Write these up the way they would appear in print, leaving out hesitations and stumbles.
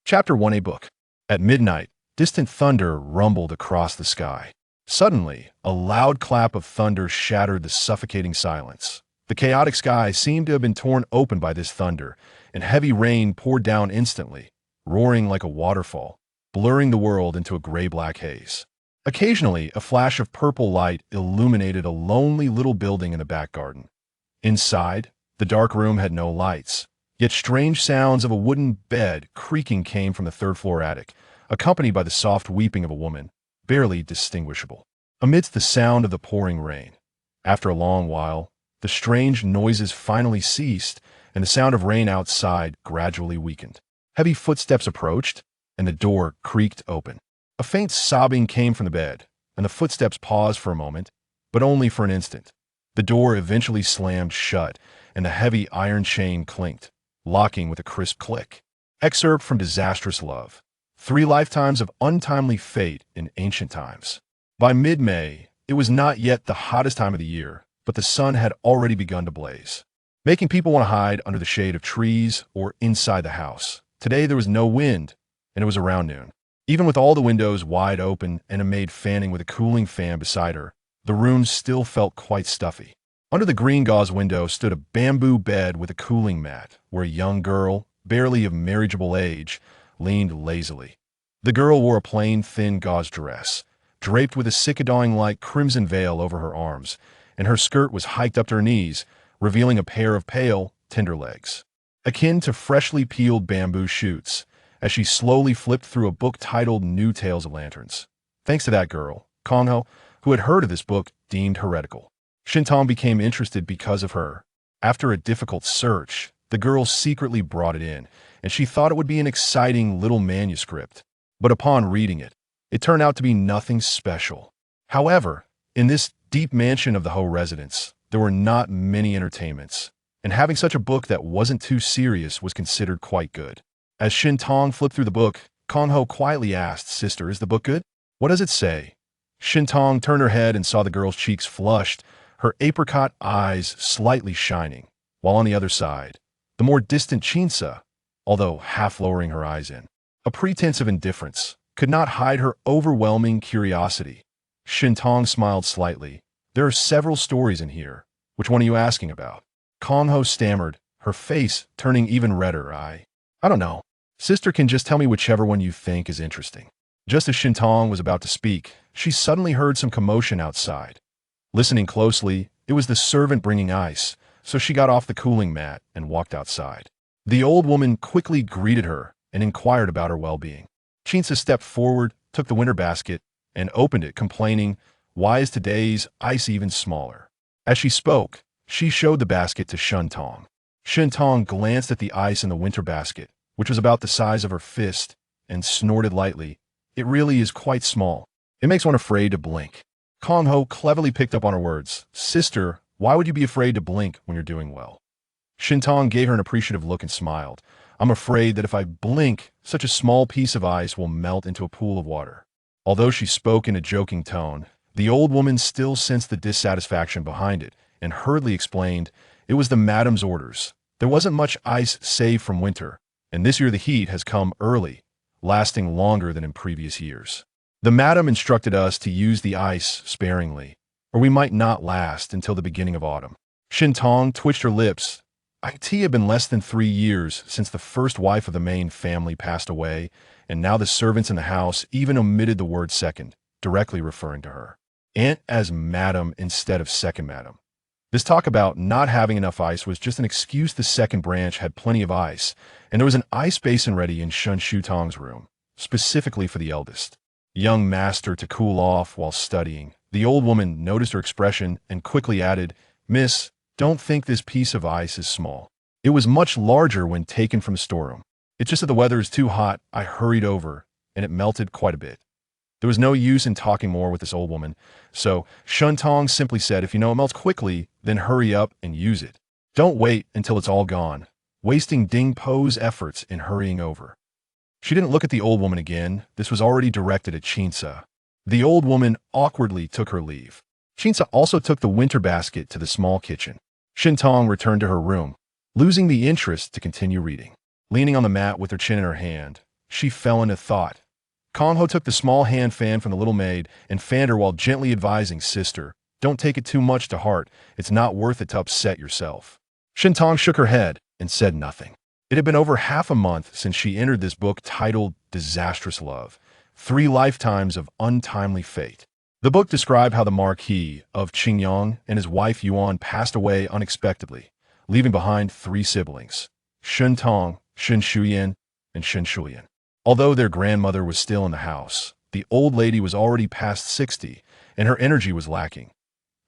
Chapter 1, a book. At midnight, distant thunder rumbled across the sky. Suddenly, a loud clap of thunder shattered the suffocating silence. The chaotic sky seemed to have been torn open by this thunder, and heavy rain poured down instantly, roaring like a waterfall, blurring the world into a gray-black haze. Occasionally, a flash of purple light illuminated a lonely little building in the back garden. Inside, the dark room had no lights, yet strange sounds of a wooden bed creaking came from the third-floor attic, accompanied by the soft weeping of a woman, barely distinguishable. Amidst the sound of the pouring rain, after a long while, the strange noises finally ceased, and the sound of rain outside gradually weakened. Heavy footsteps approached, and the door creaked open. A faint sobbing came from the bed, and the footsteps paused for a moment, but only for an instant. The door eventually slammed shut, and the heavy iron chain clinked, locking with a crisp click. Excerpt from Disastrous Love. 3 Lifetimes of Untimely Fate in Ancient Times. By mid-May, it was not yet the hottest time of the year, but the sun had already begun to blaze, making people want to hide under the shade of trees or inside the house. Today there was no wind, and it was around noon. Even with all the windows wide open and a maid fanning with a cooling fan beside her, the room still felt quite stuffy. Under the green gauze window stood a bamboo bed with a cooling mat, where a young girl, barely of marriageable age, leaned lazily. The girl wore a plain, thin gauze dress, draped with a cicadine-like crimson veil over her arms, and her skirt was hiked up to her knees, revealing a pair of pale, tender legs, akin to freshly peeled bamboo shoots, as she slowly flipped through a book titled New Tales of Lanterns. Thanks to that girl, Kongho, who had heard of this book deemed heretical. Shintong became interested because of her. After a difficult search, the girl secretly brought it in, and she thought it would be an exciting little manuscript. But upon reading it, it turned out to be nothing special. However, in this deep mansion of the Ho residence, there were not many entertainments, and having such a book that wasn't too serious was considered quite good. As Shintong flipped through the book, Kongho quietly asked, "Sister, is the book good? What does it say?" Shintong turned her head and saw the girl's cheeks flushed, her apricot eyes slightly shining, while on the other side, the more distant Chinsa, although half lowering her eyes in a pretense of indifference, could not hide her overwhelming curiosity. Shintong smiled slightly. "There are several stories in here. Which one are you asking about?" Kongho stammered, her face turning even redder. I don't know. Sister can just tell me whichever one you think is interesting." Just as Shintong was about to speak, she suddenly heard some commotion outside. Listening closely, it was the servant bringing ice, so she got off the cooling mat and walked outside. The old woman quickly greeted her and inquired about her well-being. Chinsa stepped forward, took the winter basket, and opened it, complaining, "Why is today's ice even smaller?" As she spoke, she showed the basket to Shintong. Shintong glanced at the ice in the winter basket, which was about the size of her fist, and snorted lightly. "It really is quite small. It makes one afraid to blink." Kongho cleverly picked up on her words. "Sister, why would you be afraid to blink when you're doing well?" Shintong gave her an appreciative look and smiled. "I'm afraid that if I blink, such a small piece of ice will melt into a pool of water." Although she spoke in a joking tone, the old woman still sensed the dissatisfaction behind it, and hurriedly explained, "It was the madam's orders. There wasn't much ice saved from winter, and this year the heat has come early, lasting longer than in previous years. The madam instructed us to use the ice sparingly, or we might not last until the beginning of autumn." Shintong twitched her lips. It had been less than 3 years since the first wife of the main family passed away, and now the servants in the house even omitted the word second, directly referring to her. Aunt as madam instead of second madam. This talk about not having enough ice was just an excuse. The second branch had plenty of ice, and there was an ice basin ready in Shun Shutong's room, specifically for the eldest young master to cool off while studying. The old woman noticed her expression and quickly added, "Miss, don't think this piece of ice is small. It was much larger when taken from the storeroom. It's just that the weather is too hot. I hurried over, and it melted quite a bit." There was no use in talking more with this old woman, so Shintong simply said, "If you know it melts quickly, then hurry up and use it. Don't wait until it's all gone, wasting Ding Po's efforts in hurrying over." She didn't look at the old woman again. This was already directed at Chinsa. The old woman awkwardly took her leave. Chinsa also took the winter basket to the small kitchen. Shintong returned to her room, losing the interest to continue reading. Leaning on the mat with her chin in her hand, she fell into thought. Kong Ho took the small hand fan from the little maid and fanned her while gently advising, "Sister, don't take it too much to heart. It's not worth it to upset yourself." Shintong shook her head and said nothing. It had been over half a month since she entered this book titled Disastrous Love, 3 Lifetimes of Untimely Fate. The book described how the Marquis of Qingyang and his wife Yuan passed away unexpectedly, leaving behind 3 siblings, Shun Tong, Shun Shuyan, and Shun Shuyan. Although their grandmother was still in the house, the old lady was already past 60, and her energy was lacking.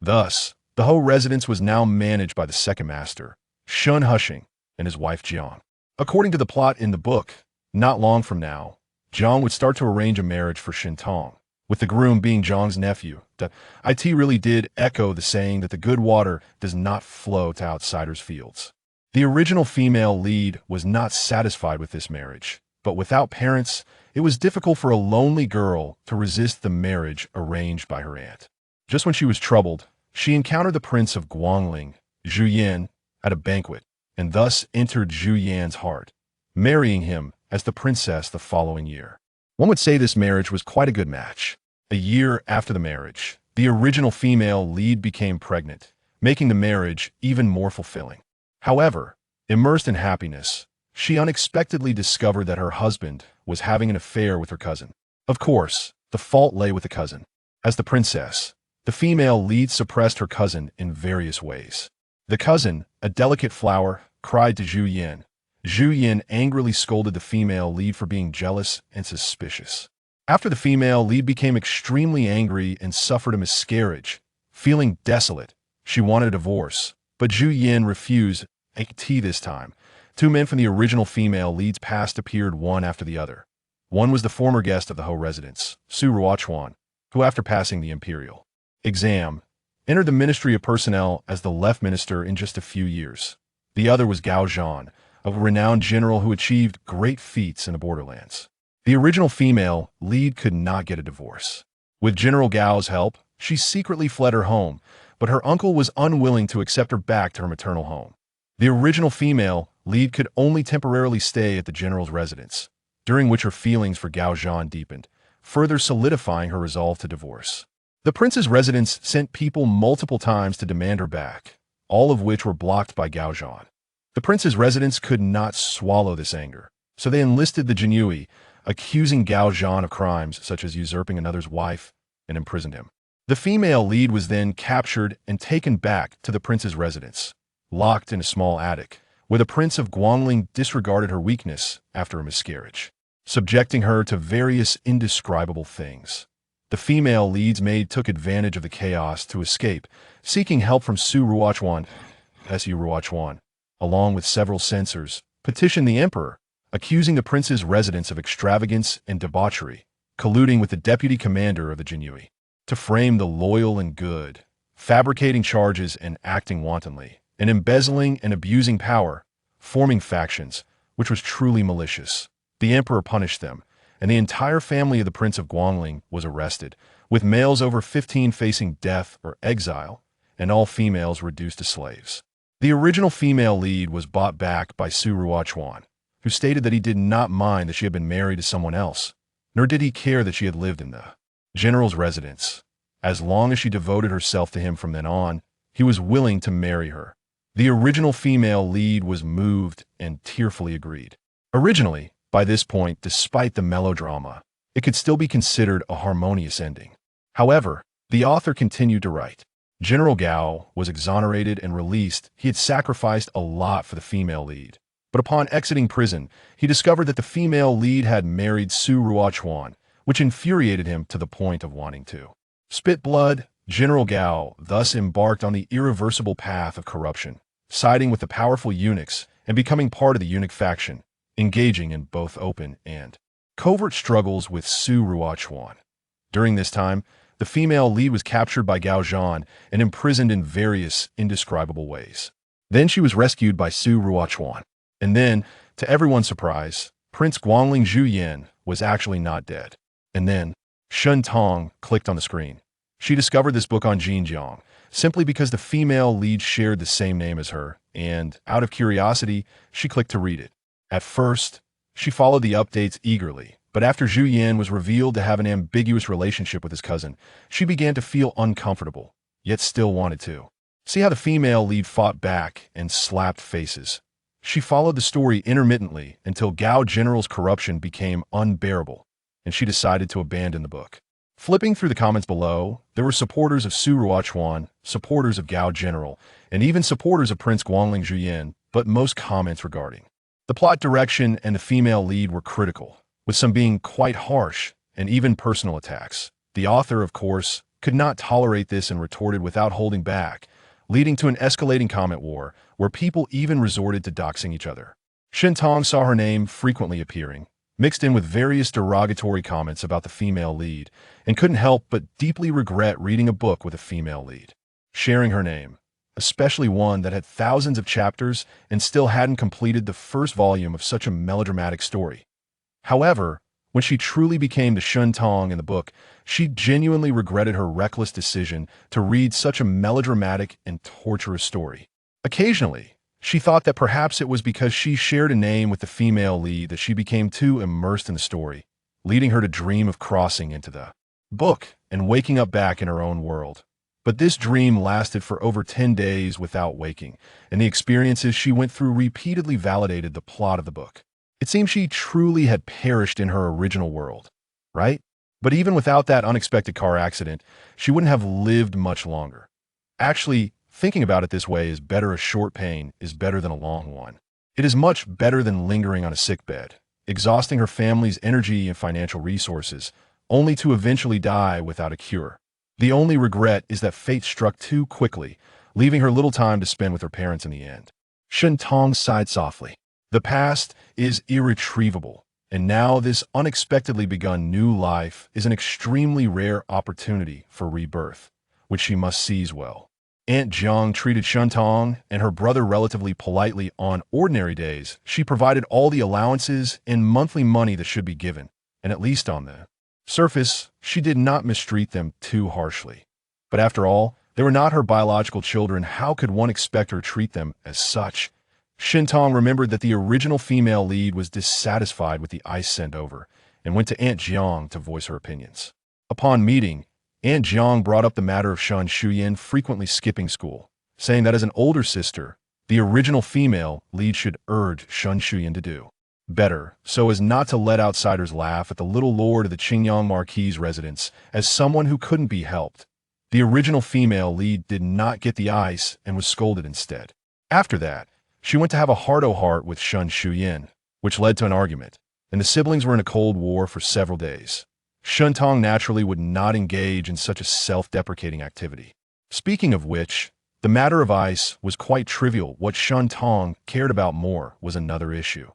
Thus, the whole residence was now managed by the second master, Shun Hushing, and his wife Jiang. According to the plot in the book, not long from now, Jiang would start to arrange a marriage for Shintong, with the groom being Jiang's nephew. It really did echo the saying that the good water does not flow to outsiders' fields. The original female lead was not satisfied with this marriage, but without parents, it was difficult for a lonely girl to resist the marriage arranged by her aunt. Just when she was troubled, she encountered the prince of Guangling, Zhu Yan, at a banquet, and thus entered Zhu Yan's heart, marrying him as the princess the following year. One would say this marriage was quite a good match. A year after the marriage, the original female lead became pregnant, making the marriage even more fulfilling. However, immersed in happiness, she unexpectedly discovered that her husband was having an affair with her cousin. Of course, the fault lay with the cousin. As the princess, the female lead suppressed her cousin in various ways. The cousin, a delicate flower, cried to Zhu Yan. Zhu Yan angrily scolded the female lead for being jealous and suspicious. After the female lead became extremely angry and suffered a miscarriage, feeling desolate, she wanted a divorce, but Zhu Yan refused. This time, 2 men from the original female lead's past appeared one after the other. One was the former guest of the Ho residence, Su Ruochuan, who after passing the imperial exam, entered the Ministry of Personnel as the left minister in just a few years. The other was Gao Zhan, a renowned general who achieved great feats in the borderlands. The original female lead could not get a divorce. With General Gao's help, she secretly fled her home, but her uncle was unwilling to accept her back to her maternal home. The original female lead could only temporarily stay at the general's residence, during which her feelings for Gao Zhan deepened, further solidifying her resolve to divorce. The prince's residence sent people multiple times to demand her back, all of which were blocked by Gao Zhan. The prince's residence could not swallow this anger, so they enlisted the Jinyui, accusing Gao Zhan of crimes such as usurping another's wife, and imprisoned him. The female lead was then captured and taken back to the prince's residence, locked in a small attic, where the prince of Guangling disregarded her weakness after a miscarriage, subjecting her to various indescribable things. The female lead's maid took advantage of the chaos to escape, seeking help from Su Ruochuan, along with several censors, petitioned the emperor, accusing the prince's residence of extravagance and debauchery, colluding with the deputy commander of the Jinyui to frame the loyal and good, fabricating charges and acting wantonly, and embezzling and abusing power, forming factions, which was truly malicious. The emperor punished them, and the entire family of the Prince of Guangling was arrested, with males over 15 facing death or exile, and all females reduced to slaves. The original female lead was bought back by Su Ruochuan, who stated that he did not mind that she had been married to someone else, nor did he care that she had lived in the general's residence. As long as she devoted herself to him from then on, he was willing to marry her. The original female lead was moved and tearfully agreed. Originally, by this point, despite the melodrama, it could still be considered a harmonious ending. However, the author continued to write. General Gao was exonerated and released. He had sacrificed a lot for the female lead. But upon exiting prison, he discovered that the female lead had married Su Ruochuan, which infuriated him to the point of wanting to spit blood. General Gao thus embarked on the irreversible path of corruption, siding with the powerful eunuchs and becoming part of the eunuch faction, engaging in both open and covert struggles with Su Ruochuan. During this time, the female lead was captured by Gao Zhan and imprisoned in various indescribable ways. Then she was rescued by Su Ruochuan. And then, to everyone's surprise, Prince Guangling Zhu Yan was actually not dead. And then, Shun Tong clicked on the screen. She discovered this book on Xinjiang, simply because the female lead shared the same name as her, and, out of curiosity, she clicked to read it. At first, She followed the updates eagerly, but after Zhu Yan was revealed to have an ambiguous relationship with his cousin, she began to feel uncomfortable, yet still wanted to see how the female lead fought back and slapped faces. She followed the story intermittently until Gao General's corruption became unbearable, and she decided to abandon the book. Flipping through the comments below, there were supporters of Su Ruochuan, supporters of Gao General, and even supporters of Prince Guangling Zhuyan, but most comments regarding the plot direction and the female lead were critical, with some being quite harsh and even personal attacks. The author, of course, could not tolerate this and retorted without holding back, leading to an escalating comment war where people even resorted to doxing each other. Shintong saw her name frequently appearing, mixed in with various derogatory comments about the female lead, and couldn't help but deeply regret reading a book with a female lead. Sharing her name, especially one that had thousands of chapters and still hadn't completed the first volume of such a melodramatic story. However, when she truly became the Shintong in the book, she genuinely regretted her reckless decision to read such a melodramatic and torturous story. Occasionally, she thought that perhaps it was because she shared a name with the female lead that she became too immersed in the story, leading her to dream of crossing into the book and waking up back in her own world. But this dream lasted for over 10 days without waking, and the experiences she went through repeatedly validated the plot of the book. It seemed she truly had perished in her original world, right? But even without that unexpected car accident, she wouldn't have lived much longer. Actually, thinking about it this way is better. A short pain is better than a long one. It is much better than lingering on a sickbed, exhausting her family's energy and financial resources, only to eventually die without a cure. The only regret is that fate struck too quickly, leaving her little time to spend with her parents in the end. Shintong sighed softly. The past is irretrievable, and now this unexpectedly begun new life is an extremely rare opportunity for rebirth, which she must seize well. Aunt Jiang treated Shintong and her brother relatively politely on ordinary days. She provided all the allowances and monthly money that should be given, and at least on the surface, she did not mistreat them too harshly. But after all, they were not her biological children. How could one expect her to treat them as such? Shintong remembered that the original female lead was dissatisfied with the ice sent over and went to Aunt Jiang to voice her opinions. Upon meeting, Aunt Jiang brought up the matter of Shan Shuyan frequently skipping school, saying that as an older sister, the original female lead should urge Shan Shuyan to do better, so as not to let outsiders laugh at the little lord of the Qingyang Marquis' residence as someone who couldn't be helped. The original female lead did not get the ice and was scolded instead. After that, she went to have a heart-to-heart with Shan Shuyan, which led to an argument, and the siblings were in a cold war for several days. Shintong naturally would not engage in such a self-deprecating activity. Speaking of which, the matter of ice was quite trivial. What Shintong cared about more was another issue.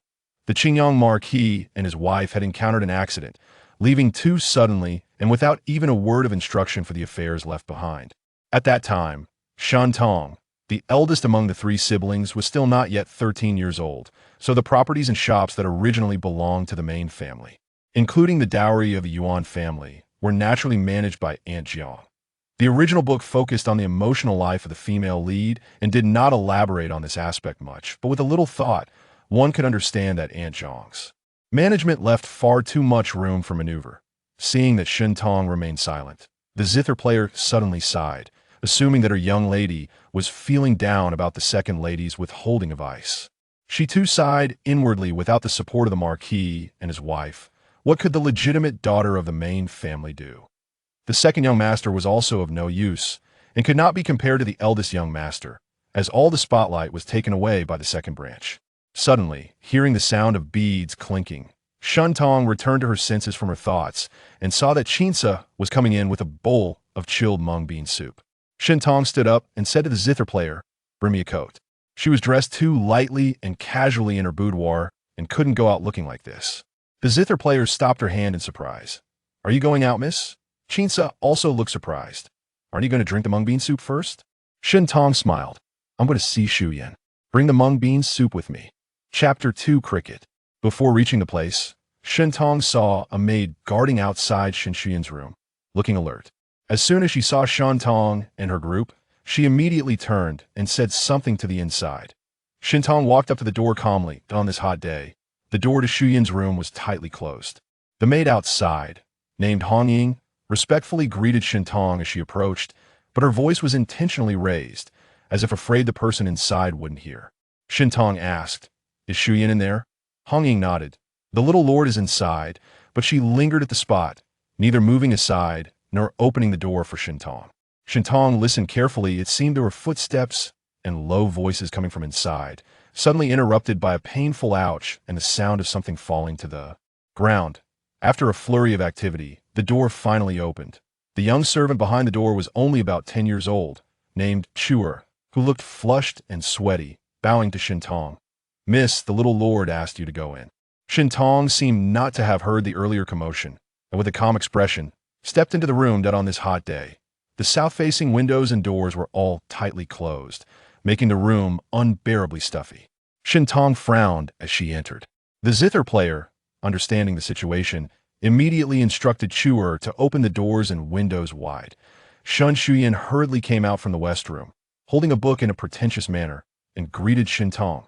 The Qingyang Marquis and his wife had encountered an accident, leaving too suddenly and without even a word of instruction for the affairs left behind. At that time, Shintong, the eldest among the three siblings, was still not yet 13 years old, so the properties and shops that originally belonged to the main family, including the dowry of the Yuan family, were naturally managed by Aunt Jiang. The original book focused on the emotional life of the female lead and did not elaborate on this aspect much, but with a little thought, one could understand that Aunt Jiang's management left far too much room for maneuver. Seeing that Shintong remained silent, the zither player suddenly sighed, assuming that her young lady was feeling down about the second lady's withholding of ice. She too sighed inwardly. Without the support of the Marquis and his wife, what could the legitimate daughter of the main family do? The second young master was also of no use, and could not be compared to the eldest young master, as all the spotlight was taken away by the second branch. Suddenly, hearing the sound of beads clinking, Shintong returned to her senses from her thoughts and saw that Chinsa was coming in with a bowl of chilled mung bean soup. Shintong stood up and said to the zither player, "Bring me a coat." She was dressed too lightly and casually in her boudoir and couldn't go out looking like this. The zither player stopped her hand in surprise. "Are you going out, miss?" Chinsa also looked surprised. "Aren't you going to drink the mung bean soup first?" Shintong smiled. "I'm going to see Shuyan. Bring the mung bean soup with me." Chapter 2 Cricket. Before reaching the place, Shintong saw a maid guarding outside Shuyan's room, looking alert. As soon as she saw Shintong and her group, she immediately turned and said something to the inside. Shintong walked up to the door calmly. "On this hot day, The door to Shuyin's room was tightly closed. The maid outside, named Hong Ying, respectfully greeted Shintong as she approached, but her voice was intentionally raised, as if afraid the person inside wouldn't hear. Shintong asked, "Is Shuyin in there?" Hong Ying nodded. "The little lord is inside," but she lingered at the spot, neither moving aside nor opening the door for Shintong. Shintong listened carefully. It seemed there were footsteps and low voices coming from inside, suddenly interrupted by a painful ouch and the sound of something falling to the ground. After a flurry of activity, the door finally opened. The young servant behind the door was only about 10 years old, named Chuer, who looked flushed and sweaty, bowing to Shintong. "Miss, the little lord asked you to go in." Shintong seemed not to have heard the earlier commotion, and with a calm expression, stepped into the room that on this hot day. The south-facing windows and doors were all tightly closed, making the room unbearably stuffy. Shintong frowned as she entered. The zither player, understanding the situation, immediately instructed Chuer to open the doors and windows wide. Shun Shuyin hurriedly came out from the west room, holding a book in a pretentious manner, and greeted Shintong.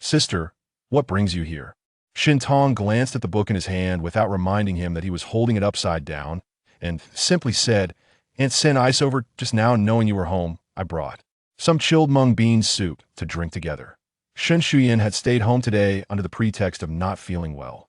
"Sister, what brings you here?" Shintong glanced at the book in his hand without reminding him that he was holding it upside down, and simply said, "Aunt sent ice over just now, knowing you were home. I brought some chilled mung bean soup to drink together." Shun Shuyin had stayed home today under the pretext of not feeling well.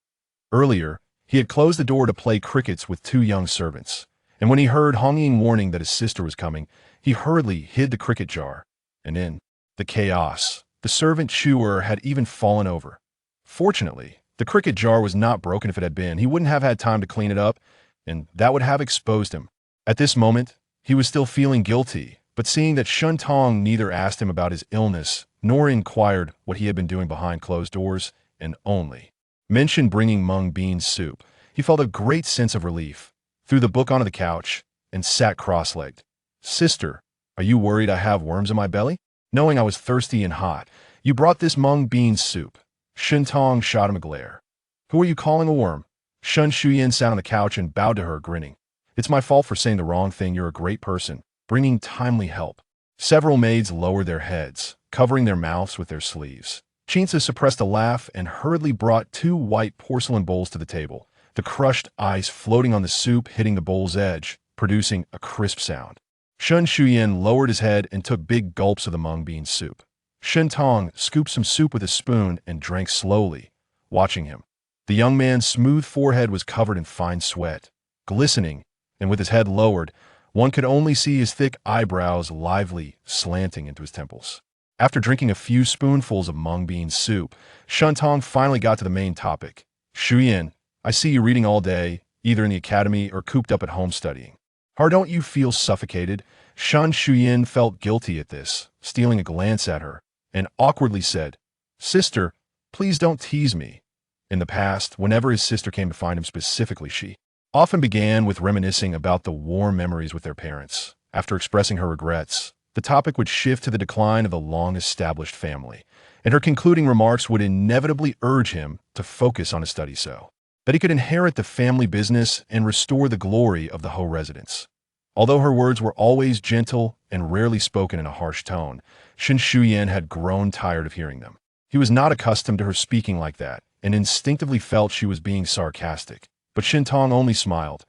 Earlier, he had closed the door to play crickets with 2 young servants, and when he heard Hong Ying warning that his sister was coming, he hurriedly hid the cricket jar, and in the chaos, the servant Chuer had even fallen over. Fortunately, the cricket jar was not broken. If it had been, he wouldn't have had time to clean it up, and that would have exposed him. At this moment, he was still feeling guilty, but seeing that Shintong neither asked him about his illness nor inquired what he had been doing behind closed doors, and only mentioned bringing mung bean soup, he felt a great sense of relief, threw the book onto the couch, and sat cross-legged. "Sister, are you worried I have worms in my belly? Knowing I was thirsty and hot, you brought this mung bean soup." Shintong shot him a glare. "Who are you calling a worm?" Shun Shuyin sat on the couch and bowed to her, grinning. "It's my fault for saying the wrong thing. You're a great person, bringing timely help." Several maids lowered their heads, covering their mouths with their sleeves. Chinsa suppressed a laugh and hurriedly brought 2 white porcelain bowls to the table, the crushed ice floating on the soup hitting the bowl's edge, producing a crisp sound. Shun Shuyin lowered his head and took big gulps of the mung bean soup. Shintong scooped some soup with a spoon and drank slowly, watching him. The young man's smooth forehead was covered in fine sweat, glistening, and with his head lowered, one could only see his thick eyebrows lively, slanting into his temples. After drinking a few spoonfuls of mung bean soup, Shintong finally got to the main topic. "Shuyin, I see you reading all day, either in the academy or cooped up at home studying. Or don't you feel suffocated?" Shun Shuyin felt guilty at this, stealing a glance at her, and awkwardly said, "Sister, please don't tease me." In the past, whenever his sister came to find him specifically, she often began with reminiscing about the warm memories with their parents. After expressing her regrets, the topic would shift to the decline of the long-established family, and her concluding remarks would inevitably urge him to focus on his studies so that he could inherit the family business and restore the glory of the Ho residence. Although her words were always gentle and rarely spoken in a harsh tone, Shin Shuyin had grown tired of hearing them. He was not accustomed to her speaking like that, and instinctively felt she was being sarcastic. But Shintong only smiled.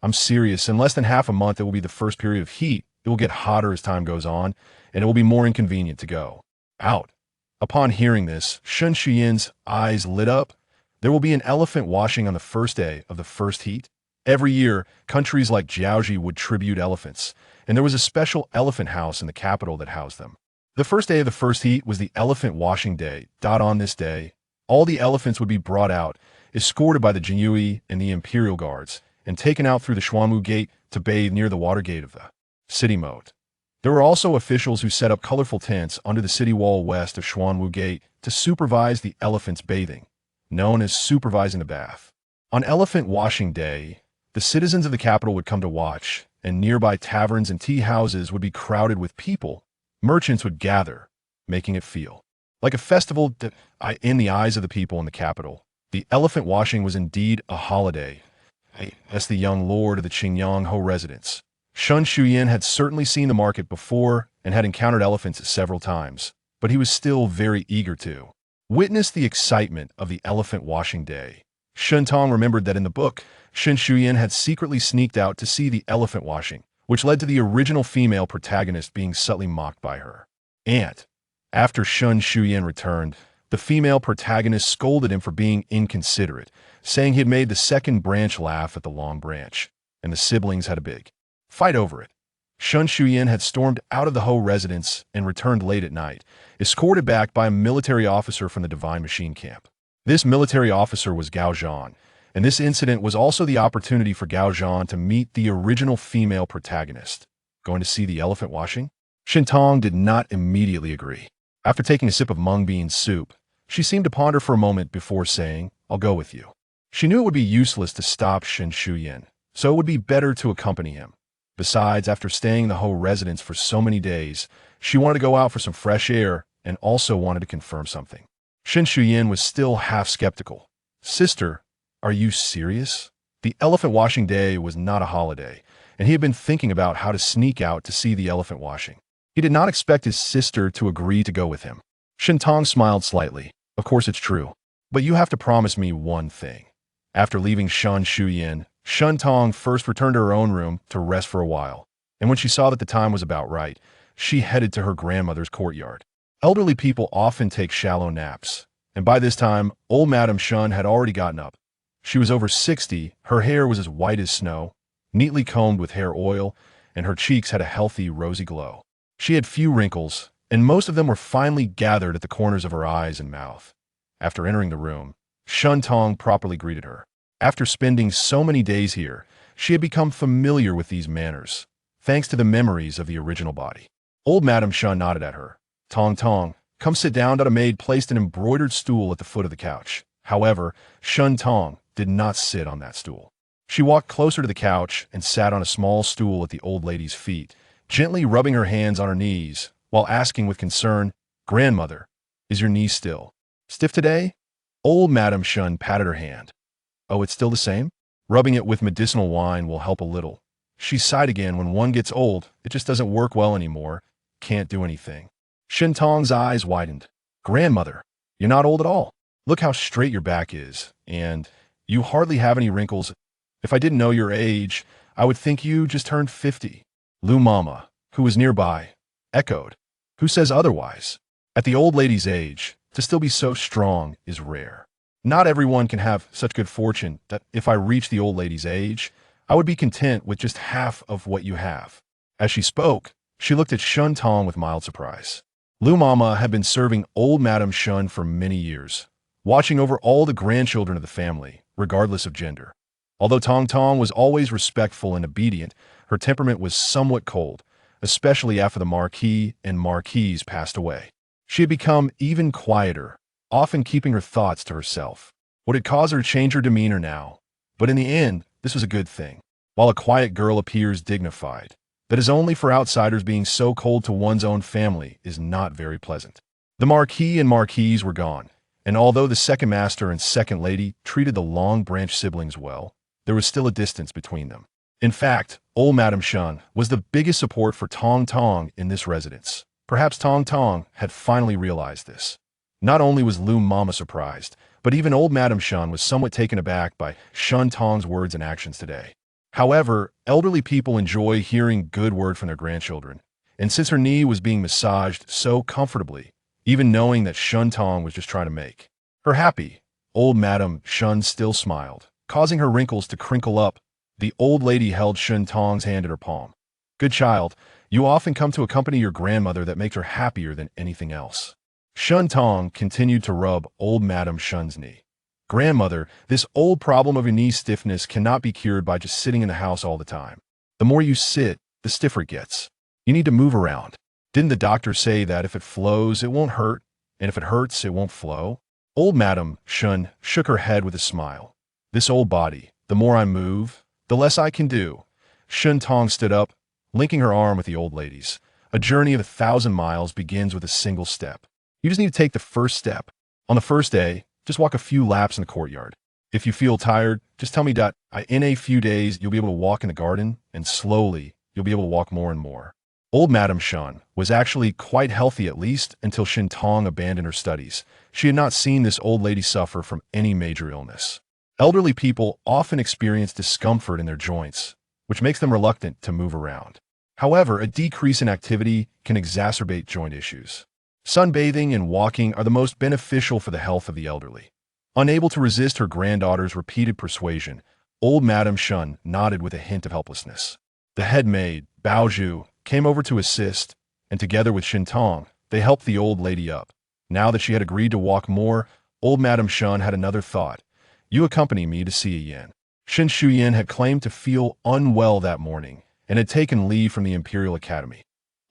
"I'm serious. In less than half a month, it will be the first period of heat. It will get hotter as time goes on, and it will be more inconvenient to go out." Upon hearing this, Shun Shuyin's eyes lit up. There will be an elephant washing on the first day of the first heat. Every year, countries like Jiaoji would tribute elephants, and there was a special elephant house in the capital that housed them. The first day of the first heat was the elephant washing day. On this day, all the elephants would be brought out, escorted by the Jinyui and the Imperial Guards, and taken out through the Xuanwu Gate to bathe near the water gate of the city moat. There were also officials who set up colorful tents under the city wall west of Xuanwu Gate to supervise the elephants bathing, known as supervising the bath. On Elephant Washing Day, the citizens of the capital would come to watch, and nearby taverns and tea houses would be crowded with people. Merchants would gather, making it feel like a festival in the eyes of the people in the capital. The elephant washing was indeed a holiday. As the young lord of the Qingyang Ho residence, Shun Shuyin had certainly seen the market before and had encountered elephants several times, but he was still very eager to witnessed the excitement of the elephant washing day. Shen Tong remembered that in the book, Shen Shuyan had secretly sneaked out to see the elephant washing, which led to the original female protagonist being subtly mocked by her. And, after Shen Shuyan returned, the female protagonist scolded him for being inconsiderate, saying he had made the second branch laugh at the long branch, and the siblings had a big fight over it. Shen Shuyan had stormed out of the Ho residence and returned late at night, escorted back by a military officer from the Divine Machine Camp. This military officer was Gao Zhan, and this incident was also the opportunity for Gao Zhan to meet the original female protagonist. Going to see the elephant washing? Shen Tong did not immediately agree. After taking a sip of mung bean soup, she seemed to ponder for a moment before saying, "I'll go with you." She knew it would be useless to stop Shen Shuyan, so it would be better to accompany him. Besides, after staying in the Ho residence for so many days, she wanted to go out for some fresh air and also wanted to confirm something. Shen Shuyan was still half skeptical. "Sister, are you serious?" The elephant washing day was not a holiday, and he had been thinking about how to sneak out to see the elephant washing. He did not expect his sister to agree to go with him. Shen Tong smiled slightly. "Of course it's true, but you have to promise me one thing." After leaving Shen Shuyan, Shen Tong first returned to her own room to rest for a while, and when she saw that the time was about right, she headed to her grandmother's courtyard. Elderly people often take shallow naps, and by this time, old Madame Shen had already gotten up. She was over 60, her hair was as white as snow, neatly combed with hair oil, and her cheeks had a healthy, rosy glow. She had few wrinkles, and most of them were finely gathered at the corners of her eyes and mouth. After entering the room, Shen Tong properly greeted her. After spending so many days here, she had become familiar with these manners, thanks to the memories of the original body. Old Madame Shen nodded at her. "Tong Tong, come sit down." A maid placed an embroidered stool at the foot of the couch. However, Shen Tong did not sit on that stool. She walked closer to the couch and sat on a small stool at the old lady's feet, gently rubbing her hands on her knees, while asking with concern, "Grandmother, is your knee still stiff today?" Old Madame Shen patted her hand. "Oh, it's still the same? Rubbing it with medicinal wine will help a little." She sighed again. "When one gets old, it just doesn't work well anymore. Can't do anything." Shen Tong's eyes widened. "Grandmother, you're not old at all. Look how straight your back is, and you hardly have any wrinkles. If I didn't know your age, I would think you just turned 50. Lu Mama, who was nearby, echoed. "Who says otherwise? At the old lady's age, to still be so strong is rare. Not everyone can have such good fortune that if I reach the old lady's age, I would be content with just half of what you have." As she spoke, she looked at Shen Tong with mild surprise. Lu Mama had been serving old Madame Shen for many years, watching over all the grandchildren of the family, regardless of gender. Although Tong Tong was always respectful and obedient, her temperament was somewhat cold, especially after the Marquis and Marquise passed away. She had become even quieter, often keeping her thoughts to herself. What had caused her to change her demeanor now? But in the end, this was a good thing. While a quiet girl appears dignified, that is only for outsiders. Being so cold to one's own family is not very pleasant. The Marquis and Marquise were gone, and although the second master and second lady treated the Long Branch siblings well, there was still a distance between them. In fact, old Madame Shen was the biggest support for Tong Tong in this residence. Perhaps Tong Tong had finally realized this. Not only was Lu Mama surprised, but even old Madame Shen was somewhat taken aback by Shen Tong's words and actions today. However, elderly people enjoy hearing good word from their grandchildren, and since her knee was being massaged so comfortably, even knowing that Shen Tong was just trying to make her happy, old Madame Shen still smiled, causing her wrinkles to crinkle up. The old lady held Shen Tong's hand in her palm. "Good child, you often come to accompany your grandmother. That makes her happier than anything else." Shen Tong continued to rub old Madame Shen's knee. "Grandmother, this old problem of your knee stiffness cannot be cured by just sitting in the house all the time. The more you sit, the stiffer it gets. You need to move around. Didn't the doctor say that if it flows, it won't hurt, and if it hurts, it won't flow?" Old Madame Shen shook her head with a smile. "This old body, the more I move, the less I can do." Shen Tong stood up, linking her arm with the old lady's. "A journey of 1,000 miles begins with a single step. You just need to take the first step. On the first day, just walk a few laps in the courtyard. If you feel tired, just tell me that in a few days you'll be able to walk in the garden, and slowly you'll be able to walk more and more." Old Madame Shun was actually quite healthy, at least until Shin Tong abandoned her studies. She had not seen this old lady suffer from any major illness. Elderly people often experience discomfort in their joints, which makes them reluctant to move around. However, a decrease in activity can exacerbate joint issues. Sunbathing and walking are the most beneficial for the health of the elderly. Unable to resist her granddaughter's repeated persuasion, old Madame Shun nodded with a hint of helplessness. The head maid, Bao Zhu, came over to assist, and together with Shin Tong, they helped the old lady up. Now that she had agreed to walk more, old Madame Shun had another thought. You accompany me to see Yin. Shin Shuyan had claimed to feel unwell that morning and had taken leave from the Imperial Academy.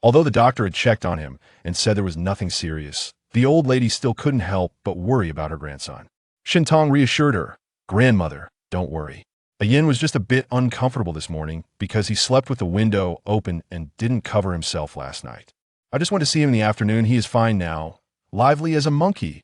Although the doctor had checked on him and said there was nothing serious, the old lady still couldn't help but worry about her grandson. Shin Tong reassured her, "Grandmother, don't worry. Yin was just a bit uncomfortable this morning because he slept with the window open and didn't cover himself last night. I just went to see him in the afternoon. He is fine now, lively as a monkey."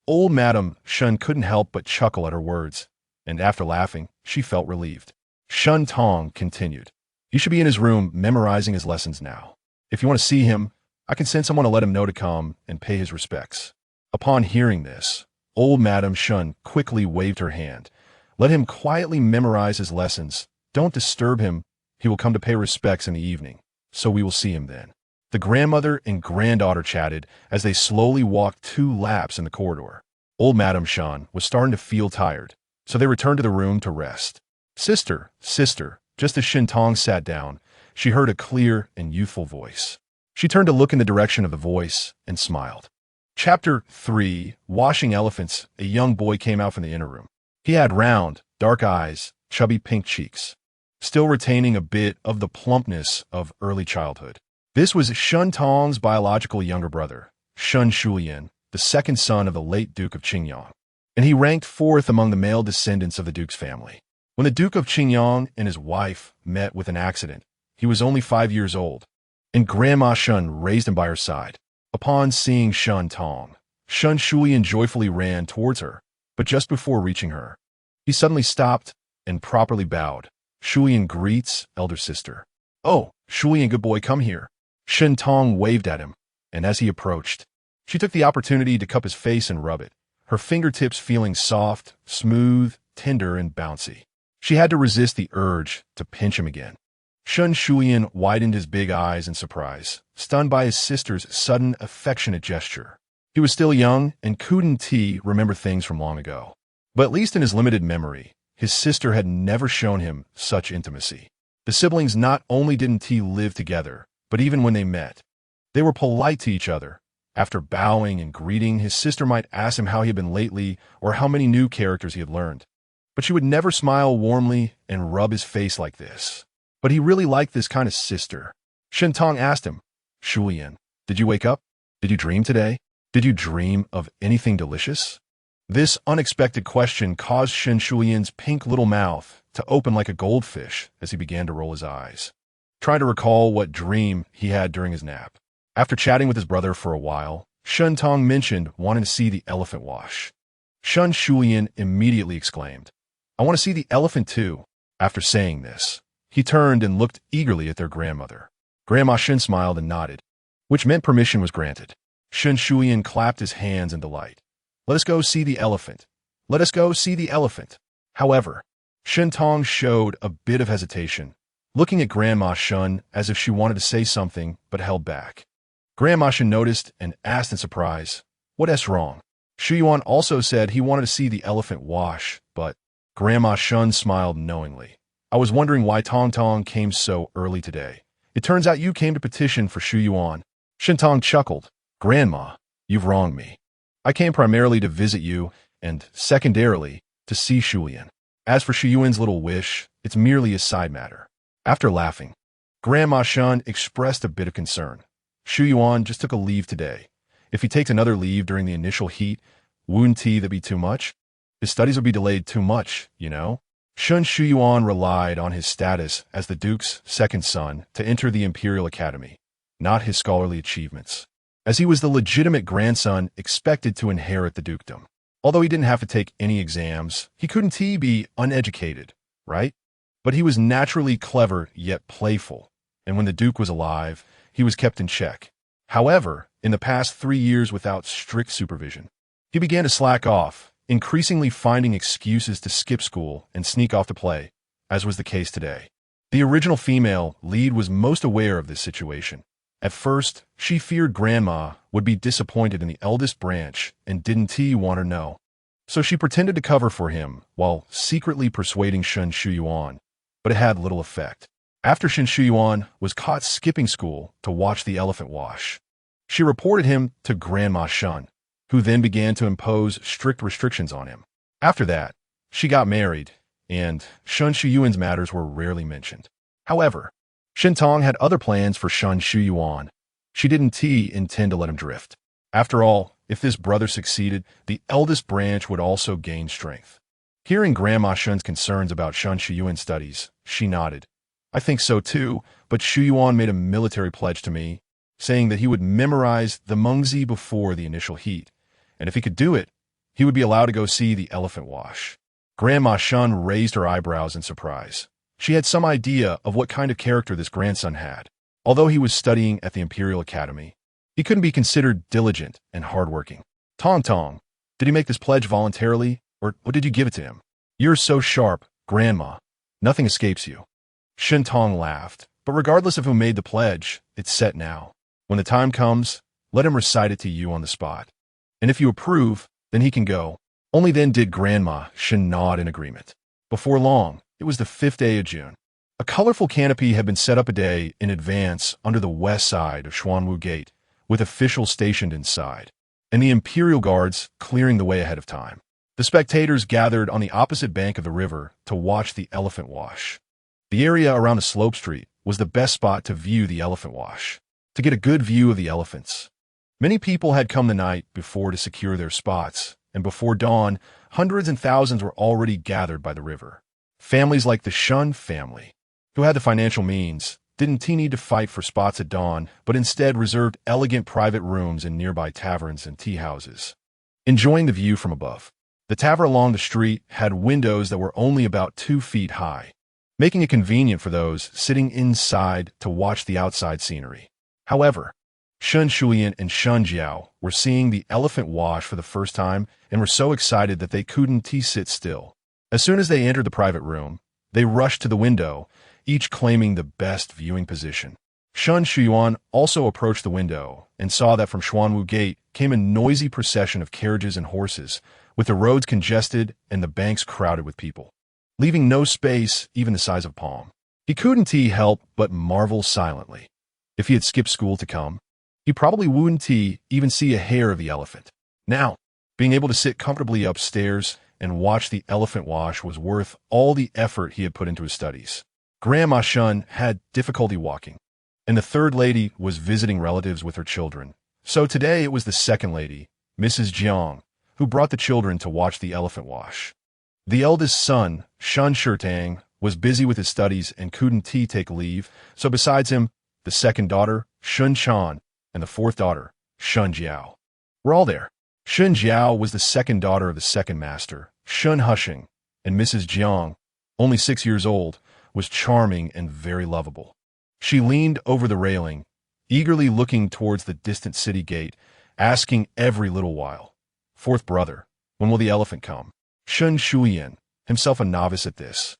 Old Madame Shun couldn't help but chuckle at her words, and after laughing, she felt relieved. Shin Tong continued, "You should be in his room memorizing his lessons now. If you want to see him, I can send someone to let him know to come and pay his respects." Upon hearing this, old Madame Shun quickly waved her hand. "Let him quietly memorize his lessons. Don't disturb him. He will come to pay respects in the evening, so we will see him then." The grandmother and granddaughter chatted as they slowly walked 2 laps in the corridor. Old Madame Shun was starting to feel tired, so they returned to the room to rest. Sister, sister," just as Shin Tong sat down, she heard a clear and youthful voice. She turned to look in the direction of the voice and smiled. Chapter 3, Washing Elephants. A young boy came out from the inner room. He had round, dark eyes, chubby pink cheeks, still retaining a bit of the plumpness of early childhood. This was Shin Tong's biological younger brother, Shin Shuyan, the second son of the late Duke of Qingyang, and he ranked 4th among the male descendants of the Duke's family. When the Duke of Qingyang and his wife met with an accident, he was only 5 years old, and Grandma Shun raised him by her side. Upon seeing Shin Tong, Shin Shuyan joyfully ran towards her, but just before reaching her, he suddenly stopped and properly bowed. "Shuyan greets elder sister." "Oh, Shuyan, good boy, come here." Shin Tong waved at him, and as he approached, she took the opportunity to cup his face and rub it, her fingertips feeling soft, smooth, tender, and bouncy. She had to resist the urge to pinch him again. Shin Shuyan widened his big eyes in surprise, stunned by his sister's sudden, affectionate gesture. He was still young and couldn't remember things from long ago. But at least in his limited memory, his sister had never shown him such intimacy. The siblings not only didn't live together, but even when they met, they were polite to each other. After bowing and greeting, his sister might ask him how he had been lately or how many new characters he had learned. But she would never smile warmly and rub his face like this. But he really liked this kind of sister. Shin Tong asked him, "Shuyan, did you wake up? Did you dream today? Did you dream of anything delicious?" This unexpected question caused Shin Shuyan's pink little mouth to open like a goldfish as he began to roll his eyes, trying to recall what dream he had during his nap. After chatting with his brother for a while, Shin Tong mentioned wanting to see the elephant wash. Shin Shuyan immediately exclaimed, "I want to see the elephant too." After saying this, he turned and looked eagerly at their grandmother. Grandma Shin smiled and nodded, which meant permission was granted. Shin Shuyan clapped his hands in delight. "Let us go see the elephant. Let us go see the elephant." However, Shin Tong showed a bit of hesitation, looking at Grandma Shun as if she wanted to say something but held back. Grandma Shun noticed and asked in surprise, "What's wrong?" Shuyuan also said he wanted to see the elephant wash, but Grandma Shun smiled knowingly. "I was wondering why Tong Tong came so early today. It turns out you came to petition for Shuyuan." Shin Tong chuckled. "Grandma, you've wronged me. I came primarily to visit you and, secondarily, to see Shuyan. As for Shuyuan's little wish, it's merely a side matter." After laughing, Grandma Shun expressed a bit of concern. "Shuyuan just took a leave today. If he takes another leave during the initial heat, wouldn't that be too much? His studies would be delayed too much, you know?" Shin Shuyuan relied on his status as the Duke's second son to enter the Imperial Academy, not his scholarly achievements, as he was the legitimate grandson expected to inherit the dukedom. Although he didn't have to take any exams, he couldn't be uneducated, right? But he was naturally clever yet playful, and when the Duke was alive, he was kept in check. However, in the past 3 years without strict supervision, he began to slack off, increasingly finding excuses to skip school and sneak off to play, as was the case today. The original female lead was most aware of this situation. At first, she feared Grandma would be disappointed in the eldest branch and didn't want her to know. So she pretended to cover for him while secretly persuading Shen Shuyuan, but it had little effect. After Shen Shuyuan was caught skipping school to watch the elephant wash, she reported him to Grandma Shen, who then began to impose strict restrictions on him. After that, she got married, and Shen Shuyuan's matters were rarely mentioned. However, Shen Tong had other plans for Shen Shuyuan. She didn't intend to let him drift. After all, if this brother succeeded, the eldest branch would also gain strength. Hearing Grandma Shen's concerns about Shen Shuyuan's studies, she nodded. I think so too, but Shuyuan made a military pledge to me, saying that he would memorize the Mengzi before the initial heat, and if he could do it, he would be allowed to go see the elephant wash. Grandma Shen raised her eyebrows in surprise. She had some idea of what kind of character this grandson had. Although he was studying at the Imperial Academy, he couldn't be considered diligent and hardworking. Tong Tong, did he make this pledge voluntarily, or did you give it to him? You're so sharp, Grandma. Nothing escapes you. Shen Tong laughed, but regardless of who made the pledge, it's set now. When the time comes, let him recite it to you on the spot. And if you approve, then he can go. Only then did Grandma Shen nod in agreement. Before long, it was the 5th day of June. A colorful canopy had been set up a day in advance under the west side of Xuanwu Gate, with officials stationed inside, and the Imperial Guards clearing the way ahead of time. The spectators gathered on the opposite bank of the river to watch the elephant wash. The area around the slope street was the best spot to view the elephant wash, to get a good view of the elephants. Many people had come the night before to secure their spots, and before dawn, hundreds and thousands were already gathered by the river. Families like the Shen family, who had the financial means, didn't need to fight for spots at dawn, but instead reserved elegant private rooms in nearby taverns and tea houses, enjoying the view from above. The tavern along the street had windows that were only about 2 feet high, making it convenient for those sitting inside to watch the outside scenery. However, Shen Shulian and Shen Jiao were seeing the elephant wash for the first time and were so excited that they couldn't sit still. As soon as they entered the private room, they rushed to the window, each claiming the best viewing position. Shen Shuyuan also approached the window and saw that from Xuanwu Gate came a noisy procession of carriages and horses, with the roads congested and the banks crowded with people, leaving no space even the size of a palm. He couldn't help but marvel silently. If he had skipped school to come, he probably wouldn't even see a hair of the elephant. Now, being able to sit comfortably upstairs and watch the elephant wash was worth all the effort he had put into his studies. Grandma Shen had difficulty walking, and the third lady was visiting relatives with her children. So today it was the second lady, Mrs. Jiang, who brought the children to watch the elephant wash. The eldest son, Shen Shirtang, was busy with his studies and couldn't take leave, so besides him, the second daughter, Shen Chan, and the fourth daughter, Shen Jiao, were all there. Shen Jiao was the second daughter of the second master, Shen Hushing, and Mrs. Jiang, only 6 years old, was charming and very lovable. She leaned over the railing, eagerly looking towards the distant city gate, asking every little while, "Fourth brother, when will the elephant come?" Shen Shulian, himself a novice at this,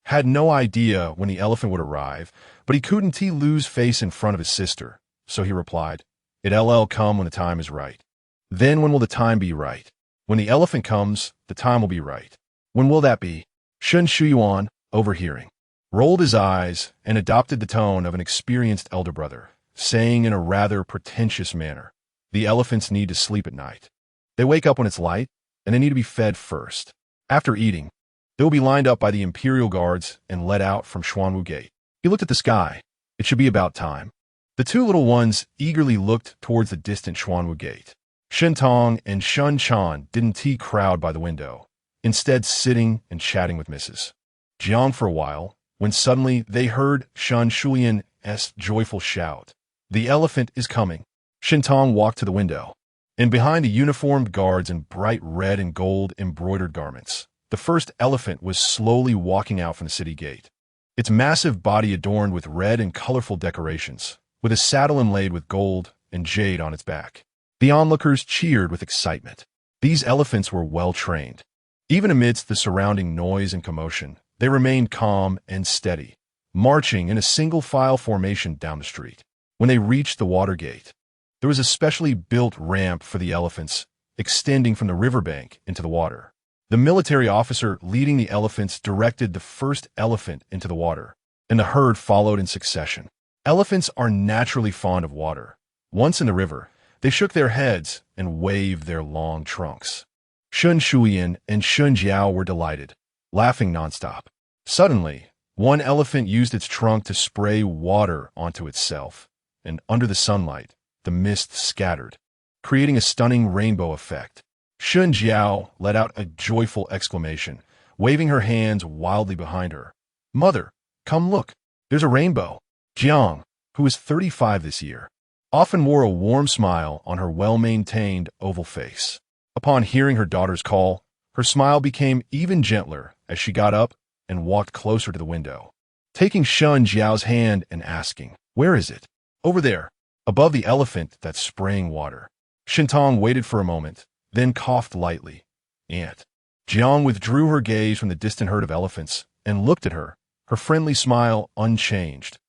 had no idea when the elephant would arrive, but he couldn't lose face in front of his sister, so he replied, "It'll come when the time is right." "Then when will the time be right?" "When the elephant comes, the time will be right." "When will that be?" Shen Shuyuan, overhearing, rolled his eyes and adopted the tone of an experienced elder brother, saying in a rather pretentious manner, "The elephants need to sleep at night. They wake up when it's light, and they need to be fed first. After eating, they will be lined up by the Imperial Guards and led out from Xuanwu Gate." He looked at the sky. It should be about time. The two little ones eagerly looked towards the distant Xuanwu Gate. Shen Tong and Shen Chan didn't crowd by the window, instead sitting and chatting with Mrs. Jiang for a while, when suddenly they heard Shen Shulian's joyful shout, "The elephant is coming." Shen Tong walked to the window, and behind the uniformed guards in bright red and gold embroidered garments, the first elephant was slowly walking out from the city gate, its massive body adorned with red and colorful decorations, with a saddle inlaid with gold and jade on its back. The onlookers cheered with excitement. These elephants were well-trained. Even amidst the surrounding noise and commotion, they remained calm and steady, marching in a single-file formation down the street. When they reached the water gate, there was a specially built ramp for the elephants, extending from the riverbank into the water. The military officer leading the elephants directed the first elephant into the water, and the herd followed in succession. Elephants are naturally fond of water. Once in the river, they shook their heads and waved their long trunks. Shun Shuyan and Shun Jiao were delighted, laughing nonstop. Suddenly, one elephant used its trunk to spray water onto itself, and under the sunlight, the mist scattered, creating a stunning rainbow effect. Shun Jiao let out a joyful exclamation, waving her hands wildly behind her. "Mother, come look, there's a rainbow." Jiang, who was 35 this year, often wore a warm smile on her well-maintained oval face. Upon hearing her daughter's call, her smile became even gentler as she got up and walked closer to the window, taking Shun Jiao's hand and asking, "Where is it?" "Over there, above the elephant that's spraying water." Shintong waited for a moment, then coughed lightly. "Aunt." Jiang withdrew her gaze from the distant herd of elephants and looked at her, her friendly smile unchanged.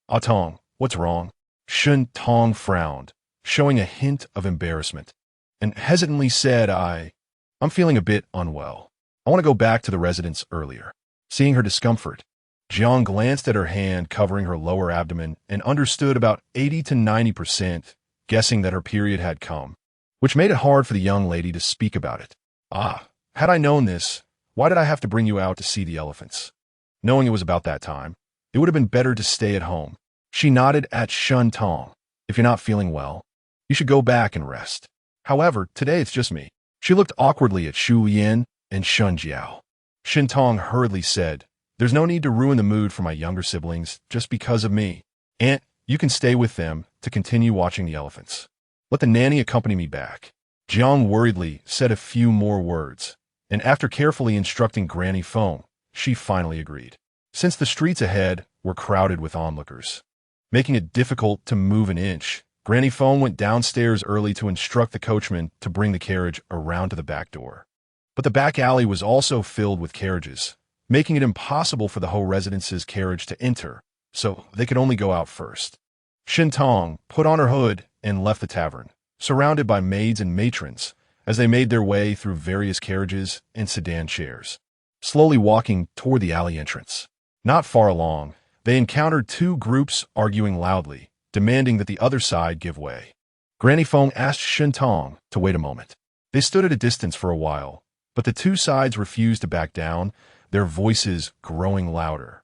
"Ah Tong, what's wrong?" Shun Tong frowned, showing a hint of embarrassment, and hesitantly said, I'm feeling a bit unwell. I want to go back to the residence earlier." Seeing her discomfort, Jiang glanced at her hand covering her lower abdomen and understood about 80 to 90%, guessing that her period had come, which made it hard for the young lady to speak about it. Had I known this, why did I have to bring you out to see the elephants? Knowing it was about that time, it would have been better to stay at home. She nodded at Shun Tong. "If you're not feeling well, you should go back and rest. However, today it's just me." She looked awkwardly at Shu Yin and Shun Jiao. Shin Tong hurriedly said, "There's no need to ruin the mood for my younger siblings just because of me. Aunt, you can stay with them to continue watching the elephants. Let the nanny accompany me back." Jiang worriedly said a few more words, and after carefully instructing Granny Feng, she finally agreed. Since the streets ahead were crowded with onlookers, making it difficult to move an inch, Granny Feng went downstairs early to instruct the coachman to bring the carriage around to the back door. But the back alley was also filled with carriages, making it impossible for the Ho residence's carriage to enter, so they could only go out first. Shin Tong put on her hood and left the tavern, surrounded by maids and matrons, as they made their way through various carriages and sedan chairs, slowly walking toward the alley entrance. Not far along, they encountered two groups arguing loudly, demanding that the other side give way. Granny Feng asked Shin Tong to wait a moment. They stood at a distance for a while, but the two sides refused to back down, their voices growing louder.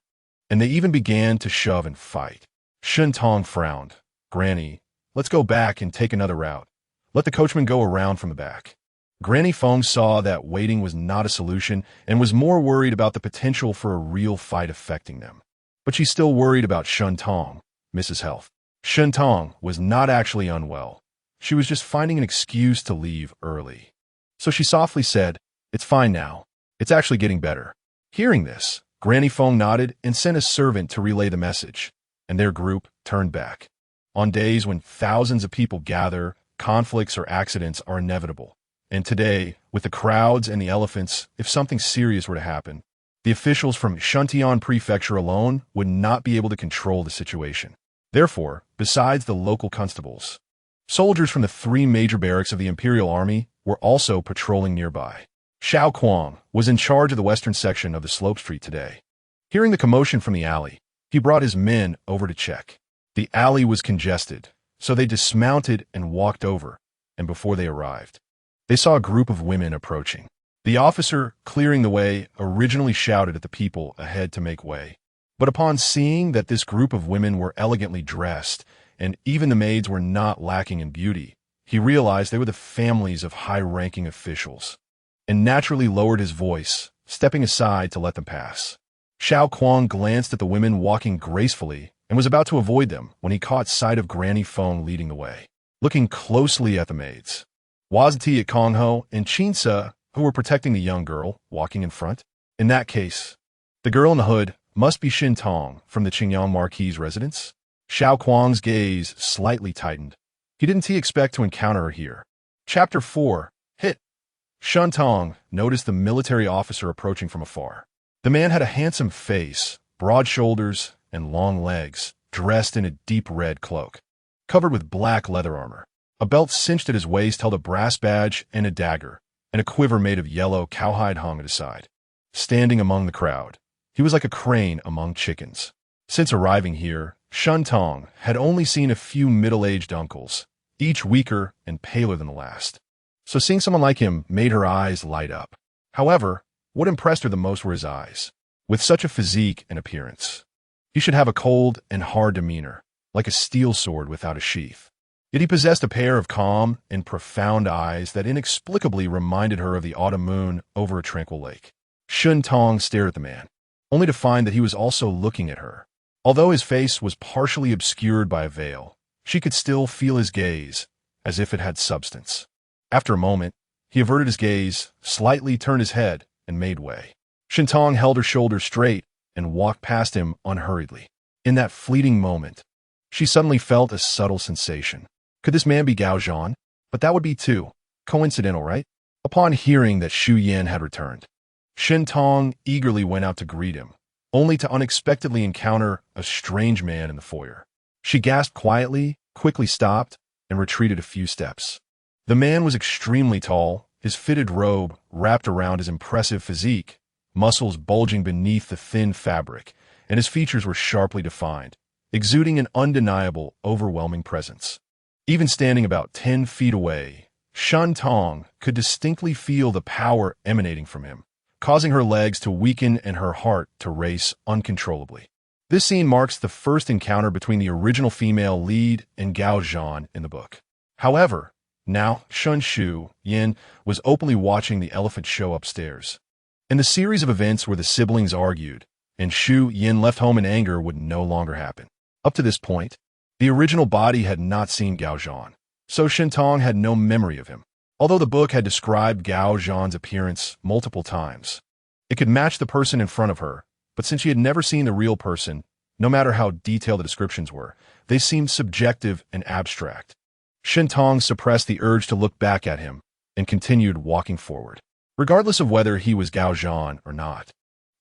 And they even began to shove and fight. Shin Tong frowned. "Granny, let's go back and take another route. Let the coachman go around from the back." Granny Feng saw that waiting was not a solution and was more worried about the potential for a real fight affecting them. But she still worried about Shun Tong, Mrs. Health. Shun Tong was not actually unwell. She was just finding an excuse to leave early. So she softly said, "It's fine now. It's actually getting better." Hearing this, Granny Feng nodded and sent a servant to relay the message, and their group turned back. On days when thousands of people gather, conflicts or accidents are inevitable. And today, with the crowds and the elephants, if something serious were to happen, the officials from Shuntian Prefecture alone would not be able to control the situation. Therefore, besides the local constables, soldiers from the three major barracks of the Imperial Army were also patrolling nearby. Xiao Kuang was in charge of the western section of the slope street today. Hearing the commotion from the alley, he brought his men over to check. The alley was congested, so they dismounted and walked over, and before they arrived, they saw a group of women approaching. The officer, clearing the way, originally shouted at the people ahead to make way. But upon seeing that this group of women were elegantly dressed, and even the maids were not lacking in beauty, he realized they were the families of high-ranking officials, and naturally lowered his voice, stepping aside to let them pass. Xiao Kuang glanced at the women walking gracefully and was about to avoid them when he caught sight of Granny Feng leading the way. Looking closely at the maids, Wazati at Kongho and Chinsa, who were protecting the young girl, walking in front. In that case, the girl in the hood must be Shin Tong from the Qingyang Marquis residence. Xiao Kuang's gaze slightly tightened. Didn't he expect to encounter her here? Chapter 4. Hit. Shun Tong noticed the military officer approaching from afar. The man had a handsome face, broad shoulders, and long legs, dressed in a deep red cloak, covered with black leather armor. A belt cinched at his waist held a brass badge and a dagger, and a quiver made of yellow cowhide hung at his side. Standing among the crowd, he was like a crane among chickens. Since arriving here, Shun Tong had only seen a few middle-aged uncles, each weaker and paler than the last. So seeing someone like him made her eyes light up. However, what impressed her the most were his eyes. With such a physique and appearance, he should have a cold and hard demeanor, like a steel sword without a sheath. Yet he possessed a pair of calm and profound eyes that inexplicably reminded her of the autumn moon over a tranquil lake. Shun Tong stared at the man, only to find that he was also looking at her. Although his face was partially obscured by a veil, she could still feel his gaze, as if it had substance. After a moment, he averted his gaze, slightly turned his head, and made way. Shun Tong held her shoulders straight and walked past him unhurriedly. In that fleeting moment, she suddenly felt a subtle sensation. Could this man be Gao Zhan? But that would be too coincidental, right? Upon hearing that Xu Yan had returned, Shun Tong eagerly went out to greet him, only to unexpectedly encounter a strange man in the foyer. She gasped quietly, quickly stopped, and retreated a few steps. The man was extremely tall, his fitted robe wrapped around his impressive physique, muscles bulging beneath the thin fabric, and his features were sharply defined, exuding an undeniable, overwhelming presence. Even standing about 10 feet away, Shun Tong could distinctly feel the power emanating from him, causing her legs to weaken and her heart to race uncontrollably. This scene marks the first encounter between the original female lead and Gao Zhan in the book. However, now Xu Yan was openly watching the elephant show upstairs. In the series of events where the siblings argued, and Xu Yan left home in anger would no longer happen. Up to this point, the original body had not seen Gao Zhan, so Shun Tong had no memory of him. Although the book had described Gao Zhan's appearance multiple times, it could match the person in front of her, but since she had never seen the real person, no matter how detailed the descriptions were, they seemed subjective and abstract. Shun Tong suppressed the urge to look back at him and continued walking forward, regardless of whether he was Gao Zhan or not.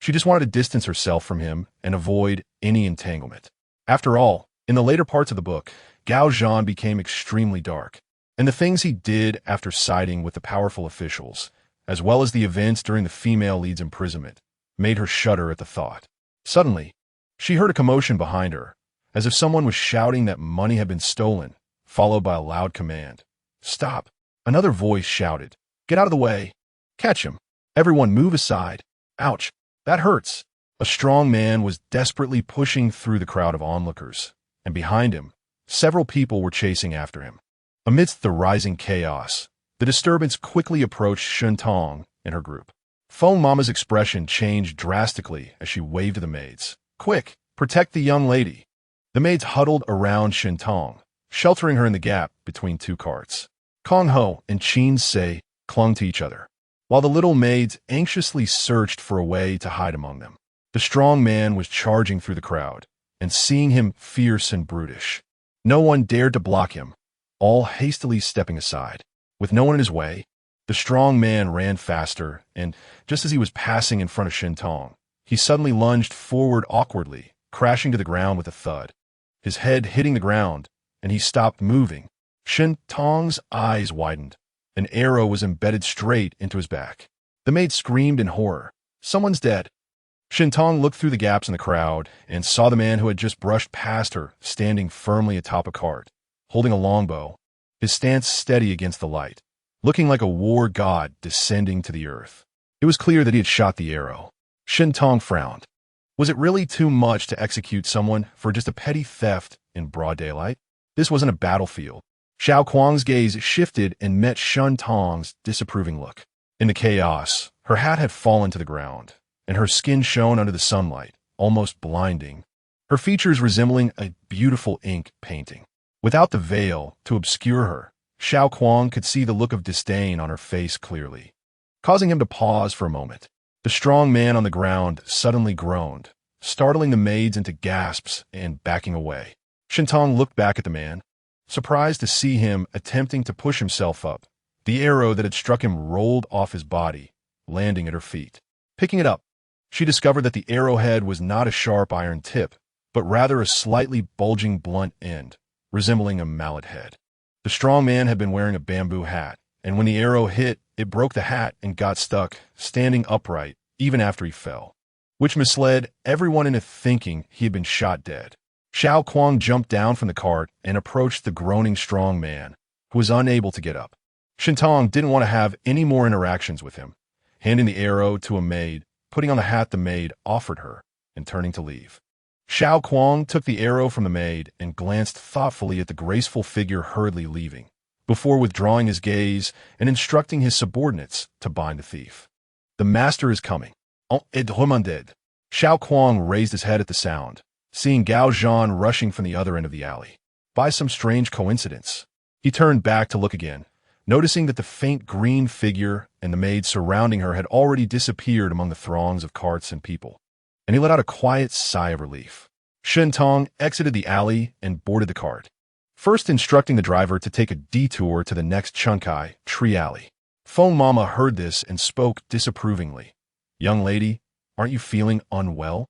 She just wanted to distance herself from him and avoid any entanglement. After all, in the later parts of the book, Gao Zhan became extremely dark, and the things he did after siding with the powerful officials, as well as the events during the female lead's imprisonment, made her shudder at the thought. Suddenly, she heard a commotion behind her, as if someone was shouting that money had been stolen, followed by a loud command. "Stop!" Another voice shouted. "Get out of the way! Catch him! Everyone move aside! Ouch! That hurts!" A strong man was desperately pushing through the crowd of onlookers, and behind him, several people were chasing after him. Amidst the rising chaos, the disturbance quickly approached Shun Tong and her group. Feng Mama's expression changed drastically as she waved to the maids. "Quick, protect the young lady." The maids huddled around Shun Tong, sheltering her in the gap between two carts. Kong Ho and Qin Se clung to each other, while the little maids anxiously searched for a way to hide among them. The strong man was charging through the crowd, and seeing him fierce and brutish, no one dared to block him, all hastily stepping aside. With no one in his way, the strong man ran faster, and just as he was passing in front of Shun Tong, he suddenly lunged forward awkwardly, crashing to the ground with a thud. His head hitting the ground, and he stopped moving. Shun Tong's eyes widened. An arrow was embedded straight into his back. The maid screamed in horror. "Someone's dead." Shun Tong looked through the gaps in the crowd and saw the man who had just brushed past her standing firmly atop a cart, holding a longbow, his stance steady against the light, looking like a war god descending to the earth. It was clear that he had shot the arrow. Shun Tong frowned. Was it really too much to execute someone for just a petty theft in broad daylight? This wasn't a battlefield. Xiao Kuang's gaze shifted and met Shun Tong's disapproving look. In the chaos, her hat had fallen to the ground, and her skin shone under the sunlight, almost blinding, her features resembling a beautiful ink painting. Without the veil to obscure her, Xiao Kuang could see the look of disdain on her face clearly, causing him to pause for a moment. The strong man on the ground suddenly groaned, startling the maids into gasps and backing away. Shintong looked back at the man, surprised to see him attempting to push himself up. The arrow that had struck him rolled off his body, landing at her feet. Picking it up, she discovered that the arrowhead was not a sharp iron tip, but rather a slightly bulging blunt end, resembling a mallet head. The strong man had been wearing a bamboo hat, and when the arrow hit, it broke the hat and got stuck, standing upright, even after he fell, which misled everyone into thinking he had been shot dead. Xiao Kuang jumped down from the cart and approached the groaning strong man, who was unable to get up. Shintong didn't want to have any more interactions with him, handing the arrow to a maid, putting on the hat the maid offered her, and turning to leave. Xiao Kuang took the arrow from the maid and glanced thoughtfully at the graceful figure hurriedly leaving, before withdrawing his gaze and instructing his subordinates to bind the thief. The master is coming. Et demanded. Xiao Kuang raised his head at the sound, seeing Gao Zhan rushing from the other end of the alley. By some strange coincidence, he turned back to look again, noticing that the faint green figure and the maid surrounding her had already disappeared among the throngs of carts and people, and he let out a quiet sigh of relief. Shintong exited the alley and boarded the cart, first instructing the driver to take a detour to the next Chunkai tree alley. Feng Mama heard this and spoke disapprovingly. "Young lady, aren't you feeling unwell?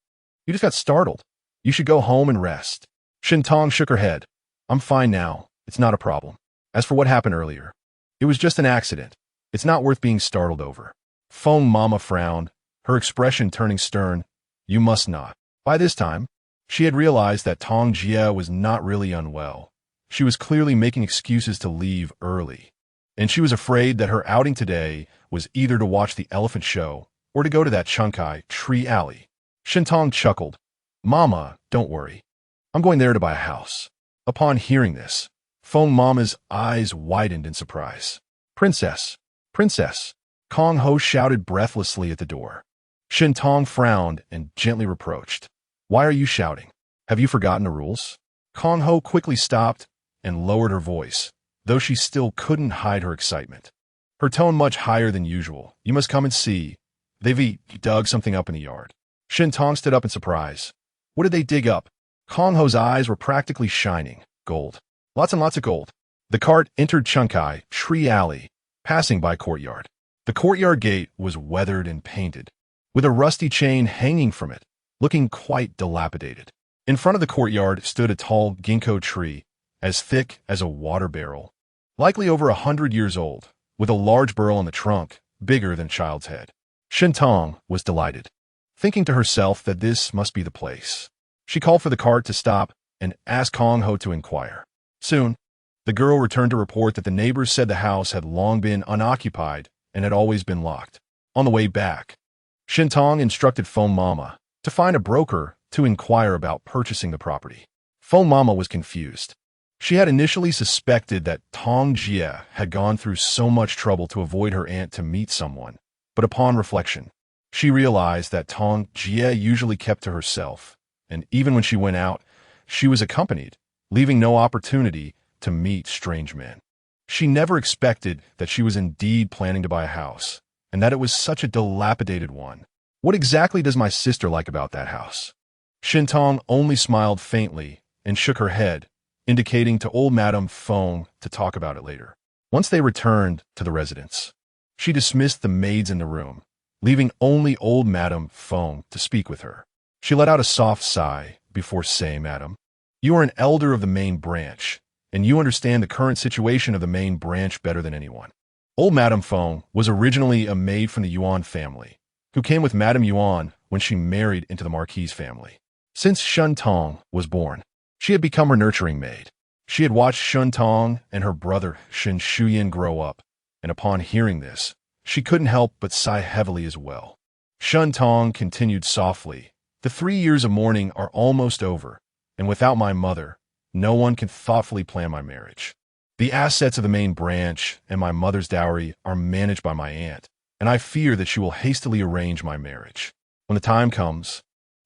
You just got startled. You should go home and rest." Shintong shook her head. "I'm fine now. It's not a problem. As for what happened earlier, it was just an accident. It's not worth being startled over." Feng Mama frowned, her expression turning stern. "You must not." By this time, she had realized that Tong Jie was not really unwell. She was clearly making excuses to leave early, and she was afraid that her outing today was either to watch the elephant show or to go to that Chunkai tree alley. Shintong chuckled. "Mama, don't worry. I'm going there to buy a house." Upon hearing this, Feng Mama's eyes widened in surprise. "Princess! Princess!" Kong Ho shouted breathlessly at the door. Shintong frowned and gently reproached. "Why are you shouting? Have you forgotten the rules?" Kong Ho quickly stopped and lowered her voice, though she still couldn't hide her excitement. Her tone much higher than usual. "You must come and see. They've dug something up in the yard." Shintong stood up in surprise. What did they dig up? Kong Ho's eyes were practically shining. Gold. Lots and lots of gold. The cart entered Chunkai tree alley, passing by courtyard. The courtyard gate was weathered and painted, with a rusty chain hanging from it, looking quite dilapidated. In front of the courtyard stood a tall ginkgo tree, as thick as a water barrel, likely over 100 years old, with a large burl on the trunk, bigger than a child's head. Shintong was delighted, thinking to herself that this must be the place. She called for the cart to stop and asked Kong Ho to inquire. Soon, the girl returned to report that the neighbors said the house had long been unoccupied and had always been locked. On the way back, Shintong instructed Feng Mama to find a broker to inquire about purchasing the property. Feng Mama was confused. She had initially suspected that Tong Jie had gone through so much trouble to avoid her aunt to meet someone, but upon reflection, she realized that Tong Jie usually kept to herself, and even when she went out, she was accompanied, leaving no opportunity to meet strange men. She never expected that she was indeed planning to buy a house, and that it was such a dilapidated one. What exactly does my sister like about that house? Shintong only smiled faintly and shook her head, indicating to old Madame Feng to talk about it later. Once they returned to the residence, she dismissed the maids in the room, leaving only old Madame Feng to speak with her. She let out a soft sigh before saying, "Madam, you are an elder of the main branch, and you understand the current situation of the main branch better than anyone." Old Madame Feng was originally a maid from the Yuan family, who came with Madame Yuan when she married into the Marquis family. Since Shun Tong was born, she had become her nurturing maid. She had watched Shun Tong and her brother Shen Shuyan grow up, and upon hearing this, she couldn't help but sigh heavily as well. Shun Tong continued softly, "The 3 years of mourning are almost over, and without my mother, no one can thoughtfully plan my marriage. The assets of the main branch and my mother's dowry are managed by my aunt, and I fear that she will hastily arrange my marriage. When the time comes,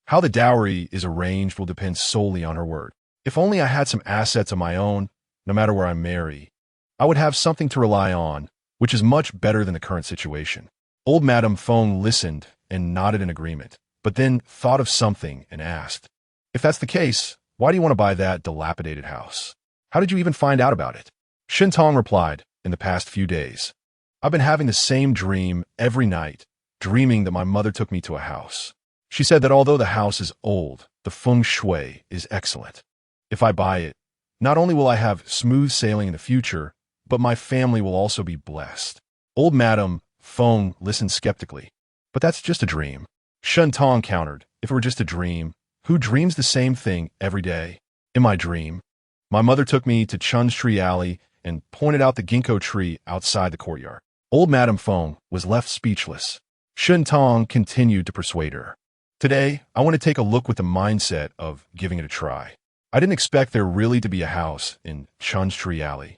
how the dowry is arranged will depend solely on her word. If only I had some assets of my own, no matter where I marry, I would have something to rely on, which is much better than the current situation." Old Madame Feng listened and nodded in agreement, but then thought of something and asked, "If that's the case, why do you want to buy that dilapidated house? How did you even find out about it? Shintong replied, in the past few days. I've been having the same dream every night, dreaming that my mother took me to a house. She said that although the house is old, the feng shui is excellent. If I buy it, not only will I have smooth sailing in the future, but my family will also be blessed. Old Madame Feng listened skeptically. But that's just a dream. Shintong countered, if it were just a dream, who dreams the same thing every day? In my dream, my mother took me to Chun's Tree Alley and pointed out the ginkgo tree outside the courtyard. Old Madame Feng was left speechless. Shintong continued to persuade her. Today, I want to take a look with the mindset of giving it a try. I didn't expect there really to be a house in Chun's Tree Alley.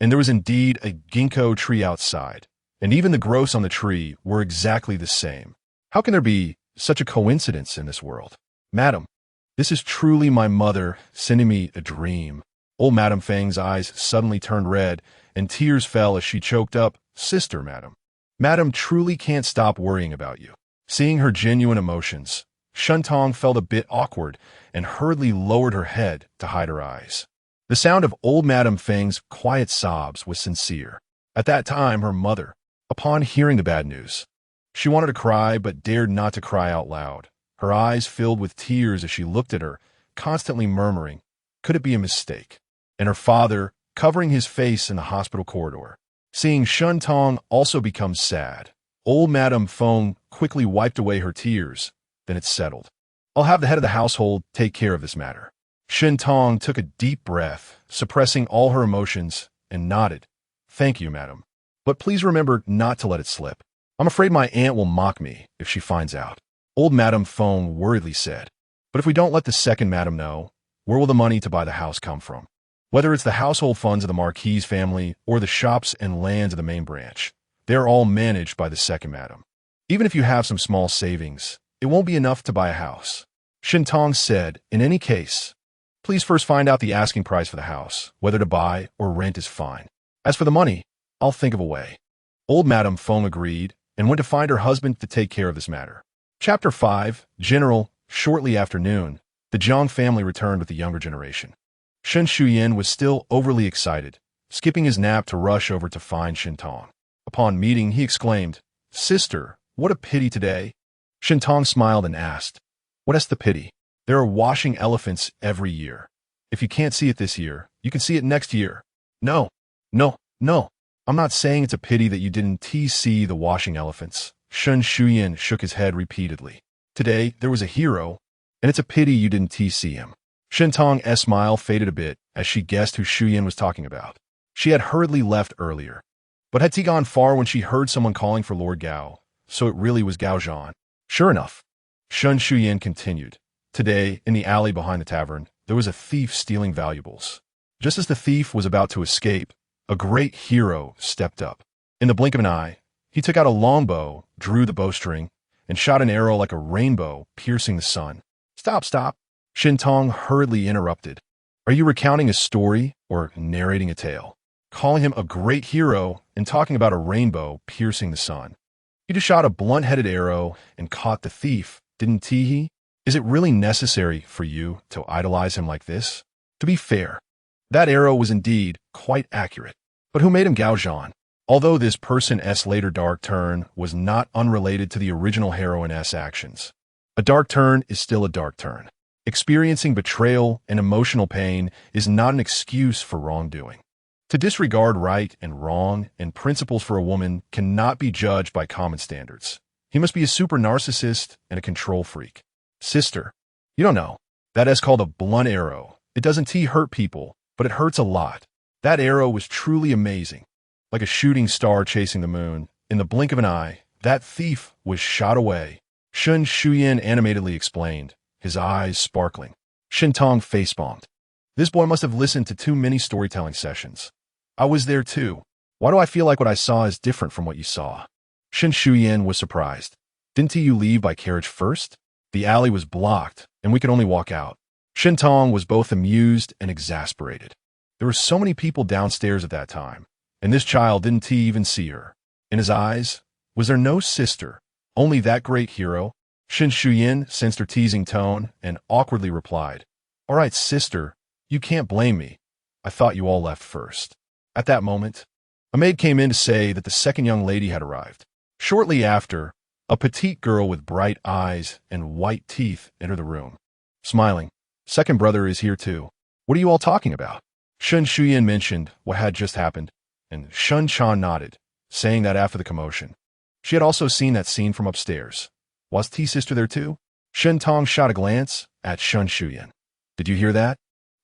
And there was indeed a ginkgo tree outside, and even the growths on the tree were exactly the same. How can there be such a coincidence in this world? Madam, this is truly my mother sending me a dream. Old Madame Feng's eyes suddenly turned red, and tears fell as she choked up, Sister, madam. Madam truly can't stop worrying about you. Seeing her genuine emotions, Shintong felt a bit awkward and hurriedly lowered her head to hide her eyes. The sound of old Madame Feng's quiet sobs was sincere. At that time, her mother, upon hearing the bad news, she wanted to cry but dared not to cry out loud. Her eyes filled with tears as she looked at her, constantly murmuring, could it be a mistake? And her father, covering his face in the hospital corridor. Seeing Shintong also become sad, old Madame Feng quickly wiped away her tears. Then it settled. I'll have the head of the household take care of this matter. Shintong took a deep breath, suppressing all her emotions, and nodded. Thank you, madam. But please remember not to let it slip. I'm afraid my aunt will mock me if she finds out. Old Madame Feng worriedly said. But if we don't let the second madam know, where will the money to buy the house come from? Whether it's the household funds of the Marquis family or the shops and lands of the main branch, they're all managed by the second madam. Even if you have some small savings, it won't be enough to buy a house. Shintong said, in any case, please first find out the asking price for the house. Whether to buy or rent is fine. As for the money, I'll think of a way. Old Madame Feng agreed and went to find her husband to take care of this matter. Chapter 5, General. Shortly after noon, the Jiang family returned with the younger generation. Shen Shuyan was still overly excited, skipping his nap to rush over to find Shintong. Upon meeting, he exclaimed, Sister, what a pity today. Shintong smiled and asked, what is the pity? There are washing elephants every year. If you can't see it this year, you can see it next year. No. I'm not saying it's a pity that you didn't see the washing elephants. Shen Shuyan shook his head repeatedly. Today, there was a hero, and it's a pity you didn't see him. Shintong's smile faded a bit as she guessed who Shuyan was talking about. She had hurriedly left earlier. But had she gone far when she heard someone calling for Lord Gao? So it really was Gao Zhan. Sure enough. Shen Shuyan continued. Today, in the alley behind the tavern, there was a thief stealing valuables. Just as the thief was about to escape, a great hero stepped up. In the blink of an eye, he took out a longbow, drew the bowstring, and shot an arrow like a rainbow, piercing the sun. Stop. Shintong hurriedly interrupted. Are you recounting a story or narrating a tale? Calling him a great hero and talking about a rainbow piercing the sun. You just shot a blunt-headed arrow and caught the thief, didn't he? Is it really necessary for you to idolize him like this? To be fair, that arrow was indeed quite accurate. But who made him Gao Zhan? Although this person's later dark turn was not unrelated to the original heroine's actions. A dark turn is still a dark turn. Experiencing betrayal and emotional pain is not an excuse for wrongdoing. To disregard right and wrong and principles for a woman cannot be judged by common standards. He must be a super narcissist and a control freak. Sister, you don't know. That is called a blunt arrow. It doesn't hurt people, but it hurts a lot. That arrow was truly amazing. Like a shooting star chasing the moon, in the blink of an eye, that thief was shot away. Shen Shuyan animatedly explained, his eyes sparkling. Shintong facepalmed. This boy must have listened to too many storytelling sessions. I was there too. Why do I feel like what I saw is different from what you saw? Shen Shuyan was surprised. Didn't you leave by carriage first? The alley was blocked, and we could only walk out. Shintong was both amused and exasperated. There were so many people downstairs at that time, and this child didn't even see her. In his eyes, was there no sister, only that great hero? Shen Shuyan sensed her teasing tone and awkwardly replied, All right, sister, you can't blame me. I thought you all left first. At that moment, a maid came in to say that the second young lady had arrived. Shortly after, a petite girl with bright eyes and white teeth entered the room. Smiling, second brother is here too. What are you all talking about? Shun Shuyan mentioned what had just happened, and Shun Chan nodded, saying that after the commotion. She had also seen that scene from upstairs. Was T-sister there too? Shen Tong shot a glance at Shun Shuyan. Did you hear that?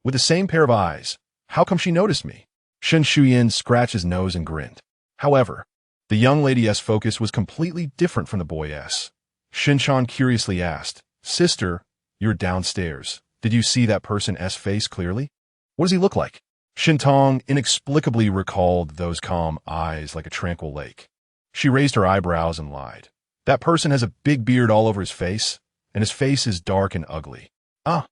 With the same pair of eyes, how come she noticed me? Shun Shuyan scratched his nose and grinned. However, the young lady's focus was completely different from the boy's. Shin Chan curiously asked, Sister, you're downstairs. Did you see that person's face clearly? What does he look like? Shin Tong inexplicably recalled those calm eyes like a tranquil lake. She raised her eyebrows and lied. That person has a big beard all over his face, and his face is dark and ugly. Ah.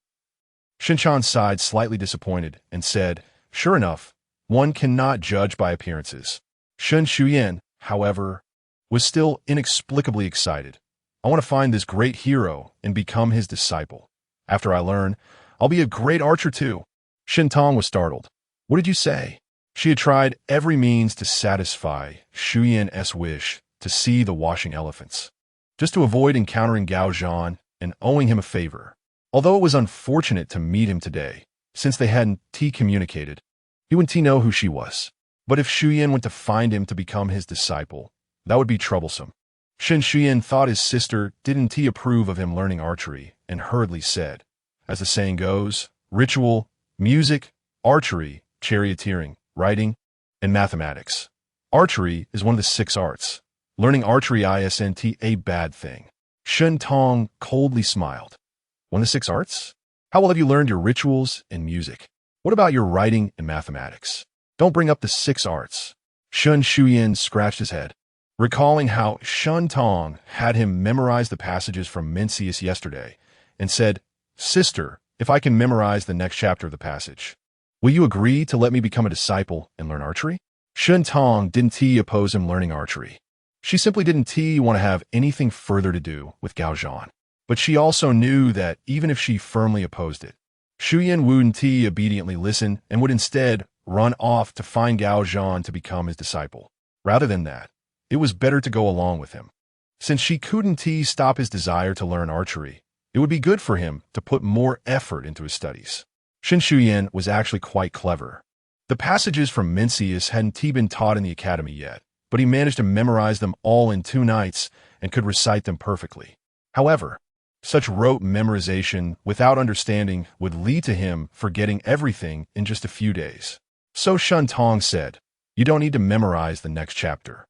Shin Chan sighed, slightly disappointed, and said, Sure enough, one cannot judge by appearances. Shun Shuyan, however, was still inexplicably excited. I want to find this great hero and become his disciple. After I learn, I'll be a great archer too. Shin Tong was startled. What did you say? She had tried every means to satisfy Shuyan's wish to see the washing elephants, just to avoid encountering Gao Zhan and owing him a favor. Although it was unfortunate to meet him today, since they hadn't communicated, he wouldn't know who she was. But if Shuyan went to find him to become his disciple, that would be troublesome. Shin Shuyan thought his sister didn't approve of him learning archery and hurriedly said, as the saying goes, ritual, music, archery, charioteering, writing, and mathematics. Archery is one of the 6 arts. Learning archery isn't a bad thing. Shen Tong coldly smiled. One of the 6 arts? How well have you learned your rituals and music? What about your writing and mathematics? Don't bring up the 6 arts. Shun Shuyan scratched his head, recalling how Shun Tong had him memorize the passages from Mencius yesterday, and said, Sister, if I can memorize the next chapter of the passage, will you agree to let me become a disciple and learn archery? Shun Tong didn't oppose him learning archery. She simply didn't want to have anything further to do with Gao Zhan. But she also knew that even if she firmly opposed it, Shuyan wouldn't obediently listen and would instead run off to find Gao Zhan to become his disciple. Rather than that, it was better to go along with him. Since she couldn't stop his desire to learn archery, it would be good for him to put more effort into his studies. Shin Shuyan was actually quite clever. The passages from Mencius hadn't been taught in the academy yet, but he managed to memorize them all in 2 nights and could recite them perfectly. However, such rote memorization without understanding would lead to him forgetting everything in just a few days. So Shun Tong said, You don't need to memorize the next chapter.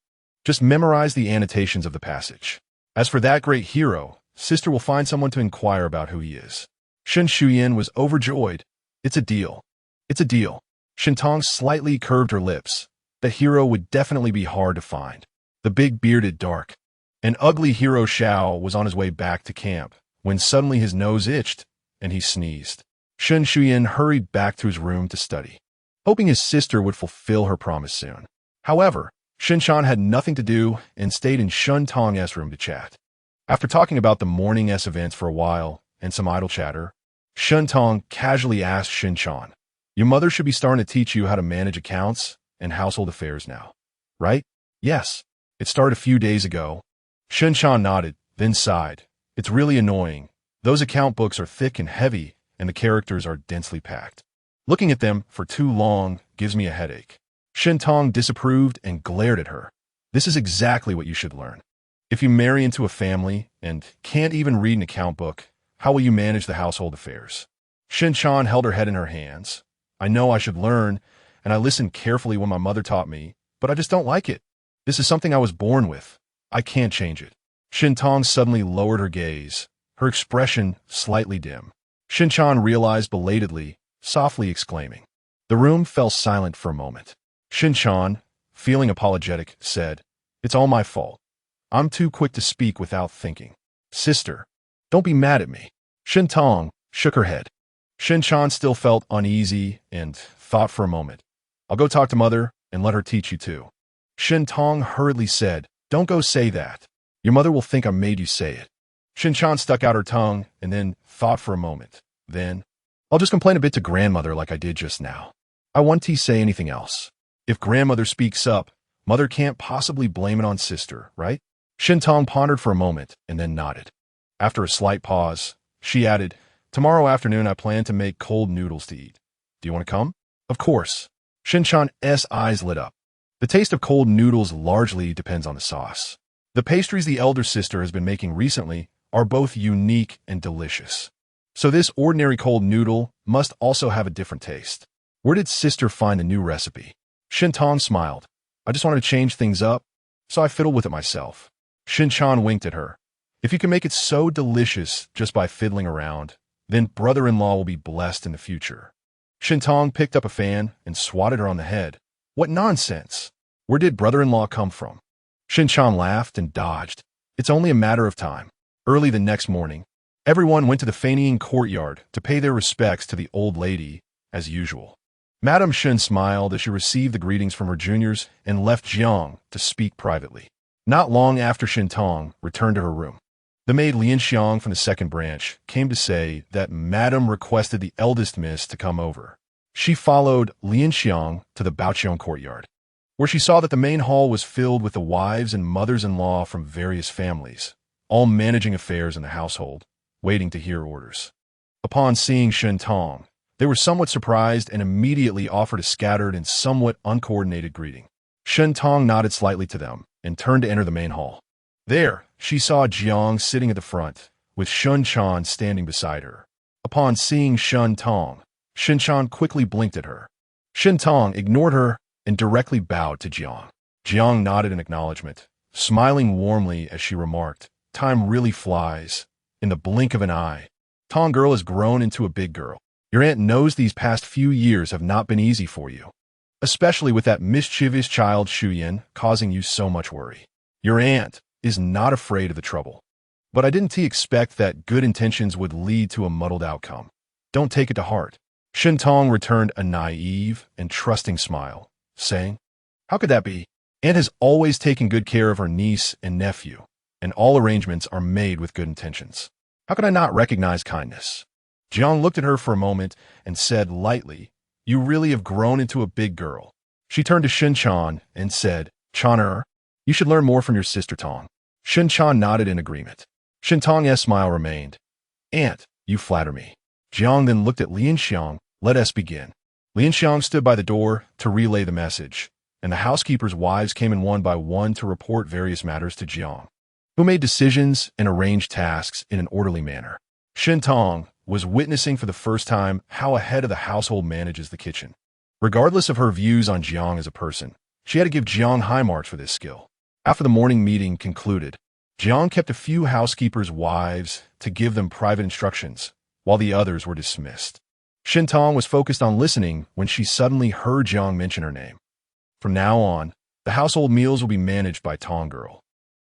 Just memorize the annotations of the passage. As for that great hero, Sister will find someone to inquire about who he is. Shin Shuyan was overjoyed. It's a deal. It's a deal. Shin Tong slightly curved her lips. The hero would definitely be hard to find. The big bearded dark and ugly hero Xiao was on his way back to camp when suddenly his nose itched and he sneezed. Shun Shuyan hurried back to his room to study, hoping his sister would fulfill her promise soon. However, Shin Chan had nothing to do and stayed in Shun Tong's room to chat. After talking about the morning's events for a while and some idle chatter, Shun Tong casually asked Shin Chan, Your mother should be starting to teach you how to manage accounts and household affairs now, right? Yes. It started a few days ago. Shin Chan nodded, then sighed. It's really annoying. Those account books are thick and heavy, and the characters are densely packed. Looking at them for too long gives me a headache. Shin Tong disapproved and glared at her. This is exactly what you should learn. If you marry into a family and can't even read an account book, how will you manage the household affairs? Shin Chan held her head in her hands. I know I should learn, and I listened carefully when my mother taught me, but I just don't like it. This is something I was born with. I can't change it. Shin Tong suddenly lowered her gaze, her expression slightly dim. Shin Chan realized belatedly, softly exclaiming. The room fell silent for a moment. Shin Chan, feeling apologetic, said, It's all my fault. I'm too quick to speak without thinking. Sister, don't be mad at me. Shin Tong shook her head. Shin Chan still felt uneasy and thought for a moment. I'll go talk to Mother and let her teach you too. Shin Tong hurriedly said, Don't go say that. Your mother will think I made you say it. Shin Chan stuck out her tongue and then thought for a moment. Then, I'll just complain a bit to grandmother like I did just now. I won't say anything else. If grandmother speaks up, mother can't possibly blame it on sister, right? Shintong pondered for a moment and then nodded. After a slight pause, she added, tomorrow afternoon I plan to make cold noodles to eat. Do you want to come? Of course. Shinchan's eyes lit up. The taste of cold noodles largely depends on the sauce. The pastries the elder sister has been making recently are both unique and delicious. So this ordinary cold noodle must also have a different taste. Where did sister find the new recipe? Shintong smiled. I just wanted to change things up, so I fiddled with it myself. Shinchan winked at her. If you can make it so delicious just by fiddling around, then brother-in-law will be blessed in the future. Shintong picked up a fan and swatted her on the head. What nonsense! Where did brother-in-law come from? Shinchan laughed and dodged. It's only a matter of time. Early the next morning, everyone went to the Feinian courtyard to pay their respects to the old lady, as usual. Madame Shen smiled as she received the greetings from her juniors and left Jiang to speak privately. Not long after Shintong returned to her room, the maid Lian Xiang from the second branch came to say that Madame requested the eldest miss to come over. She followed Lian Xiang to the Baoqiong courtyard, where she saw that the main hall was filled with the wives and mothers-in-law from various families, all managing affairs in the household, waiting to hear orders. Upon seeing Shintong, they were somewhat surprised and immediately offered a scattered and somewhat uncoordinated greeting. Shintong nodded slightly to them and turned to enter the main hall. There, she saw Jiang sitting at the front, with Shinchan standing beside her. Upon seeing Shintong, Shinchan quickly blinked at her. Shintong ignored her and directly bowed to Jiang. Jiang nodded in acknowledgement, smiling warmly as she remarked, time really flies. In the blink of an eye, Tong girl has grown into a big girl. Your aunt knows these past few years have not been easy for you, especially with that mischievous child Shuyan causing you so much worry. Your aunt is not afraid of the trouble, but I didn't expect that good intentions would lead to a muddled outcome. Don't take it to heart. Shintong returned a naive and trusting smile, saying, how could that be? Aunt has always taken good care of her niece and nephew, and all arrangements are made with good intentions. How could I not recognize kindness? Jiang looked at her for a moment and said lightly, you really have grown into a big girl. She turned to Shinchan and said, Chaner, you should learn more from your sister Tong. Shinchan nodded in agreement. Shintong's smile remained. Aunt, you flatter me. Jiang then looked at Lian Xiang. Let us begin. Lian Xiang stood by the door to relay the message, and the housekeepers' wives came in one by one to report various matters to Jiang, who made decisions and arranged tasks in an orderly manner. Shintong was witnessing for the first time how a head of the household manages the kitchen. Regardless of her views on Jiang as a person, she had to give Jiang high marks for this skill. After the morning meeting concluded, Jiang kept a few housekeepers' wives to give them private instructions, while the others were dismissed. Shintong was focused on listening when she suddenly heard Jiang mention her name. From now on, the household meals will be managed by Tong girl.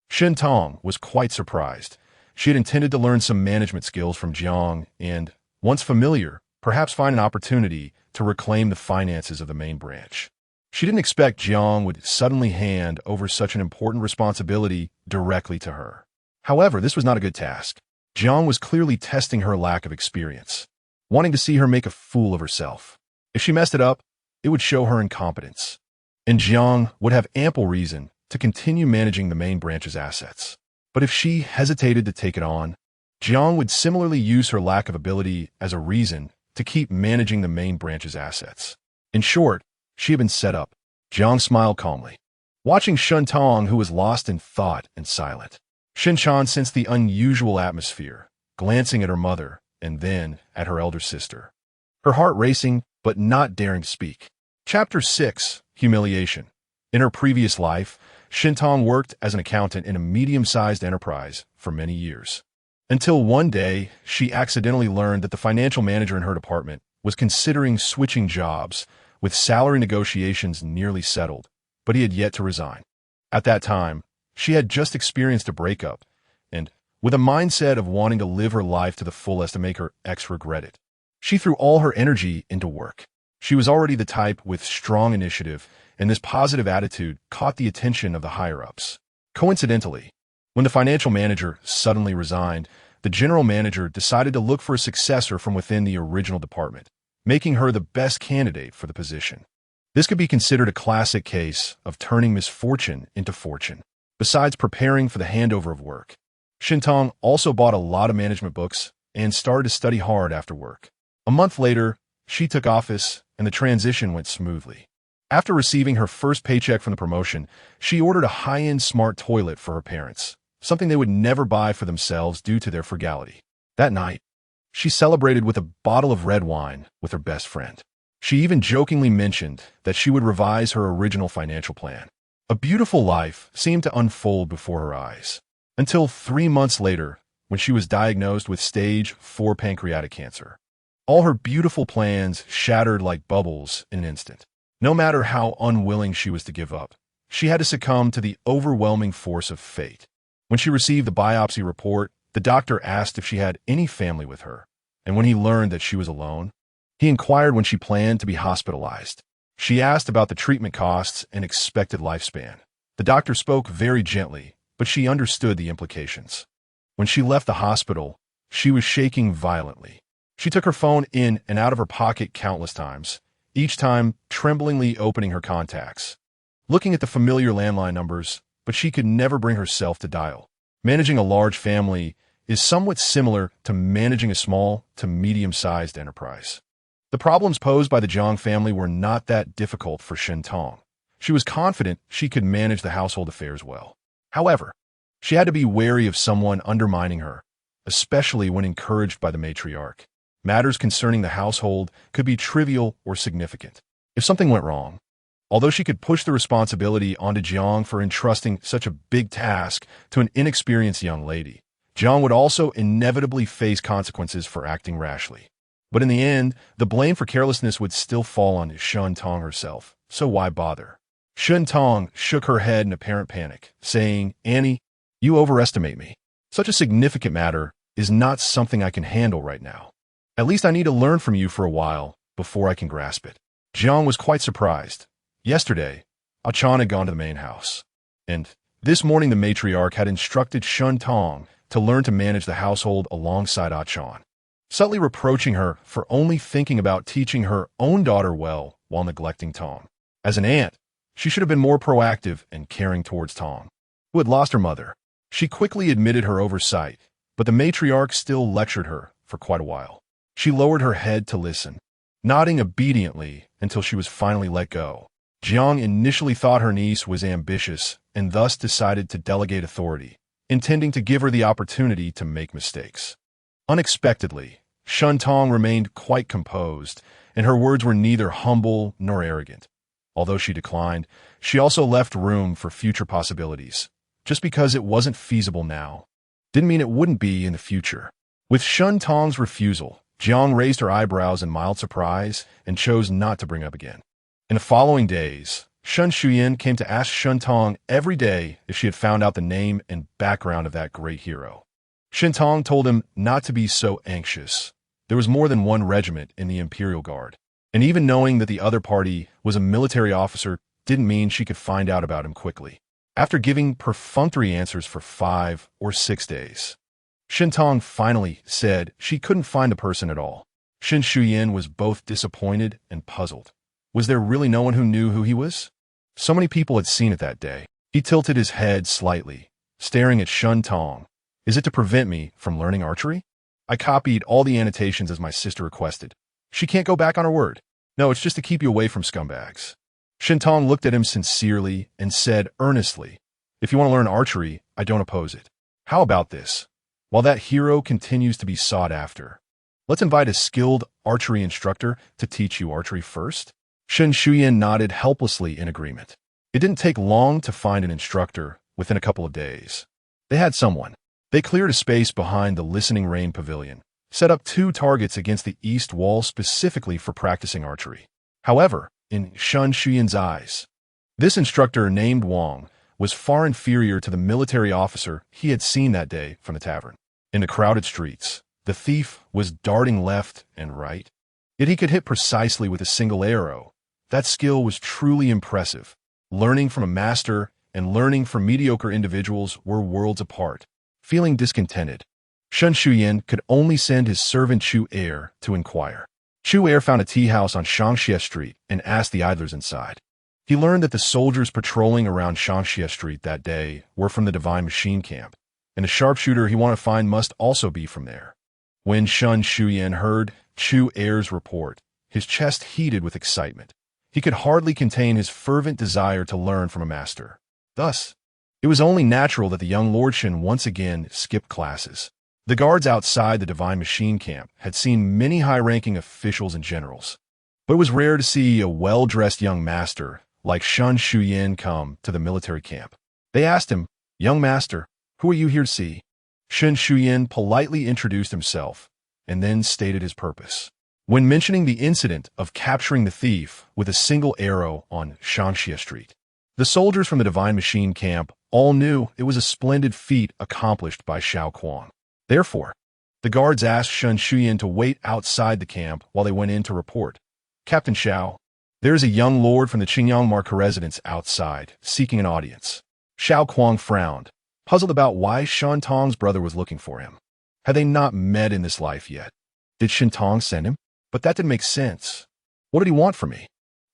Shintong was quite surprised. She had intended to learn some management skills from Jiang and, once familiar, perhaps find an opportunity to reclaim the finances of the main branch. She didn't expect Jiang would suddenly hand over such an important responsibility directly to her. However, this was not a good task. Jiang was clearly testing her lack of experience, wanting to see her make a fool of herself. If she messed it up, it would show her incompetence, and Jiang would have ample reason to continue managing the main branch's assets. But if she hesitated to take it on, Jiang would similarly use her lack of ability as a reason to keep managing the main branch's assets. In short, she had been set up. Jiang smiled calmly, watching Shintong, who was lost in thought and silent. Shinchan sensed the unusual atmosphere, glancing at her mother and then at her elder sister, her heart racing but not daring to speak. Chapter 6. Humiliation. In her previous life, Shintong worked as an accountant in a medium-sized enterprise for many years, until one day she accidentally learned that the financial manager in her department was considering switching jobs, with salary negotiations nearly settled, but he had yet to resign. At that time, she had just experienced a breakup, and, with a mindset of wanting to live her life to the fullest to make her ex regret it, she threw all her energy into work. She was already the type with strong initiative, and this positive attitude caught the attention of the higher-ups. Coincidentally, when the financial manager suddenly resigned, the general manager decided to look for a successor from within the original department, making her the best candidate for the position. This could be considered a classic case of turning misfortune into fortune. Besides preparing for the handover of work, Shintong also bought a lot of management books and started to study hard after work. A month later, she took office, and the transition went smoothly. After receiving her first paycheck from the promotion, she ordered a high-end smart toilet for her parents, something they would never buy for themselves due to their frugality. That night, she celebrated with a bottle of red wine with her best friend. She even jokingly mentioned that she would revise her original financial plan. A beautiful life seemed to unfold before her eyes, until 3 months later, when she was diagnosed with stage 4 pancreatic cancer. All her beautiful plans shattered like bubbles in an instant. No matter how unwilling she was to give up, she had to succumb to the overwhelming force of fate. When she received the biopsy report, the doctor asked if she had any family with her, and when he learned that she was alone, he inquired when she planned to be hospitalized. She asked about the treatment costs and expected lifespan. The doctor spoke very gently, but she understood the implications. When she left the hospital, she was shaking violently. She took her phone in and out of her pocket countless times, each time tremblingly opening her contacts, looking at the familiar landline numbers, but she could never bring herself to dial. Managing a large family is somewhat similar to managing a small to medium-sized enterprise. The problems posed by the Zhang family were not that difficult for Shintong. She was confident she could manage the household affairs well. However, she had to be wary of someone undermining her, especially when encouraged by the matriarch. Matters concerning the household could be trivial or significant. If something went wrong, although she could push the responsibility onto Jiang for entrusting such a big task to an inexperienced young lady, Jiang would also inevitably face consequences for acting rashly. But in the end, the blame for carelessness would still fall on Shintong herself, so why bother? Shintong shook her head in apparent panic, saying, "Annie, you overestimate me. Such a significant matter is not something I can handle right now. At least I need to learn from you for a while before I can grasp it." Jiang was quite surprised. Yesterday, Achan had gone to the main house, and this morning the matriarch had instructed Shintong to learn to manage the household alongside Achan, subtly reproaching her for only thinking about teaching her own daughter well while neglecting Tong. As an aunt, she should have been more proactive and caring towards Tong, who had lost her mother. She quickly admitted her oversight, but the matriarch still lectured her for quite a while. She lowered her head to listen, nodding obediently until she was finally let go. Jiang initially thought her niece was ambitious and thus decided to delegate authority, intending to give her the opportunity to make mistakes. Unexpectedly, Shintong remained quite composed, and her words were neither humble nor arrogant. Although she declined, she also left room for future possibilities. Just because it wasn't feasible now didn't mean it wouldn't be in the future. With Shintong's refusal, Jiang raised her eyebrows in mild surprise and chose not to bring up again. In the following days, Shun Shuyan came to ask Shintong every day if she had found out the name and background of that great hero. Shintong told him not to be so anxious. There was more than one regiment in the Imperial Guard, and even knowing that the other party was a military officer didn't mean she could find out about him quickly. After giving perfunctory answers for 5 or 6 days, Shintong finally said she couldn't find the person at all. Shin Shuyan was both disappointed and puzzled. Was there really no one who knew who he was? So many people had seen it that day. He tilted his head slightly, staring at Shintong. "Is it to prevent me from learning archery? I copied all the annotations as my sister requested. She can't go back on her word. No, it's just to keep you away from scumbags." Shintong looked at him sincerely and said earnestly, "If you want to learn archery, I don't oppose it. How about this? While that hero continues to be sought after, let's invite a skilled archery instructor to teach you archery first." Shin Shuyan nodded helplessly in agreement. It didn't take long to find an instructor within a couple of days. They had someone. They cleared a space behind the Listening Rain Pavilion, set up 2 targets against the east wall specifically for practicing archery. However, in Shun Shuyan's eyes, this instructor named Wang was far inferior to the military officer he had seen that day from the tavern. In the crowded streets, the thief was darting left and right, yet he could hit precisely with a single arrow. That skill was truly impressive. Learning from a master and learning from mediocre individuals were worlds apart. Feeling discontented, Shun Shuyan could only send his servant Chu Er to inquire. Chu Er found a tea house on Shangxie Street and asked the idlers inside. He learned that the soldiers patrolling around Shangxie Street that day were from the Divine Machine Camp, and the sharpshooter he wanted to find must also be from there. When Shun Shuyan heard Chu Er's report, his chest heated with excitement. He could hardly contain his fervent desire to learn from a master. Thus, it was only natural that the young Lord Shen once again skipped classes. The guards outside the Divine Machine Camp had seen many high-ranking officials and generals, but it was rare to see a well-dressed young master like Shun Shuyan come to the military camp. They asked him, "Young master, who are you here to see?" Shun Shuyan politely introduced himself and then stated his purpose. When mentioning the incident of capturing the thief with a single arrow on Shangxie Street, the soldiers from the Divine Machine Camp all knew it was a splendid feat accomplished by Xiao Kuang. Therefore, the guards asked Shun Shuyan to wait outside the camp while they went in to report. "Captain Xiao, there is a young lord from the Qingyang Marca residence outside, seeking an audience." Xiao Kuang frowned, puzzled about why Shan Tong's brother was looking for him. Had they not met in this life yet? Did Shan Tong send him? But that didn't make sense. "What did he want from me?"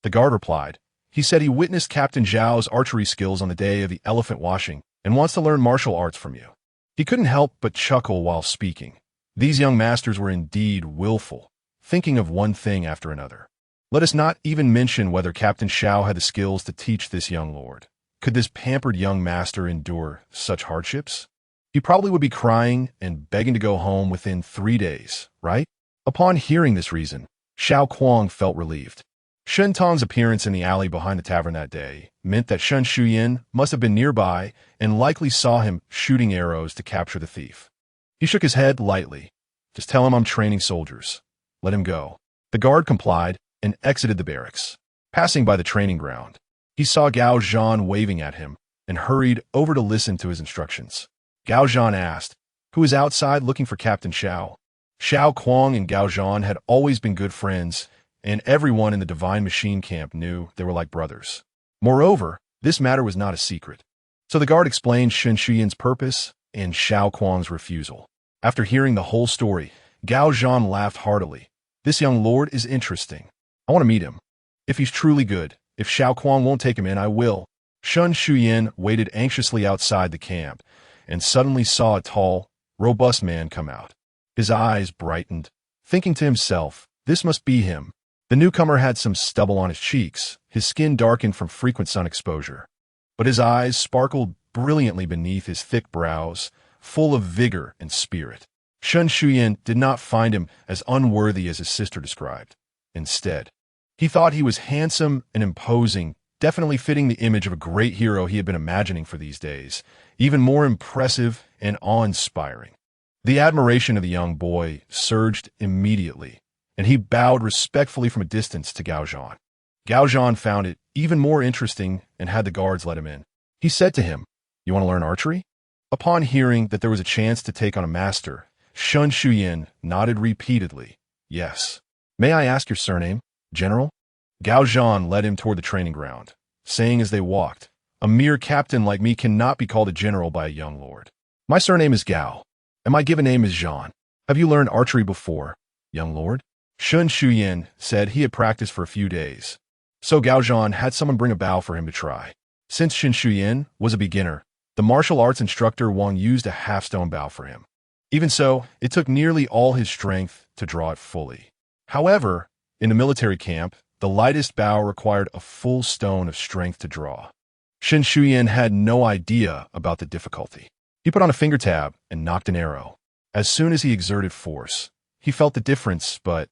The guard replied. "He said he witnessed Captain Zhao's archery skills on the day of the elephant washing and wants to learn martial arts from you." He couldn't help but chuckle while speaking. These young masters were indeed willful, thinking of one thing after another. Let us not even mention whether Captain Xiao had the skills to teach this young lord. Could this pampered young master endure such hardships? He probably would be crying and begging to go home within 3 days, right? Upon hearing this reason, Xiao Kuang felt relieved. Shen Tong's appearance in the alley behind the tavern that day meant that Shun Shuyan must have been nearby and likely saw him shooting arrows to capture the thief. He shook his head lightly. "Just tell him I'm training soldiers. Let him go." The guard complied and exited the barracks. Passing by the training ground, he saw Gao Zhan waving at him and hurried over to listen to his instructions. Gao Zhan asked, "Who is outside looking for Captain Xiao?" Xiao Kuang and Gao Zhan had always been good friends, and everyone in the Divine Machine Camp knew they were like brothers. Moreover, this matter was not a secret. So the guard explained Shun Shuyan's purpose and Xiao Kuang's refusal. After hearing the whole story, Gao Zhan laughed heartily. "This young lord is interesting. I want to meet him. If he's truly good, if Xiao Kuang won't take him in, I will." Shun Shuyan waited anxiously outside the camp and suddenly saw a tall, robust man come out. His eyes brightened, thinking to himself, "This must be him." The newcomer had some stubble on his cheeks, his skin darkened from frequent sun exposure, but his eyes sparkled brilliantly beneath his thick brows, full of vigor and spirit. Shun Shuyan did not find him as unworthy as his sister described. Instead, he thought he was handsome and imposing, definitely fitting the image of a great hero he had been imagining for these days, even more impressive and awe-inspiring. The admiration of the young boy surged immediately, and he bowed respectfully from a distance to Gao Zhan. Gao Zhan found it even more interesting and had the guards let him in. He said to him, "You want to learn archery?" Upon hearing that there was a chance to take on a master, Shun Shuyan nodded repeatedly. "Yes." "May I ask your surname, General?" Gao Zhan led him toward the training ground, saying as they walked, "A mere captain like me cannot be called a general by a young lord. My surname is Gao, and my given name is Zhan. Have you learned archery before, young lord?" Shun Shuyan said he had practiced for a few days, so Gao Zhan had someone bring a bow for him to try. Since Shun Shuyan was a beginner, the martial arts instructor Wang used a half-stone bow for him. Even so, it took nearly all his strength to draw it fully. However, in the military camp, the lightest bow required a full stone of strength to draw. Shun Shuyan had no idea about the difficulty. He put on a finger tab and knocked an arrow. As soon as he exerted force, he felt the difference, but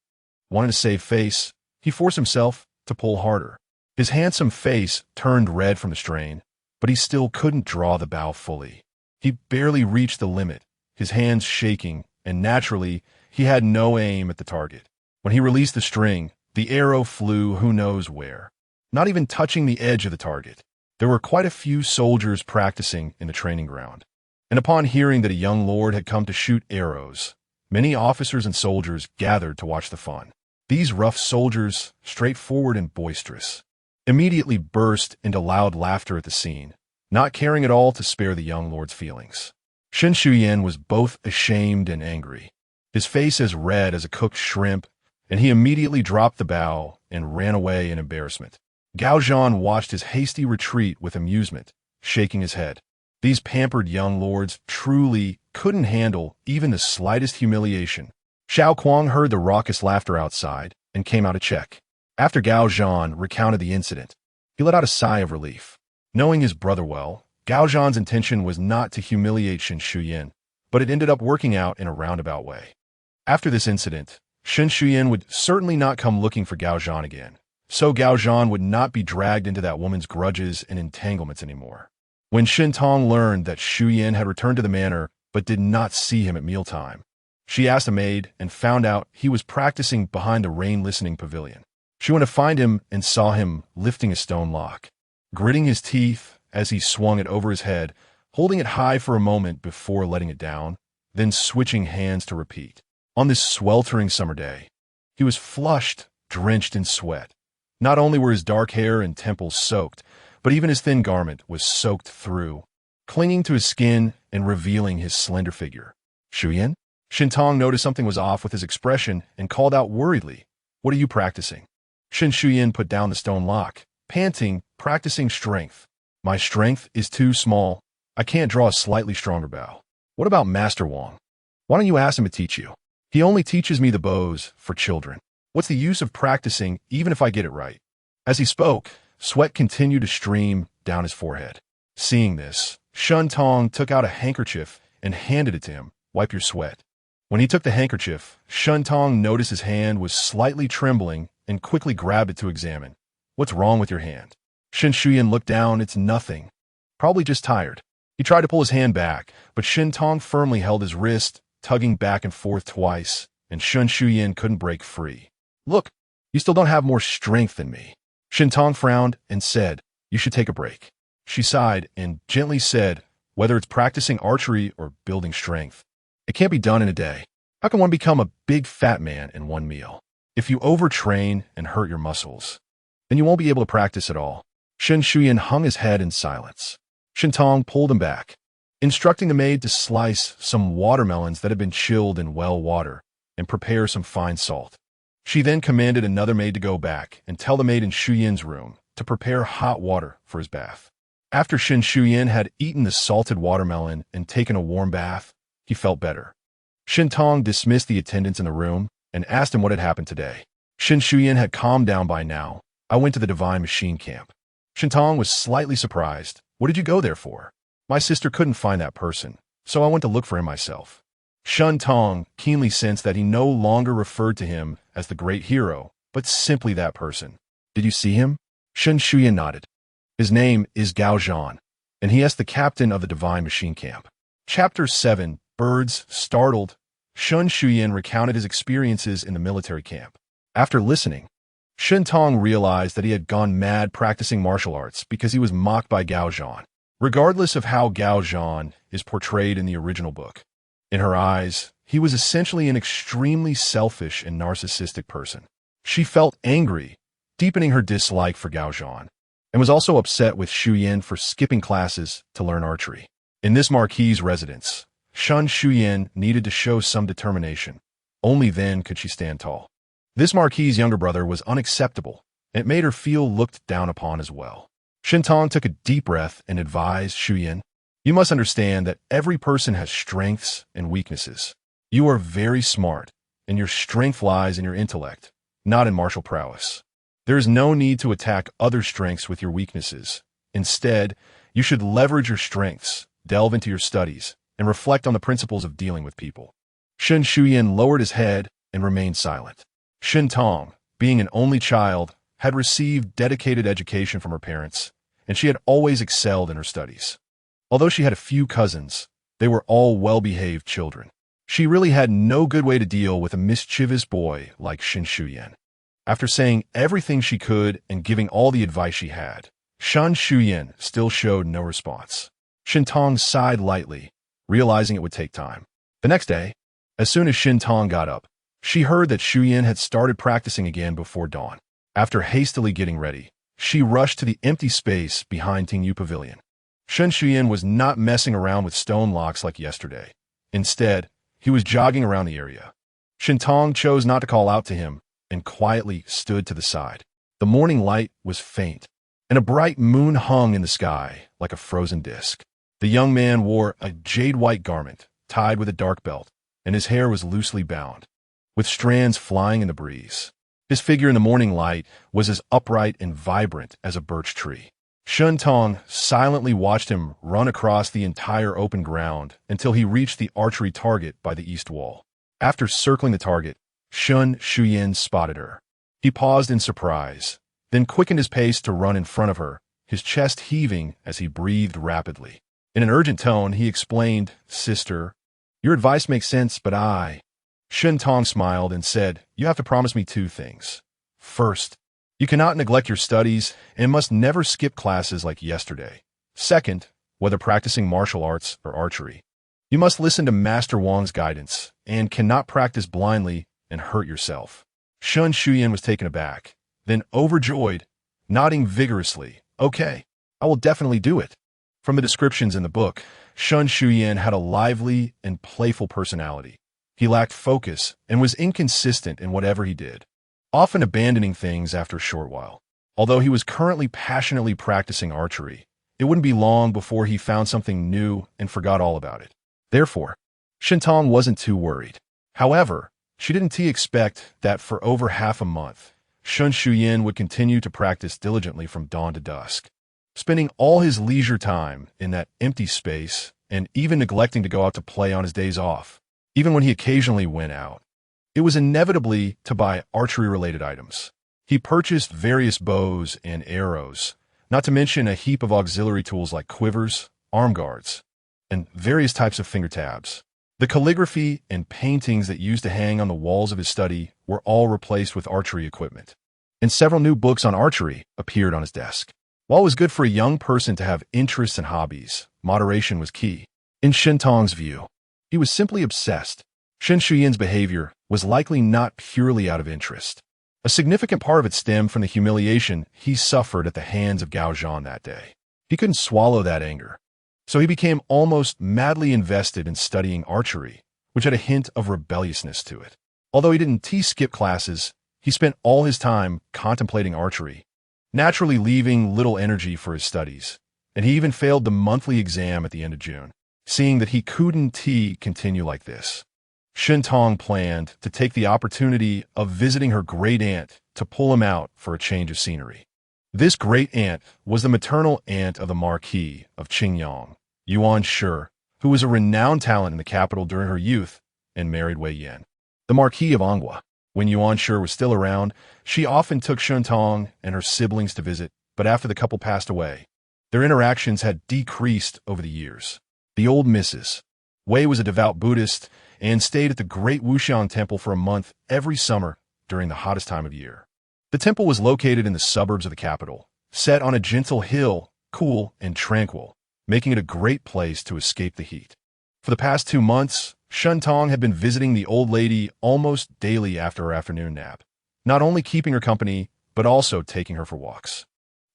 wanting to save face, he forced himself to pull harder. His handsome face turned red from the strain, but he still couldn't draw the bow fully. He barely reached the limit, his hands shaking, and naturally, he had no aim at the target. When he released the string, the arrow flew who knows where, not even touching the edge of the target. There were quite a few soldiers practicing in the training ground, and upon hearing that a young lord had come to shoot arrows, many officers and soldiers gathered to watch the fun. These rough soldiers, straightforward and boisterous, immediately burst into loud laughter at the scene, not caring at all to spare the young lord's feelings. Shen Shuyan was both ashamed and angry, his face as red as a cooked shrimp, and he immediately dropped the bow and ran away in embarrassment. Gao Zhan watched his hasty retreat with amusement, shaking his head. These pampered young lords truly couldn't handle even the slightest humiliation. Xiao Kuang heard the raucous laughter outside and came out to check. After Gao Zhan recounted the incident, he let out a sigh of relief. Knowing his brother well, Gao Zhan's intention was not to humiliate Shen Shuyan, but it ended up working out in a roundabout way. After this incident, Shen Shuyan would certainly not come looking for Gao Zhan again, so Gao Zhan would not be dragged into that woman's grudges and entanglements anymore. When Shen Tong learned that Shuyan had returned to the manor but did not see him at mealtime, she asked a maid and found out he was practicing behind the rain-listening pavilion. She went to find him and saw him lifting a stone lock, gritting his teeth as he swung it over his head, holding it high for a moment before letting it down, then switching hands to repeat. On this sweltering summer day, he was flushed, drenched in sweat. Not only were his dark hair and temples soaked, but even his thin garment was soaked through, clinging to his skin and revealing his slender figure. Shuyan? Shen Tong noticed something was off with his expression and called out worriedly, "What are you practicing?" Shen Shuyan put down the stone lock, panting, practicing strength. "My strength is too small. I can't draw a slightly stronger bow." "What about Master Wang? Why don't you ask him to teach you? He only teaches me the bows for children. What's the use of practicing even if I get it right?" As he spoke, sweat continued to stream down his forehead. Seeing this, Shen Tong took out a handkerchief and handed it to him. "Wipe your sweat." When he took the handkerchief, Shen Tong noticed his hand was slightly trembling and quickly grabbed it to examine. "What's wrong with your hand?" Shen Shuyan looked down. "It's nothing. Probably just tired." He tried to pull his hand back, but Shen Tong firmly held his wrist, tugging back and forth twice, and Shen Shuyan couldn't break free. "Look, you still don't have more strength than me." Shen Tong frowned and said, "You should take a break." She sighed and gently said, "Whether it's practicing archery or building strength, it can't be done in a day. How can one become a big fat man in one meal? If you overtrain and hurt your muscles, then you won't be able to practice at all." Shen Shuyan hung his head in silence. Shen Tong pulled him back, instructing the maid to slice some watermelons that had been chilled in well water and prepare some fine salt. She then commanded another maid to go back and tell the maid in Shuyan's room to prepare hot water for his bath. After Shen Shuyan had eaten the salted watermelon and taken a warm bath, he felt better. Shen Tong dismissed the attendants in the room and asked him what had happened today. Shen Shuyan had calmed down by now. "I went to the Divine Machine Camp." Shen Tong was slightly surprised. "What did you go there for?" "My sister couldn't find that person, so I went to look for him myself." Shen Tong keenly sensed that he no longer referred to him as the great hero, but simply that person. "Did you see him?" Shen Shuyan nodded. "His name is Gao Zhan, and he is the captain of the Divine Machine Camp." Chapter 7, Birds. Startled, Shen Shuyan recounted his experiences in the military camp. After listening, Shen Tong realized that he had gone mad practicing martial arts because he was mocked by Gao Zhan. Regardless of how Gao Zhan is portrayed in the original book, in her eyes, he was essentially an extremely selfish and narcissistic person. She felt angry, deepening her dislike for Gao Zhan, and was also upset with Shuyan for skipping classes to learn archery. In this marquis's residence, Shen Shuyan needed to show some determination. Only then could she stand tall. This marquis's younger brother was unacceptable, and it made her feel looked down upon as well. Shen Tong took a deep breath and advised Shuyan, "You must understand that every person has strengths and weaknesses. You are very smart, and your strength lies in your intellect, not in martial prowess. There is no need to attack other strengths with your weaknesses. Instead, you should leverage your strengths, delve into your studies, and reflect on the principles of dealing with people." Shen Shuyan lowered his head and remained silent. Shen Tong, being an only child, had received dedicated education from her parents, and she had always excelled in her studies. Although she had a few cousins, they were all well-behaved children. She really had no good way to deal with a mischievous boy like Shen Shuyan. After saying everything she could and giving all the advice she had, Shen Shuyan still showed no response. Shen Tong sighed lightly, realizing it would take time. The next day, as soon as Shen Tong got up, she heard that Shuyan had started practicing again before dawn. After hastily getting ready, she rushed to the empty space behind Tingyu Pavilion. Shen Shuyan was not messing around with stone locks like yesterday. Instead, he was jogging around the area. Shen Tong chose not to call out to him and quietly stood to the side. The morning light was faint, and a bright moon hung in the sky like a frozen disk. The young man wore a jade-white garment tied with a dark belt, and his hair was loosely bound, with strands flying in the breeze. His figure in the morning light was as upright and vibrant as a birch tree. Shen Tong silently watched him run across the entire open ground until he reached the archery target by the east wall. After circling the target, Shen Shuyan spotted her. He paused in surprise, then quickened his pace to run in front of her, his chest heaving as he breathed rapidly. In an urgent tone, he explained, "Sister, your advice makes sense, but Shen Tong smiled and said, "You have to promise me two things. First, you cannot neglect your studies and must never skip classes like yesterday. Second, whether practicing martial arts or archery, you must listen to Master Wang's guidance and cannot practice blindly and hurt yourself." Shen Shuyan was taken aback, then overjoyed, nodding vigorously. "Okay, I will definitely do it." From the descriptions in the book, Shen Shuyan had a lively and playful personality. He lacked focus and was inconsistent in whatever he did, often abandoning things after a short while. Although he was currently passionately practicing archery, it wouldn't be long before he found something new and forgot all about it. Therefore, Shen Tong wasn't too worried. However, she didn't expect that for over half a month, Shen Shuyan would continue to practice diligently from dawn to dusk, spending all his leisure time in that empty space and even neglecting to go out to play on his days off. Even when he occasionally went out, it was inevitably to buy archery-related items. He purchased various bows and arrows, not to mention a heap of auxiliary tools like quivers, arm guards, and various types of finger tabs. The calligraphy and paintings that used to hang on the walls of his study were all replaced with archery equipment, and several new books on archery appeared on his desk. While it was good for a young person to have interests and hobbies, moderation was key. In Shen Tong's view, he was simply obsessed. Shen Shuyan's behavior was likely not purely out of interest. A significant part of it stemmed from the humiliation he suffered at the hands of Gao Zhan that day. He couldn't swallow that anger, so he became almost madly invested in studying archery, which had a hint of rebelliousness to it. Although he didn't skip classes, he spent all his time contemplating archery, naturally leaving little energy for his studies, and he even failed the monthly exam at the end of June. Seeing that he couldn't continue like this, Shen Tong planned to take the opportunity of visiting her great-aunt to pull him out for a change of scenery. This great-aunt was the maternal aunt of the Marquis of Qingyang, Yuan Shi, who was a renowned talent in the capital during her youth and married Wei Yan, the Marquis of Anghua. When Yuan Shi was still around, she often took Shen Tong and her siblings to visit, but after the couple passed away, their interactions had decreased over the years. The old Mrs. Wei was a devout Buddhist and stayed at the Great Wuxian Temple for a month every summer during the hottest time of year. The temple was located in the suburbs of the capital, set on a gentle hill, cool and tranquil, making it a great place to escape the heat. For the past 2 months, Shen Tong had been visiting the old lady almost daily after her afternoon nap, not only keeping her company, but also taking her for walks.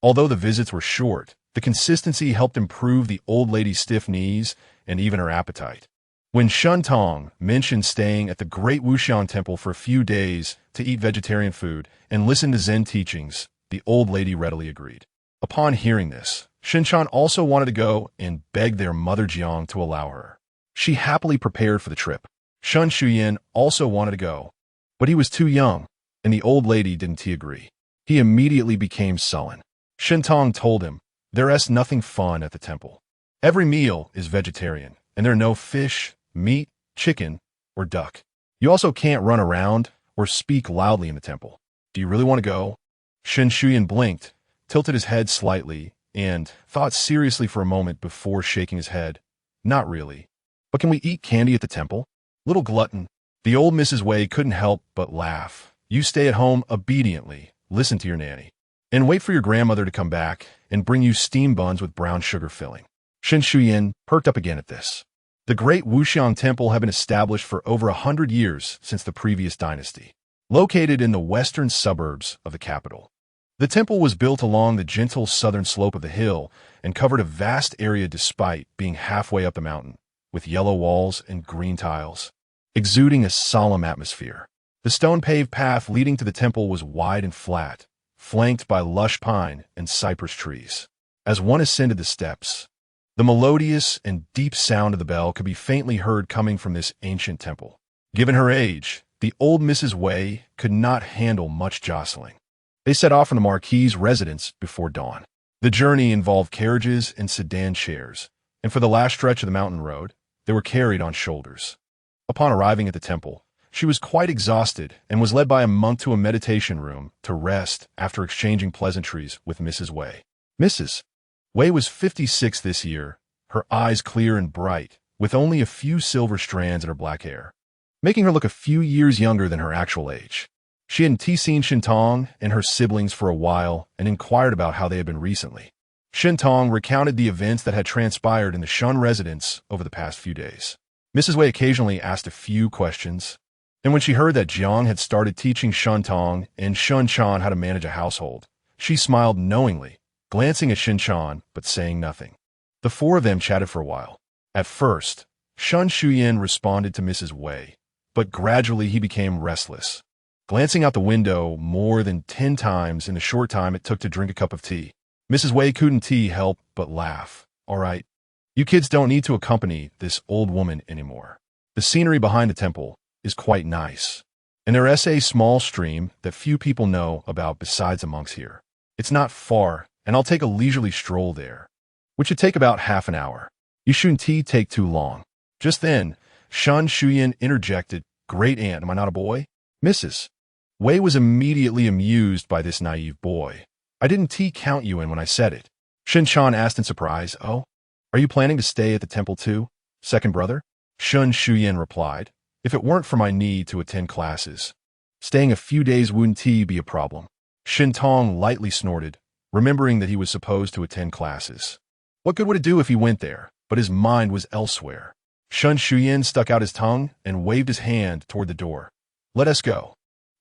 Although the visits were short, the consistency helped improve the old lady's stiff knees and even her appetite. When Shen Tong mentioned staying at the Great Wuxian Temple for a few days to eat vegetarian food and listen to Zen teachings, the old lady readily agreed. Upon hearing this, Shen Chan also wanted to go and beg their mother Jiang to allow her. She happily prepared for the trip. Shen Shuyan also wanted to go, but he was too young, and the old lady didn't agree. He immediately became sullen. Shen Tong told him, "There's nothing fun at the temple. Every meal is vegetarian, and there are no fish, meat, chicken, or duck. You also can't run around or speak loudly in the temple. Do you really want to go?" Shen Shuyan blinked, tilted his head slightly, and thought seriously for a moment before shaking his head. "Not really. But can we eat candy at the temple?" "Little glutton." The old Mrs. Wei couldn't help but laugh. "You stay at home obediently, listen to your nanny, and wait for your grandmother to come back and bring you steam buns with brown sugar filling." Shen Shuyan perked up again at this. The Great Wuxian Temple had been established for over 100 years since the previous dynasty. Located in the western suburbs of the capital, The temple was built along the gentle southern slope of the hill and covered a vast area despite being halfway up the mountain, with yellow walls and green tiles, exuding a solemn atmosphere. The stone-paved path leading to the temple was wide and flat, flanked by lush pine and cypress trees. As one ascended the steps, the melodious and deep sound of the bell could be faintly heard coming from this ancient temple. Given her age, the old Mrs. Wei could not handle much jostling. They set off from the Marquis's residence before dawn. The journey involved carriages and sedan chairs, and for the last stretch of the mountain road, they were carried on shoulders. Upon arriving at the temple, she was quite exhausted and was led by a monk to a meditation room to rest after exchanging pleasantries with Mrs. Wei. Mrs. Wei was 56 this year, her eyes clear and bright, with only a few silver strands in her black hair, making her look a few years younger than her actual age. She hadn't seen Shintong and her siblings for a while and inquired about how they had been recently. Shintong recounted the events that had transpired in the Shun residence over the past few days. Mrs. Wei occasionally asked a few questions, and when she heard that Jiang had started teaching Shuntong and Shunchan how to manage a household, she smiled knowingly, glancing at Shinchan but saying nothing. The four of them chatted for a while. At first, Shun Shuyan responded to Mrs. Wei, but gradually he became restless, glancing out the window more than 10 times in the short time it took to drink a cup of tea. Mrs. Wei couldn't help but laugh. All right, you kids don't need to accompany this old woman anymore. The scenery behind the temple is quite nice, and there is a small stream that few people know about besides the monks here. It's not far, and I'll take a leisurely stroll there, which should take about half an hour. You shouldn't take too long. Just then, Shun Shuyan interjected, "Great aunt, am I not a boy?" Mrs. Wei was immediately amused by this naive boy. "I didn't count you in when I said it." Shinchan asked in surprise, "Oh, are you planning to stay at the temple too, second brother?" Shun Shuyan replied, "If it weren't for my need to attend classes, staying a few days wouldn't be a problem." Shintong lightly snorted, remembering that he was supposed to attend classes. What good would it do if he went there? But his mind was elsewhere. Shun Shuyan stuck out his tongue and waved his hand toward the door. "Let us go.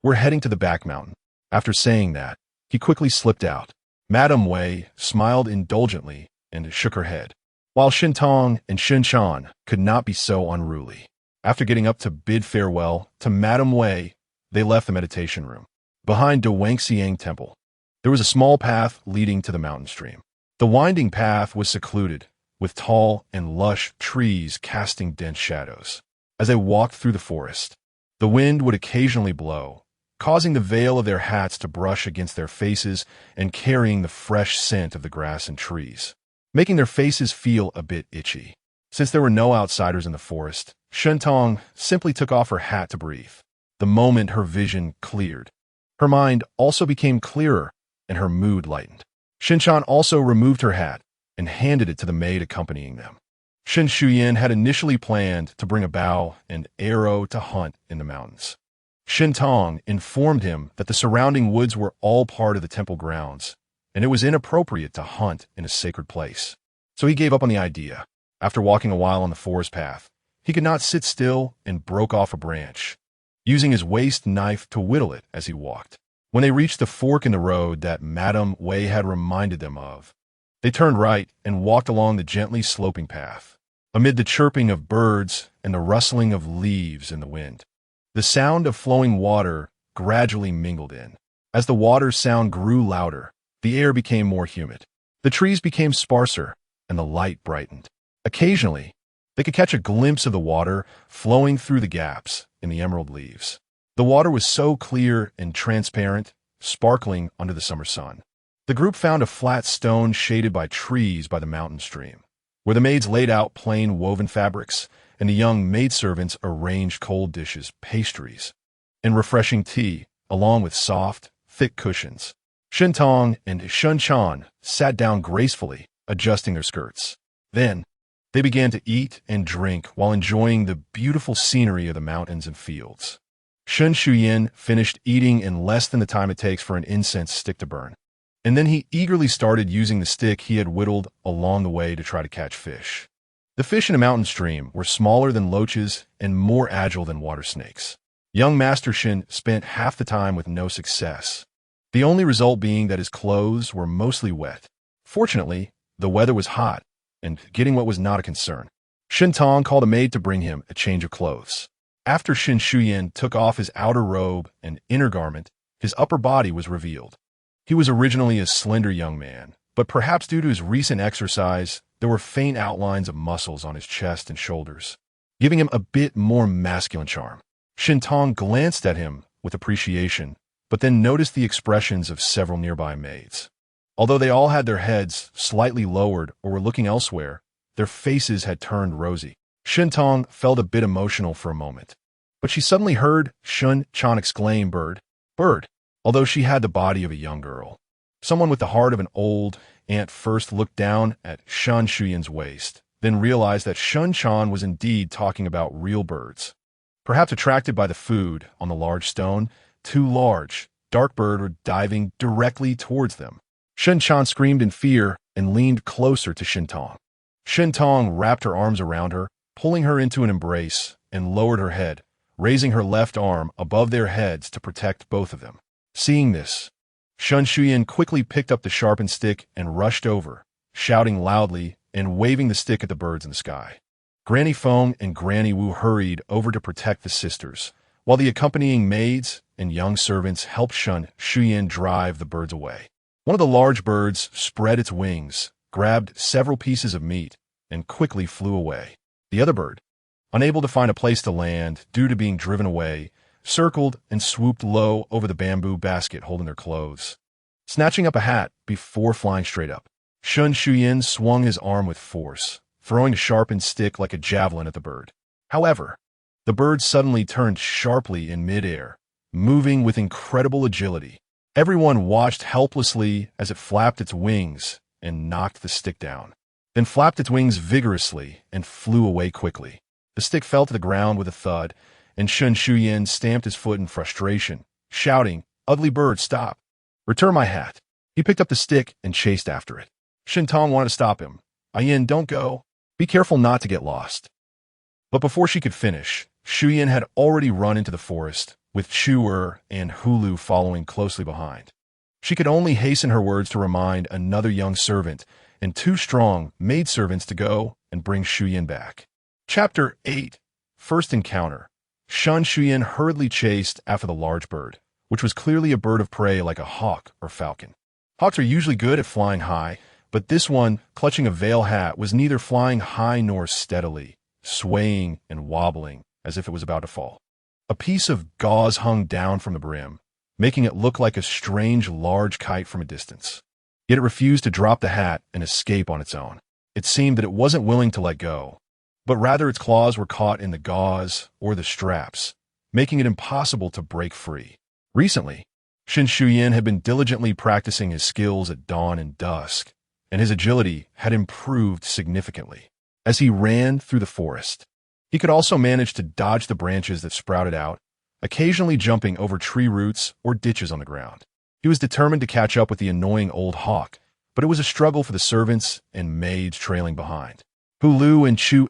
We're heading to the back mountain." After saying that, he quickly slipped out. Madame Wei smiled indulgently and shook her head, while Shintong and Shinchan could not be so unruly. After getting up to bid farewell to Madame Wei, they left the meditation room. Behind the Wangxiang Temple, there was a small path leading to the mountain stream. The winding path was secluded, with tall and lush trees casting dense shadows. As they walked through the forest, the wind would occasionally blow, causing the veil of their hats to brush against their faces and carrying the fresh scent of the grass and trees, making their faces feel a bit itchy. Since there were no outsiders in the forest, Shentong simply took off her hat to breathe. The moment her vision cleared, her mind also became clearer and her mood lightened. Shinchan also removed her hat and handed it to the maid accompanying them. Shin Shuyan had initially planned to bring a bow and arrow to hunt in the mountains. Shintong informed him that the surrounding woods were all part of the temple grounds, and it was inappropriate to hunt in a sacred place. So he gave up on the idea. After walking a while on the forest path, he could not sit still and broke off a branch, using his waist knife to whittle it as he walked. When they reached the fork in the road that Madame Wei had reminded them of, they turned right and walked along the gently sloping path, amid the chirping of birds and the rustling of leaves in the wind. The sound of flowing water gradually mingled in. As the water sound grew louder, the air became more humid. The trees became sparser, and the light brightened. Occasionally, they could catch a glimpse of the water flowing through the gaps in the emerald leaves. The water was so clear and transparent, sparkling under the summer sun. The group found a flat stone shaded by trees by the mountain stream, where the maids laid out plain woven fabrics and the young maidservants arranged cold dishes, pastries, and refreshing tea, along with soft, thick cushions. Shintong and Shunchan sat down gracefully, adjusting their skirts. Then, they began to eat and drink while enjoying the beautiful scenery of the mountains and fields. Shun Shuyin finished eating in less than the time it takes for an incense stick to burn, and then he eagerly started using the stick he had whittled along the way to try to catch fish. The fish in a mountain stream were smaller than loaches and more agile than water snakes. Young Master Shin spent half the time with no success. the only result being that his clothes were mostly wet. Fortunately, the weather was hot, and getting wet was not a concern. Shen Tong called a maid to bring him a change of clothes. After Shen Shuyan took off his outer robe and inner garment, his upper body was revealed. He was originally a slender young man, but perhaps due to his recent exercise, there were faint outlines of muscles on his chest and shoulders, giving him a bit more masculine charm. Shen Tong glanced at him with appreciation, but then noticed the expressions of several nearby maids. Although they all had their heads slightly lowered or were looking elsewhere, their faces had turned rosy. Shen Tong felt a bit emotional for a moment, but she suddenly heard Shun Chan exclaim, "Bird, bird," although she had the body of a young girl. Someone with the heart of an old aunt first looked down at Shan Shuyan's waist, then realized that Shun Chan was indeed talking about real birds. Perhaps attracted by the food on the large stone, two large, dark birds were diving directly towards them. Shen Chan screamed in fear and leaned closer to Shen Tong. Shen Tong wrapped her arms around her, pulling her into an embrace, and lowered her head, raising her left arm above their heads to protect both of them. Seeing this, Shun Shuyan quickly picked up the sharpened stick and rushed over, shouting loudly and waving the stick at the birds in the sky. Granny Feng and Granny Wu hurried over to protect the sisters, while the accompanying maids and young servants helped Shun Shuyan drive the birds away. One of the large birds spread its wings, grabbed several pieces of meat, and quickly flew away. The other bird, unable to find a place to land due to being driven away, circled and swooped low over the bamboo basket holding their clothes, snatching up a hat before flying straight up. Shun Shuyan swung his arm with force, throwing a sharpened stick like a javelin at the bird. However, the bird suddenly turned sharply in midair, moving with incredible agility. Everyone watched helplessly as it flapped its wings and knocked the stick down, then flapped its wings vigorously and flew away quickly. The stick fell to the ground with a thud, and Shun Shuyan stamped his foot in frustration, shouting, "Ugly bird, stop! Return my hat!" He picked up the stick and chased after it. Shen Tong wanted to stop him. "Ayin, don't go. Be careful not to get lost." But before she could finish, Shuyan had already run into the forest, with Chu and Hulu following closely behind. She could only hasten her words to remind another young servant and two strong maidservants to go and bring Shuyan back. Chapter 8. First Encounter. Shun Shuyan hurriedly chased after the large bird, which was clearly a bird of prey like a hawk or falcon. Hawks are usually good at flying high, but this one, clutching a veil hat, was neither flying high nor steadily, swaying and wobbling as if it was about to fall. A piece of gauze hung down from the brim, making it look like a strange large kite from a distance. Yet it refused to drop the hat and escape on its own. It seemed that it wasn't willing to let go, but rather its claws were caught in the gauze or the straps, making it impossible to break free. Recently, Shen Shuyan had been diligently practicing his skills at dawn and dusk, and his agility had improved significantly. As he ran through the forest, he could also manage to dodge the branches that sprouted out, occasionally jumping over tree roots or ditches on the ground. He was determined to catch up with the annoying old hawk, but it was a struggle for the servants and maids trailing behind. Hulu and Chu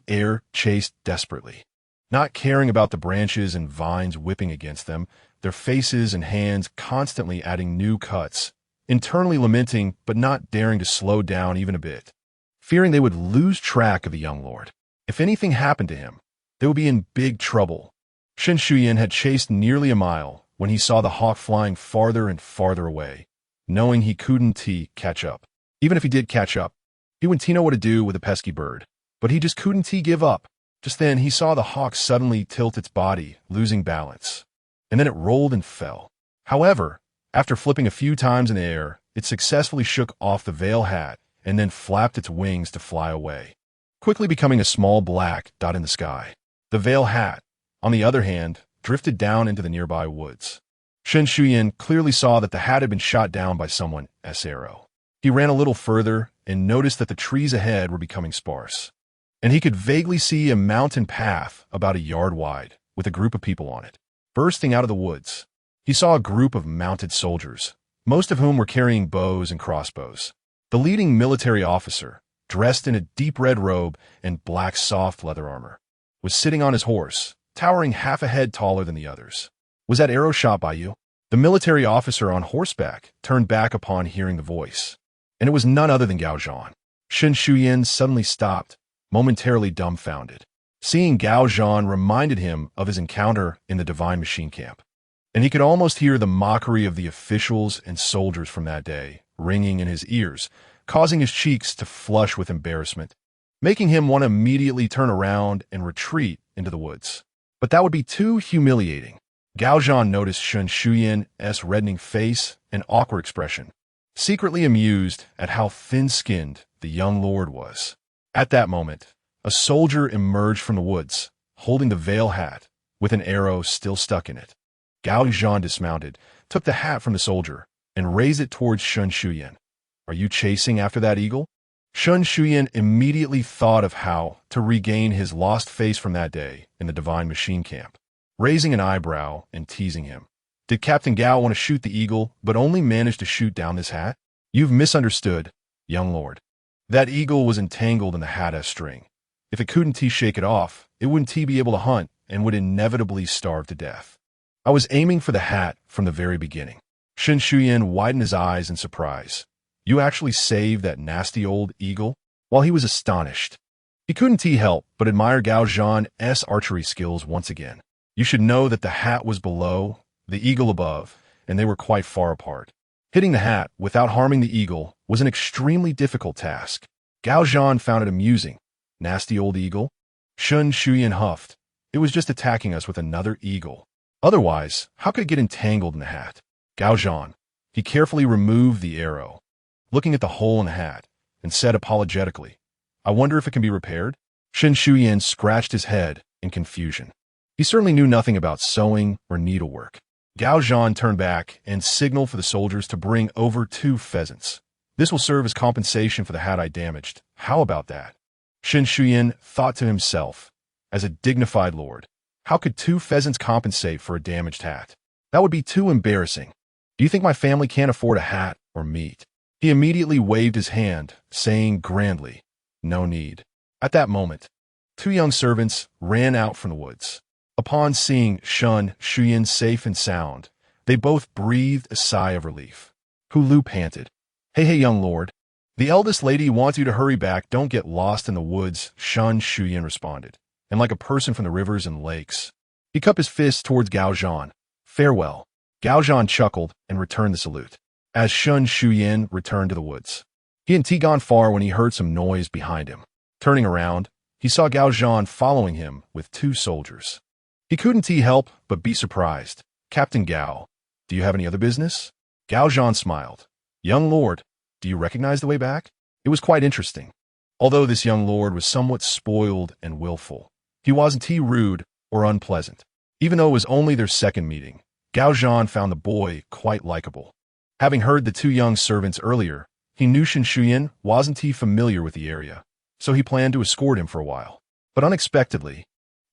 chased desperately, not caring about the branches and vines whipping against them, their faces and hands constantly adding new cuts, internally lamenting but not daring to slow down even a bit, fearing they would lose track of the young lord. If anything happened to him, they would be in big trouble. Shen Shuyan had chased nearly a mile when he saw the hawk flying farther and farther away, knowing he couldn't catch up. Even if he did catch up, he wouldn't know what to do with a pesky bird. But he just couldn't give up. Just then, he saw the hawk suddenly tilt its body, losing balance, and then it rolled and fell. However, after flipping a few times in the air, it successfully shook off the veil hat and then flapped its wings to fly away, quickly becoming a small black dot in the sky. The veil hat, on the other hand, drifted down into the nearby woods. Shen Shuyan clearly saw that the hat had been shot down by someone's arrow. He ran a little further and noticed that the trees ahead were becoming sparse, and he could vaguely see a mountain path about a yard wide with a group of people on it. Bursting out of the woods, he saw a group of mounted soldiers, most of whom were carrying bows and crossbows. The leading military officer, dressed in a deep red robe and black soft leather armor, was sitting on his horse, towering half a head taller than the others. "Was that arrow shot by you?" The military officer on horseback turned back upon hearing the voice, and it was none other than Gao Zhan. Shen Shuyan suddenly stopped, momentarily dumbfounded. Seeing Gao Zhan reminded him of his encounter in the Divine Machine Camp, and he could almost hear the mockery of the officials and soldiers from that day ringing in his ears, causing his cheeks to flush with embarrassment, making him want to immediately turn around and retreat into the woods. But that would be too humiliating. Gao Zhan noticed Shen Shuyan's reddening face and awkward expression, secretly amused at how thin-skinned the young lord was. At that moment, a soldier emerged from the woods, holding the veil hat with an arrow still stuck in it. Gao Zhan dismounted, took the hat from the soldier, and raised it towards Shen Shuyan. "Are you chasing after that eagle?" Shen Shuyan immediately thought of how to regain his lost face from that day in the Divine Machine Camp, raising an eyebrow and teasing him. "Did Captain Gao want to shoot the eagle, but only managed to shoot down this hat? You've misunderstood, young lord. That eagle was entangled in the hat's string. If it couldn't shake it off, it wouldn't be able to hunt and would inevitably starve to death. I was aiming for the hat from the very beginning." Shen Shuyan widened his eyes in surprise. "You actually saved that nasty old eagle?" While he was astonished, he couldn't help but admire Gao Zhan's archery skills once again. You should know that the hat was below, the eagle above, and they were quite far apart. Hitting the hat without harming the eagle was an extremely difficult task. Gao Zhan found it amusing. "Nasty old eagle?" Shen Shuyan huffed. "It was just attacking us with another eagle. Otherwise, how could it get entangled in the hat?" Gao Zhan, he carefully removed the arrow, looking at the hole in the hat, and said apologetically, "I wonder if it can be repaired?" Shen Shuyan scratched his head in confusion. He certainly knew nothing about sewing or needlework. Gao Zhan turned back and signaled for the soldiers to bring over 2 pheasants. "This will serve as compensation for the hat I damaged. How about that?" Shen Shuyan thought to himself, as a dignified lord, how could 2 pheasants compensate for a damaged hat? That would be too embarrassing. "Do you think my family can't afford a hat or meat?" He immediately waved his hand, saying grandly, "No need." At that moment, 2 young servants ran out from the woods. Upon seeing Shen Shuyan safe and sound, they both breathed a sigh of relief. Hulu panted, Hey, young lord. The eldest lady wants you to hurry back. Don't get lost in the woods," Shen Shuyan responded. And like a person from the rivers and lakes, he cupped his fist towards Gao Zhan. "Farewell." Gao Zhan chuckled and returned the salute. As Shen Shuyan returned to the woods, he hadn't gone far when he heard some noise behind him. Turning around, he saw Gao Zhan following him with 2 soldiers. He couldn't help but be surprised. "Captain Gao, do you have any other business?" Gao Zhan smiled. "Young lord, do you recognize the way back?" It was quite interesting. Although this young lord was somewhat spoiled and willful, he wasn't rude or unpleasant. Even though it was only their second meeting, Gao Zhan found the boy quite likable. Having heard the 2 young servants earlier, he knew Shen Shuyan wasn't familiar with the area, so he planned to escort him for a while. But unexpectedly,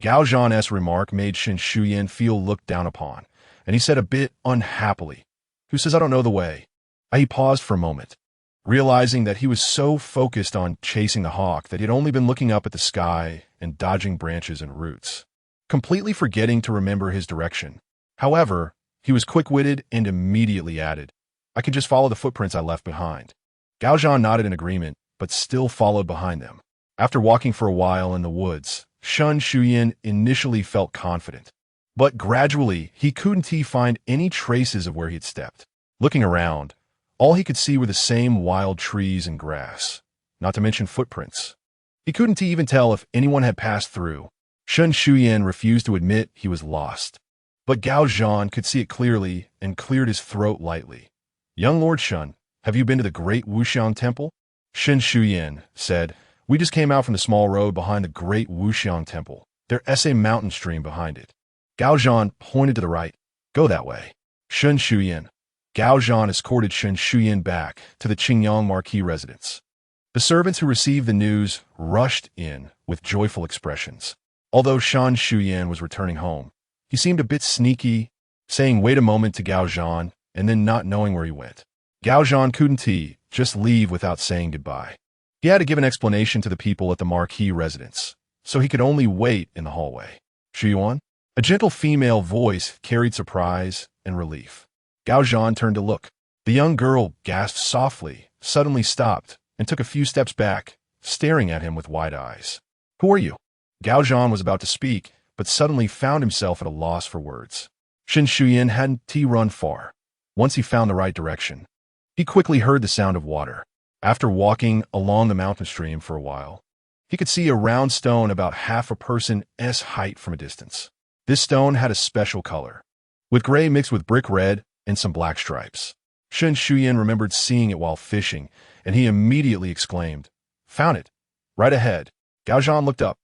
Gao Zhan's remark made Shen Shuyan feel looked down upon, and he said a bit unhappily, "Who says I don't know the way?" He paused for a moment, realizing that he was so focused on chasing the hawk that he had only been looking up at the sky and dodging branches and roots, completely forgetting to remember his direction. However, he was quick-witted and immediately added, "I can just follow the footprints I left behind." Gao Zhan nodded in agreement, but still followed behind them. After walking for a while in the woods, Shen Shuyan initially felt confident, but gradually he couldn't find any traces of where he had stepped. Looking around, all he could see were the same wild trees and grass, not to mention footprints. He couldn't even tell if anyone had passed through. Shen Shuyan refused to admit he was lost, but Gao Zhan could see it clearly and cleared his throat lightly. "Young Lord Shen, have you been to the Great Wuxiang Temple?" Shen Shuyan said, "We just came out from the small road behind the Great Wuxiang Temple. There's a mountain stream behind it." Gao Zhan pointed to the right. "Go that way." Shen Shuyan. Gao Zhan escorted Shen Shuyan back to the Qingyang Marquis residence. The servants who received the news rushed in with joyful expressions. Although Shen Shuyan was returning home, he seemed a bit sneaky, saying wait a moment to Gao Zhan and then not knowing where he went. Gao Zhan couldn't just leave without saying goodbye. He had to give an explanation to the people at the Marquis residence, so he could only wait in the hallway. "Xuyuan?" A gentle female voice carried surprise and relief. Gao Zhan turned to look. The young girl gasped softly, suddenly stopped, and took a few steps back, staring at him with wide eyes. Who are you? Gao Zhan was about to speak, but suddenly found himself at a loss for words. Shen Shuyan hadn't run far. Once he found the right direction, he quickly heard the sound of water. After walking along the mountain stream for a while, he could see a round stone about half a person's height from a distance. This stone had a special color, with gray mixed with brick red and some black stripes. Shen Shuyan remembered seeing it while fishing, and he immediately exclaimed, Found it! Right ahead. Gao Zhan looked up,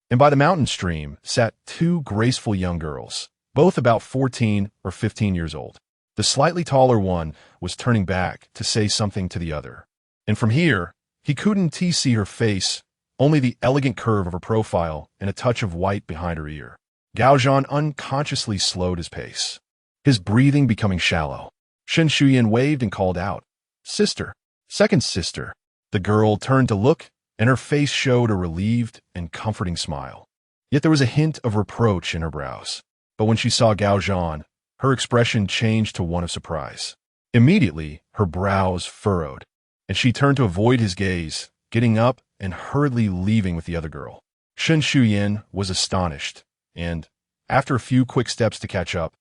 and by the mountain stream sat two graceful young girls, both about 14 or 15 years old. The slightly taller one was turning back to say something to the other, and from here, he couldn't see her face, only the elegant curve of her profile and a touch of white behind her ear. Gao Zhan unconsciously slowed his pace, his breathing becoming shallow. Shen Shuyan waved and called out, Sister, second sister. The girl turned to look, and her face showed a relieved and comforting smile. Yet there was a hint of reproach in her brows. But when she saw Gao Zhan, her expression changed to one of surprise. Immediately, her brows furrowed, and she turned to avoid his gaze, getting up and hurriedly leaving with the other girl. Shen Shuyan was astonished, and, after a few quick steps to catch up,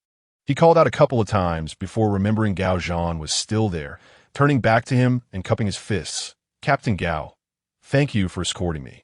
he called out a couple of times before remembering Gao Zhan was still there, turning back to him and cupping his fists. Captain Gao, thank you for escorting me.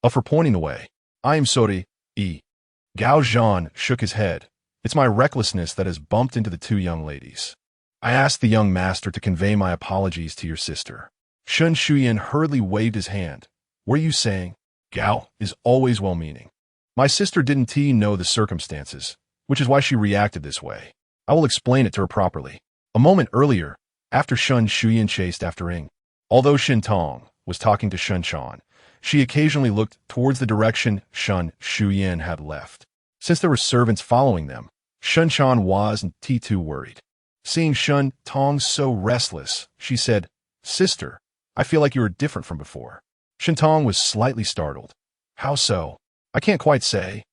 For pointing the way. I am sorry, Gao Zhan shook his head. It's my recklessness that has bumped into the two young ladies. I asked the young master to convey my apologies to your sister. Shen Shuyan hurriedly waved his hand. Were you saying? Gao is always well-meaning. My sister didn't know the circumstances, which is why she reacted this way. I will explain it to her properly. A moment earlier, after Shen Shuyan chased after Ying, although Shen Tong was talking to Shen Chan, she occasionally looked towards the direction Shen Shuyan had left. Since there were servants following them, Shen Chan wasn't too worried. Seeing Shen Tong so restless, she said, Sister, I feel like you are different from before. Shen Tong was slightly startled. How so? I can't quite say.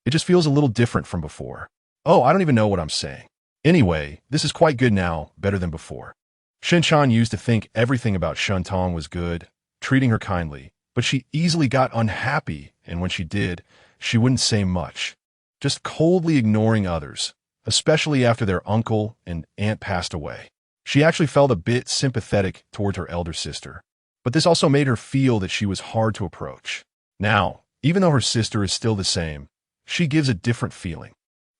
It just feels a little different from before. Oh, I don't even know what I'm saying. Anyway, this is quite good now, better than before. Shen Chan used to think everything about Shen Tong was good, treating her kindly, but she easily got unhappy, and when she did, she wouldn't say much, just coldly ignoring others, especially after their uncle and aunt passed away. She actually felt a bit sympathetic towards her elder sister, but this also made her feel that she was hard to approach. Now, even though her sister is still the same, she gives a different feeling.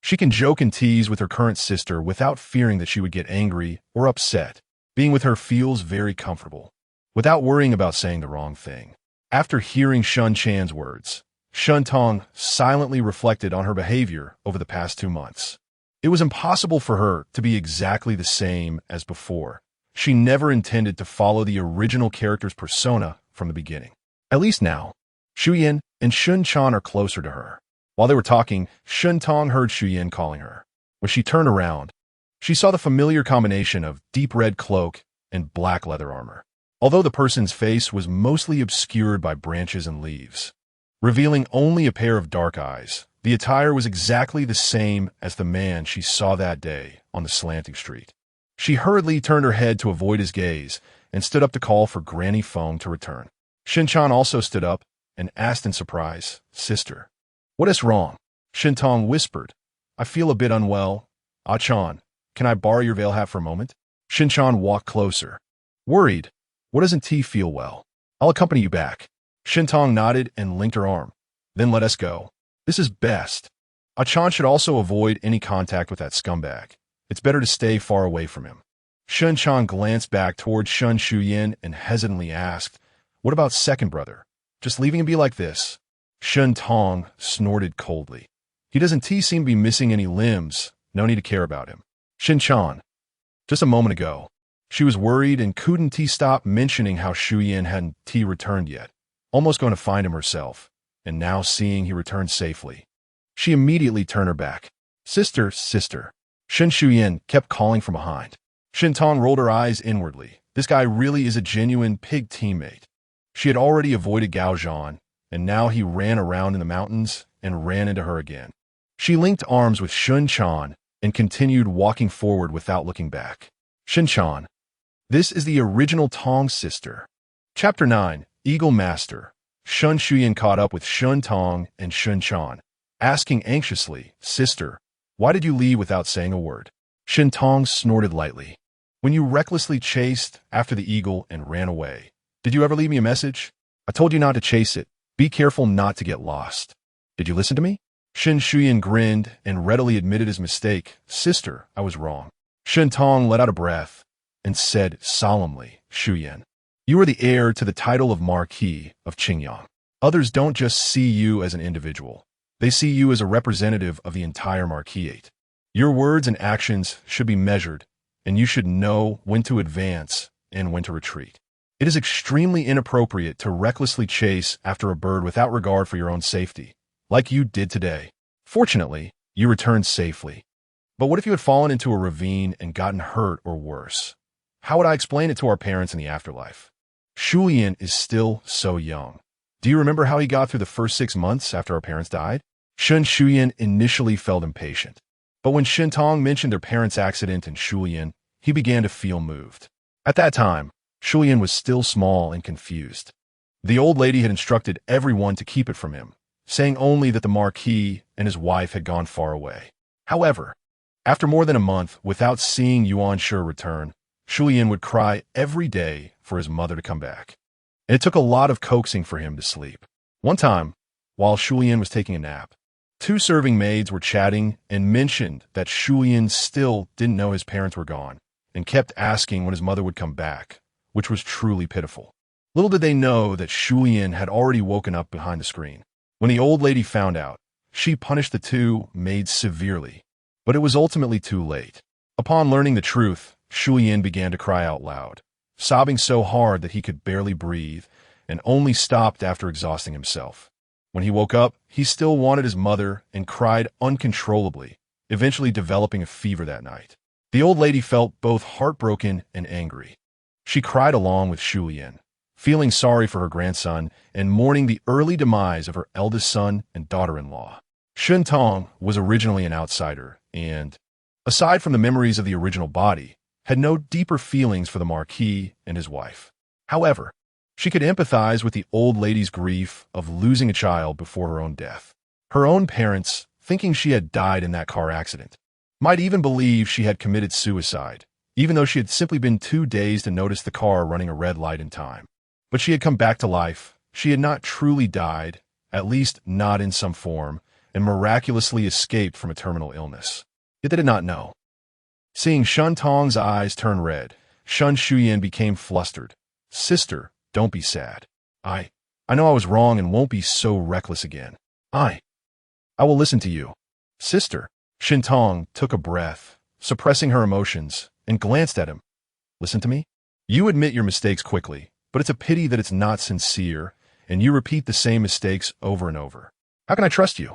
She can joke and tease with her current sister without fearing that she would get angry or upset. Being with her feels very comfortable, without worrying about saying the wrong thing. After hearing Shen Chan's words, Shen Tong silently reflected on her behavior over the past 2 months. It was impossible for her to be exactly the same as before. She never intended to follow the original character's persona from the beginning. At least now, Shuyan and Shen Chan are closer to her. While they were talking, Shen Tong heard Shuyan calling her. When she turned around, she saw the familiar combination of deep red cloak and black leather armor, although the person's face was mostly obscured by branches and leaves, revealing only a pair of dark eyes. The attire was exactly the same as the man she saw that day on the slanting street. She hurriedly turned her head to avoid his gaze and stood up to call for Granny Feng to return. Shen Chan also stood up and asked in surprise, Sister, what is wrong? Shen Tong whispered, I feel a bit unwell. Ah Chan, can I borrow your veil hat for a moment? Shen Chan walked closer. Worried, what doesn't he feel well? I'll accompany you back. Shen Tong nodded and linked her arm. Then let us go. This is best. Ah Chan should also avoid any contact with that scumbag. It's better to stay far away from him. Shen Chan glanced back towards Shen Shuyan and hesitantly asked, What about second brother? Just leaving him be like this? Shen Tong snorted coldly. He doesn't seem to be missing any limbs. No need to care about him. Shen Chan. Just a moment ago, she was worried and couldn't stop mentioning how Shuyan hadn't returned yet, almost going to find him herself, and now seeing he returned safely. She immediately turned her back. Sister, sister. Shen Shuyan kept calling from behind. Shen Tong rolled her eyes inwardly. This guy really is a genuine pig teammate. She had already avoided Gao Zhan, and now he ran around in the mountains and ran into her again. She linked arms with Shen Chan and continued walking forward without looking back. Shinchan. This is the original Tong sister. Chapter 9, Eagle Master. Shun Shuyan caught up with Shun Tong and Shun Chan, asking anxiously, "Sister, why did you leave without saying a word?" Shin Tong snorted lightly. "When you recklessly chased after the eagle and ran away, did you ever leave me a message? I told you not to chase it. Be careful not to get lost. Did you listen to me?" Shin Shuyan grinned and readily admitted his mistake. "Sister, I was wrong." Shin Tong let out a breath and said solemnly, "Shuyan, you are the heir to the title of Marquis of Qingyang. Others don't just see you as an individual. They see you as a representative of the entire Marquisate. Your words and actions should be measured, and you should know when to advance and when to retreat. It is extremely inappropriate to recklessly chase after a bird without regard for your own safety, like you did today. Fortunately, you returned safely. But what if you had fallen into a ravine and gotten hurt or worse? How would I explain it to our parents in the afterlife? Shulian is still so young. Do you remember how he got through the first 6 months after our parents died?" Shun Shuyan initially felt impatient, but when Shin Tong mentioned their parents' accident and Shulian, he began to feel moved. At that time, Shulian was still small and confused. The old lady had instructed everyone to keep it from him, saying only that the Marquis and his wife had gone far away. However, after more than a month without seeing Yuan Shi return, Shulian would cry every day for his mother to come back. And it took a lot of coaxing for him to sleep. One time, while Shulian was taking a nap, 2 serving maids were chatting and mentioned that Shulian still didn't know his parents were gone and kept asking when his mother would come back, which was truly pitiful. Little did they know that Shulian had already woken up behind the screen. When the old lady found out, she punished the 2 maids severely, but it was ultimately too late. Upon learning the truth, Shulian began to cry out loud, sobbing so hard that he could barely breathe and only stopped after exhausting himself. When he woke up, he still wanted his mother and cried uncontrollably, eventually developing a fever that night. The old lady felt both heartbroken and angry. She cried along with Shulian, feeling sorry for her grandson and mourning the early demise of her eldest son and daughter-in-law. Shun Tong was originally an outsider and, aside from the memories of the original body, had no deeper feelings for the Marquis and his wife. However, she could empathize with the old lady's grief of losing a child before her own death. Her own parents, thinking she had died in that car accident, might even believe she had committed suicide, even though she had simply been too dazed to notice the car running a red light in time. But she had come back to life. She had not truly died, at least not in some form, and miraculously escaped from a terminal illness. Yet they did not know. Seeing Shun Tong's eyes turn red, Shun Shuyan became flustered. "Sister, don't be sad. I know I was wrong and won't be so reckless again. I will listen to you." "Sister." Shin Tong took a breath, suppressing her emotions, and glanced at him. "Listen to me? You admit your mistakes quickly, but it's a pity that it's not sincere, and you repeat the same mistakes over and over. How can I trust you?"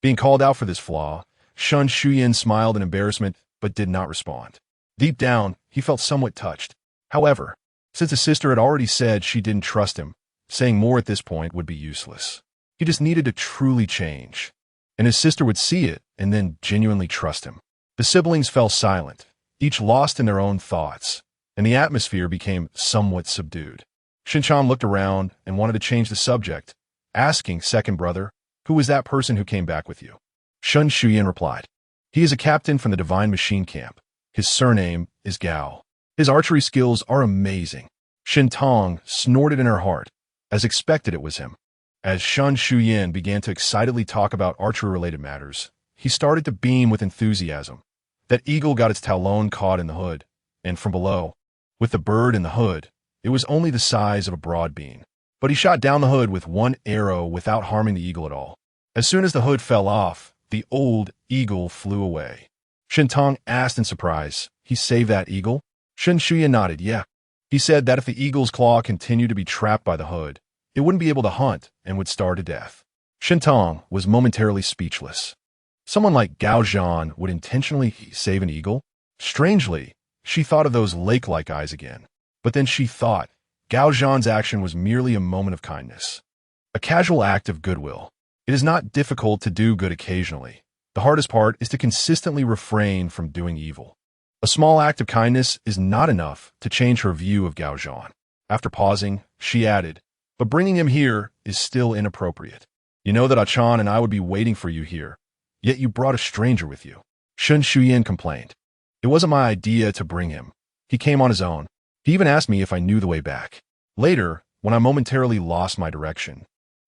Being called out for this flaw, Shun Shuyan smiled in embarrassment, but did not respond. Deep down, he felt somewhat touched. However, since his sister had already said she didn't trust him, saying more at this point would be useless. He just needed to truly change, and his sister would see it and then genuinely trust him. The siblings fell silent, each lost in their own thoughts, and the atmosphere became somewhat subdued. Shinchan looked around and wanted to change the subject, asking, "Second brother, who was that person who came back with you?" Shun Shuyan replied, "He is a captain from the Divine Machine Camp. His surname is Gao. His archery skills are amazing." Shin Tong snorted in her heart. As expected, it was him. As Shun Shuyan began to excitedly talk about archery-related matters, he started to beam with enthusiasm. That eagle got its talon caught in the hood, and from below, with the bird in the hood, it was only the size of a broad bean. But he shot down the hood with one arrow without harming the eagle at all. As soon as the hood fell off, the old eagle flew away. Shin Tong asked in surprise, "He saved that eagle?" Shun Shuyan nodded, "Yeah." He said that if the eagle's claw continued to be trapped by the hood, it wouldn't be able to hunt and would starve to death. Shin Tong was momentarily speechless. Someone like Gao Zhan would intentionally save an eagle? Strangely, she thought of those lake-like eyes again. But then she thought Gao Zhan's action was merely a moment of kindness, a casual act of goodwill. It is not difficult to do good occasionally, The hardest part is to consistently refrain from doing evil. A small act of kindness is not enough to change her view of Gao Zhan. After pausing, she added, "But bringing him here is still inappropriate. You know that Achan and I would be waiting for you here, yet you brought a stranger with you." Shen Shuyan complained. "It wasn't my idea to bring him. He came on his own. He even asked me if I knew the way back. Later, when I momentarily lost my direction,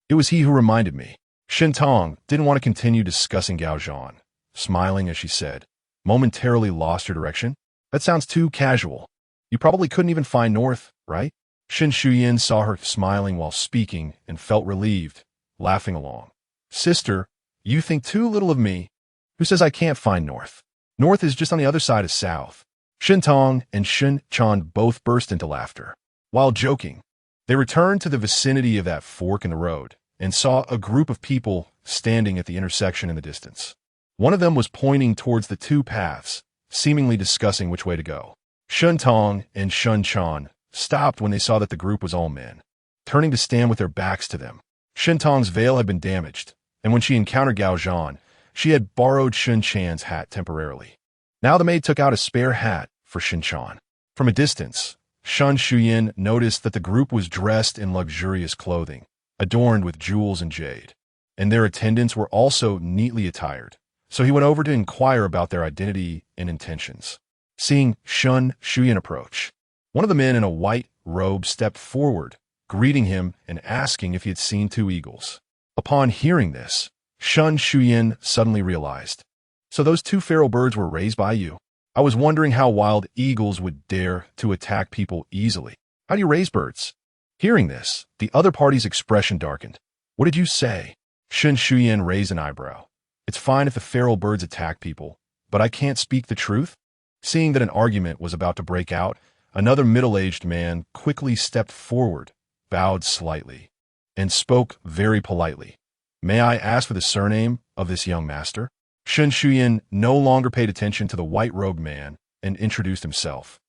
it was he who reminded me." Shen Tong didn't want to continue discussing Gao Zhan, smiling as she said, "Momentarily lost your direction? That sounds too casual. You probably couldn't even find north, right?" Shen Shuyan saw her smiling while speaking and felt relieved, laughing along. "Sister, you think too little of me. Who says I can't find north? North is just on the other side of south." Shen Tong and Shen Chan both burst into laughter. While joking, they returned to the vicinity of that fork in the road and saw a group of people standing at the intersection in the distance. One of them was pointing towards the two paths, seemingly discussing which way to go. Shen Tong and Shen Chan stopped when they saw that the group was all men, turning to stand with their backs to them. Shen Tong's veil had been damaged, and when she encountered Gao Zhan, she had borrowed Shen Chan's hat temporarily. Now the maid took out a spare hat for Shen Chan. From a distance, Shen Shuyan noticed that the group was dressed in luxurious clothing, adorned with jewels and jade, and their attendants were also neatly attired. So he went over to inquire about their identity and intentions. Seeing Shen Shuyan approach, one of the men in a white robe stepped forward, greeting him and asking if he had seen two eagles. Upon hearing this, Shen Shuyan suddenly realized, "So those two feral birds were raised by you? I was wondering how wild eagles would dare to attack people easily. How do you raise birds?" Hearing this, the other party's expression darkened. "What did you say?" Shen Shuyan raised an eyebrow. "It's fine if the feral birds attack people, but I can't speak the truth?" Seeing that an argument was about to break out, another middle-aged man quickly stepped forward, bowed slightly, and spoke very politely. "May I ask for the surname of this young master?" Shen Shuyan no longer paid attention to the white-robed man and introduced himself.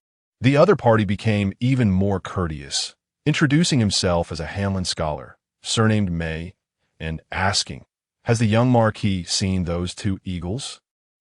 The other party became even more courteous, introducing himself as a Hanlon scholar, surnamed Mei, and asking, "Has the young Marquis seen those two eagles?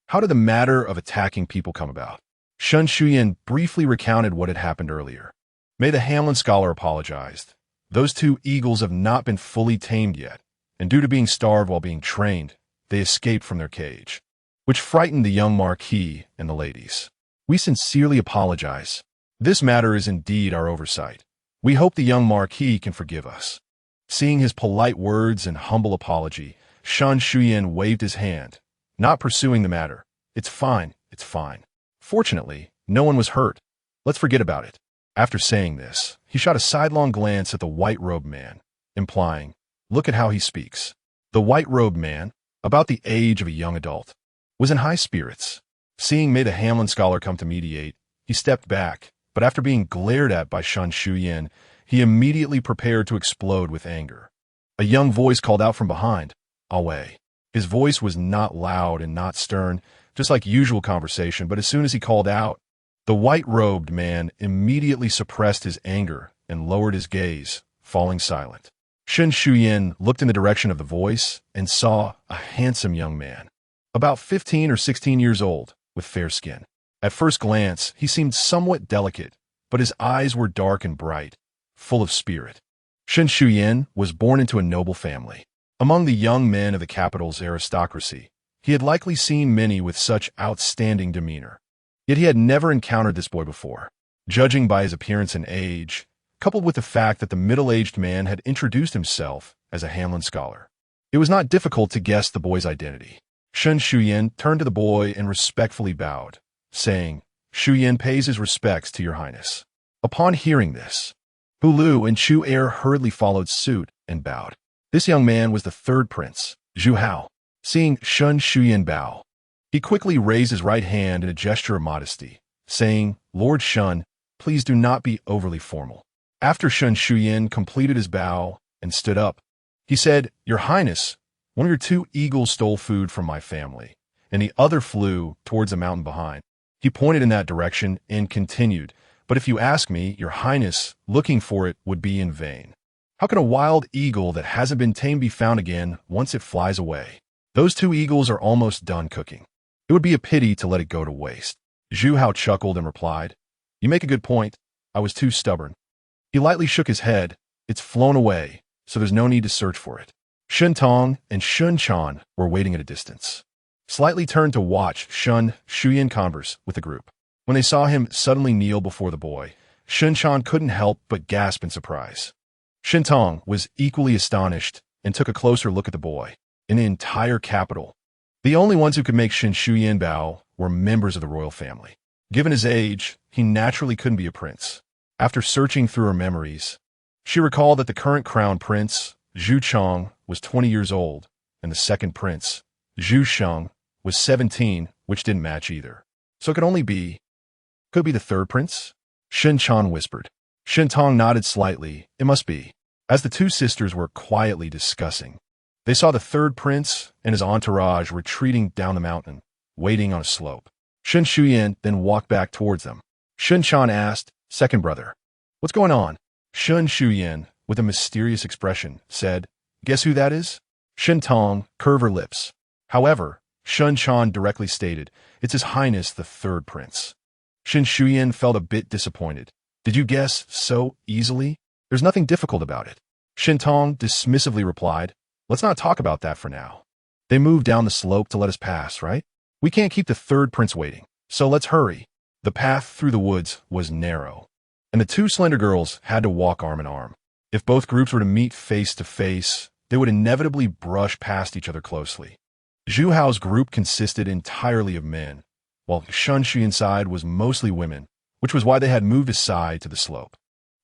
How did the matter of attacking people come about?" Shen Shuyan briefly recounted what had happened earlier. Mei the Hanlon scholar apologized. "Those two eagles have not been fully tamed yet, and due to being starved while being trained, they escaped from their cage, which frightened the young Marquis and the ladies. We sincerely apologize. This matter is indeed our oversight. We hope the young Marquis can forgive us." Seeing his polite words and humble apology, Shen Shuyan waved his hand, not pursuing the matter. "It's fine, it's fine. Fortunately, no one was hurt. Let's forget about it." After saying this, he shot a sidelong glance at the white-robed man, implying, "Look at how he speaks." The white-robed man, about the age of a young adult, was in high spirits. Seeing Mei the Hamlin scholar come to mediate, he stepped back, but after being glared at by Shen Shuyan, he immediately prepared to explode with anger. A young voice called out from behind, "Away." His voice was not loud and not stern, just like usual conversation, but as soon as he called out, the white-robed man immediately suppressed his anger and lowered his gaze, falling silent. Shen Shuyan looked in the direction of the voice and saw a handsome young man, about 15 or 16 years old, with fair skin. At first glance, he seemed somewhat delicate, but his eyes were dark and bright, full of spirit. Shen Shuyan was born into a noble family. Among the young men of the capital's aristocracy, he had likely seen many with such outstanding demeanor. Yet he had never encountered this boy before. Judging by his appearance and age, coupled with the fact that the middle-aged man had introduced himself as a Hanlon scholar, it was not difficult to guess the boy's identity. Shen Shuyan turned to the boy and respectfully bowed, saying, "Shuyan pays his respects to your highness." Upon hearing this, Hulu and Chu Er hurriedly followed suit and bowed. This young man was the third prince, Zhu Hao. Seeing Shen Shuyan bow, he quickly raised his right hand in a gesture of modesty, saying, "Lord Shen, please do not be overly formal." After Shen Shuyan completed his bow and stood up, he said, "Your Highness, one of your two eagles stole food from my family, and the other flew towards a mountain behind." He pointed in that direction and continued, "But if you ask me, Your Highness, looking for it would be in vain. How can a wild eagle that hasn't been tamed be found again once it flies away?" Those two eagles are almost done cooking. It would be a pity to let it go to waste. Zhu Hao chuckled and replied, You make a good point. I was too stubborn. He lightly shook his head. It's flown away, so there's no need to search for it. Shun Tong and Shun Chan were waiting at a distance, slightly turned to watch Shun Shuyan converse with the group. When they saw him suddenly kneel before the boy, Shun Chan couldn't help but gasp in surprise. Shun Tong was equally astonished and took a closer look at the boy. In the entire capital, the only ones who could make Shin Shuyan bow were members of the royal family. Given his age, he naturally couldn't be a prince. After searching through her memories, she recalled that the current crown prince, Zhu Chong, was 20 years old, and the second prince, Zhu Sheng, was 17, which didn't match either. So it could be the third prince? Shin Chan whispered. Shin Tong nodded slightly. It must be. As the two sisters were quietly discussing, they saw the third prince and his entourage retreating down the mountain, waiting on a slope. Shin Shuyan then walked back towards them. Shin Chan asked, Second brother, what's going on? Shin Shuyan, with a mysterious expression, said, Guess who that is? Shin Tong curved her lips. However, Shun Chan directly stated, It's His Highness the third prince. Shin Shuyan felt a bit disappointed. Did you guess so easily? There's nothing difficult about it. Shin Tong dismissively replied, Let's not talk about that for now. They moved down the slope to let us pass, right? We can't keep the third prince waiting, so let's hurry. The path through the woods was narrow, and the two slender girls had to walk arm in arm. If both groups were to meet face to face, they would inevitably brush past each other closely. Zhu Hao's group consisted entirely of men, while Shun Shuyan's side was mostly women, which was why they had moved aside to the slope.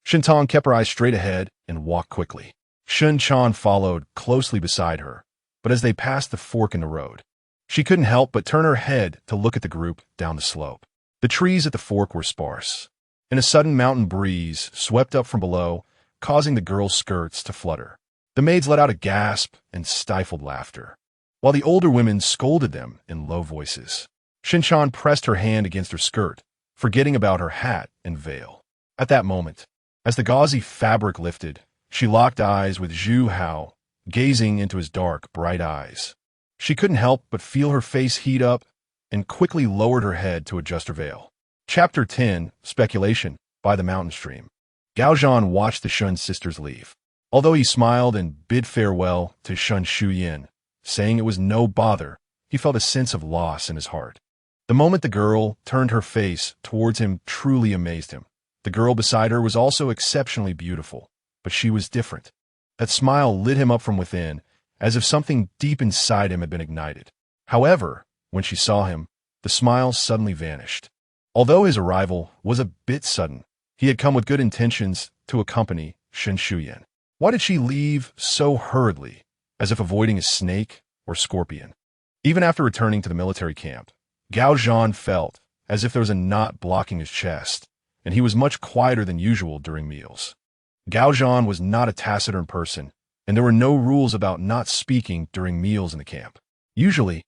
Shin Tong kept her eyes straight ahead and walked quickly. Shun Chan followed closely beside her, but as they passed the fork in the road, she couldn't help but turn her head to look at the group down the slope. The trees at the fork were sparse, and a sudden mountain breeze swept up from below, causing the girls' skirts to flutter. The maids let out a gasp and stifled laughter, while the older women scolded them in low voices. Shin Chan pressed her hand against her skirt, forgetting about her hat and veil. At that moment, as the gauzy fabric lifted, she locked eyes with Zhu Hao, gazing into his dark, bright eyes. She couldn't help but feel her face heat up and quickly lowered her head to adjust her veil. Chapter 10, Speculation, by the mountain stream. Gao Zhan watched the Shun sisters leave. Although he smiled and bid farewell to Shun Shuyan, saying it was no bother, he felt a sense of loss in his heart. The moment the girl turned her face towards him truly amazed him. The girl beside her was also exceptionally beautiful, but she was different. That smile lit him up from within, as if something deep inside him had been ignited. However, when she saw him, the smile suddenly vanished. Although his arrival was a bit sudden, he had come with good intentions to accompany Shin Shuyan. Why did she leave so hurriedly, as if avoiding a snake or scorpion? Even after returning to the military camp, Gao Zhan felt as if there was a knot blocking his chest, and he was much quieter than usual during meals. Gao Zhan was not a taciturn person, and there were no rules about not speaking during meals in the camp. Usually,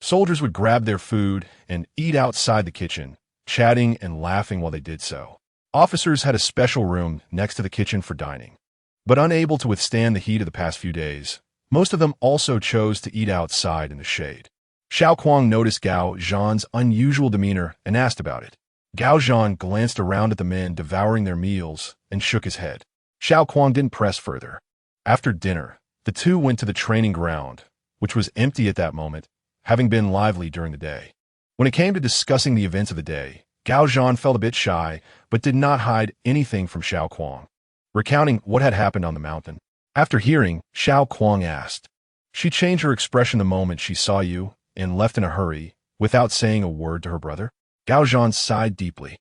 soldiers would grab their food and eat outside the kitchen, chatting and laughing while they did so. Officers had a special room next to the kitchen for dining. But unable to withstand the heat of the past few days, most of them also chose to eat outside in the shade. Xiao Kuang noticed Gao Zhan's unusual demeanor and asked about it. Gao Zhan glanced around at the men devouring their meals and shook his head. Xiao Kuang didn't press further. After dinner, the two went to the training ground, which was empty at that moment, having been lively during the day. When it came to discussing the events of the day, Gao Zhan felt a bit shy, but did not hide anything from Xiao Kuang, recounting what had happened on the mountain. After hearing, Xiao Kuang asked, She changed her expression the moment she saw you and left in a hurry, without saying a word to her brother? Gao Zhan sighed deeply,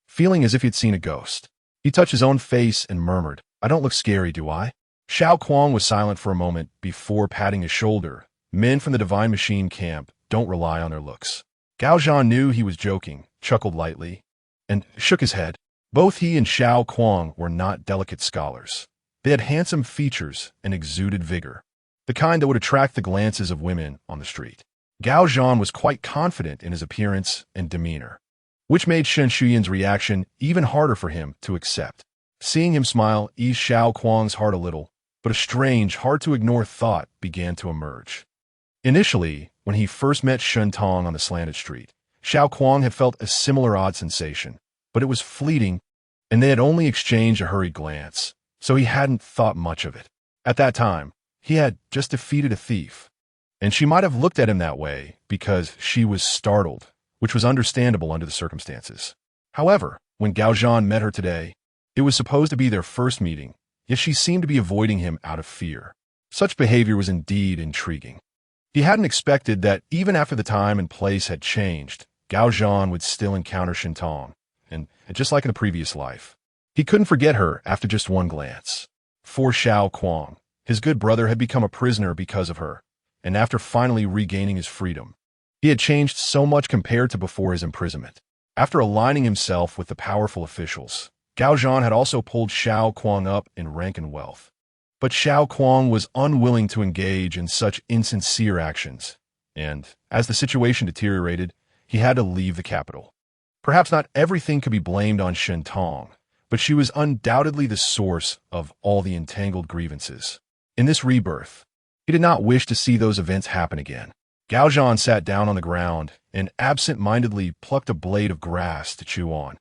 feeling as if he'd seen a ghost. He touched his own face and murmured, I don't look scary, do I? Xiao Kuang was silent for a moment before patting his shoulder. Men from the Divine Machine camp don't rely on their looks. Gao Zhan knew he was joking, chuckled lightly, and shook his head. Both he and Xiao Kuang were not delicate scholars. They had handsome features and exuded vigor, the kind that would attract the glances of women on the street. Gao Zhan was quite confident in his appearance and demeanor, which made Shin Shuyan's reaction even harder for him to accept. Seeing him smile eased Xiao Kuang's heart a little, but a strange, hard-to-ignore thought began to emerge. Initially, when he first met Shun Tong on the slanted street, Xiao Kuang had felt a similar odd sensation, but it was fleeting, and they had only exchanged a hurried glance, so he hadn't thought much of it. At that time, he had just defeated a thief, and she might have looked at him that way because she was startled, which was understandable under the circumstances. However, when Gao Zhan met her today, it was supposed to be their first meeting, yet she seemed to be avoiding him out of fear. Such behavior was indeed intriguing. He hadn't expected that even after the time and place had changed, Gao Zhan would still encounter Shun Tong, and just like in a previous life. He couldn't forget her after just one glance. For Xiao Kuang, his good brother had become a prisoner because of her, and after finally regaining his freedom, he had changed so much compared to before his imprisonment. After aligning himself with the powerful officials, Gao Zhan had also pulled Xiao Kuang up in rank and wealth. But Xiao Kuang was unwilling to engage in such insincere actions, and as the situation deteriorated, he had to leave the capital. Perhaps not everything could be blamed on Shun Tong, but she was undoubtedly the source of all the entangled grievances. In this rebirth, he did not wish to see those events happen again. Gao Zhan sat down on the ground and absent-mindedly plucked a blade of grass to chew on.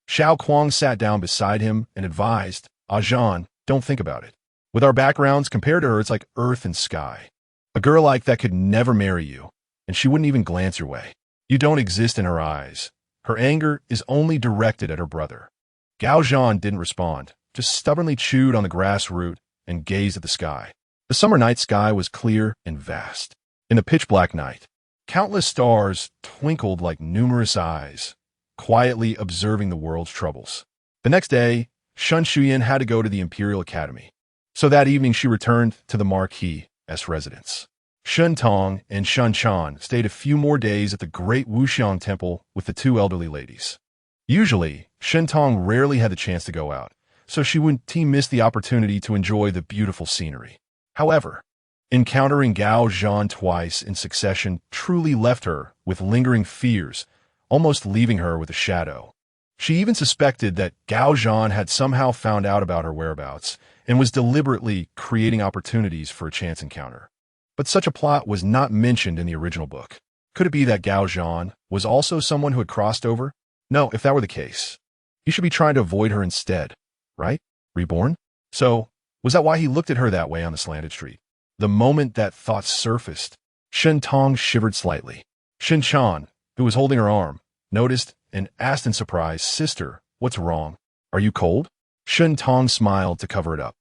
Xiao Kuang sat down beside him and advised, Zhan, don't think about it. With our backgrounds, compared to her, it's like earth and sky. A girl like that could never marry you, and she wouldn't even glance your way. You don't exist in her eyes. Her anger is only directed at her brother. Gao Zhan didn't respond, just stubbornly chewed on the grass root and gazed at the sky. The summer night sky was clear and vast. In the pitch-black night, countless stars twinkled like numerous eyes, quietly observing the world's troubles. The next day, Shun Shuyan had to go to the Imperial Academy. So that evening she returned to the Marquis's residence. Shun Tong and Shun Chan stayed a few more days at the great Wuxiang Temple with the two elderly ladies. Usually, Shun Tong rarely had the chance to go out, so she wouldn't miss the opportunity to enjoy the beautiful scenery. However, encountering Gao Zhan twice in succession truly left her with lingering fears, almost leaving her with a shadow. She even suspected that Gao Zhan had somehow found out about her whereabouts and was deliberately creating opportunities for a chance encounter. But such a plot was not mentioned in the original book. Could it be that Gao Zhan was also someone who had crossed over? No, if that were the case, he should be trying to avoid her instead, right? Reborn? So, was that why he looked at her that way on the slanted street? The moment that thought surfaced, Shun Tong shivered slightly. Shun Chan, who was holding her arm, noticed and asked in surprise, Sister, what's wrong? Are you cold? Shun Tong smiled to cover it up.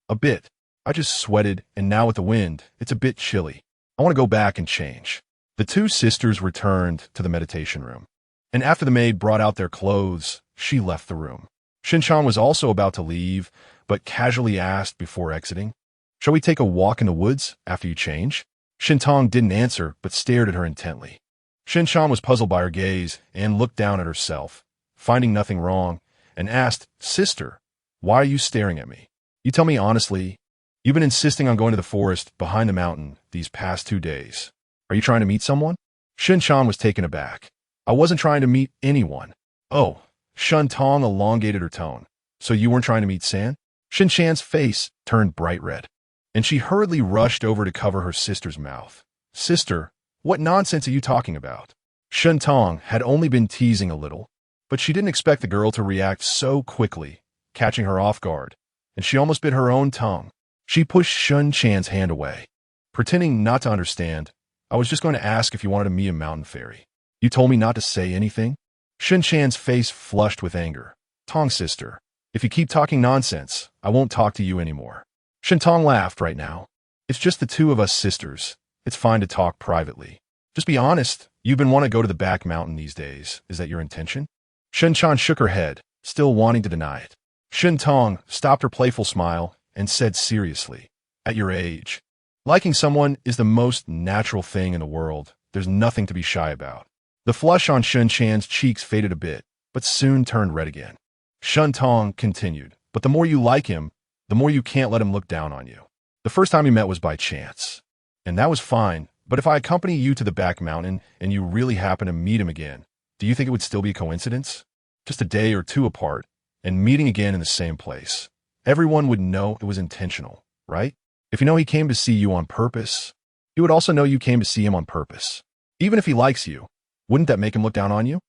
A bit. I just sweated, and now with the wind, it's a bit chilly. I want to go back and change. The two sisters returned to the meditation room, and after the maid brought out their clothes, she left the room. Shun Chan was also about to leave, but casually asked before exiting, Shall we take a walk in the woods after you change? Shun Tong didn't answer, but stared at her intently. Shun Chan was puzzled by her gaze and looked down at herself, finding nothing wrong, and asked, Sister, why are you staring at me? You tell me honestly, you've been insisting on going to the forest behind the mountain these past 2 days. Are you trying to meet someone? Shun Chan was taken aback. I wasn't trying to meet anyone. Oh, Shun Tong elongated her tone. So you weren't trying to meet San? Shun Chan's face turned bright red, and she hurriedly rushed over to cover her sister's mouth. Sister, what nonsense are you talking about? Shun Tong had only been teasing a little, but she didn't expect the girl to react so quickly, catching her off guard, and she almost bit her own tongue. She pushed Shun Chan's hand away, pretending not to understand. I was just going to ask if you wanted to meet a mountain fairy. You told me not to say anything? Shun Chan's face flushed with anger. Tong sister, if you keep talking nonsense, I won't talk to you anymore. Shun Tong laughed right now. It's just the two of us sisters. It's fine to talk privately. Just be honest. You've been wanting to go to the back mountain these days. Is that your intention? Shun Chan shook her head, still wanting to deny it. Shun Tong stopped her playful smile and said seriously, At your age, liking someone is the most natural thing in the world. There's nothing to be shy about. The flush on Shun Chan's cheeks faded a bit, but soon turned red again. Shun Tong continued, But the more you like him, the more you can't let him look down on you. The first time you met was by chance, and that was fine, but if I accompany you to the back mountain and you really happen to meet him again, do you think it would still be a coincidence? Just a day or two apart, and meeting again in the same place. Everyone would know it was intentional, right? If you know he came to see you on purpose, He would also know you came to see him on purpose. Even if he likes you, wouldn't that make him look down on you?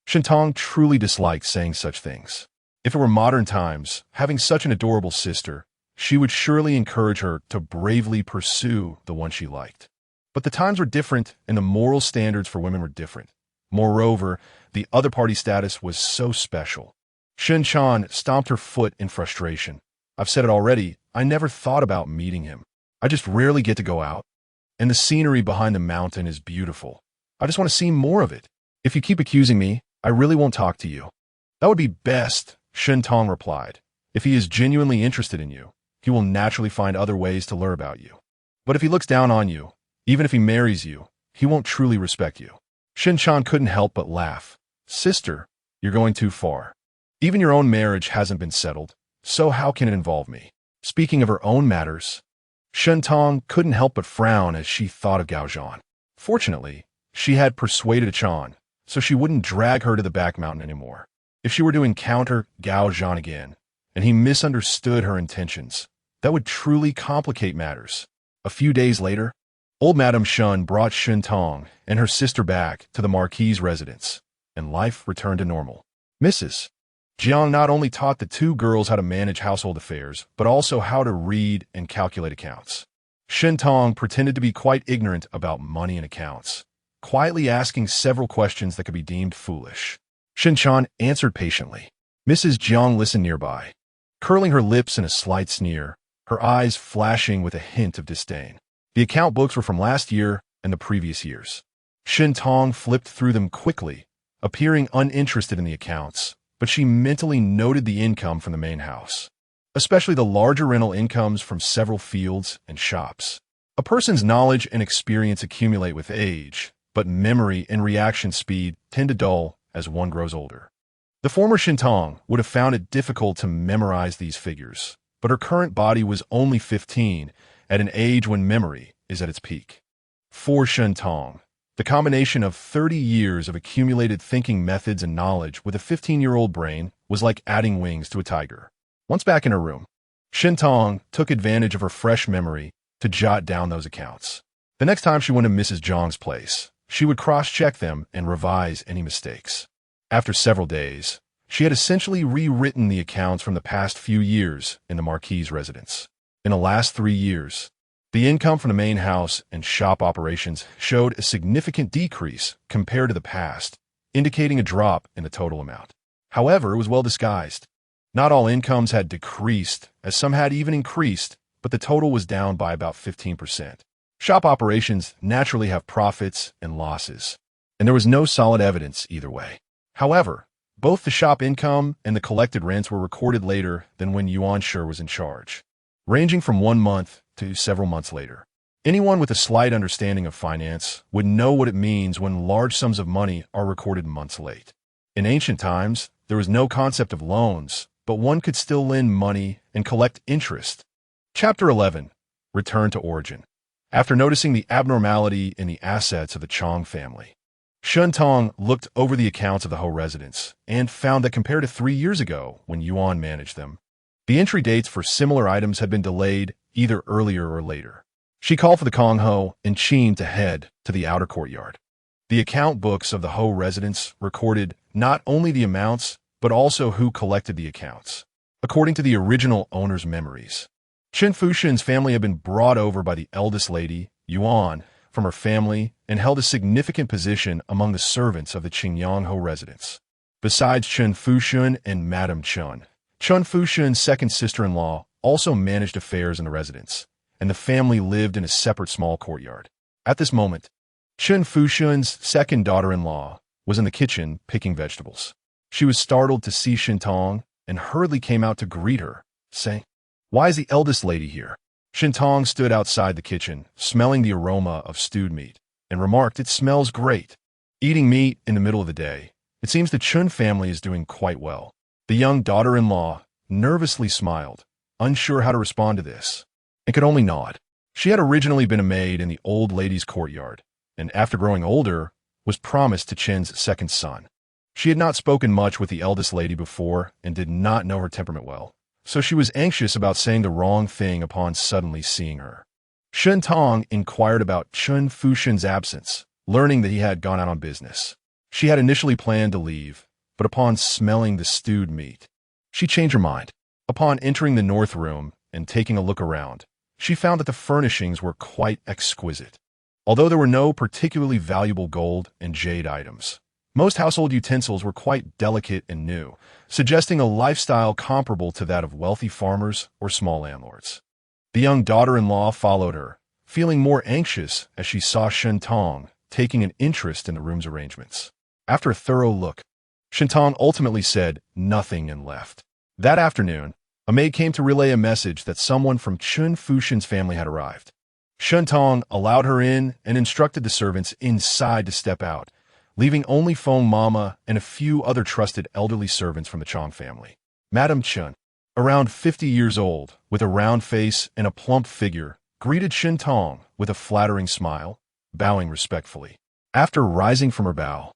Shintong truly disliked saying such things. If it were modern times, having such an adorable sister, she would surely encourage her to bravely pursue the one she liked. But the times were different and the moral standards for women were different. Moreover, the other party's status was so special. Shin Chan stomped her foot in frustration. I've said it already, I never thought about meeting him. I just rarely get to go out. And the scenery behind the mountain is beautiful. I just want to see more of it. If you keep accusing me, I really won't talk to you. That would be best, Shin Tong replied. If he is genuinely interested in you, he will naturally find other ways to learn about you. But if he looks down on you, even if he marries you, he won't truly respect you. Shin Chan couldn't help but laugh. Sister, you're going too far. Even your own marriage hasn't been settled, so how can it involve me? Speaking of her own matters, Shen Tong couldn't help but frown as she thought of Gao Zhan. Fortunately, she had persuaded Chan, so she wouldn't drag her to the back mountain anymore. If she were to encounter Gao Zhan again, and he misunderstood her intentions, that would truly complicate matters. A few days later, old Madame Shun brought Shin Tong and her sister back to the Marquis's residence, and life returned to normal. Mrs. Jiang not only taught the two girls how to manage household affairs, but also how to read and calculate accounts. Shin Tong pretended to be quite ignorant about money and accounts, quietly asking several questions that could be deemed foolish. Shin Chan answered patiently. Mrs. Jiang listened nearby, curling her lips in a slight sneer, her eyes flashing with a hint of disdain. The account books were from last year and the previous years. Shin Tong flipped through them quickly, appearing uninterested in the accounts, but she mentally noted the income from the main house, especially the larger rental incomes from several fields and shops. A person's knowledge and experience accumulate with age, but memory and reaction speed tend to dull as one grows older. The former Shintong would have found it difficult to memorize these figures, but her current body was only 15, at an age when memory is at its peak. For Shintong, the combination of 30 years of accumulated thinking methods and knowledge with a 15-year-old brain was like adding wings to a tiger. Once back in her room, Shintong took advantage of her fresh memory to jot down those accounts. The next time she went to Mrs. Zhang's place, she would cross-check them and revise any mistakes. After several days, she had essentially rewritten the accounts from the past few years in the Marquis's residence. In the last 3 years, the income from the main house and shop operations showed a significant decrease compared to the past, indicating a drop in the total amount. However, it was well disguised. Not all incomes had decreased, as some had even increased, but the total was down by about 15%. Shop operations naturally have profits and losses, and there was no solid evidence either way. However, both the shop income and the collected rents were recorded later than when Yuan Shi was in charge, ranging from 1 month to several months later. Anyone with a slight understanding of finance would know what it means when large sums of money are recorded months late. In ancient times, there was no concept of loans, but one could still lend money and collect interest. Chapter 11. Return to Origin. After noticing the abnormality in the assets of the Chong family, Shun Tong looked over the accounts of the Ho residence and found that compared to 3 years ago, when Yuan managed them, the entry dates for similar items had been delayed either earlier or later. She called for the Kong Ho and Qin to head to the outer courtyard. The account books of the Ho residence recorded not only the amounts, but also who collected the accounts, according to the original owner's memories. Chen Fushin's family had been brought over by the eldest lady, Yuan, from her family and held a significant position among the servants of the Qingyang Ho residence. Besides Chen Fushin and Madame Chun, Chen Fushin's second sister-in-law also managed affairs in the residence, and the family lived in a separate small courtyard. At this moment, Chen Fushin's second daughter-in-law was in the kitchen picking vegetables. She was startled to see Shintong and hurriedly came out to greet her, saying, "Why is the eldest lady here?" Shintong stood outside the kitchen, smelling the aroma of stewed meat, and remarked, "It smells great." Eating meat in the middle of the day, it seems the Chun family is doing quite well. The young daughter-in-law nervously smiled, unsure how to respond to this, and could only nod. She had originally been a maid in the old lady's courtyard, and after growing older, was promised to Chen's second son. She had not spoken much with the eldest lady before and did not know her temperament well, so she was anxious about saying the wrong thing upon suddenly seeing her. Shen Tong inquired about Chun Fushin's absence, learning that he had gone out on business. She had initially planned to leave, but upon smelling the stewed meat, she changed her mind. Upon entering the north room and taking a look around, she found that the furnishings were quite exquisite. Although there were no particularly valuable gold and jade items, most household utensils were quite delicate and new, suggesting a lifestyle comparable to that of wealthy farmers or small landlords. The young daughter-in-law followed her, feeling more anxious as she saw Shen Tong taking an interest in the room's arrangements. After a thorough look, Shen Tong ultimately said nothing and left. That afternoon, a maid came to relay a message that someone from Chun Fushin's family had arrived. Shen Tong allowed her in and instructed the servants inside to step out, leaving only Feng Mama and a few other trusted elderly servants from the Chong family. Madame Chun, around 50 years old, with a round face and a plump figure, greeted Shen Tong with a flattering smile, bowing respectfully. After rising from her bow,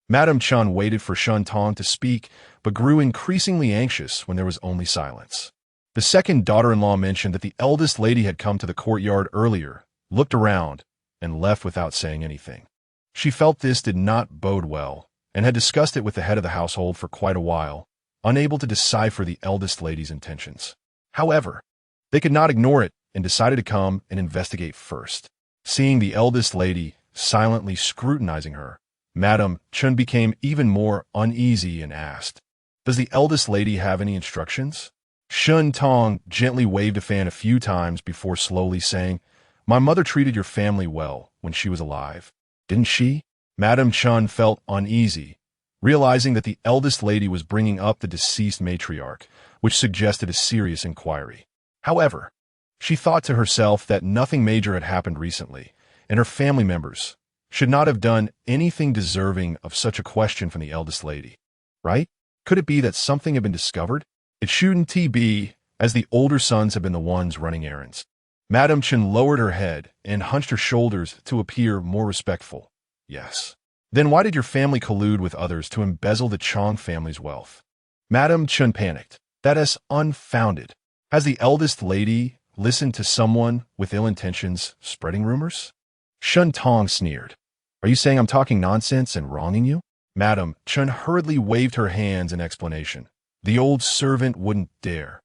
Madame Chun waited for Shen Tong to speak, but grew increasingly anxious when there was only silence. The second daughter-in-law mentioned that the eldest lady had come to the courtyard earlier, looked around, and left without saying anything. She felt this did not bode well, and had discussed it with the head of the household for quite a while, unable to decipher the eldest lady's intentions. However, they could not ignore it and decided to come and investigate first. Seeing the eldest lady silently scrutinizing her, Madame Chun became even more uneasy and asked, "Does the eldest lady have any instructions?" Shen Tong gently waved a fan a few times before slowly saying, "My mother treated your family well when she was alive, didn't she?" Madame Chun felt uneasy, realizing that the eldest lady was bringing up the deceased matriarch, which suggested a serious inquiry. However, she thought to herself that nothing major had happened recently, and her family members should not have done anything deserving of such a question from the eldest lady, right? Could it be that something had been discovered? It shouldn't be, as the older sons have been the ones running errands. Madame Chen lowered her head and hunched her shoulders to appear more respectful. Yes. Then why did your family collude with others to embezzle the Chong family's wealth? Madame Chen panicked. That is unfounded. Has the eldest lady listened to someone with ill intentions spreading rumors? Shen Tong sneered. Are you saying I'm talking nonsense and wronging you? Madame Chen hurriedly waved her hands in explanation. The old servant wouldn't dare.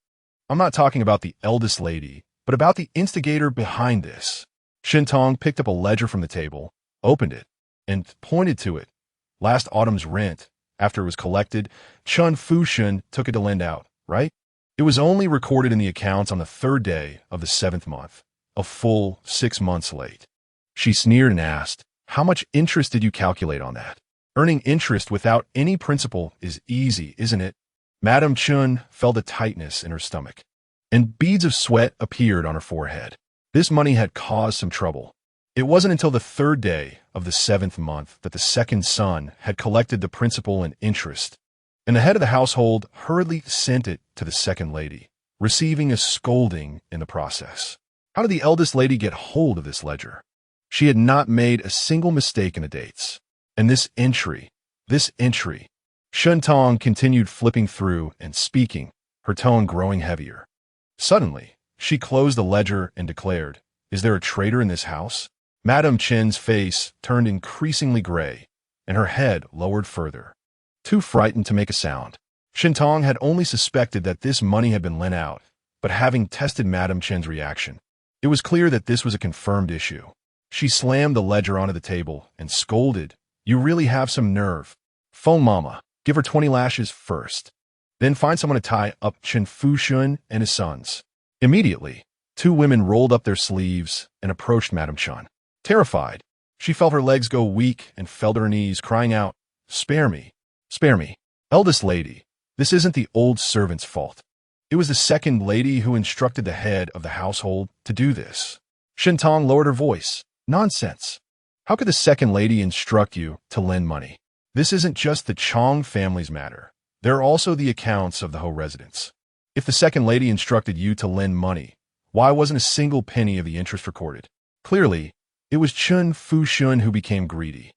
I'm not talking about the eldest lady, but about the instigator behind this. Shen Tong picked up a ledger from the table, opened it, and pointed to it. Last autumn's rent, after it was collected, Chun Fushin took it to lend out, right? It was only recorded in the accounts on the 3rd day of the 7th month, a full 6 months late. She sneered and asked, "How much interest did you calculate on that? Earning interest without any principal is easy, isn't it?" Madame Chun felt a tightness in her stomach, and beads of sweat appeared on her forehead. This money had caused some trouble. It wasn't until the 3rd day of the 7th month that the second son had collected the principal and interest, and the head of the household hurriedly sent it to the second lady, receiving a scolding in the process. How did the eldest lady get hold of this ledger? She had not made a single mistake in the dates. And this entry. Shen Tong continued flipping through and speaking, her tone growing heavier. Suddenly, she closed the ledger and declared, "Is there a traitor in this house?" Madame Chen's face turned increasingly gray, and her head lowered further. Too frightened to make a sound, Shen Tong had only suspected that this money had been lent out, but having tested Madame Chen's reaction, it was clear that this was a confirmed issue. She slammed the ledger onto the table and scolded, "You really have some nerve. Phone Mama, give her 20 lashes first. Then find someone to tie up Chen Fushun and his sons." Immediately, 2 women rolled up their sleeves and approached Madame Chun. Terrified, she felt her legs go weak and fell to her knees, crying out, "Spare me, spare me. Eldest lady, this isn't the old servant's fault. It was the second lady who instructed the head of the household to do this." Shen Tong lowered her voice. "Nonsense. How could the second lady instruct you to lend money? This isn't just the Chong family's matter. There are also the accounts of the Ho residents. If the second lady instructed you to lend money, why wasn't a single penny of the interest recorded? Clearly, it was Chun Fushun who became greedy,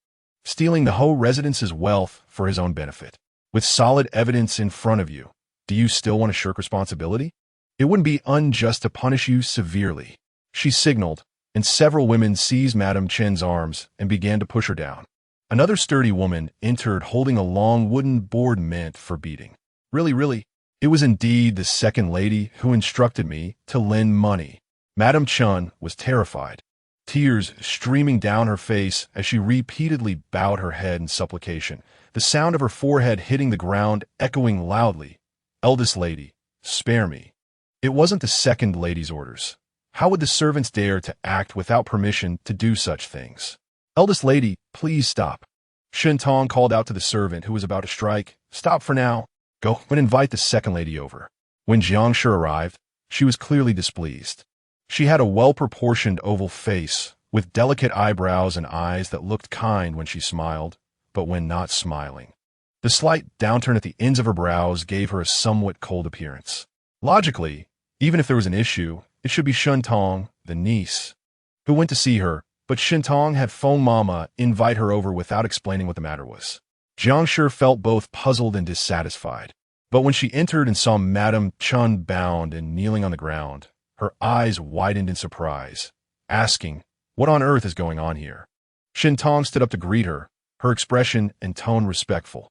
stealing the Ho residents' wealth for his own benefit. With solid evidence in front of you, do you still want to shirk responsibility? It wouldn't be unjust to punish you severely." She signaled, and several women seized Madame Chen's arms and began to push her down. Another sturdy woman entered holding a long wooden board meant for beating. Really, it was indeed the second lady who instructed me to lend money. Madame Chen was terrified, tears streaming down her face as she repeatedly bowed her head in supplication, the sound of her forehead hitting the ground echoing loudly. Eldest lady, spare me. It wasn't the second lady's orders. How would the servants dare to act without permission to do such things? Eldest lady, please stop. Shen Tong called out to the servant who was about to strike. Stop for now. Go and invite the second lady over. When Jiang Shi arrived, she was clearly displeased. She had a well-proportioned oval face, with delicate eyebrows and eyes that looked kind when she smiled, but when not smiling. The slight downturn at the ends of her brows gave her a somewhat cold appearance. Logically, even if there was an issue, it should be Shen Tong, the niece, who went to see her, but Shen Tong had Feng Mama invite her over without explaining what the matter was. Jiang Shi felt both puzzled and dissatisfied, but when she entered and saw Madame Chen bound and kneeling on the ground, her eyes widened in surprise, asking, what on earth is going on here? Shen Tong stood up to greet her, her expression and tone respectful.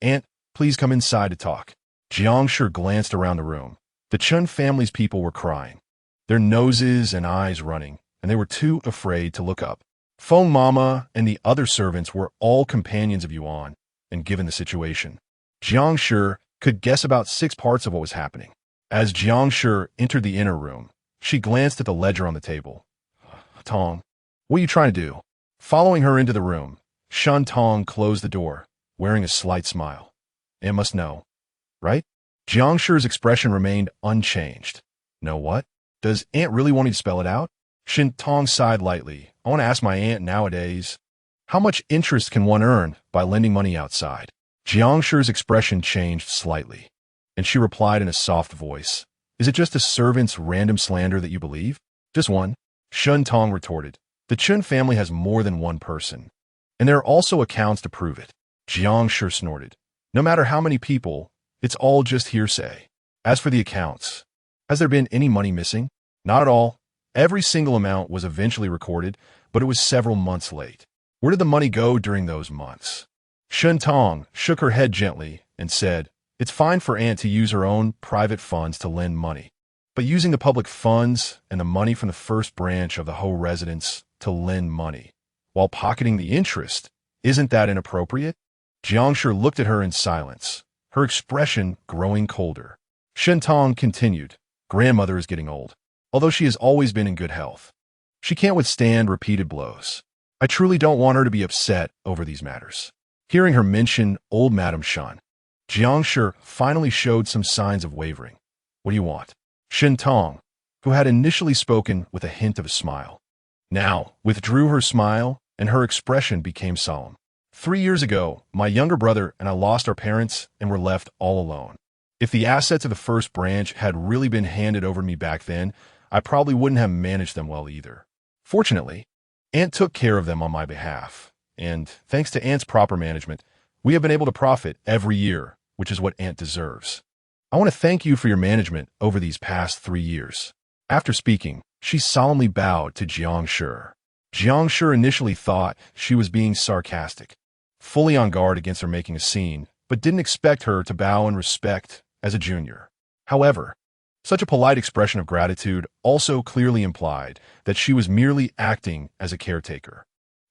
Aunt, please come inside to talk. Jiang Shi glanced around the room. The Chen family's people were crying, their noses and eyes running, and they were too afraid to look up. Feng Mama and the other servants were all companions of Yuan, and given the situation, Jiang Shi could guess about 6 parts of what was happening. As Jiang Shi entered the inner room, she glanced at the ledger on the table. Tong, what are you trying to do? Following her into the room, Shen Tong closed the door, wearing a slight smile. Aunt must know, right? Jiang Shi's expression remained unchanged. Know what? Does Aunt really want me to spell it out? Shen Tong sighed lightly. I want to ask my aunt nowadays, how much interest can one earn by lending money outside? Jiang Shi's expression changed slightly, and she replied in a soft voice. Is it just a servant's random slander that you believe? Just one. Shen Tong retorted. The Chen family has more than one person, and there are also accounts to prove it. Jiang Shi snorted. No matter how many people, it's all just hearsay. As for the accounts, has there been any money missing? Not at all. Every single amount was eventually recorded, but it was several months late. Where did the money go during those months? Shen Tong shook her head gently and said, it's fine for Aunt to use her own private funds to lend money, but using the public funds and the money from the first branch of the Ho residence to lend money, while pocketing the interest, isn't that inappropriate? Jiang Shi looked at her in silence, her expression growing colder. Shen Tong continued, grandmother is getting old, although she has always been in good health. She can't withstand repeated blows. I truly don't want her to be upset over these matters. Hearing her mention old Madame Shen, Jiang Shi finally showed some signs of wavering. What do you want? Shen Tong, who had initially spoken with a hint of a smile, now withdrew her smile and her expression became solemn. 3 years ago, my younger brother and I lost our parents and were left all alone. If the assets of the first branch had really been handed over to me back then, I probably wouldn't have managed them well either. Fortunately, Aunt took care of them on my behalf, and thanks to Aunt's proper management, we have been able to profit every year, which is what Aunt deserves. I want to thank you for your management over these past 3 years. After speaking, she solemnly bowed to Jiang Shi. Jiang Shi initially thought she was being sarcastic, fully on guard against her making a scene, but didn't expect her to bow in respect as a junior. However, such a polite expression of gratitude also clearly implied that she was merely acting as a caretaker.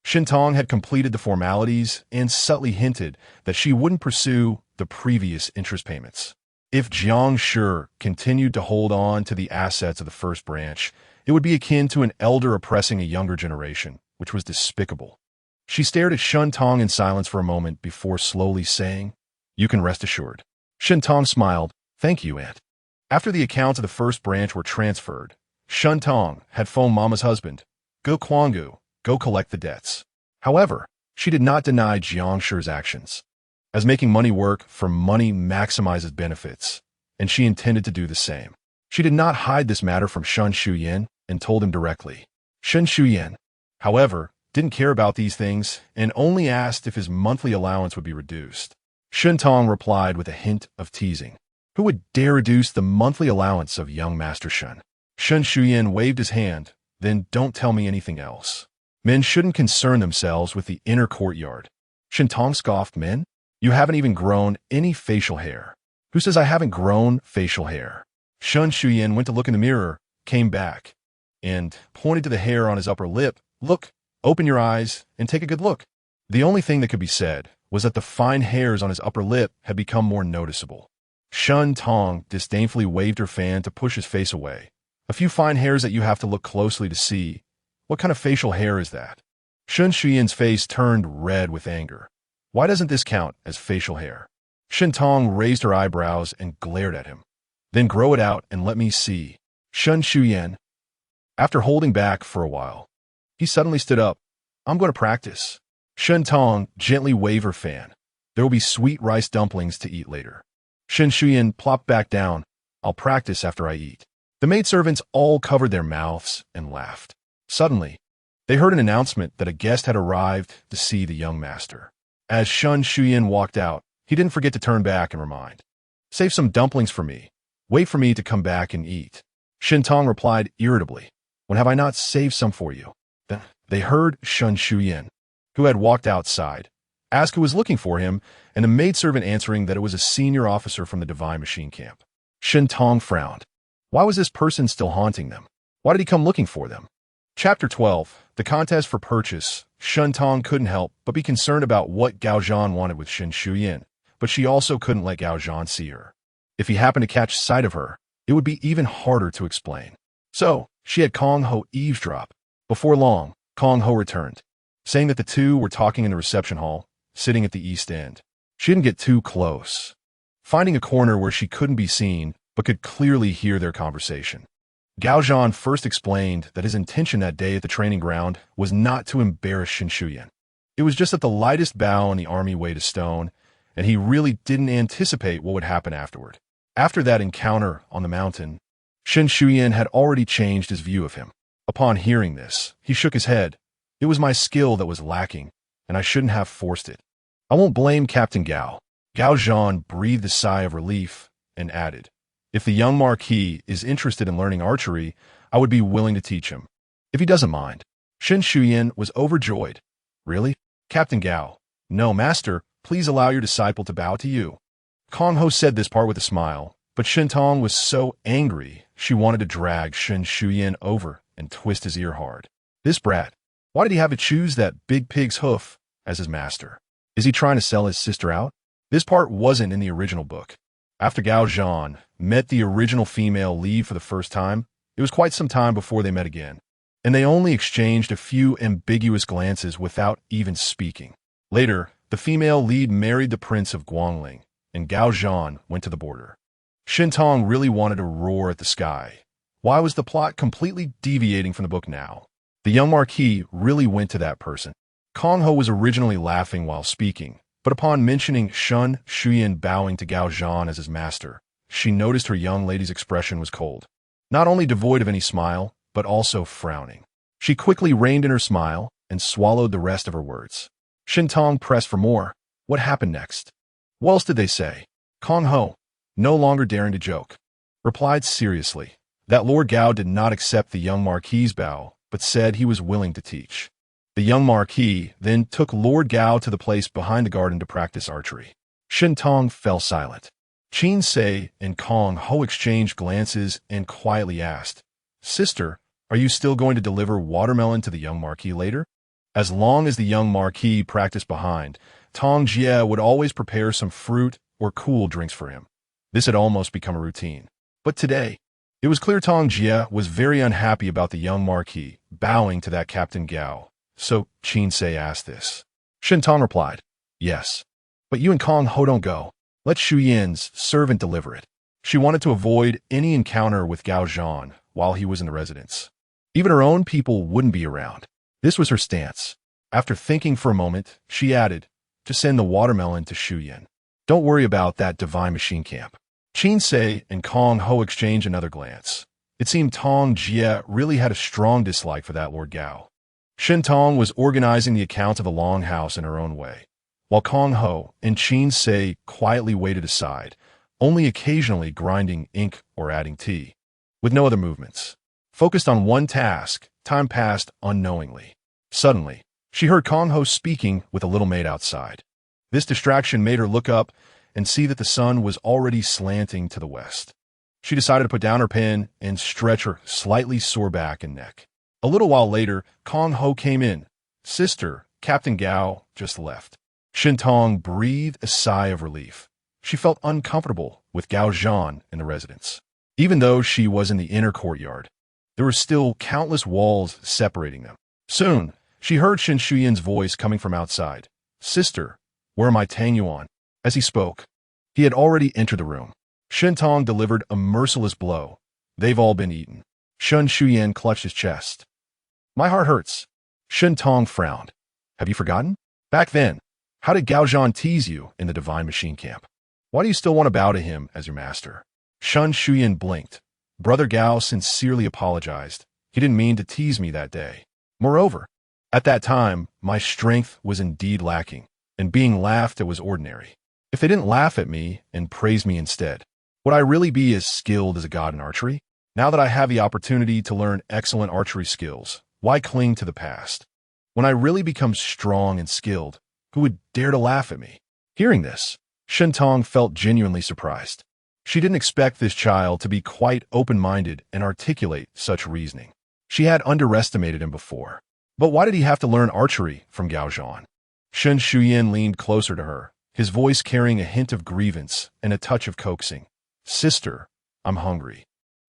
Shen Tong had completed the formalities and subtly hinted that she wouldn't pursue the previous interest payments. If Jiang Shi continued to hold on to the assets of the first branch, it would be akin to an elder oppressing a younger generation, which was despicable. She stared at Shen Tong in silence for a moment before slowly saying, you can rest assured. Shen Tong smiled. Thank you, Aunt. After the accounts of the first branch were transferred, Shen Tong had phoned Mama's husband, Go Kuang, go collect the debts. However, she did not deny Jiang Shi's actions, as making money work for money maximizes benefits, and she intended to do the same. She did not hide this matter from Shen Shuyan and told him directly. Shen Shuyan, however, didn't care about these things and only asked if his monthly allowance would be reduced. Shen Tong replied with a hint of teasing. Who would dare reduce the monthly allowance of young Master Shen? Shen Shuyan waved his hand, then don't tell me anything else. Men shouldn't concern themselves with the inner courtyard. Shintong scoffed. Men? You haven't even grown any facial hair. Who says I haven't grown facial hair? Shun Shuyan went to look in the mirror, came back, and pointed to the hair on his upper lip. Look, open your eyes, and take a good look. The only thing that could be said was that the fine hairs on his upper lip had become more noticeable. Shun Tong disdainfully waved her fan to push his face away. A few fine hairs that you have to look closely to see. What kind of facial hair is that? Shun Shuyan's face turned red with anger. Why doesn't this count as facial hair? Shin Tong raised her eyebrows and glared at him. Then grow it out and let me see. Shun Shuyan. After holding back for a while, he suddenly stood up. I'm going to practice. Shun Tong gently waved her fan. There will be sweet rice dumplings to eat later. Shin Shuyan plopped back down. I'll practice after I eat. The maidservants all covered their mouths and laughed. Suddenly, they heard an announcement that a guest had arrived to see the young master. As Shun Shuyan walked out, he didn't forget to turn back and remind. Save some dumplings for me. Wait for me to come back and eat. Shin Tong replied irritably. When have I not saved some for you? Then they heard Shun Shuyan, who had walked outside, ask who was looking for him, and a maidservant answering that it was a senior officer from the Divine Machine Camp. Shin Tong frowned. Why was this person still haunting them? Why did he come looking for them? Chapter 12. The contest for purchase. Shun Tong couldn't help but be concerned about what Gao Zhan wanted with Shin Shuyan, but she also couldn't let Gao Zhan see her. If he happened to catch sight of her, it would be even harder to explain. So, she had Kong Ho eavesdrop. Before long, Kong Ho returned, saying that the two were talking in the reception hall, sitting at the east end. She didn't get too close, finding a corner where she couldn't be seen but could clearly hear their conversation. Gao Zhan first explained that his intention that day at the training ground was not to embarrass Shin Shuyan. It was just that the lightest bough in the army weighed a stone, and he really didn't anticipate what would happen afterward. After that encounter on the mountain, Shin Shuyan had already changed his view of him. Upon hearing this, he shook his head. It was my skill that was lacking, and I shouldn't have forced it. I won't blame Captain Gao. Gao Zhan breathed a sigh of relief and added, if the young Marquis is interested in learning archery, I would be willing to teach him, if he doesn't mind. Shin Shuyan was overjoyed. Really? Captain Gao? No, master, please allow your disciple to bow to you. Kong Ho said this part with a smile, but Shin Tong was so angry she wanted to drag Shin Shuyan over and twist his ear hard. This brat, why did he have to choose that big pig's hoof as his master? Is he trying to sell his sister out? This part wasn't in the original book. After Gao Zhan met the original female lead for the first time, it was quite some time before they met again, and they only exchanged a few ambiguous glances without even speaking. Later, the female lead married the Prince of Guangling, and Gao Zhan went to the border. Shin Tong really wanted to roar at the sky. Why was the plot completely deviating from the book now? The young Marquis really went to that person. Kong Ho was originally laughing while speaking, but upon mentioning Shun Shuyan bowing to Gao Zhan as his master, she noticed her young lady's expression was cold, not only devoid of any smile, but also frowning. She quickly reined in her smile and swallowed the rest of her words. Shin Tong pressed for more. What happened next? What else did they say? Kong Ho, no longer daring to joke, replied seriously that Lord Gao did not accept the young Marquis's bow, but said he was willing to teach. The young Marquis then took Lord Gao to the place behind the garden to practice archery. Shin Tong fell silent. Qin Sei and Kong Ho exchanged glances and quietly asked, Sister, are you still going to deliver watermelon to the young Marquis later? As long as the young Marquis practiced behind, Tong Jie would always prepare some fruit or cool drinks for him. This had almost become a routine. But today, it was clear Tong Jie was very unhappy about the young Marquis bowing to that Captain Gao. So Qin Sei asked this. Shin Tong replied, Yes, but you and Kong Ho don't go. Let Shu Yin's servant deliver it. She wanted to avoid any encounter with Gao Zhan while he was in the residence. Even her own people wouldn't be around. This was her stance. After thinking for a moment, she added, to send the watermelon to Shu Yin. Don't worry about that Divine Machine Camp. Qin Sei and Kong Ho exchanged another glance. It seemed Tong Jie really had a strong dislike for that Lord Gao. Shin Tong was organizing the accounts of the longhouse in her own way, while Kong Ho and Qin Sei quietly waited aside, only occasionally grinding ink or adding tea, with no other movements. Focused on one task, time passed unknowingly. Suddenly, she heard Kong Ho speaking with a little maid outside. This distraction made her look up and see that the sun was already slanting to the west. She decided to put down her pen and stretch her slightly sore back and neck. A little while later, Kong Ho came in. Sister, Captain Gao just left. Shintong breathed a sigh of relief. She felt uncomfortable with Gao Zhan in the residence. Even though she was in the inner courtyard, there were still countless walls separating them. Soon, she heard Shen Shuyan's voice coming from outside. Sister, where are my Tang Yuan? As he spoke, he had already entered the room. Shintong delivered a merciless blow. They've all been eaten. Shen Shuyan clutched his chest. My heart hurts. Shintong frowned. Have you forgotten? Back then, how did Gao Zhan tease you in the Divine Machine Camp? Why do you still want to bow to him as your master? Shen Shuyan blinked. Brother Gao sincerely apologized. He didn't mean to tease me that day. Moreover, at that time, my strength was indeed lacking, and being laughed at was ordinary. If they didn't laugh at me and praise me instead, would I really be as skilled as a god in archery? Now that I have the opportunity to learn excellent archery skills, why cling to the past? When I really become strong and skilled, who would dare to laugh at me? Hearing this, Shintong felt genuinely surprised. She didn't expect this child to be quite open-minded and articulate such reasoning. She had underestimated him before. But why did he have to learn archery from Gao Zhan? Shen Shuyan leaned closer to her, his voice carrying a hint of grievance and a touch of coaxing. Sister, I'm hungry.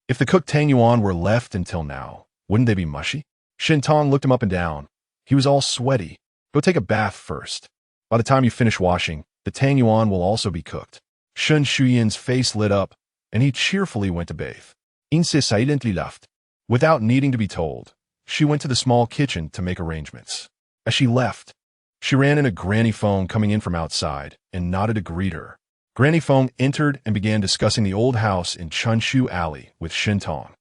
If the cooked Tang Yuan were left until now, wouldn't they be mushy? Shintong looked him up and down. He was all sweaty. Go take a bath first. By the time you finish washing, the Tang Yuan will also be cooked. Shen Shuyan's face lit up, and he cheerfully went to bathe. Inse silently left. Without needing to be told, she went to the small kitchen to make arrangements. As she left, she ran into Granny Feng coming in from outside and nodded to greet her. Granny Feng entered and began discussing the old house in Chunshu Alley with Shintong.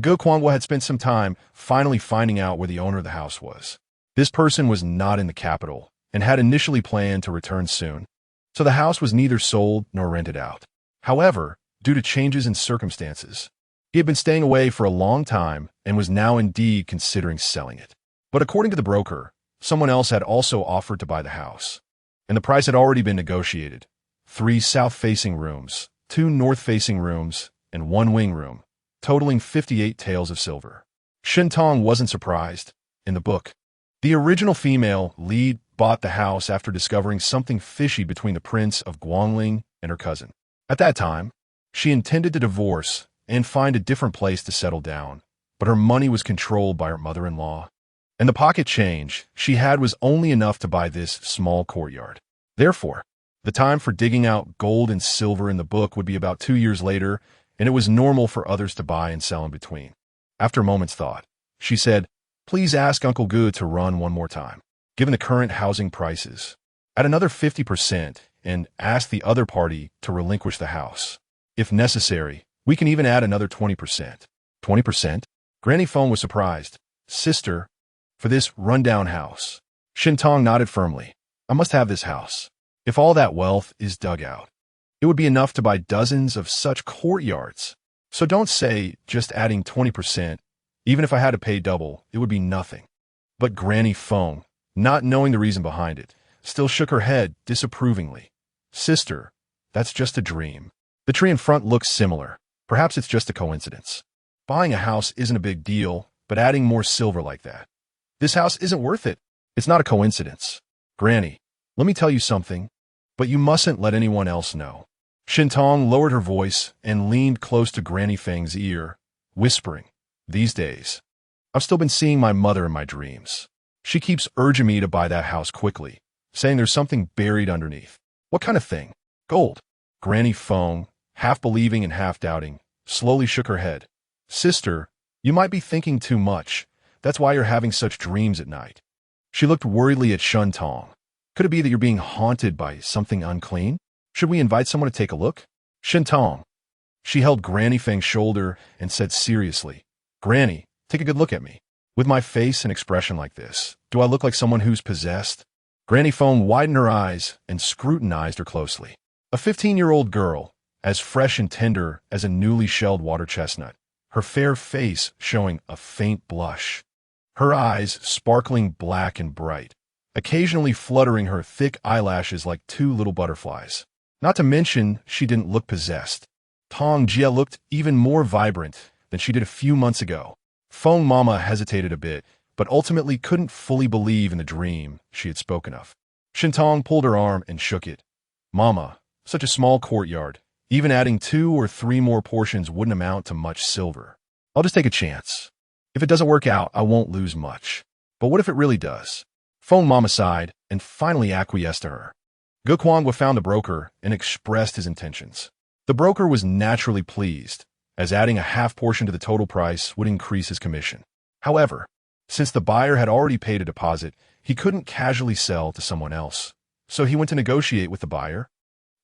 Ge Kuangwa had spent some time finally finding out where the owner of the house was. This person was not in the capital and had initially planned to return soon, so the house was neither sold nor rented out. However, due to changes in circumstances, he had been staying away for a long time and was now indeed considering selling it. But according to the broker, someone else had also offered to buy the house, and the price had already been negotiated. 3 south-facing rooms, 2 north-facing rooms, and 1 wing room, totaling 58 taels of silver. Shintong wasn't surprised. In the book, the original female lead bought the house after discovering something fishy between the Prince of Guangling and her cousin. At that time, she intended to divorce and find a different place to settle down, but her money was controlled by her mother-in-law, and the pocket change she had was only enough to buy this small courtyard. Therefore, the time for digging out gold and silver in the book would be about 2 years later, and it was normal for others to buy and sell in between. After a moment's thought, she said, "Please ask Uncle Gu to run one more time, given the current housing prices. Add another 50% and ask the other party to relinquish the house. If necessary, we can even add another 20%. 20%? Granny Feng was surprised. Sister, for this rundown house. Shintong nodded firmly. I must have this house. If all that wealth is dug out, it would be enough to buy dozens of such courtyards. So don't say just adding 20%. Even if I had to pay double, it would be nothing." But Granny Feng, not knowing the reason behind it, still shook her head disapprovingly. "Sister, that's just a dream. The tree in front looks similar. Perhaps it's just a coincidence. Buying a house isn't a big deal, but adding more silver like that. This house isn't worth it. It's not a coincidence. Granny, let me tell you something, but you mustn't let anyone else know." Shintong lowered her voice and leaned close to Granny Feng's ear, whispering, "These days, I've still been seeing my mother in my dreams. She keeps urging me to buy that house quickly, saying there's something buried underneath. What kind of thing? Gold." Granny Feng, half believing and half doubting, slowly shook her head. "Sister, you might be thinking too much. That's why you're having such dreams at night." She looked worriedly at Shintong. "Could it be that you're being haunted by something unclean? Should we invite someone to take a look?" "Shintong." She held Granny Feng's shoulder and said seriously, "Granny, take a good look at me. With my face and expression like this, do I look like someone who's possessed?" Granny Feng widened her eyes and scrutinized her closely. A 15-year-old girl, as fresh and tender as a newly shelled water chestnut, her fair face showing a faint blush. her eyes sparkling black and bright, occasionally fluttering her thick eyelashes like two little butterflies. Not to mention, she didn't look possessed. Tong Jia looked even more vibrant than she did a few months ago. Feng Mama hesitated a bit, but ultimately couldn't fully believe in the dream she had spoken of. Shintong pulled her arm and shook it. Mama, such a small courtyard. Even adding 2 or 3 more portions wouldn't amount to much silver. I'll just take a chance. If it doesn't work out, I won't lose much. But what if it really does? Feng Mama sighed and finally acquiesced to her. Ge Kuang found the broker and expressed his intentions. The broker was naturally pleased, as adding a half portion to the total price would increase his commission. However, since the buyer had already paid a deposit, he couldn't casually sell to someone else. So he went to negotiate with the buyer,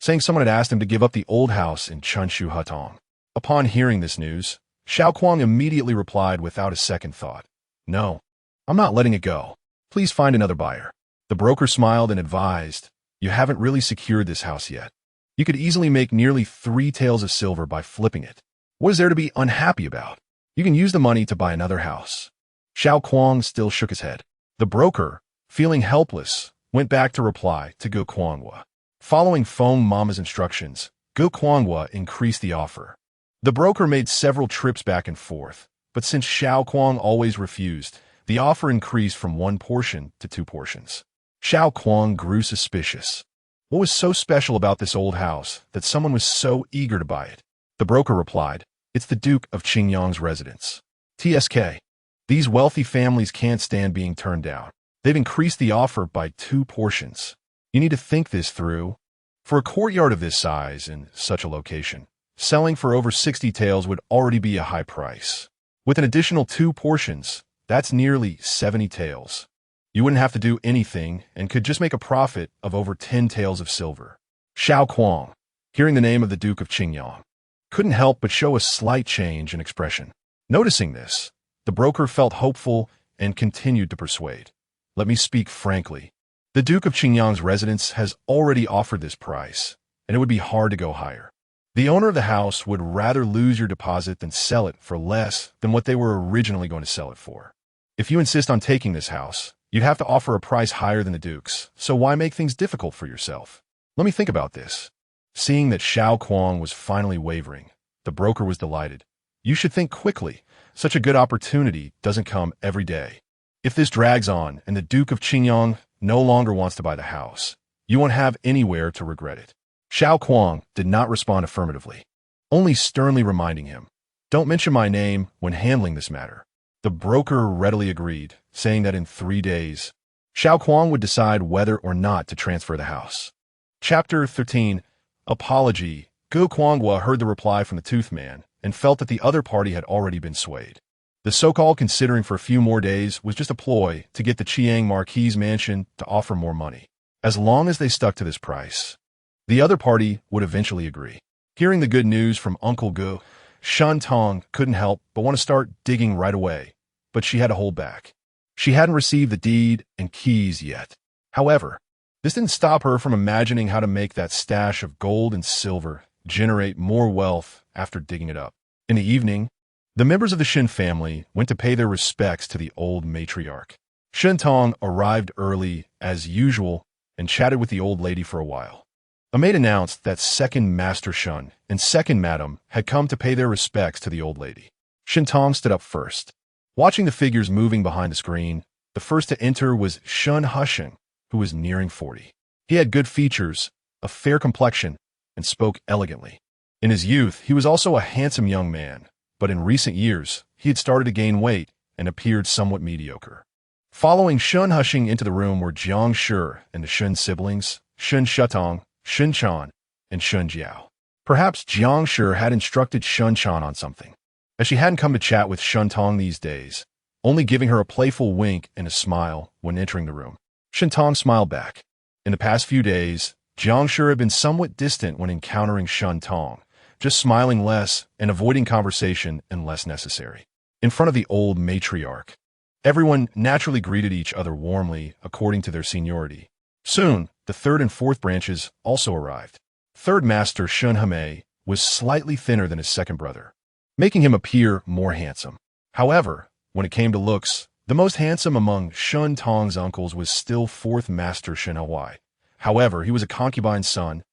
saying someone had asked him to give up the old house in Chunshu Hutong. Upon hearing this news, Xiao Kuang immediately replied without a second thought. No, I'm not letting it go. Please find another buyer. The broker smiled and advised, you haven't really secured this house yet. You could easily make nearly 3 taels of silver by flipping it. What is there to be unhappy about? You can use the money to buy another house. Xiao Kuang still shook his head. The broker, feeling helpless, went back to reply to Ge Kuang. Following Feng Mama's instructions, Ge Kuang increased the offer. The broker made several trips back and forth, but since Xiao Kuang always refused, the offer increased from 1 portion to 2 portions. Xiao Kuang grew suspicious. What was so special about this old house that someone was so eager to buy it? The broker replied, it's the Duke of Qingyang's residence. TSK. These wealthy families can't stand being turned down. They've increased the offer by 2 portions. You need to think this through. For a courtyard of this size in such a location, selling for over 60 taels would already be a high price. With an additional 2 portions, that's nearly 70 taels. You wouldn't have to do anything and could just make a profit of over 10 taels of silver. Xiao Kuang, hearing the name of the Duke of Qingyang, couldn't help but show a slight change in expression. Noticing this, the broker felt hopeful and continued to persuade. Let me speak frankly. The Duke of Qingyang's residence has already offered this price, and it would be hard to go higher. The owner of the house would rather lose your deposit than sell it for less than what they were originally going to sell it for. If you insist on taking this house, you'd have to offer a price higher than the Duke's, so why make things difficult for yourself? Let me think about this. Seeing that Xiao Kuang was finally wavering, the broker was delighted. You should think quickly. Such a good opportunity doesn't come every day. If this drags on and the Duke of Qingyang no longer wants to buy the house, you won't have anywhere to regret it. Xiao Kuang did not respond affirmatively, only sternly reminding him, don't mention my name when handling this matter. The broker readily agreed, saying that in 3 days, Xiao Kuang would decide whether or not to transfer the house. Chapter 13. Apology. Ge Kuang heard the reply from the Tooth Man and felt that the other party had already been swayed. The so-called considering for a few more days was just a ploy to get the Chiang Marquis mansion to offer more money. As long as they stuck to this price, the other party would eventually agree. Hearing the good news from Uncle Ge, Shen Tong couldn't help but want to start digging right away, but she had to hold back. She hadn't received the deed and keys yet. However, this didn't stop her from imagining how to make that stash of gold and silver generate more wealth after digging it up. In the evening, the members of the Shen family went to pay their respects to the old matriarch. Shen Tong arrived early, as usual, and chatted with the old lady for a while. A maid announced that second Master Shun and second Madam had come to pay their respects to the old lady. Shen Tong stood up first. Watching the figures moving behind the screen, the first to enter was Shun Husheng, who was nearing 40. He had good features, a fair complexion, and spoke elegantly. In his youth, he was also a handsome young man, but in recent years, he had started to gain weight and appeared somewhat mediocre. Following Shun Husheng into the room were Jiang Shi and the Shun siblings, Shun Shutong, Shun Chan, and Shun Jiao. Perhaps Jiang Shi had instructed Shun Chan on something, as she hadn't come to chat with Shun Tong these days, only giving her a playful wink and a smile when entering the room. Shun Tong smiled back. In the past few days, Jiang Shi had been somewhat distant when encountering Shun Tong, just smiling less and avoiding conversation unless necessary. In front of the old matriarch, everyone naturally greeted each other warmly according to their seniority. Soon, the 3rd and 4th branches also arrived. Third Master Shun Hame was slightly thinner than his second brother, making him appear more handsome. However, when it came to looks, The most handsome among Shun Tong's uncles was still fourth master Shen Huai. However, he was a concubine's son,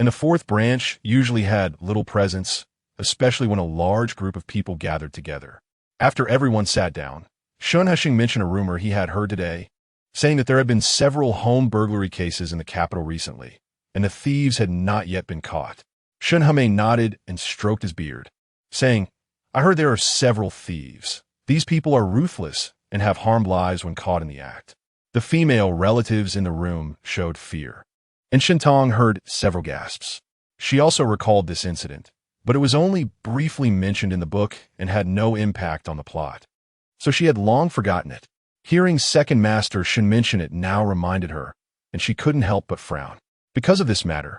and the fourth branch usually had little presence, especially when a large group of people gathered together. After everyone sat down, Shun Heshing mentioned a rumor he had heard today, saying that there had been several home burglary cases in the capital recently, and the thieves had not yet been caught. Shun Hame nodded and stroked his beard, saying, I heard there are several thieves. These people are ruthless and have harmed lives when caught in the act. The female relatives in the room showed fear, and Shintong heard several gasps. She also recalled this incident, but it was only briefly mentioned in the book and had no impact on the plot, so she had long forgotten it. Hearing second master Shin mention it now reminded her, and she couldn't help but frown. Because of this matter,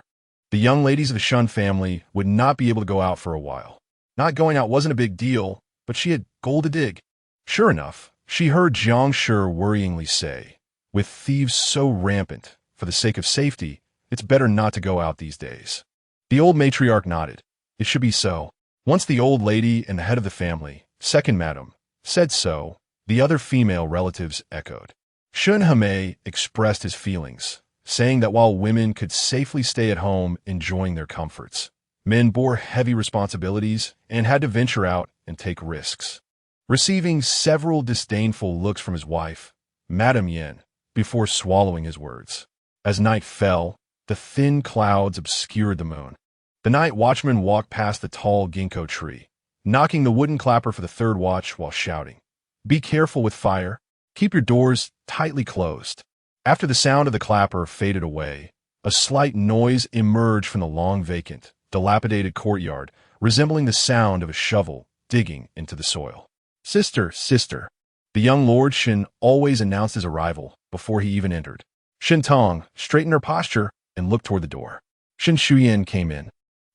the young ladies of the Shun family would not be able to go out for a while. Not going out wasn't a big deal, but she had gold to dig. Sure enough, she heard Jiang Shi worryingly say, with thieves so rampant, for the sake of safety, it's better not to go out these days. The old matriarch nodded. It should be so. Once the old lady and the head of the family, second madam, said so, the other female relatives echoed. Shun Hame expressed his feelings, saying that while women could safely stay at home enjoying their comforts, men bore heavy responsibilities and had to venture out and take risks. Receiving several disdainful looks from his wife, Madame Yen, before swallowing his words. As night fell, the thin clouds obscured the moon. The night watchman walked past the tall ginkgo tree, knocking the wooden clapper for the third watch while shouting, Be careful with fire. Keep your doors tightly closed. After the sound of the clapper faded away, a slight noise emerged from the long vacant, dilapidated courtyard, resembling the sound of a shovel digging into the soil. Sister, sister. The young Lord Shin always announced his arrival before he even entered. Shin Tong straightened her posture and looked toward the door. Shin Shuyan came in,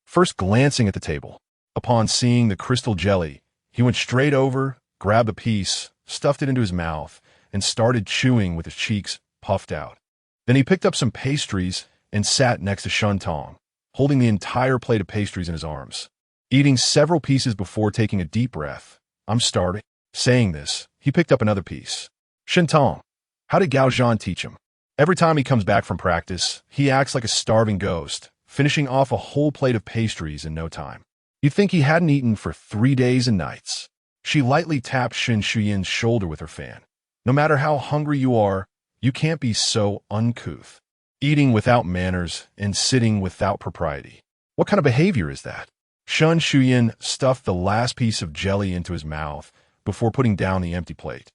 first glancing at the table. Upon seeing the crystal jelly, he went straight over, grabbed a piece, stuffed it into his mouth, and started chewing with his cheeks puffed out. Then he picked up some pastries and sat next to Shun Tong, holding the entire plate of pastries in his arms. Eating several pieces before taking a deep breath, I'm starving. Saying this, he picked up another piece. Shin Tong, how did Gao Zhan teach him? Every time he comes back from practice, he acts like a starving ghost, finishing off a whole plate of pastries in no time. You'd think he hadn't eaten for 3 days and nights. She lightly tapped Shin Shuyan's shoulder with her fan. No matter how hungry you are, you can't be so uncouth. Eating without manners and sitting without propriety. What kind of behavior is that? Shun Shuyan stuffed the last piece of jelly into his mouth before putting down the empty plate.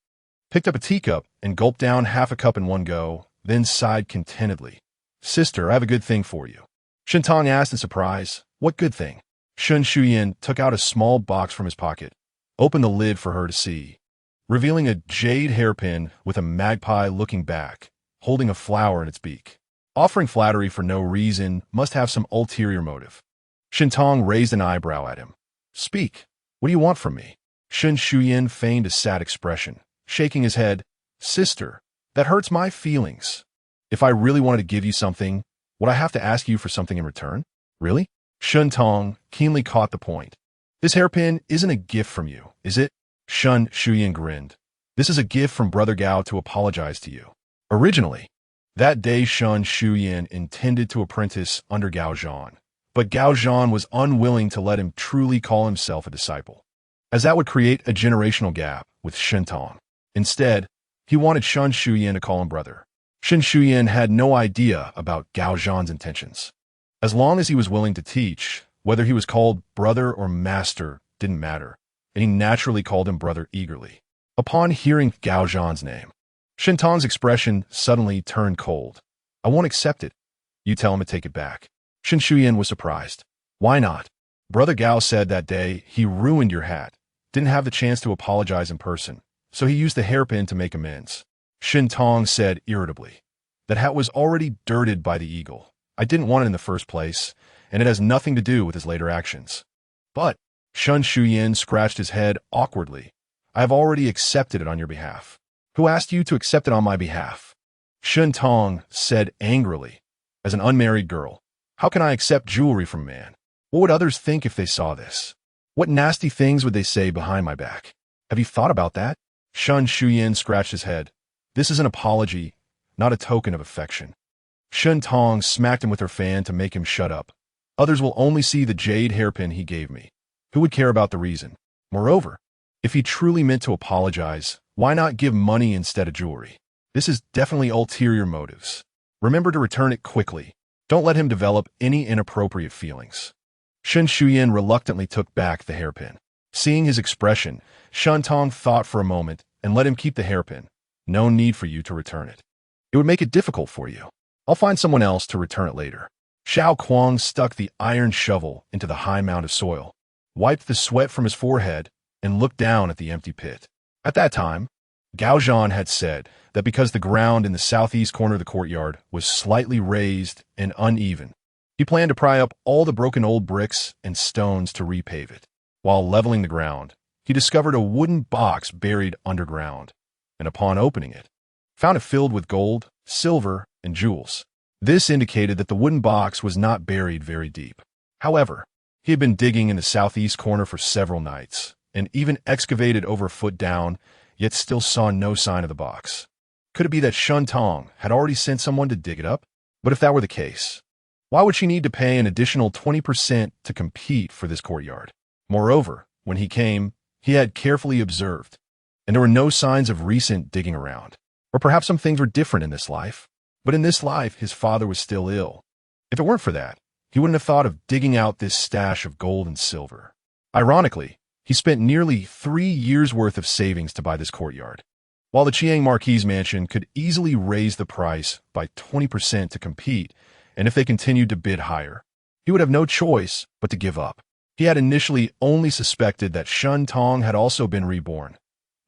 Picked up a teacup and gulped down half a cup in one go, then sighed contentedly. Sister, I have a good thing for you. Shin Tong asked in surprise, What good thing? Shun Shuyan took out a small box from his pocket, opened the lid for her to see, revealing a jade hairpin with a magpie looking back, holding a flower in its beak. Offering flattery for no reason must have some ulterior motive. Shin Tong raised an eyebrow at him. Speak. What do you want from me? Shin Shuyan feigned a sad expression, shaking his head. Sister, that hurts my feelings. If I really wanted to give you something, would I have to ask you for something in return? Really? Shun Tong keenly caught the point. This hairpin isn't a gift from you, is it? Shun Shuyan grinned. This is a gift from Brother Gao to apologize to you. Originally, that day Shun Shuyan intended to apprentice under Gao Zhan, but Gao Zhan was unwilling to let him truly call himself a disciple, as that would create a generational gap with Shin Tong. Instead, he wanted Shun Shuyan to call him brother. Shin Shuyan had no idea about Gao Zhan's intentions. As long as he was willing to teach, whether he was called brother or master didn't matter, and he naturally called him brother eagerly. Upon hearing Gao Zhan's name, Shin Tong's expression suddenly turned cold. I won't accept it. You tell him to take it back. Shin Shuyan was surprised. Why not? Brother Gao said that day he ruined your hat, didn't have the chance to apologize in person, so he used the hairpin to make amends. Shin Tong said irritably, that hat was already dirted by the eagle. I didn't want it in the first place, and it has nothing to do with his later actions. But, Shun Shuyan scratched his head awkwardly. I have already accepted it on your behalf. Who asked you to accept it on my behalf? Shin Tong said angrily, as an unmarried girl, how can I accept jewelry from a man? What would others think if they saw this? What nasty things would they say behind my back? Have you thought about that? Shun Shuyan scratched his head. This is an apology, not a token of affection. Shun Tong smacked him with her fan to make him shut up. Others will only see the jade hairpin he gave me. Who would care about the reason? Moreover, if he truly meant to apologize, why not give money instead of jewelry? This is definitely ulterior motives. Remember to return it quickly. Don't let him develop any inappropriate feelings. Shun Shuyan reluctantly took back the hairpin. Seeing his expression, Shun Tong thought for a moment and let him keep the hairpin. No need for you to return it. It would make it difficult for you. I'll find someone else to return it later. Xiao Kuang stuck the iron shovel into the high mound of soil, wiped the sweat from his forehead, and looked down at the empty pit. At that time, Gao Zhan had said that because the ground in the southeast corner of the courtyard was slightly raised and uneven, he planned to pry up all the broken old bricks and stones to repave it. While leveling the ground, he discovered a wooden box buried underground, and upon opening it, found it filled with gold, silver, and jewels. This indicated that the wooden box was not buried very deep. However, he had been digging in the southeast corner for several nights, and even excavated over a foot down, yet still saw no sign of the box. Could it be that Shun Tong had already sent someone to dig it up? But if that were the case, why would she need to pay an additional 20% to compete for this courtyard? Moreover, when he came, he had carefully observed, and there were no signs of recent digging around. Or perhaps some things were different in this life. But in this life, his father was still ill. If it weren't for that, he wouldn't have thought of digging out this stash of gold and silver. Ironically, he spent nearly 3 years' worth of savings to buy this courtyard. While the Chiang Marquis mansion could easily raise the price by 20% to compete, and if they continued to bid higher, he would have no choice but to give up. He had initially only suspected that Shun Tong had also been reborn.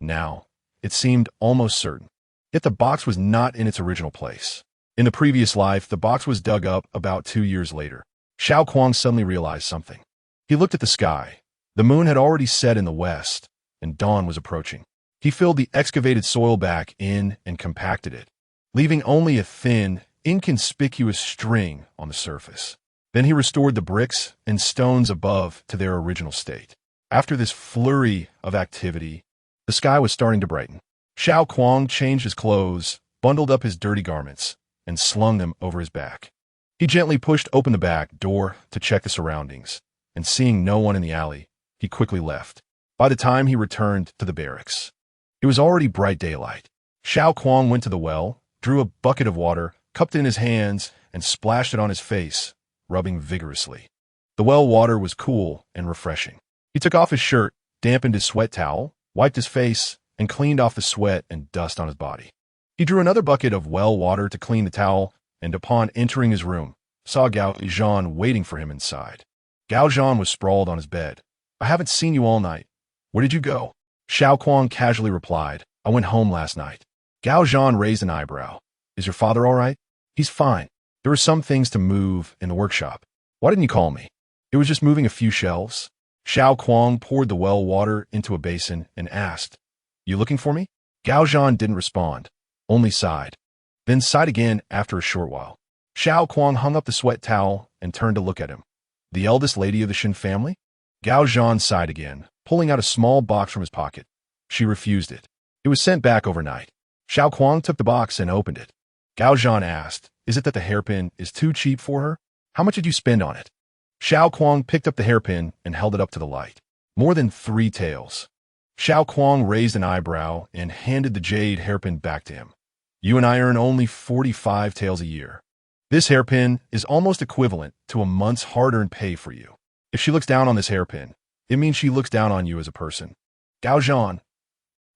Now, it seemed almost certain. Yet the box was not in its original place. In the previous life, the box was dug up about 2 years later. Xiao Kuang suddenly realized something. He looked at the sky. The moon had already set in the west, and dawn was approaching. He filled the excavated soil back in and compacted it, leaving only a thin, inconspicuous string on the surface. Then he restored the bricks and stones above to their original state. After this flurry of activity, the sky was starting to brighten. Xiao Kuang changed his clothes, bundled up his dirty garments, and slung them over his back. He gently pushed open the back door to check the surroundings, and seeing no one in the alley, he quickly left. By the time he returned to the barracks, it was already bright daylight. Xiao Kuang went to the well, drew a bucket of water, cupped it in his hands, and splashed it on his face, rubbing vigorously. The well water was cool and refreshing. He took off his shirt, dampened his sweat towel, wiped his face, and cleaned off the sweat and dust on his body. He drew another bucket of well water to clean the towel, and upon entering his room, saw Gao Zhan waiting for him inside. Gao Zhan was sprawled on his bed. "I haven't seen you all night. Where did you go?" Xiao Kuang casually replied, "I went home last night." Gao Zhan raised an eyebrow. "Is your father all right?" "He's fine. There were some things to move in the workshop." "Why didn't you call me?" "It was just moving a few shelves." Xiao Kuang poured the well water into a basin and asked, "You looking for me?" Gao Zhan didn't respond, only sighed, then sighed again after a short while. Xiao Kuang hung up the sweat towel and turned to look at him. "The eldest lady of the Shin family?" Gao Zhan sighed again, pulling out a small box from his pocket. She refused it. It was sent back overnight. Xiao Kuang took the box and opened it. Gao Zhan asked, "Is it that the hairpin is too cheap for her? How much did you spend on it?" Xiao Kuang picked up the hairpin and held it up to the light. "More than 3 taels." Xiao Kuang raised an eyebrow and handed the jade hairpin back to him. "You and I earn only 45 taels a year. This hairpin is almost equivalent to a month's hard-earned pay for you. If she looks down on this hairpin, it means she looks down on you as a person." Gao Zhan.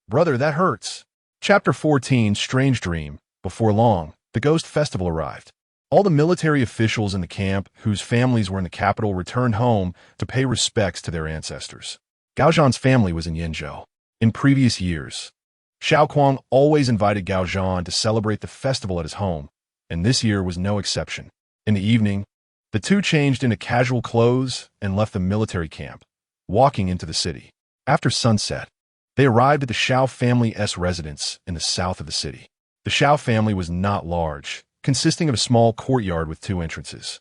"Brother, that hurts." Chapter 14, Strange Dream. Before long, the Ghost Festival arrived. All the military officials in the camp whose families were in the capital returned home to pay respects to their ancestors. Gao Zhan's family was in Yenzhou. In previous years, Xiao Kuang always invited Gao Zhan to celebrate the festival at his home, and this year was no exception. In the evening, the two changed into casual clothes and left the military camp, walking into the city. After sunset, they arrived at the Xiao family's residence in the south of the city. The Xiao family was not large, consisting of a small courtyard with 2 entrances.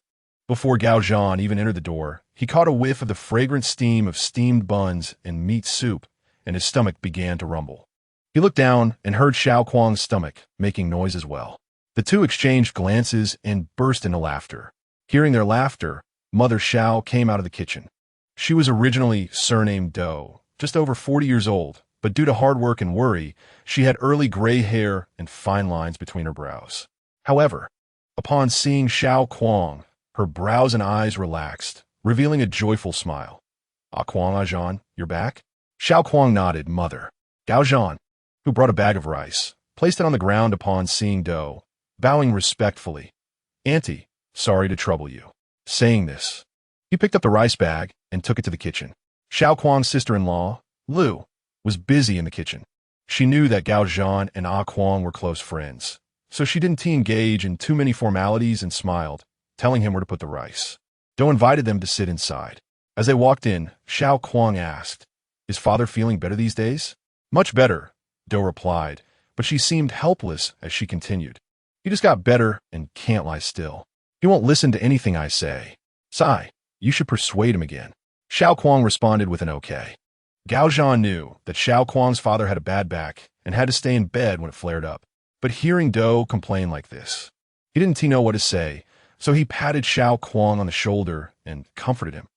Before Gao Zhan even entered the door, he caught a whiff of the fragrant steam of steamed buns and meat soup, and his stomach began to rumble. He looked down and heard Xiao Kuang's stomach making noise as well. The two exchanged glances and burst into laughter. Hearing their laughter, Mother Xiao came out of the kitchen. She was originally surnamed Dou, just over 40 years old, but due to hard work and worry, she had early gray hair and fine lines between her brows. However, upon seeing Xiao Kuang, her brows and eyes relaxed, revealing a joyful smile. "Ah Kuang, ah Zhan, you're back?" Xiao Kuang nodded, "Mother." Gao Zhan, who brought a bag of rice, placed it on the ground upon seeing Dou, bowing respectfully. "Auntie, sorry to trouble you." Saying this, he picked up the rice bag and took it to the kitchen. Xiao Kuang's sister-in-law, Lu, was busy in the kitchen. She knew that Gao Zhan and Ah Kuang were close friends, so she didn't engage in too many formalities and smiled, telling him where to put the rice. Dou invited them to sit inside. As they walked in, Xiao Kuang asked, "Is father feeling better these days?" "Much better," Dou replied, but she seemed helpless as she continued. "He just got better and can't lie still. He won't listen to anything I say. Sai, you should persuade him again." Xiao Kuang responded with an okay. Gao Zhan knew that Xiao Kuang's father had a bad back and had to stay in bed when it flared up. But hearing Dou complain like this, he didn't know what to say, so he patted Xiao Kuang on the shoulder and comforted him.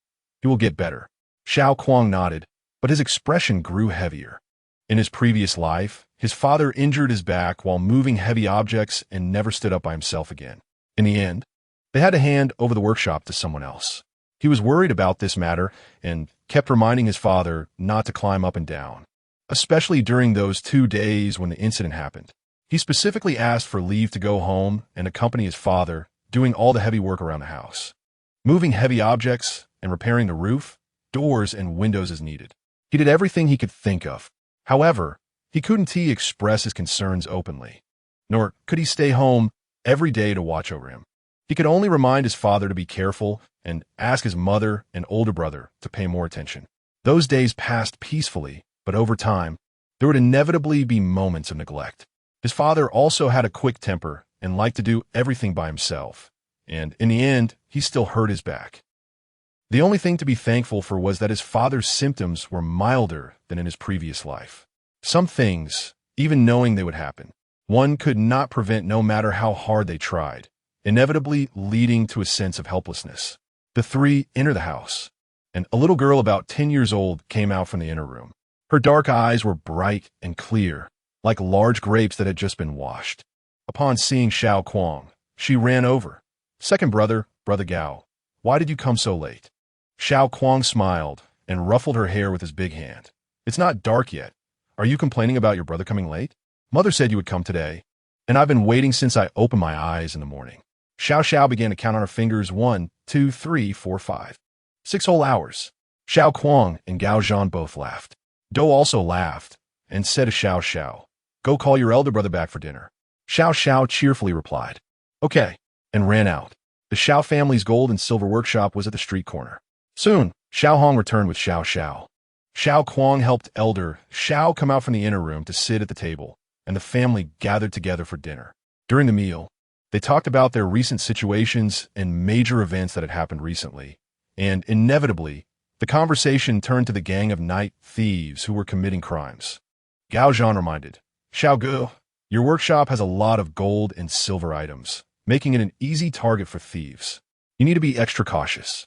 "He will get better." Xiao Kuang nodded, but his expression grew heavier. In his previous life, his father injured his back while moving heavy objects and never stood up by himself again. In the end, they had to hand over the workshop to someone else. He was worried about this matter and kept reminding his father not to climb up and down, especially during those 2 days when the incident happened. He specifically asked for leave to go home and accompany his father, doing all the heavy work around the house, moving heavy objects and repairing the roof, doors, and windows as needed. He did everything he could think of. However, he couldn't express his concerns openly, nor could he stay home every day to watch over him. He could only remind his father to be careful and ask his mother and older brother to pay more attention. Those days passed peacefully, but over time, there would inevitably be moments of neglect. His father also had a quick temper and liked to do everything by himself, and in the end, he still hurt his back. The only thing to be thankful for was that his father's symptoms were milder than in his previous life. Some things, even knowing they would happen, one could not prevent no matter how hard they tried, inevitably leading to a sense of helplessness. The three enter the house, and a little girl about 10 years old came out from the inner room. Her dark eyes were bright and clear, like large grapes that had just been washed. Upon seeing Xiao Kuang, she ran over. "Second brother, Brother Gao, why did you come so late?" Xiao Kuang smiled and ruffled her hair with his big hand. "It's not dark yet. Are you complaining about your brother coming late? Mother said you would come today, and I've been waiting since I opened my eyes in the morning." Xiao began to count on her fingers 1, 2, 3, 4, 5. 6 whole hours. Xiao Kuang and Gao Zhan both laughed. Dou also laughed and said to Xiao, "Go call your elder brother back for dinner." Xiao cheerfully replied, "Okay," and ran out. The Xiao family's gold and silver workshop was at the street corner. Soon, Xiao Hong returned with Xiao. Xiao Kuang helped elder Xiao come out from the inner room to sit at the table, and the family gathered together for dinner. During the meal, they talked about their recent situations and major events that had happened recently, and inevitably, the conversation turned to the gang of night thieves who were committing crimes. Gao Zhan reminded, "Xiao Gu, your workshop has a lot of gold and silver items, making it an easy target for thieves. You need to be extra cautious."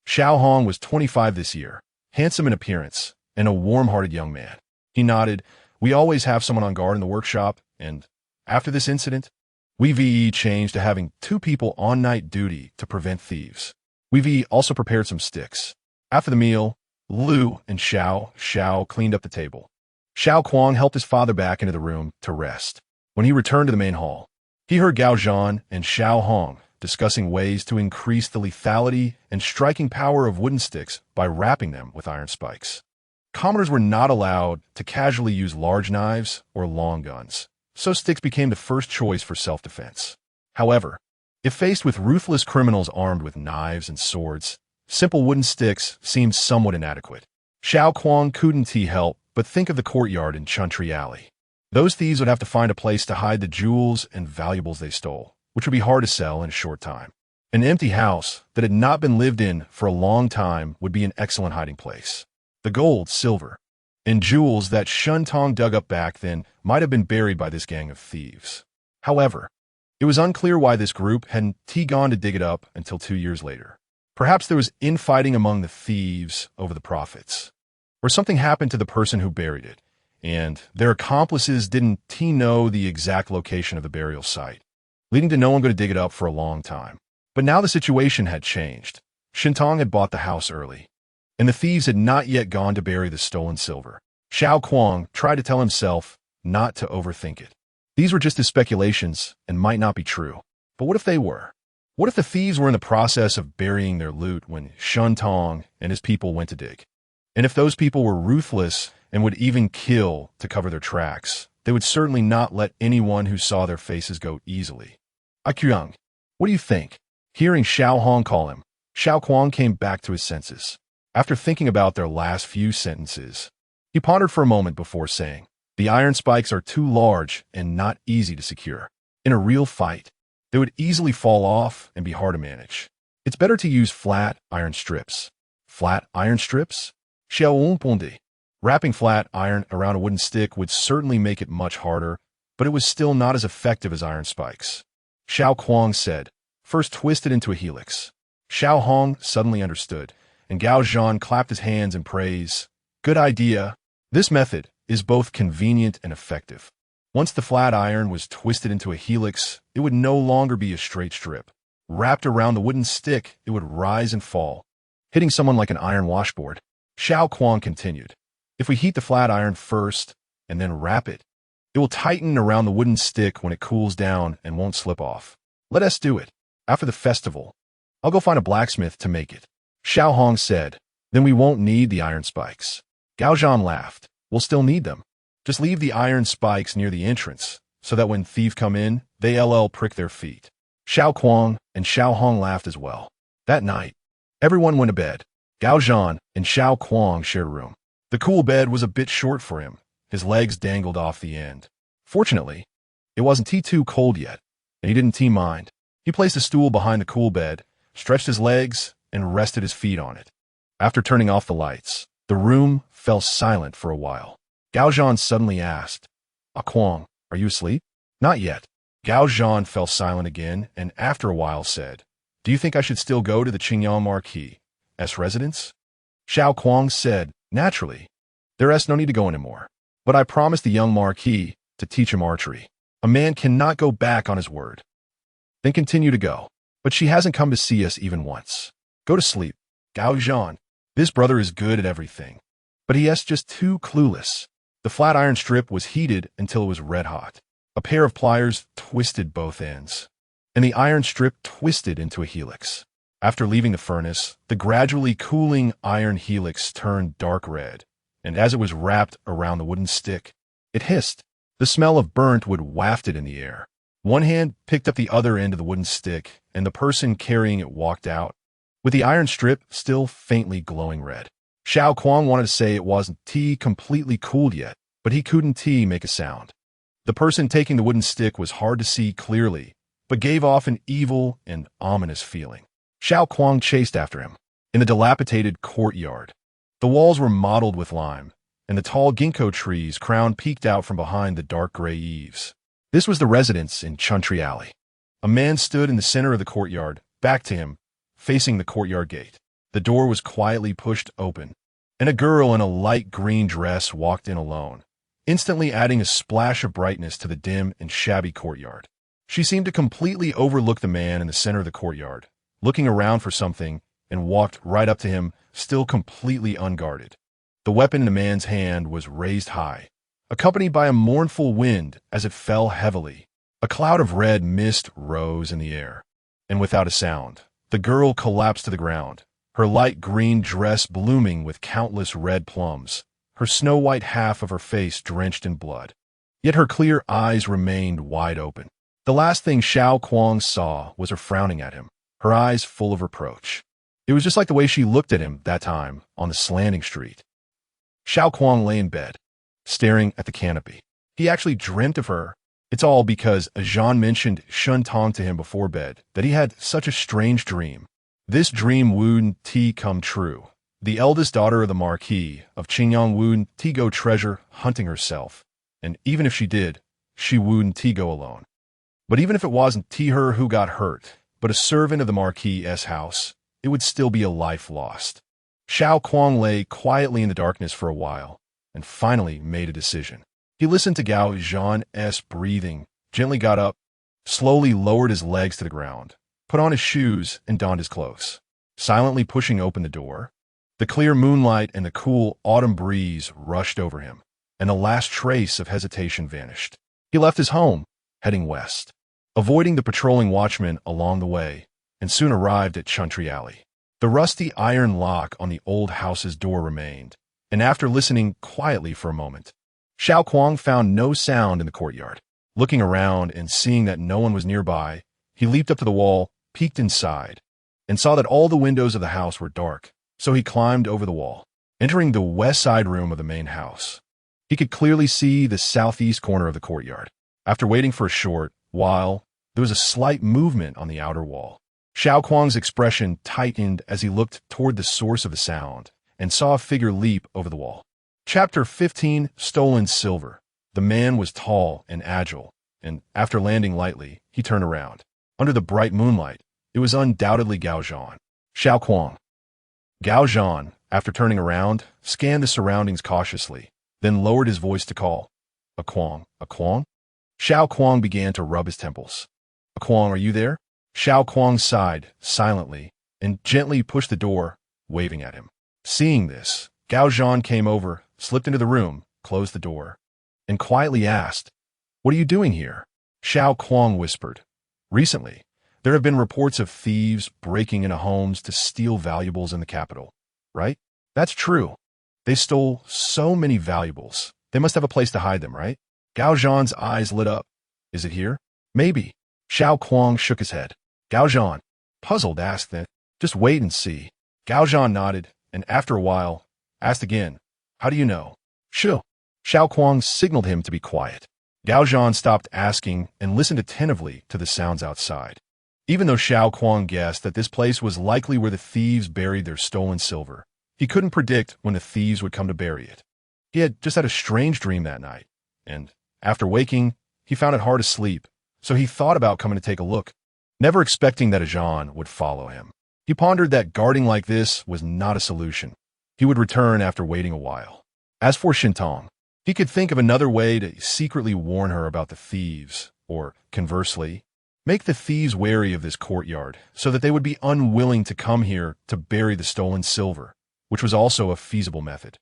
Xiao Hong was 25 this year, handsome in appearance, and a warm-hearted young man. He nodded. "We always have someone on guard in the workshop, and after this incident, we changed to having 2 people on night duty to prevent thieves. We also prepared some sticks." After the meal, Lu and Xiao cleaned up the table. Xiao Kuang helped his father back into the room to rest. When he returned to the main hall, he heard Gao Zhan and Xiao Hong discussing ways to increase the lethality and striking power of wooden sticks by wrapping them with iron spikes. Commoners were not allowed to casually use large knives or long guns, so sticks became the first choice for self-defense. However, if faced with ruthless criminals armed with knives and swords, simple wooden sticks seemed somewhat inadequate. Xiao Kuang couldn't help but think of the courtyard in Chuntry Alley. Those thieves would have to find a place to hide the jewels and valuables they stole, which would be hard to sell in a short time. An empty house that had not been lived in for a long time would be an excellent hiding place. The gold, silver, and jewels that Shun Tong dug up back then might have been buried by this gang of thieves. However, it was unclear why this group hadn't gone to dig it up until 2 years later. Perhaps there was infighting among the thieves over the profits, or something happened to the person who buried it, and their accomplices didn't know the exact location of the burial site, leading to no one going to dig it up for a long time. But now the situation had changed. Shintong had bought the house early, and the thieves had not yet gone to bury the stolen silver. Xiao Kuang tried to tell himself not to overthink it. These were just his speculations and might not be true. But what if they were? What if the thieves were in the process of burying their loot when Shun Tong and his people went to dig? And if those people were ruthless and would even kill to cover their tracks, they would certainly not let anyone who saw their faces go easily. Kuang, what do you think? Hearing Xiao Hong call him, Xiao Kuang came back to his senses. After thinking about their last few sentences, he pondered for a moment before saying, "The iron spikes are too large and not easy to secure. In a real fight, they would easily fall off and be hard to manage. It's better to use flat iron strips." Flat iron strips? Xiao Kuang. Wrapping flat iron around a wooden stick would certainly make it much harder, but it was still not as effective as iron spikes. Xiao Kuang said, "First twist it into a helix." Xiao Hong suddenly understood, and Gao Zhan clapped his hands in praise. "Good idea. This method is both convenient and effective." Once the flat iron was twisted into a helix, it would no longer be a straight strip. Wrapped around the wooden stick, it would rise and fall, hitting someone like an iron washboard. Xiao Kuang continued, "If we heat the flat iron first and then wrap it, it will tighten around the wooden stick when it cools down and won't slip off. Let us do it. After the festival, I'll go find a blacksmith to make it." Xiao Hong said, "Then we won't need the iron spikes." Gao Zhan laughed. "We'll still need them. Just leave the iron spikes near the entrance, so that when thieves come in, they'll prick their feet." Xiao Kuang and Xiao Hong laughed as well. That night, everyone went to bed. Gao Zhan and Xiao Kuang shared a room. The cool bed was a bit short for him. His legs dangled off the end. Fortunately, it wasn't too cold yet, and he didn't mind. He placed a stool behind the cool bed, stretched his legs, and rested his feet on it. After turning off the lights, the room fell silent for a while. Gao Zhan suddenly asked, "Kuang, are you asleep?" "Not yet." Gao Zhan fell silent again, and after a while said, "Do you think I should still go to the Qingyang Marquis' residence?" Xiao Kuang said, "Naturally. There's no need to go anymore. But I promised the young Marquis to teach him archery. A man cannot go back on his word." "Then continue to go. But she hasn't come to see us even once. Go to sleep." Gao Zhan, "This brother is good at everything, but he is just too clueless." The flat iron strip was heated until it was red hot. A pair of pliers twisted both ends, and the iron strip twisted into a helix. After leaving the furnace, the gradually cooling iron helix turned dark red, and as it was wrapped around the wooden stick, it hissed. The smell of burnt wood wafted in the air. One hand picked up the other end of the wooden stick, and the person carrying it walked out, with the iron strip still faintly glowing red. Xiao Kuang wanted to say it wasn't completely cooled yet, but he couldn't make a sound. The person taking the wooden stick was hard to see clearly, but gave off an evil and ominous feeling. Xiao Kuang chased after him. In the dilapidated courtyard, the walls were mottled with lime, and the tall ginkgo trees' crown peeked out from behind the dark gray eaves. This was the residence in Chuntry Alley. A man stood in the center of the courtyard, back to him, facing the courtyard gate. The door was quietly pushed open, and a girl in a light green dress walked in alone, instantly adding a splash of brightness to the dim and shabby courtyard. She seemed to completely overlook the man in the center of the courtyard, looking around for something, and walked right up to him, still completely unguarded. The weapon in the man's hand was raised high, accompanied by a mournful wind as it fell heavily. A cloud of red mist rose in the air, and without a sound, the girl collapsed to the ground, her light green dress blooming with countless red plums, her snow-white half of her face drenched in blood. Yet her clear eyes remained wide open. The last thing Xiao Kuang saw was her frowning at him, her eyes full of reproach. It was just like the way she looked at him that time on the slanting street. Xiao Kuang lay in bed, staring at the canopy. He actually dreamt of her. It's all because Jean mentioned Shun Tong to him before bed that he had such a strange dream. This dream wouldn't come true, the eldest daughter of the Marquis of Qingyang wouldn't go treasure hunting herself, and even if she did, she wouldn't go alone. But even if it wasn't her who got hurt, but a servant of the Marquis's house, it would still be a life lost. Xiao Kuang lay quietly in the darkness for a while, and finally made a decision. He listened to Gao Zhan's breathing, gently got up, slowly lowered his legs to the ground, put on his shoes, and donned his clothes. Silently pushing open the door, the clear moonlight and the cool autumn breeze rushed over him, and the last trace of hesitation vanished. He left his home, heading west, avoiding the patrolling watchmen along the way, and soon arrived at Chuntry Alley. The rusty iron lock on the old house's door remained, and after listening quietly for a moment, Xiao Kuang found no sound in the courtyard. Looking around and seeing that no one was nearby, he leaped up to the wall, peeked inside, and saw that all the windows of the house were dark, so he climbed over the wall, entering the west side room of the main house. He could clearly see the southeast corner of the courtyard. After waiting for a short while, there was a slight movement on the outer wall. Xiao Kuang's expression tightened as he looked toward the source of the sound and saw a figure leap over the wall. Chapter 15, Stolen Silver. The man was tall and agile, and after landing lightly, he turned around. Under the bright moonlight, it was undoubtedly Gao Zhan. Xiao Kuang. Gao Zhan, after turning around, scanned the surroundings cautiously, then lowered his voice to call, "A Kuang, a Kuang?" Xiao Kuang began to rub his temples. "A Kuang, are you there?" Xiao Kuang sighed silently and gently pushed the door, waving at him. Seeing this, Gao Zhan came over, slipped into the room, closed the door, and quietly asked, "What are you doing here?" Xiao Kuang whispered, "Recently, there have been reports of thieves breaking into homes to steal valuables in the capital, right?" "That's true. They stole so many valuables. They must have a place to hide them, right?" Gao Zhan's eyes lit up. "Is it here?" "Maybe." Xiao Kuang shook his head. Gao Zhan, puzzled, asked then, "Just wait and see." Gao Zhan nodded, and after a while, asked again, "How do you know?" "Shoo." Xiao Kuang signaled him to be quiet. Gao Zhan stopped asking and listened attentively to the sounds outside. Even though Xiao Kuang guessed that this place was likely where the thieves buried their stolen silver, he couldn't predict when the thieves would come to bury it. He had just had a strange dream that night, and after waking, he found it hard to sleep, so he thought about coming to take a look, never expecting that a Zhan would follow him. He pondered that guarding like this was not a solution. He would return after waiting a while. As for Shintong, he could think of another way to secretly warn her about the thieves, or, conversely, make the thieves wary of this courtyard so that they would be unwilling to come here to bury the stolen silver, which was also a feasible method.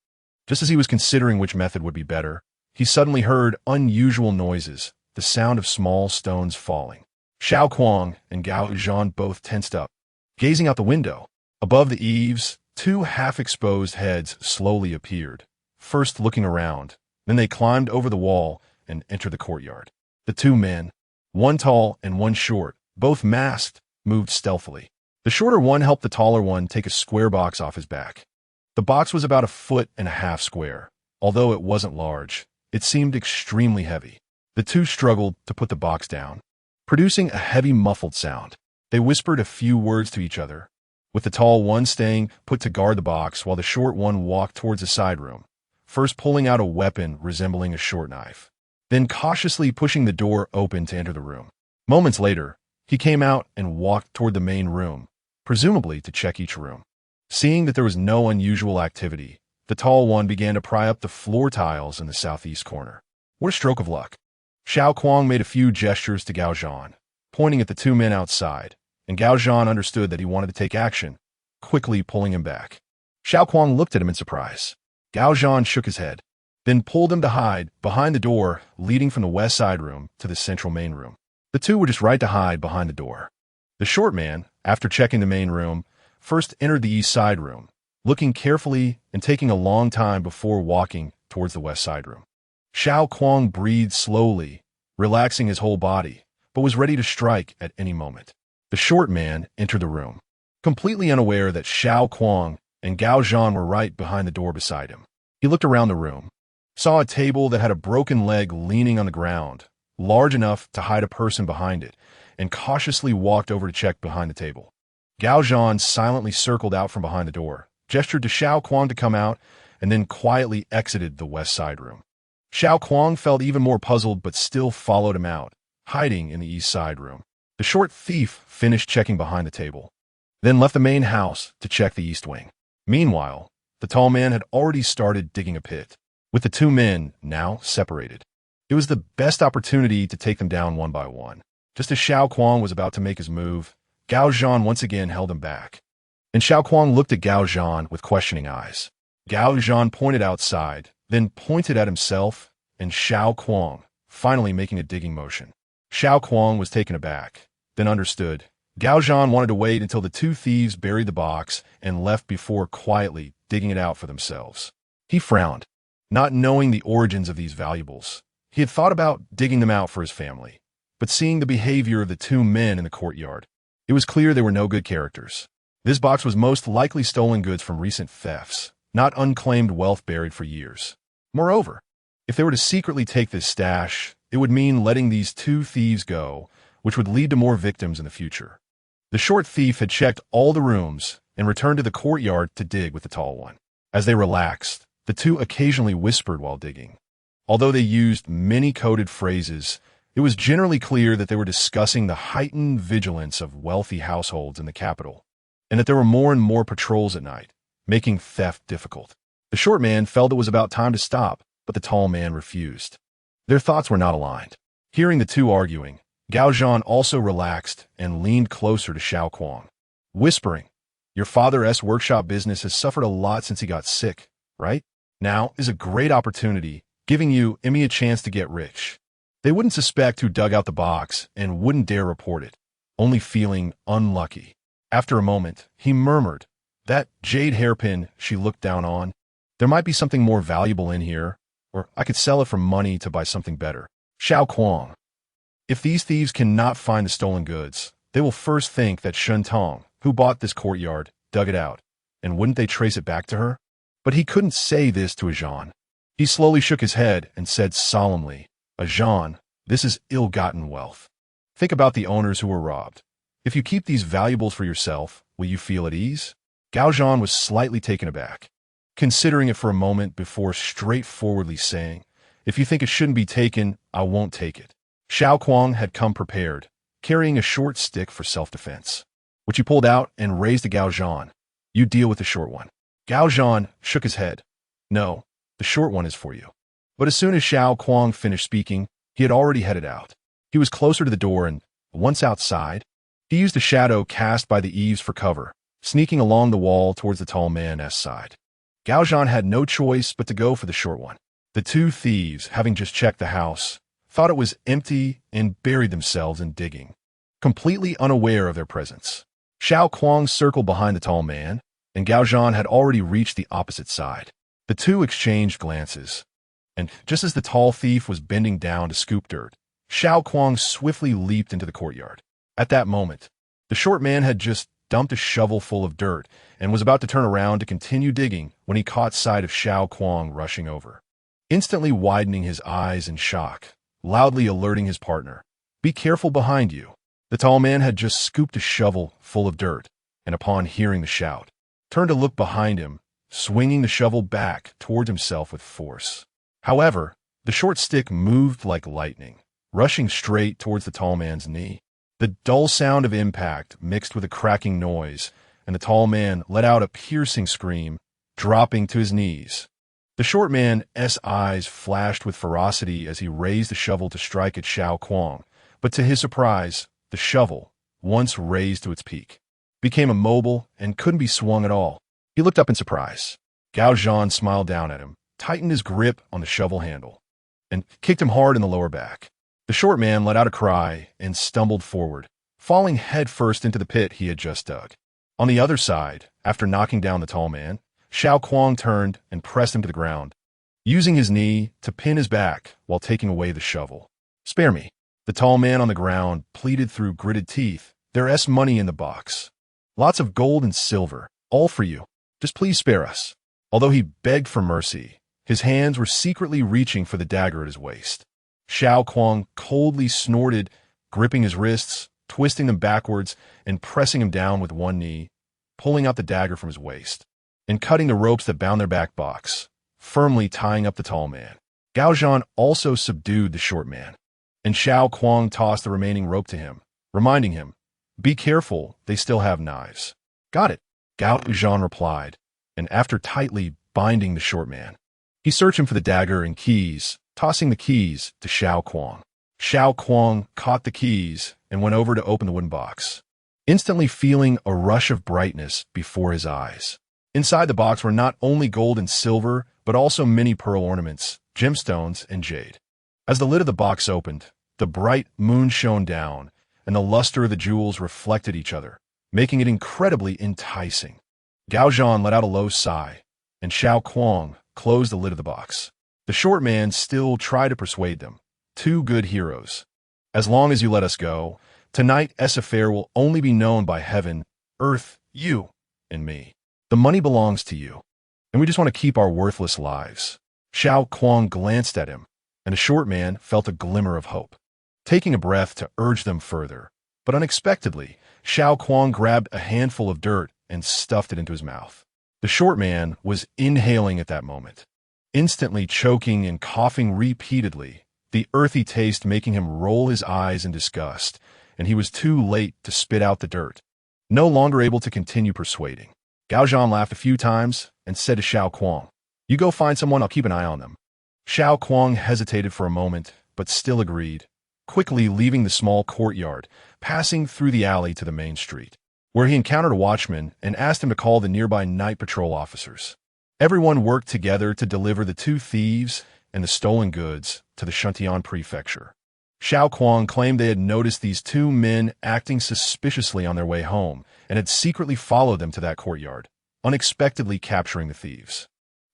Just as he was considering which method would be better, he suddenly heard unusual noises, the sound of small stones falling. Xiao Kuang and Gao Zhan both tensed up. Gazing out the window, above the eaves, two half-exposed heads slowly appeared, first looking around, then they climbed over the wall and entered the courtyard. The two men, one tall and one short, both masked, moved stealthily. The shorter one helped the taller one take a square box off his back. The box was about 1.5 feet square. Although it wasn't large, it seemed extremely heavy. The two struggled to put the box down, producing a heavy muffled sound. They whispered a few words to each other, with the tall one staying put to guard the box while the short one walked towards the side room, first pulling out a weapon resembling a short knife, then cautiously pushing the door open to enter the room. Moments later, he came out and walked toward the main room, presumably to check each room. Seeing that there was no unusual activity, the tall one began to pry up the floor tiles in the southeast corner. What a stroke of luck. Xiao Kuang made a few gestures to Gao Zhan, pointing at the two men outside, and Gao Zhan understood that he wanted to take action, quickly pulling him back. Xiao Kuang looked at him in surprise. Gao Zhan shook his head, then pulled him to hide behind the door leading from the west side room to the central main room. The two were just right to hide behind the door. The short man, after checking the main room, first entered the east side room, looking carefully and taking a long time before walking towards the west side room. Xiao Kuang breathed slowly, relaxing his whole body, but was ready to strike at any moment. The short man entered the room, completely unaware that Xiao Kuang and Gao Zhan were right behind the door beside him. He looked around the room, saw a table that had a broken leg leaning on the ground, large enough to hide a person behind it, and cautiously walked over to check behind the table. Gao Zhan silently circled out from behind the door, gestured to Xiao Kuang to come out, and then quietly exited the west side room. Xiao Kuang felt even more puzzled but still followed him out, hiding in the east side room. The short thief finished checking behind the table, then left the main house to check the east wing. Meanwhile, the tall man had already started digging a pit, with the two men now separated. It was the best opportunity to take them down one by one. Just as Xiao Kuang was about to make his move, Gao Zhan once again held him back. And Xiao Kuang looked at Gao Zhan with questioning eyes. Gao Zhan pointed outside, then pointed at himself, and Xiao Kuang, finally making a digging motion. Xiao Kuang was taken aback, then understood. Gao Zhan wanted to wait until the two thieves buried the box and left before quietly digging it out for themselves. He frowned, not knowing the origins of these valuables. He had thought about digging them out for his family, but seeing the behavior of the two men in the courtyard, it was clear they were no good characters. This box was most likely stolen goods from recent thefts, not unclaimed wealth buried for years. Moreover, if they were to secretly take this stash, it would mean letting these two thieves go, which would lead to more victims in the future. The short thief had checked all the rooms and returned to the courtyard to dig with the tall one. As they relaxed, the two occasionally whispered while digging. Although they used many coded phrases, it was generally clear that they were discussing the heightened vigilance of wealthy households in the capital, and that there were more and more patrols at night, making theft difficult. The short man felt it was about time to stop, but the tall man refused. Their thoughts were not aligned. Hearing the two arguing, Gao Zhan also relaxed and leaned closer to Xiao Kuang, whispering, "Your father's workshop business has suffered a lot since he got sick, right? Now is a great opportunity, giving you and me a chance to get rich." They wouldn't suspect who dug out the box and wouldn't dare report it, only feeling unlucky. After a moment, he murmured, "That jade hairpin she looked down on, there might be something more valuable in here, or I could sell it for money to buy something better." Xiao Kuang. If these thieves cannot find the stolen goods, they will first think that Shen Tong, who bought this courtyard, dug it out, and wouldn't they trace it back to her? But he couldn't say this to Ajan. He slowly shook his head and said solemnly, "Ajan, this is ill-gotten wealth. Think about the owners who were robbed. If you keep these valuables for yourself, will you feel at ease?" Gao Zhan was slightly taken aback, considering it for a moment before straightforwardly saying, "If you think it shouldn't be taken, I won't take it." Xiao Kuang had come prepared, carrying a short stick for self-defense, which he pulled out and raised to Gao Zhan. "You deal with the short one." Gao Zhan shook his head. "No, the short one is for you." But as soon as Xiao Kuang finished speaking, he had already headed out. He was closer to the door and, once outside, he used the shadow cast by the eaves for cover, sneaking along the wall towards the tall man's side. Gao Zhan had no choice but to go for the short one. The two thieves, having just checked the house, thought it was empty and buried themselves in digging, completely unaware of their presence. Xiao Kuang circled behind the tall man, and Gao Zhan had already reached the opposite side. The two exchanged glances, and just as the tall thief was bending down to scoop dirt, Xiao Kuang swiftly leaped into the courtyard. At that moment, the short man had just dumped a shovel full of dirt and was about to turn around to continue digging when he caught sight of Xiao Kuang rushing over, instantly widening his eyes in shock, loudly alerting his partner, "Be careful behind you." The tall man had just scooped a shovel full of dirt, and upon hearing the shout, turned to look behind him, swinging the shovel back towards himself with force. However, the short stick moved like lightning, rushing straight towards the tall man's knee. The dull sound of impact mixed with a cracking noise, and the tall man let out a piercing scream, dropping to his knees. The short man's eyes flashed with ferocity as he raised the shovel to strike at Xiao Kuang, but to his surprise, the shovel, once raised to its peak, became immobile and couldn't be swung at all. He looked up in surprise. Gao Zhan smiled down at him, tightened his grip on the shovel handle, and kicked him hard in the lower back. The short man let out a cry and stumbled forward, falling headfirst into the pit he had just dug. On the other side, after knocking down the tall man, Xiao Kuang turned and pressed him to the ground, using his knee to pin his back while taking away the shovel. "Spare me." The tall man on the ground pleaded through gritted teeth. "There's money in the box. Lots of gold and silver, all for you. Just please spare us." Although he begged for mercy, his hands were secretly reaching for the dagger at his waist. Xiao Kuang coldly snorted, gripping his wrists, twisting them backwards, and pressing him down with one knee, pulling out the dagger from his waist. and cutting the ropes that bound their back box, firmly tying up the tall man. Gao Zhan also subdued the short man, and Xiao Kuang tossed the remaining rope to him, reminding him, "Be careful, they still have knives." "Got it," Gao Zhan replied, and after tightly binding the short man, he searched him for the dagger and keys, tossing the keys to Xiao Kuang. Xiao Kuang caught the keys and went over to open the wooden box, instantly feeling a rush of brightness before his eyes. Inside the box were not only gold and silver, but also many pearl ornaments, gemstones, and jade. As the lid of the box opened, the bright moon shone down, and the luster of the jewels reflected each other, making it incredibly enticing. Gao Zhan let out a low sigh, and Xiao Kuang closed the lid of the box. The short man still tried to persuade them. "Two good heroes. As long as you let us go, tonight's affair will only be known by heaven, earth, you, and me. The money belongs to you, and we just want to keep our worthless lives." Xiao Kuang glanced at him, and the short man felt a glimmer of hope, taking a breath to urge them further. But unexpectedly, Xiao Kuang grabbed a handful of dirt and stuffed it into his mouth. The short man was inhaling at that moment, instantly choking and coughing repeatedly, the earthy taste making him roll his eyes in disgust, and he was too late to spit out the dirt, no longer able to continue persuading. Gao Zhan laughed a few times and said to Xiao Kuang, "You go find someone, I'll keep an eye on them." Xiao Kuang hesitated for a moment, but still agreed, quickly leaving the small courtyard, passing through the alley to the main street, where he encountered a watchman and asked him to call the nearby night patrol officers. Everyone worked together to deliver the two thieves and the stolen goods to the Shuntian prefecture. Xiao Kuang claimed they had noticed these two men acting suspiciously on their way home and had secretly followed them to that courtyard, unexpectedly capturing the thieves.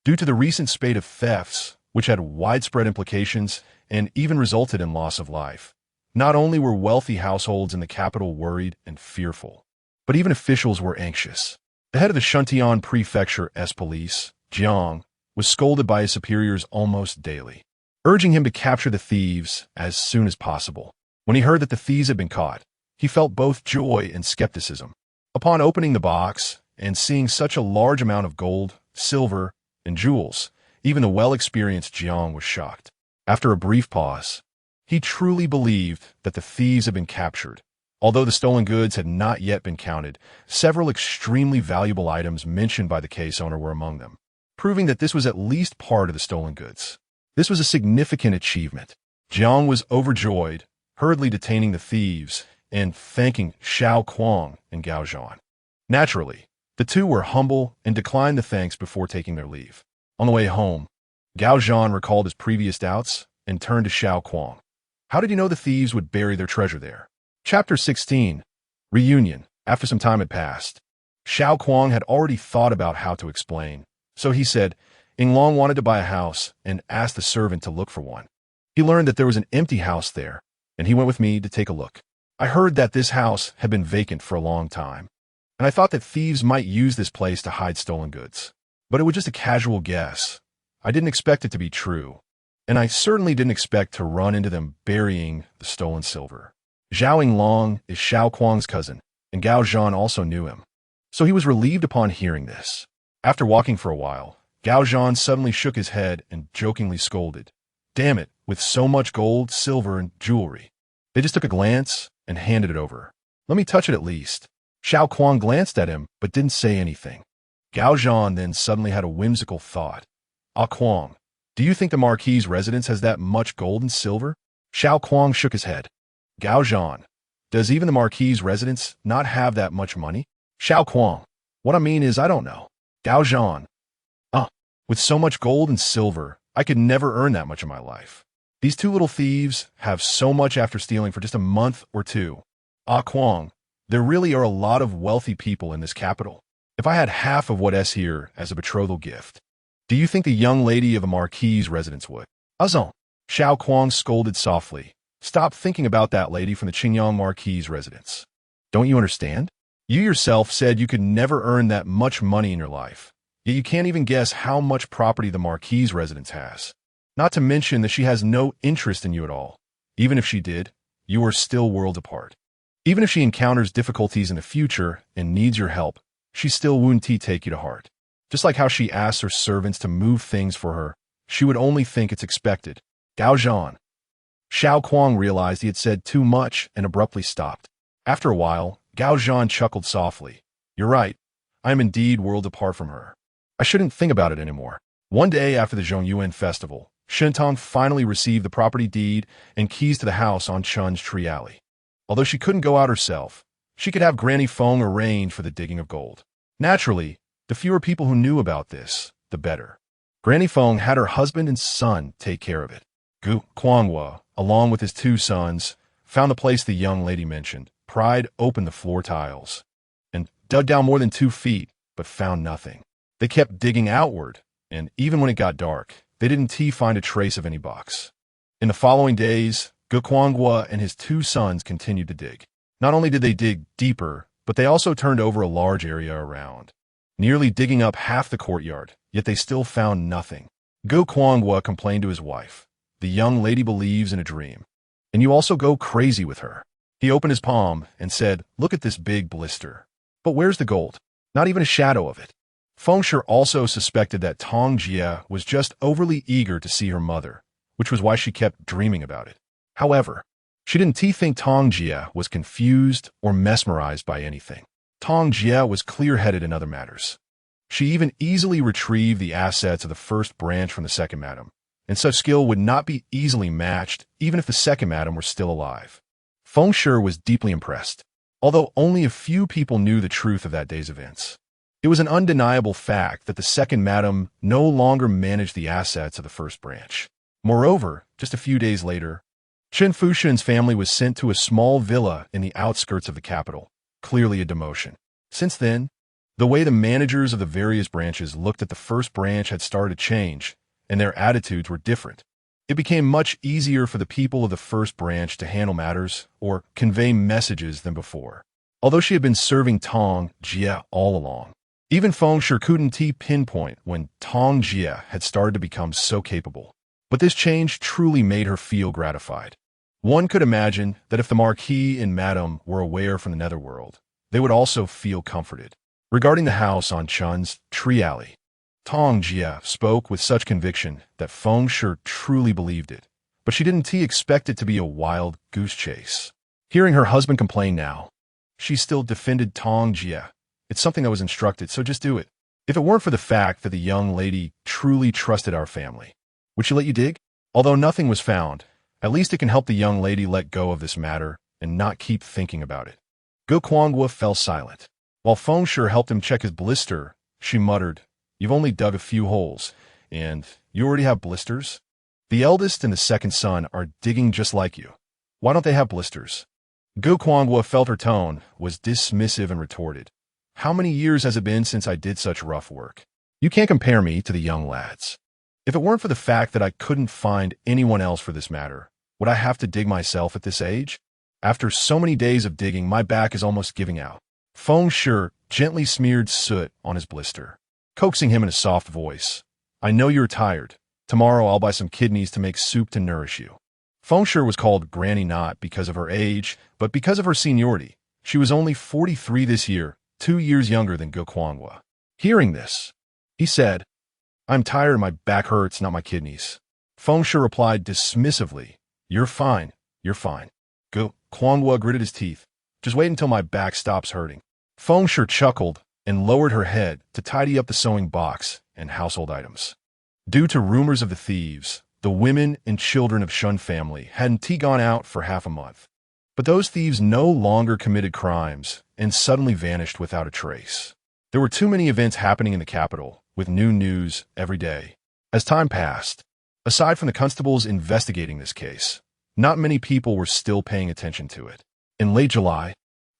Due to the recent spate of thefts, which had widespread implications and even resulted in loss of life, not only were wealthy households in the capital worried and fearful, but even officials were anxious. The head of the Shuntian prefecture's police, Jiang, was scolded by his superiors almost daily, urging him to capture the thieves as soon as possible. When he heard that the thieves had been caught, he felt both joy and skepticism. Upon opening the box and seeing such a large amount of gold, silver, and jewels, even the well-experienced Jiang was shocked. After a brief pause, he truly believed that the thieves had been captured. Although the stolen goods had not yet been counted, several extremely valuable items mentioned by the case owner were among them, proving that this was at least part of the stolen goods. This was a significant achievement. Jiang was overjoyed, hurriedly detaining the thieves and thanking Xiao Kuang and Gao Zhan. Naturally, the two were humble and declined the thanks before taking their leave. On the way home, Gao Zhan recalled his previous doubts and turned to Xiao Kuang. "How did you know the thieves would bury their treasure there?" Chapter 16. Reunion. After some time had passed, Xiao Kuang had already thought about how to explain, so he said, "Inglong wanted to buy a house and asked the servant to look for one. He learned that there was an empty house there, and he went with me to take a look. I heard that this house had been vacant for a long time, and I thought that thieves might use this place to hide stolen goods. But it was just a casual guess. I didn't expect it to be true, and I certainly didn't expect to run into them burying the stolen silver." Zhao Inglong is Xiao Kuang's cousin, and Gao Zhan also knew him, so he was relieved upon hearing this. After walking for a while, Gao Zhan suddenly shook his head and jokingly scolded, "Damn it, with so much gold, silver, and jewelry." They just took a glance and handed it over. "Let me touch it at least." Xiao Kuang glanced at him but didn't say anything. Gao Zhan then suddenly had a whimsical thought. "Ah Kuang, do you think the Marquis's residence has that much gold and silver?" Xiao Kuang shook his head. "Gao Zhan, does even the Marquis's residence not have that much money?" Xiao Kuang, "What I mean is I don't know." Gao Zhan, with so much gold and silver, I could never earn that much in my life. These two little thieves have so much after stealing for just a month or two. Ah Kuang, there really are a lot of wealthy people in this capital. If I had half of what's here as a betrothal gift, do you think the young lady of a Marquis's residence would?" "Azon," Xiao Kuang scolded softly. "Stop thinking about that lady from the Qingyang Marquis's residence. Don't you understand? You yourself said you could never earn that much money in your life, yet you can't even guess how much property the Marquis's residence has. Not to mention that she has no interest in you at all. Even if she did, you are still worlds apart. Even if she encounters difficulties in the future and needs your help, she still wouldn't take you to heart. Just like how she asks her servants to move things for her, she would only think it's expected. Gao Zhan. Xiao Kuang realized he had said too much and abruptly stopped. After a while, Gao Zhan chuckled softly. You're right. I am indeed worlds apart from her. I shouldn't think about it anymore. One day after the Zhongyuan festival, Shentong finally received the property deed and keys to the house on Chun's Tree Alley. Although she couldn't go out herself, she could have Granny Feng arrange for the digging of gold. Naturally, the fewer people who knew about this, the better. Granny Feng had her husband and son take care of it. Gu Kuangwa, along with his 2 sons, found the place the young lady mentioned, pried open the floor tiles, and dug down more than 2 feet, but found nothing. They kept digging outward, and even when it got dark, they didn't find a trace of any box. In the following days, Gu Kuangwa and his 2 sons continued to dig. Not only did they dig deeper, but they also turned over a large area around, nearly digging up half the courtyard, yet they still found nothing. Gu Kuangwa complained to his wife. The young lady believes in a dream, and you also go crazy with her. He opened his palm and said, look at this big blister. But where's the gold? Not even a shadow of it. Feng Shi also suspected that Tong Jia was just overly eager to see her mother, which was why she kept dreaming about it. However, she didn't think Tong Jia was confused or mesmerized by anything. Tong Jia was clear-headed in other matters. She even easily retrieved the assets of the first branch from the second madam, and such skill would not be easily matched even if the second madam were still alive. Feng Shi was deeply impressed, although only a few people knew the truth of that day's events. It was an undeniable fact that the second madam no longer managed the assets of the first branch. Moreover, just a few days later, Chen Fuxin's family was sent to a small villa in the outskirts of the capital, clearly a demotion. Since then, the way the managers of the various branches looked at the first branch had started to change, and their attitudes were different. It became much easier for the people of the first branch to handle matters or convey messages than before. Although she had been serving Tong Jia all along, even Feng Shi couldn't pinpoint when Tong Jia had started to become so capable. But this change truly made her feel gratified. One could imagine that if the Marquis and Madame were aware from the netherworld, they would also feel comforted. Regarding the house on Chun's Tree Alley, Tong Jia spoke with such conviction that Feng Shi truly believed it, but she didn't expect it to be a wild goose chase. Hearing her husband complain now, she still defended Tong Jia. It's something I was instructed, so just do it. If it weren't for the fact that the young lady truly trusted our family, would she let you dig? Although nothing was found, at least it can help the young lady let go of this matter and not keep thinking about it. Gu Kuangwa fell silent. While Feng Shi helped him check his blister, she muttered, You've only dug a few holes, and you already have blisters? The eldest and the second son are digging just like you. Why don't they have blisters? Gu Kuangwa felt her tone was dismissive and retorted. How many years has it been since I did such rough work? You can't compare me to the young lads. If it weren't for the fact that I couldn't find anyone else for this matter, would I have to dig myself at this age? After so many days of digging, my back is almost giving out. Feng Shi gently smeared soot on his blister, coaxing him in a soft voice. I know you're tired. Tomorrow I'll buy some kidneys to make soup to nourish you. Feng Shi was called Granny not because of her age, but because of her seniority. She was only 43 this year, 2 years younger than Gu Kuangwa. Hearing this, he said, I'm tired and my back hurts, not my kidneys. Feng Shi replied dismissively, You're fine, you're fine. Gu Kuangwa gritted his teeth. Just wait until my back stops hurting. Feng Shi chuckled and lowered her head to tidy up the sewing box and household items. Due to rumors of the thieves, the women and children of Shun family hadn't gone out for half a month. But those thieves no longer committed crimes and suddenly vanished without a trace. There were too many events happening in the capital, with new news every day. As time passed, aside from the constables investigating this case, not many people were still paying attention to it. In late July,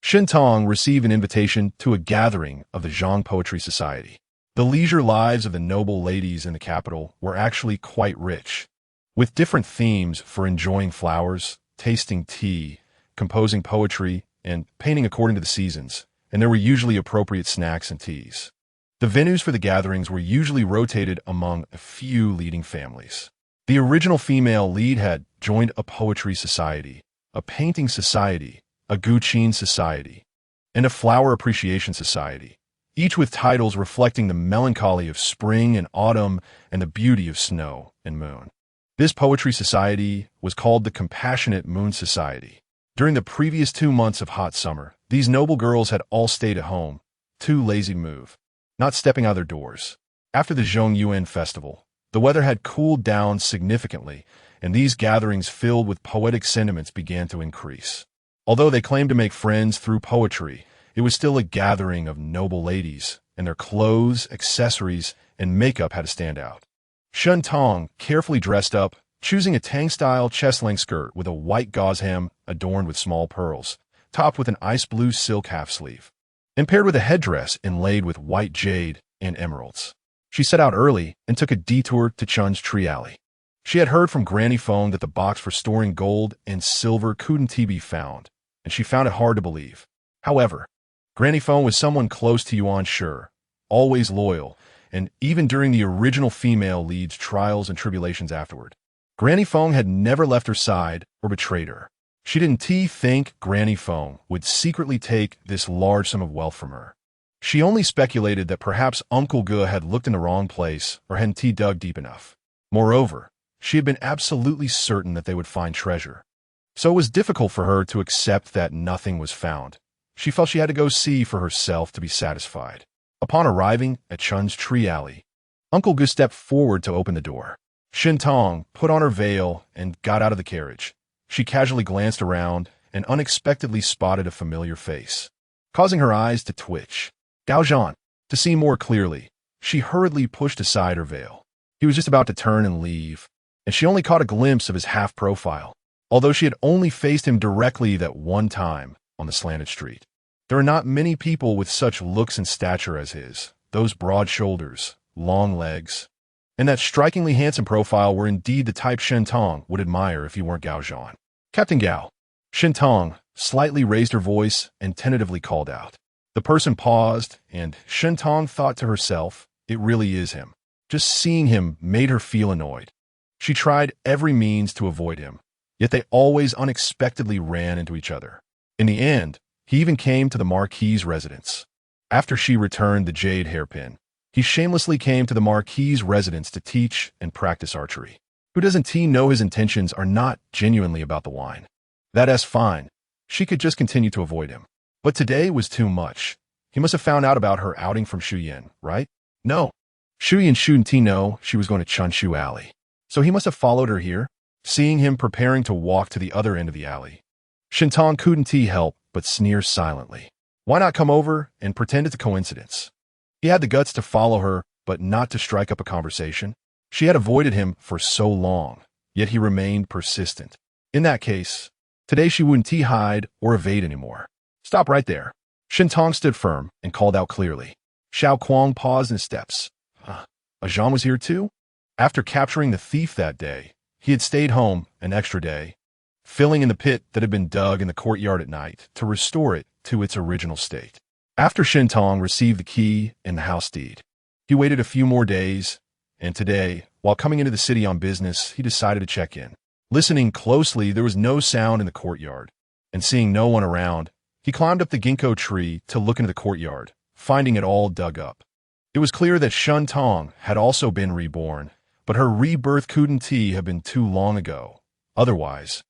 Shentong received an invitation to a gathering of the Zhang Poetry Society. The leisure lives of the noble ladies in the capital were actually quite rich, with different themes for enjoying flowers, tasting tea, composing poetry, and painting according to the seasons, and there were usually appropriate snacks and teas. The venues for the gatherings were usually rotated among a few leading families. The original female lead had joined a poetry society, a painting society, a Guqin society, and a flower appreciation society, each with titles reflecting the melancholy of spring and autumn and the beauty of snow and moon. This poetry society was called the Compassionate Moon Society. During the previous 2 months of hot summer, these noble girls had all stayed at home, too lazy to move, not stepping out of their doors. After the Zhongyuan festival, the weather had cooled down significantly, and these gatherings filled with poetic sentiments began to increase. Although they claimed to make friends through poetry, it was still a gathering of noble ladies, and their clothes, accessories, and makeup had to stand out. Shen Tong, carefully dressed up, choosing a Tang-style chest-length skirt with a white gauze hem adorned with small pearls, topped with an ice blue silk half-sleeve, and paired with a headdress inlaid with white jade and emeralds. She set out early and took a detour to Chun's Tree Alley. She had heard from Granny Feng that the box for storing gold and silver couldn't be found, and she found it hard to believe. However, Granny Feng was someone close to Yuan Shi, always loyal, and even during the original female lead's trials and tribulations afterward, Granny Feng had never left her side or betrayed her. She didn't think Granny Feng would secretly take this large sum of wealth from her. She only speculated that perhaps Uncle Ge had looked in the wrong place or hadn't dug deep enough. Moreover, she had been absolutely certain that they would find treasure. So it was difficult for her to accept that nothing was found. She felt she had to go see for herself to be satisfied. Upon arriving at Chun's Tree Alley, Uncle Ge stepped forward to open the door. Shen Tong put on her veil and got out of the carriage. She casually glanced around and unexpectedly spotted a familiar face, causing her eyes to twitch. Gao Zhan. To see more clearly, she hurriedly pushed aside her veil. He was just about to turn and leave, and she only caught a glimpse of his half-profile, although she had only faced him directly that one time on the slanted street. There are not many people with such looks and stature as his. Those broad shoulders, long legs, and that strikingly handsome profile were indeed the type Shen Tong would admire if he weren't Gao Zhan. Captain Gao. Shen Tong slightly raised her voice and tentatively called out. The person paused, and Shen Tong thought to herself, it really is him. Just seeing him made her feel annoyed. She tried every means to avoid him, yet they always unexpectedly ran into each other. In the end, he even came to the Marquis's residence. After she returned the jade hairpin, he shamelessly came to the Marquis's residence to teach and practice archery. Who doesn't he know his intentions are not genuinely about the wine? That's fine. She could just continue to avoid him. But today was too much. He must have found out about her outing from Shuyan, right? No. Shuyan shouldn't know she was going to Chunshu Alley. So he must have followed her here, seeing him preparing to walk to the other end of the alley. Shen Tong couldn't help but sneer silently. Why not come over and pretend it's a coincidence? He had the guts to follow her, but not to strike up a conversation. She had avoided him for so long, yet he remained persistent. In that case, today she wouldn't hide or evade anymore. Stop right there. Shen Tong stood firm and called out clearly. Xiao Kuang paused in his steps. Zhan was here too? After capturing the thief that day, he had stayed home an extra day, filling in the pit that had been dug in the courtyard at night to restore it to its original state. After Shen Tong received the key and the house deed, he waited a few more days, and today, while coming into the city on business, he decided to check in. Listening closely, there was no sound in the courtyard, and seeing no one around, he climbed up the ginkgo tree to look into the courtyard, finding it all dug up. It was clear that Shen Tong had also been reborn, but her rebirth couldn't have been too long ago. Otherwise,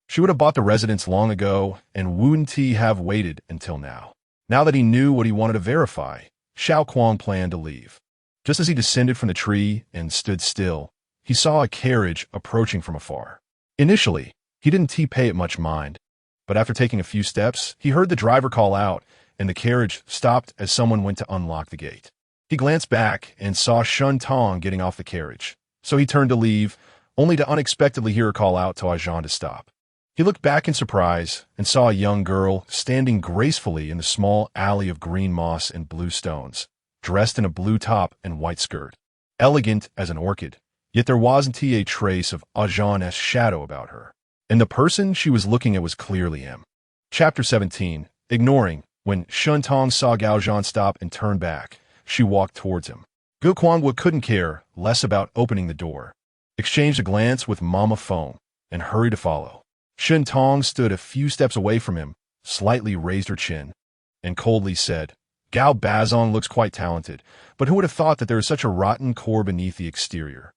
she would have bought the residence long ago and wouldn't have waited until now. Now that he knew what he wanted to verify, Xiao Kuang planned to leave. Just as he descended from the tree and stood still, he saw a carriage approaching from afar. Initially, he didn't pay it much mind, but after taking a few steps, he heard the driver call out, and the carriage stopped as someone went to unlock the gate. He glanced back and saw Shen Tong getting off the carriage, so he turned to leave, only to unexpectedly hear her call out to Zhan to stop. He looked back in surprise and saw a young girl standing gracefully in the small alley of green moss and blue stones, dressed in a blue top and white skirt, elegant as an orchid, yet there wasn't a trace of Zhan's shadow about her, and the person she was looking at was clearly him. Chapter 17. Ignoring. When Shen Tong saw Gao Zhan stop and turn back, she walked towards him. Ge Kuangwu couldn't care less about opening the door, exchanged a glance with Mama Feng, and hurried to follow. Shen Tong stood a few steps away from him, slightly raised her chin, and coldly said, Gao Bazong looks quite talented, but who would have thought that there is such a rotten core beneath the exterior?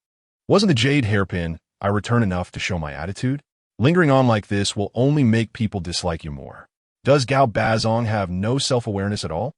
Wasn't the jade hairpin I return enough to show my attitude? Lingering on like this will only make people dislike you more. Does Gao Bazong have no self-awareness at all?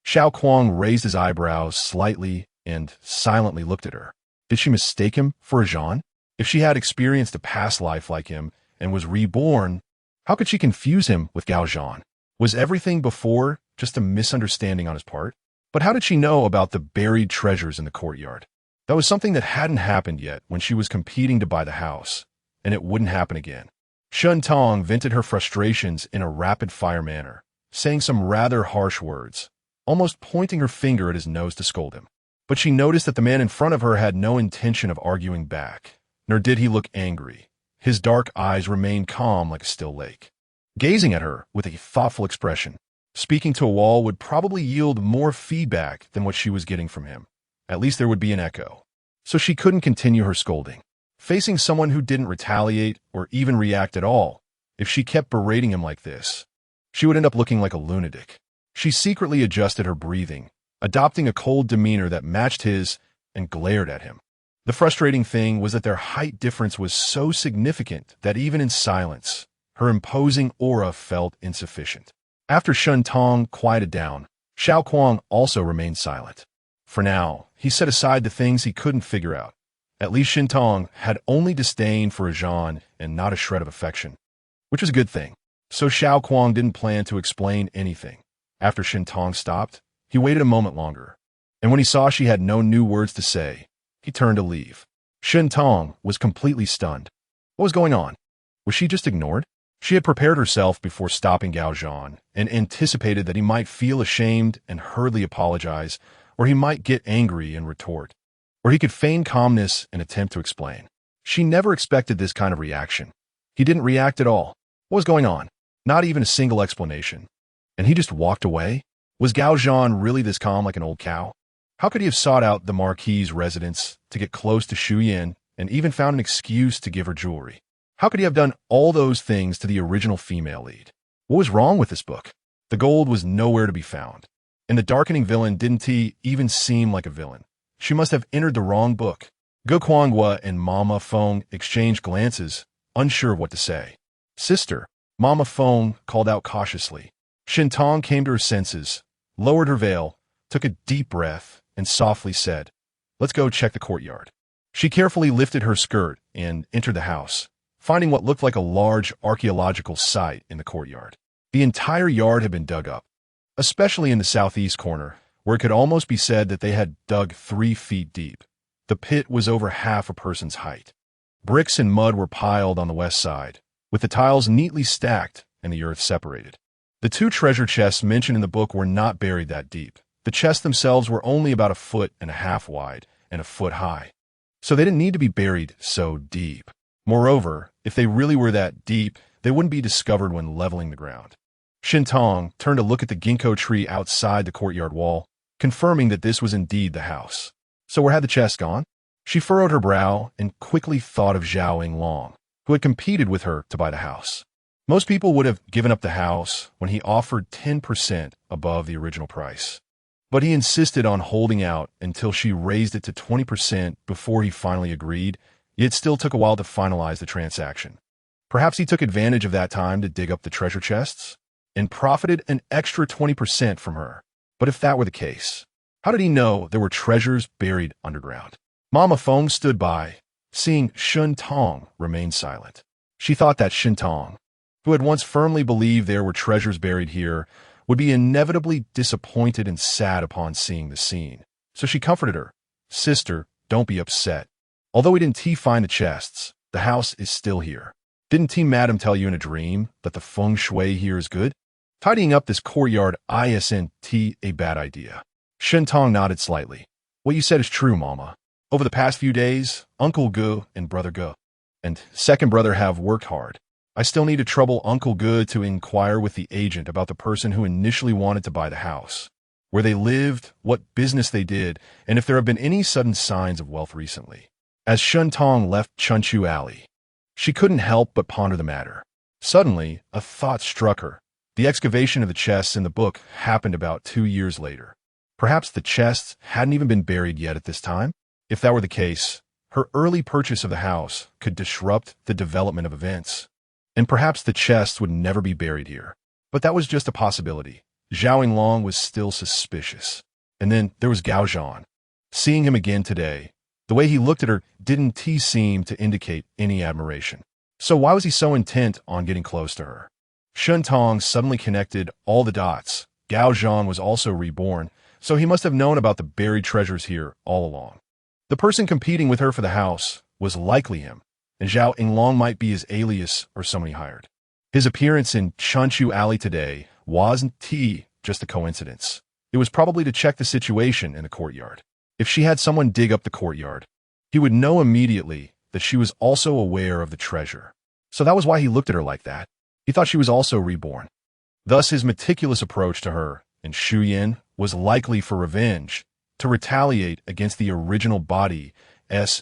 Xiao Kuang raised his eyebrows slightly and silently looked at her. Did she mistake him for a Zhan? If she had experienced a past life like him and was reborn, how could she confuse him with Gao Zhan? Was everything before just a misunderstanding on his part? But how did she know about the buried treasures in the courtyard? That was something that hadn't happened yet when she was competing to buy the house, and it wouldn't happen again. Shun Tong vented her frustrations in a rapid-fire manner, saying some rather harsh words, almost pointing her finger at his nose to scold him. But she noticed that the man in front of her had no intention of arguing back, nor did he look angry. His dark eyes remained calm like a still lake, gazing at her with a thoughtful expression. Speaking to a wall would probably yield more feedback than what she was getting from him. At least there would be an echo. So she couldn't continue her scolding. Facing someone who didn't retaliate or even react at all, if she kept berating him like this, she would end up looking like a lunatic. She secretly adjusted her breathing, adopting a cold demeanor that matched his, and glared at him. The frustrating thing was that their height difference was so significant that even in silence, her imposing aura felt insufficient. After Shun Tong quieted down, Xiao Kuang also remained silent. For now, he set aside the things he couldn't figure out. At least Shin Tong had only disdain for a Zhan and not a shred of affection, which was a good thing. So Xiao Kuang didn't plan to explain anything. After Shin Tong stopped, he waited a moment longer, and when he saw she had no new words to say, he turned to leave. Shin Tong was completely stunned. What was going on? Was she just ignored? She had prepared herself before stopping Gao Zhan and anticipated that he might feel ashamed and hurriedly apologize, or he might get angry and retort, or he could feign calmness and attempt to explain. She never expected this kind of reaction. He didn't react at all. What was going on? Not even a single explanation. And he just walked away? Was Gao Zhan really this calm like an old cow? How could he have sought out the Marquis's residence to get close to Shu Yin and even found an excuse to give her jewelry? How could he have done all those things to the original female lead? What was wrong with this book? The gold was nowhere to be found. And the darkening villain didn't even seem like a villain. She must have entered the wrong book. Ge Kuang and Mama Feng exchanged glances, unsure of what to say. Sister, Mama Feng called out cautiously. Shin Tong came to her senses, lowered her veil, took a deep breath, and softly said, "Let's go check the courtyard." She carefully lifted her skirt and entered the house, finding what looked like a large archaeological site in the courtyard. The entire yard had been dug up, especially in the southeast corner, where it could almost be said that they had dug 3 feet deep. The pit was over half a person's height. Bricks and mud were piled on the west side, with the tiles neatly stacked and the earth separated. The 2 treasure chests mentioned in the book were not buried that deep. The chests themselves were only about 1.5 feet wide and 1 foot high, so they didn't need to be buried so deep. Moreover, if they really were that deep, they wouldn't be discovered when leveling the ground. Shin Tong turned to look at the ginkgo tree outside the courtyard wall, confirming that this was indeed the house. So where had the chest gone? She furrowed her brow and quickly thought of Zhao Long, who had competed with her to buy the house. Most people would have given up the house when he offered 10% above the original price. But he insisted on holding out until she raised it to 20% before he finally agreed, yet it still took a while to finalize the transaction. Perhaps he took advantage of that time to dig up the treasure chests and profited an extra 20% from her. But if that were the case, how did he know there were treasures buried underground? Mama Feng stood by, seeing Shun Tong remain silent. She thought that Shin Tong, who had once firmly believed there were treasures buried here, would be inevitably disappointed and sad upon seeing the scene. So she comforted her. Sister, don't be upset. Although we didn't find the chests, the house is still here. Didn't Madam tell you in a dream that the feng shui here is good? Tidying up this courtyard isn't a bad idea. Shin Tong nodded slightly. What you said is true, Mama. Over the past few days, Uncle Gu and Brother Gu and second brother have worked hard. I still need to trouble Uncle Gu to inquire with the agent about the person who initially wanted to buy the house, where they lived, what business they did, and if there have been any sudden signs of wealth recently. As Shun Tong left Chunchu Alley, she couldn't help but ponder the matter. Suddenly, a thought struck her. The excavation of the chests in the book happened about 2 years later. Perhaps the chests hadn't even been buried yet at this time? If that were the case, her early purchase of the house could disrupt the development of events. And perhaps the chests would never be buried here. But that was just a possibility. Zhao Long was still suspicious. And then there was Gao Zhan. Seeing him again today, the way he looked at her didn't seem to indicate any admiration. So why was he so intent on getting close to her? Shun Tong suddenly connected all the dots. Gao Zhan was also reborn, so he must have known about the buried treasures here all along. The person competing with her for the house was likely him, and Zhao Long might be his alias or someone he hired. His appearance in Chunchu Alley today wasn't just a coincidence. It was probably to check the situation in the courtyard. If she had someone dig up the courtyard, he would know immediately that she was also aware of the treasure. So that was why he looked at her like that. He thought she was also reborn. Thus his meticulous approach to her and Shu Yin was likely for revenge, to retaliate against the original body's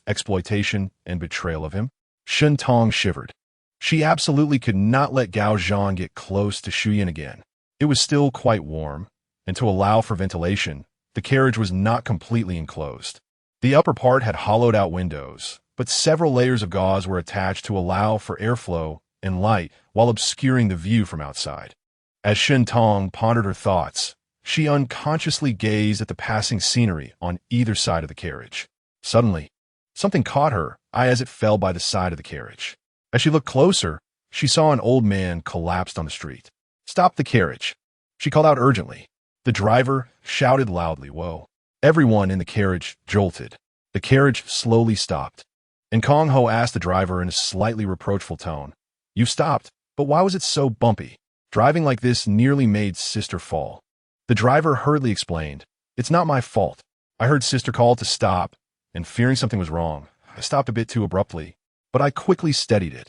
exploitation and betrayal of him. Shun Tong shivered. She absolutely could not let Gao Zhan get close to Shu Yin again. It was still quite warm, and to allow for ventilation, the carriage was not completely enclosed. The upper part had hollowed-out windows, but several layers of gauze were attached to allow for airflow and light while obscuring the view from outside. As Shun Tong pondered her thoughts, she unconsciously gazed at the passing scenery on either side of the carriage. Suddenly, something caught her eye as it fell by the side of the carriage. As she looked closer, she saw an old man collapsed on the street. "Stop the carriage!" she called out urgently. The driver shouted loudly, "Whoa!" Everyone in the carriage jolted. The carriage slowly stopped, and Kong Ho asked the driver in a slightly reproachful tone, "You stopped, but why was it so bumpy? Driving like this nearly made Sister fall." The driver hurriedly explained, "It's not my fault. I heard Sister call to stop, and fearing something was wrong, I stopped a bit too abruptly, but I quickly steadied it.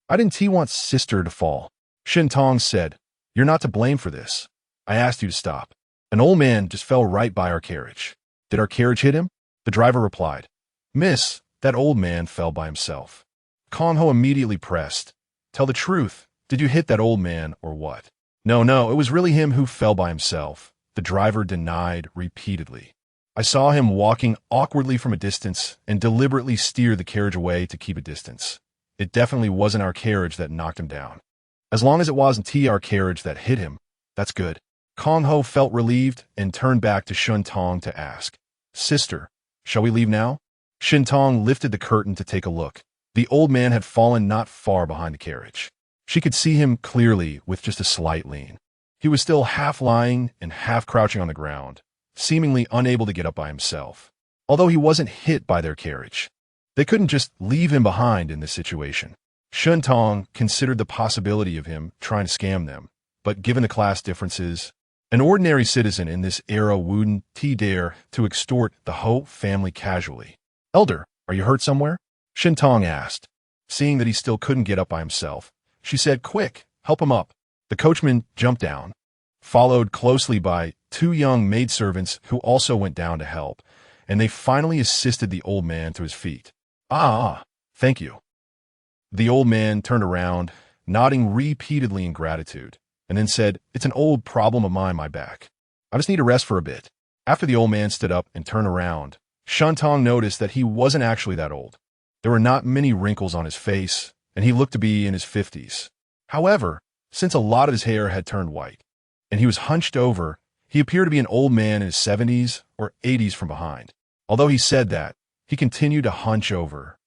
I didn't want Sister to fall." Shun Tong said, "You're not to blame for this. I asked you to stop. An old man just fell right by our carriage." "Did our carriage hit him?" The driver replied, "Miss, that old man fell by himself." Kong Ho immediately pressed, "Tell the truth. Did you hit that old man or what?" No, it was really him who fell by himself," the driver denied repeatedly. "I saw him walking awkwardly from a distance and deliberately steer the carriage away to keep a distance. It definitely wasn't our carriage that knocked him down. As long as it wasn't our carriage that hit him, that's good." Kong Ho felt relieved and turned back to Shun Tong to ask, "Sister, shall we leave now?" Shun Tong lifted the curtain to take a look. The old man had fallen not far behind the carriage. She could see him clearly with just a slight lean. He was still half lying and half crouching on the ground, seemingly unable to get up by himself. Although he wasn't hit by their carriage, they couldn't just leave him behind in this situation. Shun Tong considered the possibility of him trying to scam them, but given the class differences, an ordinary citizen in this era wouldn't dare to extort the Ho family casually. "Elder, are you hurt somewhere?" Shun Tong asked. Seeing that he still couldn't get up by himself, she said, "Quick, help him up." The coachman jumped down, followed closely by 2 young maidservants who also went down to help, and they finally assisted the old man to his feet. Thank you." The old man turned around, nodding repeatedly in gratitude, and then said, "It's an old problem of mine, my back. I just need to rest for a bit." After the old man stood up and turned around, Shun Tong noticed that he wasn't actually that old. There were not many wrinkles on his face, and he looked to be in his 50s. However, since a lot of his hair had turned white, and he was hunched over, he appeared to be an old man in his 70s or 80s from behind. Although he said that, he continued to hunch over,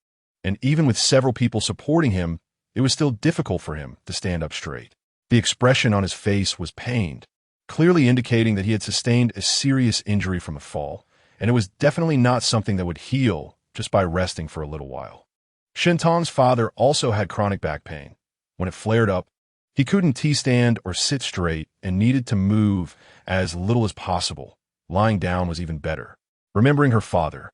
and even with several people supporting him, it was still difficult for him to stand up straight. The expression on his face was pained, clearly indicating that he had sustained a serious injury from a fall, and it was definitely not something that would heal just by resting for a little while. Shun Tong's father also had chronic back pain. When it flared up, he couldn't stand or sit straight and needed to move as little as possible. Lying down was even better. Remembering her father,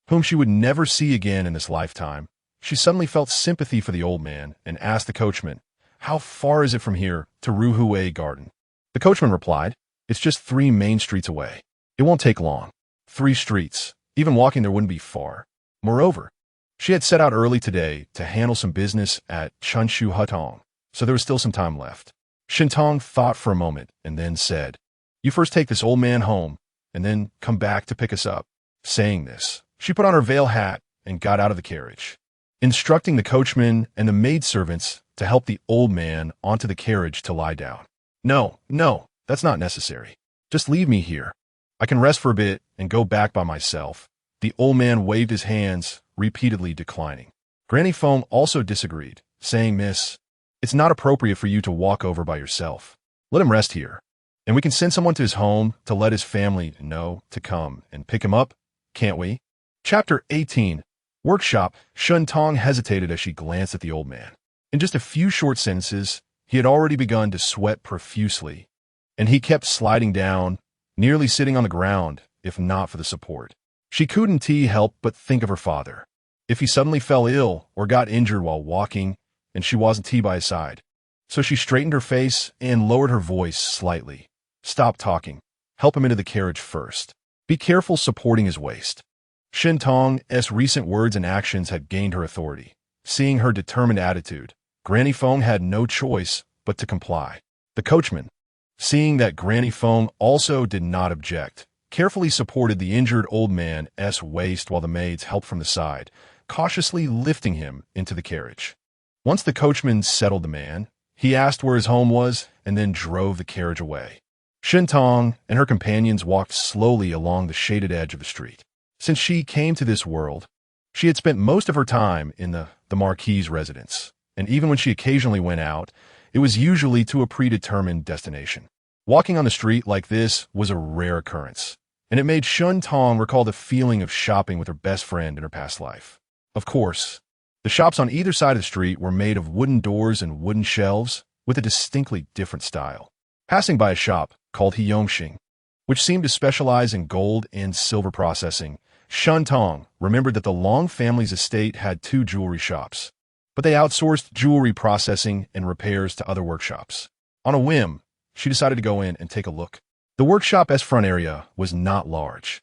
whom she would never see again in this lifetime, she suddenly felt sympathy for the old man and asked the coachman, "How far is it from here to Ruhui Garden?" The coachman replied, "It's just 3 main streets away. It won't take long." 3 streets. Even walking there wouldn't be far. Moreover, she had set out early today to handle some business at Chunshu Hutong, so there was still some time left. Shintong thought for a moment and then said, "You first take this old man home, and then come back to pick us up." Saying this, she put on her veil hat and got out of the carriage, instructing the coachman and the maidservants to help the old man onto the carriage to lie down. "No, no, that's not necessary. Just leave me here. I can rest for a bit and go back by myself." The old man waved his hands, repeatedly declining. Granny Fong also disagreed, saying, "Miss, it's not appropriate for you to walk over by yourself. Let him rest here, and we can send someone to his home to let his family know to come and pick him up, can't we?" Chapter 18. Workshop. Shintong hesitated as she glanced at the old man. In just a few short sentences, he had already begun to sweat profusely, and he kept sliding down, nearly sitting on the ground, if not for the support. She couldn't help but think of her father. If he suddenly fell ill or got injured while walking, and she wasn't by his side. So she straightened her face and lowered her voice slightly. "Stop talking. Help him into the carriage first. Be careful supporting his waist." Shintong's recent words and actions had gained her authority. Seeing her determined attitude, Granny Fong had no choice but to comply. The coachman, seeing that Granny Fong also did not object, carefully supported the injured old man's waist while the maids helped from the side, cautiously lifting him into the carriage. Once the coachman settled the man, he asked where his home was and then drove the carriage away. Shintong and her companions walked slowly along the shaded edge of the street. Since she came to this world, she had spent most of her time in the Marquis's residence, and even when she occasionally went out, it was usually to a predetermined destination. Walking on the street like this was a rare occurrence, and it made Shintong recall the feeling of shopping with her best friend in her past life. Of course, the shops on either side of the street were made of wooden doors and wooden shelves with a distinctly different style. Passing by a shop called Hiyongxing, which seemed to specialize in gold and silver processing, Shintong remembered that the Long family's estate had 2 jewelry shops, but they outsourced jewelry processing and repairs to other workshops. On a whim, she decided to go in and take a look. The workshop's front area was not large,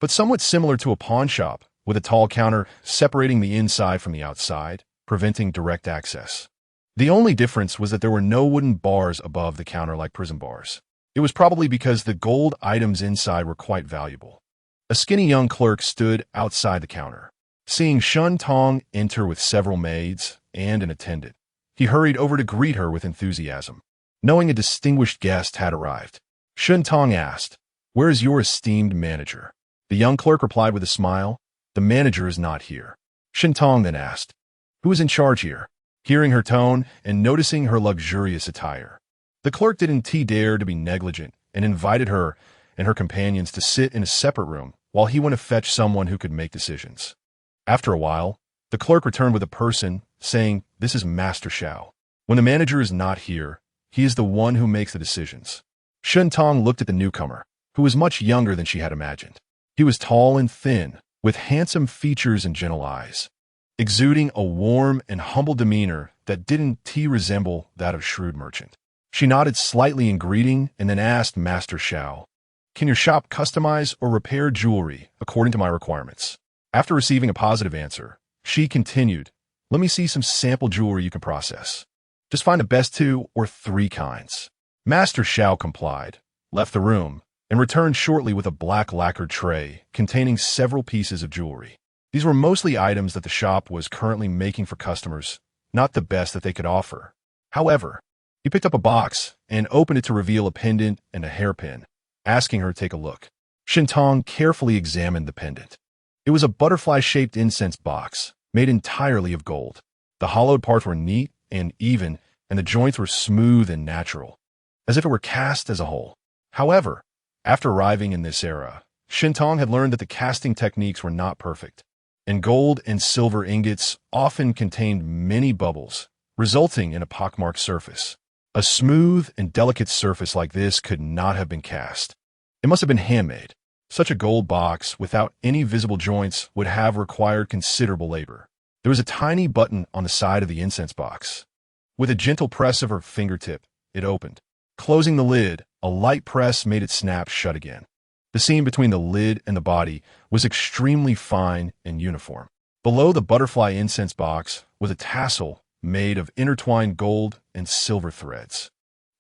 but somewhat similar to a pawn shop, with a tall counter separating the inside from the outside, preventing direct access. The only difference was that there were no wooden bars above the counter like prison bars. It was probably because the gold items inside were quite valuable. A skinny young clerk stood outside the counter. Seeing Shintong enter with several maids and an attendant, he hurried over to greet her with enthusiasm. Knowing a distinguished guest had arrived, Shintong asked, "Where is your esteemed manager?" The young clerk replied with a smile, "The manager is not here." Shintong then asked, "Who is in charge here?" Hearing her tone and noticing her luxurious attire, the clerk didn't dare to be negligent and invited her and her companions to sit in a separate room while he went to fetch someone who could make decisions. After a while, the clerk returned with a person, saying, "This is Master Xiao. When the manager is not here, he is the one who makes the decisions." Shintong looked at the newcomer, who was much younger than she had imagined. He was tall and thin, with handsome features and gentle eyes, exuding a warm and humble demeanor that didn't resemble that of a shrewd merchant. She nodded slightly in greeting and then asked Master Xiao, "Can your shop customize or repair jewelry according to my requirements?" After receiving a positive answer, she continued, "Let me see some sample jewelry you can process. Just find the best 2 or 3 kinds." Master Xiao complied, left the room, and returned shortly with a black lacquered tray containing several pieces of jewelry. These were mostly items that the shop was currently making for customers, not the best that they could offer. However, he picked up a box and opened it to reveal a pendant and a hairpin, asking her to take a look. Shintong carefully examined the pendant. It was a butterfly-shaped incense box, made entirely of gold. The hollowed parts were neat and even, and the joints were smooth and natural, as if it were cast as a whole. However, after arriving in this era, Shintong had learned that the casting techniques were not perfect, and gold and silver ingots often contained many bubbles, resulting in a pockmarked surface. A smooth and delicate surface like this could not have been cast. It must have been handmade. Such a gold box without any visible joints would have required considerable labor. There was a tiny button on the side of the incense box. With a gentle press of her fingertip, it opened. Closing the lid, a light press made it snap shut again. The seam between the lid and the body was extremely fine and uniform. Below the butterfly incense box was a tassel made of intertwined gold and silver threads.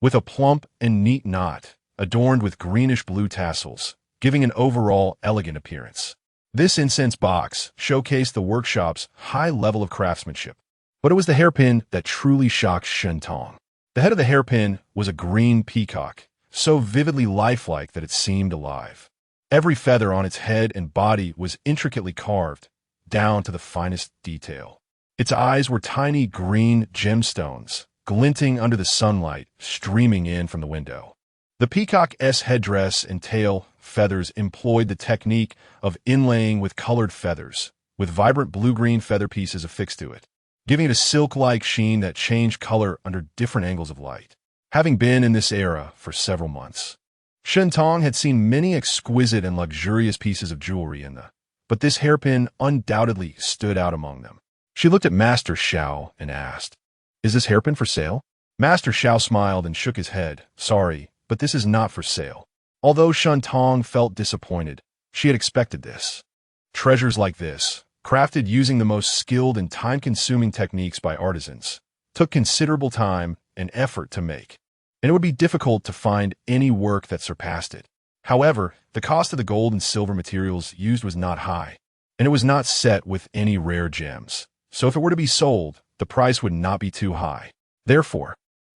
with a plump and neat knot, adorned with greenish-blue tassels, giving an overall elegant appearance. This incense box showcased the workshop's high level of craftsmanship. But it was the hairpin that truly shocked Xiao Kuang. The head of the hairpin was a green peacock, so vividly lifelike that it seemed alive. Every feather on its head and body was intricately carved, down to the finest detail. Its eyes were tiny green gemstones, glinting under the sunlight streaming in from the window. The peacock's headdress and tail feathers employed the technique of inlaying with colored feathers, with vibrant blue-green feather pieces affixed to it, giving it a silk-like sheen that changed color under different angles of light. Having been in this era for several months, Xiao Kuang had seen many exquisite and luxurious pieces of jewelry but this hairpin undoubtedly stood out among them. She looked at Master Xiao and asked, "Is this hairpin for sale?" Master Xiao smiled and shook his head. "Sorry, but this is not for sale." Although Xiao Kuang felt disappointed, she had expected this. Treasures like this, crafted using the most skilled and time-consuming techniques by artisans, took considerable time and effort to make, and it would be difficult to find any work that surpassed it. However, the cost of the gold and silver materials used was not high, and it was not set with any rare gems, so if it were to be sold, the price would not be too high. Therefore,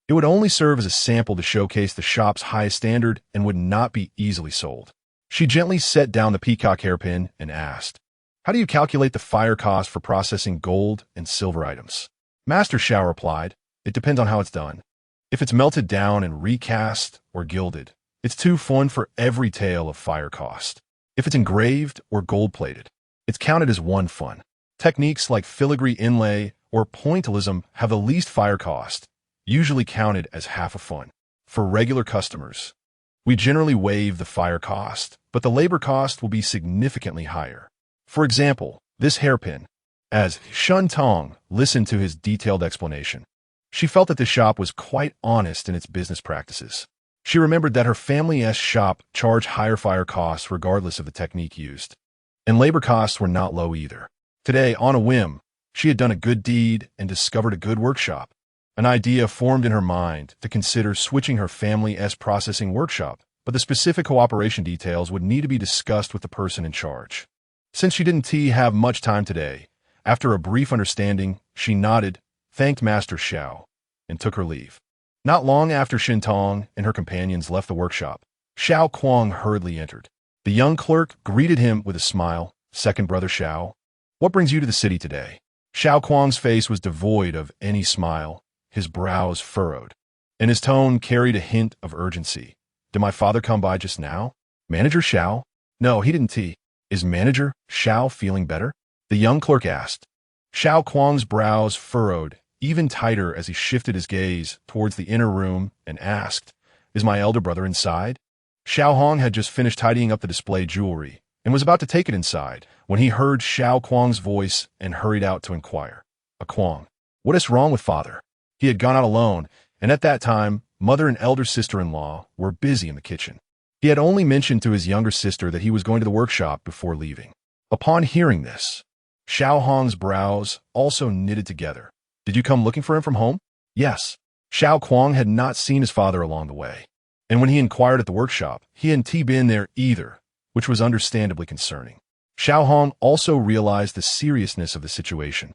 it would only serve as a sample to showcase the shop's highest standard and would not be easily sold. She gently set down the peacock hairpin and asked, "How do you calculate the fire cost for processing gold and silver items?" Master Xiao replied, "It depends on how it's done. If it's melted down and recast or gilded, it's 2 fun for every tael of fire cost. If it's engraved or gold-plated, it's counted as 1 fun. Techniques like filigree inlay or pointillism have the least fire cost, usually counted as half a fun. For regular customers, we generally waive the fire cost, but the labor cost will be significantly higher. For example, this hairpin." As Xiao Kuang listened to his detailed explanation, she felt that the shop was quite honest in its business practices. She remembered that her family's shop charged higher fire costs regardless of the technique used, and labor costs were not low either. Today, on a whim, she had done a good deed and discovered a good workshop. An idea formed in her mind to consider switching her family's processing workshop, but the specific cooperation details would need to be discussed with the person in charge. Since she didn't have much time today, after a brief understanding, she nodded, thanked Master Xiao, and took her leave. Not long after Xiao Kuang and her companions left the workshop, Xiao Kuang hurriedly entered. The young clerk greeted him with a smile. "Second brother Xiao, what brings you to the city today?" Xiao Kuang's face was devoid of any smile, his brows furrowed, and his tone carried a hint of urgency. "Did my father come by just now?" "Manager Xiao?" "No, he didn't tea." "Is Manager Xiao feeling better?" the young clerk asked. Xiao Kuang's brows furrowed even tighter as he shifted his gaze towards the inner room and asked, "Is my elder brother inside?" Xiao Hong had just finished tidying up the display jewelry and was about to take it inside when he heard Xiao Kuang's voice and hurried out to inquire. Kuang, what is wrong with father?" He had gone out alone, and at that time, mother and elder sister-in-law were busy in the kitchen. He had only mentioned to his younger sister that he was going to the workshop before leaving. Upon hearing this, Xiao Hong's brows also knitted together. "Did you come looking for him from home?" "Yes." Xiao Kuang had not seen his father along the way, and when he inquired at the workshop, he hadn't been there either, which was understandably concerning. Xiao Hong also realized the seriousness of the situation,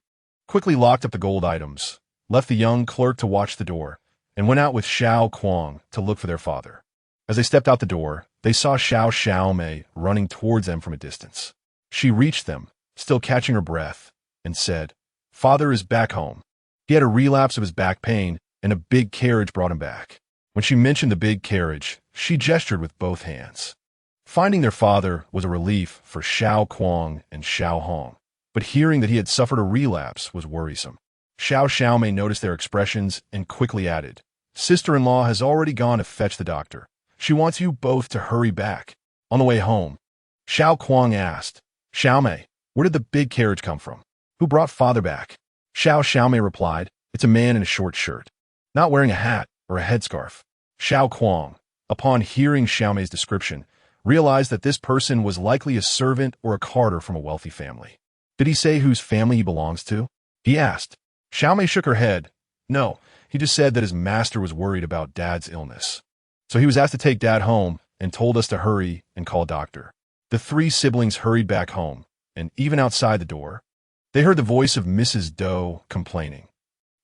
quickly locked up the gold items, left the young clerk to watch the door, and went out with Xiao Kuang to look for their father. As they stepped out the door, they saw Xiao Xiaomei running towards them from a distance. She reached them, still catching her breath, and said, "Father is back home. He had a relapse of his back pain, and a big carriage brought him back." When she mentioned the big carriage, she gestured with both hands. Finding their father was a relief for Xiao Kuang and Xiao Hong, but hearing that he had suffered a relapse was worrisome. Xiao Xiaomei noticed their expressions and quickly added, "Sister-in-law has already gone to fetch the doctor. She wants you both to hurry back." On the way home, Xiao Kuang asked, "Xiaomei, where did the big carriage come from? Who brought father back?" Xiao Xiaomei replied, "It's a man in a short shirt, not wearing a hat or a headscarf." Xiao Kuang, upon hearing Xiaomei's description, realized that this person was likely a servant or a carter from a wealthy family. "Did he say whose family he belongs to?" he asked. Xiaomei shook her head. "No, He just said that his master was worried about Dad's illness. So he was asked to take Dad home and told us to hurry and call a doctor. The three siblings hurried back home, and even outside the door, they heard the voice of Mrs. Doe complaining.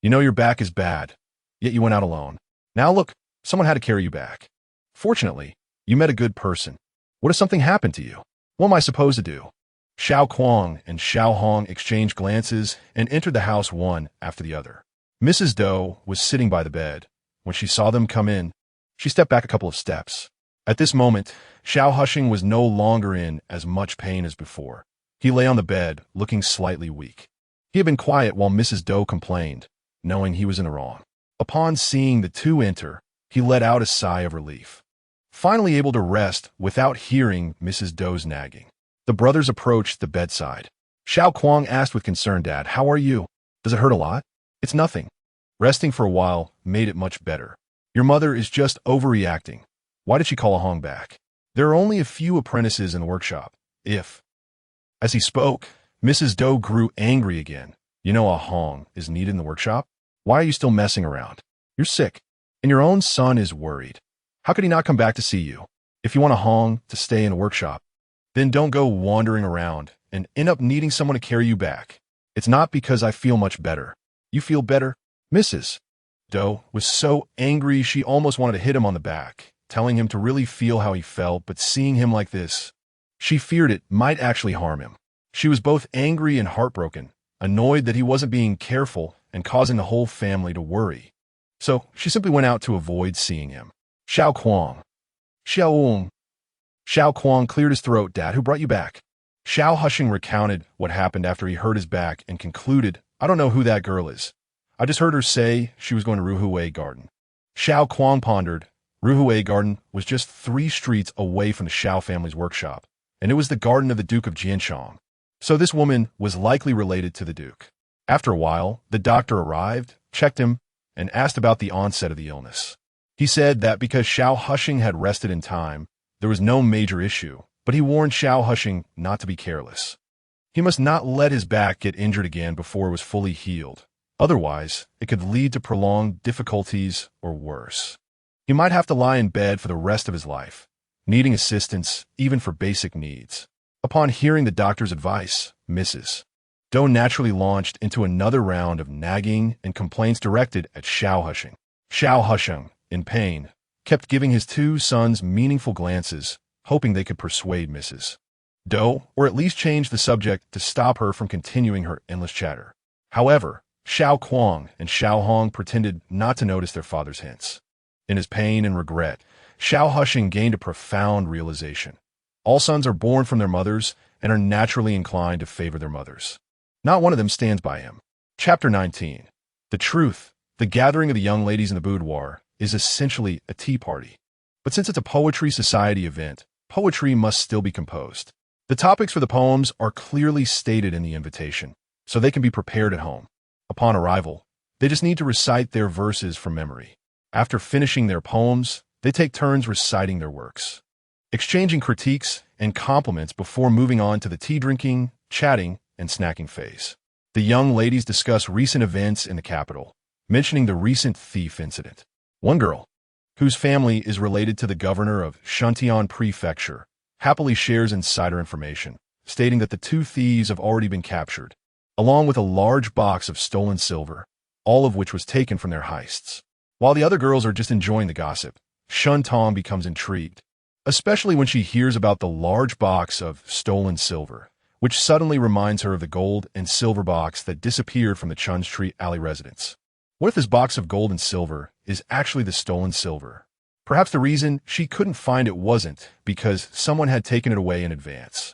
You know your back is bad, yet you went out alone. Now look, someone had to carry you back. Fortunately, you met a good person. What if something happened to you? What am I supposed to do? Xiao Kuang and Xiao Hong exchanged glances and entered the house one after the other. Mrs. Doe was sitting by the bed. When she saw them come in, she stepped back a couple of steps. At this moment, Xiao Hushing was no longer in as much pain as before. He lay on the bed, looking slightly weak. He had been quiet while Mrs. Doe complained, knowing he was in the wrong. Upon seeing the two enter, he let out a sigh of relief. Finally able to rest without hearing Mrs. Doe's nagging, the brothers approached the bedside. Xiao Kuang asked with concern, Dad, how are you? Does it hurt a lot? It's nothing. Resting for a while made it much better. Your mother is just overreacting. Why did she call a Hong back? There are only a few apprentices in the workshop. As he spoke, Mrs. Doe grew angry again. You know a Hong is needed in the workshop? Why are you still messing around? You're sick, and your own son is worried. How could he not come back to see you? If you want a Hong to stay in a workshop, then don't go wandering around and end up needing someone to carry you back. It's not because I feel much better. You feel better? Mrs. Doe was so angry she almost wanted to hit him on the back, telling him to really feel how he felt, but seeing him like this, she feared it might actually harm him. She was both angry and heartbroken, annoyed that he wasn't being careful and causing the whole family to worry. So she simply went out to avoid seeing him. Xiao Kuang. Xiao Kuang cleared his throat. Dad, who brought you back? Xiao Hushing recounted what happened after he hurt his back and concluded, I don't know who that girl is. I just heard her say she was going to Ruhui Garden. Xiao Kuang pondered. Ruhui Garden was just 3 streets away from the Xiao family's workshop, and it was the garden of the Duke of Jianshang. So this woman was likely related to the Duke. After a while, the doctor arrived, checked him, and asked about the onset of the illness. He said that because Xiao Hushing had rested in time, there was no major issue, but he warned Xiao Hushing not to be careless. He must not let his back get injured again before it was fully healed. Otherwise, it could lead to prolonged difficulties or worse. He might have to lie in bed for the rest of his life, needing assistance even for basic needs. Upon hearing the doctor's advice, Mrs. Doe naturally launched into another round of nagging and complaints directed at Xiao Hushing. Xiao Hushing, in pain, kept giving his 2 sons meaningful glances, hoping they could persuade Mrs. Doe, or at least change the subject to stop her from continuing her endless chatter. However, Xiao Kuang and Xiao Hong pretended not to notice their father's hints. In his pain and regret, Xiao Hushing gained a profound realization. All sons are born from their mothers and are naturally inclined to favor their mothers. Not one of them stands by him. Chapter 19. The truth, the gathering of the young ladies in the boudoir, is essentially a tea party. But since it's a poetry society event, poetry must still be composed. The topics for the poems are clearly stated in the invitation, so they can be prepared at home. Upon arrival, they just need to recite their verses from memory. After finishing their poems, they take turns reciting their works, exchanging critiques and compliments before moving on to the tea drinking, chatting, and snacking phase. The young ladies discuss recent events in the capital, mentioning the recent thief incident. One girl, whose family is related to the governor of Shuntian Prefecture, happily shares insider information, stating that the 2 thieves have already been captured, along with a large box of stolen silver, all of which was taken from their heists. While the other girls are just enjoying the gossip, Shun Tong becomes intrigued, especially when she hears about the large box of stolen silver, which suddenly reminds her of the gold and silver box that disappeared from the Chun Street Alley residence. What if this box of gold and silver is actually the stolen silver? Perhaps the reason she couldn't find it wasn't because someone had taken it away in advance,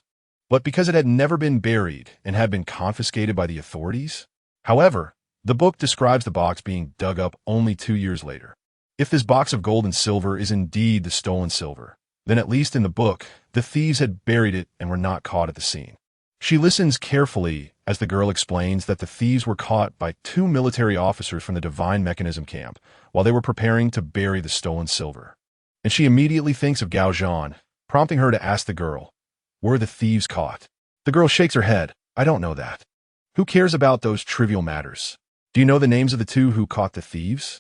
but because it had never been buried and had been confiscated by the authorities? However, the book describes the box being dug up only 2 years later. If this box of gold and silver is indeed the stolen silver, then at least in the book, the thieves had buried it and were not caught at the scene. She listens carefully as the girl explains that the thieves were caught by 2 military officers from the Divine Mechanism camp while they were preparing to bury the stolen silver. And she immediately thinks of Gao Zhan, prompting her to ask the girl, were the thieves caught? The girl shakes her head. I don't know that. Who cares about those trivial matters? Do you know the names of the two who caught the thieves?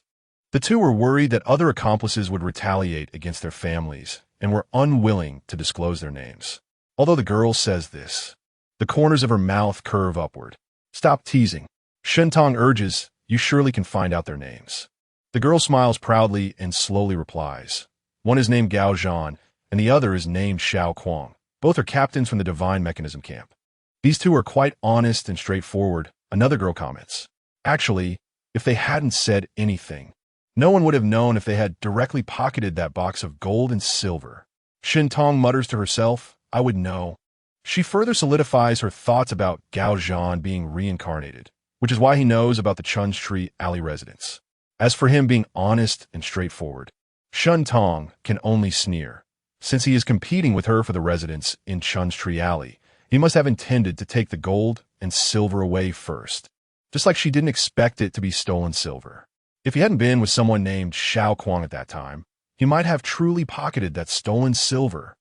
The two were worried that other accomplices would retaliate against their families and were unwilling to disclose their names. Although the girl says this, the corners of her mouth curve upward. Stop teasing. Shentong urges, you surely can find out their names. The girl smiles proudly and slowly replies. One is named Gao Zhan, and the other is named Xiao Kuang. Both are captains from the Divine Mechanism camp. These two are quite honest and straightforward, another girl comments. Actually, if they hadn't said anything, no one would have known if they had directly pocketed that box of gold and silver. Shentong mutters to herself, I would know. She further solidifies her thoughts about Gao Zhan being reincarnated, which is why he knows about the Chun's Tree Alley residence. As for him being honest and straightforward, Shentong can only sneer. Since he is competing with her for the residence in Chun's Tree Alley, he must have intended to take the gold and silver away first, just like she didn't expect it to be stolen silver. If he hadn't been with someone named Xiao Kuang at that time, he might have truly pocketed that stolen silver.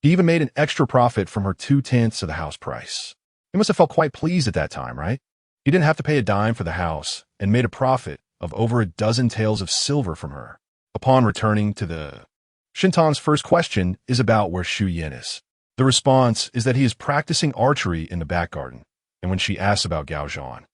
He even made an extra profit from her 2/10 of the house price. He must have felt quite pleased at that time, right? He didn't have to pay a dime for the house and made a profit of over a dozen taels of silver from her. Upon returning to the... Shentong's first question is about where Xu Yan is. The response is that he is practicing archery in the back garden, and when she asks about Gao Zhan,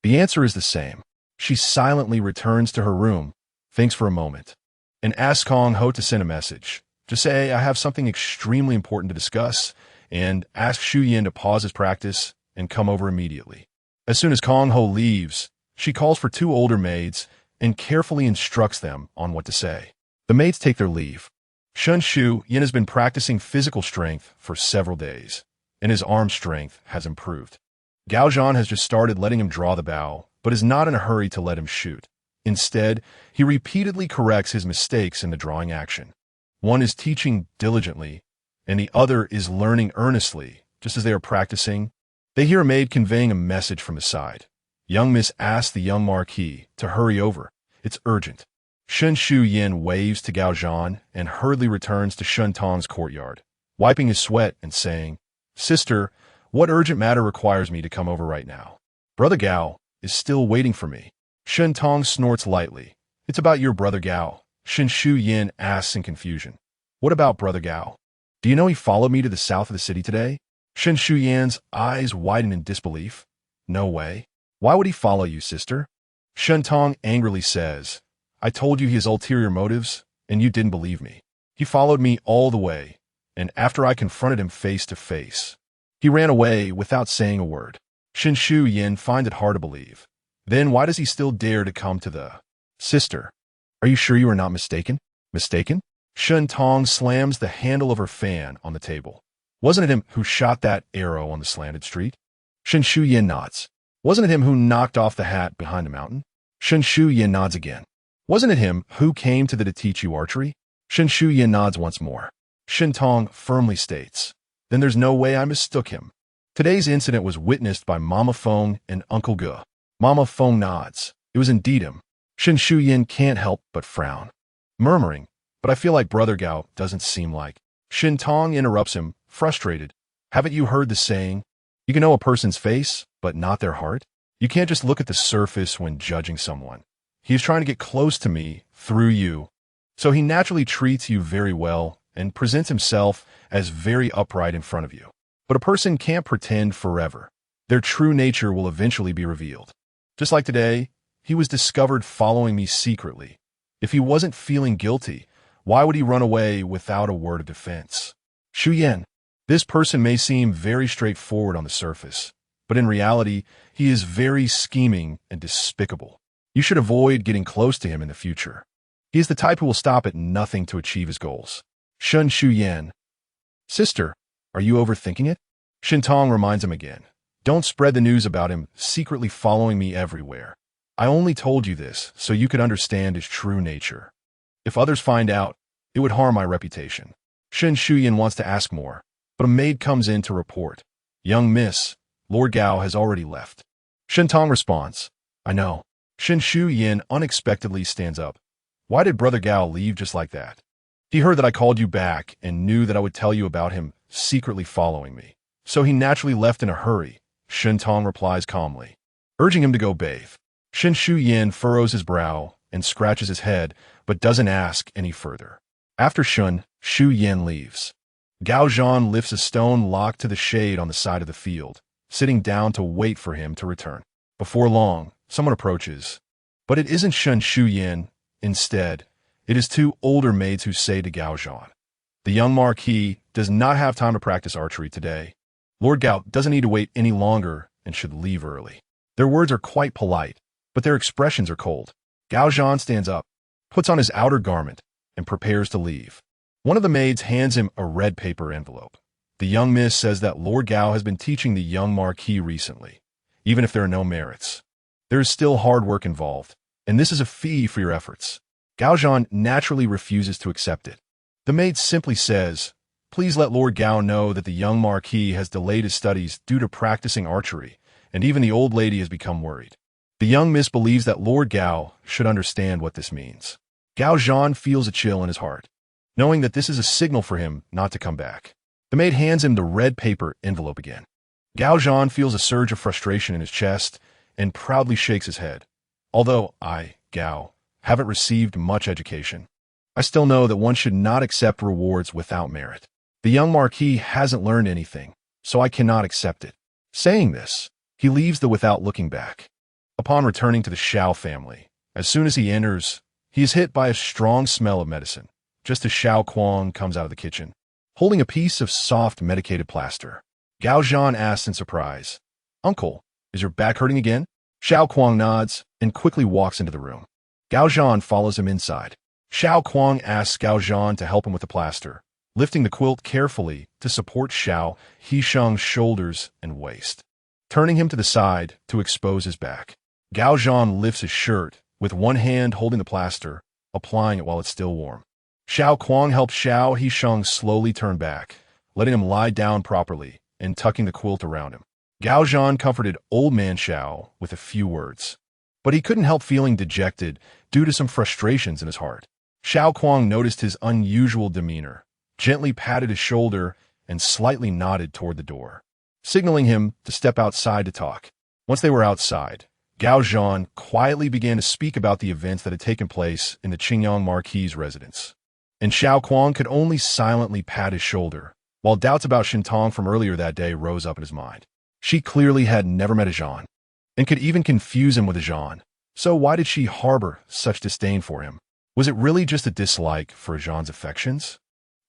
the answer is the same. She silently returns to her room, thinks for a moment, and asks Kong Ho to send a message, to say, I have something extremely important to discuss, and asks Xu Yan to pause his practice and come over immediately. As soon as Kong Ho leaves, she calls for 2 older maids and carefully instructs them on what to say. The maids take their leave. Xu Yan has been practicing physical strength for several days, and his arm strength has improved. Gao Zhan has just started letting him draw the bow, but is not in a hurry to let him shoot. Instead, he repeatedly corrects his mistakes in the drawing action. One is teaching diligently, and the other is learning earnestly. Just as they are practicing, they hear a maid conveying a message from the side. Young Miss asks the young Marquis to hurry over. It's urgent. Xu Yan waves to Gao Zhan and hurriedly returns to Shentong's courtyard, wiping his sweat and saying, Sister, what urgent matter requires me to come over right now? Brother Gao is still waiting for me. Shentong snorts lightly. It's about your brother Gao. Xu Yan asks in confusion. What about brother Gao? Do you know he followed me to the south of the city today? Xu Yan's eyes widen in disbelief. No way. Why would he follow you, sister? Shentong angrily says, I told you he has ulterior motives, and you didn't believe me. He followed me all the way, and after I confronted him face to face, he ran away without saying a word. Xu Yan finds it hard to believe. Then why does he still dare to come to the... Sister, are you sure you are not mistaken? Mistaken? Shentong slams the handle of her fan on the table. Wasn't it him who shot that arrow on the slanted street? Xu Yan nods. Wasn't it him who knocked off the hat behind the mountain? Xu Yan nods again. Wasn't it him who came to teach you archery? Xu Yan nods once more. Shentong firmly states, then there's no way I mistook him. Today's incident was witnessed by Mama Feng and Uncle Ge. Mama Feng nods. It was indeed him. Xu Yan can't help but frown, murmuring, but I feel like Brother Gao doesn't seem like. Shentong interrupts him, frustrated. Haven't you heard the saying, you can know a person's face, but not their heart? You can't just look at the surface when judging someone. He is trying to get close to me through you, so he naturally treats you very well and presents himself as very upright in front of you. But a person can't pretend forever. Their true nature will eventually be revealed. Just like today, he was discovered following me secretly. If he wasn't feeling guilty, why would he run away without a word of defense? Xu Yan, this person may seem very straightforward on the surface, but in reality, he is very scheming and despicable. You should avoid getting close to him in the future. He is the type who will stop at nothing to achieve his goals. Xu Yan. Sister, are you overthinking it? Shentong reminds him again. Don't spread the news about him secretly following me everywhere. I only told you this so you could understand his true nature. If others find out, it would harm my reputation. Xu Yan wants to ask more, but a maid comes in to report. Young miss, Lord Gao has already left. Shentong responds, I know. Xu Yan unexpectedly stands up. Why did Brother Gao leave just like that? He heard that I called you back and knew that I would tell you about him secretly following me. So he naturally left in a hurry, Shentong replies calmly, urging him to go bathe. Shen Shuyan furrows his brow and scratches his head, but doesn't ask any further. After Shen Shuyan leaves, Gao Zhan lifts a stone locked to the shade on the side of the field, sitting down to wait for him to return. Before long, someone approaches. But it isn't Shen Shuyan. Instead, it is two older maids who say to Gao Zhan, "The young Marquis does not have time to practice archery today. Lord Gao doesn't need to wait any longer and should leave early." Their words are quite polite, but their expressions are cold. Gao Zhan stands up, puts on his outer garment, and prepares to leave. One of the maids hands him a red paper envelope. The young miss says that Lord Gao has been teaching the young Marquis recently, even if there are no merits. There is still hard work involved, and this is a fee for your efforts. Gao Zhan naturally refuses to accept it. The maid simply says, "Please let Lord Gao know that the young Marquis has delayed his studies due to practicing archery, and even the old lady has become worried." The young miss believes that Lord Gao should understand what this means. Gao Zhan feels a chill in his heart, knowing that this is a signal for him not to come back. The maid hands him the red paper envelope again. Gao Zhan feels a surge of frustration in his chest and proudly shakes his head. "Although I, Gao, haven't received much education, I still know that one should not accept rewards without merit. The young Marquis hasn't learned anything, so I cannot accept it." Saying this, he leaves without looking back. Upon returning to the Xiao family, as soon as he enters, he is hit by a strong smell of medicine, just as Xiao Kuang comes out of the kitchen, holding a piece of soft medicated plaster. Gao Zhan asks in surprise, "Uncle, is your back hurting again?" Xiao Kuang nods and quickly walks into the room. Gao Zhan follows him inside. Xiao Kuang asks Gao Zhan to help him with the plaster, lifting the quilt carefully to support Xiao Hisheng's shoulders and waist, turning him to the side to expose his back. Gao Zhan lifts his shirt, with one hand holding the plaster, applying it while it's still warm. Xiao Kuang helps Xiao Hisheng slowly turn back, letting him lie down properly and tucking the quilt around him. Gao Zhan comforted old man Xiao with a few words, but he couldn't help feeling dejected due to some frustrations in his heart. Xiao Kuang noticed his unusual demeanor, gently patted his shoulder, and slightly nodded toward the door, signaling him to step outside to talk. Once they were outside, Gao Zhan quietly began to speak about the events that had taken place in the Qingyang Marquis' residence, and Xiao Kuang could only silently pat his shoulder, while doubts about Shintong from earlier that day rose up in his mind. She clearly had never met a Zhan, and could even confuse him with a Zhan. So why did she harbor such disdain for him? Was it really just a dislike for Zhan's affections?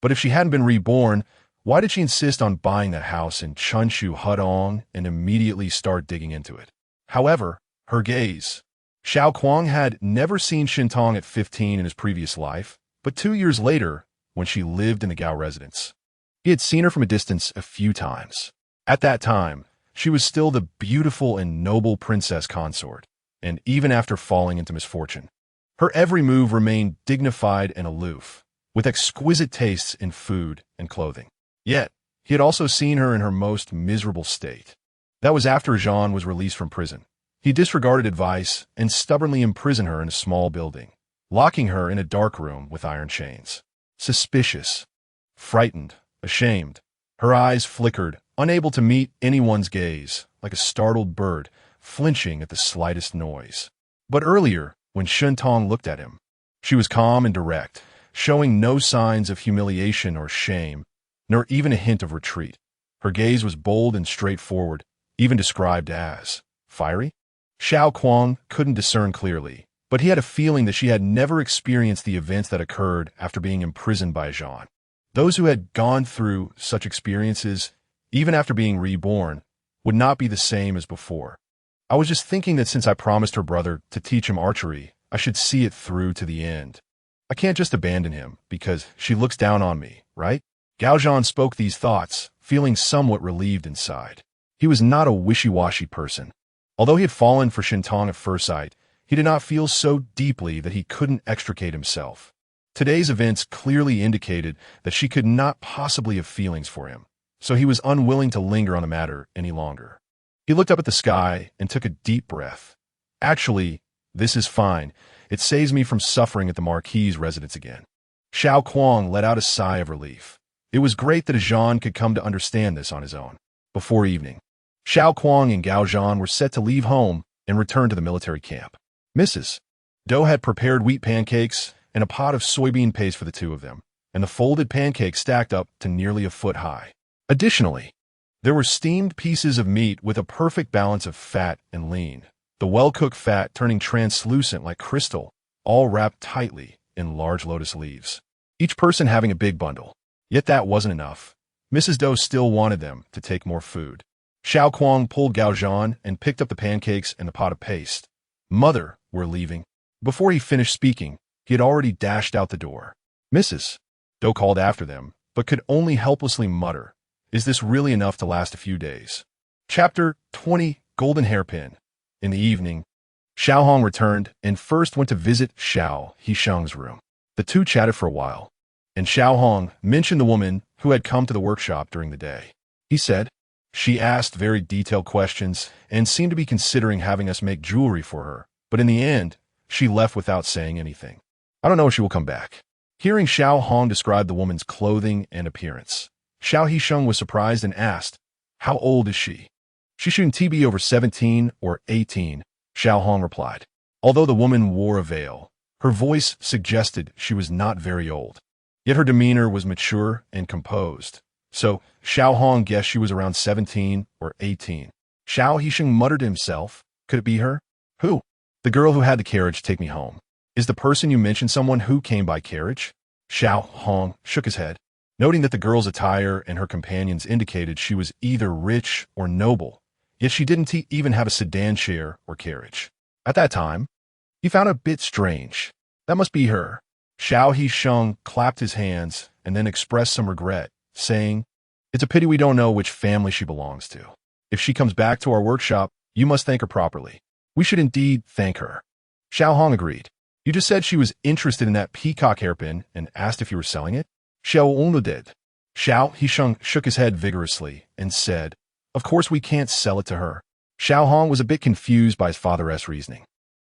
But if she hadn't been reborn, why did she insist on buying that house in Chunshu Hudong and immediately start digging into it? However, her gaze. Xiao Kuang had never seen Shintong at 15 in his previous life, but 2 years later, when she lived in the Gao residence, he had seen her from a distance a few times. At that time, she was still the beautiful and noble princess consort, and even after falling into misfortune, her every move remained dignified and aloof, with exquisite tastes in food and clothing. Yet, he had also seen her in her most miserable state. That was after Zhan was released from prison. He disregarded advice and stubbornly imprisoned her in a small building, locking her in a dark room with iron chains. Suspicious, frightened, ashamed, her eyes flickered, unable to meet anyone's gaze, like a startled bird, flinching at the slightest noise. But earlier, when Shintong looked at him, she was calm and direct, showing no signs of humiliation or shame, nor even a hint of retreat. Her gaze was bold and straightforward, even described as fiery. Xiao Kuang couldn't discern clearly, but he had a feeling that she had never experienced the events that occurred after being imprisoned by Zhan. Those who had gone through such experiences, even after being reborn, would not be the same as before. I was just thinking that since I promised her brother to teach him archery, I should see it through to the end. I can't just abandon him because she looks down on me, right? Gao Zhan spoke these thoughts, feeling somewhat relieved inside. He was not a wishy-washy person. Although he had fallen for Shintong at first sight, he did not feel so deeply that he couldn't extricate himself. Today's events clearly indicated that she could not possibly have feelings for him, so he was unwilling to linger on the matter any longer. He looked up at the sky and took a deep breath. Actually, this is fine. It saves me from suffering at the Marquis' residence again. Xiao Kuang let out a sigh of relief. It was great that a Zhan could come to understand this on his own. Before evening, Xiao Kuang and Gao Zhan were set to leave home and returned to the military camp. Mrs. Doe had prepared wheat pancakes and a pot of soybean paste for the two of them, and the folded pancakes stacked up to nearly a foot high. Additionally, there were steamed pieces of meat with a perfect balance of fat and lean, the well-cooked fat turning translucent like crystal, all wrapped tightly in large lotus leaves. Each person having a big bundle. Yet that wasn't enough. Mrs. Doe still wanted them to take more food. Xiao Kuang pulled Gao Zhan and picked up the pancakes and the pot of paste. Mother, we're leaving. Before he finished speaking, he had already dashed out the door. Mrs. Doe called after them, but could only helplessly mutter, "Is this really enough to last a few days?" Chapter 20, Golden Hairpin. In the evening, Xiao Hong returned and first went to visit Xiao Hisheng's room. The two chatted for a while, and Xiao Hong mentioned the woman who had come to the workshop during the day. He said, "She asked very detailed questions and seemed to be considering having us make jewelry for her, but in the end, she left without saying anything. I don't know if she will come back." Hearing Xiao Hong describe the woman's clothing and appearance, Xiao Hisheng was surprised and asked, "How old is she?" "She shouldn't be over 17 or 18, Xiao Hong replied. Although the woman wore a veil, her voice suggested she was not very old. Yet her demeanor was mature and composed, so Xiao Hong guessed she was around 17 or 18. Xiao Hisheng muttered to himself, "Could it be her?" "Who?" "The girl who had the carriage take me home." "Is the person you mentioned someone who came by carriage?" Xiao Hong shook his head, noting that the girl's attire and her companions indicated she was either rich or noble, yet she didn't even have a sedan chair or carriage. At that time, he found it a bit strange. That must be her. Xiao Hisheng clapped his hands and then expressed some regret, saying, "It's a pity we don't know which family she belongs to. If she comes back to our workshop, you must thank her properly." "We should indeed thank her." Xiao Hong agreed. "You just said she was interested in that peacock hairpin and asked if you were selling it?" Xiao did. Xiao Hisheng shook his head vigorously and said, "Of course we can't sell it to her." Xiao Hong was a bit confused by his father's reasoning.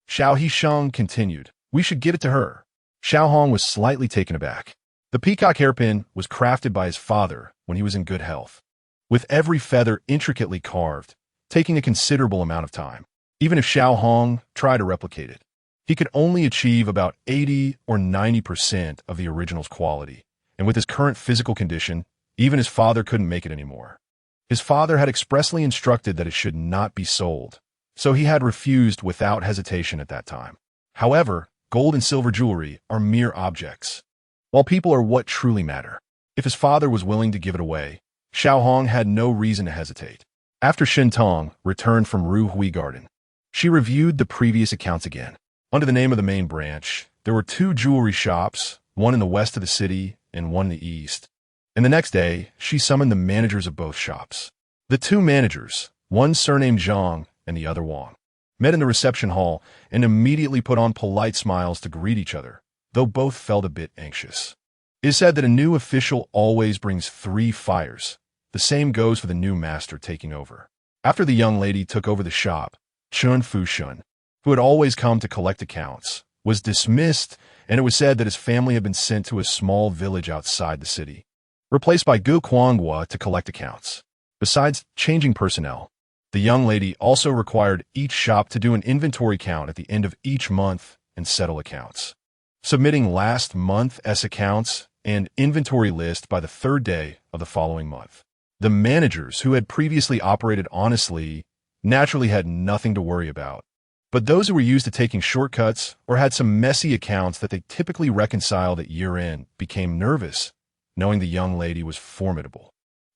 Xiao Hisheng continued, "We should give it to her." Xiao Hong was slightly taken aback. The peacock hairpin was crafted by his father when he was in good health, with every feather intricately carved, taking a considerable amount of time. Even if Xiao Hong tried to replicate it, he could only achieve about 80 or 90% of the original's quality, and with his current physical condition, even his father couldn't make it anymore. His father had expressly instructed that it should not be sold, so he had refused without hesitation at that time. However, gold and silver jewelry are mere objects, while people are what truly matter. If his father was willing to give it away, Xiao Hong had no reason to hesitate. After Shen Tong returned from Ru Hui Garden, she reviewed the previous accounts again. Under the name of the main branch, there were 2 jewelry shops, one in the west of the city and one in the east. And the next day, she summoned the managers of both shops. The 2 managers, one surnamed Zhang and the other Wang, met in the reception hall and immediately put on polite smiles to greet each other, though both felt a bit anxious. It is said that a new official always brings 3 fires. The same goes for the new master taking over. After the young lady took over the shop, Chun Fushun, who had always come to collect accounts, was dismissed, and it was said that his family had been sent to a small village outside the city, replaced by Gu Kuanghua to collect accounts. Besides changing personnel, the young lady also required each shop to do an inventory count at the end of each month and settle accounts, submitting last month's accounts and inventory list by the 3rd day of the following month. The managers who had previously operated honestly naturally had nothing to worry about, but those who were used to taking shortcuts or had some messy accounts that they typically reconciled at year-end became nervous, knowing the young lady was formidable.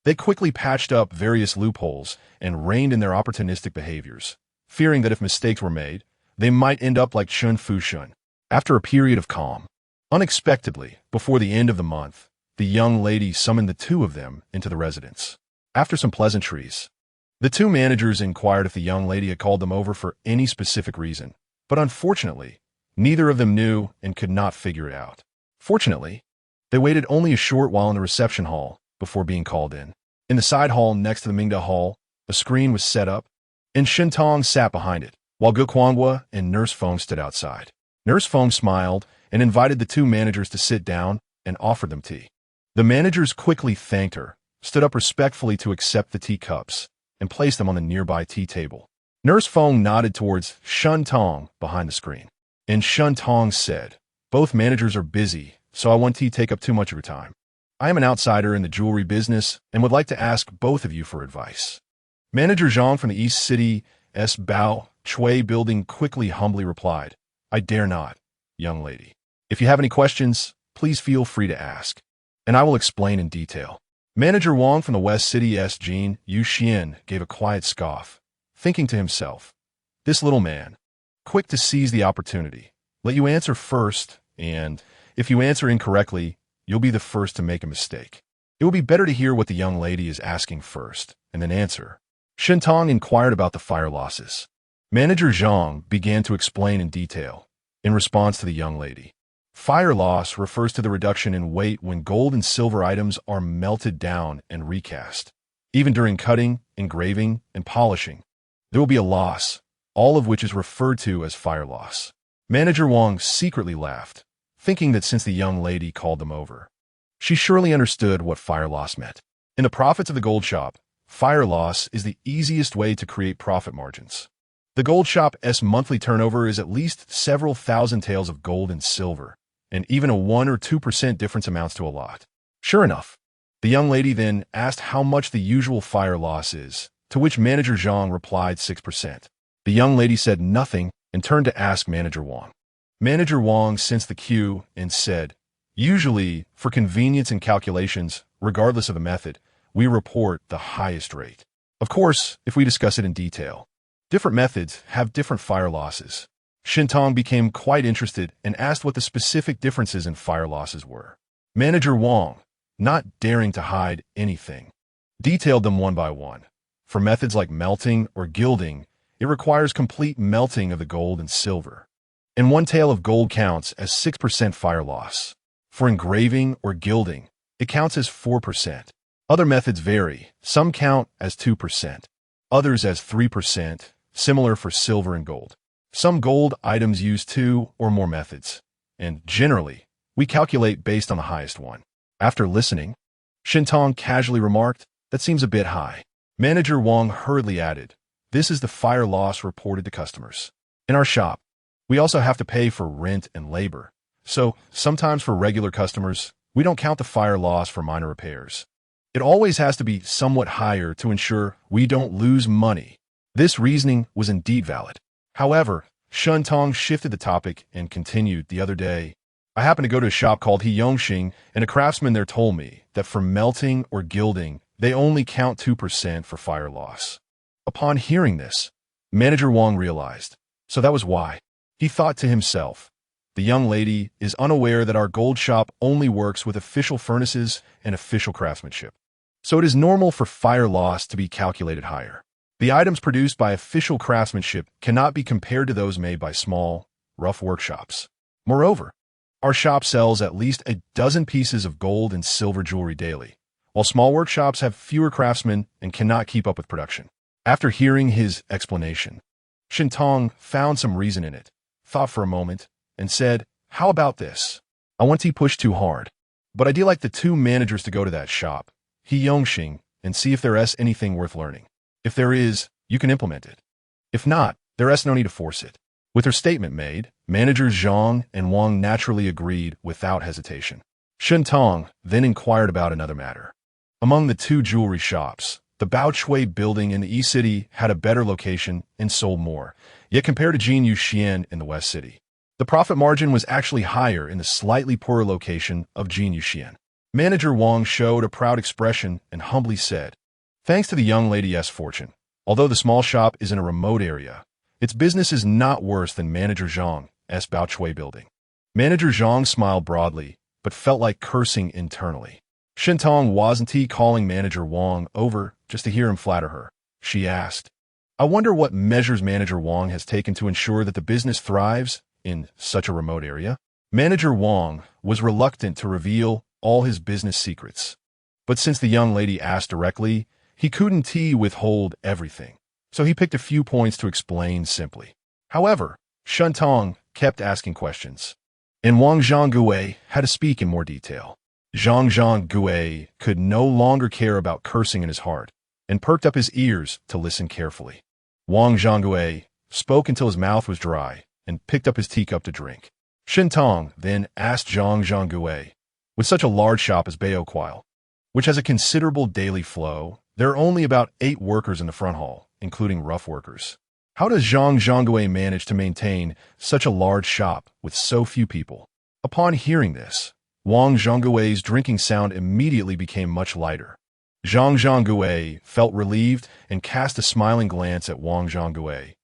They quickly patched up various loopholes and reined in their opportunistic behaviors, fearing that if mistakes were made, they might end up like Chun Fushun. After a period of calm, unexpectedly, before the end of the month, the young lady summoned the 2 of them into the residence. After some pleasantries, the 2 managers inquired if the young lady had called them over for any specific reason, but unfortunately, neither of them knew and could not figure it out. Fortunately, they waited only a short while in the reception hall before being called in. In the side hall next to the Mingda Hall, a screen was set up, and Shintong sat behind it, while Gu Kuanghua and Nurse Feng stood outside. Nurse Feng smiled and invited the 2 managers to sit down and offered them tea. The managers quickly thanked her, stood up respectfully to accept the teacups, and placed them on the nearby tea table. Nurse Feng nodded towards Shun Tong behind the screen. And Shun Tong said, "Both managers are busy, so I won't take up too much of your time. I am an outsider in the jewelry business and would like to ask both of you for advice." Manager Zhang from the East City's Bao Chui building quickly humbly replied, "I dare not, young lady. If you have any questions, please feel free to ask, and I will explain in detail." Manager Wang from the West City's Jin Yuxian gave a quiet scoff, thinking to himself, "This little man, quick to seize the opportunity, let you answer first, and if you answer incorrectly, you'll be the first to make a mistake. It will be better to hear what the young lady is asking first, and then answer." Shintong inquired about the fire losses. Manager Zhang began to explain in detail, in response to the young lady. Fire loss refers to the reduction in weight when gold and silver items are melted down and recast. Even during cutting, engraving, and polishing, there will be a loss, all of which is referred to as fire loss. Manager Wang secretly laughed, thinking that since the young lady called them over, she surely understood what fire loss meant. In the profits of the gold shop, fire loss is the easiest way to create profit margins. The gold shop's monthly turnover is at least several thousand taels of gold and silver, and even a 1 or 2% difference amounts to a lot. Sure enough, the young lady then asked how much the usual fire loss is, to which Manager Zhang replied 6%. The young lady said nothing and turned to ask Manager Wang. Manager Wang sensed the cue and said, "Usually, for convenience and calculations, regardless of the method, we report the highest rate. Of course, if we discuss it in detail, different methods have different fire losses." Shintong became quite interested and asked what the specific differences in fire losses were. Manager Wang, not daring to hide anything, detailed them one by one. For methods like melting or gilding, it requires complete melting of the gold and silver, and 1 tael of gold counts as 6% fire loss. For engraving or gilding, it counts as 4%. Other methods vary. Some count as 2%, others as 3%, similar for silver and gold. Some gold items use 2 or more methods, and generally, we calculate based on the highest one. After listening, Shintong casually remarked, "That seems a bit high." Manager Wang hurriedly added, "This is the fire loss reported to customers. In our shop, we also have to pay for rent and labor, so sometimes for regular customers, we don't count the fire loss for minor repairs. It always has to be somewhat higher to ensure we don't lose money." This reasoning was indeed valid. However, Shun Tong shifted the topic and continued, "The other day, I happened to go to a shop called He Yongxing, and a craftsman there told me that for melting or gilding, they only count 2% for fire loss." Upon hearing this, Manager Wang realized, so that was why. He thought to himself, "The young lady is unaware that our gold shop only works with official furnaces and official craftsmanship. So it is normal for fire loss to be calculated higher. The items produced by official craftsmanship cannot be compared to those made by small, rough workshops. Moreover, our shop sells at least a dozen pieces of gold and silver jewelry daily, while small workshops have fewer craftsmen and cannot keep up with production." After hearing his explanation, Shintong found some reason in it, thought for a moment, and said, "How about this? I want to push too hard, but I'd like the 2 managers to go to that shop, He Yongxing, and see if there is anything worth learning. If there is, you can implement it. If not, there is no need to force it." With her statement made, Managers Zhang and Wang naturally agreed without hesitation. Shintong then inquired about another matter. Among the 2 jewelry shops, the Bao Chui building in the East City had a better location and sold more, yet compared to Jin Yuxian in the West City, the profit margin was actually higher in the slightly poorer location of Jin Yuxian. Manager Wang showed a proud expression and humbly said, "Thanks to the young lady's fortune, although the small shop is in a remote area, its business is not worse than Manager Zhang's Bao Chui building." Manager Zhang smiled broadly, but felt like cursing internally. Shintong wasn't he calling Manager Wang over just to hear him flatter her? She asked, "I wonder what measures Manager Wang has taken to ensure that the business thrives in such a remote area?" Manager Wang was reluctant to reveal all his business secrets, but since the young lady asked directly, he couldn't withhold everything, so he picked a few points to explain simply. However, Shintong kept asking questions, and Wang Zhanggue had to speak in more detail. Zhang Zhanggue could no longer care about cursing in his heart, and perked up his ears to listen carefully. Wang Zhonggui spoke until his mouth was dry and picked up his teacup to drink. Shintong then asked Zhang Zhonggui, with such a large shop as Baoquile, which has a considerable daily flow, there are only about 8 workers in the front hall, including rough workers. How does Zhang Zhonggui manage to maintain such a large shop with so few people? Upon hearing this, Wang Zhonggui's drinking sound immediately became much lighter. Zhang Zhonggui felt relieved and cast a smiling glance at Wang Zhonggui,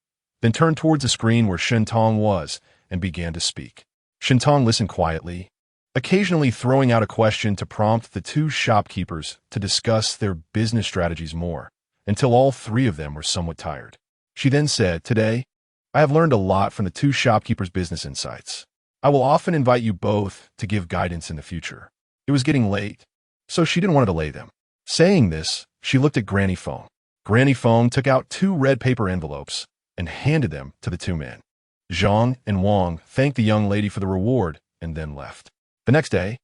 then turned towards the screen where Shintong was and began to speak. Shintong listened quietly, occasionally throwing out a question to prompt the 2 shopkeepers to discuss their business strategies more, until all 3 of them were somewhat tired. She then said, "Today, I have learned a lot from the 2 shopkeepers' business insights. I will often invite you both to give guidance in the future." It was getting late, so she didn't want to delay them. Saying this, she looked at Granny Feng. Granny Feng took out 2 red paper envelopes and handed them to the 2 men. Zhang and Wang thanked the young lady for the reward and then left. The next day,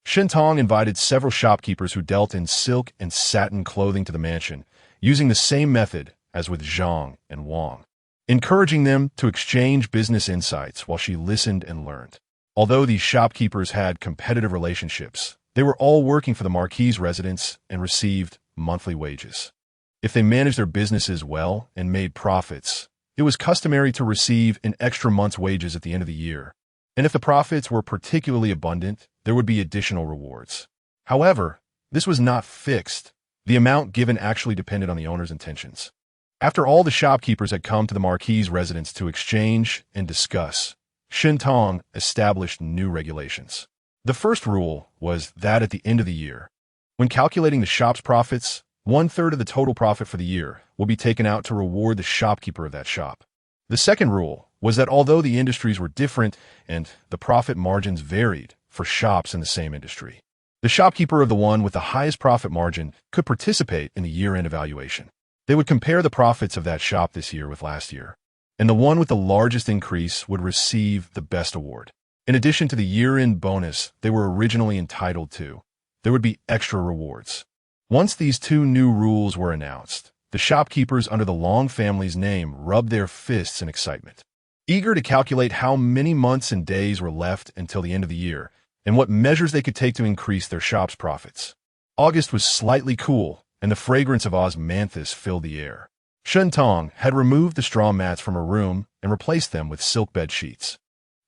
Shintong invited several shopkeepers who dealt in silk and satin clothing to the mansion, using the same method as with Zhang and Wang, encouraging them to exchange business insights while she listened and learned. Although these shopkeepers had competitive relationships, they were all working for the Marquis's residence and received monthly wages. If they managed their businesses well and made profits, it was customary to receive an extra month's wages at the end of the year, and if the profits were particularly abundant, there would be additional rewards. However, this was not fixed. The amount given actually depended on the owner's intentions. After all the shopkeepers had come to the Marquis's residence to exchange and discuss, Shintong established new regulations. The first rule was that at the end of the year, when calculating the shop's profits, 1/3 of the total profit for the year will be taken out to reward the shopkeeper of that shop. The second rule was that although the industries were different and the profit margins varied for shops in the same industry, the shopkeeper of the one with the highest profit margin could participate in the year-end evaluation. They would compare the profits of that shop this year with last year, and the one with the largest increase would receive the best award. In addition to the year-end bonus they were originally entitled to, there would be extra rewards. Once these 2 new rules were announced, the shopkeepers under the Long family's name rubbed their fists in excitement, eager to calculate how many months and days were left until the end of the year and what measures they could take to increase their shop's profits. August was slightly cool, and the fragrance of osmanthus filled the air. Shintong had removed the straw mats from her room and replaced them with silk bed sheets,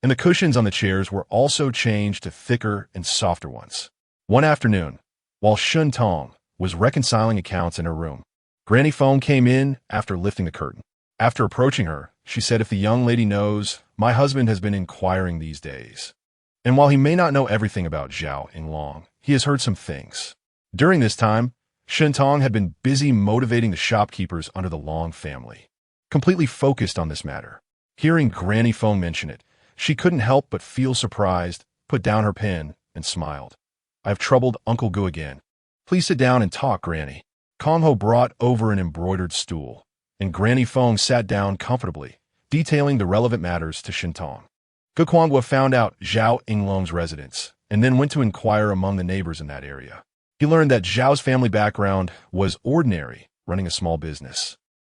and the cushions on the chairs were also changed to thicker and softer ones. One afternoon, while Shintong was reconciling accounts in her room, Granny Feng came in after lifting the curtain. After approaching her, she said, "If the young lady knows, my husband has been inquiring these days. And while he may not know everything about Xiao Kuang, he has heard some things." During this time, Shintong had been busy motivating the shopkeepers under the Long family, completely focused on this matter. Hearing Granny Feng mention it, she couldn't help but feel surprised, put down her pen, and smiled. "I have troubled Uncle Gu again. Please sit down and talk, Granny." Kong Ho brought over an embroidered stool, and Granny Feng sat down comfortably, detailing the relevant matters to Shintong. Gu Kuang found out Xiao Kuang's residence, and then went to inquire among the neighbors in that area. He learned that Xiao's family background was ordinary, running a small business,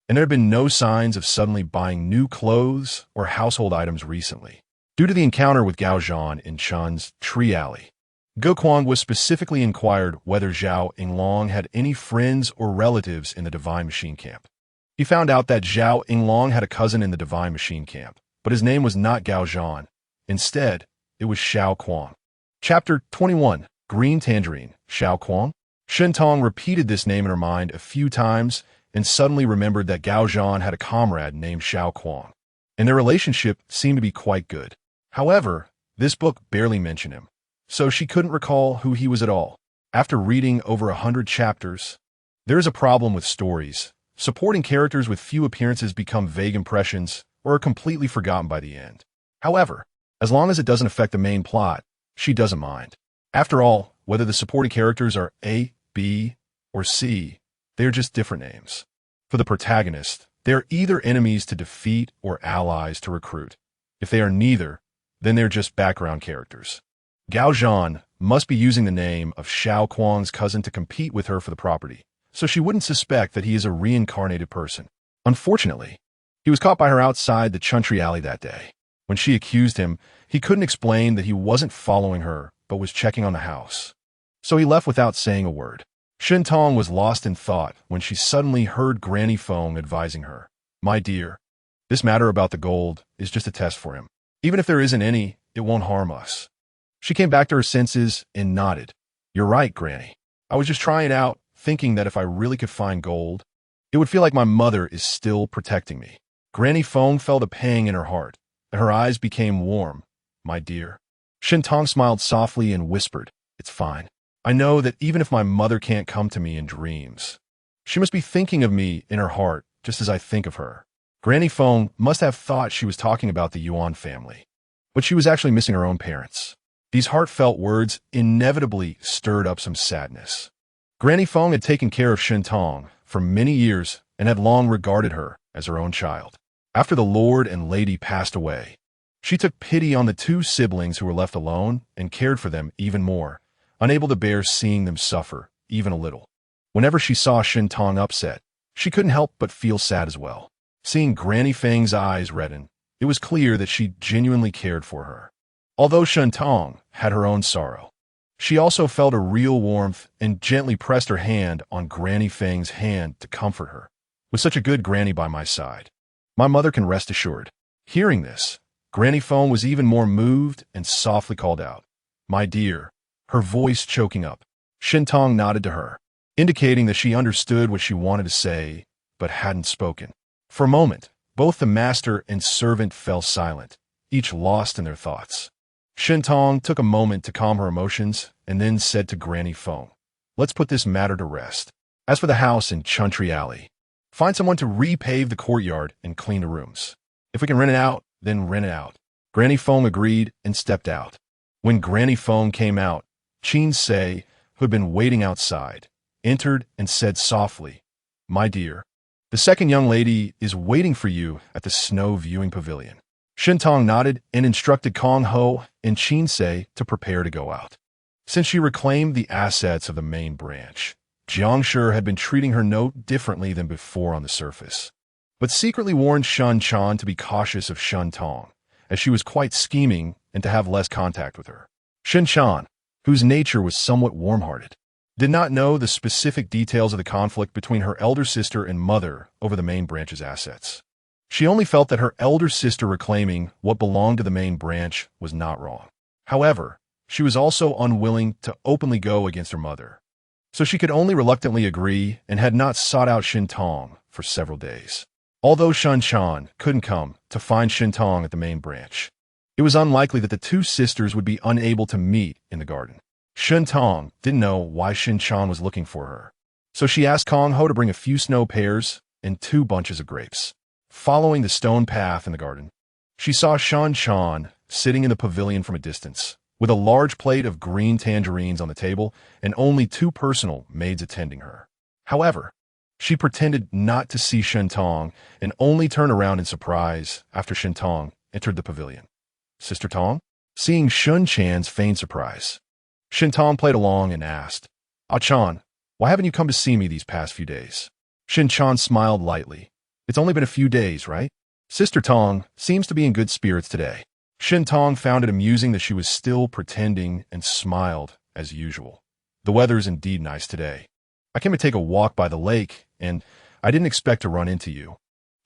and there had been no signs of suddenly buying new clothes or household items recently. Due to the encounter with Gao Zhan in Chun's Tree Alley, Gu Kuang specifically inquired whether Xiao Kuang had any friends or relatives in the Divine Machine Camp. He found out that Xiao Kuang had a cousin in the Divine Machine Camp, but his name was not Gao Zhan. Instead, it was Xiao Kuang. Chapter 21. Green Tangerine, Xiao Kuang. Shintong repeated this name in her mind a few times and suddenly remembered that Gao Zhan had a comrade named Xiao Kuang, and their relationship seemed to be quite good. However, this book barely mentioned him, so she couldn't recall who he was at all. After reading over 100 chapters, there is a problem with stories. Supporting characters with few appearances become vague impressions or are completely forgotten by the end. However, as long as it doesn't affect the main plot, she doesn't mind. After all, whether the supporting characters are A, B, or C, they are just different names. For the protagonist, they are either enemies to defeat or allies to recruit. If they are neither, then they're just background characters. Gao Zhan must be using the name of Xiao Kuang's cousin to compete with her for the property, so she wouldn't suspect that he is a reincarnated person. Unfortunately, he was caught by her outside the Chuntry alley that day. When she accused him, he couldn't explain that he wasn't following her, but was checking on the house. So he left without saying a word. Shin Tong was lost in thought when she suddenly heard Granny Fong advising her, "My dear, this matter about the gold is just a test for him. Even if there isn't any, it won't harm us." She came back to her senses and nodded. "You're right, Granny. I was just trying it out, thinking that if I really could find gold, it would feel like my mother is still protecting me." Granny Fong felt a pang in her heart, and her eyes became warm. "My dear." Shin Tong smiled softly and whispered, "It's fine. I know that even if my mother can't come to me in dreams, she must be thinking of me in her heart just as I think of her." Granny Fong must have thought she was talking about the Yuan family, but she was actually missing her own parents. These heartfelt words inevitably stirred up some sadness. Granny Fong had taken care of Shin Tong for many years and had long regarded her as her own child. After the lord and lady passed away, she took pity on the two siblings who were left alone and cared for them even more, unable to bear seeing them suffer, even a little. Whenever she saw Shin Tong upset, she couldn't help but feel sad as well. Seeing Granny Fang's eyes redden, it was clear that she genuinely cared for her. Although Shin Tong had her own sorrow, she also felt a real warmth and gently pressed her hand on Granny Fang's hand to comfort her. "With such a good granny by my side, my mother can rest assured." Hearing this, Granny Fong was even more moved and softly called out, "My dear," her voice choking up. Shin Tong nodded to her, indicating that she understood what she wanted to say, but hadn't spoken. For a moment, both the master and servant fell silent, each lost in their thoughts. Shin Tong took a moment to calm her emotions and then said to Granny Fong, "Let's put this matter to rest. As for the house in Chuntry Alley, find someone to repave the courtyard and clean the rooms. If we can rent it out, then rent it out." Granny Fong agreed and stepped out. When Granny Fong came out, Chin Se, who had been waiting outside, entered and said softly, "My dear, the second young lady is waiting for you at the snow viewing pavilion." Shin Tong nodded and instructed Kong Ho and Chin Se to prepare to go out. Since she reclaimed the assets of the main branch, Jiang Shi had been treating her no differently than before on the surface, but secretly warned Shun Chan to be cautious of Shun Tong, as she was quite scheming and to have less contact with her. Shin Chan, whose nature was somewhat warm-hearted, did not know the specific details of the conflict between her elder sister and mother over the main branch's assets. She only felt that her elder sister reclaiming what belonged to the main branch was not wrong. However, she was also unwilling to openly go against her mother, so she could only reluctantly agree and had not sought out Shin Tong for several days. Although Shun Chan couldn't come to find Shin Tong at the main branch, it was unlikely that the two sisters would be unable to meet in the garden. Shin Tong didn't know why Shin Chan was looking for her, so she asked Kong Ho to bring a few snow pears and 2 bunches of grapes. Following the stone path in the garden, she saw Shan Chan sitting in the pavilion from a distance, with a large plate of green tangerines on the table and only 2 personal maids attending her. However, she pretended not to see Shin Tong and only turned around in surprise after Shin Tong entered the pavilion. "Sister Tong?" Seeing Shun Chan's feigned surprise, Shin Tong played along and asked, "Ah Chan, why haven't you come to see me these past few days?" Shin Chan smiled lightly. "It's only been a few days, right? Sister Tong seems to be in good spirits today." Shin Tong found it amusing that she was still pretending and smiled as usual. "The weather's indeed nice today. I came to take a walk by the lake, and I didn't expect to run into you."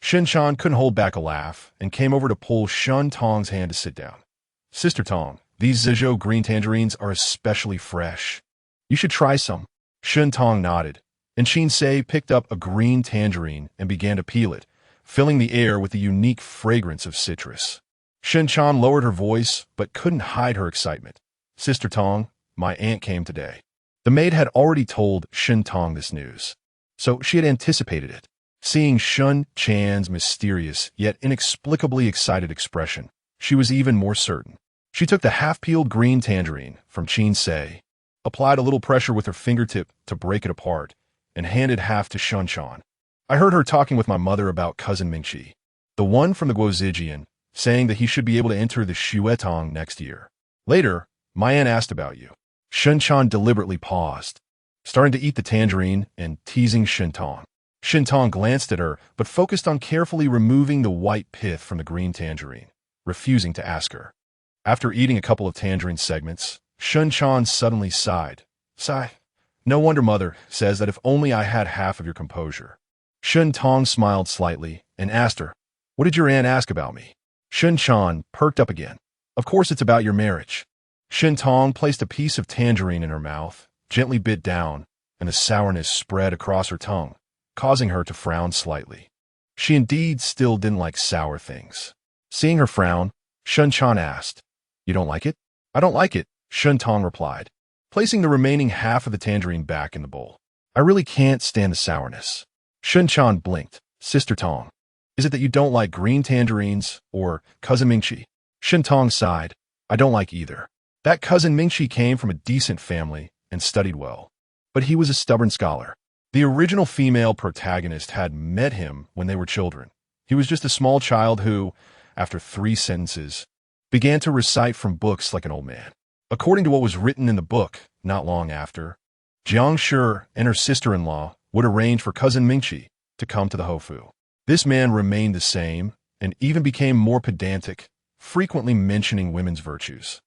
Shin Chan couldn't hold back a laugh and came over to pull Shun Tong's hand to sit down. "Sister Tong, these Zizhou green tangerines are especially fresh. You should try some." Shun Tong nodded, and Chin Se picked up a green tangerine and began to peel it, filling the air with the unique fragrance of citrus. Shin Chan lowered her voice but couldn't hide her excitement. "Sister Tong, my aunt came today." The maid had already told Shin Tong this news, so she had anticipated it. Seeing Shun Chan's mysterious yet inexplicably excited expression, she was even more certain. She took the half-peeled green tangerine from Chin Se, applied a little pressure with her fingertip to break it apart, and handed half to Shun Chan. "I heard her talking with my mother about cousin Mingqi, the one from the Guozijian, saying that he should be able to enter the Xuetong next year. Later, my aunt asked about you." Shun Chan deliberately paused, starting to eat the tangerine and teasing Shin Tong. Shintong glanced at her, but focused on carefully removing the white pith from the green tangerine, refusing to ask her. After eating a couple of tangerine segments, Shun-chan suddenly sighed. Sigh. No wonder Mother says that if only I had half of your composure. Shun-tong smiled slightly and asked her, what did your aunt ask about me? Shun-chan perked up again. Of course it's about your marriage. Shun-tong placed a piece of tangerine in her mouth, gently bit down, and the sourness spread across her tongue, causing her to frown slightly. She indeed still didn't like sour things. Seeing her frown, Shun-chan asked, You don't like it? I don't like it, Shun-tong replied, placing the remaining half of the tangerine back in the bowl. I really can't stand the sourness. Shun-chan blinked. Sister Tong, is it that you don't like green tangerines or cousin Mingchi? Shun-tong sighed. I don't like either. That cousin Mingchi came from a decent family and studied well, but he was a stubborn scholar. The original female protagonist had met him when they were children. He was just a small child who, after 3 sentences, began to recite from books like an old man. According to what was written in the book, not long after, Jiang Shi and her sister-in-law would arrange for cousin Mingchi to come to the Hofu. This man remained the same and even became more pedantic, frequently mentioning women's virtues,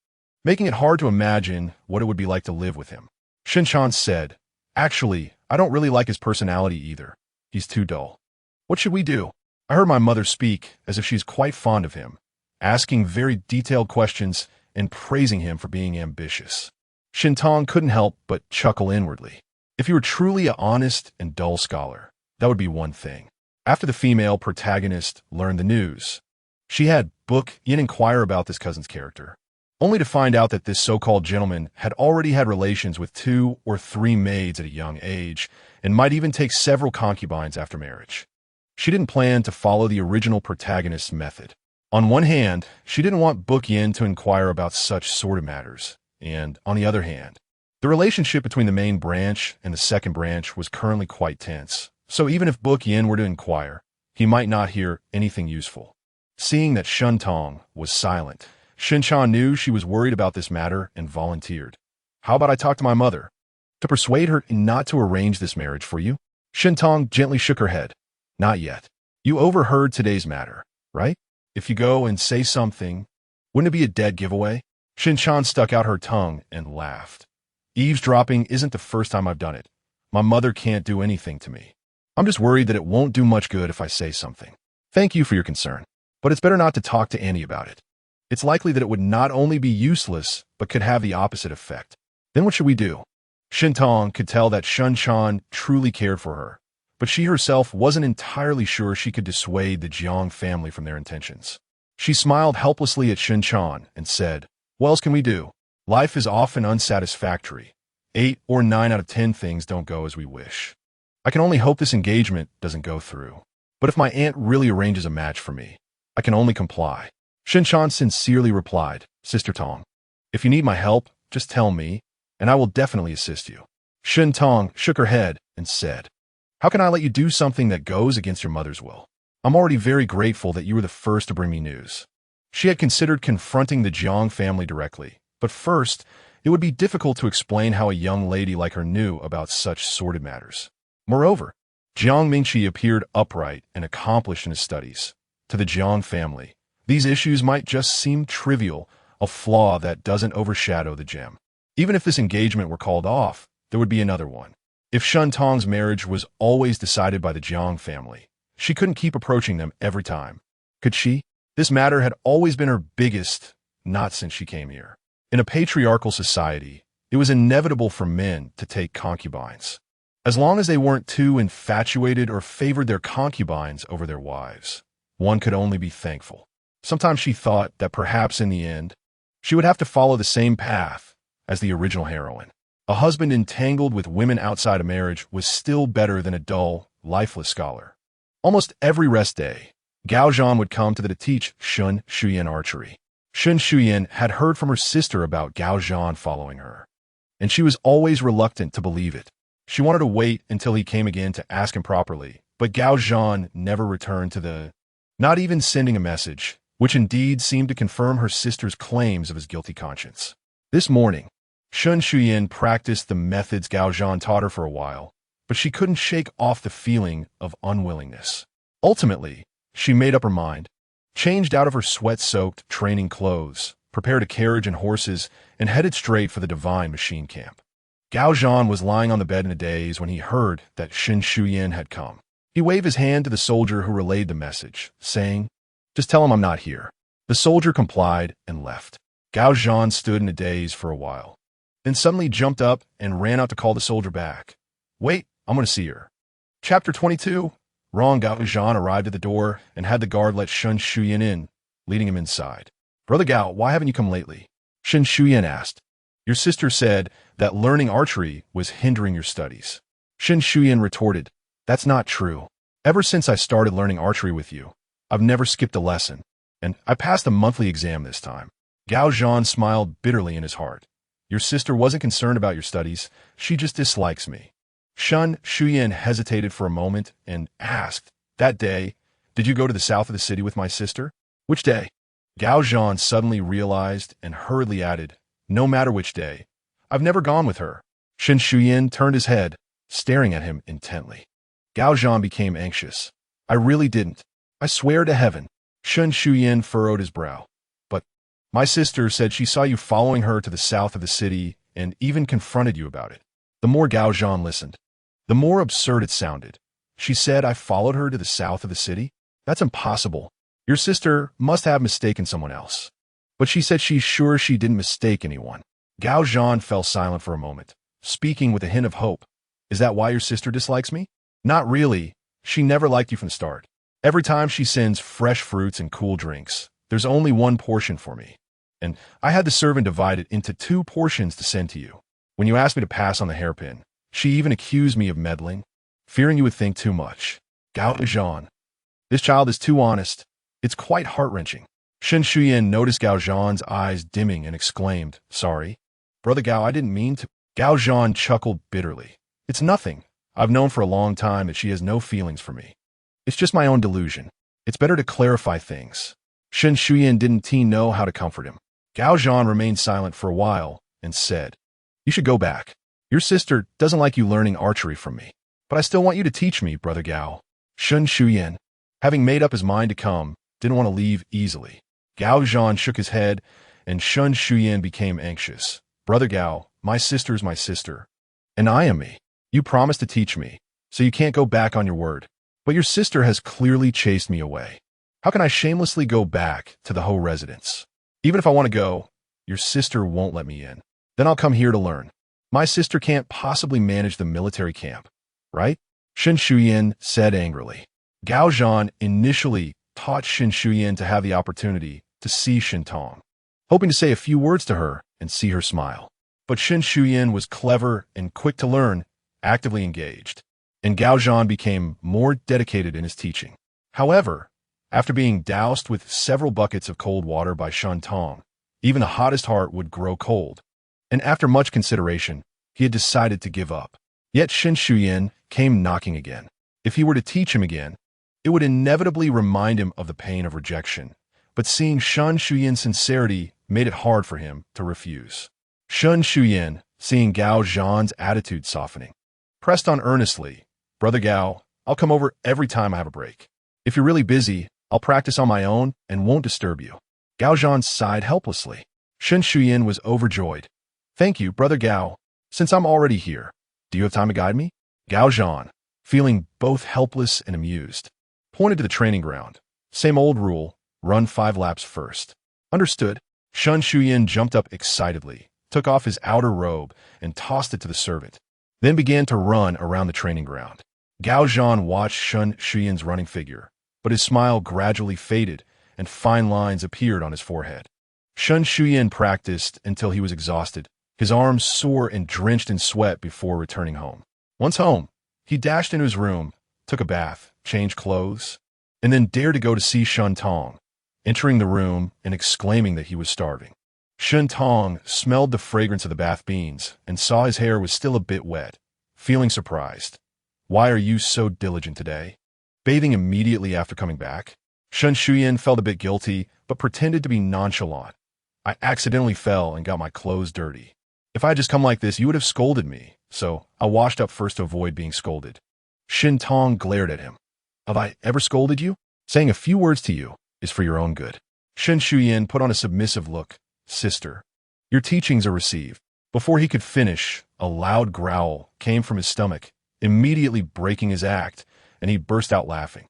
making it hard to imagine what it would be like to live with him. Shun-chan said, Actually, I don't really like his personality either. He's too dull. What should we do? I heard my mother speak as if she's quite fond of him, asking very detailed questions and praising him for being ambitious. Shintong couldn't help but chuckle inwardly. If he were truly an honest and dull scholar, that would be one thing. After the female protagonist learned the news, she had Book Yin inquire about this cousin's character, only to find out that this so-called gentleman had already had relations with 2 or 3 maids at a young age and might even take several concubines after marriage. She didn't plan to follow the original protagonist's method. On one hand, she didn't want Book Yin to inquire about such sordid matters, and on the other hand, the relationship between the main branch and the second branch was currently quite tense, so even if Book Yin were to inquire, he might not hear anything useful. Seeing that Shun-tong was silent, Shun-chan knew she was worried about this matter and volunteered. How about I talk to my mother? To persuade her not to arrange this marriage for you? Shun-tong gently shook her head. Not yet. You overheard today's matter, right? If you go and say something, wouldn't it be a dead giveaway? Shun-chan stuck out her tongue and laughed. Eavesdropping isn't the first time I've done it. My mother can't do anything to me. I'm just worried that it won't do much good if I say something. Thank you for your concern, but it's better not to talk to Annie about it. It's likely that it would not only be useless, but could have the opposite effect. Then what should we do? Shun-tong could tell that Shun-chan truly cared for her, but she herself wasn't entirely sure she could dissuade the Jiang family from their intentions. She smiled helplessly at Shun-chan and said, What else can we do? Life is often unsatisfactory. 8 or 9 out of 10 things don't go as we wish. I can only hope this engagement doesn't go through. But if my aunt really arranges a match for me, I can only comply. Shun-chan sincerely replied, Sister Tong, if you need my help, just tell me, and I will definitely assist you. Shun-tong shook her head and said, How can I let you do something that goes against your mother's will? I'm already very grateful that you were the first to bring me news. She had considered confronting the Jiang family directly, but first, it would be difficult to explain how a young lady like her knew about such sordid matters. Moreover, Jiang Mingchi appeared upright and accomplished in his studies. To the Jiang family, these issues might just seem trivial, a flaw that doesn't overshadow the gem. Even if this engagement were called off, there would be another one. If Shun-tong's marriage was always decided by the Jiang family, she couldn't keep approaching them every time. Could she? This matter had always been her biggest, not since she came here. In a patriarchal society, it was inevitable for men to take concubines, as long as they weren't too infatuated or favored their concubines over their wives. One could only be thankful. Sometimes she thought that perhaps in the end, she would have to follow the same path as the original heroine. A husband entangled with women outside of marriage was still better than a dull, lifeless scholar. Almost every rest day, Gao Zhan would come to teach Shun Shuyan archery. Shun Shuyan had heard from her sister about Gao Zhan following her, and she was always reluctant to believe it. She wanted to wait until he came again to ask him properly, but Gao Zhan never returned not even sending a message, which indeed seemed to confirm her sister's claims of his guilty conscience. This morning, Shun Shuyan practiced the methods Gao Zhan taught her for a while, but she couldn't shake off the feeling of unwillingness. Ultimately, she made up her mind, changed out of her sweat-soaked training clothes, prepared a carriage and horses, and headed straight for the divine machine camp. Gao Zhan was lying on the bed in a daze when he heard that Shen Shuyan had come. He waved his hand to the soldier who relayed the message, saying, "Just tell him I'm not here." The soldier complied and left. Gao Zhan stood in a daze for a while, then suddenly jumped up and ran out to call the soldier back. "Wait, I'm going to see her." Chapter 22. Gao Zhan arrived at the door and had the guard let Shen Shuyan in, leading him inside. "Brother Gao, why haven't you come lately?" Shen Shuyan asked. "Your sister said that learning archery was hindering your studies." Shen Shuyan retorted, "That's not true. Ever since I started learning archery with you, I've never skipped a lesson, and I passed a monthly exam this time." Gao Zhan smiled bitterly in his heart. "Your sister wasn't concerned about your studies. She just dislikes me." Shen Shuyan hesitated for a moment and asked, "That day, did you go to the south of the city with my sister?" "Which day?" Gao Zhan suddenly realized and hurriedly added, "No matter which day. I've never gone with her." Shen Shuyan turned his head, staring at him intently. Gao Zhan became anxious. "I really didn't. I swear to heaven." Shen Shuyan furrowed his brow. "But my sister said she saw you following her to the south of the city and even confronted you about it." The more Gao Zhan listened, the more absurd it sounded. "She said I followed her to the south of the city? That's impossible. Your sister must have mistaken someone else." "But she said she's sure she didn't mistake anyone." Gao Zhan fell silent for a moment, speaking with a hint of hope. "Is that why your sister dislikes me?" "Not really. She never liked you from the start. Every time she sends fresh fruits and cool drinks, there's only one portion for me. And I had the servant divide it into 2 portions to send to you. When you asked me to pass on the hairpin, she even accused me of meddling, fearing you would think too much." Gao Zhan. "This child is too honest. It's quite heart-wrenching." Shen Shuyan noticed Gao Zhan's eyes dimming and exclaimed, "Sorry. Brother Gao, I didn't mean to." Gao Zhan chuckled bitterly. "It's nothing. I've known for a long time that she has no feelings for me. It's just my own delusion. It's better to clarify things." Shen Shuyan didn't know how to comfort him. Gao Zhan remained silent for a while and said, "You should go back. Your sister doesn't like you learning archery from me. But I still want you to teach me, Brother Gao." Shen Shuyan, having made up his mind to come, didn't want to leave easily. Gao Zhan shook his head, and Shen Shuyan became anxious. "Brother Gao, my sister's my sister, and I am me. You promised to teach me, so you can't go back on your word. But your sister has clearly chased me away. How can I shamelessly go back to the Ho residence? Even if I want to go, your sister won't let me in. Then I'll come here to learn. My sister can't possibly manage the military camp, right?" Shen Shuyan said angrily. Gao Zhan initially taught Shen Shuyan to have the opportunity to see Shen Tong, hoping to say a few words to her and see her smile. But Shen Shuyan was clever and quick to learn, actively engaged, and Gao Zhan became more dedicated in his teaching. However, after being doused with several buckets of cold water by Shen Tong, even the hottest heart would grow cold, and after much consideration, he had decided to give up. Yet Shen Shuyan came knocking again. If he were to teach him again, it would inevitably remind him of the pain of rejection, but seeing Shen Shuyan's sincerity made it hard for him to refuse. Shen Shuyan, seeing Gao Zhan's attitude softening, pressed on earnestly, "Brother Gao, I'll come over every time I have a break. If you're really busy, I'll practice on my own and won't disturb you." Gao Zhan sighed helplessly. Shen Shuyan was overjoyed. "Thank you, Brother Gao. Since I'm already here, do you have time to guide me?" Gao Zhan, feeling both helpless and amused, pointed to the training ground. "Same old rule, run 5 laps first." "Understood." Shen Shuyan jumped up excitedly, took off his outer robe, and tossed it to the servant, then began to run around the training ground. Gao Zhan watched Shen Shuyan's running figure, but his smile gradually faded and fine lines appeared on his forehead. Shen Shuyan practiced until he was exhausted, his arms sore and drenched in sweat before returning home. Once home, he dashed into his room, took a bath, changed clothes, and then dared to go to see Shen Tong, entering the room and exclaiming that he was starving. Shen Tong smelled the fragrance of the bath beans and saw his hair was still a bit wet, feeling surprised. "Why are you so diligent today?" Bathing immediately after coming back, Shen Shuyan felt a bit guilty, but pretended to be nonchalant. "I accidentally fell and got my clothes dirty. If I had just come like this, you would have scolded me, so I washed up first to avoid being scolded. Shin Tong glared at him. Have I ever scolded you? Saying a few words to you is for your own good. Shen Shuyan put on a submissive look. Sister, your teachings are received. Before he could finish, a loud growl came from his stomach, immediately breaking his act, and he burst out laughing.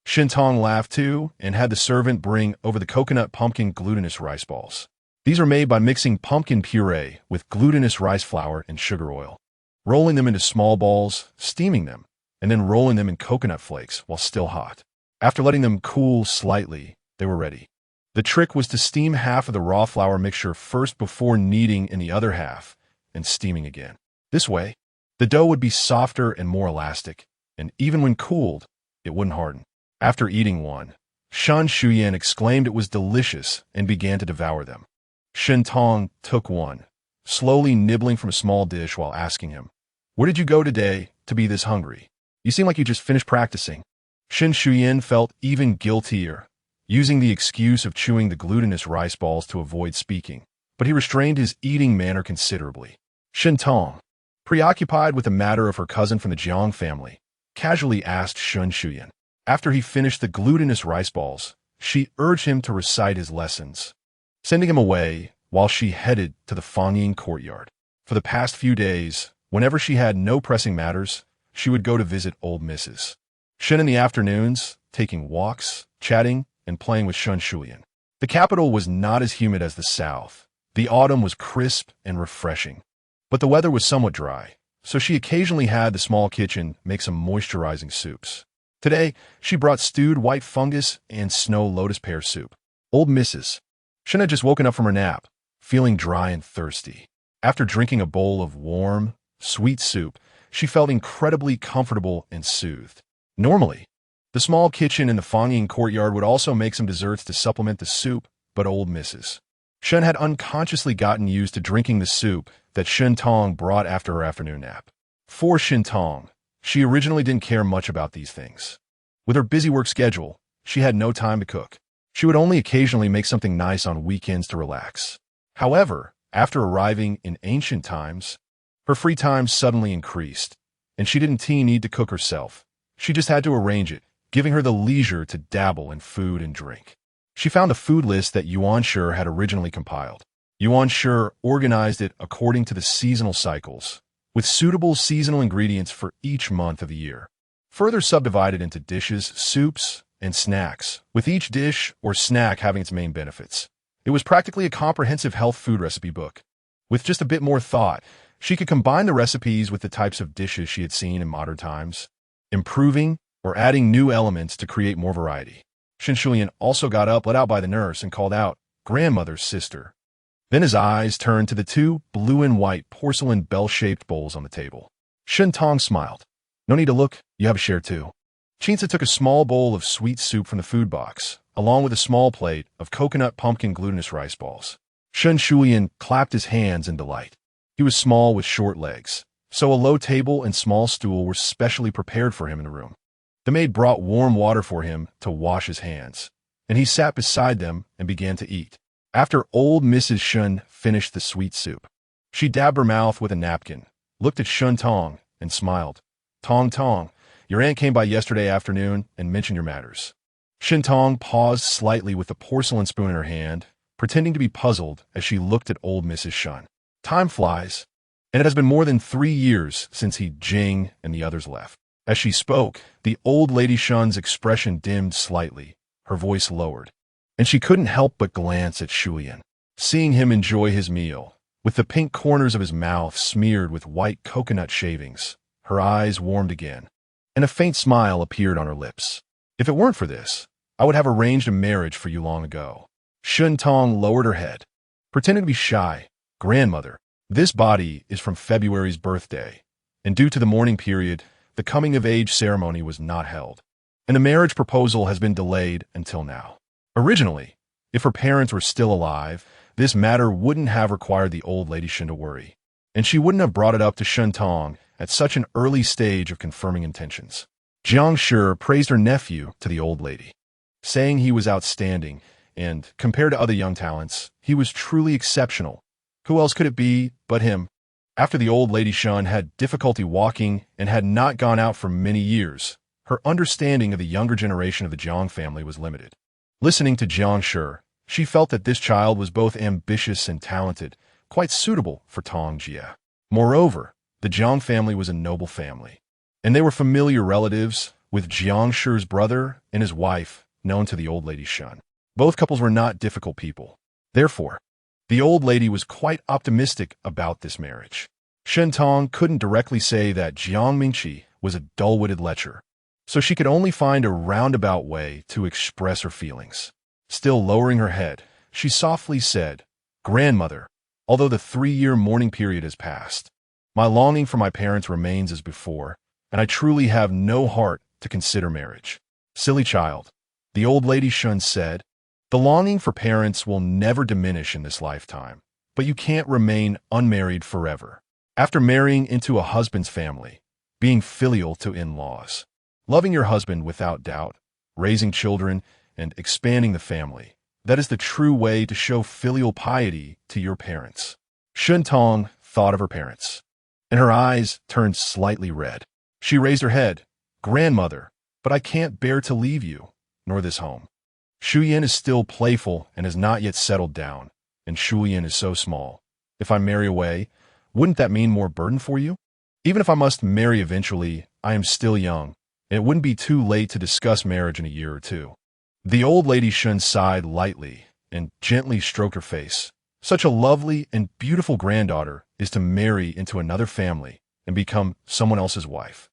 Shin Tong laughed too and had the servant bring over the coconut pumpkin glutinous rice balls. These are made by mixing pumpkin puree with glutinous rice flour and sugar oil, rolling them into small balls, steaming them, and then rolling them in coconut flakes while still hot. After letting them cool slightly, they were ready. The trick was to steam half of the raw flour mixture first before kneading in the other half and steaming again. This way, the dough would be softer and more elastic, and even when cooled, it wouldn't harden. After eating one, Shan Shuyan exclaimed it was delicious and began to devour them. Shin Tong took one, slowly nibbling from a small dish while asking him, "Where did you go today to be this hungry? You seem like you just finished practicing." Shin Shuyan felt even guiltier, using the excuse of chewing the glutinous rice balls to avoid speaking, but he restrained his eating manner considerably. Shin Tong, preoccupied with the matter of her cousin from the Jiang family, casually asked Shin Shuyan. After he finished the glutinous rice balls, she urged him to recite his lessons, sending him away while she headed to the Fangying courtyard. For the past few days, whenever she had no pressing matters, she would go to visit old Mrs. Shen in the afternoons, taking walks, chatting, and playing with Shen Shuyan. The capital was not as humid as the south. The autumn was crisp and refreshing, but the weather was somewhat dry, so she occasionally had the small kitchen make some moisturizing soups. Today, she brought stewed white fungus and snow lotus pear soup. Old Mrs. Shen had just woken up from her nap, feeling dry and thirsty. After drinking a bowl of warm, sweet soup, she felt incredibly comfortable and soothed. Normally, the small kitchen in the Fangying courtyard would also make some desserts to supplement the soup, but old Mrs. Shen had unconsciously gotten used to drinking the soup that Shin Tong brought after her afternoon nap. For Shin Tong, she originally didn't care much about these things. With her busy work schedule, she had no time to cook. She would only occasionally make something nice on weekends to relax. However, after arriving in ancient times, her free time suddenly increased, and she didn't need to cook herself. She just had to arrange it, giving her the leisure to dabble in food and drink. She found a food list that Yuan Shi had originally compiled. Yuan Shi organized it according to the seasonal cycles, with suitable seasonal ingredients for each month of the year. Further subdivided into dishes, soups, and snacks, with each dish or snack having its main benefits. It was practically a comprehensive health food recipe book. With just a bit more thought, she could combine the recipes with the types of dishes she had seen in modern times, improving or adding new elements to create more variety. Shin Shuyan also got up, let out by the nurse, and called out, "Grandmother's sister." Then his eyes turned to the two blue and white porcelain bell-shaped bowls on the table. Shin Tong smiled. "No need to look, you have a share too." Chinsa took a small bowl of sweet soup from the food box, along with a small plate of coconut pumpkin glutinous rice balls. Shen Shuyan clapped his hands in delight. He was small with short legs, so a low table and small stool were specially prepared for him in the room. The maid brought warm water for him to wash his hands, and he sat beside them and began to eat. After old Mrs. Shen finished the sweet soup, she dabbed her mouth with a napkin, looked at Shen Tong, and smiled. "Tong Tong, your aunt came by yesterday afternoon and mentioned your matters." Shin Tong paused slightly with the porcelain spoon in her hand, pretending to be puzzled as she looked at old Mrs. Shen. Time flies, and it has been more than 3 years since Jing and the others left. As she spoke, the old lady Shen's expression dimmed slightly, her voice lowered, and she couldn't help but glance at Shuyan. Seeing him enjoy his meal, with the pink corners of his mouth smeared with white coconut shavings, her eyes warmed again, and a faint smile appeared on her lips. "If it weren't for this, I would have arranged a marriage for you long ago." Shin Tong lowered her head, pretending to be shy. "Grandmother, this body is from February's birthday, and due to the mourning period, the coming-of-age ceremony was not held, and the marriage proposal has been delayed until now. Originally, if her parents were still alive, this matter wouldn't have required the old lady Shen to worry, and she wouldn't have brought it up to Shen Tong at such an early stage of confirming intentions." Jiang Shi praised her nephew to the old lady, saying he was outstanding, and, compared to other young talents, he was truly exceptional. Who else could it be but him? After the old lady Shun had difficulty walking and had not gone out for many years, her understanding of the younger generation of the Jiang family was limited. Listening to Jiang Shi, she felt that this child was both ambitious and talented, quite suitable for Tong Jie. Moreover, the Jiang family was a noble family, and they were familiar relatives with Jiang Shi's brother and his wife, known to the old lady Shun. Both couples were not difficult people. Therefore, the old lady was quite optimistic about this marriage. Shen Tong couldn't directly say that Jiang Mingqi was a dull-witted lecher, so she could only find a roundabout way to express her feelings. Still lowering her head, she softly said, "Grandmother, although the 3-year mourning period has passed, my longing for my parents remains as before, and I truly have no heart to consider marriage." "Silly child," the old lady Shun said, "the longing for parents will never diminish in this lifetime, but you can't remain unmarried forever. After marrying into a husband's family, being filial to in-laws, loving your husband without doubt, raising children, and expanding the family, that is the true way to show filial piety to your parents." Shun Tong thought of her parents, and her eyes turned slightly red. She raised her head. "Grandmother, but I can't bear to leave you, nor this home. Shuyan is still playful and has not yet settled down, and Shuyan is so small. If I marry away, wouldn't that mean more burden for you? Even if I must marry eventually, I am still young, and it wouldn't be too late to discuss marriage in a year or two." The old lady Shun sighed lightly and gently stroked her face. Such a lovely and beautiful granddaughter is to marry into another family and become someone else's wife.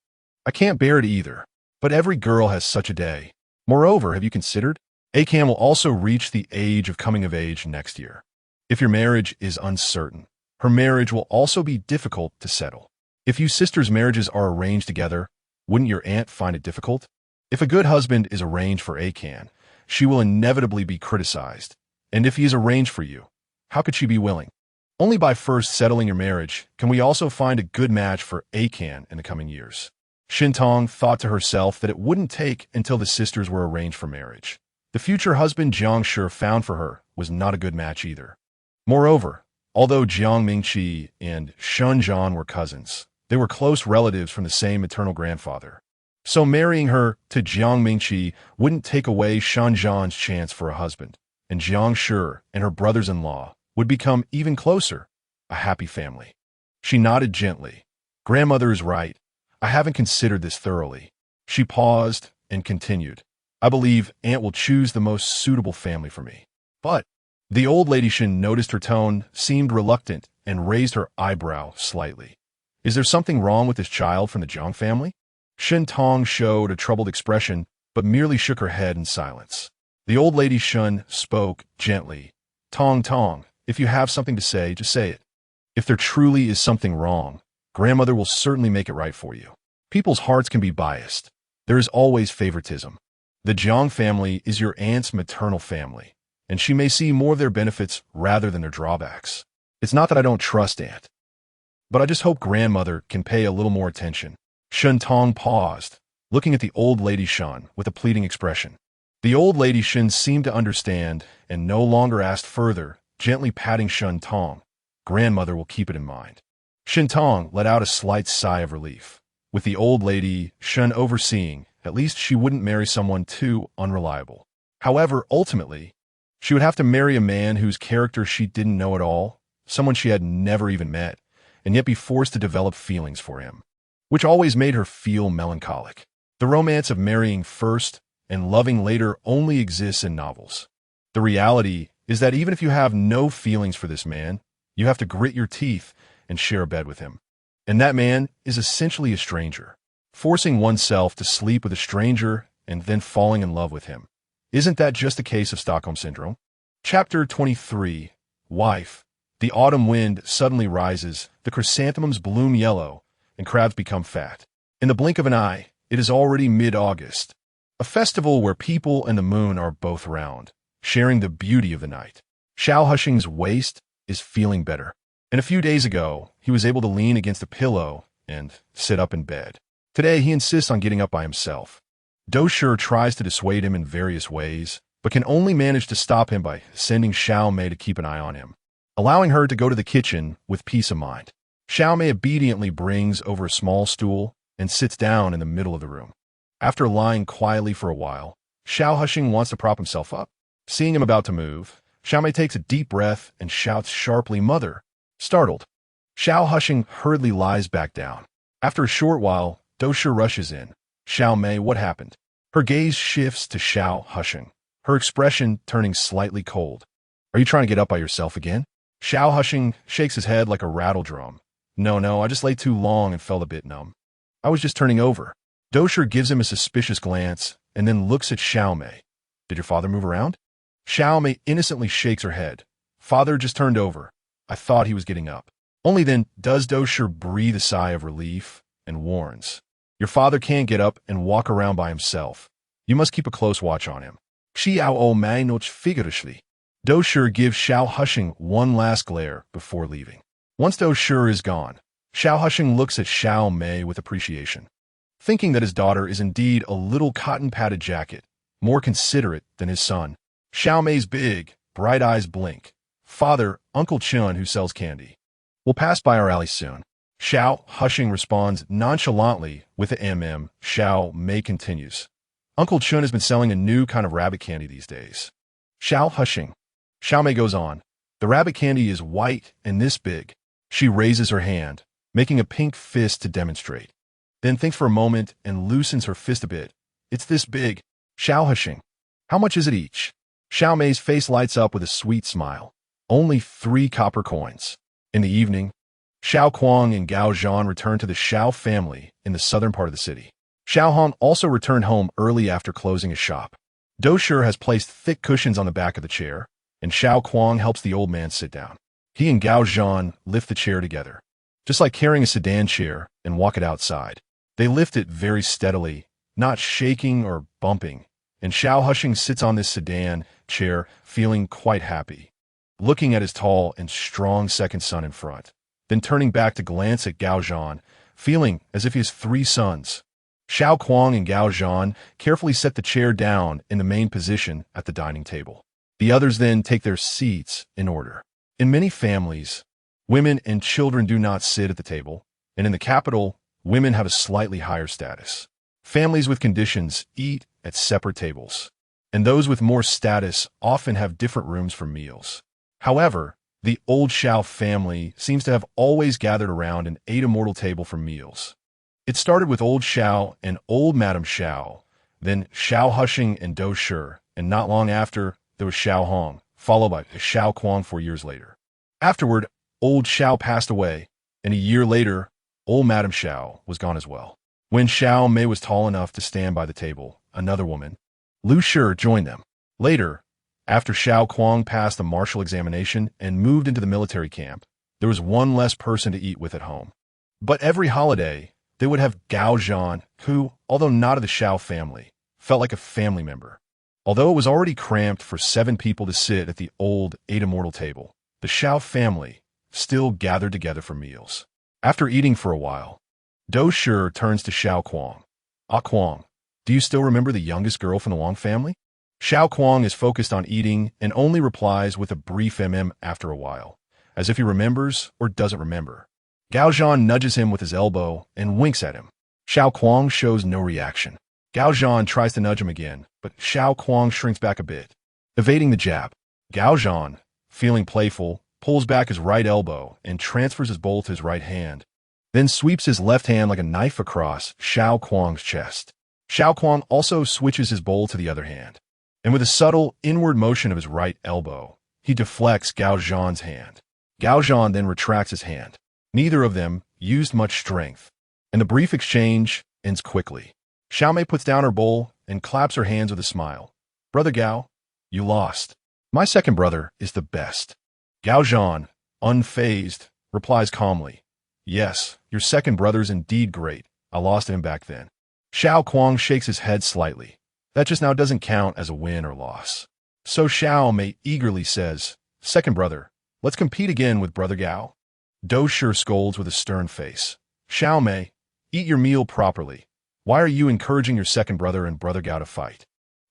I can't bear it either, but every girl has such a day. Moreover, have you considered? Akan will also reach the age of coming of age next year. If your marriage is uncertain, her marriage will also be difficult to settle. If you sisters' marriages are arranged together, wouldn't your aunt find it difficult? If a good husband is arranged for Akan, she will inevitably be criticized. And if he is arranged for you, how could she be willing? Only by first settling your marriage can we also find a good match for Akan in the coming years. Shin Tong thought to herself that it wouldn't take until the sisters were arranged for marriage. The future husband Jiang Shi found for her was not a good match either. Moreover, although Jiang Mingqi and Shun Zhan were cousins, they were close relatives from the same maternal grandfather. So marrying her to Jiang Mingqi wouldn't take away Shun Zhan's chance for a husband, and Jiang Shi and her brothers-in-law would become even closer, a happy family. She nodded gently. "Grandmother is right. I haven't considered this thoroughly." She paused and continued. "I believe Aunt will choose the most suitable family for me." But the old lady Shin noticed her tone seemed reluctant and raised her eyebrow slightly. "Is there something wrong with this child from the Jiang family?" Shin Tong showed a troubled expression, but merely shook her head in silence. The old lady Shun spoke gently. "Tong Tong, if you have something to say, just say it. If there truly is something wrong, Grandmother will certainly make it right for you. People's hearts can be biased. There is always favoritism. The Jiang family is your aunt's maternal family, and she may see more of their benefits rather than their drawbacks. It's not that I don't trust Aunt, but I just hope Grandmother can pay a little more attention." Shun Tong paused, looking at the old lady Shun with a pleading expression. The old lady Shin seemed to understand and no longer asked further, gently patting Shun Tong. "Grandmother will keep it in mind." Shin Tong let out a slight sigh of relief. With the old lady Shun overseeing, at least she wouldn't marry someone too unreliable. However, ultimately, she would have to marry a man whose character she didn't know at all, someone she had never even met, and yet be forced to develop feelings for him, which always made her feel melancholic. The romance of marrying first and loving later only exists in novels. The reality is that even if you have no feelings for this man, you have to grit your teeth and share a bed with him. And that man is essentially a stranger. Forcing oneself to sleep with a stranger and then falling in love with him. Isn't that just a case of Stockholm Syndrome? Chapter 23. Wife. The autumn wind suddenly rises, the chrysanthemums bloom yellow, and crabs become fat. In the blink of an eye, it is already mid-August. A festival where people and the moon are both round, sharing the beauty of the night. Xiao Hushing's waist is feeling better. And a few days ago, he was able to lean against a pillow and sit up in bed. Today, he insists on getting up by himself. Do Shi tries to dissuade him in various ways, but can only manage to stop him by sending Xiao Mei to keep an eye on him, allowing her to go to the kitchen with peace of mind. Xiao Mei obediently brings over a small stool and sits down in the middle of the room. After lying quietly for a while, Xiao Hushing wants to prop himself up. Seeing him about to move, Xiao Mei takes a deep breath and shouts sharply, "Mother!" Startled, Xiao Hushing hurriedly lies back down. After a short while, Doshi rushes in. "Xiao Mei, what happened?" Her gaze shifts to Xiao Hushing, her expression turning slightly cold. "Are you trying to get up by yourself again?" Xiao Hushing shakes his head like a rattle drum. No, I just lay too long and felt a bit numb. I was just turning over." Doshi gives him a suspicious glance and then looks at Xiao Mei. "Did your father move around?" Xiao Mei innocently shakes her head. "Father just turned over. I thought he was getting up." Only then does Doshi breathe a sigh of relief and warns, "Your father can't get up and walk around by himself. You must keep a close watch on him." Xiao Mei noch figuratively. Doshi gives Xiao Hushing one last glare before leaving. Once Doshi is gone, Xiao Hushing looks at Xiao Mei with appreciation, thinking that his daughter is indeed a little cotton-padded jacket, more considerate than his son. Xiao Mei's big, bright eyes blink. "Father, Uncle Chun who sells candy. We'll pass by our alley soon." Xiao Hushing responds nonchalantly with a Xiao Mei continues, "Uncle Chun has been selling a new kind of rabbit candy these days." Xiao Hushing. Xiao Mei goes on, "The rabbit candy is white and this big." She raises her hand, making a pink fist to demonstrate, then thinks for a moment and loosens her fist a bit. "It's this big." Xiao Hushing. "How much is it each?" Xiao Mei's face lights up with a sweet smile. "Only 3 copper coins." In the evening, Xiao Kuang and Gao Zhan return to the Xiao family in the southern part of the city. Xiao Han also returned home early after closing his shop. Doshi has placed thick cushions on the back of the chair, and Xiao Kuang helps the old man sit down. He and Gao Zhan lift the chair together, just like carrying a sedan chair, and walk it outside. They lift it very steadily, not shaking or bumping, and Xiao Hushing sits on this sedan chair feeling quite happy, looking at his tall and strong second son in front, then turning back to glance at Gao Zhan, feeling as if he has 3 sons. Xiao Kuang and Gao Zhan carefully set the chair down in the main position at the dining table. The others then take their seats in order. In many families, women and children do not sit at the table, and in the capital, women have a slightly higher status. Families with conditions eat at separate tables, and those with more status often have different rooms for meals. However, the old Xiao family seems to have always gathered around an 8-immortal table for meals. It started with old Xiao and old Madame Xiao, then Xiao Hushing and Doshi, and not long after, there was Xiao Hong, followed by Xiao Kuang 4 years later. Afterward, old Xiao passed away, and a year later, old Madame Xiao was gone as well. When Xiao Mei was tall enough to stand by the table, another woman, Lu Shi, joined them. Later, after Xiao Kuang passed the martial examination and moved into the military camp, there was one less person to eat with at home. But every holiday, they would have Gao Zhan, who, although not of the Xiao family, felt like a family member. Although it was already cramped for 7 people to sit at the old 8-immortal table, the Xiao family still gathered together for meals. After eating for a while, Doshi turns to Xiao Kuang. "Ah Kuang, do you still remember the youngest girl from the Wang family?" Xiao Kuang is focused on eating and only replies with a brief after a while, as if he remembers or doesn't remember. Gao Zhan nudges him with his elbow and winks at him. Xiao Kuang shows no reaction. Gao Zhan tries to nudge him again, but Xiao Kuang shrinks back a bit, evading the jab. Gao Zhan, feeling playful, pulls back his right elbow and transfers his bowl to his right hand, then sweeps his left hand like a knife across Xiao Kuang's chest. Xiao Kuang also switches his bowl to the other hand, and with a subtle inward motion of his right elbow, he deflects Gao Zhan's hand. Gao Zhan then retracts his hand. Neither of them used much strength, and the brief exchange ends quickly. Xiao Mei puts down her bowl and claps her hands with a smile. "Brother Gao, you lost. My second brother is the best." Gao Zhan, unfazed, replies calmly, "Yes, your second brother's indeed great. I lost him back then." Xiao Kuang shakes his head slightly. That just now doesn't count as a win or loss. So Xiao Mei eagerly says, "Second brother, let's compete again with Brother Gao." Doshi scolds with a stern face. "Xiao Mei, eat your meal properly. Why are you encouraging your second brother and Brother Gao to fight?"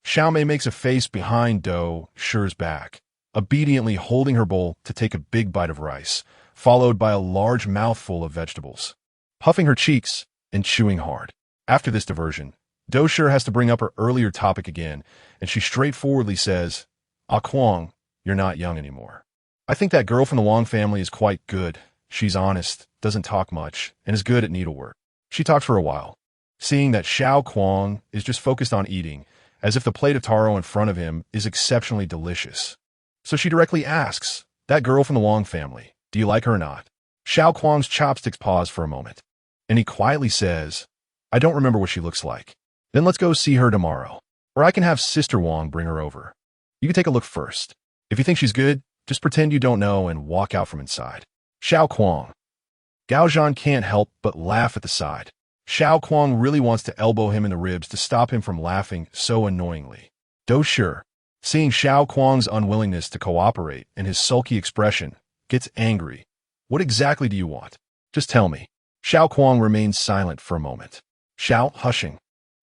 Xiao Mei makes a face behind Doshi's back, obediently holding her bowl to take a big bite of rice, followed by a large mouthful of vegetables, puffing her cheeks and chewing hard. After this diversion, Doshir has to bring up her earlier topic again, and she straightforwardly says, Kuang, you're not young anymore. I think that girl from the Wang family is quite good. She's honest, doesn't talk much, and is good at needlework. She talked for a while, seeing that Xiao Kuang is just focused on eating, as if the plate of taro in front of him is exceptionally delicious. So she directly asks, that girl from the Wang family, do you like her or not? Xiao Kuang's chopsticks pause for a moment, and he quietly says, I don't remember what she looks like. Then let's go see her tomorrow, or I can have Sister Wang bring her over. You can take a look first. If you think she's good, just pretend you don't know and walk out from inside. Xiao Kuang. Gao Zhan can't help but laugh at the side. Xiao Kuang really wants to elbow him in the ribs to stop him from laughing so annoyingly. Doshir, seeing Xiao Kuang's unwillingness to cooperate and his sulky expression, gets angry. What exactly do you want? Just tell me. Xiao Kuang remains silent for a moment. Xiao, hushing,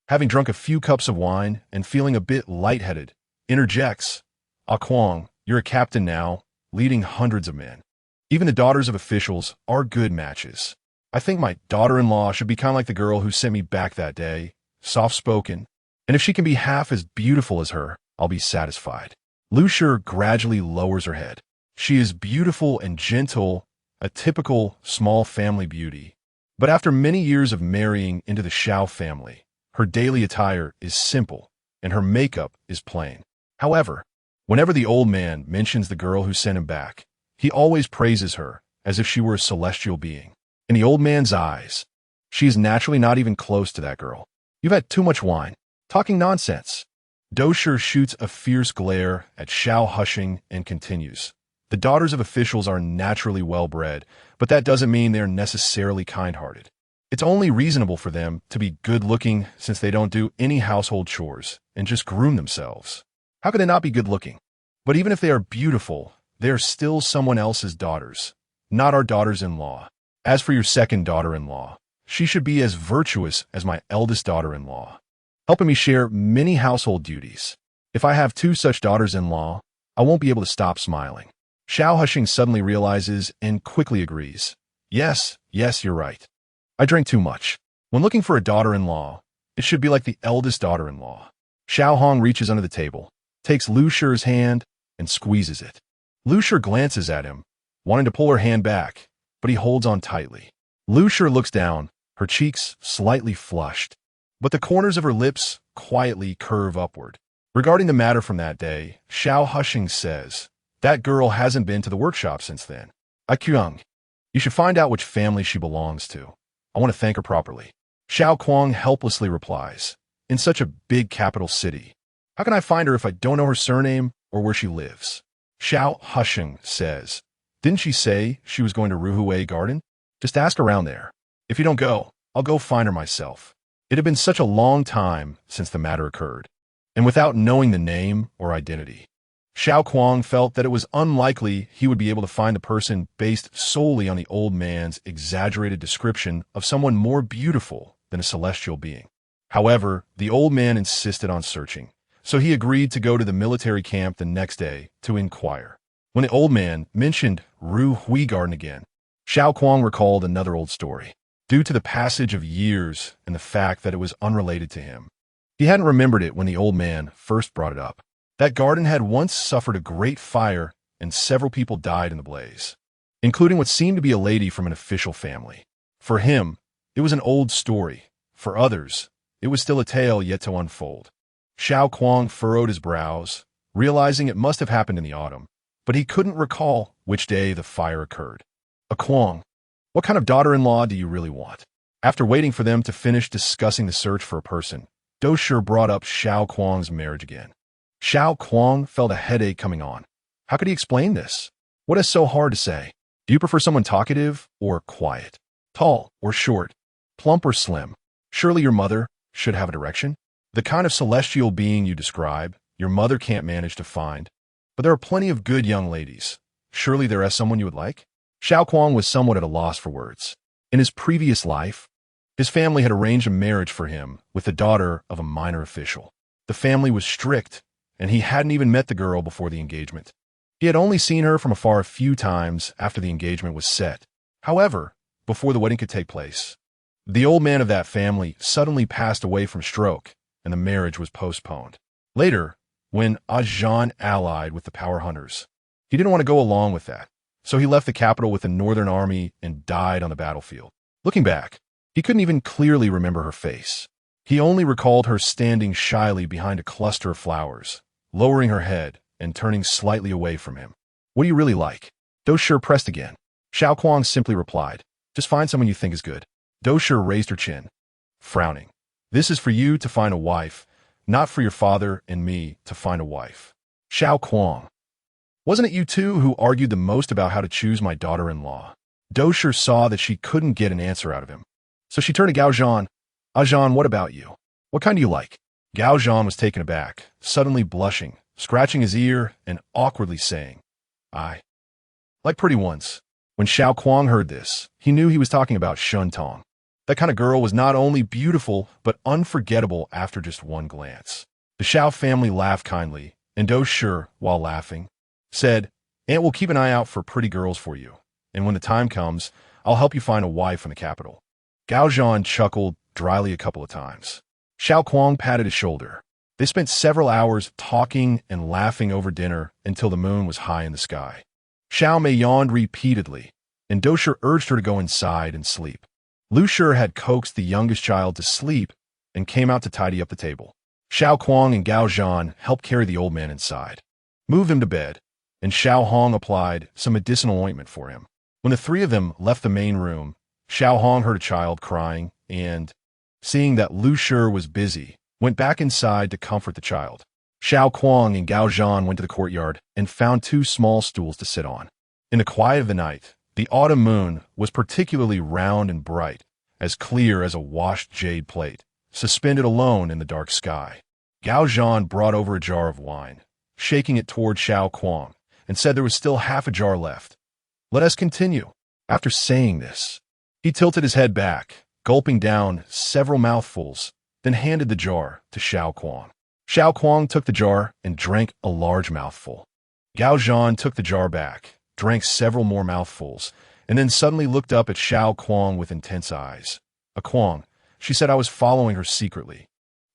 having drunk a few cups of wine and feeling a bit lightheaded, interjects, Kuang, you're a captain now, leading hundreds of men. Even the daughters of officials are good matches. I think my daughter-in-law should be kind of like the girl who sent me back that day, soft-spoken, and if she can be half as beautiful as her, I'll be satisfied. Lu Shi gradually lowers her head. She is beautiful and gentle, a typical small family beauty. But after many years of marrying into the Xiao family, her daily attire is simple, and her makeup is plain. However, whenever the old man mentions the girl who sent him back, he always praises her as if she were a celestial being. In the old man's eyes, she is naturally not even close to that girl. You've had too much wine. Talking nonsense. Doshir shoots a fierce glare at Xiao, hushing, and continues. The daughters of officials are naturally well-bred, but that doesn't mean they're necessarily kind-hearted. It's only reasonable for them to be good-looking since they don't do any household chores and just groom themselves. How could they not be good-looking? But even if they are beautiful, they are still someone else's daughters, not our daughters-in-law. As for your second daughter-in-law, she should be as virtuous as my eldest daughter-in-law, helping me share many household duties. If I have two such daughters-in-law, I won't be able to stop smiling. Xiao, hushing, suddenly realizes and quickly agrees. Yes, you're right. I drank too much. When looking for a daughter-in-law, it should be like the eldest daughter-in-law. Xiao Hong reaches under the table, takes Lu Shi's hand, and squeezes it. Lu Shi glances at him, wanting to pull her hand back, but he holds on tightly. Lu Shi looks down, her cheeks slightly flushed, but the corners of her lips quietly curve upward. Regarding the matter from that day, Xiao, hushing, says, that girl hasn't been to the workshop since then. Kuang, you should find out which family she belongs to. I want to thank her properly. Xiao Kuang helplessly replies, in such a big capital city, how can I find her if I don't know her surname or where she lives? Xiao, hushing, says, didn't she say she was going to Ruhui Garden? Just ask around there. If you don't go, I'll go find her myself. It had been such a long time since the matter occurred, and without knowing the name or identity, Xiao Kuang felt that it was unlikely he would be able to find the person based solely on the old man's exaggerated description of someone more beautiful than a celestial being. However, the old man insisted on searching, so he agreed to go to the military camp the next day to inquire. When the old man mentioned Ruhui Garden again, Xiao Kuang recalled another old story. Due to the passage of years and the fact that it was unrelated to him, he hadn't remembered it when the old man first brought it up. That garden had once suffered a great fire and several people died in the blaze, including what seemed to be a lady from an official family. For him, it was an old story. For others, it was still a tale yet to unfold. Xiao Kuang furrowed his brows, realizing it must have happened in the autumn, but he couldn't recall which day the fire occurred. Kuang, what kind of daughter-in-law do you really want? After waiting for them to finish discussing the search for a person, Doshir brought up Xiao Kuang's marriage again. Xiao Kuang felt a headache coming on. How could he explain this? What is so hard to say? Do you prefer someone talkative or quiet? Tall or short? Plump or slim? Surely your mother should have a direction? The kind of celestial being you describe, your mother can't manage to find. But there are plenty of good young ladies. Surely there is someone you would like? Xiao Kuang was somewhat at a loss for words. In his previous life, his family had arranged a marriage for him with the daughter of a minor official. The family was strict, and he hadn't even met the girl before the engagement. He had only seen her from afar a few times after the engagement was set. However, before the wedding could take place, the old man of that family suddenly passed away from stroke, and the marriage was postponed. Later, when Ajahn allied with the power hunters, he didn't want to go along with that, so he left the capital with the northern army and died on the battlefield. Looking back, he couldn't even clearly remember her face. He only recalled her standing shyly behind a cluster of flowers, lowering her head and turning slightly away from him. "What do you really like?" Doshir pressed again. Xiao Kuang simply replied, "Just find someone you think is good." Doshir raised her chin, frowning. "This is for you to find a wife, not for your father and me to find a wife." Xiao Kuang, "Wasn't it you two who argued the most about how to choose my daughter-in-law?" Doshir saw that she couldn't get an answer out of him, so she turned to Gaozhan. "Ajahn, what about you? What kind do you like?" Gaozhan was taken aback, suddenly blushing, scratching his ear, and awkwardly saying, "I like pretty ones." When Xiao Kuang heard this, he knew he was talking about Shun Tong. That kind of girl was not only beautiful, but unforgettable after just one glance. The Xiao family laughed kindly, and Doshir, while laughing, said, "Aunt will keep an eye out for pretty girls for you, and when the time comes, I'll help you find a wife in the capital." Gaozhan chuckled dryly a couple of times. Xiao Kuang patted his shoulder. They spent several hours talking and laughing over dinner until the moon was high in the sky. Xiao Mei yawned repeatedly, and Doshir urged her to go inside and sleep. Lu Shur had coaxed the youngest child to sleep and came out to tidy up the table. Xiao Kuang and Gaozhan helped carry the old man inside, moved him to bed, and Xiao Hong applied some medicinal ointment for him. When the three of them left the main room, Xiao Hong heard a child crying and, seeing that Lu Shur was busy, went back inside to comfort the child. Xiao Kuang and Gaozhan went to the courtyard and found two small stools to sit on. In the quiet of the night, the autumn moon was particularly round and bright, as clear as a washed jade plate, suspended alone in the dark sky. Gaozhan brought over a jar of wine, shaking it toward Xiao Kuang, and said there was still half a jar left. "Let us continue." After saying this, he tilted his head back, gulping down several mouthfuls, then handed the jar to Xiao Kuang. Xiao Kuang took the jar and drank a large mouthful. Gaozhan took the jar back, drank several more mouthfuls, and then suddenly looked up at Xiao Kuang with intense eyes. "A Kuang," she said, "I was following her secretly,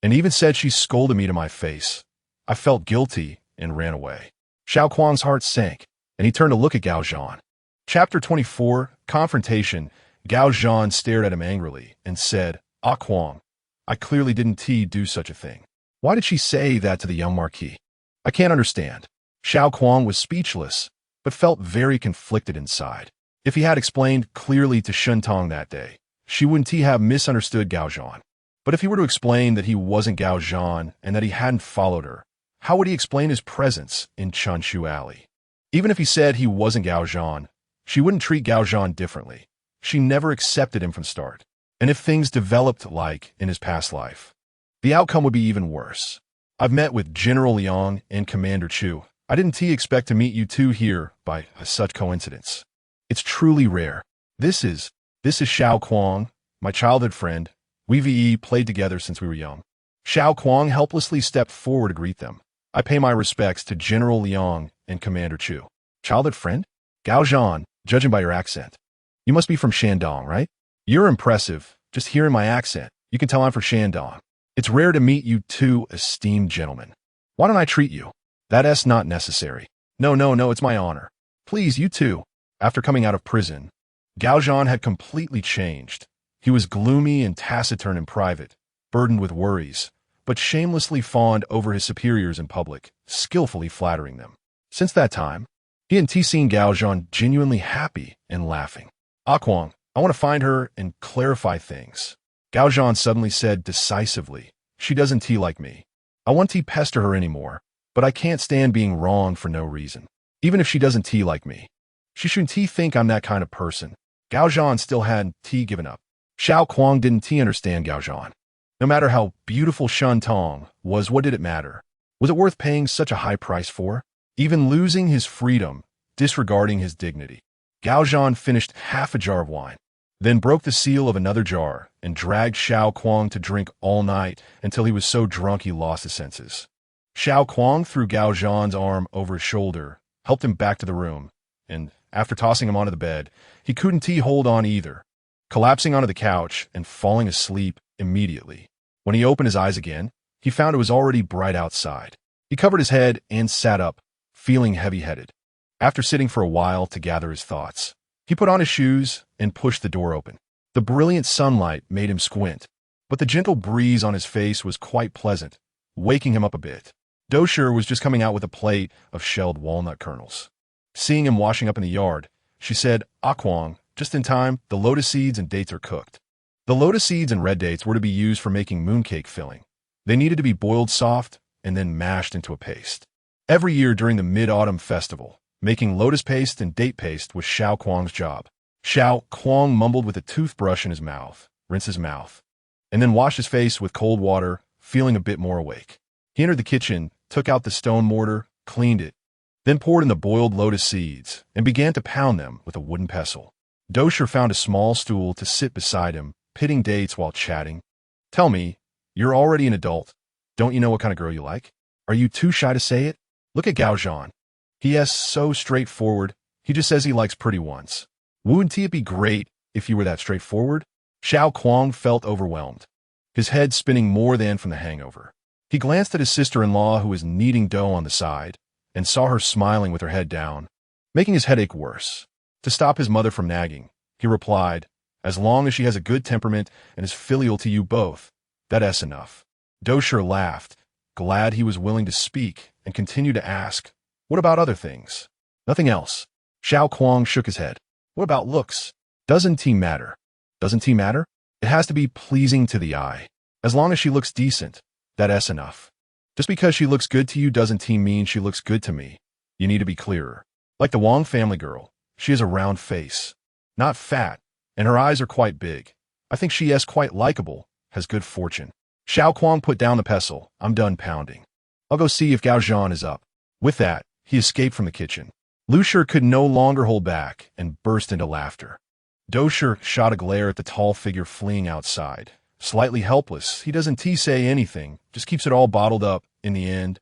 and even said she scolded me to my face. I felt guilty and ran away." Xiao Kuang's heart sank, and he turned to look at Gaozhan. Chapter 24, Confrontation. Gaozhan stared at him angrily and said, "Ah Kuang, I clearly didn't do such a thing. Why did she say that to the young Marquis? I can't understand." Xiao Kuang was speechless, but felt very conflicted inside. If he had explained clearly to Shun Tong that day, she wouldn't have misunderstood Gaozhan. But if he were to explain that he wasn't Gaozhan and that he hadn't followed her, how would he explain his presence in Chanshu Alley? Even if he said he wasn't Gaozhan, she wouldn't treat Gaozhan differently. She never accepted him from start. And if things developed like in his past life, the outcome would be even worse. "I've met with General Liang and Commander Chu. I didn't expect to meet you two here by such coincidence. It's truly rare. This is Xiao Kuang, my childhood friend. We played together since we were young." Xiao Kuang helplessly stepped forward to greet them. "I pay my respects to General Liang and Commander Chu." "Childhood friend?" "Gaozhan, judging by your accent. You must be from Shandong, right?" "You're impressive. Just hearing my accent, you can tell I'm from Shandong. It's rare to meet you two esteemed gentlemen. Why don't I treat you?" "That's not necessary." No, it's my honor. Please, you too." After coming out of prison, Gaozhan had completely changed. He was gloomy and taciturn in private, burdened with worries, but shamelessly fawned over his superiors in public, skillfully flattering them. Since that time, he hadn't seen Gaozhan genuinely happy and laughing. "Ah Kuang, I want to find her and clarify things." Gaozhan suddenly said decisively, "She doesn't like me. I won't pester her anymore, but I can't stand being wrong for no reason. Even if she doesn't like me, she shouldn't think I'm that kind of person." Gaozhan still hadn't given up. Xiao Kuang didn't understand Gaozhan. No matter how beautiful Shun Tong was, what did it matter? Was it worth paying such a high price for? Even losing his freedom, disregarding his dignity. Gaozhan finished half a jar of wine, then broke the seal of another jar and dragged Xiao Kuang to drink all night until he was so drunk he lost his senses. Xiao Kuang threw Gaozhan's arm over his shoulder helped him back to the room, and after tossing him onto the bed, he couldn't hold on either, collapsing onto the couch and falling asleep immediately. When he opened his eyes again, he found it was already bright outside. He covered his head and sat up, feeling heavy-headed. After sitting for a while to gather his thoughts, he put on his shoes and pushed the door open. The brilliant sunlight made him squint, but the gentle breeze on his face was quite pleasant, waking him up a bit. Dosher was just coming out with a plate of shelled walnut kernels. Seeing him washing up in the yard, she said, "Ah, Kuang, just in time, the lotus seeds and dates are cooked." The lotus seeds and red dates were to be used for making mooncake filling. They needed to be boiled soft and then mashed into a paste. Every year during the Mid-Autumn Festival, making lotus paste and date paste was Xiao Kuang's job. Xiao Kuang mumbled with a toothbrush in his mouth, rinsed his mouth, and then washed his face with cold water, feeling a bit more awake. He entered the kitchen, took out the stone mortar, cleaned it, then poured in the boiled lotus seeds and began to pound them with a wooden pestle. Dosher found a small stool to sit beside him, pitting dates while chatting. "Tell me, you're already an adult. Don't you know what kind of girl you like? Are you too shy to say it? Look at Gao Zhan. He is so straightforward. He just says he likes pretty ones. Wouldn't it be great if you were that straightforward?" Xiao Kuang felt overwhelmed, his head spinning more than from the hangover. He glanced at his sister-in-law who was kneading dough on the side, and saw her smiling with her head down, making his headache worse. To stop his mother from nagging, he replied, "As long as she has a good temperament and is filial to you both, that's enough." Dosher laughed, glad he was willing to speak, and continued to ask, "What about other things?" "Nothing else." Xiao Kuang shook his head. "What about looks? Doesn't he matter?" "Doesn't he matter? It has to be pleasing to the eye. As long as she looks decent, that's enough. Just because she looks good to you doesn't mean she looks good to me. You need to be clearer. Like the Wang family girl, she has a round face, not fat, and her eyes are quite big. I think she is quite likable, has good fortune." Xiao Kuang put down the pestle. "I'm done pounding. I'll go see if Gao Zhan is up." With that, he escaped from the kitchen. Lusher could no longer hold back and burst into laughter. Dosher shot a glare at the tall figure fleeing outside. Slightly helpless, he doesn't say anything, just keeps it all bottled up in the end.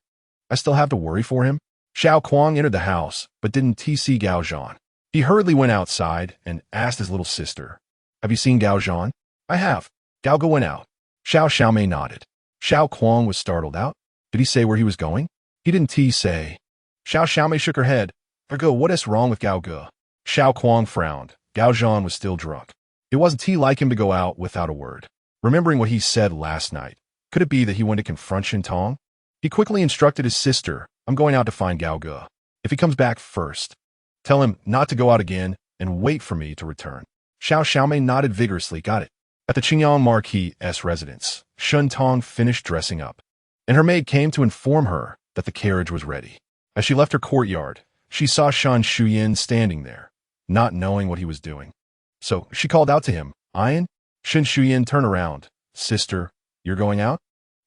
I still have to worry for him? Xiao Kuang entered the house, but didn't see Gao Zhan. He hurriedly went outside and asked his little sister, "Have you seen Gao Zhan?" "I have." Gao Ge went out. Xiao Xiaomei nodded. Xiao Kuang was startled out. Did he say where he was going? He didn't say. Xiao Xiaomei shook her head. "Ergo, what is wrong with Gao Ge?" Xiao Kuang frowned. Gao Zhan was still drunk. It wasn't like him to go out without a word. Remembering what he said last night, could it be that he went to confront Shintong? He quickly instructed his sister, "I'm going out to find Gao Ge. If he comes back first, tell him not to go out again and wait for me to return." Xiao Xiaomei nodded vigorously. "Got it." At the Qingyang Marquis' residence, Shintong finished dressing up, and her maid came to inform her that the carriage was ready. As she left her courtyard, she saw Shan Shuyin standing there, not knowing what he was doing. So she called out to him, "Ian?" Shan Shuyin turned around. "Sister, you're going out?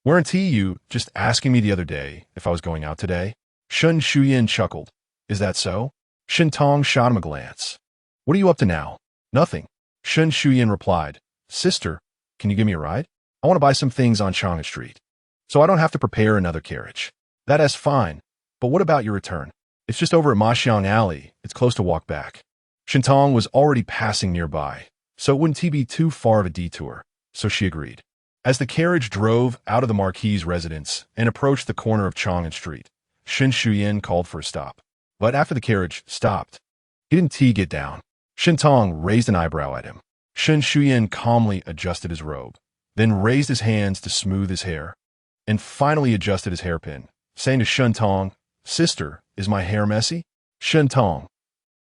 Weren't you just asking me the other day if I was going out today?" Shan Shuyin chuckled. "Is that so?" Shintong shot him a glance. "What are you up to now?" "Nothing." Shan Shuyin replied, "Sister, can you give me a ride? I want to buy some things on Chang'an Street, so I don't have to prepare another carriage." "That is fine, but what about your return?" "It's just over at Maxiang Alley. It's close to walk back." Shintong was already passing nearby, so it wouldn't be too far of a detour, so she agreed. As the carriage drove out of the Marquis' residence and approached the corner of Chang'an Street, Shan Shuyin called for a stop. But after the carriage stopped, he didn't get down. Shintong raised an eyebrow at him. Shan Shuyin calmly adjusted his robe, then raised his hands to smooth his hair, and finally adjusted his hairpin, saying to Shintong, "Sister, is my hair messy?" Shintong.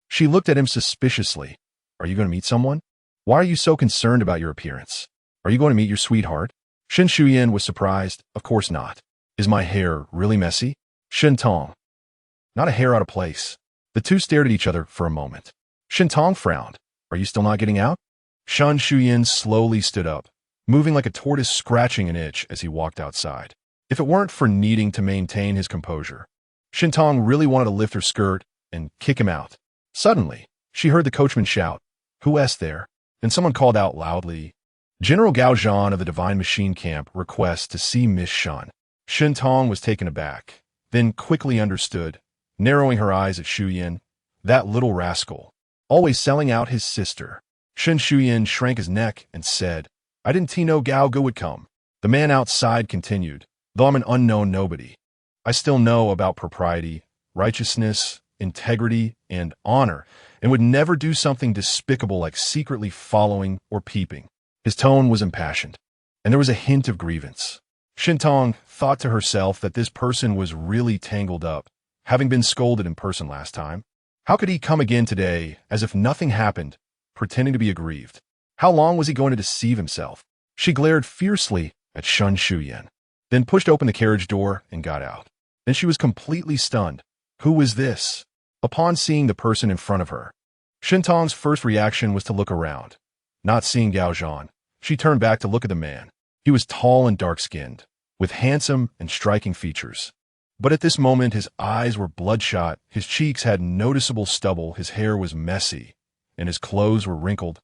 She looked at him suspiciously. "Are you going to meet someone? Why are you so concerned about your appearance? Are you going to meet your sweetheart?" Shan Shuyin was surprised. "Of course not." "Is my hair really messy?" Shintong. "Not a hair out of place." The two stared at each other for a moment. Shintong frowned. "Are you still not getting out?" Shan Shuyin slowly stood up, moving like a tortoise scratching an itch as he walked outside. If it weren't for needing to maintain his composure, Shintong really wanted to lift her skirt and kick him out. Suddenly, she heard the coachman shout, "Who is there?" And someone called out loudly, "General Gao Zhan of the Divine Machine Camp requests to see Miss Shan." Shintong was taken aback, then quickly understood. narrowing her eyes at Shuyan. That little rascal. Always selling out his sister. Shuyan shrank his neck and said, I didn't know Gao Gu would come. The man outside continued, though I'm an unknown nobody. I still know about propriety, righteousness, integrity, and honor, and would never do something despicable like secretly following or peeping. His tone was impassioned, and there was a hint of grievance. Shintong thought to herself that this person was really tangled up, having been scolded in person last time. How could he come again today, as if nothing happened, pretending to be aggrieved? How long was he going to deceive himself? She glared fiercely at Shuyan, then pushed open the carriage door and got out. Then she was completely stunned. Who was this? Upon seeing the person in front of her, Shintong's first reaction was to look around. Not seeing Gao Zhan, she turned back to look at the man. He was tall and dark-skinned, with handsome and striking features. But at this moment his eyes were bloodshot, his cheeks had noticeable stubble, his hair was messy, and his clothes were wrinkled,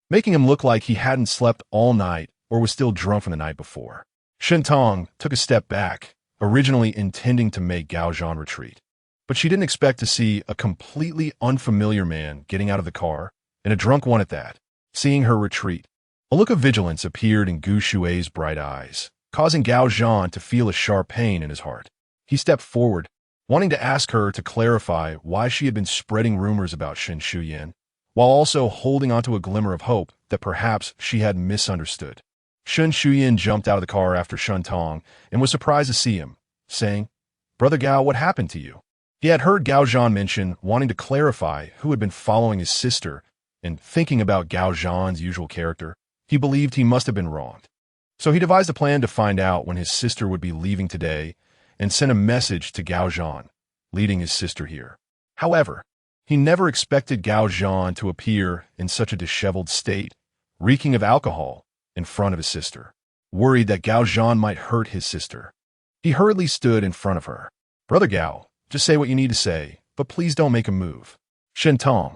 making him look like he hadn't slept all night or was still drunk from the night before. Shintong took a step back, originally intending to make Gao Zhan retreat. But she didn't expect to see a completely unfamiliar man getting out of the car, and a drunk one at that. Seeing her retreat, a look of vigilance appeared in Gu Shui's bright eyes, causing Gao Zhan to feel a sharp pain in his heart. He stepped forward, wanting to ask her to clarify why she had been spreading rumors about Shuyan, while also holding onto a glimmer of hope that perhaps she had misunderstood. Shuyan jumped out of the car after Shintong and was surprised to see him, saying, Brother Gao, what happened to you? He had heard Gao Zhan mention wanting to clarify who had been following his sister, and thinking about Gao Zhan's usual character, he believed he must have been wronged. So he devised a plan to find out when his sister would be leaving today and sent a message to Gao Zhan, leading his sister here. However, he never expected Gao Zhan to appear in such a disheveled state, reeking of alcohol, in front of his sister. Worried that Gao Zhan might hurt his sister, he hurriedly stood in front of her. Brother Gao, just say what you need to say, but please don't make a move. Shintong.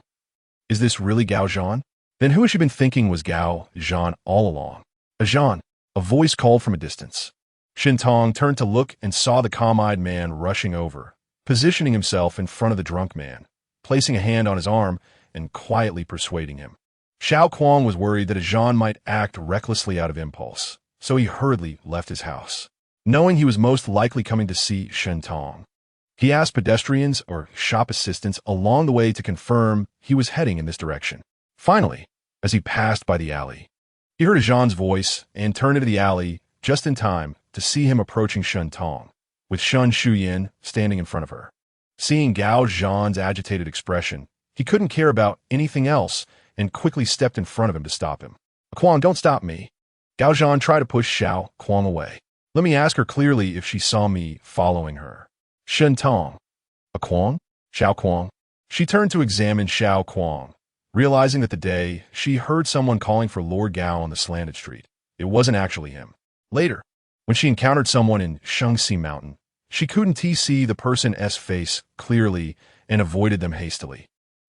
Is this really Gao Zhan? Then who has she been thinking was Gao Zhan all along? Zhan, a voice called from a distance. Shintong turned to look and saw the calm-eyed man rushing over, positioning himself in front of the drunk man, placing a hand on his arm and quietly persuading him. Xiao Kuang was worried that Zhan might act recklessly out of impulse, so he hurriedly left his house. Knowing he was most likely coming to see Shintong, he asked pedestrians or shop assistants along the way to confirm he was heading in this direction. Finally, as he passed by the alley, he heard Zhan's voice and turned into the alley just in time to see him approaching Shintong, with Shuyan standing in front of her. Seeing Gao Zhan's agitated expression, he couldn't care about anything else and quickly stepped in front of him to stop him. Kuang, don't stop me. Gao Zhan tried to push Xiao Kuang away. Let me ask her clearly if she saw me following her. Shintong. A Kuang? Xiao Kuang. She turned to examine Xiao Kuang, realizing that the day she heard someone calling for Lord Gao on the slanted street, it wasn't actually him. Later, when she encountered someone in Shengxi Mountain, she couldn't see the person's face clearly and avoided them hastily,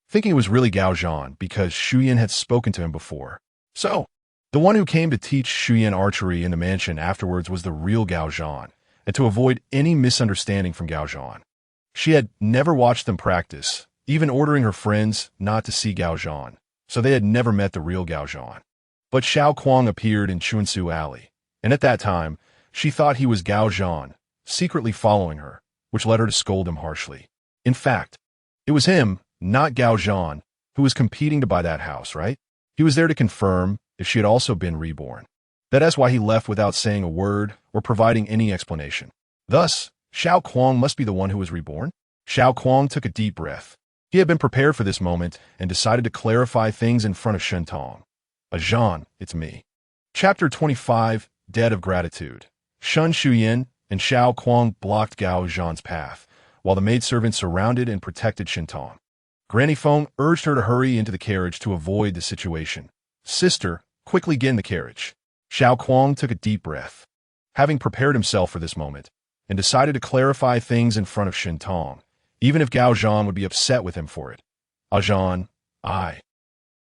thinking it was really Gao Zhan because Shuyan had spoken to him before. So, the one who came to teach Shuyan archery in the mansion afterwards was the real Gao Zhan, and to avoid any misunderstanding from Gao Zhan, she had never watched them practice, even ordering her friends not to see Gao Zhan, so they had never met the real Gao Zhan. But Xiao Kuang appeared in Chunsu Alley, and at that time, she thought he was Gao Zhan, secretly following her, which led her to scold him harshly. In fact, it was him, not Gao Zhan, who was competing to buy that house, right? He was there to confirm if she had also been reborn. That is why he left without saying a word or providing any explanation. Thus, Xiao Kuang must be the one who was reborn? Xiao Kuang took a deep breath. He had been prepared for this moment and decided to clarify things in front of Shintong. Zhan, it's me. Chapter 25, Debt of Gratitude. Shuyan and Xiao Kuang blocked Gao Zhan's path, while the maidservant surrounded and protected Shintong. Granny Feng urged her to hurry into the carriage to avoid the situation. Sister, quickly get in the carriage. Xiao Kuang took a deep breath, having prepared himself for this moment, and decided to clarify things in front of Shintong, even if Gao Zhan would be upset with him for it. Zhan, I.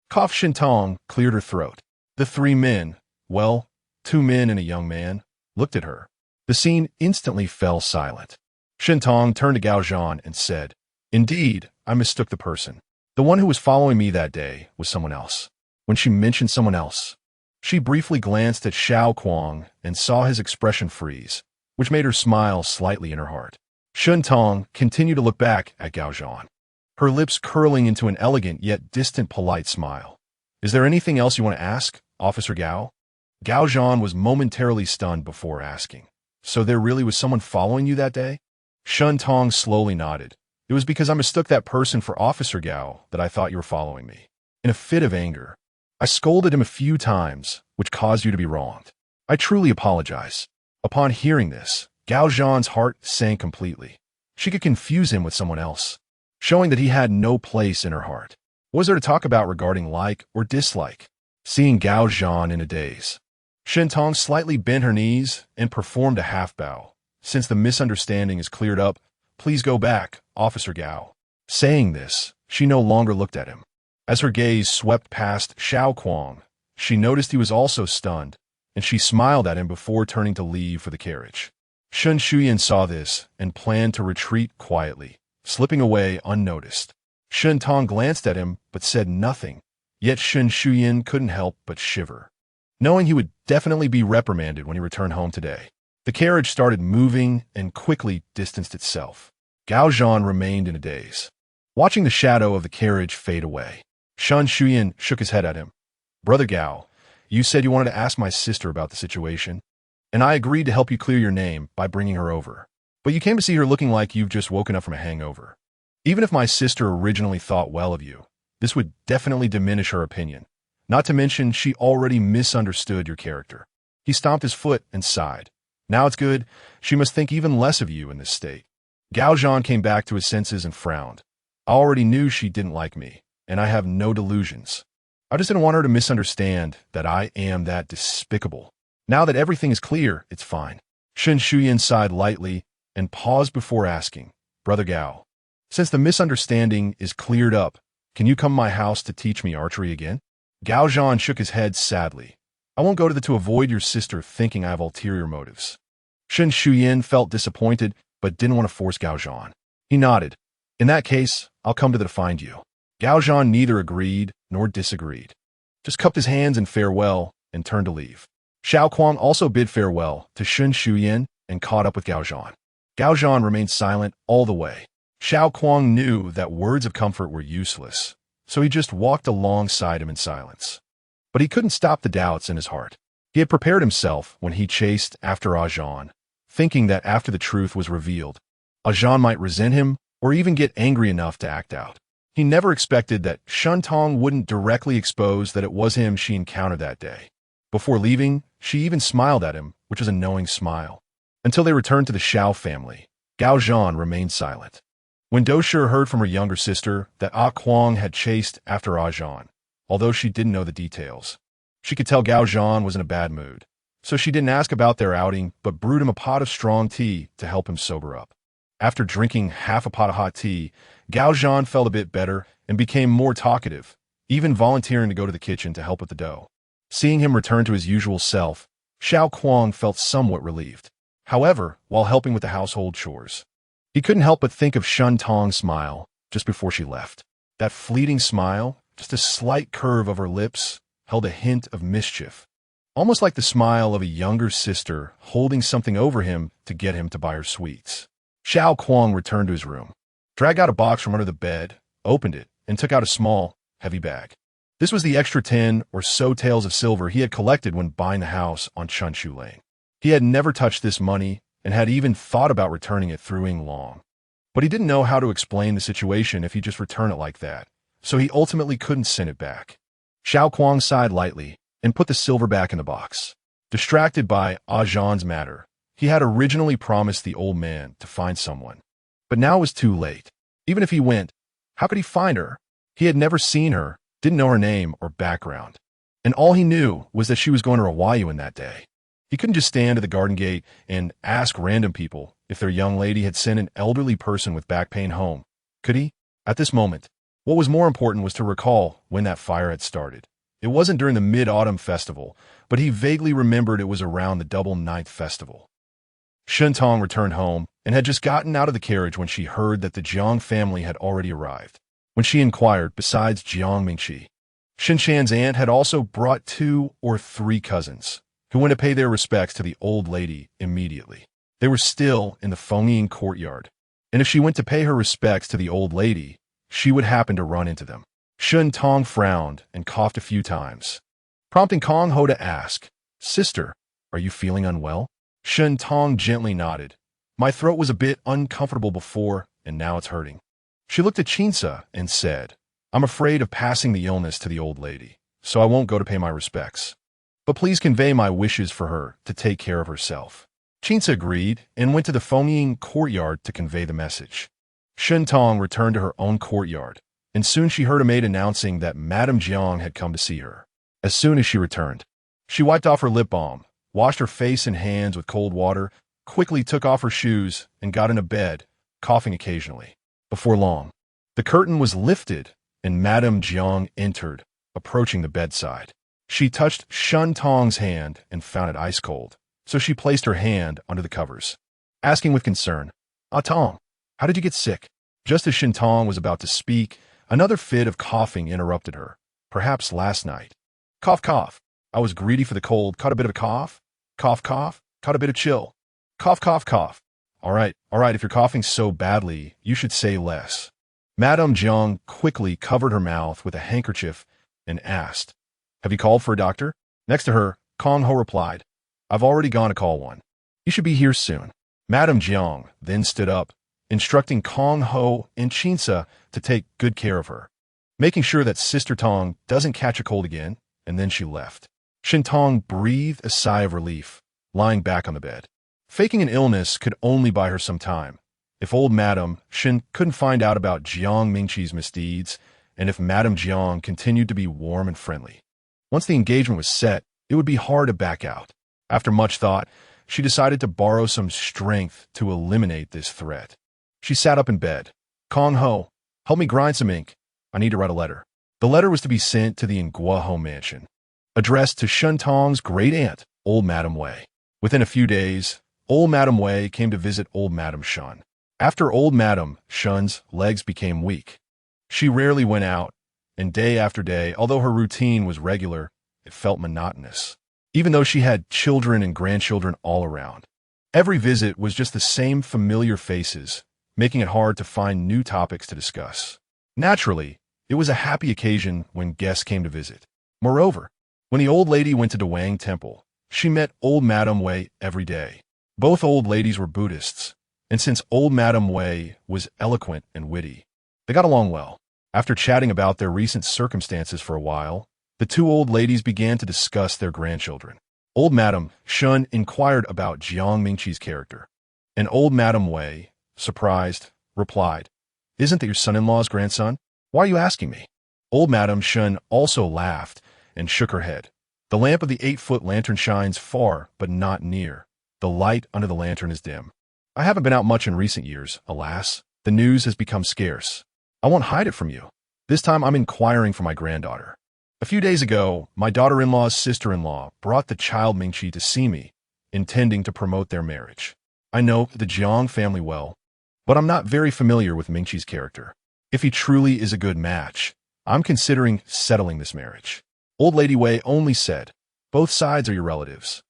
Cough. Shintong cleared her throat. The three men, well, 2 men and a young man, looked at her. The scene instantly fell silent. Shintong turned to Gao Zhan and said, Indeed, I mistook the person. The one who was following me that day was someone else. When she mentioned someone else, she briefly glanced at Xiao Kuang and saw his expression freeze, which made her smile slightly in her heart. Shun Tong continued to look back at Gao Zhan, her lips curling into an elegant yet distant polite smile. Is there anything else you want to ask, Officer Gao? Gao Zhan was momentarily stunned before asking. So there really was someone following you that day? Shun Tong slowly nodded. It was because I mistook that person for Officer Gao that I thought you were following me. In a fit of anger, I scolded him a few times, which caused you to be wronged. I truly apologize. Upon hearing this, Gao Zhan's heart sank completely. She could confuse him with someone else, showing that he had no place in her heart. What was there to talk about regarding like or dislike? Seeing Gao Zhan in a daze, Shen Tong slightly bent her knees and performed a half bow. Since the misunderstanding is cleared up, please go back, Officer Gao. Saying this, she no longer looked at him. As her gaze swept past Xiao Kuang, she noticed he was also stunned, and she smiled at him before turning to leave for the carriage. Shun Shuyan saw this and planned to retreat quietly, slipping away unnoticed. Shun Tong glanced at him but said nothing, yet Shun Shuyan couldn't help but shiver, knowing he would definitely be reprimanded when he returned home today. The carriage started moving and quickly distanced itself. Gao Zhan remained in a daze, watching the shadow of the carriage fade away. Shun Shuyan shook his head at him. Brother Gao, you said you wanted to ask my sister about the situation, and I agreed to help you clear your name by bringing her over. But you came to see her looking like you've just woken up from a hangover. Even if my sister originally thought well of you, this would definitely diminish her opinion. Not to mention, she already misunderstood your character. He stomped his foot and sighed. Now it's good. She must think even less of you in this state. Gao Zhan came back to his senses and frowned. I already knew she didn't like me, and I have no delusions. I just didn't want her to misunderstand that I am that despicable. Now that everything is clear, it's fine. Shen Shuyan sighed lightly and paused before asking, Brother Gao, since the misunderstanding is cleared up, can you come to my house to teach me archery again? Gao Zhan shook his head sadly. I won't go to avoid your sister thinking I have ulterior motives. Shen Shuyan felt disappointed, but didn't want to force Gao Zhan. He nodded. In that case, I'll come to find you. Gao Zhan neither agreed nor disagreed, just cupped his hands in farewell and turned to leave. Xiao Kuang also bid farewell to Shun Shuyan and caught up with Gao Zhan. Gao Zhan remained silent all the way. Xiao Kuang knew that words of comfort were useless, so he just walked alongside him in silence. But he couldn't stop the doubts in his heart. He had prepared himself when he chased after Zhan, thinking that after the truth was revealed, Zhan might resent him or even get angry enough to act out. He never expected that Shun Tong wouldn't directly expose that it was him she encountered that day. Before leaving, she even smiled at him, which was a knowing smile. Until they returned to the Xiao family, Gao Zhan remained silent. When Doshi heard from her younger sister that Kuang had chased after Zhan, although she didn't know the details, she could tell Gao Zhan was in a bad mood. So she didn't ask about their outing, but brewed him a pot of strong tea to help him sober up. After drinking half a pot of hot tea, Gao Zhan felt a bit better and became more talkative, even volunteering to go to the kitchen to help with the dough. Seeing him return to his usual self, Xiao Kuang felt somewhat relieved. However, while helping with the household chores, he couldn't help but think of Shun Tong's smile just before she left. That fleeting smile, just a slight curve of her lips, held a hint of mischief, almost like the smile of a younger sister holding something over him to get him to buy her sweets. Xiao Kuang returned to his room, dragged out a box from under the bed, opened it, and took out a small, heavy bag. This was the extra 10 or so taels of silver he had collected when buying the house on Chunshu Lane. He had never touched this money and had even thought about returning it through Ying Long. But he didn't know how to explain the situation if he just returned it like that, so he ultimately couldn't send it back. Xiao Kuang sighed lightly and put the silver back in the box. Distracted by Zhan's matter, he had originally promised the old man to find someone. But now it was too late. Even if he went, how could he find her? He had never seen her, didn't know her name or background. And all he knew was that she was going to Rawayuan that day. He couldn't just stand at the garden gate and ask random people if their young lady had sent an elderly person with back pain home. Could he? At this moment, what was more important was to recall when that fire had started. It wasn't during the Mid-Autumn Festival, but he vaguely remembered it was around the Double Ninth Festival. Shen Tong returned home and had just gotten out of the carriage when she heard that the Jiang family had already arrived. When she inquired, besides Jiang Mingqi, Shen Shan's aunt had also brought 2 or 3 cousins, who went to pay their respects to the old lady immediately. They were still in the Fengying courtyard, and if she went to pay her respects to the old lady, she would happen to run into them. Shen Tong frowned and coughed a few times, prompting Kong Ho to ask, "Sister, are you feeling unwell?" Shen Tong gently nodded. "My throat was a bit uncomfortable before, and now it's hurting." She looked at Chinsa and said, "I'm afraid of passing the illness to the old lady, so I won't go to pay my respects. But please convey my wishes for her to take care of herself." Chinsa agreed and went to the Fengying courtyard to convey the message. Shen Tong returned to her own courtyard, and soon she heard a maid announcing that Madame Jiang had come to see her. As soon as she returned, she wiped off her lip balm, washed her face and hands with cold water, quickly took off her shoes, and got into bed, coughing occasionally. Before long, the curtain was lifted, and Madame Jiang entered, approaching the bedside. She touched Shen Tong's hand and found it ice cold, so she placed her hand under the covers, asking with concern, "Ah Tong, how did you get sick?" Just as Shen Tong was about to speak, another fit of coughing interrupted her. "Perhaps last night." "Cough, cough. I was greedy for the cold, caught a bit of a cough. Cough, cough, caught a bit of chill. Cough, cough, cough. All right, if you're coughing so badly, you should say less." Madame Jiang quickly covered her mouth with a handkerchief and asked, "Have you called for a doctor?" Next to her, Kong Ho replied, "I've already gone to call one. You should be here soon." Madame Jiang then stood up, instructing Kong Ho and Chinsa to take good care of her, making sure that Sister Tong doesn't catch a cold again, and then she left. Shen Tong breathed a sigh of relief, lying back on the bed. Faking an illness could only buy her some time. If old Madame Shen couldn't find out about Jiang Mingqi's misdeeds, and if Madame Jiang continued to be warm and friendly. Once the engagement was set, it would be hard to back out. After much thought, she decided to borrow some strength to eliminate this threat. She sat up in bed. "Kong Ho, help me grind some ink. I need to write a letter." The letter was to be sent to the Nguo mansion, addressed to Shen Tong's great-aunt, old Madame Wei. Within a few days, old Madame Wei came to visit old Madame Shen. After old Madame Shen's legs became weak, she rarely went out, and day after day, although her routine was regular, it felt monotonous. Even though she had children and grandchildren all around, every visit was just the same familiar faces, making it hard to find new topics to discuss. Naturally, it was a happy occasion when guests came to visit. Moreover, when the old lady went to the Wang Temple, she met old Madame Wei every day. Both old ladies were Buddhists, and since old Madame Wei was eloquent and witty, they got along well. After chatting about their recent circumstances for a while, the 2 old ladies began to discuss their grandchildren. Old Madame Shen inquired about Jiang Mingqi's character, and old Madame Wei, surprised, replied, "Isn't that your son-in-law's grandson? Why are you asking me?" Old Madame Shen also laughed and shook her head. "The lamp of the 8-foot lantern shines far, but not near. The light under the lantern is dim. I haven't been out much in recent years, alas. The news has become scarce. I won't hide it from you. This time I'm inquiring for my granddaughter. A few days ago, my daughter-in-law's sister-in-law brought the child Mingqi to see me, intending to promote their marriage. I know the Jiang family well, but I'm not very familiar with Mingqi's character. If he truly is a good match, I'm considering settling this marriage." Old Lady Wei only said, "Both sides are your relatives.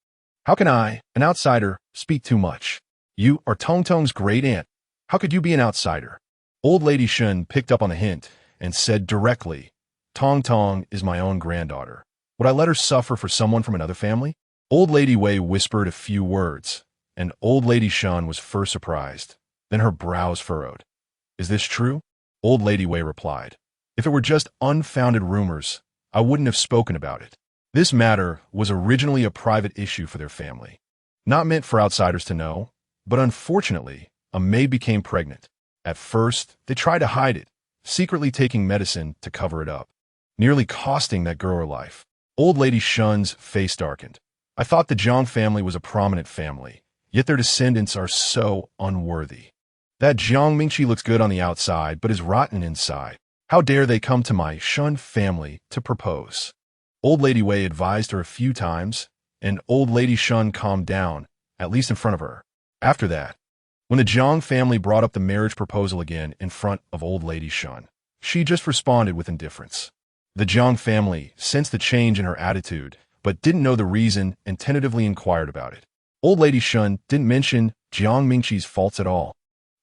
How can I, an outsider, speak too much? You are Tong Tong's great-aunt. How could you be an outsider?" Old Lady Shen picked up on the hint and said directly, "Tong Tong is my own granddaughter. Would I let her suffer for someone from another family?" Old Lady Wei whispered a few words, and Old Lady Shen was first surprised, then her brows furrowed. "Is this true?" Old Lady Wei replied, "If it were just unfounded rumors, I wouldn't have spoken about it. This matter was originally a private issue for their family, not meant for outsiders to know, but unfortunately, a maid became pregnant. At first, they tried to hide it, secretly taking medicine to cover it up, nearly costing that girl her life." Old Lady Shen's face darkened. "I thought the Jiang family was a prominent family, yet their descendants are so unworthy. That Jiang Mingqi looks good on the outside, but is rotten inside. How dare they come to my Shen family to propose?" Old Lady Wei advised her a few times, and Old Lady Shen calmed down, at least in front of her. After that, when the Jiang family brought up the marriage proposal again in front of old lady Shun, she just responded with indifference. The Jiang family sensed the change in her attitude, but didn't know the reason and tentatively inquired about it. Old lady Shun didn't mention Jiang Mingqi's faults at all,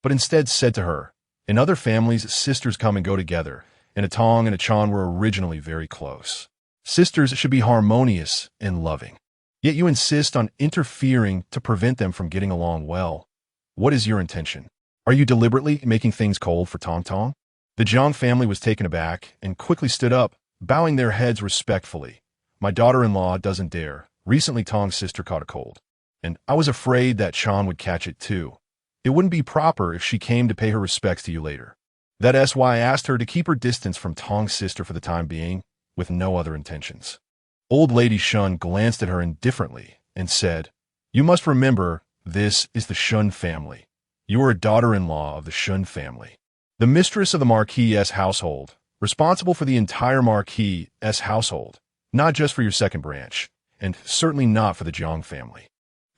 but instead said to her, "In other families, sisters come and go together, and a Tong and a Chan were originally very close. Sisters should be harmonious and loving. Yet you insist on interfering to prevent them from getting along well. What is your intention? Are you deliberately making things cold for Tong Tong?" The Jiang family was taken aback and quickly stood up, bowing their heads respectfully. "My daughter-in-law doesn't dare. Recently Tong's sister caught a cold, and I was afraid that Chan would catch it too. It wouldn't be proper if she came to pay her respects to you later. That's why I asked her to keep her distance from Tong's sister for the time being, with no other intentions." Old lady Shun glanced at her indifferently and said, "You must remember, this is the Shun family. You are a daughter-in-law of the Shun family, the mistress of the Marquis' household, responsible for the entire Marquis' household, not just for your second branch, and certainly not for the Jiang family."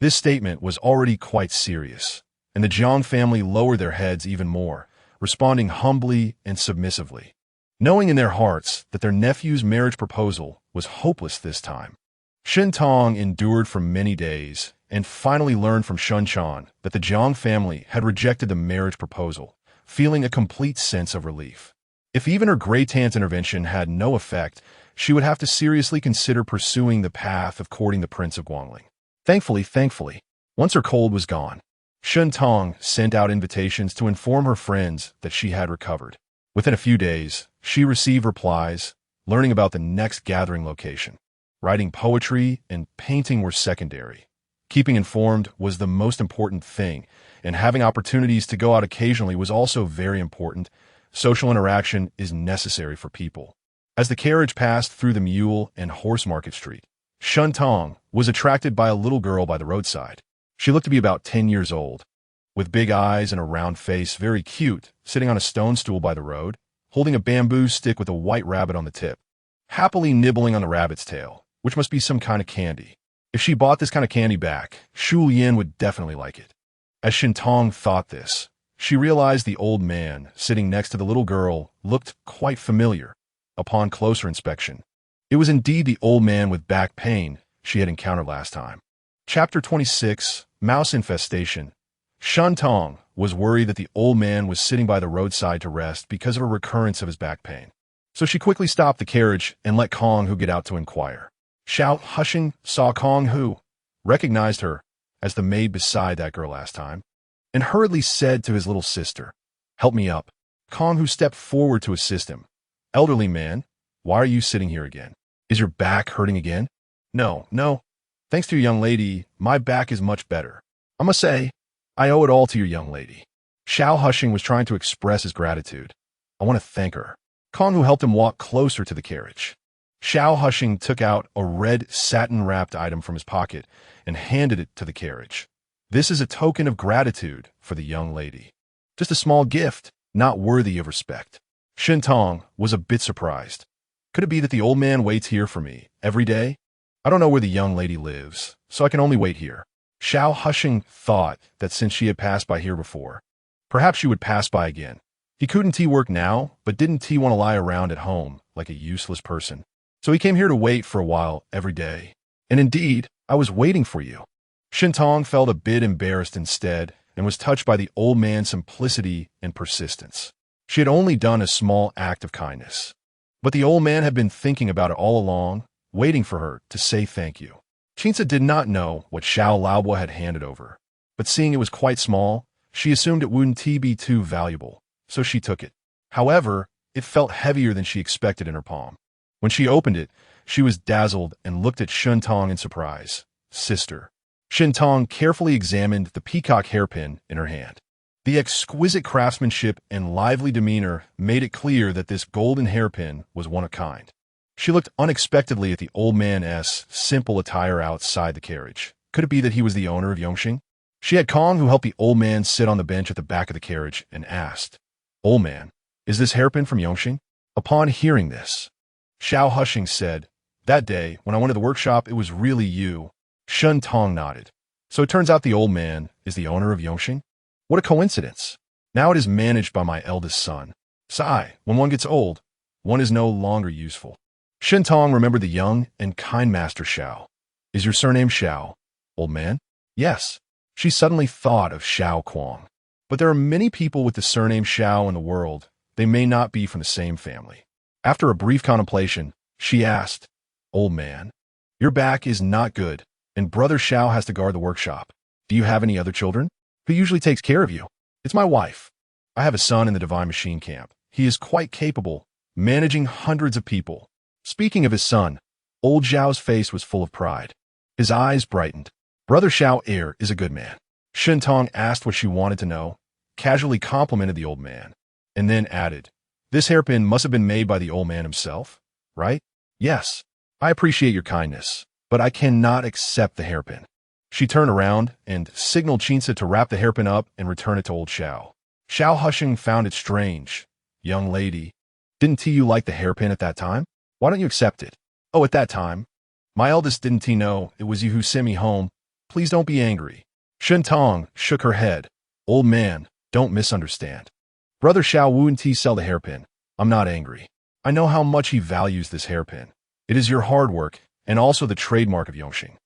This statement was already quite serious, and the Jiang family lowered their heads even more, responding humbly and submissively, knowing in their hearts that their nephew's marriage proposal was hopeless this time. Shen Tong endured for many days and finally learned from Shun Chan that the Jiang family had rejected the marriage proposal, feeling a complete sense of relief. If even her great aunt's intervention had no effect, she would have to seriously consider pursuing the path of courting the Prince of Guangling. Thankfully, once her cold was gone, Shen Tong sent out invitations to inform her friends that she had recovered. Within a few days, she received replies, learning about the next gathering location. Writing poetry and painting were secondary. Keeping informed was the most important thing, and having opportunities to go out occasionally was also very important. Social interaction is necessary for people. As the carriage passed through the Mule and Horse Market Street, Shun Tong was attracted by a little girl by the roadside. She looked to be about 10 years old, with big eyes and a round face, very cute, sitting on a stone stool by the road, holding a bamboo stick with a white rabbit on the tip, happily nibbling on the rabbit's tail, which must be some kind of candy. If she bought this kind of candy back, Shu Yin would definitely like it. As Shin Tong thought this, she realized the old man sitting next to the little girl looked quite familiar. Upon closer inspection, it was indeed the old man with back pain she had encountered last time. Chapter 26, Mouse Infestation. Shun Tong was worried that the old man was sitting by the roadside to rest because of a recurrence of his back pain. So she quickly stopped the carriage and let Kong Hu get out to inquire. Xiao Hushing saw Kong Hu, recognized her as the maid beside that girl last time, and hurriedly said to his little sister, "Help me up." Kong Hu stepped forward to assist him. "Elderly man, why are you sitting here again? Is your back hurting again?" No. Thanks to your young lady, my back is much better. I must say, I owe it all to your young lady." Xiao Hushing was trying to express his gratitude. "I want to thank her." Kong Hu helped him walk closer to the carriage. Xiao Hushing took out a red satin-wrapped item from his pocket and handed it to the carriage. "This is a token of gratitude for the young lady. Just a small gift, not worthy of respect." Shin Tong was a bit surprised. Could it be that the old man waits here for me every day? I don't know where the young lady lives, so I can only wait here. Xiao Hushing thought that since she had passed by here before, perhaps she would pass by again. He couldn't work now, but didn't want to lie around at home like a useless person. So he came here to wait for a while every day. And indeed, I was waiting for you. Shin Tong felt a bit embarrassed instead and was touched by the old man's simplicity and persistence. She had only done a small act of kindness, but the old man had been thinking about it all along, waiting for her to say thank you. Chinsa did not know what Xiao Laobo had handed over, but seeing it was quite small, she assumed it wouldn't be too valuable, so she took it. However, it felt heavier than she expected in her palm. When she opened it, she was dazzled and looked at Shin Tong in surprise. "Sister." Shin Tong carefully examined the peacock hairpin in her hand. The exquisite craftsmanship and lively demeanor made it clear that this golden hairpin was one of a kind. She looked unexpectedly at the old man's simple attire outside the carriage. Could it be that he was the owner of Yongxing? She had Kong who helped the old man sit on the bench at the back of the carriage and asked, "Old man, is this hairpin from Yongxing?" Upon hearing this, Xiao Hushing said, "That day, when I went to the workshop, it was really you." Shun Tong nodded. So it turns out the old man is the owner of Yongxing? What a coincidence. Now it is managed by my eldest son. Sigh, when one gets old, one is no longer useful. Shintong remembered the young and kind Master Xiao. Is your surname Xiao, old man? Yes. She suddenly thought of Xiao Kuang. But there are many people with the surname Xiao in the world. They may not be from the same family. After a brief contemplation, she asked, Old man, your back is not good, and Brother Xiao has to guard the workshop. Do you have any other children? Who usually takes care of you? It's my wife. I have a son in the Divine Machine Camp. He is quite capable, managing hundreds of people. Speaking of his son, old Xiao's face was full of pride. His eyes brightened. Brother Xiao Heir is a good man. Shintong asked what she wanted to know, casually complimented the old man, and then added, This hairpin must have been made by the old man himself, right? Yes. I appreciate your kindness, but I cannot accept the hairpin. She turned around and signaled Chinsa to wrap the hairpin up and return it to old Xiao. Xiao Husheng found it strange. Young lady, didn't you like the hairpin at that time? Why don't you accept it? Oh, at that time. My eldest didn't know it was you who sent me home. Please don't be angry. Shintong shook her head. Old man, don't misunderstand. Brother Xiao wouldn't sell the hairpin. I'm not angry. I know how much he values this hairpin. It is your hard work and also the trademark of Yongxing.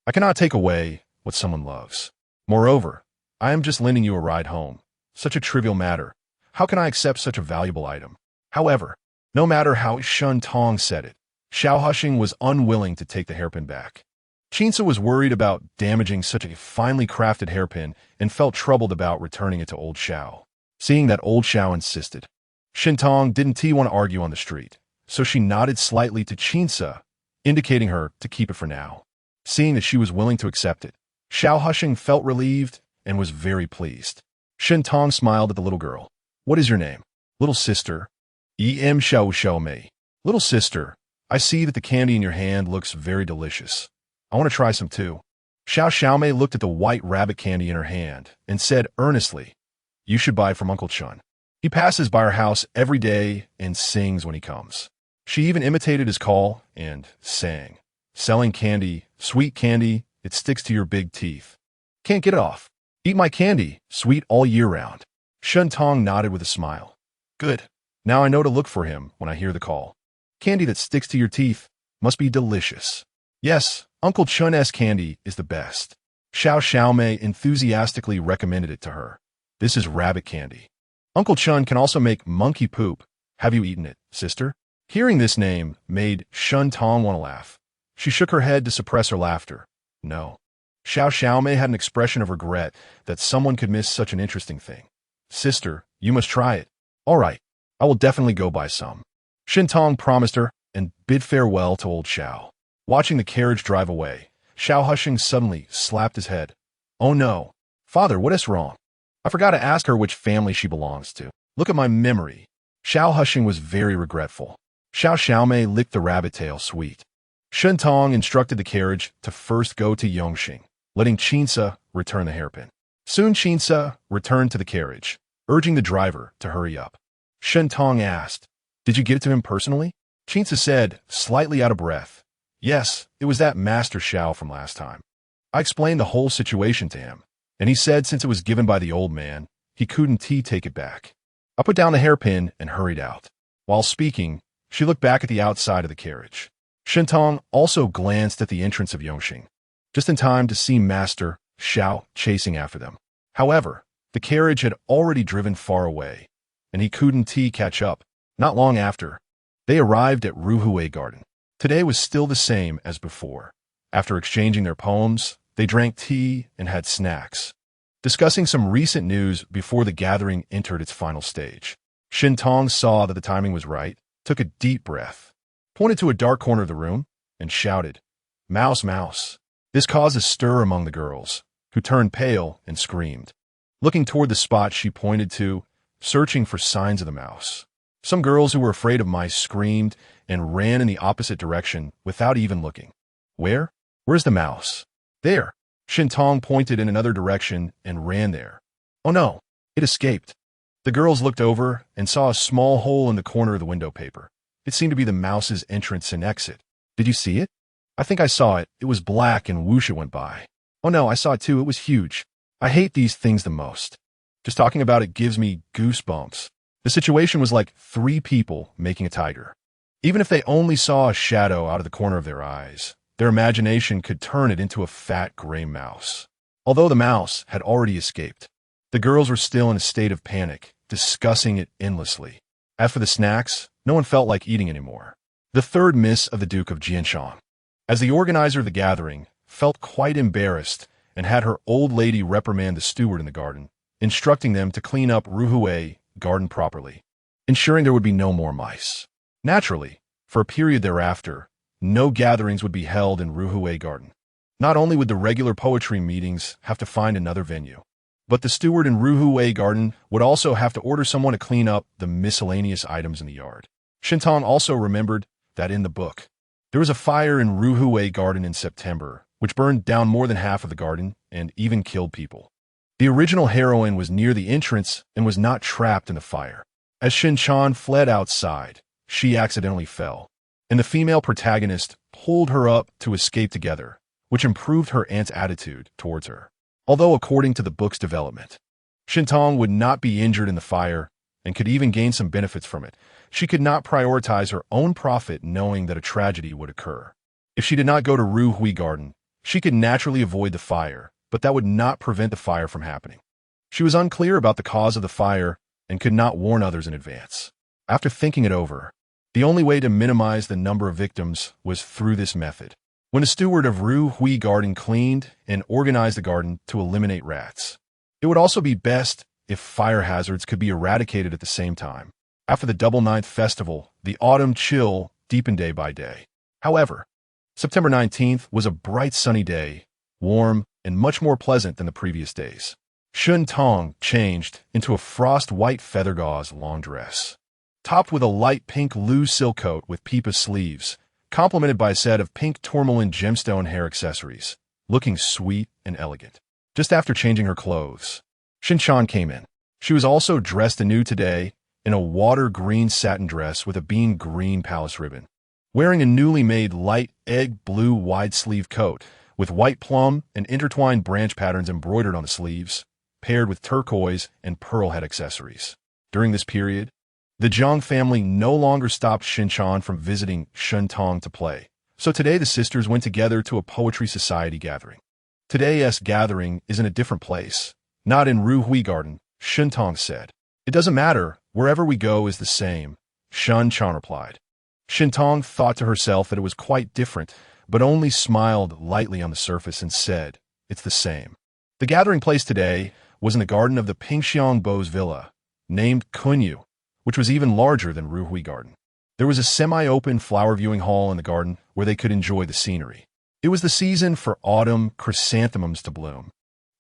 I cannot take away what someone loves. Moreover, I am just lending you a ride home. Such a trivial matter. How can I accept such a valuable item? However, no matter how Shintong said it, Xiao Husheng was unwilling to take the hairpin back. Chinsa was worried about damaging such a finely crafted hairpin and felt troubled about returning it to old Xiao. Seeing that old Xiao insisted, Shintong didn't want to argue on the street, so she nodded slightly to Chinsa, indicating her to keep it for now. Seeing that she was willing to accept it, Xiao Husheng felt relieved and was very pleased. Shintong smiled at the little girl. What is your name? Little sister. Xiao Mei. Little sister, I see that the candy in your hand looks very delicious. I want to try some too. Xiao Mei looked at the white rabbit candy in her hand and said earnestly, You should buy from Uncle Chun. He passes by our house every day and sings when he comes. She even imitated his call and sang. Selling candy, sweet candy, it sticks to your big teeth. Can't get it off. Eat my candy, sweet all year round. Shintong nodded with a smile. Good. Now I know to look for him when I hear the call. Candy that sticks to your teeth must be delicious. Yes, Uncle Chun's candy is the best. Xiao Mei enthusiastically recommended it to her. This is rabbit candy. Uncle Chun can also make monkey poop. Have you eaten it, sister? Hearing this name made Shintong want to laugh. She shook her head to suppress her laughter. No. Xiao Mei had an expression of regret that someone could miss such an interesting thing. Sister, you must try it. All right, I will definitely go buy some. Shintong promised her and bid farewell to old Xiao. Watching the carriage drive away, Xiao Husheng suddenly slapped his head. Oh no. Father, what is wrong? I forgot to ask her which family she belongs to. Look at my memory. Xiao Husheng was very regretful. Xiao Mei licked the rabbit tail sweet. Shintong instructed the carriage to first go to Yongxing, letting Chinsa return the hairpin. Soon Chinsa returned to the carriage, urging the driver to hurry up. Shintong asked, Did you give it to him personally? Chinsa said, slightly out of breath, Yes, it was that Master Xiao from last time. I explained the whole situation to him, and he said since it was given by the old man, he couldn't take it back. I put down the hairpin and hurried out. While speaking, she looked back at the outside of the carriage. Shintong also glanced at the entrance of Yongxing, just in time to see Master Xiao chasing after them. However, the carriage had already driven far away, and he couldn't catch up. Not long after, they arrived at Ruhui Garden. Today was still the same as before. After exchanging their poems, they drank tea and had snacks, discussing some recent news before the gathering entered its final stage. Shintong saw that the timing was right, took a deep breath, pointed to a dark corner of the room, and shouted, Mouse, mouse. This caused a stir among the girls, who turned pale and screamed. Looking toward the spot she pointed to, searching for signs of the mouse. Some girls who were afraid of mice screamed and ran in the opposite direction without even looking. Where? Where's the mouse? There. Shintong pointed in another direction and ran there. Oh no, it escaped. The girls looked over and saw a small hole in the corner of the window paper. It seemed to be the mouse's entrance and exit. Did you see it? I think I saw it. It was black and whoosh it went by. Oh no, I saw it too. It was huge. I hate these things the most. Just talking about it gives me goosebumps. The situation was like three people making a tiger. Even if they only saw a shadow out of the corner of their eyes, their imagination could turn it into a fat gray mouse. Although the mouse had already escaped, the girls were still in a state of panic, discussing it endlessly. As for the snacks, no one felt like eating anymore. The third miss of the Duke of Jianshang. As the organizer of the gathering, felt quite embarrassed and had her old lady reprimand the steward in the garden, instructing them to clean up Ruhui garden properly, ensuring there would be no more mice. Naturally, for a period thereafter, no gatherings would be held in Ruhui garden. Not only would the regular poetry meetings have to find another venue, but the steward in Ruhui garden would also have to order someone to clean up the miscellaneous items in the yard. Shintong also remembered that in the book, there was a fire in Ruhui garden in September, which burned down more than half of the garden and even killed people. The original heroine was near the entrance and was not trapped in the fire. As Shinchan fled outside, she accidentally fell, and the female protagonist pulled her up to escape together, which improved her aunt's attitude towards her. Although according to the book's development, Shintong would not be injured in the fire and could even gain some benefits from it, she could not prioritize her own profit knowing that a tragedy would occur. If she did not go to Ruhui garden, she could naturally avoid the fire, but that would not prevent the fire from happening. She was unclear about the cause of the fire and could not warn others in advance. After thinking it over, the only way to minimize the number of victims was through this method. When the steward of Ruhui garden cleaned and organized the garden to eliminate rats, it would also be best if fire hazards could be eradicated at the same time. After the Double Ninth Festival, the autumn chill deepened day by day. However, September 19th was a bright sunny day, warm and much more pleasant than the previous days. Shun Tong changed into a frost-white feather gauze long dress, topped with a light pink loose silk coat with peepa sleeves, complemented by a set of pink tourmaline gemstone hair accessories, looking sweet and elegant. Just after changing her clothes, Shinchan came in. She was also dressed anew today in a water green satin dress with a bean green palace ribbon, wearing a newly made light egg blue wide-sleeve coat with white plum and intertwined branch patterns embroidered on the sleeves, paired with turquoise and pearl head accessories. During this period, the Zhang family no longer stopped Shinchan from visiting Shentong to play, so today the sisters went together to a poetry society gathering. Today's gathering is in a different place, not in Ruhui garden, Shentong said. It doesn't matter, wherever we go is the same, Shinchan replied. Shintong thought to herself that it was quite different, but only smiled lightly on the surface and said, it's the same. The gathering place today was in the garden of the Pingxiang Bo's villa, named Kunyu, which was even larger than Ruhui garden. There was a semi-open flower viewing hall in the garden where they could enjoy the scenery. It was the season for autumn chrysanthemums to bloom,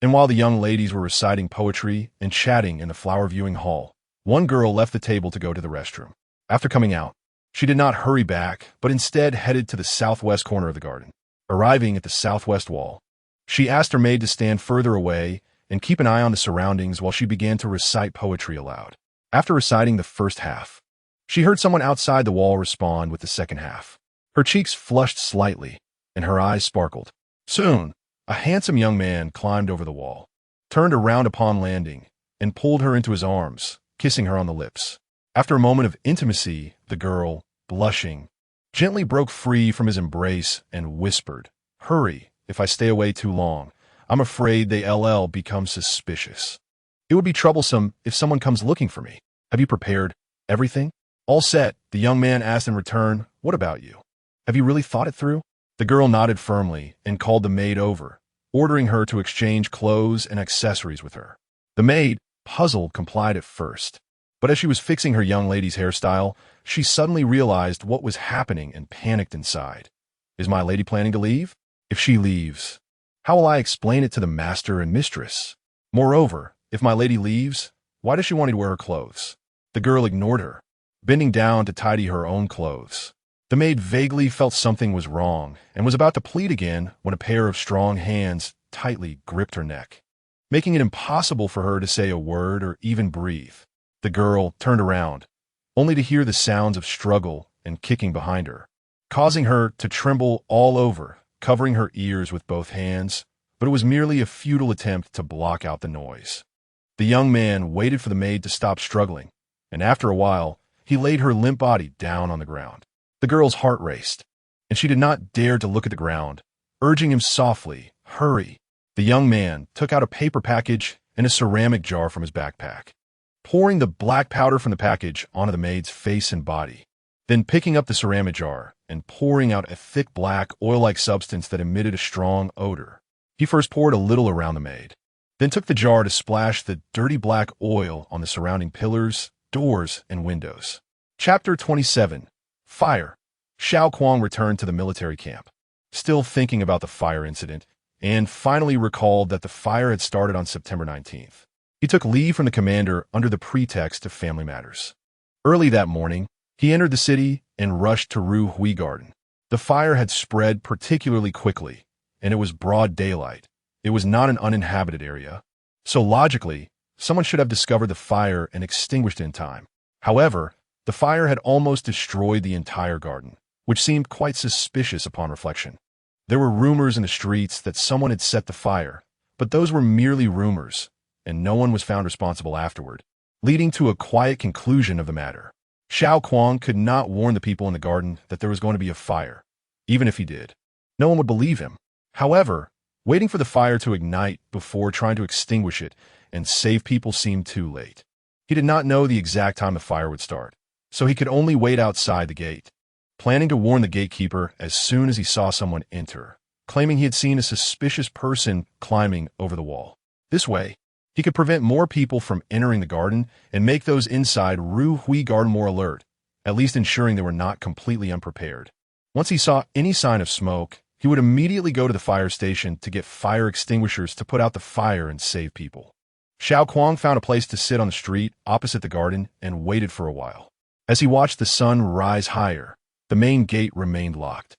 and while the young ladies were reciting poetry and chatting in the flower viewing hall, one girl left the table to go to the restroom. After coming out, she did not hurry back, but instead headed to the southwest corner of the garden. Arriving at the southwest wall, she asked her maid to stand further away and keep an eye on the surroundings while she began to recite poetry aloud. After reciting the first half, she heard someone outside the wall respond with the second half. Her cheeks flushed slightly, and her eyes sparkled. Soon, a handsome young man climbed over the wall, turned around upon landing, and pulled her into his arms, kissing her on the lips. After a moment of intimacy, the girl, blushing, gently broke free from his embrace and whispered, "Hurry, if I stay away too long. I'm afraid they become suspicious. It would be troublesome if someone comes looking for me. Have you prepared everything?" All set, the young man asked in return, "What about you? Have you really thought it through?" The girl nodded firmly and called the maid over, ordering her to exchange clothes and accessories with her. The maid, puzzled, complied at first, but as she was fixing her young lady's hairstyle, she suddenly realized what was happening and panicked inside. Is my lady planning to leave? If she leaves, how will I explain it to the master and mistress? Moreover, if my lady leaves, why does she want to wear her clothes? The girl ignored her, bending down to tidy her own clothes. The maid vaguely felt something was wrong and was about to plead again when a pair of strong hands tightly gripped her neck, making it impossible for her to say a word or even breathe. The girl turned around, only to hear the sounds of struggle and kicking behind her, causing her to tremble all over, covering her ears with both hands, but it was merely a futile attempt to block out the noise. The young man waited for the maid to stop struggling, and after a while, he laid her limp body down on the ground. The girl's heart raced, and she did not dare to look at the ground, urging him softly, "Hurry." The young man took out a paper package and a ceramic jar from his backpack, pouring the black powder from the package onto the maid's face and body. Then picking up the ceramic jar and pouring out a thick black oil-like substance that emitted a strong odor. He first poured a little around the maid, then took the jar to splash the dirty black oil on the surrounding pillars, doors, and windows. Chapter 27. Fire. Xiao Kuang returned to the military camp, still thinking about the fire incident, and finally recalled that the fire had started on September 19th. He took leave from the commander under the pretext of family matters. Early that morning, he entered the city and rushed to Hui Garden. The fire had spread particularly quickly, and it was broad daylight. It was not an uninhabited area, so logically, someone should have discovered the fire and extinguished it in time. However, the fire had almost destroyed the entire garden, which seemed quite suspicious upon reflection. There were rumors in the streets that someone had set the fire, but those were merely rumors, and no one was found responsible afterward, leading to a quiet conclusion of the matter. Xiao Kuang could not warn the people in the garden that there was going to be a fire. Even if he did, no one would believe him. However, waiting for the fire to ignite before trying to extinguish it and save people seemed too late. He did not know the exact time the fire would start, so he could only wait outside the gate, planning to warn the gatekeeper as soon as he saw someone enter, claiming he had seen a suspicious person climbing over the wall. This way, he could prevent more people from entering the garden and make those inside Hui Garden more alert, at least ensuring they were not completely unprepared. Once he saw any sign of smoke, he would immediately go to the fire station to get fire extinguishers to put out the fire and save people. Xiao Kuang found a place to sit on the street opposite the garden and waited for a while. As he watched the sun rise higher, the main gate remained locked,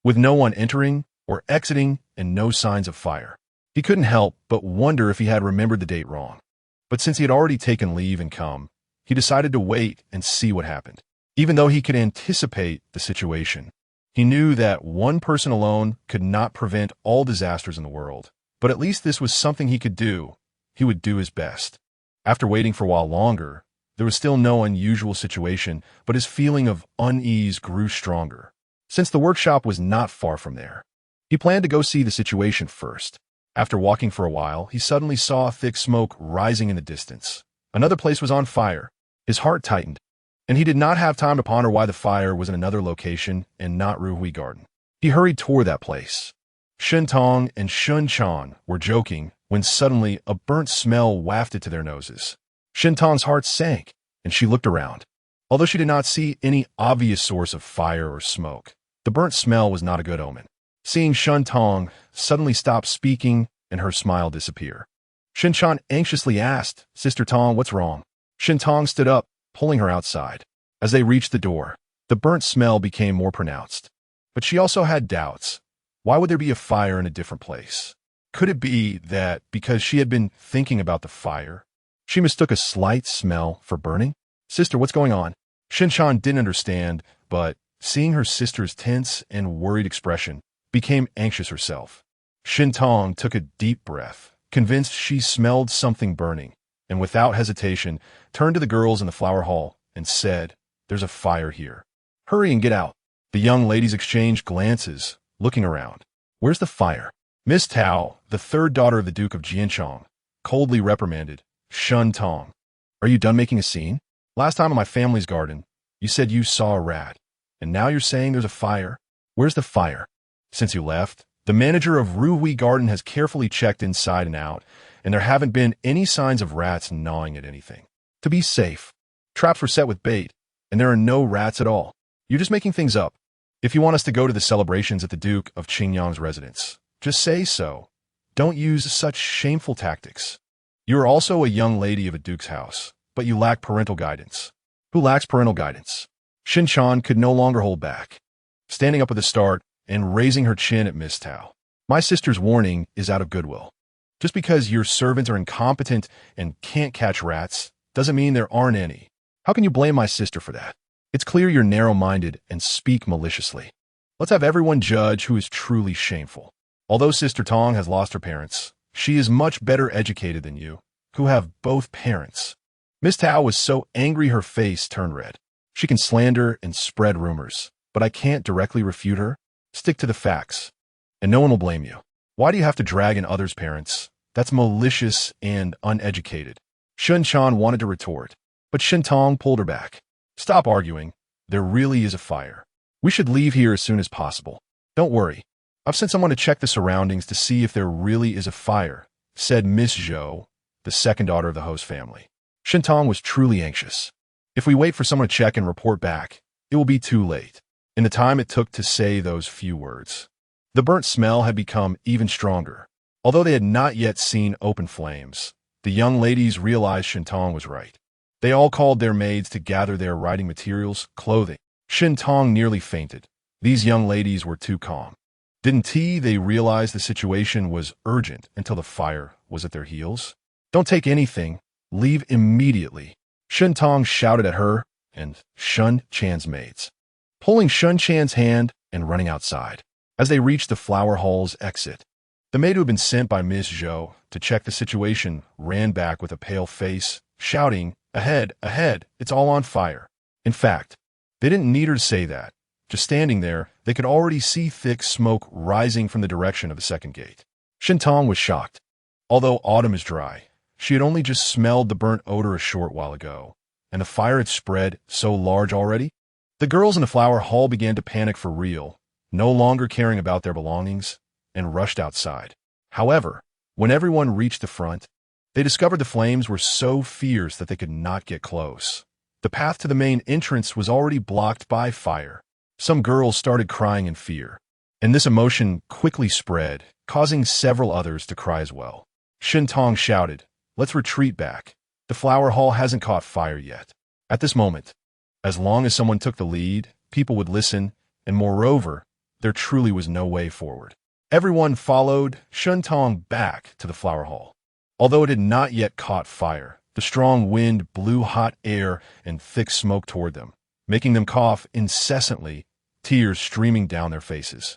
with no one entering or exiting and no signs of fire. He couldn't help but wonder if he had remembered the date wrong. But since he had already taken leave and come, he decided to wait and see what happened. Even though he could anticipate the situation, he knew that one person alone could not prevent all disasters in the world. But at least this was something he could do. He would do his best. After waiting for a while longer, there was still no unusual situation, but his feeling of unease grew stronger. Since the workshop was not far from there, he planned to go see the situation first. After walking for a while, he suddenly saw thick smoke rising in the distance. Another place was on fire. His heart tightened, and he did not have time to ponder why the fire was in another location and not Hui Garden. He hurried toward that place. Shen Tong and Shun Chan were joking when suddenly a burnt smell wafted to their noses. Shen Tong's heart sank, and she looked around. Although she did not see any obvious source of fire or smoke, the burnt smell was not a good omen. Seeing Shun Tong suddenly stop speaking and her smile disappear, Shen Chan anxiously asked, "Sister Tong, what's wrong?" Shen Tong stood up, pulling her outside. As they reached the door, the burnt smell became more pronounced. But she also had doubts. Why would there be a fire in a different place? Could it be that because she had been thinking about the fire, she mistook a slight smell for burning? "Sister, what's going on?" Shen Chan didn't understand, but seeing her sister's tense and worried expression, became anxious herself. Shen Tong took a deep breath, convinced she smelled something burning, and without hesitation, turned to the girls in the flower hall and said, "There's a fire here. Hurry and get out." The young ladies exchanged glances, looking around. "Where's the fire?" Miss Tao, the third daughter of the Duke of Jianchong, coldly reprimanded Shun Tong. "Are you done making a scene? Last time in my family's garden, you said you saw a rat, and now you're saying there's a fire. Where's the fire?" "Since you left, the manager of Hui Garden has carefully checked inside and out, and there haven't been any signs of rats gnawing at anything. To be safe, traps were set with bait, and there are no rats at all. You're just making things up. If you want us to go to the celebrations at the Duke of Qingyang's residence, just say so. Don't use such shameful tactics. You are also a young lady of a duke's house, but you lack parental guidance." "Who lacks parental guidance?" Shin Chan could no longer hold back, standing up with a start and raising her chin at Miss Tao. "My sister's warning is out of goodwill. Just because your servants are incompetent and can't catch rats doesn't mean there aren't any. How can you blame my sister for that? It's clear you're narrow-minded and speak maliciously. Let's have everyone judge who is truly shameful." Although Sister Tong has lost her parents, she is much better educated than you, who have both parents. Miss Tao was so angry her face turned red. She can slander and spread rumors, but I can't directly refute her. Stick to the facts, and no one will blame you. Why do you have to drag in others' parents? That's malicious and uneducated. Shun Chan wanted to retort, but Shin Tong pulled her back. Stop arguing. There really is a fire. We should leave here as soon as possible. Don't worry. I've sent someone to check the surroundings to see if there really is a fire, said Miss Zhou, the second daughter of the host family. Shin Tong was truly anxious. If we wait for someone to check and report back, it will be too late. In the time it took to say those few words, the burnt smell had become even stronger. Although they had not yet seen open flames, the young ladies realized Shin Tong was right. They all called their maids to gather their writing materials, clothing. Shin Tong nearly fainted. These young ladies were too calm. Didn't they realize the situation was urgent until the fire was at their heels? Don't take anything. Leave immediately. Shin Tong shouted at her and Shun Chan's maids, pulling Shun Chan's hand and running outside. As they reached the flower hall's exit, the maid who had been sent by Miss Zhou to check the situation ran back with a pale face, shouting, "Ahead, ahead, it's all on fire." In fact, they didn't need her to say that. Just standing there, they could already see thick smoke rising from the direction of the second gate. Shin Tong was shocked. Although autumn is dry, she had only just smelled the burnt odor a short while ago, and the fire had spread so large already. The girls in the flower hall began to panic for real, no longer caring about their belongings, and rushed outside. However, when everyone reached the front, they discovered the flames were so fierce that they could not get close. The path to the main entrance was already blocked by fire. Some girls started crying in fear, and this emotion quickly spread, causing several others to cry as well. Shin Tong shouted, "Let's retreat back. The flower hall hasn't caught fire yet." At this moment, as long as someone took the lead, people would listen, and moreover, there truly was no way forward. Everyone followed Shin Tong back to the flower hall. Although it had not yet caught fire, the strong wind blew hot air and thick smoke toward them, making them cough incessantly, tears streaming down their faces.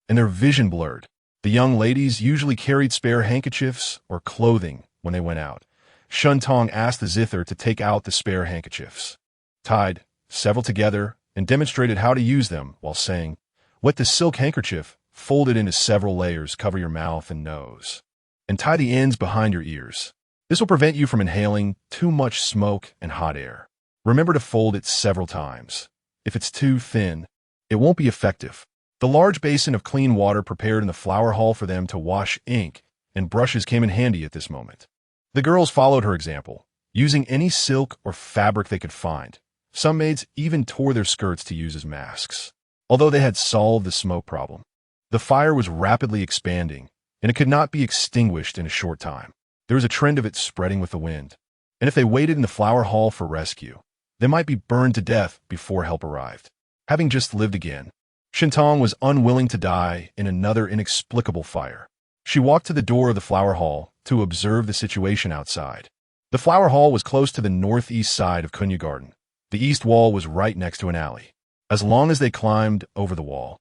And their vision blurred. The young ladies usually carried spare handkerchiefs or clothing when they went out. Shun Tong asked the zither to take out the spare handkerchiefs, tied several together, and demonstrated how to use them while saying, "Wet the silk handkerchief, fold it into several layers, cover your mouth and nose, and tie the ends behind your ears. This will prevent you from inhaling too much smoke and hot air. Remember to fold it several times. If it's too thin, it won't be effective." The large basin of clean water prepared in the flower hall for them to wash ink and brushes came in handy at this moment. The girls followed her example, using any silk or fabric they could find. Some maids even tore their skirts to use as masks. Although they had solved the smoke problem, the fire was rapidly expanding, and it could not be extinguished in a short time. There was a trend of it spreading with the wind, and if they waited in the flower hall for rescue, they might be burned to death before help arrived. Having just lived again, Shin Tong was unwilling to die in another inexplicable fire. She walked to the door of the flower hall to observe the situation outside. The flower hall was close to the northeast side of Kunya Garden. The east wall was right next to an alley. As long as they climbed over the wall,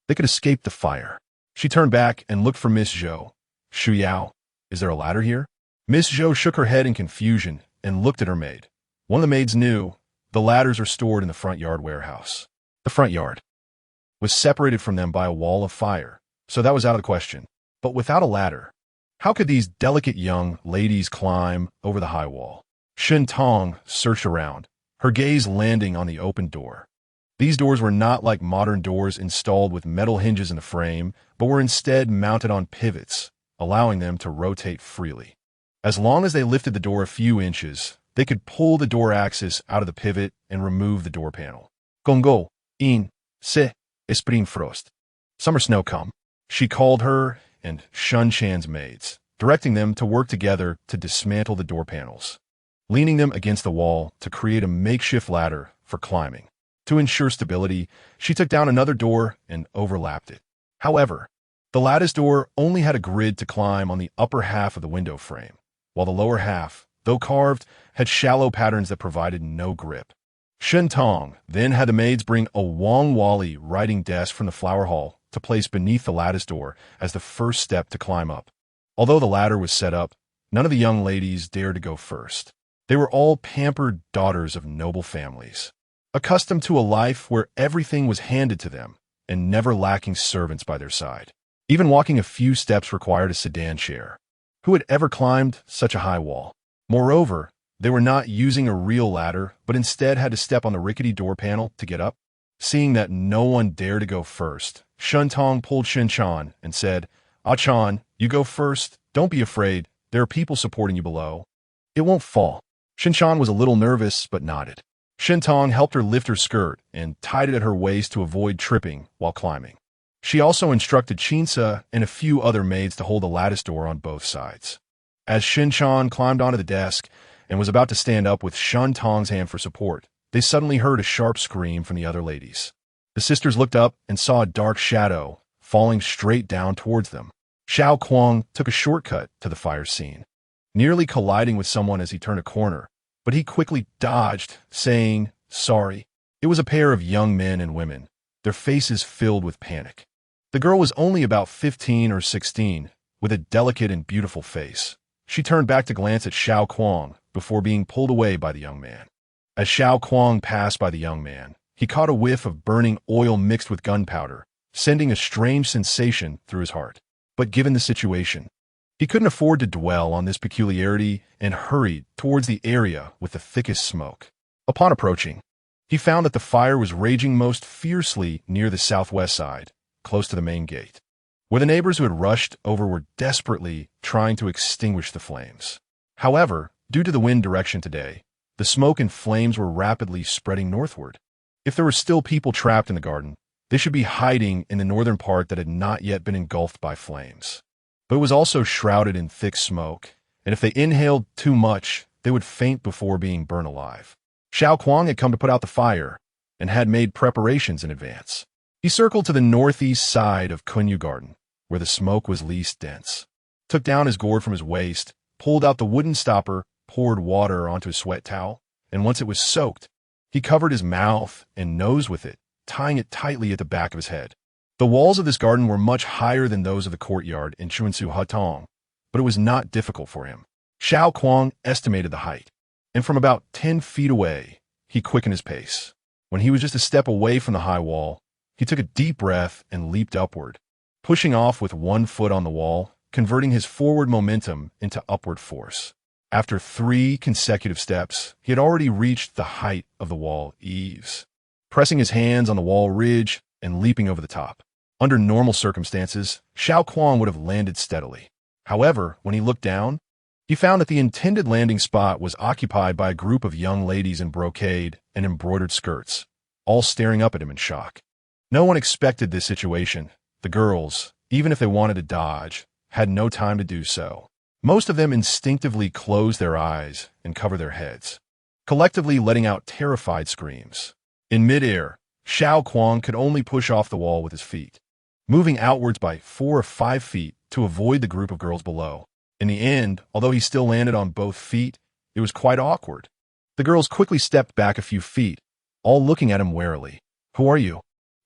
they could escape the fire. She turned back and looked for Miss Zhou. "Shu Yao, is there a ladder here?" Miss Zhou shook her head in confusion and looked at her maid. One of the maids knew. The ladders are stored in the front yard warehouse. The front yard was separated from them by a wall of fire, so that was out of the question. But without a ladder, how could these delicate young ladies climb over the high wall? Shin Tong searched around, her gaze landing on the open door. These doors were not like modern doors installed with metal hinges in the frame, but were instead mounted on pivots, allowing them to rotate freely. As long as they lifted the door a few inches, they could pull the door axis out of the pivot and remove the door panel. "Gongo, in, se, esprit frost. Summer snow come," she called her and Shun Chan's maids, directing them to work together to dismantle the door panels, leaning them against the wall to create a makeshift ladder for climbing. To ensure stability, she took down another door and overlapped it. However, the lattice door only had a grid to climb on the upper half of the window frame, while the lower half, though carved, had shallow patterns that provided no grip. Shin Tong then had the maids bring a wrongfully writing desk from the flower hall to place beneath the lattice door as the first step to climb up. Although the ladder was set up, none of the young ladies dared to go first. They were all pampered daughters of noble families, accustomed to a life where everything was handed to them and never lacking servants by their side. Even walking a few steps required a sedan chair. Who had ever climbed such a high wall? Moreover, they were not using a real ladder, but instead had to step on the rickety door panel to get up. Seeing that no one dared to go first, Shentong pulled Shinchan and said, "Ah-chan, you go first. Don't be afraid. There are people supporting you below. It won't fall." Shinchan was a little nervous, but nodded. Shentong helped her lift her skirt and tied it at her waist to avoid tripping while climbing. She also instructed Chinsa and a few other maids to hold the lattice door on both sides. As Shinchan climbed onto the desk and was about to stand up with Shentong's hand for support, they suddenly heard a sharp scream from the other ladies. The sisters looked up and saw a dark shadow falling straight down towards them. Xiao Kuang took a shortcut to the fire scene, nearly colliding with someone as he turned a corner, but he quickly dodged, saying, "Sorry." It was a pair of young men and women, their faces filled with panic. The girl was only about 15 or 16, with a delicate and beautiful face. She turned back to glance at Xiao Kuang before being pulled away by the young man. As Xiao Kuang passed by the young man, he caught a whiff of burning oil mixed with gunpowder, sending a strange sensation through his heart. But given the situation, he couldn't afford to dwell on this peculiarity and hurried towards the area with the thickest smoke. Upon approaching, he found that the fire was raging most fiercely near the southwest side, close to the main gate, where the neighbors who had rushed over were desperately trying to extinguish the flames. However, due to the wind direction today, the smoke and flames were rapidly spreading northward. If there were still people trapped in the garden, they should be hiding in the northern part that had not yet been engulfed by flames. But it was also shrouded in thick smoke, and if they inhaled too much, they would faint before being burned alive. Xiao Kuang had come to put out the fire and had made preparations in advance. He circled to the northeast side of Kunyu Garden, where the smoke was least dense, took down his gourd from his waist, pulled out the wooden stopper, poured water onto his sweat towel, and once it was soaked, he covered his mouth and nose with it, tying it tightly at the back of his head. The walls of this garden were much higher than those of the courtyard in Chuansu Hutong, but it was not difficult for him. Xiao Kuang estimated the height, and from about 10 feet away, he quickened his pace. When he was just a step away from the high wall, he took a deep breath and leaped upward, pushing off with one foot on the wall, converting his forward momentum into upward force. After 3 consecutive steps, he had already reached the height of the wall eaves, pressing his hands on the wall ridge and leaping over the top. Under normal circumstances, Xiao Kuang would have landed steadily. However, when he looked down, he found that the intended landing spot was occupied by a group of young ladies in brocade and embroidered skirts, all staring up at him in shock. No one expected this situation. The girls, even if they wanted to dodge, had no time to do so. Most of them instinctively closed their eyes and covered their heads, collectively letting out terrified screams. In midair, Xiao Kuang could only push off the wall with his feet, moving outwards by 4 or 5 feet to avoid the group of girls below. In the end, although he still landed on both feet, it was quite awkward. The girls quickly stepped back a few feet, all looking at him warily. "Who are you?"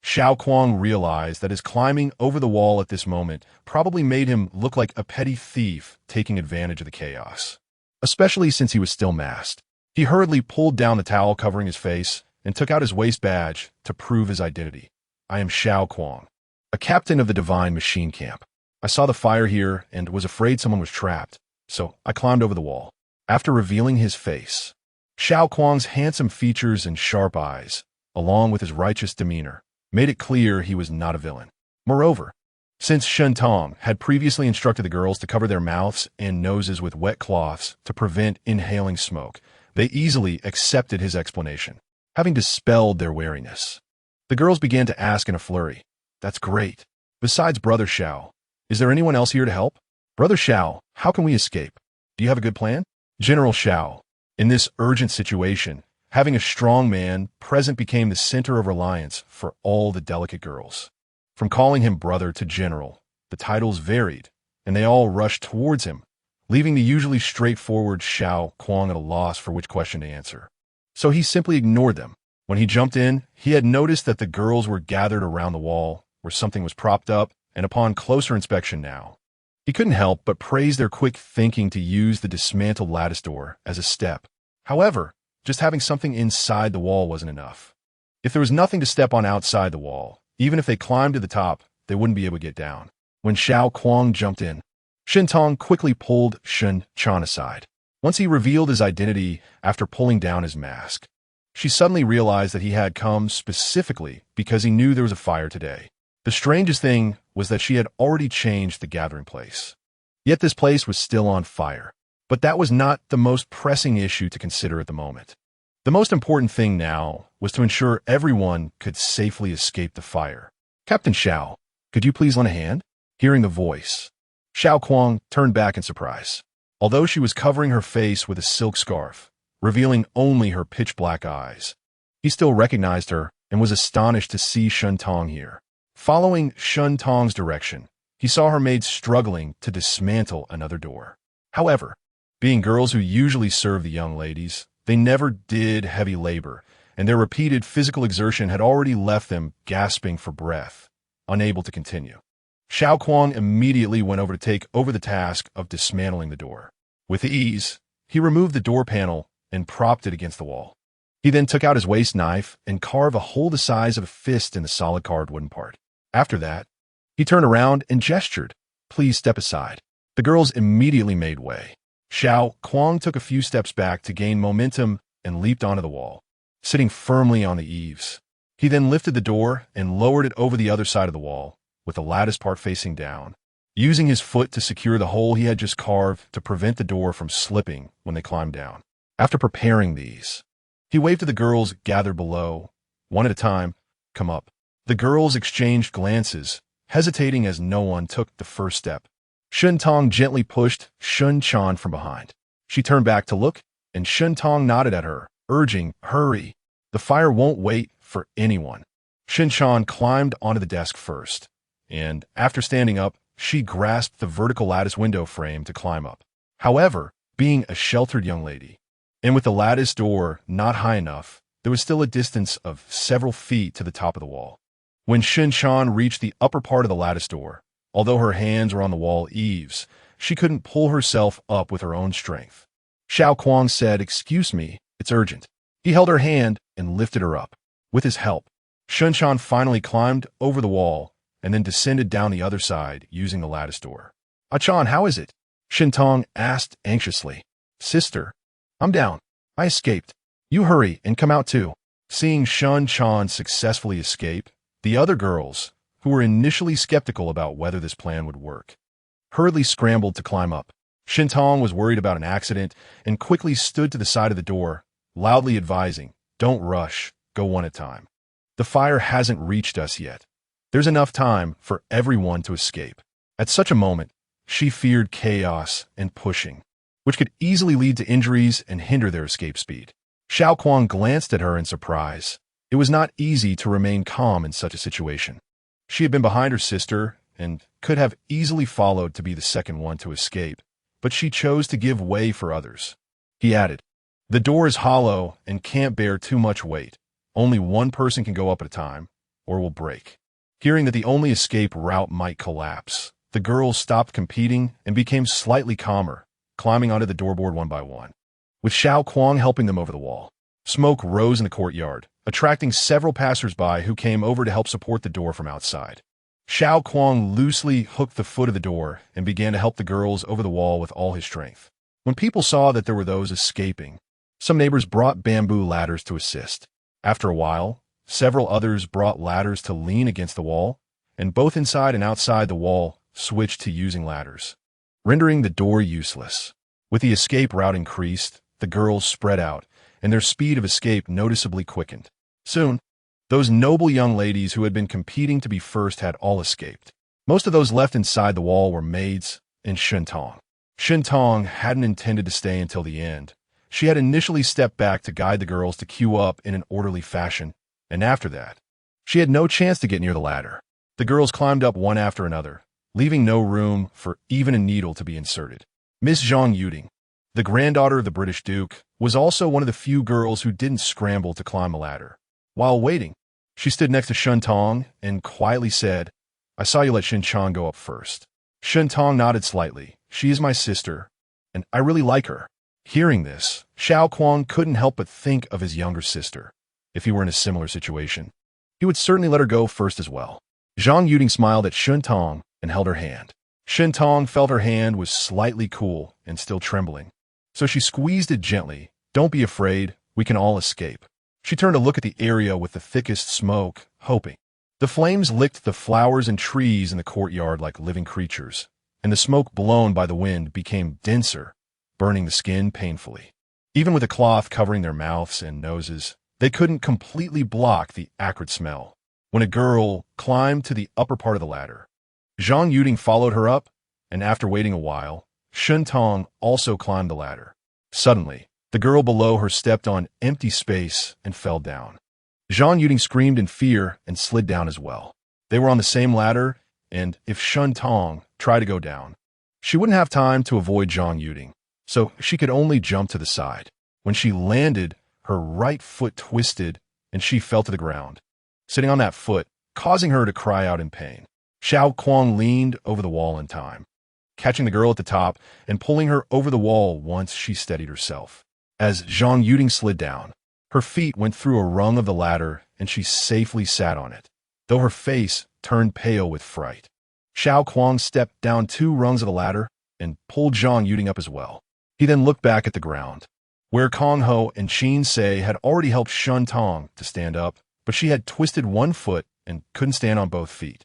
Xiao Kuang realized that his climbing over the wall at this moment probably made him look like a petty thief taking advantage of the chaos, especially since he was still masked. He hurriedly pulled down the towel covering his face and took out his waist badge to prove his identity. "I am Xiao Kuang, a captain of the Divine Machine Camp. I saw the fire here and was afraid someone was trapped, so I climbed over the wall." After revealing his face, Xiao Kuang's handsome features and sharp eyes, along with his righteous demeanor, made it clear he was not a villain. Moreover, since Shentong had previously instructed the girls to cover their mouths and noses with wet cloths to prevent inhaling smoke, they easily accepted his explanation, having dispelled their wariness. The girls began to ask in a flurry, "That's great. Besides Brother Xiao, is there anyone else here to help? Brother Xiao, how can we escape? Do you have a good plan?" General Xiao, in this urgent situation, having a strong man present became the center of reliance for all the delicate girls. From calling him brother to general, the titles varied, and they all rushed towards him, leaving the usually straightforward Xiao Kuang at a loss for which question to answer. So he simply ignored them. When he jumped in, he had noticed that the girls were gathered around the wall, where something was propped up, and upon closer inspection now, he couldn't help but praise their quick thinking to use the dismantled lattice door as a step. However, just having something inside the wall wasn't enough. If there was nothing to step on outside the wall, even if they climbed to the top, they wouldn't be able to get down. When Xiao Kuang jumped in, Shintong quickly pulled Shun Chan aside. Once he revealed his identity after pulling down his mask, she suddenly realized that he had come specifically because he knew there was a fire today. The strangest thing was that she had already changed the gathering place. Yet this place was still on fire. But that was not the most pressing issue to consider at the moment. The most important thing now was to ensure everyone could safely escape the fire. "Captain Xiao, could you please lend a hand?" Hearing the voice, Xiao Kuang turned back in surprise. Although she was covering her face with a silk scarf, revealing only her pitch-black eyes, he still recognized her and was astonished to see Shun Tong here. Following Shun Tong's direction, he saw her maid struggling to dismantle another door. However, being girls who usually serve the young ladies, they never did heavy labor, and their repeated physical exertion had already left them gasping for breath, unable to continue. Xiao Kuang immediately went over to take over the task of dismantling the door. With ease, he removed the door panel and propped it against the wall. He then took out his waist knife and carved a hole the size of a fist in the solid carved wooden part. After that, he turned around and gestured, "Please step aside." The girls immediately made way. Xiao Kuang took a few steps back to gain momentum and leaped onto the wall, sitting firmly on the eaves. He then lifted the door and lowered it over the other side of the wall, with the lattice part facing down, using his foot to secure the hole he had just carved to prevent the door from slipping when they climbed down. After preparing these, he waved to the girls gathered below, one at a time, "Come up." The girls exchanged glances, hesitating as no one took the first step. Shun Tong gently pushed Shun Chan from behind. She turned back to look, and Shun Tong nodded at her, urging, "Hurry. The fire won't wait for anyone." Shun Chan climbed onto the desk first, and after standing up, she grasped the vertical lattice window frame to climb up. However, being a sheltered young lady, and with the lattice door not high enough, there was still a distance of several feet to the top of the wall. When Shun Chan reached the upper part of the lattice door, although her hands were on the wall eaves, she couldn't pull herself up with her own strength. Xiao Kuang said, "Excuse me, it's urgent." He held her hand and lifted her up. With his help, Shun Chan finally climbed over the wall and then descended down the other side using the lattice door. "Achan, how is it?" Shun Tong asked anxiously. "Sister, I'm down. I escaped. You hurry and come out too." Seeing Shun Chan successfully escape, the other girls, who were initially skeptical about whether this plan would work, hurriedly scrambled to climb up. Shun Tong was worried about an accident and quickly stood to the side of the door, loudly advising, "Don't rush, go one at a time. The fire hasn't reached us yet. There's enough time for everyone to escape." At such a moment, she feared chaos and pushing, which could easily lead to injuries and hinder their escape speed. Xiao Kuang glanced at her in surprise. It was not easy to remain calm in such a situation. She had been behind her sister and could have easily followed to be the second one to escape, but she chose to give way for others. He added, "The door is hollow and can't bear too much weight. Only one person can go up at a time, or will break." Hearing that the only escape route might collapse, the girls stopped competing and became slightly calmer, climbing onto the doorboard one by one, with Xiao Kuang helping them over the wall. Smoke rose in the courtyard, attracting several passers-by who came over to help support the door from outside. Xiao Kuang loosely hooked the foot of the door and began to help the girls over the wall with all his strength. When people saw that there were those escaping, some neighbors brought bamboo ladders to assist. After a while, several others brought ladders to lean against the wall, and both inside and outside the wall switched to using ladders, rendering the door useless. With the escape route increased, the girls spread out, and their speed of escape noticeably quickened. Soon, those noble young ladies who had been competing to be first had all escaped. Most of those left inside the wall were maids and Shun Tong. Shun Tong hadn't intended to stay until the end. She had initially stepped back to guide the girls to queue up in an orderly fashion, and after that, she had no chance to get near the ladder. The girls climbed up one after another, leaving no room for even a needle to be inserted. Miss Zhang Yuding, the granddaughter of the British Duke, was also one of the few girls who didn't scramble to climb a ladder. While waiting, she stood next to Shun Tong and quietly said, I saw you let Shin Chong go up first. Shen Tong nodded slightly. She is my sister, and I really like her. Hearing this, Xiao Kuang couldn't help but think of his younger sister. If he were in a similar situation, he would certainly let her go first as well. Zhang Yuding smiled at Shen Tong and held her hand. Shen Tong felt her hand was slightly cool and still trembling, so she squeezed it gently. Don't be afraid, we can all escape. She turned to look at the area with the thickest smoke, hoping. The flames licked the flowers and trees in the courtyard like living creatures, and the smoke blown by the wind became denser, burning the skin painfully. Even with a cloth covering their mouths and noses, they couldn't completely block the acrid smell. When a girl climbed to the upper part of the ladder, Zhang Yuding followed her up, and after waiting a while, Shen Tong also climbed the ladder. Suddenly, the girl below her stepped on empty space and fell down. Zhang Yuding screamed in fear and slid down as well. They were on the same ladder, and if Shen Tong tried to go down, she wouldn't have time to avoid Zhang Yuding, so she could only jump to the side. When she landed, her right foot twisted, and she fell to the ground, sitting on that foot, causing her to cry out in pain. Xiao Kuang leaned over the wall in time, catching the girl at the top and pulling her over the wall once she steadied herself. As Zhang Yuding slid down, her feet went through a rung of the ladder and she safely sat on it, though her face turned pale with fright. Xiao Kuang stepped down 2 rungs of the ladder and pulled Zhang Yuding up as well. He then looked back at the ground, where Kong Ho and Qin Se had already helped Shen Tong to stand up, but she had twisted one foot and couldn't stand on both feet,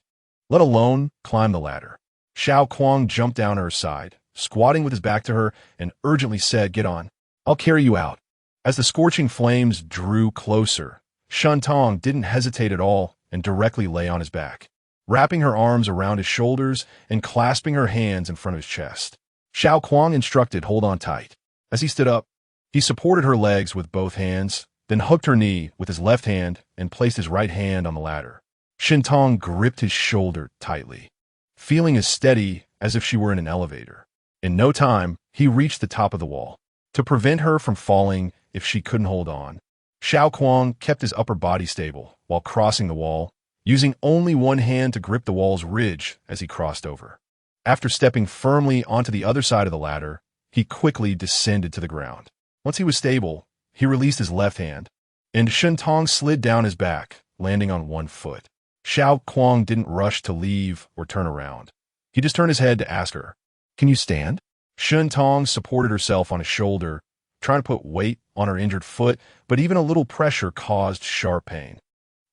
let alone climb the ladder. Xiao Kuang jumped down to her side, squatting with his back to her, and urgently said, "Get on. I'll carry you out." As the scorching flames drew closer, Shen Tong didn't hesitate at all and directly lay on his back, wrapping her arms around his shoulders and clasping her hands in front of his chest. Xiao Kuang instructed, "Hold on tight." As he stood up, he supported her legs with both hands, then hooked her knee with his left hand and placed his right hand on the ladder. Shen Tong gripped his shoulder tightly, feeling as steady as if she were in an elevator. In no time, he reached the top of the wall. To prevent her from falling if she couldn't hold on, Xiao Kuang kept his upper body stable while crossing the wall, using only one hand to grip the wall's ridge as he crossed over. After stepping firmly onto the other side of the ladder, he quickly descended to the ground. Once he was stable, he released his left hand, and Shen Tong slid down his back, landing on one foot. Xiao Kuang didn't rush to leave or turn around. He just turned his head to ask her, "Can you stand?" Shen Tong supported herself on his shoulder, trying to put weight on her injured foot, but even a little pressure caused sharp pain,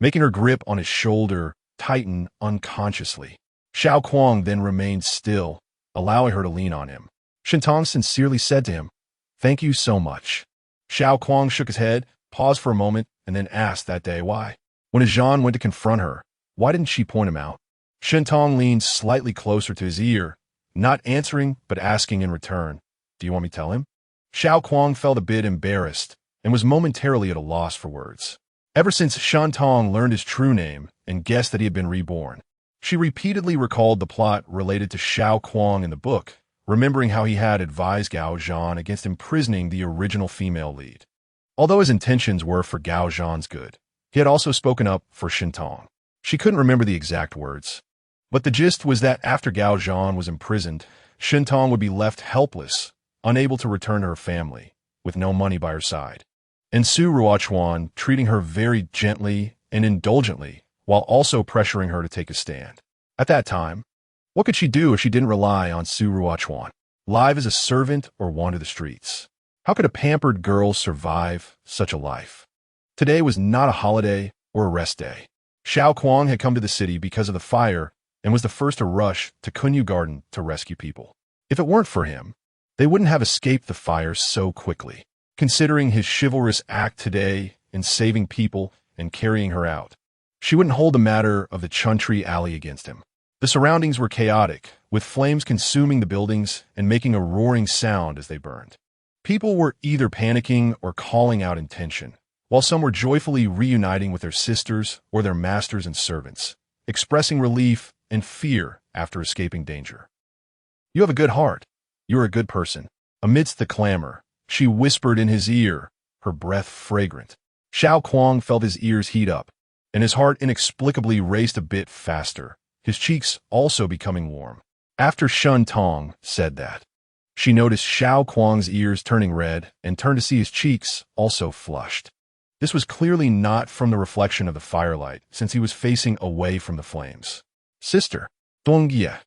making her grip on his shoulder tighten unconsciously. Xiao Kuang then remained still, allowing her to lean on him. Shen Tong sincerely said to him, "Thank you so much." Xiao Kuang shook his head, paused for a moment, and then asked that day why. When Zhan went to confront her, why didn't she point him out? Shen Tong leaned slightly closer to his ear, not answering but asking in return, "Do you want me to tell him?" Xiao Kuang felt a bit embarrassed and was momentarily at a loss for words. Ever since Shen Tong learned his true name and guessed that he had been reborn, she repeatedly recalled the plot related to Xiao Kuang in the book, remembering how he had advised Gao Zhan against imprisoning the original female lead. Although his intentions were for Gao Zhan's good, he had also spoken up for Shen Tong. She couldn't remember the exact words, but the gist was that after Gao Zhan was imprisoned, Shen Tong would be left helpless, unable to return to her family, with no money by her side, and Su Ruochuan treating her very gently and indulgently, while also pressuring her to take a stand. At that time, what could she do if she didn't rely on Su Ruochuan, live as a servant or wander the streets? How could a pampered girl survive such a life? Today was not a holiday or a rest day. Xiao Kuang had come to the city because of the fire and was the first to rush to Kunyu Garden to rescue people. If it weren't for him, they wouldn't have escaped the fire so quickly. Considering his chivalrous act today in saving people and carrying her out, she wouldn't hold the matter of the Chuntree Alley against him. The surroundings were chaotic, with flames consuming the buildings and making a roaring sound as they burned. People were either panicking or calling out in tension, while some were joyfully reuniting with their sisters or their masters and servants, expressing relief and fear after escaping danger. "You have a good heart. You're a good person." Amidst the clamor, she whispered in his ear, her breath fragrant. Xiao Kuang felt his ears heat up, and his heart inexplicably raced a bit faster. his cheeks also becoming warm. After Shun Tong said that, she noticed Xiao Kuang's ears turning red and turned to see his cheeks also flushed. This was clearly not from the reflection of the firelight, since he was facing away from the flames. Sister, Dongye.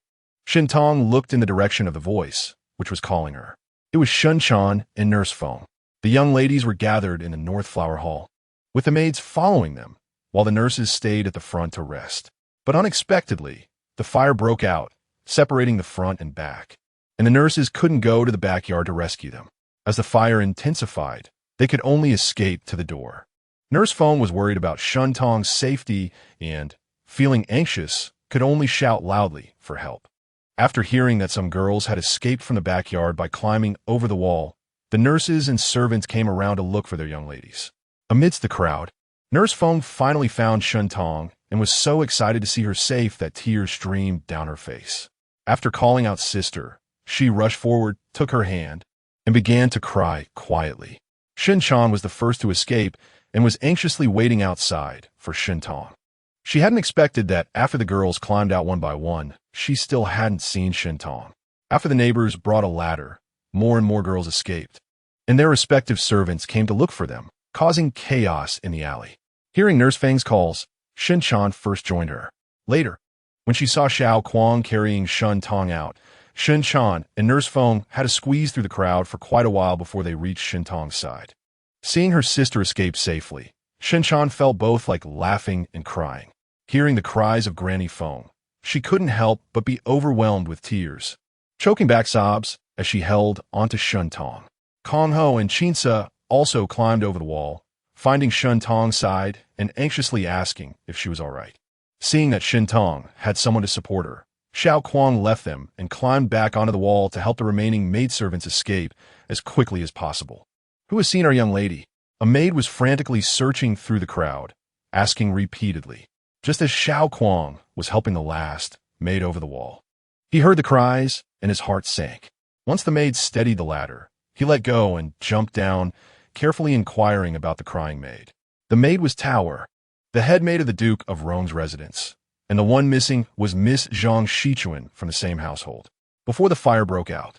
Shin Tong looked in the direction of the voice, which was calling her. It was Shun Chan and Nurse Feng. The young ladies were gathered in the North Flower Hall, with the maids following them, while the nurses stayed at the front to rest. But unexpectedly, the fire broke out, separating the front and back, and the nurses couldn't go to the backyard to rescue them. As the fire intensified, they could only escape to the door. Nurse Feng was worried about Shun Tong's safety and, feeling anxious, could only shout loudly for help. After hearing that some girls had escaped from the backyard by climbing over the wall, the nurses and servants came around to look for their young ladies. Amidst the crowd, Nurse Feng finally found Shun Tong and was so excited to see her safe that tears streamed down her face. After calling out sister, she rushed forward, took her hand, and began to cry quietly. Shin Chan was the first to escape and was anxiously waiting outside for Shin Tong. She hadn't expected that after the girls climbed out one by one, she still hadn't seen Shin Tong. After the neighbors brought a ladder, more and more girls escaped, and their respective servants came to look for them, causing chaos in the alley. Hearing Nurse Feng's calls, Shin Chan first joined her. Later, when she saw Xiao Kuang carrying Shun Tong out, Shin Chan and Nurse Feng had to squeeze through the crowd for quite a while before they reached Shin Tong's side. Seeing her sister escape safely, Shin Chan felt both like laughing and crying. Hearing the cries of Granny Feng, she couldn't help but be overwhelmed with tears, choking back sobs as she held onto Shun Tong. Kong Ho and Chinsa also climbed over the wall, finding Shun Tong's side and anxiously asking if she was all right. Seeing that Shin Tong had someone to support her, Xiao Kuang left them and climbed back onto the wall to help the remaining maidservants escape as quickly as possible. Who has seen our young lady? A maid was frantically searching through the crowd, asking repeatedly, just as Xiao Kuang was helping the last maid over the wall. He heard the cries and his heart sank. Once the maid steadied the ladder, he let go and jumped down, carefully inquiring about the crying maid. The maid was Tower, the head maid of the Duke of Rong's residence, and the one missing was Miss Zhang Shichuan from the same household. Before the fire broke out,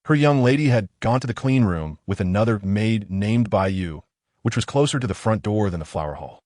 her young lady had gone to the clean room with another maid named Bai Yu, which was closer to the front door than the flower hall.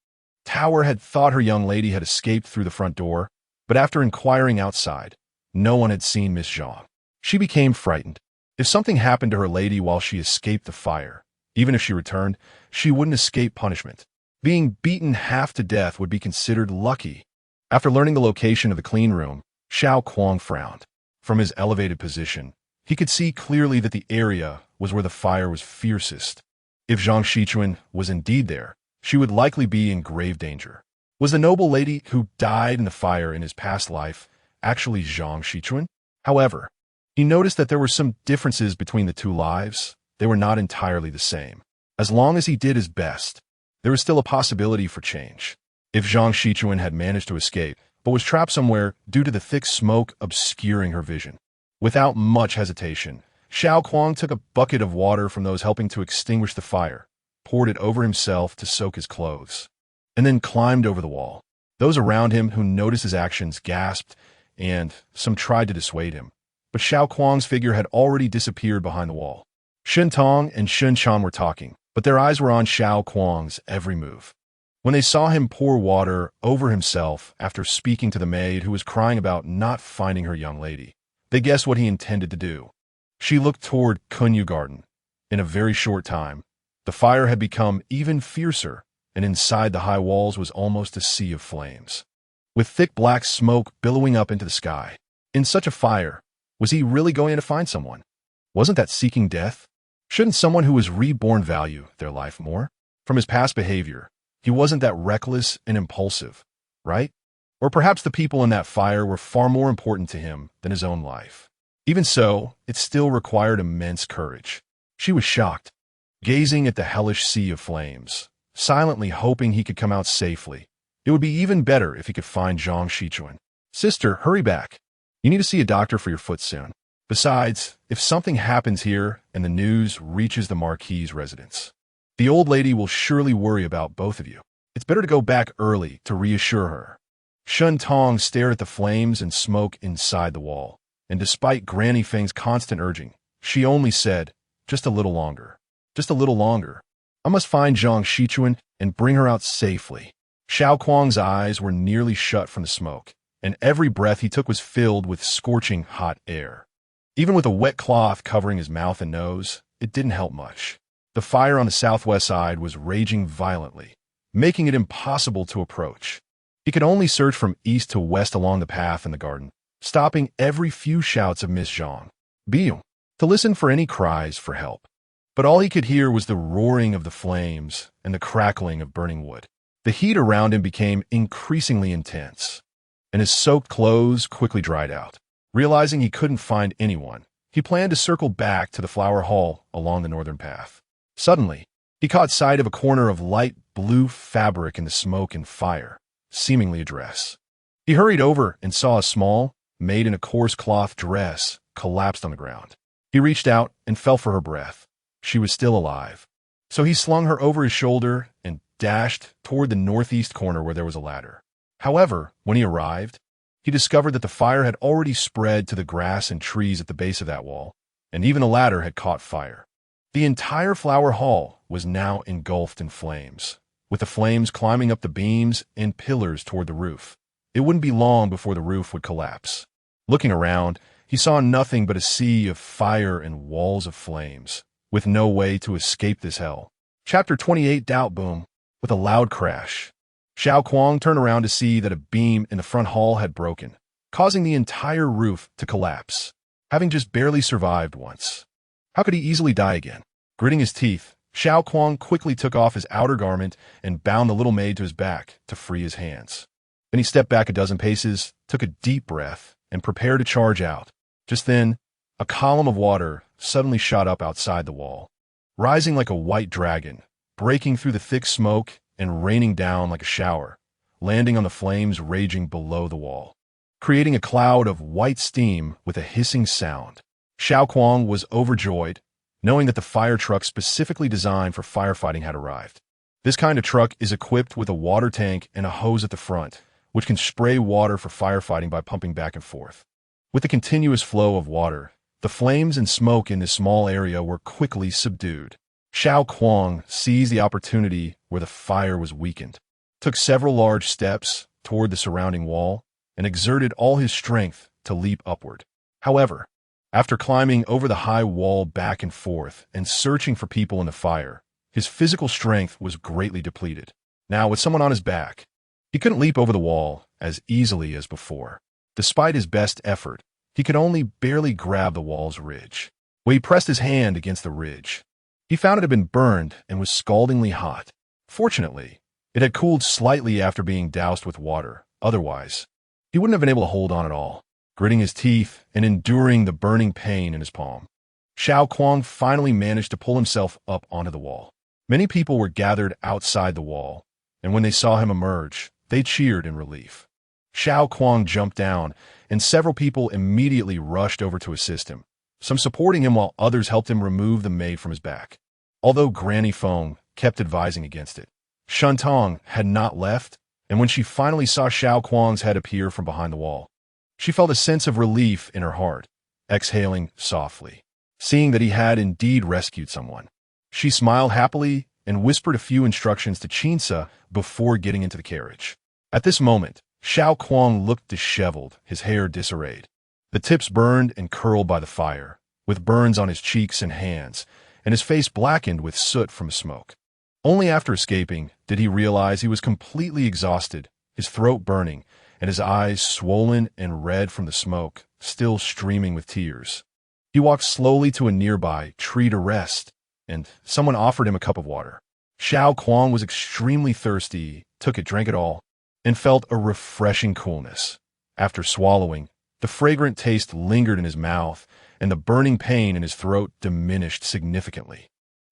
Tower had thought her young lady had escaped through the front door, but after inquiring outside, no one had seen Miss Zhang. She became frightened. If something happened to her lady while she escaped the fire, even if she returned, she wouldn't escape punishment. Being beaten half to death would be considered lucky. After learning the location of the clean room, Xiao Kuang frowned. From his elevated position, he could see clearly that the area was where the fire was fiercest. If Zhang Shichuan was indeed there, she would likely be in grave danger. Was the noble lady who died in the fire in his past life actually Zhang Shichuan? However, he noticed that there were some differences between the two lives. They were not entirely the same. As long as he did his best, there was still a possibility for change. If Zhang Shichuan had managed to escape, but was trapped somewhere due to the thick smoke obscuring her vision. Without much hesitation, Xiao Kuang took a bucket of water from those helping to extinguish the fire, poured it over himself to soak his clothes, and then climbed over the wall. Those around him who noticed his actions gasped, and some tried to dissuade him. But Xiao Kuang's figure had already disappeared behind the wall. Shin Tong and Shin Chan were talking, but their eyes were on Xiao Kuang's every move. When they saw him pour water over himself after speaking to the maid who was crying about not finding her young lady, they guessed what he intended to do. She looked toward Kunyu Garden. In a very short time, the fire had become even fiercer, and inside the high walls was almost a sea of flames, with thick black smoke billowing up into the sky. In such a fire, was he really going to find someone? Wasn't that seeking death? Shouldn't someone who was reborn value their life more? From his past behavior, he wasn't that reckless and impulsive, right? Or perhaps the people in that fire were far more important to him than his own life. Even so, it still required immense courage. She was shocked, gazing at the hellish sea of flames, silently hoping he could come out safely. It would be even better if he could find Zhang Shichuan. Sister, hurry back. You need to see a doctor for your foot soon. Besides, if something happens here and the news reaches the Marquis's residence, the old lady will surely worry about both of you. It's better to go back early to reassure her. Shun Tong stared at the flames and smoke inside the wall, and despite Granny Feng's constant urging, she only said, "Just a little longer. Just a little longer. I must find Zhang Shichuan and bring her out safely." Xiao Kuang's eyes were nearly shut from the smoke, and every breath he took was filled with scorching hot air. Even with a wet cloth covering his mouth and nose, it didn't help much. The fire on the southwest side was raging violently, making it impossible to approach. He could only search from east to west along the path in the garden, stopping every few shouts of Miss Zhang, Biu, to listen for any cries for help. But all he could hear was the roaring of the flames and the crackling of burning wood. The heat around him became increasingly intense, and his soaked clothes quickly dried out. Realizing he couldn't find anyone, he planned to circle back to the flower hall along the northern path. Suddenly, he caught sight of a corner of light blue fabric in the smoke and fire, seemingly a dress. He hurried over and saw a small, made in a coarse cloth dress collapsed on the ground. He reached out and felt for her breath. She was still alive. So he slung her over his shoulder and dashed toward the northeast corner where there was a ladder. However, when he arrived, he discovered that the fire had already spread to the grass and trees at the base of that wall, and even the ladder had caught fire. The entire flower hall was now engulfed in flames, with the flames climbing up the beams and pillars toward the roof. It wouldn't be long before the roof would collapse. Looking around, he saw nothing but a sea of fire and walls of flames, with no way to escape this hell. Chapter 28 Doubt Boom. With a loud crash, Xiao Kuang turned around to see that a beam in the front hall had broken, causing the entire roof to collapse, having just barely survived once. How could he easily die again? Gritting his teeth, Xiao Kuang quickly took off his outer garment and bound the little maid to his back to free his hands. Then he stepped back a dozen paces, took a deep breath, and prepared to charge out. Just then, a column of water suddenly shot up outside the wall, rising like a white dragon, breaking through the thick smoke and raining down like a shower, landing on the flames raging below the wall, creating a cloud of white steam with a hissing sound. Xiao Kuang was overjoyed, knowing that the fire truck specifically designed for firefighting had arrived. This kind of truck is equipped with a water tank and a hose at the front, which can spray water for firefighting by pumping back and forth. With the continuous flow of water, the flames and smoke in this small area were quickly subdued. Xiao Kuang seized the opportunity where the fire was weakened, took several large steps toward the surrounding wall, and exerted all his strength to leap upward. However, after climbing over the high wall back and forth and searching for people in the fire, his physical strength was greatly depleted. Now, with someone on his back, he couldn't leap over the wall as easily as before. Despite his best effort, he could only barely grab the wall's ridge. When he pressed his hand against the ridge, he found it had been burned and was scaldingly hot. Fortunately, it had cooled slightly after being doused with water. Otherwise, he wouldn't have been able to hold on at all, gritting his teeth and enduring the burning pain in his palm. Xiao Kuang finally managed to pull himself up onto the wall. Many people were gathered outside the wall, and when they saw him emerge, they cheered in relief. Xiao Kuang jumped down, and several people immediately rushed over to assist him, some supporting him while others helped him remove the maid from his back. Although Granny Feng kept advising against it, Shun Tong had not left, and when she finally saw Xiao Kuang's head appear from behind the wall, she felt a sense of relief in her heart, exhaling softly. Seeing that he had indeed rescued someone, she smiled happily and whispered a few instructions to Chinsa before getting into the carriage. At this moment, Xiao Kuang looked disheveled, his hair disarrayed. The tips burned and curled by the fire, with burns on his cheeks and hands, and his face blackened with soot from smoke. Only after escaping did he realize he was completely exhausted, his throat burning, and his eyes swollen and red from the smoke, still streaming with tears. He walked slowly to a nearby tree to rest, and someone offered him a cup of water. Xiao Kuang was extremely thirsty, took it, drank it all, and felt a refreshing coolness. After swallowing, the fragrant taste lingered in his mouth, and the burning pain in his throat diminished significantly.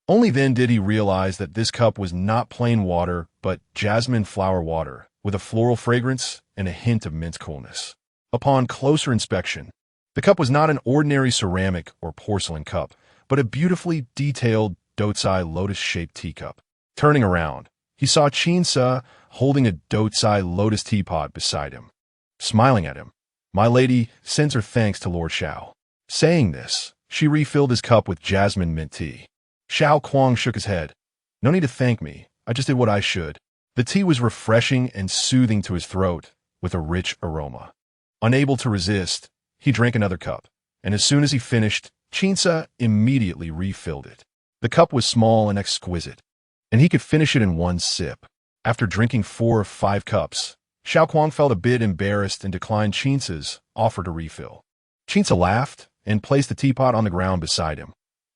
Only then did he realize that this cup was not plain water, but jasmine flower water, with a floral fragrance and a hint of mint coolness. Upon closer inspection, the cup was not an ordinary ceramic or porcelain cup, but a beautifully detailed Dotsai lotus-shaped teacup. Turning around, he saw Chinsa holding a dotsai lotus teapot beside him. Smiling at him, "My lady sends her thanks to Lord Xiao." Saying this, she refilled his cup with jasmine mint tea. Xiao Kuang shook his head. "No need to thank me. I just did what I should." The tea was refreshing and soothing to his throat, with a rich aroma. Unable to resist, he drank another cup, and as soon as he finished, Chinsa immediately refilled it. The cup was small and exquisite, and he could finish it in one sip. After drinking 4 or 5 cups, Xiao Kuang felt a bit embarrassed and declined Chinsa's offer to refill. Chinsa laughed and placed the teapot on the ground beside him.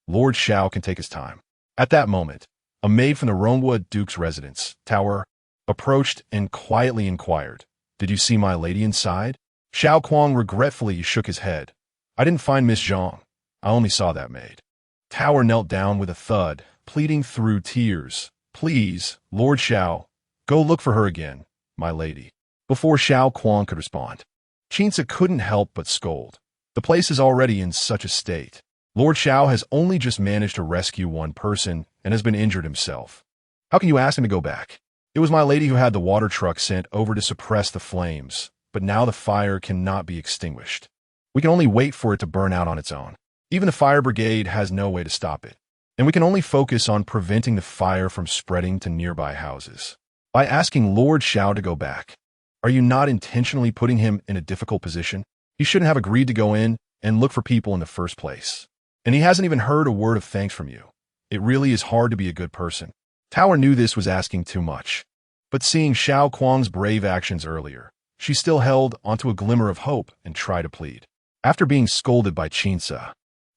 "Lord Xiao can take his time." At that moment, a maid from the Rongwood Duke's residence tower approached and quietly inquired, "Did you see my lady inside?" Xiao Kuang regretfully shook his head. "I didn't find Miss Zhang. I only saw that maid." Tower knelt down with a thud, pleading through tears, "Please, Lord Xiao, go look for her again, my lady." Before Xiao Kuang could respond, Chinsa couldn't help but scold. "The place is already in such a state. Lord Xiao has only just managed to rescue one person and has been injured himself. How can you ask him to go back? It was my lady who had the water truck sent over to suppress the flames, but now the fire cannot be extinguished. We can only wait for it to burn out on its own. Even the fire brigade has no way to stop it, and we can only focus on preventing the fire from spreading to nearby houses. By asking Lord Xiao to go back, are you not intentionally putting him in a difficult position? He shouldn't have agreed to go in and look for people in the first place. And he hasn't even heard a word of thanks from you. It really is hard to be a good person." Tower knew this was asking too much, but seeing Xiao Kuang's brave actions earlier, she still held onto a glimmer of hope and tried to plead. After being scolded by Chinsa,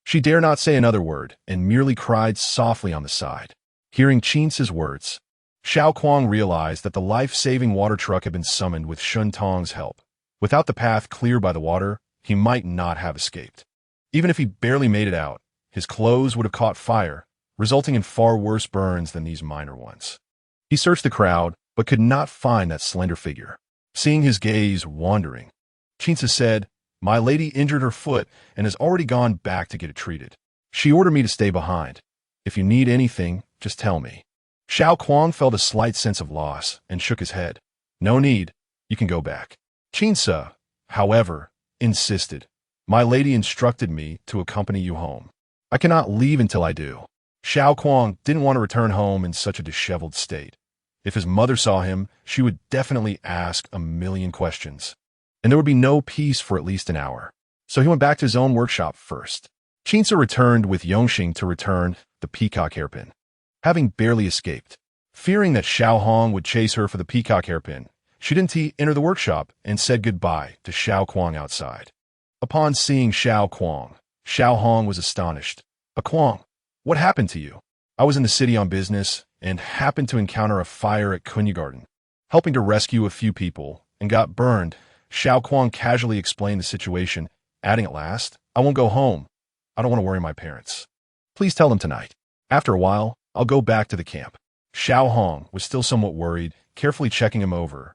she dare not say another word and merely cried softly on the side. Hearing Chinsa's words, Xiao Kuang realized that the life-saving water truck had been summoned with Shun Tong's help. Without the path cleared by the water, he might not have escaped. Even if he barely made it out, his clothes would have caught fire, resulting in far worse burns than these minor ones. He searched the crowd, but could not find that slender figure. Seeing his gaze wandering, Chinsa said, "My lady injured her foot and has already gone back to get it treated. She ordered me to stay behind. If you need anything, just tell me." Xiao Kuang felt a slight sense of loss and shook his head. "No need. You can go back." Chinsa, however, insisted, "My lady instructed me to accompany you home. I cannot leave until I do." Xiao Kuang didn't want to return home in such a disheveled state. If his mother saw him, she would definitely ask a million questions, and there would be no peace for at least an hour. So he went back to his own workshop first. Chinsa returned with Yongxing to return the peacock hairpin. Having barely escaped, fearing that Xiao Hong would chase her for the peacock hairpin, she didn't enter the workshop and said goodbye to Xiao Kuang outside. Upon seeing Xiao Kuang, Xiao Hong was astonished. "Kuang, what happened to you?" "I was in the city on business and happened to encounter a fire at Kunyagarden, helping to rescue a few people, and got burned." Xiao Kuang casually explained the situation, adding at last, "I won't go home. I don't want to worry my parents. Please tell them tonight. After a while, I'll go back to the camp." Xiao Hong was still somewhat worried, carefully checking him over,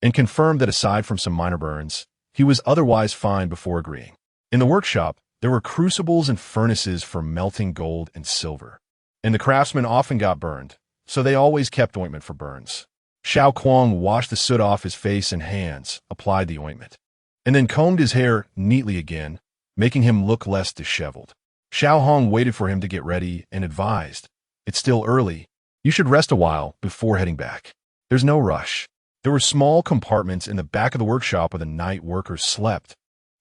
and confirmed that aside from some minor burns, he was otherwise fine before agreeing. In the workshop, there were crucibles and furnaces for melting gold and silver, and the craftsmen often got burned, so they always kept ointment for burns. Xiao Kuang washed the soot off his face and hands, applied the ointment, and then combed his hair neatly again, making him look less disheveled. Xiao Hong waited for him to get ready and advised, "It's still early. You should rest a while before heading back. There's no rush." There were small compartments in the back of the workshop where the night workers slept,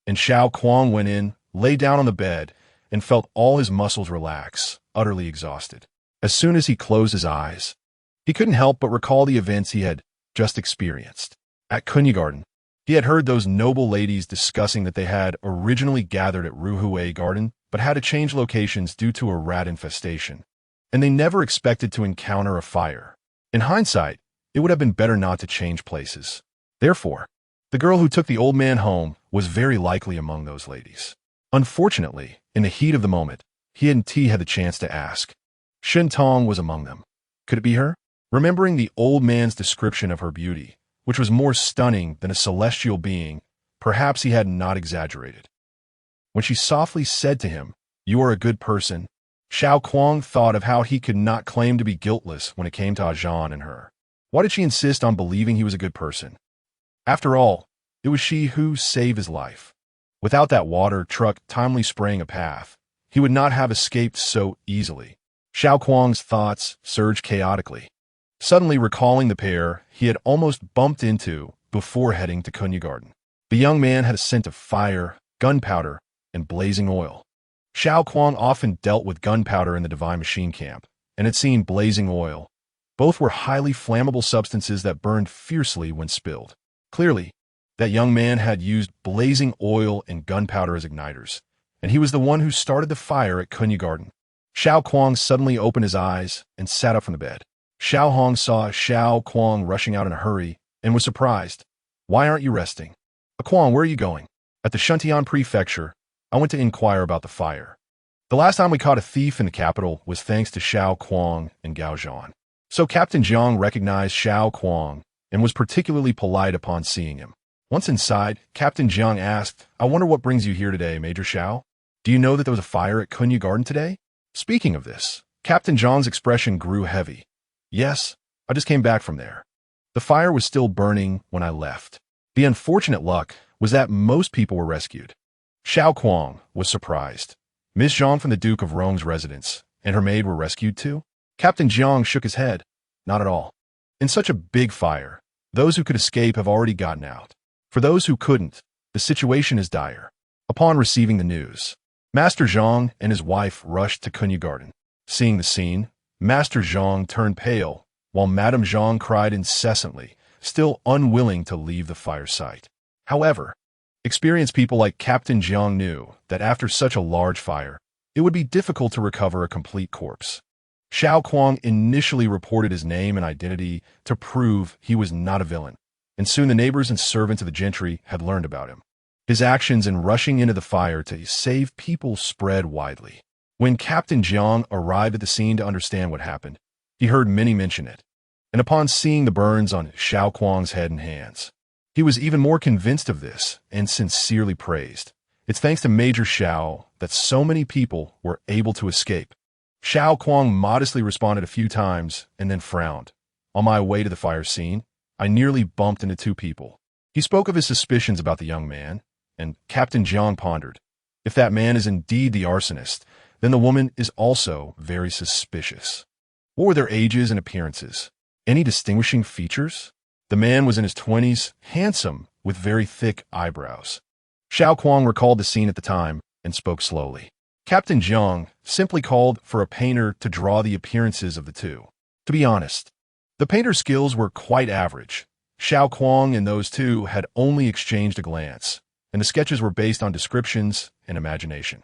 and Xiao Kuang went in, lay down on the bed, and felt all his muscles relax, utterly exhausted. As soon as he closed his eyes, he couldn't help but recall the events he had just experienced. At Kunyagarden, he had heard those noble ladies discussing that they had originally gathered at Ruhui Garden, but had to change locations due to a rat infestation, and they never expected to encounter a fire. In hindsight, it would have been better not to change places. Therefore, the girl who took the old man home was very likely among those ladies. Unfortunately, in the heat of the moment, he and T had the chance to ask. Shun Tong was among them. Could it be her? Remembering the old man's description of her beauty, which was more stunning than a celestial being, perhaps he had not exaggerated. When she softly said to him, "You are a good person," Xiao Kuang thought of how he could not claim to be guiltless when it came to Ajan and her. Why did she insist on believing he was a good person? After all, it was she who saved his life. Without that water truck timely spraying a path, he would not have escaped so easily. Xiao Kuang's thoughts surged chaotically, suddenly recalling the pair he had almost bumped into before heading to Kunya Garden. The young man had a scent of fire, gunpowder, and blazing oil. Xiao Kuang often dealt with gunpowder in the Divine Machine Camp, and had seen blazing oil. Both were highly flammable substances that burned fiercely when spilled. Clearly, that young man had used blazing oil and gunpowder as igniters, and he was the one who started the fire at Kunya Garden. Xiao Kuang suddenly opened his eyes and sat up from the bed. Xiao Hong saw Xiao Kuang rushing out in a hurry and was surprised. "Why aren't you resting? Kuang, where are you going?" "At the Shuntian Prefecture. I went to inquire about the fire. The last time we caught a thief in the capital was thanks to Xiao Kuang and Gao Zhan." So Captain Jiang recognized Xiao Kuang and was particularly polite upon seeing him. Once inside, Captain Jiang asked, "I wonder what brings you here today, Major Xiao? Do you know that there was a fire at Kunya Garden today?" Speaking of this, Captain Jiang's expression grew heavy. "Yes, I just came back from there. The fire was still burning when I left. The unfortunate luck was that most people were rescued." Xiao Kuang was surprised. Miss Zhang from the Duke of Rong's residence and her maid were rescued too? Captain Jiang shook his head. "Not at all. In such a big fire, those who could escape have already gotten out. For those who couldn't, the situation is dire." Upon receiving the news, Master Zhang and his wife rushed to Kunya Garden. Seeing the scene, Master Zhang turned pale, while Madame Zhang cried incessantly, still unwilling to leave the fire site. However, experienced people like Captain Jiang knew that after such a large fire, it would be difficult to recover a complete corpse. Xiao Kuang initially reported his name and identity to prove he was not a villain, and soon the neighbors and servants of the gentry had learned about him. His actions in rushing into the fire to save people spread widely. When Captain Jiang arrived at the scene to understand what happened, he heard many mention it, and upon seeing the burns on Xiao Kuang's head and hands, he was even more convinced of this and sincerely praised. "It's thanks to Major Xiao that so many people were able to escape." Xiao Kuang modestly responded a few times and then frowned. "On my way to the fire scene, I nearly bumped into two people." He spoke of his suspicions about the young man, and Captain Jiang pondered. If that man is indeed the arsonist, then the woman is also very suspicious. What were their ages and appearances? Any distinguishing features? The man was in his 20s, handsome, with very thick eyebrows. Xiao Kuang recalled the scene at the time and spoke slowly. Captain Jiang simply called for a painter to draw the appearances of the two. To be honest, the painter's skills were quite average. Xiao Kuang and those two had only exchanged a glance, and the sketches were based on descriptions and imagination.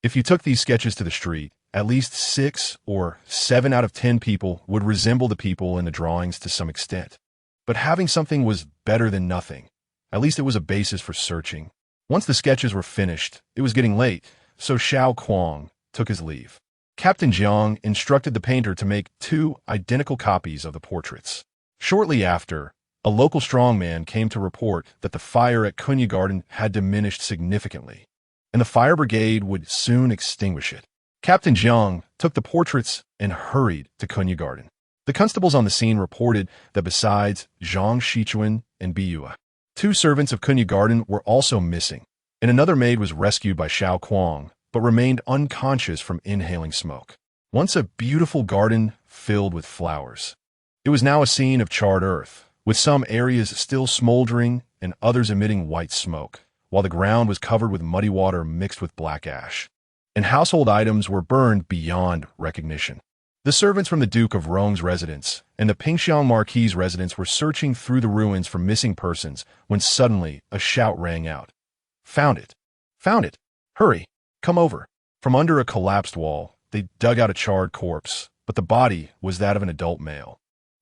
If you took these sketches to the street, at least 6 or 7 out of 10 people would resemble the people in the drawings to some extent. But having something was better than nothing. At least it was a basis for searching. Once the sketches were finished, it was getting late, so Xiao Kuang took his leave. Captain Jiang instructed the painter to make 2 identical copies of the portraits. Shortly after, a local strongman came to report that the fire at Kunya Garden had diminished significantly, and the fire brigade would soon extinguish it. Captain Jiang took the portraits and hurried to Kunya Garden. The constables on the scene reported that besides Zhang Shichuan and Biyue, 2 servants of Kunya Garden were also missing, and another maid was rescued by Xiao Kuang, but remained unconscious from inhaling smoke. Once a beautiful garden filled with flowers, it was now a scene of charred earth, with some areas still smoldering and others emitting white smoke, while the ground was covered with muddy water mixed with black ash, and household items were burned beyond recognition. The servants from the Duke of Rong's residence and the Pingxiang Marquis's residence were searching through the ruins for missing persons when suddenly a shout rang out. "Found it! Found it! Hurry! Come over!" From under a collapsed wall, they dug out a charred corpse, but the body was that of an adult male,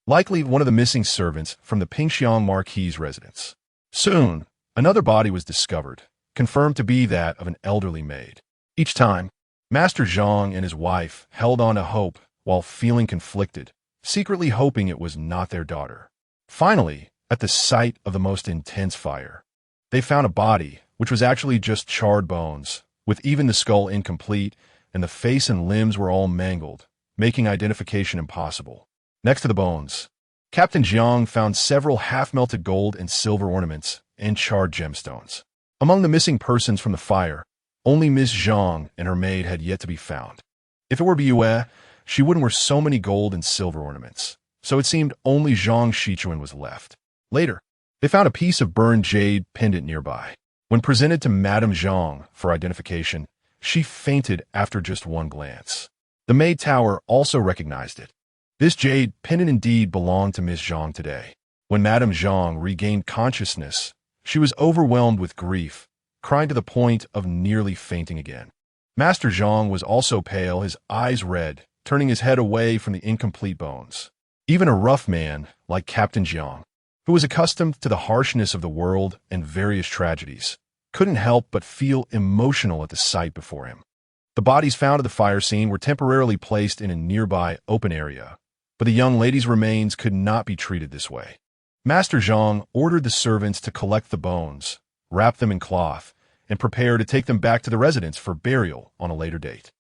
likely one of the missing servants from the Pingxiang Marquis's residence. Soon, another body was discovered, confirmed to be that of an elderly maid. Each time, Master Zhang and his wife held on to hope while feeling conflicted, secretly hoping it was not their daughter. Finally, at the site of the most intense fire, they found a body which was actually just charred bones, with even the skull incomplete, and the face and limbs were all mangled, making identification impossible. Next to the bones, Captain Jiang found several half-melted gold and silver ornaments and charred gemstones. Among the missing persons from the fire, only Miss Zhang and her maid had yet to be found. If it were Bue, she wouldn't wear so many gold and silver ornaments, so it seemed only Zhang Shichuan was left. Later, they found a piece of burned jade pendant nearby. When presented to Madame Zhang for identification, she fainted after just one glance. The maid tower also recognized it. This jade pendant indeed belonged to Miss Zhang today. When Madame Zhang regained consciousness, she was overwhelmed with grief, crying to the point of nearly fainting again. Master Zhang was also pale, his eyes red, turning his head away from the incomplete bones. Even a rough man like Captain Jiang, who was accustomed to the harshness of the world and various tragedies, couldn't help but feel emotional at the sight before him. The bodies found at the fire scene were temporarily placed in a nearby open area, but the young lady's remains could not be treated this way. Master Zhang ordered the servants to collect the bones, wrap them in cloth, and prepare to take them back to the residence for burial on a later date.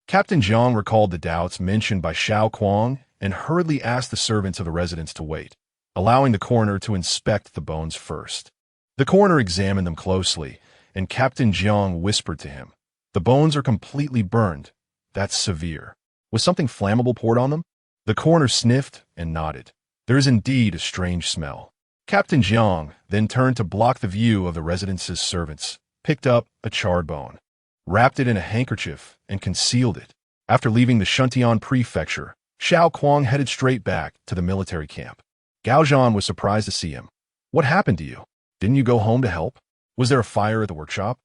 Captain Jiang recalled the doubts mentioned by Xiao Kuang and hurriedly asked the servants of the residence to wait, allowing the coroner to inspect the bones first. The coroner examined them closely, and Captain Jiang whispered to him, "The bones are completely burned. That's severe. Was something flammable poured on them?" The coroner sniffed and nodded. "There is indeed a strange smell." Captain Jiang then turned to block the view of the residence's servants, picked up a charred bone, wrapped it in a handkerchief, and concealed it. After leaving the Shuntian prefecture, Xiao Kuang headed straight back to the military camp. Gao Zhan was surprised to see him. "What happened to you? Didn't you go home to help? Was there a fire at the workshop?"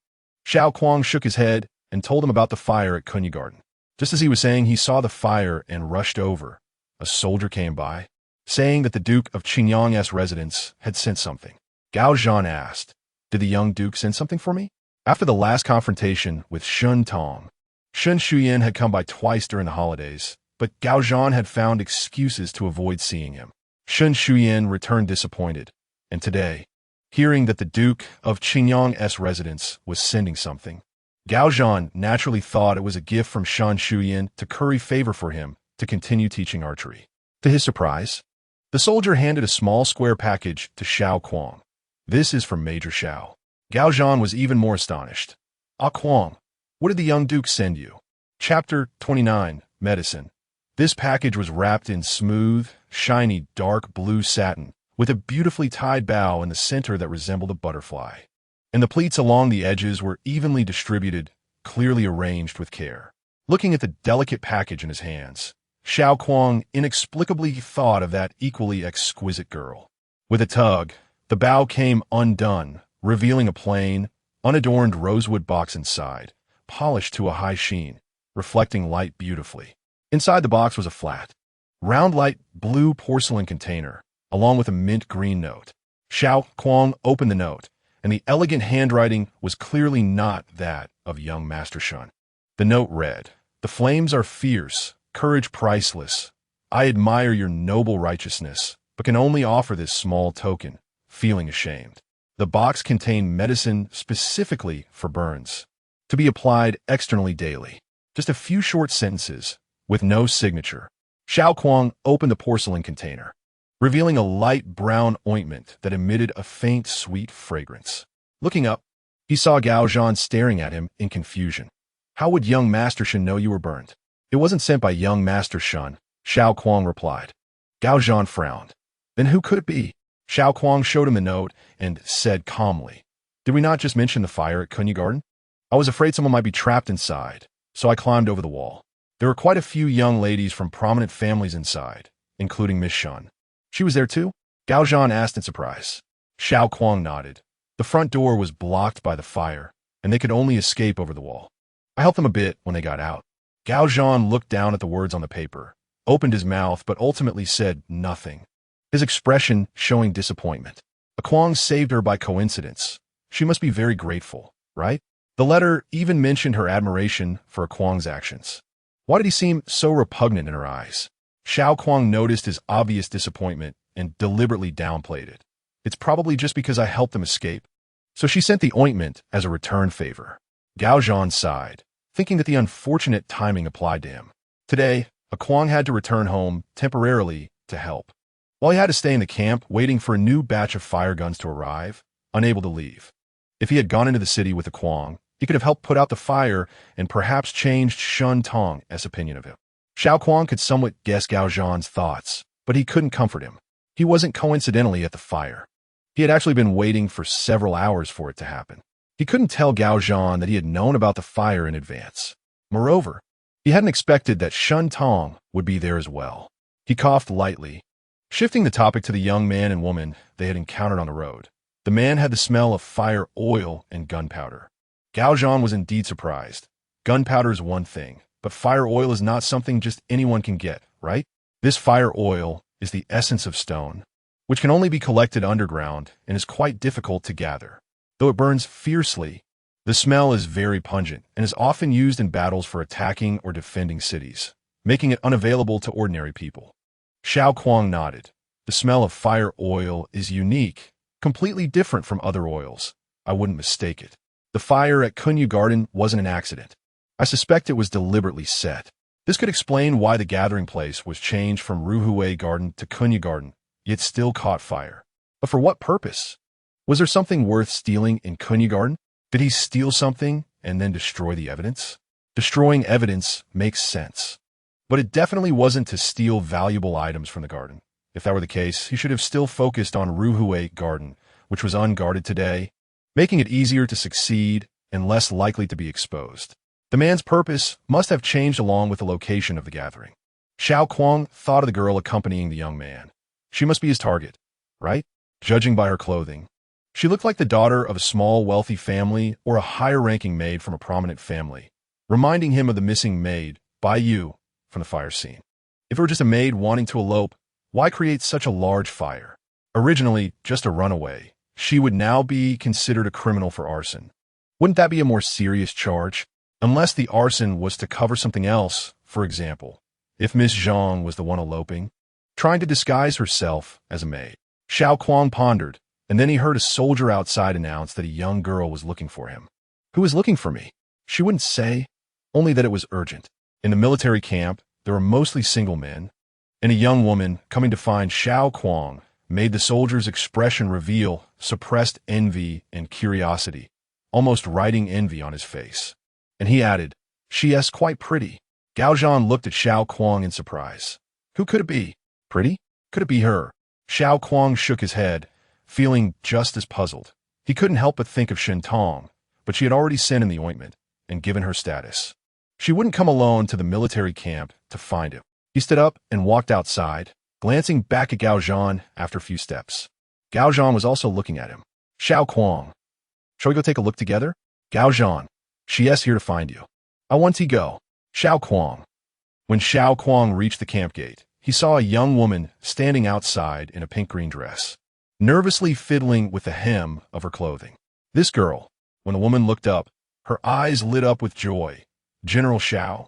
Xiao Kuang shook his head and told him about the fire at Kunyagarden. Just as he was saying he saw the fire and rushed over, a soldier came by, saying that the Duke of Qingyang's residence had sent something. Gao Zhan asked, "Did the young duke send something for me?" After the last confrontation with Shun Tong, Shun Shuyan had come by twice during the holidays, but Gao Zhan had found excuses to avoid seeing him. Shun Shuyan returned disappointed, and today, hearing that the Duke of Qingyang's residence was sending something, Gao Zhan naturally thought it was a gift from Shun Shuyan to curry favor for him to continue teaching archery. To his surprise, the soldier handed a small square package to Xiao Kuang. "This is from Major Xiao." Gao Zhan was even more astonished. "Ah Kuang, what did the young duke send you?" Chapter 29, Medicine. This package was wrapped in smooth, shiny, dark blue satin, with a beautifully tied bow in the center that resembled a butterfly. And the pleats along the edges were evenly distributed, clearly arranged with care. Looking at the delicate package in his hands, Xiao Kuang inexplicably thought of that equally exquisite girl. With a tug, the bow came undone, revealing a plain, unadorned rosewood box inside, polished to a high sheen, reflecting light beautifully. Inside the box was a flat, round light blue porcelain container, along with a mint green note. Xiao Kuang opened the note, and the elegant handwriting was clearly not that of young Master Shun. The note read, "The flames are fierce, courage priceless. I admire your noble righteousness, but can only offer this small token, feeling ashamed." The box contained medicine specifically for burns, to be applied externally daily. Just a few short sentences, with no signature. Xiao Kuang opened the porcelain container, revealing a light brown ointment that emitted a faint, sweet fragrance. Looking up, he saw Gao Zhan staring at him in confusion. "How would young Master Shun know you were burned?" "It wasn't sent by young Master Shun," Xiao Kuang replied. Gao Zhan frowned. "Then who could it be?" Xiao Kuang showed him the note and said calmly, "Did we not just mention the fire at Kunyagarden? I was afraid someone might be trapped inside, so I climbed over the wall. There were quite a few young ladies from prominent families inside, including Miss Shun." "She was there too?" Gao Zhan asked in surprise. Xiao Kuang nodded. The front door was blocked by the fire, and they could only escape over the wall. "I helped them a bit when they got out." Gao Zhan looked down at the words on the paper, opened his mouth, but ultimately said nothing, his expression showing disappointment. A Kuang saved her by coincidence. She must be very grateful, right? The letter even mentioned her admiration for a Kuang's actions. Why did he seem so repugnant in her eyes? Xiao Kuang noticed his obvious disappointment and deliberately downplayed it. "It's probably just because I helped them escape." So she sent the ointment as a return favor. Gao Zhan sighed, thinking that the unfortunate timing applied to him. Today, a Kuang had to return home temporarily to help. while he had to stay in the camp waiting for a new batch of fire guns to arrive, unable to leave. If he had gone into the city with the Kuang, he could have helped put out the fire and perhaps changed Shun Tong's opinion of him. Xiao Kuang could somewhat guess Gao Zhan's thoughts, but he couldn't comfort him. He wasn't coincidentally at the fire. He had actually been waiting for several hours for it to happen. He couldn't tell Gao Zhan that he had known about the fire in advance. Moreover, he hadn't expected that Shun Tong would be there as well. He coughed lightly, shifting the topic to the young man and woman they had encountered on the road. The man had the smell of fire oil and gunpowder. Gao Zhan was indeed surprised. Gunpowder is one thing, but fire oil is not something just anyone can get, right? This fire oil is the essence of stone, which can only be collected underground and is quite difficult to gather. Though it burns fiercely, the smell is very pungent and is often used in battles for attacking or defending cities, making it unavailable to ordinary people. Xiao Kuang nodded. The smell of fire oil is unique, completely different from other oils. I wouldn't mistake it. The fire at Kunyu Garden wasn't an accident. I suspect it was deliberately set. This could explain why the gathering place was changed from Ruhui Garden to Kunyu Garden, yet still caught fire. But for what purpose? Was there something worth stealing in Kunyu Garden? Did he steal something and then destroy the evidence? Destroying evidence makes sense. But it definitely wasn't to steal valuable items from the garden. If that were the case, he should have still focused on Ruhui Garden, which was unguarded today, making it easier to succeed and less likely to be exposed. The man's purpose must have changed along with the location of the gathering. Xiao Kuang thought of the girl accompanying the young man. She must be his target, right? Judging by her clothing. She looked like the daughter of a small, wealthy family or a higher-ranking maid from a prominent family, reminding him of the missing maid, Bai Yu, from the fire scene. If it were just a maid wanting to elope, why create such a large fire? Originally, just a runaway, she would now be considered a criminal for arson. Wouldn't that be a more serious charge? Unless the arson was to cover something else, for example, if Miss Zhang was the one eloping, trying to disguise herself as a maid. Xiao Kuang pondered, and then he heard a soldier outside announce that a young girl was looking for him. Who was looking for me? She wouldn't say, only that it was urgent. In the military camp, there were mostly single men, and a young woman coming to find Xiao Kuang made the soldier's expression reveal suppressed envy and curiosity, almost writing envy on his face. And he added, "She is quite pretty." Gao Zhan looked at Xiao Kuang in surprise. Who could it be? Pretty? Could it be her? Xiao Kuang shook his head, feeling just as puzzled. He couldn't help but think of Shen Tong, but she had already sent in the ointment and given her status. She wouldn't come alone to the military camp to find him. He stood up and walked outside, glancing back at Gao Zhan after a few steps. Gao Zhan was also looking at him. Xiao Kuang. Shall we go take a look together? Gao Zhan. She is here to find you. I want to go. Xiao Kuang. When Xiao Kuang reached the camp gate, he saw a young woman standing outside in a pink-green dress, nervously fiddling with the hem of her clothing. This girl, when the woman looked up, her eyes lit up with joy. General Xiao.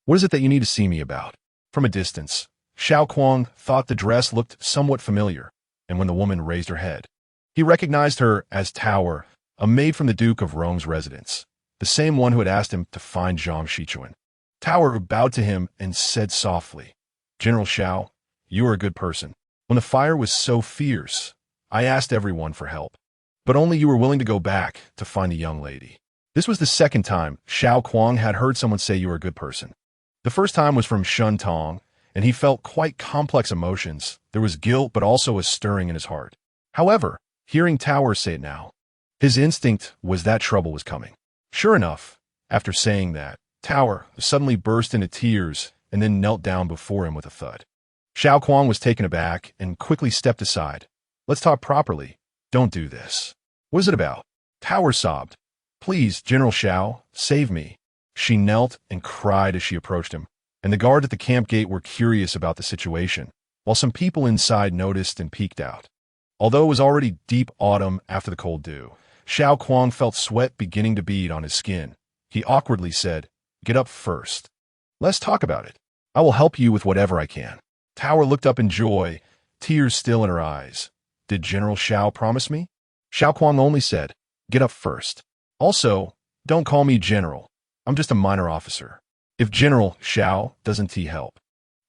What is it that you need to see me about? From a distance, Xiao Kuang thought the dress looked somewhat familiar, and when the woman raised her head, he recognized her as Tower, a maid from the Duke of Rong's residence, the same one who had asked him to find Zhang Shichuan. Tower bowed to him and said softly, "General Xiao, you are a good person. When the fire was so fierce, I asked everyone for help, but only you were willing to go back to find the young lady." This was the second time Xiao Kuang had heard someone say you were a good person. The first time was from Shun Tong, and he felt quite complex emotions. There was guilt, but also a stirring in his heart. However, hearing Tower say it now, his instinct was that trouble was coming. Sure enough, after saying that, Tower suddenly burst into tears and then knelt down before him with a thud. Xiao Kuang was taken aback and quickly stepped aside. "Let's talk properly. Don't do this." "What is it about?" Tower sobbed. "Please, General Xiao, save me." She knelt and cried as she approached him, and the guards at the camp gate were curious about the situation, while some people inside noticed and peeked out. Although it was already deep autumn after the cold dew, Xiao Kuang felt sweat beginning to bead on his skin. He awkwardly said, "Get up first. Let's talk about it. I will help you with whatever I can." Tower looked up in joy, tears still in her eyes. "Did General Xiao promise me?" Xiao Kuang only said, "Get up first. Also, don't call me General. I'm just a minor officer. If General Xiao doesn't help,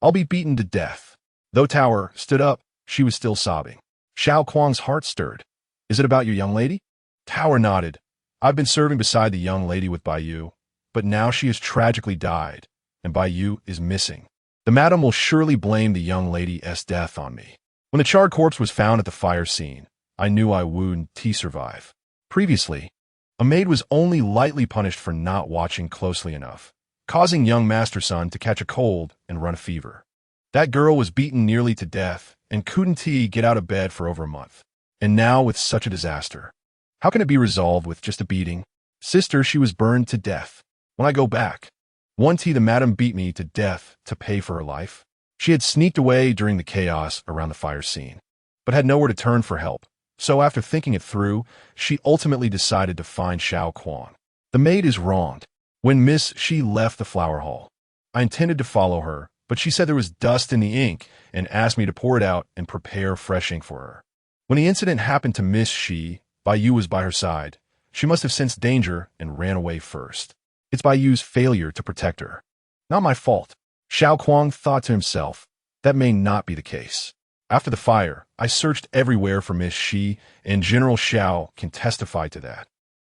I'll be beaten to death." Though Tower stood up, She was still sobbing. Xiao Kuang's heart stirred. Is it about your young lady? Tower nodded. I've been serving beside the young lady with Baiyu, but now she has tragically died, and Baiyu is missing. The madam will surely blame the young lady's death on me. When the charred corpse was found at the fire scene, I knew I wouldn't survive. Previously, a maid was only lightly punished for not watching closely enough, causing young Master Sun to catch a cold and run a fever. That girl was beaten nearly to death and couldn't get out of bed for over a month. And now with such a disaster. How can it be resolved with just a beating? Sister, she was burned to death. When I go back, the madam beat me to death to pay for her life. She had sneaked away during the chaos around the fire scene, but had nowhere to turn for help. So after thinking it through, she ultimately decided to find Xiao Kuang. The maid is wronged. When Miss She left the flower hall, I intended to follow her, but she said there was dust in the ink and asked me to pour it out and prepare fresh ink for her. When the incident happened to Miss She, Baiyu was by her side. She must have sensed danger and ran away first. It's Baiyu's failure to protect her. Not my fault. Xiao Kuang thought to himself. That may not be the case. After the fire, I searched everywhere for Miss She, and General Xiao can testify to that.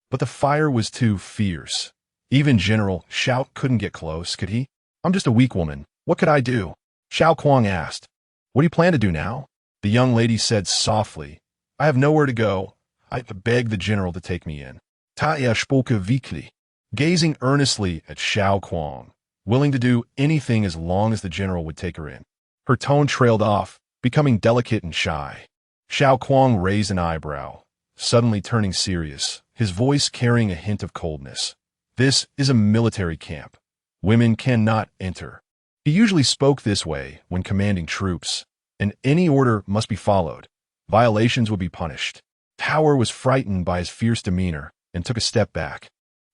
But the fire was too fierce. Even General Xiao couldn't get close, could he? I'm just a weak woman. What could I do? Xiao Kuang asked. What do you plan to do now? The young lady said softly. I have nowhere to go. I beg the general to take me in. Taya spoke weakly, gazing earnestly at Xiao Kuang, willing to do anything as long as the general would take her in. Her tone trailed off, becoming delicate and shy. Xiao Kuang raised an eyebrow, suddenly turning serious, his voice carrying a hint of coldness. This is a military camp. Women cannot enter. He usually spoke this way when commanding troops, and any order must be followed. Violations would be punished. Tower was frightened by his fierce demeanor and took a step back,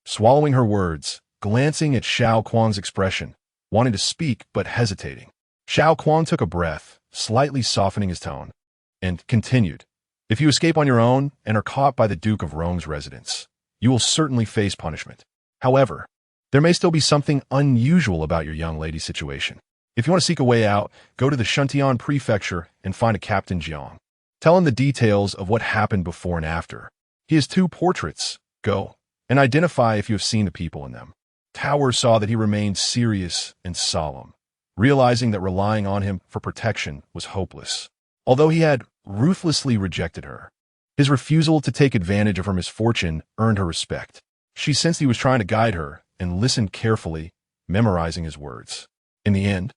swallowing her words, glancing at Xiao Kuang's expression, wanting to speak but hesitating. Xiao Kuang took a breath, slightly softening his tone, and continued. If you escape on your own and are caught by the Duke of Rong's residence, you will certainly face punishment. However, there may still be something unusual about your young lady's situation. If you want to seek a way out, go to the Shuntian prefecture and find a Captain Jiang. Tell him the details of what happened before and after. He has 2 portraits. Go and identify if you have seen the people in them. Tower saw that he remained serious and solemn, realizing that relying on him for protection was hopeless. Although he had ruthlessly rejected her, his refusal to take advantage of her misfortune earned her respect. She sensed he was trying to guide her and listened carefully, memorizing his words. In the end,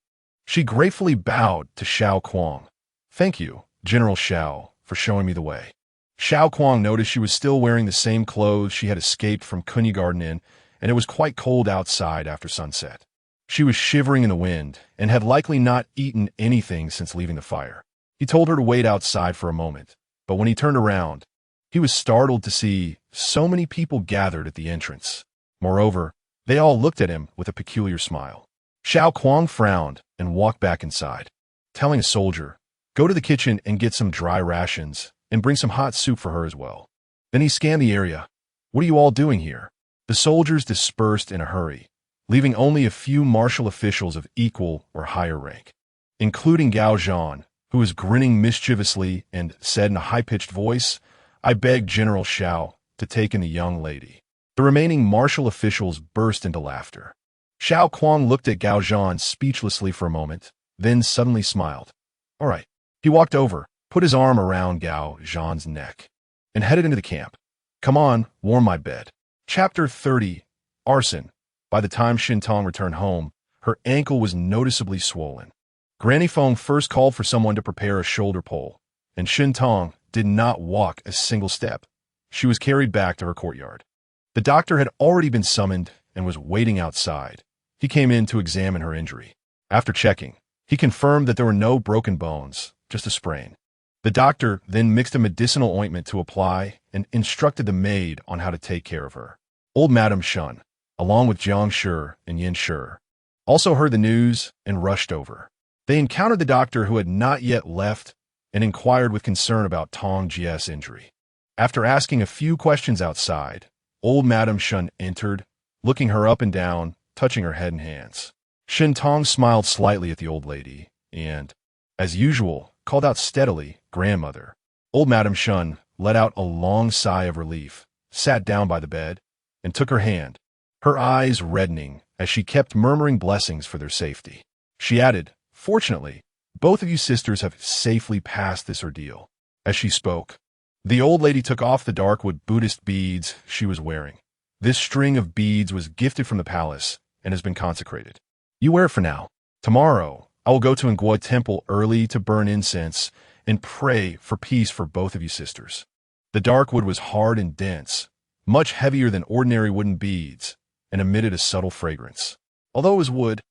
she gratefully bowed to Xiao Kuang. Thank you, General Xiao, for showing me the way. Xiao Kuang noticed she was still wearing the same clothes she had escaped from Kunyi Garden in, and it was quite cold outside after sunset. She was shivering in the wind and had likely not eaten anything since leaving the fire. He told her to wait outside for a moment, but when he turned around, he was startled to see so many people gathered at the entrance. Moreover, they all looked at him with a peculiar smile. Xiao Kuang frowned and walked back inside, telling a soldier, go to the kitchen and get some dry rations and bring some hot soup for her as well. Then he scanned the area. What are you all doing here? The soldiers dispersed in a hurry, leaving only a few martial officials of equal or higher rank, including Gao Zhan, who was grinning mischievously and said in a high-pitched voice, I beg General Xiao to take in the young lady. The remaining martial officials burst into laughter. Xiao Kuang looked at Gao Zhan speechlessly for a moment, then suddenly smiled. All right. He walked over, put his arm around Gao Zhan's neck, and headed into the camp. Come on, warm my bed. Chapter 30. Arson. By the time Xintong returned home, her ankle was noticeably swollen. Granny Feng first called for someone to prepare a shoulder pole, and Xintong did not walk a single step. She was carried back to her courtyard. The doctor had already been summoned and was waiting outside. He came in to examine her injury. After checking, he confirmed that there were no broken bones, just a sprain. The doctor then mixed a medicinal ointment to apply and instructed the maid on how to take care of her. Old Madame Shun, along with Jiang Shi and Yin Shi, also heard the news and rushed over. They encountered the doctor who had not yet left and inquired with concern about Tong Jie's injury. After asking a few questions outside, old Madame Shun entered, looking her up and down, touching her head and hands. Xintong smiled slightly at the old lady and, as usual, called out steadily, "Grandmother." Old Madame Shun let out a long sigh of relief, sat down by the bed, and took her hand, her eyes reddening as she kept murmuring blessings for their safety. She added, "Fortunately, both of you sisters have safely passed this ordeal." As she spoke, the old lady took off the darkwood Buddhist beads she was wearing. This string of beads was gifted from the palace and has been consecrated. "You wear it for now. Tomorrow, I will go to Ngwa Temple early to burn incense and pray for peace for both of you sisters." The dark wood was hard and dense, much heavier than ordinary wooden beads, and emitted a subtle fragrance. Although it was wood,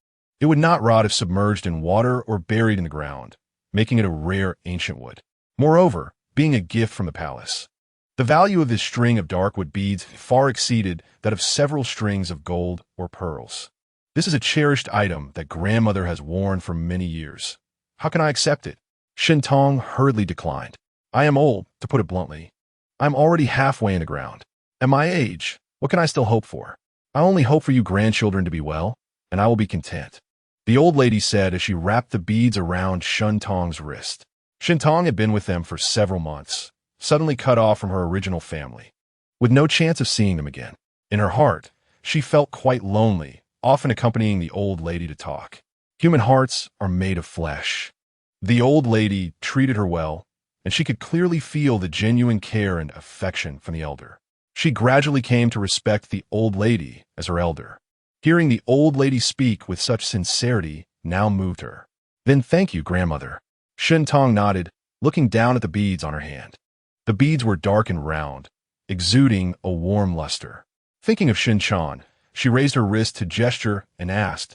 it would not rot if submerged in water or buried in the ground, making it a rare ancient wood. Moreover, being a gift from the palace, the value of this string of darkwood beads far exceeded that of several strings of gold or pearls. "This is a cherished item that grandmother has worn for many years. How can I accept it?" Shin Tong hurriedly declined. "I am old, to put it bluntly. I am already halfway in the ground. At my age, what can I still hope for? I only hope for you grandchildren to be well, and I will be content," the old lady said as she wrapped the beads around Shin Tong's wrist. Shin Tong had been with them for several months, suddenly cut off from her original family, with no chance of seeing them again. In her heart, she felt quite lonely, often accompanying the old lady to talk. Human hearts are made of flesh. The old lady treated her well, and she could clearly feel the genuine care and affection from the elder. She gradually came to respect the old lady as her elder. Hearing the old lady speak with such sincerity now moved her. "Then thank you, grandmother." Shin Tong nodded, looking down at the beads on her hand. The beads were dark and round, exuding a warm luster. Thinking of Shin Chan, she raised her wrist to gesture and asked,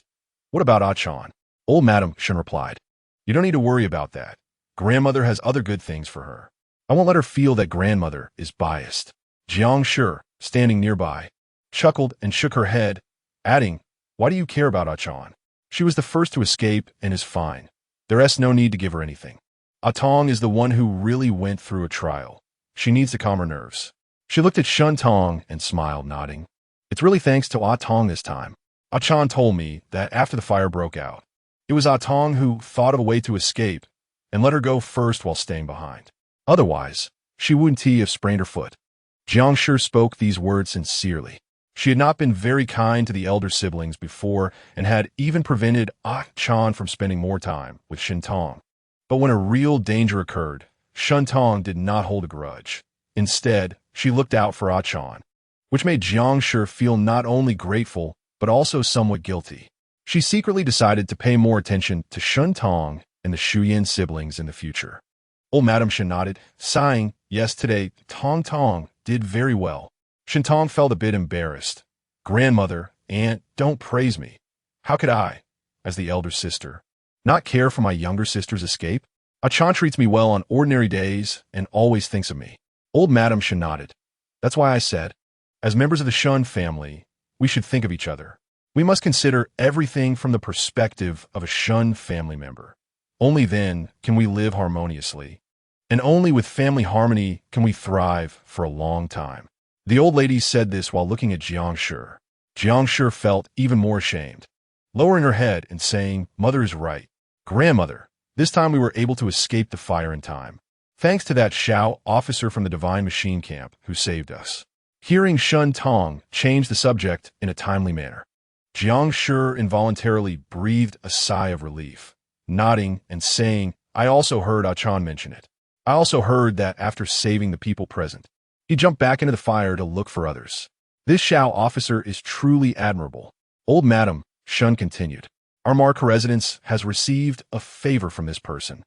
"What about Achan?" Old Madam Shun replied, "You don't need to worry about that. Grandmother has other good things for her. I won't let her feel that grandmother is biased." Jiang Shi, standing nearby, chuckled and shook her head, adding, "Why do you care about Achan? She was the first to escape and is fine. There's no need to give her anything. Atong is the one who really went through a trial. She needs to calm her nerves." She looked at Shun Tong and smiled, nodding. "It's really thanks to Atong this time. Achan told me that after the fire broke out, it was Atong who thought of a way to escape and let her go first while staying behind. Otherwise, she wouldn't have sprained her foot." Jiang Shi spoke these words sincerely. She had not been very kind to the elder siblings before and had even prevented Chan from spending more time with Shin Tong. But when a real danger occurred, Shun Tong did not hold a grudge. Instead, she looked out for Achan, which made Jiang Shi feel not only grateful but also somewhat guilty. She secretly decided to pay more attention to Shun Tong and the Shuyan siblings in the future. Old Madam Shin nodded, sighing, "Yes, today, Tong did very well." Shin Tong felt a bit embarrassed. "Grandmother, aunt, don't praise me. How could I, as the elder sister, not care for my younger sister's escape? Achan treats me well on ordinary days and always thinks of me." Old Madam Shin nodded. "That's why I said, as members of the Shun family, we should think of each other. We must consider everything from the perspective of a Shun family member. Only then can we live harmoniously, and only with family harmony can we thrive for a long time." The old lady said this while looking at Jiang Shi. Jiang Shi felt even more ashamed, lowering her head and saying, "Mother is right. Grandmother, this time we were able to escape the fire in time, thanks to that Xiao officer from the Divine Machine Camp who saved us." Hearing Shun Tong change the subject in a timely manner, Jiang Shi involuntarily breathed a sigh of relief, nodding and saying, "I also heard Achan mention it. I also heard that after saving the people present, he jumped back into the fire to look for others. This Xiao officer is truly admirable." Old Madam Shun continued, "Our Marca residence has received a favor from this person,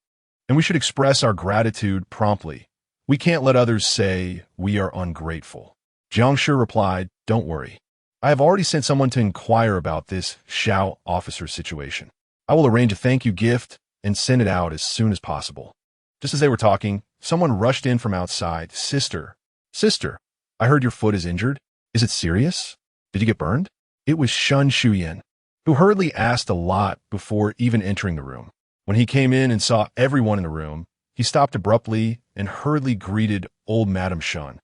and we should express our gratitude promptly. We can't let others say we are ungrateful." Jiang Shi replied, "Don't worry. I have already sent someone to inquire about this Xiao officer situation. I will arrange a thank you gift and send it out as soon as possible." Just as they were talking, someone rushed in from outside. Sister, I heard your foot is injured. Is it serious? Did you get burned?" It was Shun Shuyan, who hurriedly asked a lot before even entering the room. When he came in and saw everyone in the room, he stopped abruptly and hurriedly greeted Old Madam Shun.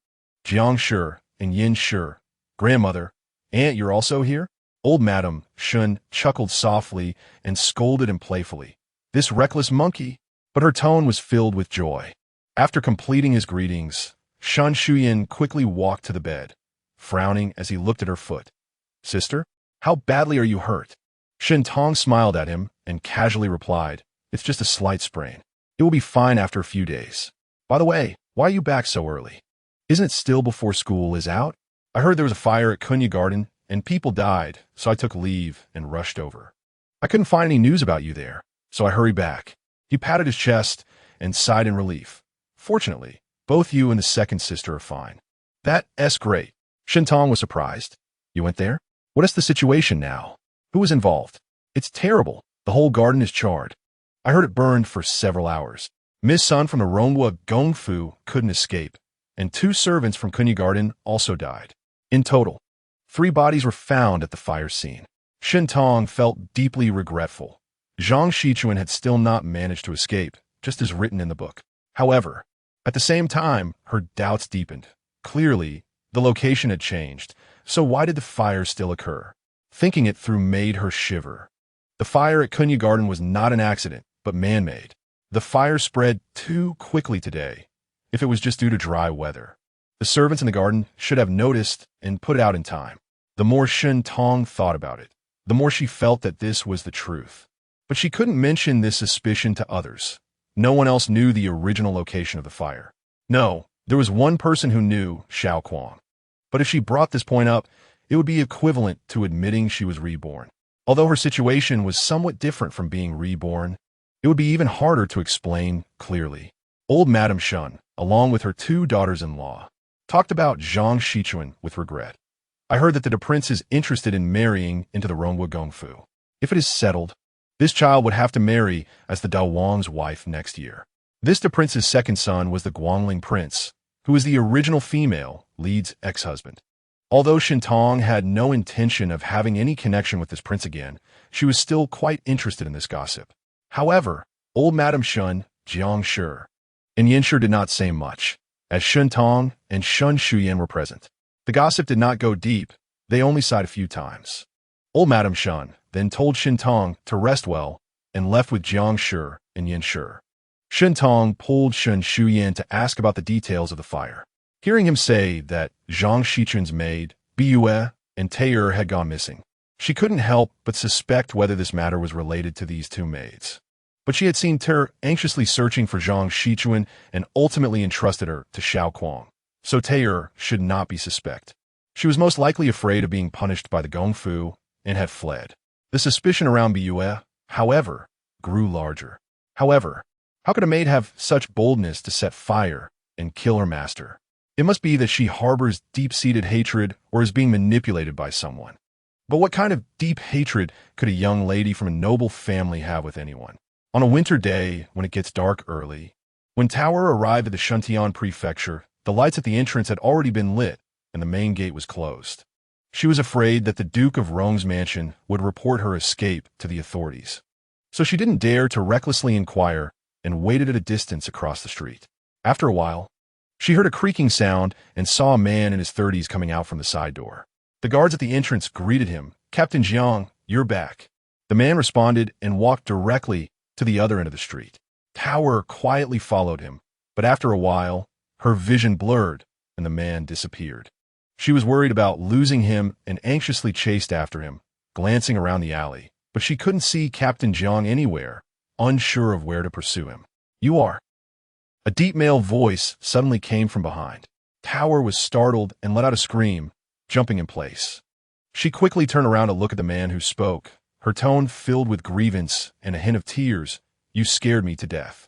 "Jiang Shi and Yin Shi, grandmother, aunt, you're also here?" Old Madam Shun chuckled softly and scolded him playfully. "This reckless monkey, but her tone was filled with joy. After completing his greetings, Shan Shuyan quickly walked to the bed, frowning as he looked at her foot. "Sister, how badly are you hurt?" Shen Tong smiled at him and casually replied, "It's just a slight sprain. It will be fine after a few days. By the way, why are you back so early? Isn't it still before school is out? I heard there was a fire at Kunya Garden and people died, so I took leave and rushed over. I couldn't find any news about you there, so I hurried back." He patted his chest and sighed in relief. "Fortunately, both you and the second sister are fine." "That's great." Shen Tong was surprised. "You went there? What is the situation now? Who was involved?" "It's terrible. The whole garden is charred. I heard it burned for several hours. Miss Sun from the Rongwa Gongfu couldn't escape, and 2 servants from Kunya Garden also died. In total, 3 bodies were found at the fire scene." Shen Tong felt deeply regretful. Zhang Shichuan had still not managed to escape, just as written in the book. However, at the same time, her doubts deepened. Clearly, the location had changed, so why did the fire still occur? Thinking it through made her shiver. The fire at Kunya Garden was not an accident, but man-made. The fire spread too quickly today, if it was just due to dry weather. The servants in the garden should have noticed and put it out in time. The more Shen Tong thought about it, the more she felt that this was the truth. But she couldn't mention this suspicion to others. No one else knew the original location of the fire. No, there was one person who knew, Xiao Kuang. But if she brought this point up, it would be equivalent to admitting she was reborn. Although her situation was somewhat different from being reborn, it would be even harder to explain clearly. Old Madame Shun, along with her 2 daughters-in-law, talked about Zhang Shichuan with regret. "I heard that the prince is interested in marrying into the Rongwa Gongfu. If it is settled, this child would have to marry as the Dao Wang's wife next year." This the prince's second son was the Guangling prince, who was the original female lead's ex-husband. Although Shen Tong had no intention of having any connection with this prince again, she was still quite interested in this gossip. However, old Madame Shun, Jiang Shi, and Yin Shi did not say much, as Shen Tong and Shun Shuyan were present. The gossip did not go deep, they only sighed a few times. Old Madame Shun then told Shen Tong to rest well and left with Jiang Shi and Yin Shi. Shen Tong pulled Shen Shuyan to ask about the details of the fire. Hearing him say that Zhang Shichun's maid, Bue, and Tayer had gone missing, she couldn't help but suspect whether this matter was related to these 2 maids. But she had seen Tayer anxiously searching for Zhang Shichuan and ultimately entrusted her to Xiao Kuang, so Tayer should not be suspect. She was most likely afraid of being punished by the Gongfu and had fled. The suspicion around Bue, however, grew larger. However, how could a maid have such boldness to set fire and kill her master? It must be that she harbors deep-seated hatred or is being manipulated by someone. But what kind of deep hatred could a young lady from a noble family have with anyone? On a winter day, when it gets dark early, when Tower arrived at the Shuntian prefecture, the lights at the entrance had already been lit and the main gate was closed. She was afraid that the Duke of Rong's mansion would report her escape to the authorities. So she didn't dare to recklessly inquire and waited at a distance across the street. After a while, she heard a creaking sound and saw a man in his 30s coming out from the side door. The guards at the entrance greeted him. "Captain Jiang, you're back." The man responded and walked directly to the other end of the street. Tower quietly followed him, but after a while, her vision blurred and the man disappeared. She was worried about losing him and anxiously chased after him, glancing around the alley, but she couldn't see Captain Jiang anywhere, unsure of where to pursue him. "You are?" A deep male voice suddenly came from behind. Tower was startled and let out a scream, jumping in place. She quickly turned around to look at the man who spoke, her tone filled with grievance and a hint of tears. "You scared me to death."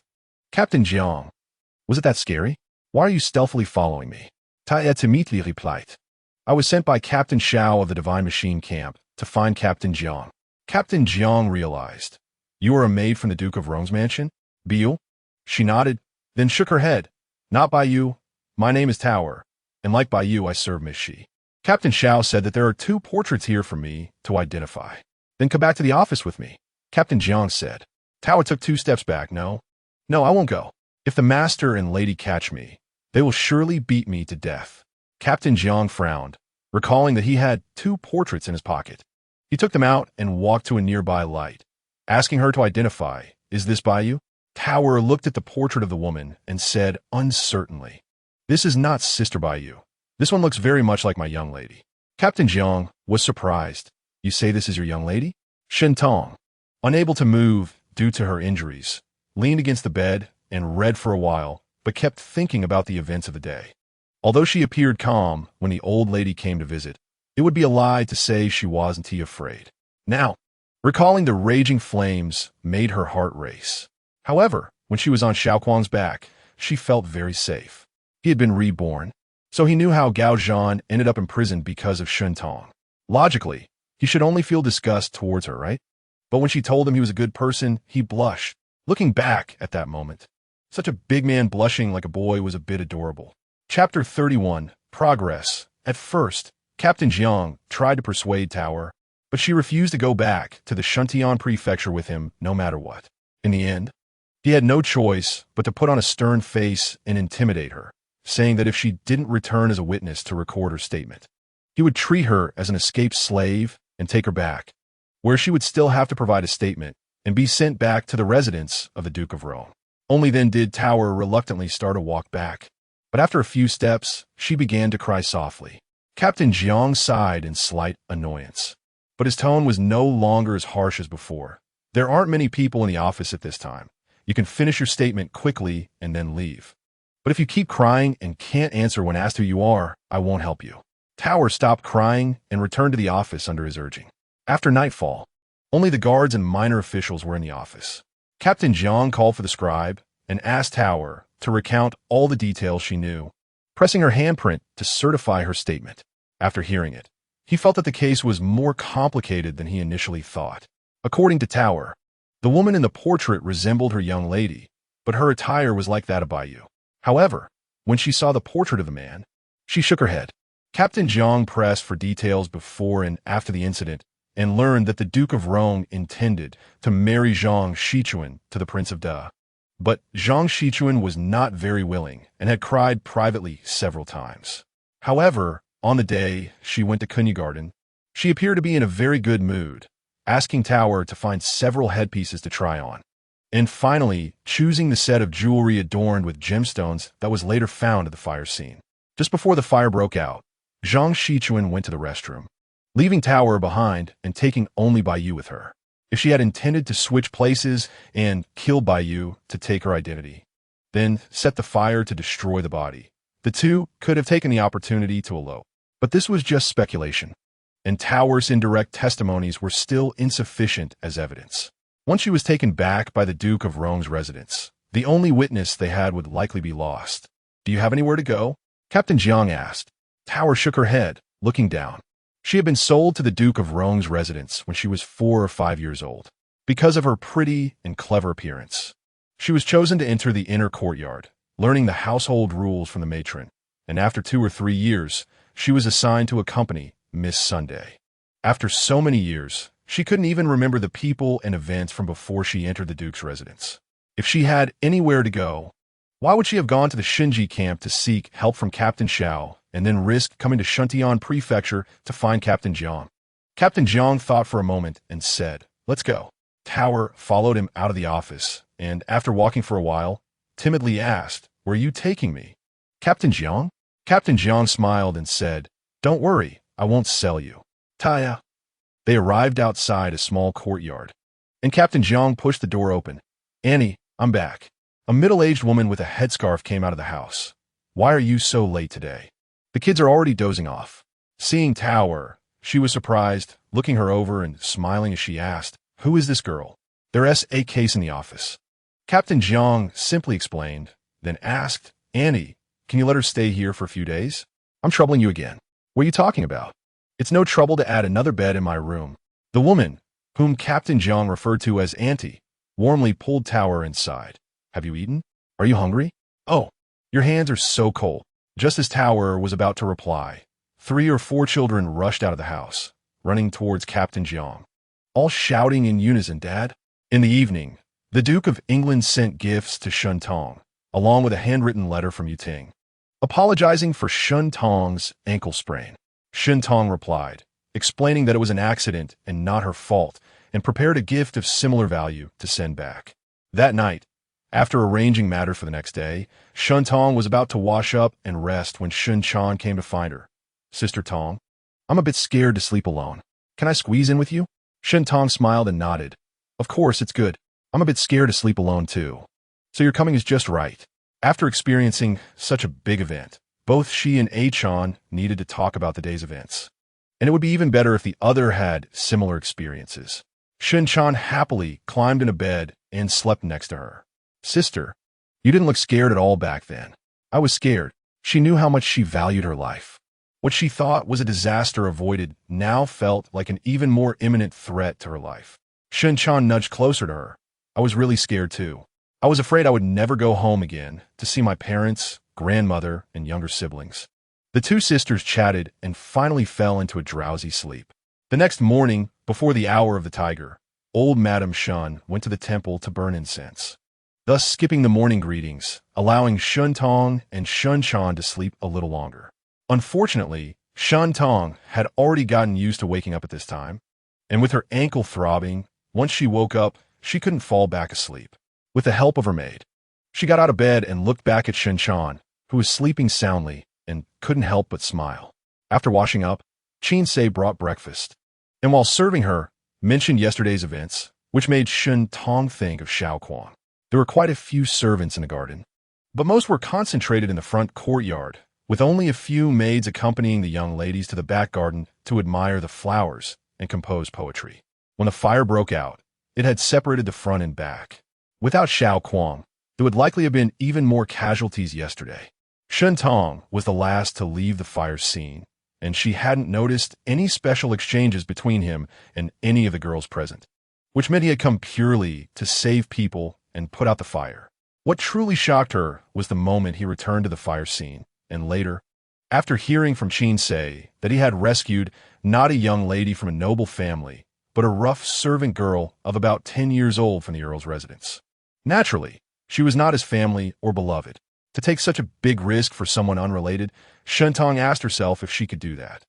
"Captain Jiang, was it that scary? Why are you stealthily following me?" Tae timidly replied. "I was sent by Captain Xiao of the Divine Machine Camp to find Captain Jiang." Captain Jiang realized. "You are a maid from the Duke of Rong's mansion? Biu?" She nodded, then shook her head. "Not by you. My name is Tower, and like by you, I serve Miss Shi. Captain Xiao said that there are 2 portraits here for me to identify. Then come back to the office with me," Captain Jiang said. Tower took 2 steps back. No, I won't go. If the master and lady catch me, they will surely beat me to death." Captain Jiang frowned, recalling that he had 2 portraits in his pocket. He took them out and walked to a nearby light, asking her to identify, "Is this by you?" Tower looked at the portrait of the woman and said uncertainly, "This is not Sister Bai Yu. This one looks very much like my young lady." Captain Jiang was surprised. "You say this is your young lady?" Shen Tong, unable to move due to her injuries, leaned against the bed and read for a while, but kept thinking about the events of the day. Although she appeared calm when the old lady came to visit, it would be a lie to say she wasn't afraid. Now, recalling the raging flames made her heart race. However, when she was on Xiao Kuang's back, she felt very safe. He had been reborn, so he knew how Gao Zhan ended up imprisoned because of Shen Tong. Logically, he should only feel disgust towards her, right? But when she told him he was a good person, he blushed. Looking back at that moment, such a big man blushing like a boy was a bit adorable. Chapter 31, Progress. At first, Captain Jiang tried to persuade Tower, but she refused to go back to the Shuntian prefecture with him no matter what. In the end, he had no choice but to put on a stern face and intimidate her, saying that if she didn't return as a witness to record her statement, he would treat her as an escaped slave and take her back, where she would still have to provide a statement and be sent back to the residence of the Duke of Rome. Only then did Tower reluctantly start to walk back, but after a few steps, she began to cry softly. Captain Jiang sighed in slight annoyance, but his tone was no longer as harsh as before. "There aren't many people in the office at this time. You can finish your statement quickly and then leave. But if you keep crying and can't answer when asked who you are, I won't help you." Tower stopped crying and returned to the office under his urging. After nightfall, only the guards and minor officials were in the office. Captain Jiang called for the scribe and asked Tower to recount all the details she knew, pressing her handprint to certify her statement. After hearing it, he felt that the case was more complicated than he initially thought. According to Tower, the woman in the portrait resembled her young lady, but her attire was like that of Bai Yu. However, when she saw the portrait of the man, she shook her head. Captain Jiang pressed for details before and after the incident and learned that the Duke of Rome intended to marry Zhang Shichuan to the Prince of Da. But Zhang Shichuan was not very willing and had cried privately several times. However, on the day she went to Kunya Garden, she appeared to be in a very good mood, asking Tower to find several headpieces to try on, and finally choosing the set of jewelry adorned with gemstones that was later found at the fire scene. Just before the fire broke out, Zhang Shichuan went to the restroom, leaving Tower behind and taking only Bai Yu with her. If she had intended to switch places and kill Bai Yu to take her identity, then set the fire to destroy the body, the two could have taken the opportunity to elope. But this was just speculation, and Tower's indirect testimonies were still insufficient as evidence. Once she was taken back by the Duke of Rome's residence, the only witness they had would likely be lost. "Do you have anywhere to go?" Captain Jiang asked. Tower shook her head, looking down. She had been sold to the Duke of Rome's residence when she was 4 or 5 years old, because of her pretty and clever appearance. She was chosen to enter the inner courtyard, learning the household rules from the matron, and after 2 or 3 years, she was assigned to accompany Miss Sunday. After so many years, she couldn't even remember the people and events from before she entered the Duke's residence. If she had anywhere to go, why would she have gone to the Shinji camp to seek help from Captain Xiao and then risk coming to Shuntian Prefecture to find Captain Jiang? Captain Jiang thought for a moment and said, "Let's go." Tower followed him out of the office and, after walking for a while, timidly asked, "Where are you taking me?" "Captain Jiang?" Captain Jiang smiled and said, "Don't worry, I won't sell you." Taya. They arrived outside a small courtyard, and Captain Jiang pushed the door open. "Annie, I'm back." A middle-aged woman with a headscarf came out of the house. "Why are you so late today? The kids are already dozing off." Seeing Tower, she was surprised, looking her over and smiling as she asked, "Who is this girl?" "There's a case in the office." Captain Jiang simply explained, then asked, "Annie, can you let her stay here for a few days? I'm troubling you again." "What are you talking about? It's no trouble to add another bed in my room." The woman, whom Captain Jiang referred to as Auntie, warmly pulled Tower inside. "Have you eaten? Are you hungry? Oh, your hands are so cold." Just as Tower was about to reply, 3 or 4 children rushed out of the house, running towards Captain Jiang, all shouting in unison, "Dad!" In the evening, the Duke of England sent gifts to Shun Tong, along with a handwritten letter from Yu Ting, apologizing for Shun Tong's ankle sprain. Shun Tong replied, explaining that it was an accident and not her fault, and prepared a gift of similar value to send back. That night, After arranging matters for the next day, Shun Tong was about to wash up and rest when Shun Chan came to find her. "Sister Tong, I'm a bit scared to sleep alone. Can I squeeze in with you?" Shun Tong smiled and nodded. "Of course, it's good. I'm a bit scared to sleep alone too. So your coming is just right." After experiencing such a big event, both she and A-chan needed to talk about the day's events. And it would be even better if the other had similar experiences. Shun Chan happily climbed into bed and slept next to her. "Sister, you didn't look scared at all back then." "I was scared." She knew how much she valued her life. What she thought was a disaster avoided now felt like an even more imminent threat to her life. Shun Chan nudged closer to her. "I was really scared too. I was afraid I would never go home again to see my parents, grandmother, and younger siblings." The two sisters chatted and finally fell into a drowsy sleep. The next morning, before the hour of the tiger, old Madame Shun went to the temple to burn incense, thus skipping the morning greetings, allowing Shun Tong and Shun Chan to sleep a little longer. Unfortunately, Shun Tong had already gotten used to waking up at this time, and with her ankle throbbing, once she woke up, she couldn't fall back asleep. With the help of her maid, she got out of bed and looked back at Shun Chan, who was sleeping soundly and couldn't help but smile. After washing up, Chin Se brought breakfast, and while serving her, mentioned yesterday's events, which made Shun Tong think of Xiao Kuang. There were quite a few servants in the garden, but most were concentrated in the front courtyard, with only a few maids accompanying the young ladies to the back garden to admire the flowers and compose poetry. When the fire broke out, it had separated the front and back. Without Xiao Kuang, there would likely have been even more casualties yesterday. Shun Tong was the last to leave the fire scene, and she hadn't noticed any special exchanges between him and any of the girls present, which meant he had come purely to save people and put out the fire. What truly shocked her was the moment he returned to the fire scene, and later, after hearing from Chin Se that he had rescued not a young lady from a noble family, but a rough servant girl of about 10 years old from the Earl's residence. Naturally, she was not his family or beloved. To take such a big risk for someone unrelated, Shun Tong asked herself if she could do that.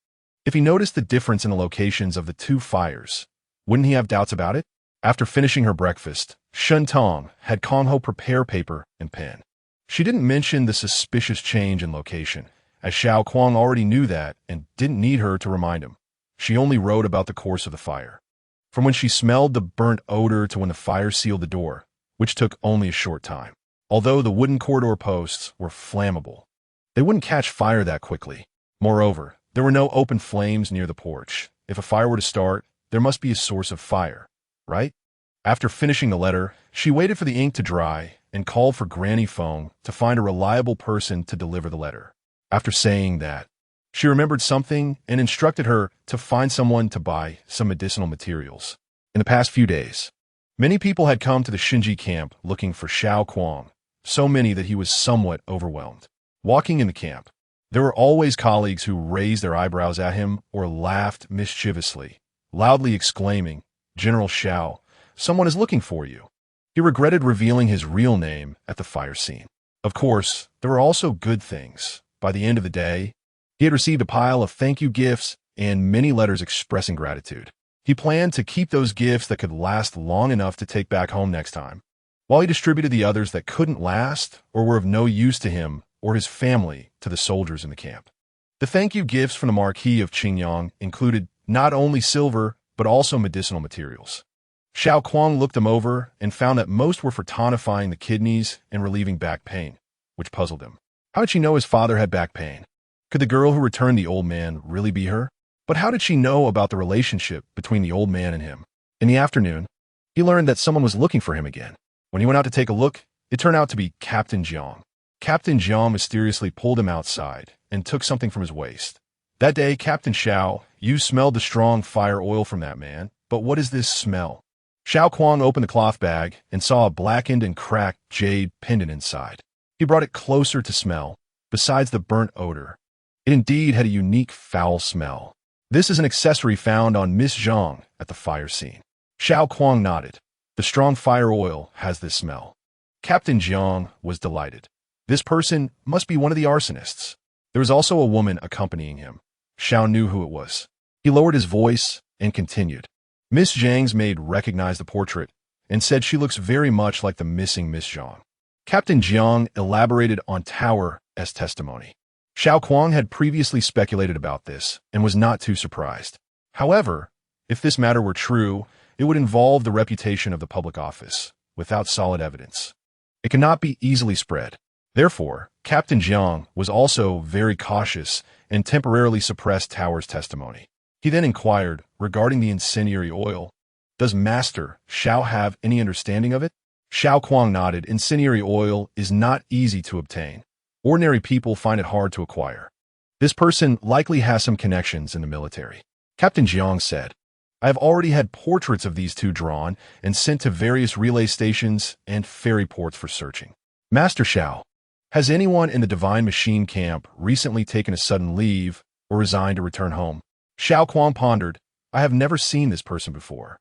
If he noticed the difference in the locations of the two fires, wouldn't he have doubts about it? After finishing her breakfast, Shun Tong had Kong Ho prepare paper and pen. She didn't mention the suspicious change in location, as Xiao Kuang already knew that and didn't need her to remind him. She only wrote about the course of the fire, from when she smelled the burnt odor to when the fire sealed the door, which took only a short time. Although the wooden corridor posts were flammable, they wouldn't catch fire that quickly. Moreover, there were no open flames near the porch. If a fire were to start, there must be a source of fire, right? After finishing the letter, she waited for the ink to dry and called for Granny Fong to find a reliable person to deliver the letter. After saying that, she remembered something and instructed her to find someone to buy some medicinal materials. In the past few days, many people had come to the Shinji camp looking for Xiao Kuang, so many that he was somewhat overwhelmed. Walking in the camp, there were always colleagues who raised their eyebrows at him or laughed mischievously, loudly exclaiming, "General Xiao, someone is looking for you." He regretted revealing his real name at the fire scene. Of course, there were also good things. By the end of the day, he had received a pile of thank you gifts and many letters expressing gratitude. He planned to keep those gifts that could last long enough to take back home next time, while he distributed the others that couldn't last or were of no use to him or his family to the soldiers in the camp. The thank you gifts from the Marquis of Qingyang included not only silver, but also medicinal materials. Xiao Kuang looked them over and found that most were for tonifying the kidneys and relieving back pain, which puzzled him. How did she know his father had back pain? Could the girl who returned the old man really be her? But how did she know about the relationship between the old man and him? In the afternoon, he learned that someone was looking for him again. When he went out to take a look, it turned out to be Captain Jiang. Captain Jiang mysteriously pulled him outside and took something from his waist. That day, Captain Xiao, you smelled the strong fire oil from that man, but what is this smell? Xiao Kuang opened the cloth bag and saw a blackened and cracked jade pendant inside. He brought it closer to smell. Besides the burnt odor, it indeed had a unique foul smell. This is an accessory found on Miss Zhang at the fire scene. Xiao Kuang nodded. The strong fire oil has this smell. Captain Jiang was delighted. This person must be one of the arsonists. There was also a woman accompanying him. Xiao knew who it was. He lowered his voice and continued. Miss Zhang's maid recognized the portrait and said she looks very much like the missing Miss Zhang. Captain Jiang elaborated on Tower as testimony. Xiao Kuang had previously speculated about this and was not too surprised. However, if this matter were true, it would involve the reputation of the public office, without solid evidence. It cannot be easily spread. Therefore, Captain Jiang was also very cautious and temporarily suppressed Tower's testimony. He then inquired regarding the incendiary oil. Does Master Xiao have any understanding of it? Xiao Kuang nodded. Incendiary oil is not easy to obtain. Ordinary people find it hard to acquire. This person likely has some connections in the military. Captain Jiang said, I have already had portraits of these two drawn and sent to various relay stations and ferry ports for searching. Master Xiao, has anyone in the Divine Machine camp recently taken a sudden leave or resigned to return home? Xiao Kuang pondered, I have never seen this person before.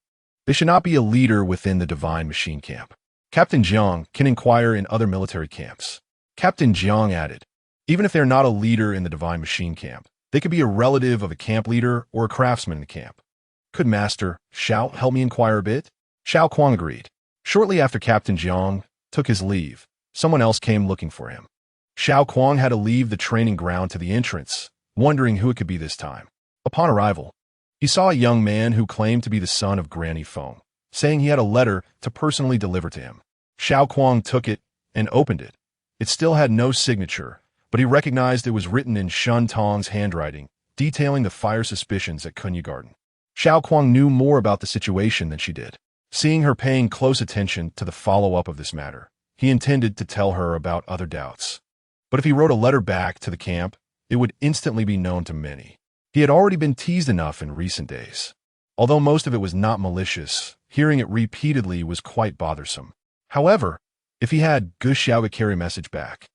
They should not be a leader within the Divine Machine camp. Captain Jiang can inquire in other military camps. Captain Jiang added, even if they're not a leader in the Divine Machine camp, they could be a relative of a camp leader or a craftsman in the camp. Could Master Xiao help me inquire a bit? Xiao Kuang agreed. Shortly after Captain Jiang took his leave, someone else came looking for him. Xiao Kuang had to leave the training ground to the entrance, wondering who it could be this time. Upon arrival, he saw a young man who claimed to be the son of Granny Feng, saying he had a letter to personally deliver to him. Xiao Kuang took it and opened it. It still had no signature, but he recognized it was written in Shun Tong's handwriting, detailing the fire suspicions at Kunyi Garden. Xiao Kuang knew more about the situation than she did. Seeing her paying close attention to the follow-up of this matter, he intended to tell her about other doubts. But if he wrote a letter back to the camp, it would instantly be known to many. He had already been teased enough in recent days. Although most of it was not malicious, hearing it repeatedly was quite bothersome. However, if he had Gu Xiaoga carry a message back,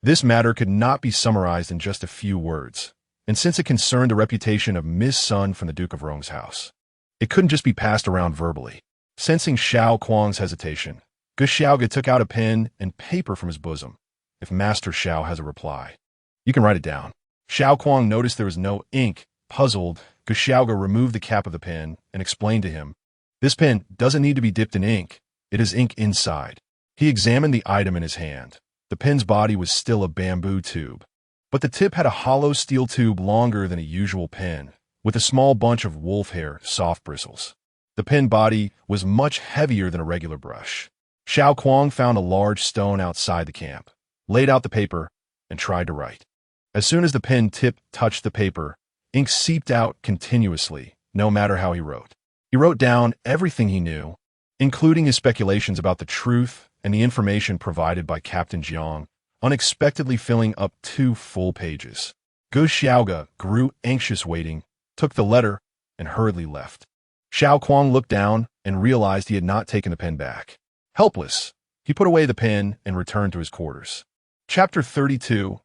this matter could not be summarized in just a few words, and since it concerned the reputation of Miss Sun from the Duke of Rong's house, it couldn't just be passed around verbally. Sensing Xiao Kuang's hesitation, Gu Xiaoga took out a pen and paper from his bosom. If Master Xiao has a reply, you can write it down. Xiao Kuang noticed there was no ink. Puzzled, Gu Xiaoga removed the cap of the pen and explained to him, this pen doesn't need to be dipped in ink. It is ink inside. He examined the item in his hand. The pen's body was still a bamboo tube, but the tip had a hollow steel tube longer than a usual pen, with a small bunch of wolf hair soft bristles. The pen body was much heavier than a regular brush. Xiao Kuang found a large stone outside the camp, laid out the paper, and tried to write. As soon as the pen tip touched the paper, ink seeped out continuously, no matter how he wrote. He wrote down everything he knew, including his speculations about the truth and the information provided by Captain Jiang, unexpectedly filling up 2 full pages. Gu Xiaoga grew anxious waiting, took the letter, and hurriedly left. Xiao Kuang looked down and realized he had not taken the pen back. Helpless, he put away the pen and returned to his quarters. Chapter 32.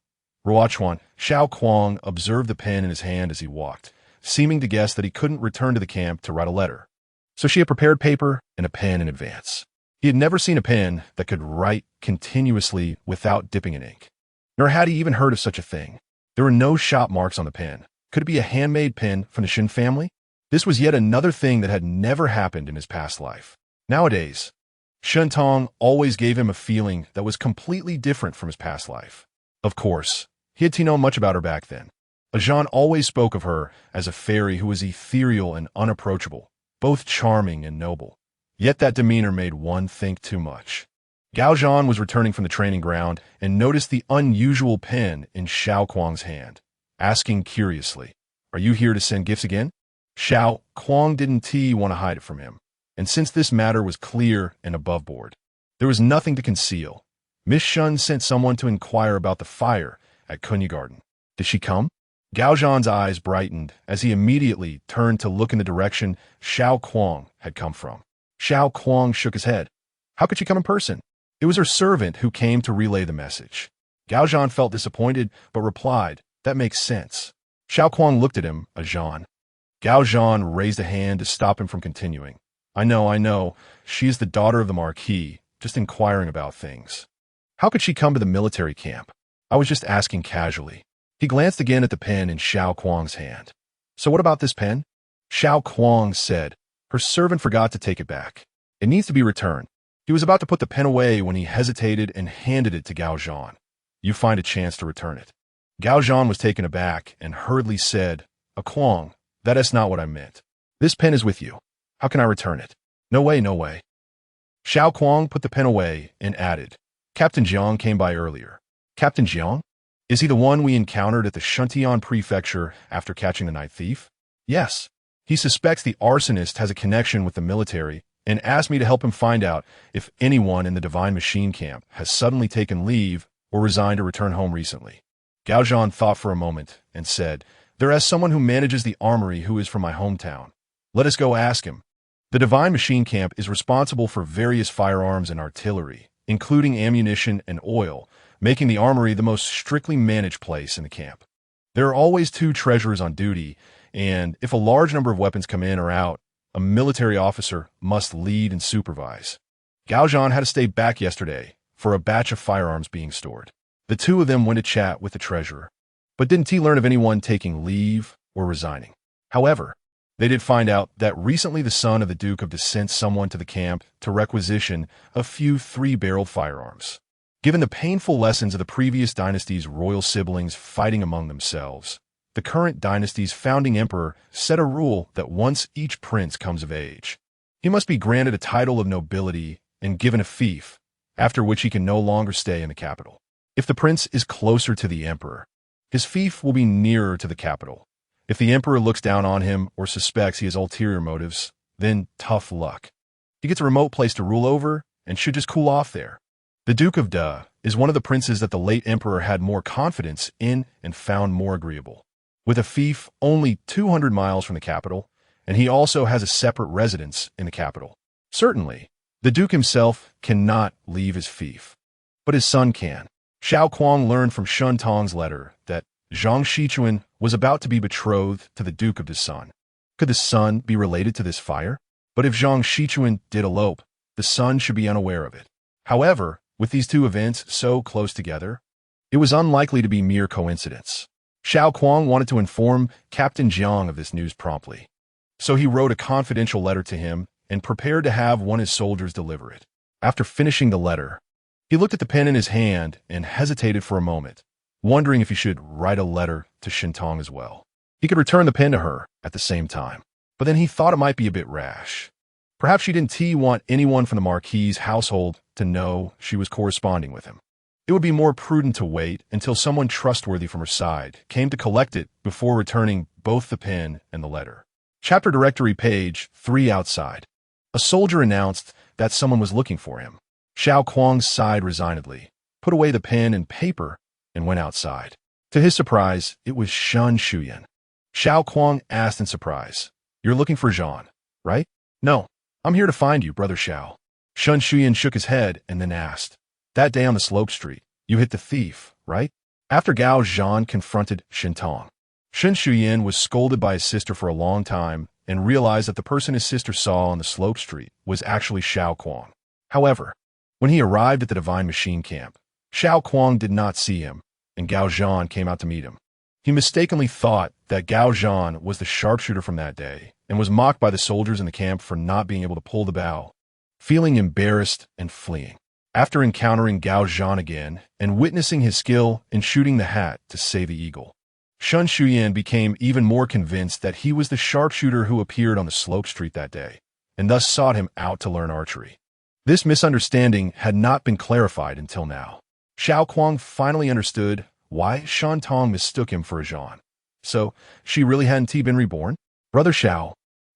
Ruochuan. Xiao Kuang observed the pen in his hand as he walked, seeming to guess that he couldn't return to the camp to write a letter. So she had prepared paper and a pen in advance. He had never seen a pen that could write continuously without dipping in ink. Nor had he even heard of such a thing. There were no shop marks on the pen. Could it be a handmade pen from the Shin family? This was yet another thing that had never happened in his past life. Nowadays, Shun Tong always gave him a feeling that was completely different from his past life. Of course, he had to know much about her back then. Ajahn always spoke of her as a fairy who was ethereal and unapproachable, both charming and noble. Yet that demeanor made one think too much. Gao Zhan was returning from the training ground and noticed the unusual pen in Xiao Kuang's hand, asking curiously, "Are you here to send gifts again?" Xiao Kuang didn't want to hide it from him, and since this matter was clear and above board, there was nothing to conceal. Miss Shun sent someone to inquire about the fire at Kunyi Garden. Did she come? Gao Zhan's eyes brightened as he immediately turned to look in the direction Xiao Kuang had come from. Xiao Kuang shook his head. How could she come in person? It was her servant who came to relay the message. Gao Zhan felt disappointed, but replied, that makes sense. Xiao Kuang looked at him, Ajahn. Gao Zhan raised a hand to stop him from continuing. I know. She is the daughter of the Marquis, just inquiring about things. How could she come to the military camp? I was just asking casually. He glanced again at the pen in Xiao Kuang's hand. So what about this pen? Xiao Kuang said. Her servant forgot to take it back. It needs to be returned. He was about to put the pen away when he hesitated and handed it to Gao Zhan. You find a chance to return it. Gao Zhan was taken aback and hurriedly said, Kuang, that is not what I meant. This pen is with you. How can I return it? No way, no way. Xiao Kuang put the pen away and added, Captain Jiang came by earlier. Captain Jiang? Is he the one we encountered at the Shuntian prefecture after catching the night thief? Yes. He suspects the arsonist has a connection with the military and asked me to help him find out if anyone in the Divine Machine camp has suddenly taken leave or resigned to return home recently. Gao Zhan thought for a moment and said, There is someone who manages the armory who is from my hometown. Let us go ask him. The Divine Machine camp is responsible for various firearms and artillery, including ammunition and oil, making the armory the most strictly managed place in the camp. There are always 2 treasurers on duty, and if a large number of weapons come in or out, a military officer must lead and supervise. Gao Zhan had to stay back yesterday for a batch of firearms being stored. The 2 of them went to chat with the treasurer. But didn't he learn of anyone taking leave or resigning? However, they did find out that recently the son of the Duke of sent someone to the camp to requisition a few 3-barreled firearms. Given the painful lessons of the previous dynasty's royal siblings fighting among themselves, the current dynasty's founding emperor set a rule that once each prince comes of age, he must be granted a title of nobility and given a fief, after which he can no longer stay in the capital. If the prince is closer to the emperor, his fief will be nearer to the capital. If the emperor looks down on him or suspects he has ulterior motives, then tough luck. He gets a remote place to rule over and should just cool off there. The Duke of Da is one of the princes that the late emperor had more confidence in and found more agreeable. With a fief only 200 miles from the capital, and he also has a separate residence in the capital. Certainly, the Duke himself cannot leave his fief, but his son can. Xiao Kuang learned from Shun Tong's letter that Zhang Shichuan was about to be betrothed to the Duke of the Sun. Could the son be related to this fire? But if Zhang Shichuan did elope, the son should be unaware of it. However, with these 2 events so close together, it was unlikely to be mere coincidence. Xiao Kuang wanted to inform Captain Jiang of this news promptly. So he wrote a confidential letter to him and prepared to have one of his soldiers deliver it. After finishing the letter, he looked at the pen in his hand and hesitated for a moment, wondering if he should write a letter to Shintong as well. He could return the pen to her at the same time, but then he thought it might be a bit rash. Perhaps she didn't want anyone from the Marquis's household to know she was corresponding with him. It would be more prudent to wait until someone trustworthy from her side came to collect it before returning both the pen and the letter. Chapter Directory page 3 outside. A soldier announced that someone was looking for him. Xiao Kuang sighed resignedly, put away the pen and paper, and went outside. To his surprise, it was Shun Shuyan. Xiao Kuang asked in surprise, You're looking for Zhan, right? No, I'm here to find you, Brother Xiao. Shun Shuyan shook his head and then asked, That day on the slope street, you hit the thief, right? After Gao Zhan confronted Shintong, Shun Shuyan was scolded by his sister for a long time and realized that the person his sister saw on the slope street was actually Xiao Kuang. However, when he arrived at the Divine Machine camp, Xiao Kuang did not see him, and Gao Zhan came out to meet him. He mistakenly thought that Gao Zhan was the sharpshooter from that day and was mocked by the soldiers in the camp for not being able to pull the bow, feeling embarrassed and fleeing. After encountering Gao Zhan again and witnessing his skill in shooting the hat to save the eagle, Shun Shuyan became even more convinced that he was the sharpshooter who appeared on the slope street that day, and thus sought him out to learn archery. This misunderstanding had not been clarified until now. Xiao Kuang finally understood why Shan Tong mistook him for a Zhan. So, she really hadn't been reborn? Brother Xiao,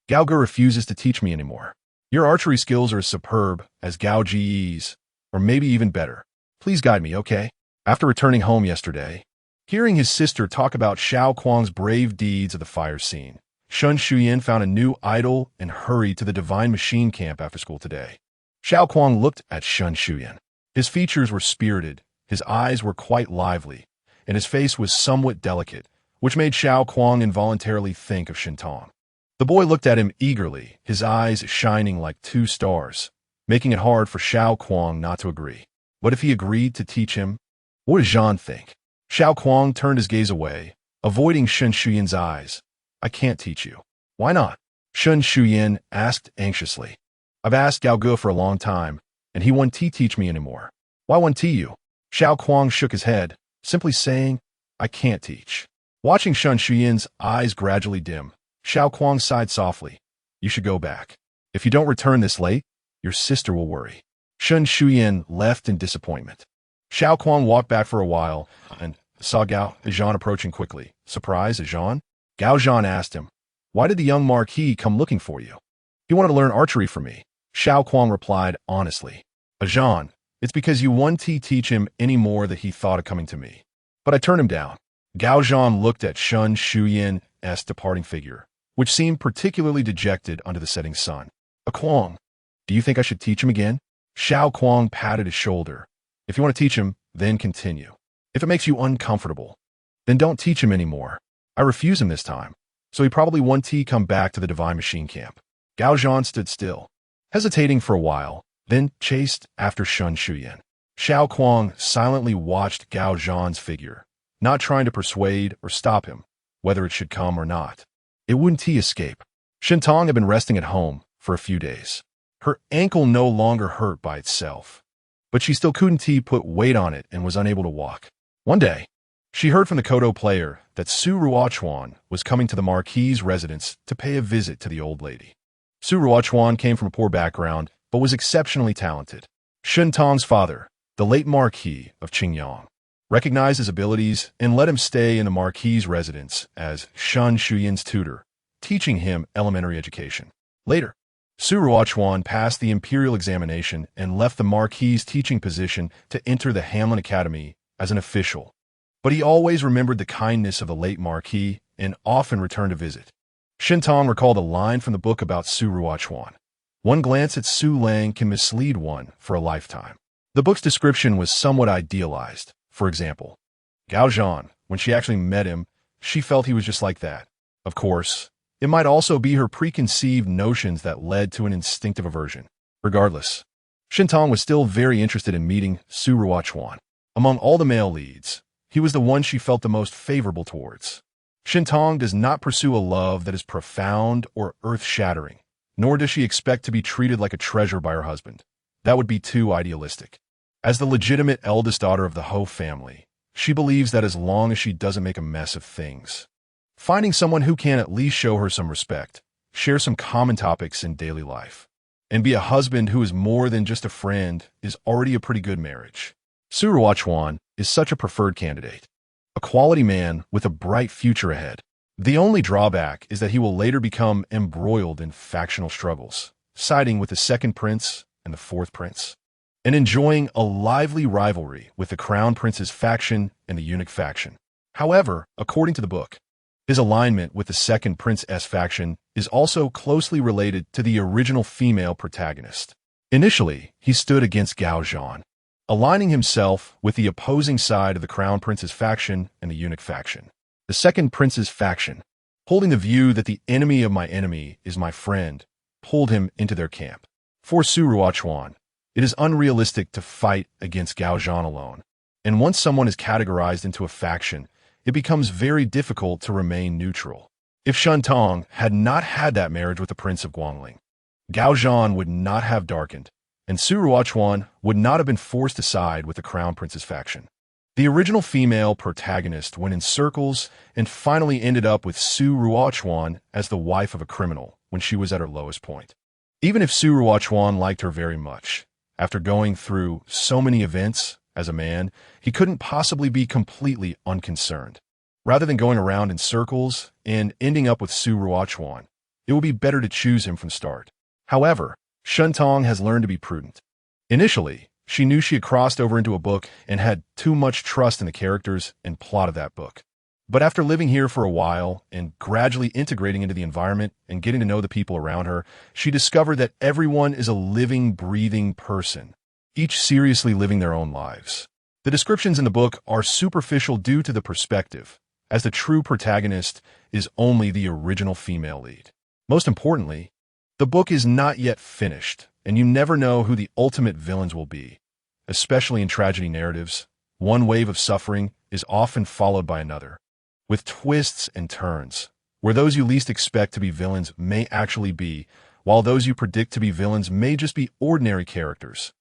Gao Ge refuses to teach me anymore. Your archery skills are as superb as Gao Ji's, or maybe even better. Please guide me, okay? After returning home yesterday, hearing his sister talk about Xiao Kuang's brave deeds of the fire scene, Shun Shuyan found a new idol and hurried to the Divine Machine camp after school today. Xiao Kuang looked at Shun Shuyan. His features were spirited, his eyes were quite lively, and his face was somewhat delicate, which made Xiao Kuang involuntarily think of Shintong. The boy looked at him eagerly, his eyes shining like 2 stars, making it hard for Xiao Kuang not to agree. What if he agreed to teach him? What does Zhan think? Xiao Kuang turned his gaze away, avoiding Shun Shuyan's eyes. I can't teach you. Why not? Shun Shuyan asked anxiously. I've asked Gao Ge for a long time, And he won't teach me anymore. Why won't you? Xiao Kuang shook his head, simply saying, I can't teach. Watching Shun Shuyan's eyes gradually dim, Xiao Kuang sighed softly. You should go back. If you don't return this late, your sister will worry. Shun Shuyan left in disappointment. Xiao Kuang walked back for a while and saw Gao Zhan approaching quickly. Surprised, Zhan? Gao Zhan asked him, why did the young Marquis come looking for you? He wanted to learn archery from me. Xiao Kuang replied honestly. Zhan, it's because you won't teach him any more that he thought of coming to me. But I turned him down. Gao Zhan looked at Shun Shuyan's departing figure, which seemed particularly dejected under the setting sun. Kuang, do you think I should teach him again? Xiao Kuang patted his shoulder. If you want to teach him, then continue. If it makes you uncomfortable, then don't teach him anymore. I refuse him this time, so he probably won't come back to the Divine Machine Camp. Gao Zhan stood still, hesitating for a while, then chased after Shun Shuyan. Xiao Kuang silently watched Gao Zhan's figure, not trying to persuade or stop him, whether it should come or not. It wouldn't escape. Shintong had been resting at home for a few days. Her ankle no longer hurt by itself, but she still couldn't put weight on it and was unable to walk. One day, she heard from the Kodo player that Su Ruochuan was coming to the Marquis's residence to pay a visit to the old lady. Su Ruochuan came from a poor background, but was exceptionally talented. Shintong's father, the late Marquis of Qingyang, recognized his abilities and let him stay in the Marquis's residence as Shun Shuyan's tutor, teaching him elementary education. Later, Su Ruochuan passed the imperial examination and left the Marquis's teaching position to enter the Hamlin Academy as an official. But he always remembered the kindness of the late Marquis and often returned to visit. Shintong recalled a line from the book about Su Ruochuan. One glance at Su Lang can mislead one for a lifetime. The book's description was somewhat idealized. For example, Gao Zhan, when she actually met him, she felt he was just like that. Of course, it might also be her preconceived notions that led to an instinctive aversion. Regardless, Shintong was still very interested in meeting Su Ruochuan. Among all the male leads, he was the one she felt the most favorable towards. Shintong does not pursue a love that is profound or earth-shattering, nor does she expect to be treated like a treasure by her husband. That would be too idealistic. As the legitimate eldest daughter of the Ho family, she believes that as long as she doesn't make a mess of things, finding someone who can at least show her some respect, share some common topics in daily life, and be a husband who is more than just a friend is already a pretty good marriage. Su Ruochuan is such a preferred candidate, a quality man with a bright future ahead. The only drawback is that he will later become embroiled in factional struggles, siding with the second prince and the fourth prince, and enjoying a lively rivalry with the crown prince's faction and the eunuch faction. However, according to the book, his alignment with the second prince's faction is also closely related to the original female protagonist. Initially, he stood against Gao Zhan, aligning himself with the opposing side of the crown prince's faction and the eunuch faction. The second prince's faction, holding the view that the enemy of my enemy is my friend, pulled him into their camp. For Su Ruochuan, it is unrealistic to fight against Gao Zhan alone, and once someone is categorized into a faction, it becomes very difficult to remain neutral. If Shintong had not had that marriage with the Prince of Guangling, Gao Zhan would not have darkened, and Su Ruochuan would not have been forced to side with the Crown Prince's faction. The original female protagonist went in circles and finally ended up with Su Ruochuan as the wife of a criminal when she was at her lowest point. Even if Su Ruochuan liked her very much, after going through so many events as a man, he couldn't possibly be completely unconcerned. Rather than going around in circles and ending up with Su Ruochuan, it would be better to choose him from the start. However, Shintong has learned to be prudent. Initially, she knew she had crossed over into a book and had too much trust in the characters and plot of that book. But after living here for a while and gradually integrating into the environment and getting to know the people around her, she discovered that everyone is a living, breathing person, each seriously living their own lives. The descriptions in the book are superficial due to the perspective, as the true protagonist is only the original female lead. Most importantly, the book is not yet finished, and you never know who the ultimate villains will be. Especially in tragedy narratives, one wave of suffering is often followed by another, with twists and turns, where those you least expect to be villains may actually be, while those you predict to be villains may just be ordinary characters.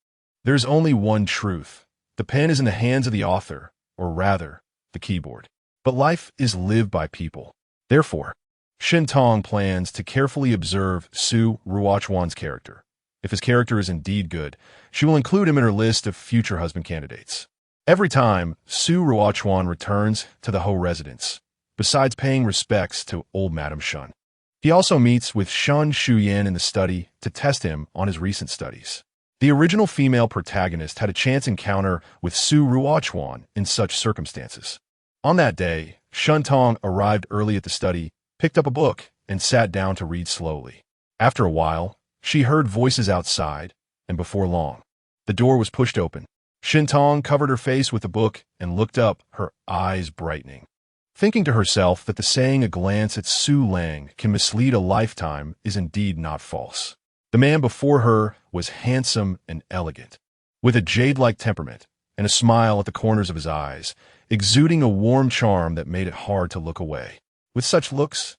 There's only one truth. The pen is in the hands of the author, or rather, the keyboard. But life is lived by people. Therefore, Shintong plans to carefully observe Su Ruochuan's character. If his character is indeed good, she will include him in her list of future husband candidates. Every time Su Ruochuan returns to the Ho residence, besides paying respects to old Madame Shun, he also meets with Shun Shuyan in the study to test him on his recent studies. The original female protagonist had a chance encounter with Su Ruochuan in such circumstances. On that day, Shintong arrived early at the study, picked up a book, and sat down to read slowly. After a while, she heard voices outside, and before long, the door was pushed open. Shintong covered her face with the book and looked up, her eyes brightening. Thinking to herself that the saying a glance at Su Lang can mislead a lifetime is indeed not false. The man before her was handsome and elegant, with a jade-like temperament and a smile at the corners of his eyes, exuding a warm charm that made it hard to look away. With such looks,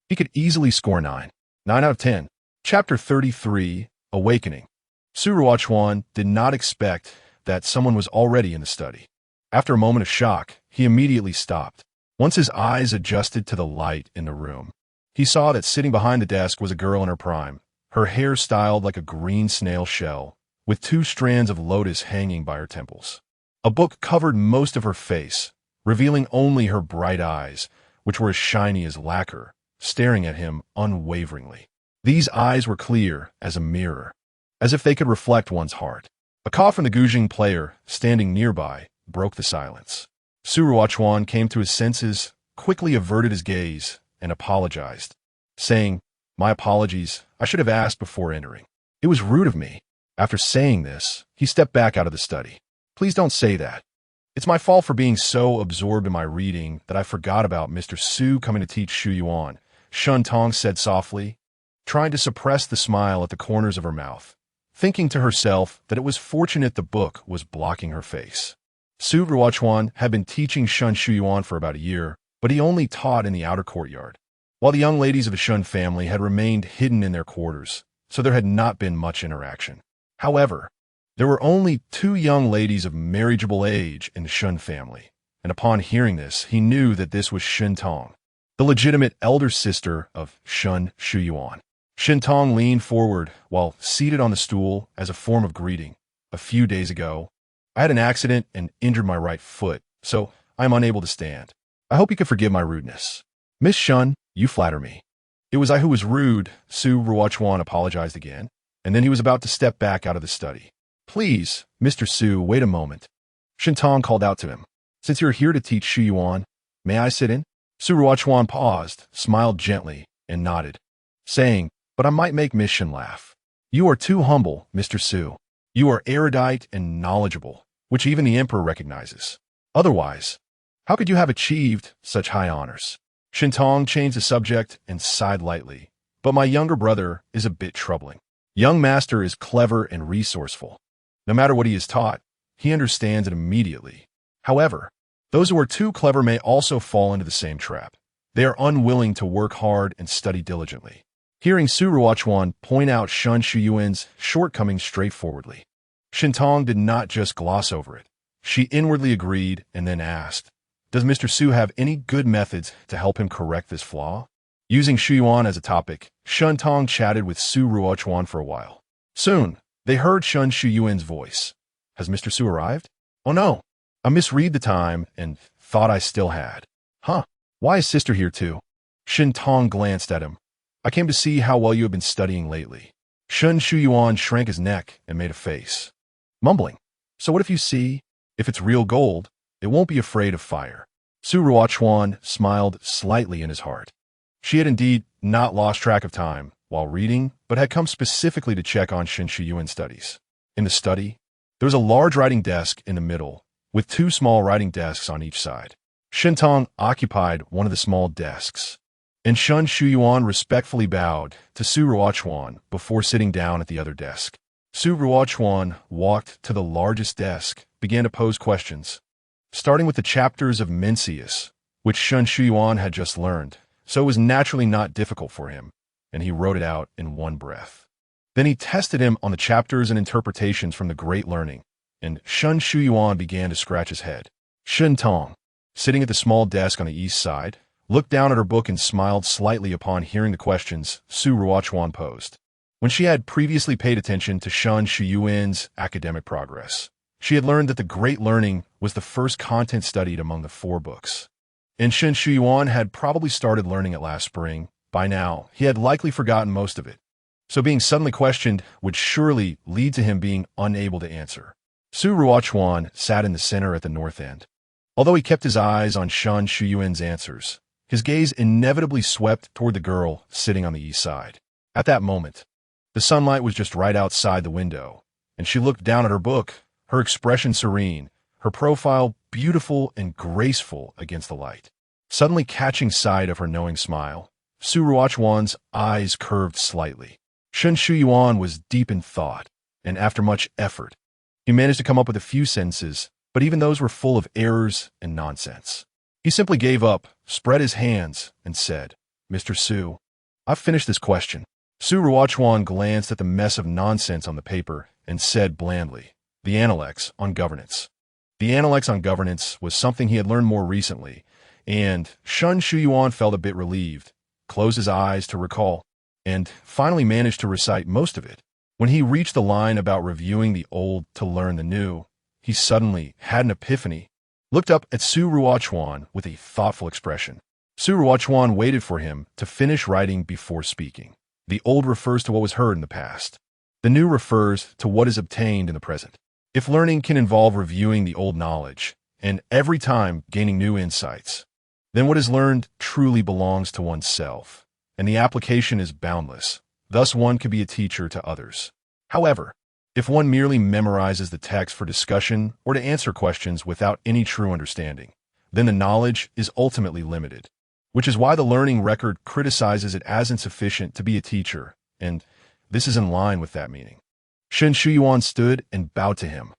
he could easily score 9 out of 10. Chapter 33, Awakening. Su Ruochuan did not expect that someone was already in the study. After a moment of shock, he immediately stopped. Once his eyes adjusted to the light in the room, he saw that sitting behind the desk was a girl in her prime, her hair styled like a green snail shell, with 2 strands of lotus hanging by her temples. A book covered most of her face, revealing only her bright eyes, which were as shiny as lacquer, staring at him unwaveringly. These eyes were clear as a mirror, as if they could reflect one's heart. A cough from the Guzheng player, standing nearby, broke the silence. Su Ruochuan came to his senses, quickly averted his gaze, and apologized, saying, "My apologies, I should have asked before entering. It was rude of me." After saying this, he stepped back out of the study. "Please don't say that. It's my fault for being so absorbed in my reading that I forgot about Mr. Su coming to teach Shu Yuan," Shintong said softly, trying to suppress the smile at the corners of her mouth, thinking to herself that it was fortunate the book was blocking her face. Su Ruochuan had been teaching Shun Shuyuan for about a year, but he only taught in the outer courtyard, while the young ladies of the Shun family had remained hidden in their quarters, so there had not been much interaction. However, there were only 2 young ladies of marriageable age in the Shun family, and upon hearing this, he knew that this was Shintong, the legitimate elder sister of Shun Shuyuan. Shintong leaned forward while seated on the stool as a form of greeting. "A few days ago, I had an accident and injured my right foot, so I am unable to stand. I hope you can forgive my rudeness." "Miss Shun, you flatter me." "It was I who was rude," Su Ruochuan apologized again, and then he was about to step back out of the study. "Please, Mr. Su, wait a moment." Shintong called out to him. "Since you're here to teach Shu Yuan, may I sit in?" Su Ruochuan paused, smiled gently, and nodded, saying, "But I might make Miss Shun laugh. You are too humble, Mr. Su. You are erudite and knowledgeable, which even the emperor recognizes. Otherwise, how could you have achieved such high honors?" Shintong changed the subject and sighed lightly. "But my younger brother is a bit troubling. Young master is clever and resourceful. No matter what he is taught, he understands it immediately. However, those who are too clever may also fall into the same trap. They are unwilling to work hard and study diligently." Hearing Su Ruochuan point out Shun Shuyuan's shortcomings straightforwardly, Shintong did not just gloss over it. She inwardly agreed and then asked, "Does Mr. Su have any good methods to help him correct this flaw?" Using Shuyuan as a topic, Shintong chatted with Su Ruochuan for a while. Soon, they heard Shun Shuyuan's voice. "Has Mr. Su arrived?" "Oh no, I misread the time and thought I still had." "Huh, why is sister here too?" Shintong glanced at him. "I came to see how well you have been studying lately." Shun Shuyuan shrank his neck and made a face, mumbling, "So what if you see? If it's real gold, it won't be afraid of fire." Su Ruochuan smiled slightly in his heart. She had indeed not lost track of time while reading, but had come specifically to check on Shun Shuyuan's studies. In the study, there was a large writing desk in the middle, with 2 small writing desks on each side. Shintong occupied one of the small desks, and Shun Shuyuan respectfully bowed to Su Ruochuan before sitting down at the other desk. Su Ruochuan walked to the largest desk, began to pose questions, starting with the chapters of Mencius, which Shun Shuyuan had just learned, so it was naturally not difficult for him, and he wrote it out in one breath. Then he tested him on the chapters and interpretations from the Great Learning, and Shun Shuyuan began to scratch his head. Shun Tong, sitting at the small desk on the east side, looked down at her book and smiled slightly upon hearing the questions Su Ruochuan posed. When she had previously paid attention to Shun Shuyuan's academic progress, she had learned that the Great Learning was the first content studied among the 4 books. And Shun Shuyuan had probably started learning it last spring. By now, he had likely forgotten most of it. So being suddenly questioned would surely lead to him being unable to answer. Su Ruochuan sat in the center at the north end. Although he kept his eyes on Shun Shuyuan's answers, his gaze inevitably swept toward the girl sitting on the east side. At that moment, the sunlight was just right outside the window, and she looked down at her book, her expression serene, her profile beautiful and graceful against the light. Suddenly catching sight of her knowing smile, Su Ruochuan's eyes curved slightly. Shun Shuyuan was deep in thought, and after much effort, he managed to come up with a few sentences, but even those were full of errors and nonsense. He simply gave up, spread his hands, and said, "Mr. Su, I've finished this question." Su Ruochuan glanced at the mess of nonsense on the paper and said blandly, "The Analects on Governance." The Analects on Governance was something he had learned more recently, and Shun Shuyuan felt a bit relieved, closed his eyes to recall, and finally managed to recite most of it. When he reached the line about reviewing the old to learn the new, he suddenly had an epiphany, looked up at Su Ruochuan with a thoughtful expression. Su Ruochuan waited for him to finish writing before speaking. The old refers to what was heard in the past. The new refers to what is obtained in the present. If learning can involve reviewing the old knowledge, and every time gaining new insights, then what is learned truly belongs to oneself, and the application is boundless. Thus one could be a teacher to others. However, if one merely memorizes the text for discussion or to answer questions without any true understanding, then the knowledge is ultimately limited, which is why the learning record criticizes it as insufficient to be a teacher, and this is in line with that meaning. Shun Shuyuan stood and bowed to him.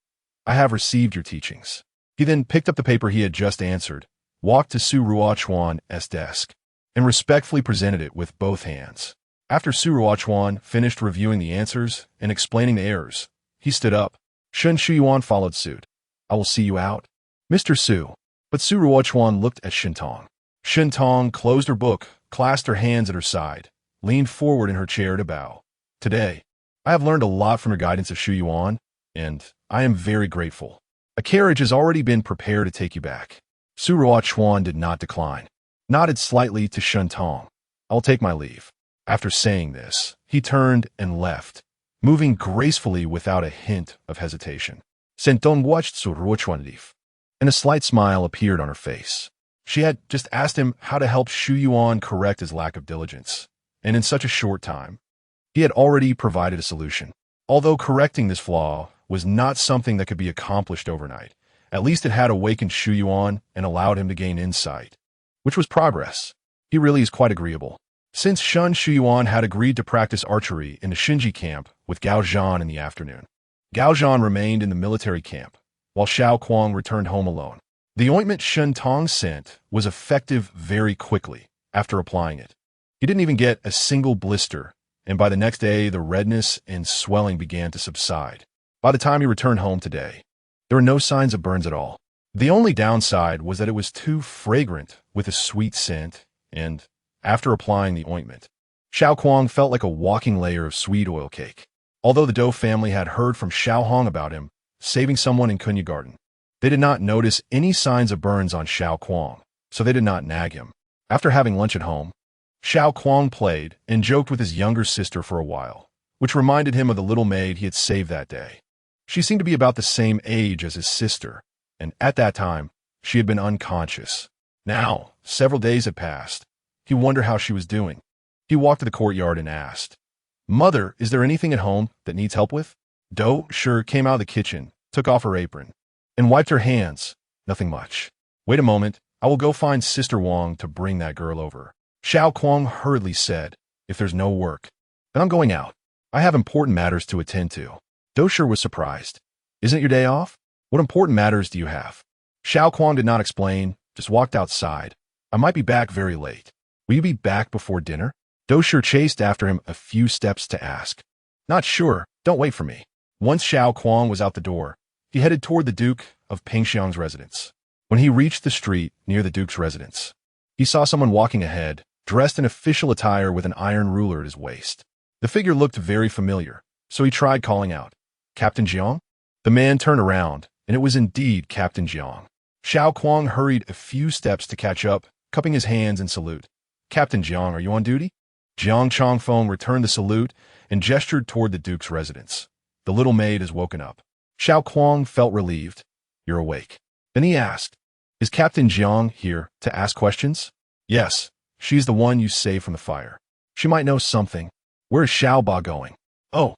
"I have received your teachings." He then picked up the paper he had just answered, walked to Su Ruochuan's desk, and respectfully presented it with both hands. After Su Ruochuan finished reviewing the answers and explaining the errors, he stood up. Shun Shuyuan followed suit. "I will see you out, Mr. Su." But Su Ruochuan looked at Shin Tong. Shin Tong closed her book, clasped her hands at her side, leaned forward in her chair to bow. "Today, I have learned a lot from your guidance of Shuyuan, and I am very grateful. A carriage has already been prepared to take you back." Su Ruochuan did not decline, nodded slightly to Shun Tong. "I will take my leave." After saying this, he turned and left, moving gracefully without a hint of hesitation. Senton watched Su Ruochuan leave, and a slight smile appeared on her face. She had just asked him how to help Shuyuan correct his lack of diligence, and in such a short time, he had already provided a solution. Although correcting this flaw was not something that could be accomplished overnight, at least it had awakened Shuyuan and allowed him to gain insight, which was progress. He really is quite agreeable. Since Shun Shuyuan had agreed to practice archery in the Shinji camp with Gao Zhan in the afternoon, Gao Zhan remained in the military camp, while Xiao Kuang returned home alone. The ointment Shun Tong sent was effective very quickly after applying it. He didn't even get a single blister, and by the next day the redness and swelling began to subside. By the time he returned home today, there were no signs of burns at all. The only downside was that it was too fragrant with a sweet scent, and after applying the ointment, Xiao Kuang felt like a walking layer of sweet oil cake. Although the Dou family had heard from Xiao Hong about him saving someone in Kunya Garden, they did not notice any signs of burns on Xiao Kuang, so they did not nag him. After having lunch at home, Xiao Kuang played and joked with his younger sister for a while, which reminded him of the little maid he had saved that day. She seemed to be about the same age as his sister, and at that time, she had been unconscious. Now, several days had passed. He wondered how she was doing. He walked to the courtyard and asked, "Mother, is there anything at home that needs help with?" Dou Shi came out of the kitchen, took off her apron, and wiped her hands. "Nothing much. Wait a moment, I will go find Sister Wang to bring that girl over." Xiao Kuang hurriedly said, "If there's no work, then I'm going out. I have important matters to attend to." Dou Shi was surprised. "Isn't it your day off? What important matters do you have?" Xiao Kuang did not explain, just walked outside. "I might be back very late. Will you be back before dinner?" Dou Shi chased after him a few steps to ask, Not sure. Don't wait for me. Once Xiao Kuang was out the door, he headed toward the Duke of Pingxiang's residence. When he reached the street near the Duke's residence, he saw someone walking ahead, dressed in official attire with an iron ruler at his waist. The figure looked very familiar, so he tried calling out, "Captain Jiang?" The man turned around, and it was indeed Captain Jiang. Xiao Kuang hurried a few steps to catch up, cupping his hands in salute. "Captain Jiang, are you on duty?" Jiang Chongfeng returned the salute and gestured toward the Duke's residence. "The little maid has woken up." Xiao Kuang felt relieved. "You're awake." Then he asked, "Is Captain Jiang here to ask questions?" "Yes, she's the one you saved from the fire. She might know something. Where is Xiao Ba going?" "Oh,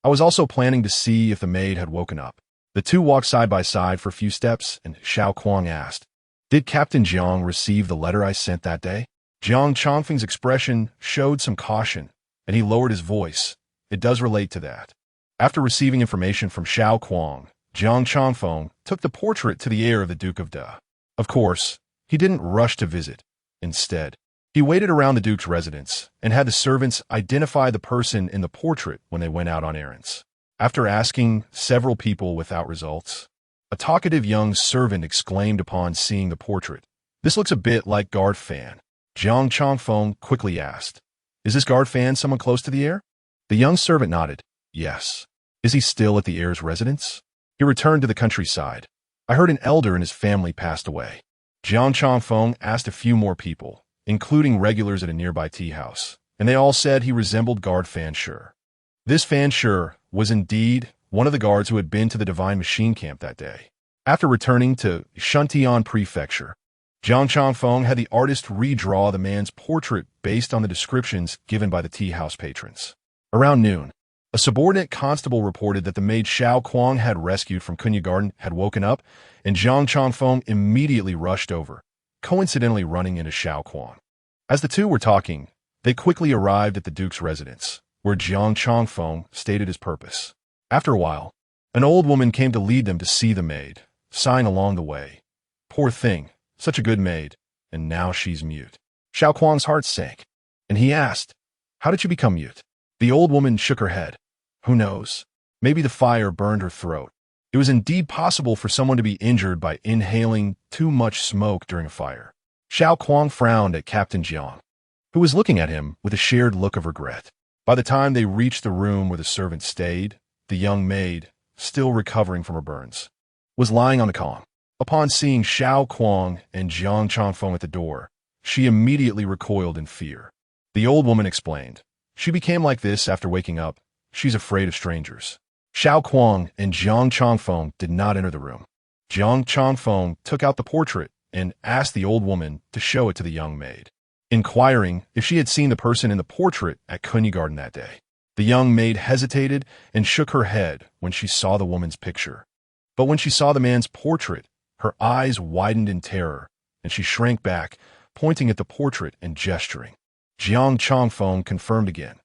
I was also planning to see if the maid had woken up." The two walked side by side for a few steps, and Xiao Kuang asked, "Did Captain Jiang receive the letter I sent that day?" Jiang Chongfeng's expression showed some caution, and he lowered his voice. "It does relate to that." After receiving information from Xiao Kuang, Jiang Chongfeng took the portrait to the heir of the Duke of Da. Of course, he didn't rush to visit. Instead, he waited around the Duke's residence and had the servants identify the person in the portrait when they went out on errands. After asking several people without results, a talkative young servant exclaimed upon seeing the portrait, "This looks a bit like Guard Fan." Jiang Chongfeng quickly asked, "Is this Guard Fan someone close to the heir?" The young servant nodded, "Yes." "Is he still at the heir's residence?" "He returned to the countryside. I heard an elder and his family passed away." Jiang Chongfeng asked a few more people, including regulars at a nearby tea house, and they all said he resembled Guard Fan Shi. This Fan Shi was indeed one of the guards who had been to the Divine Machine Camp that day. After returning to Shuntian Prefecture, Jiang Chongfeng had the artist redraw the man's portrait based on the descriptions given by the tea house patrons. Around noon, a subordinate constable reported that the maid Xiao Kuang had rescued from Kunya Garden had woken up, and Jiang Chongfeng immediately rushed over, coincidentally running into Xiao Kuang. As the two were talking, they quickly arrived at the Duke's residence, where Jiang Chongfeng stated his purpose. After a while, an old woman came to lead them to see the maid, sighing along the way, "Poor thing, such a good maid, and now she's mute." Xiao Kuang's heart sank, and he asked, "How did she become mute?" The old woman shook her head. "Who knows? Maybe the fire burned her throat." It was indeed possible for someone to be injured by inhaling too much smoke during a fire. Xiao Kuang frowned at Captain Jiang, who was looking at him with a shared look of regret. By the time they reached the room where the servant stayed, the young maid, still recovering from her burns, was lying on the calm. Upon seeing Xiao Kuang and Jiang Chongfeng at the door, she immediately recoiled in fear. The old woman explained, "She became like this after waking up. She's afraid of strangers." Xiao Kuang and Jiang Chongfeng did not enter the room. Jiang Chongfeng took out the portrait and asked the old woman to show it to the young maid, inquiring if she had seen the person in the portrait at Kunya Garden that day. The young maid hesitated and shook her head when she saw the woman's picture. But when she saw the man's portrait, her eyes widened in terror, and she shrank back, pointing at the portrait and gesturing. Jiang Chongfeng confirmed again,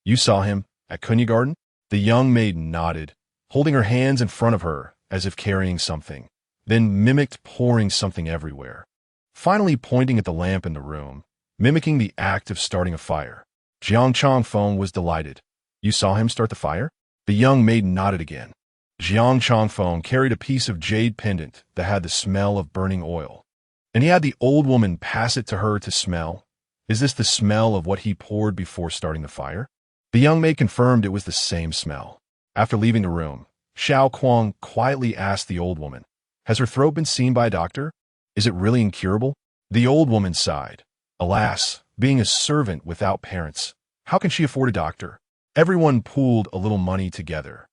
"You saw him at Kunya Garden?" The young maid nodded, holding her hands in front of her as if carrying something, then mimicked pouring something everywhere. Finally pointing at the lamp in the room, mimicking the act of starting a fire. Jiang Chongfeng was delighted. "You saw him start the fire?" The young maid nodded again. Jiang Chongfeng carried a piece of jade pendant that had the smell of burning oil, and he had the old woman pass it to her to smell. "Is this the smell of what he poured before starting the fire?" The young maid confirmed it was the same smell. After leaving the room, Xiao Kuang quietly asked the old woman, "Has her throat been seen by a doctor? Is it really incurable?" The old woman sighed. "Alas, being a servant without parents, how can she afford a doctor?" Everyone pooled a little money together,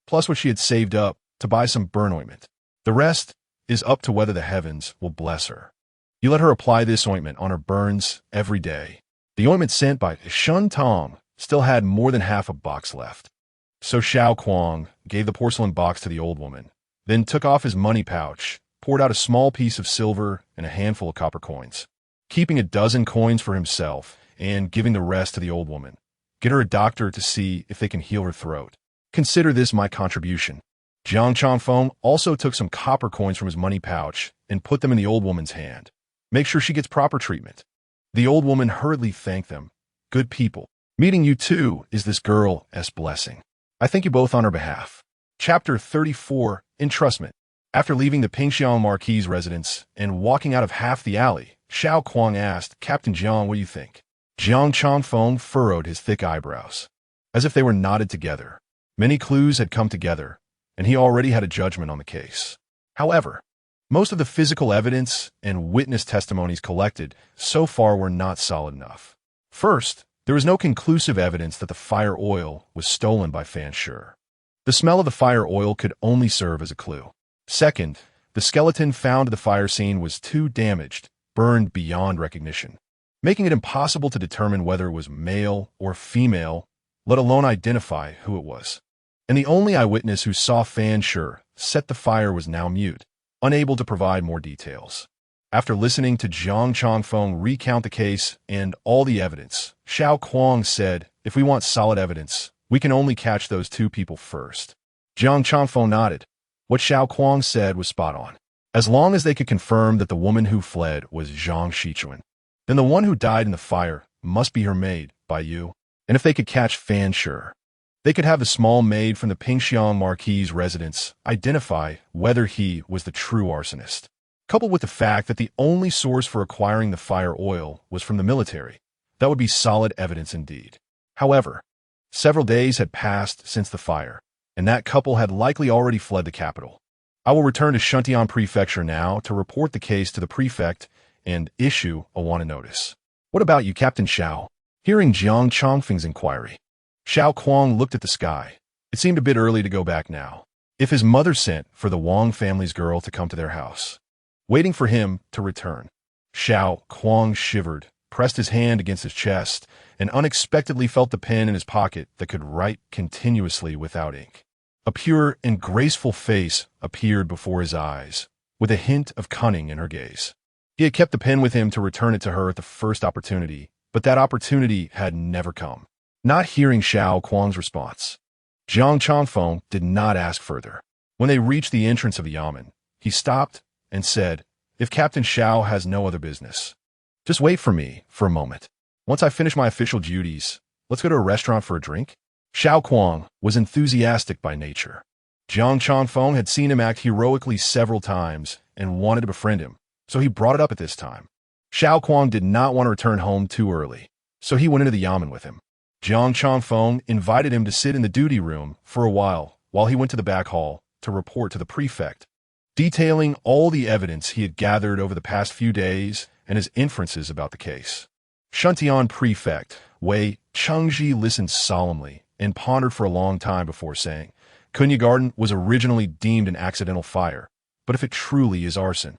plus what she had saved up to buy some burn ointment. The rest is up to whether the heavens will bless her. You let her apply this ointment on her burns every day. The ointment sent by Shun Tong still had more than half a box left. So Xiao Kuang gave the porcelain box to the old woman, then took off his money pouch, poured out a small piece of silver and a handful of copper coins, keeping a dozen coins for himself and giving the rest to the old woman. "Get her a doctor to see if they can heal her throat. Consider this my contribution." Jiang Chongfeng also took some copper coins from his money pouch and put them in the old woman's hand. "Make sure she gets proper treatment." The old woman hurriedly thanked them. "Good people. Meeting you too is this girl's blessing." I thank you both on our behalf. Chapter 34, Entrustment. After leaving the Pingxiang Marquis' residence and walking out of half the alley, Xiao Kuang asked, Captain Jiang, what do you think? Jiang Changfeng furrowed his thick eyebrows, as if they were knotted together. Many clues had come together, and he already had a judgment on the case. However, most of the physical evidence and witness testimonies collected so far were not solid enough. First, there was no conclusive evidence that the fire oil was stolen by Fan Shi. The smell of the fire oil could only serve as a clue. Second, the skeleton found at the fire scene was too damaged, burned beyond recognition, making it impossible to determine whether it was male or female, let alone identify who it was. And the only eyewitness who saw Fan Shi set the fire was now mute, unable to provide more details. After listening to Jiang Changfeng recount the case and all the evidence, Xiao Kuang said, if we want solid evidence, we can only catch those two people first. Jiang Changfeng nodded. What Xiao Kuang said was spot on. As long as they could confirm that the woman who fled was Zhang Shichuan, then the one who died in the fire must be her maid, Bai Yu. And if they could catch Fan Shi, they could have the small maid from the Pingxiang Marquis' residence identify whether he was the true arsonist. Coupled with the fact that the only source for acquiring the fire oil was from the military, that would be solid evidence indeed. However, several days had passed since the fire, and that couple had likely already fled the capital. I will return to Shuntian Prefecture now to report the case to the prefect and issue a wanted notice. What about you, Captain Xiao? Hearing Jiang Changfeng's inquiry, Xiao Kuang looked at the sky. It seemed a bit early to go back now. If his mother sent for the Wang family's girl to come to their house, waiting for him to return. Xiao Kuang shivered, pressed his hand against his chest, and unexpectedly felt the pen in his pocket that could write continuously without ink. A pure and graceful face appeared before his eyes, with a hint of cunning in her gaze. He had kept the pen with him to return it to her at the first opportunity, but that opportunity had never come. Not hearing Xiao Kuang's response, Jiang Changfeng did not ask further. When they reached the entrance of the yamen, he stopped and said, if Captain Xiao has no other business, just wait for me for a moment. Once I finish my official duties, let's go to a restaurant for a drink. Xiao Kuang was enthusiastic by nature. Jiang Changfeng had seen him act heroically several times and wanted to befriend him, so he brought it up at this time. Xiao Kuang did not want to return home too early, so he went into the yamen with him. Jiang Changfeng invited him to sit in the duty room for a while he went to the back hall to report to the prefect, detailing all the evidence he had gathered over the past few days and his inferences about the case. Shuntian Prefect Wei Chengji listened solemnly and pondered for a long time before saying, Kunya Garden was originally deemed an accidental fire, but if it truly is arson,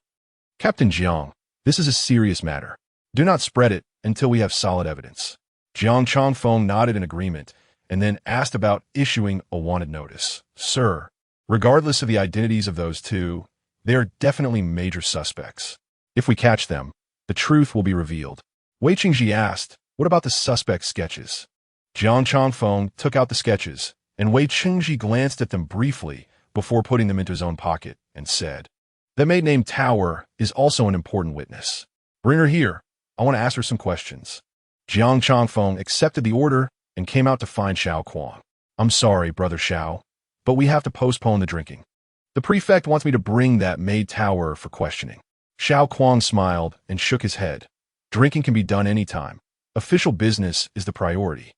Captain Jiang, this is a serious matter. Do not spread it until we have solid evidence. Jiang Changfeng nodded in agreement and then asked about issuing a wanted notice. Sir, regardless of the identities of those two, they are definitely major suspects. If we catch them, the truth will be revealed. Wei Qingji asked, what about the suspect sketches? Jiang Changfeng took out the sketches, and Wei Qingji glanced at them briefly before putting them into his own pocket and said, the maid named Tower is also an important witness. Bring her here. I want to ask her some questions. Jiang Changfeng accepted the order and came out to find Xiao Kuang. I'm sorry, Brother Xiao, but we have to postpone the drinking. The prefect wants me to bring that maid Tower for questioning. Xiao Kuang smiled and shook his head. Drinking can be done anytime. Official business is the priority.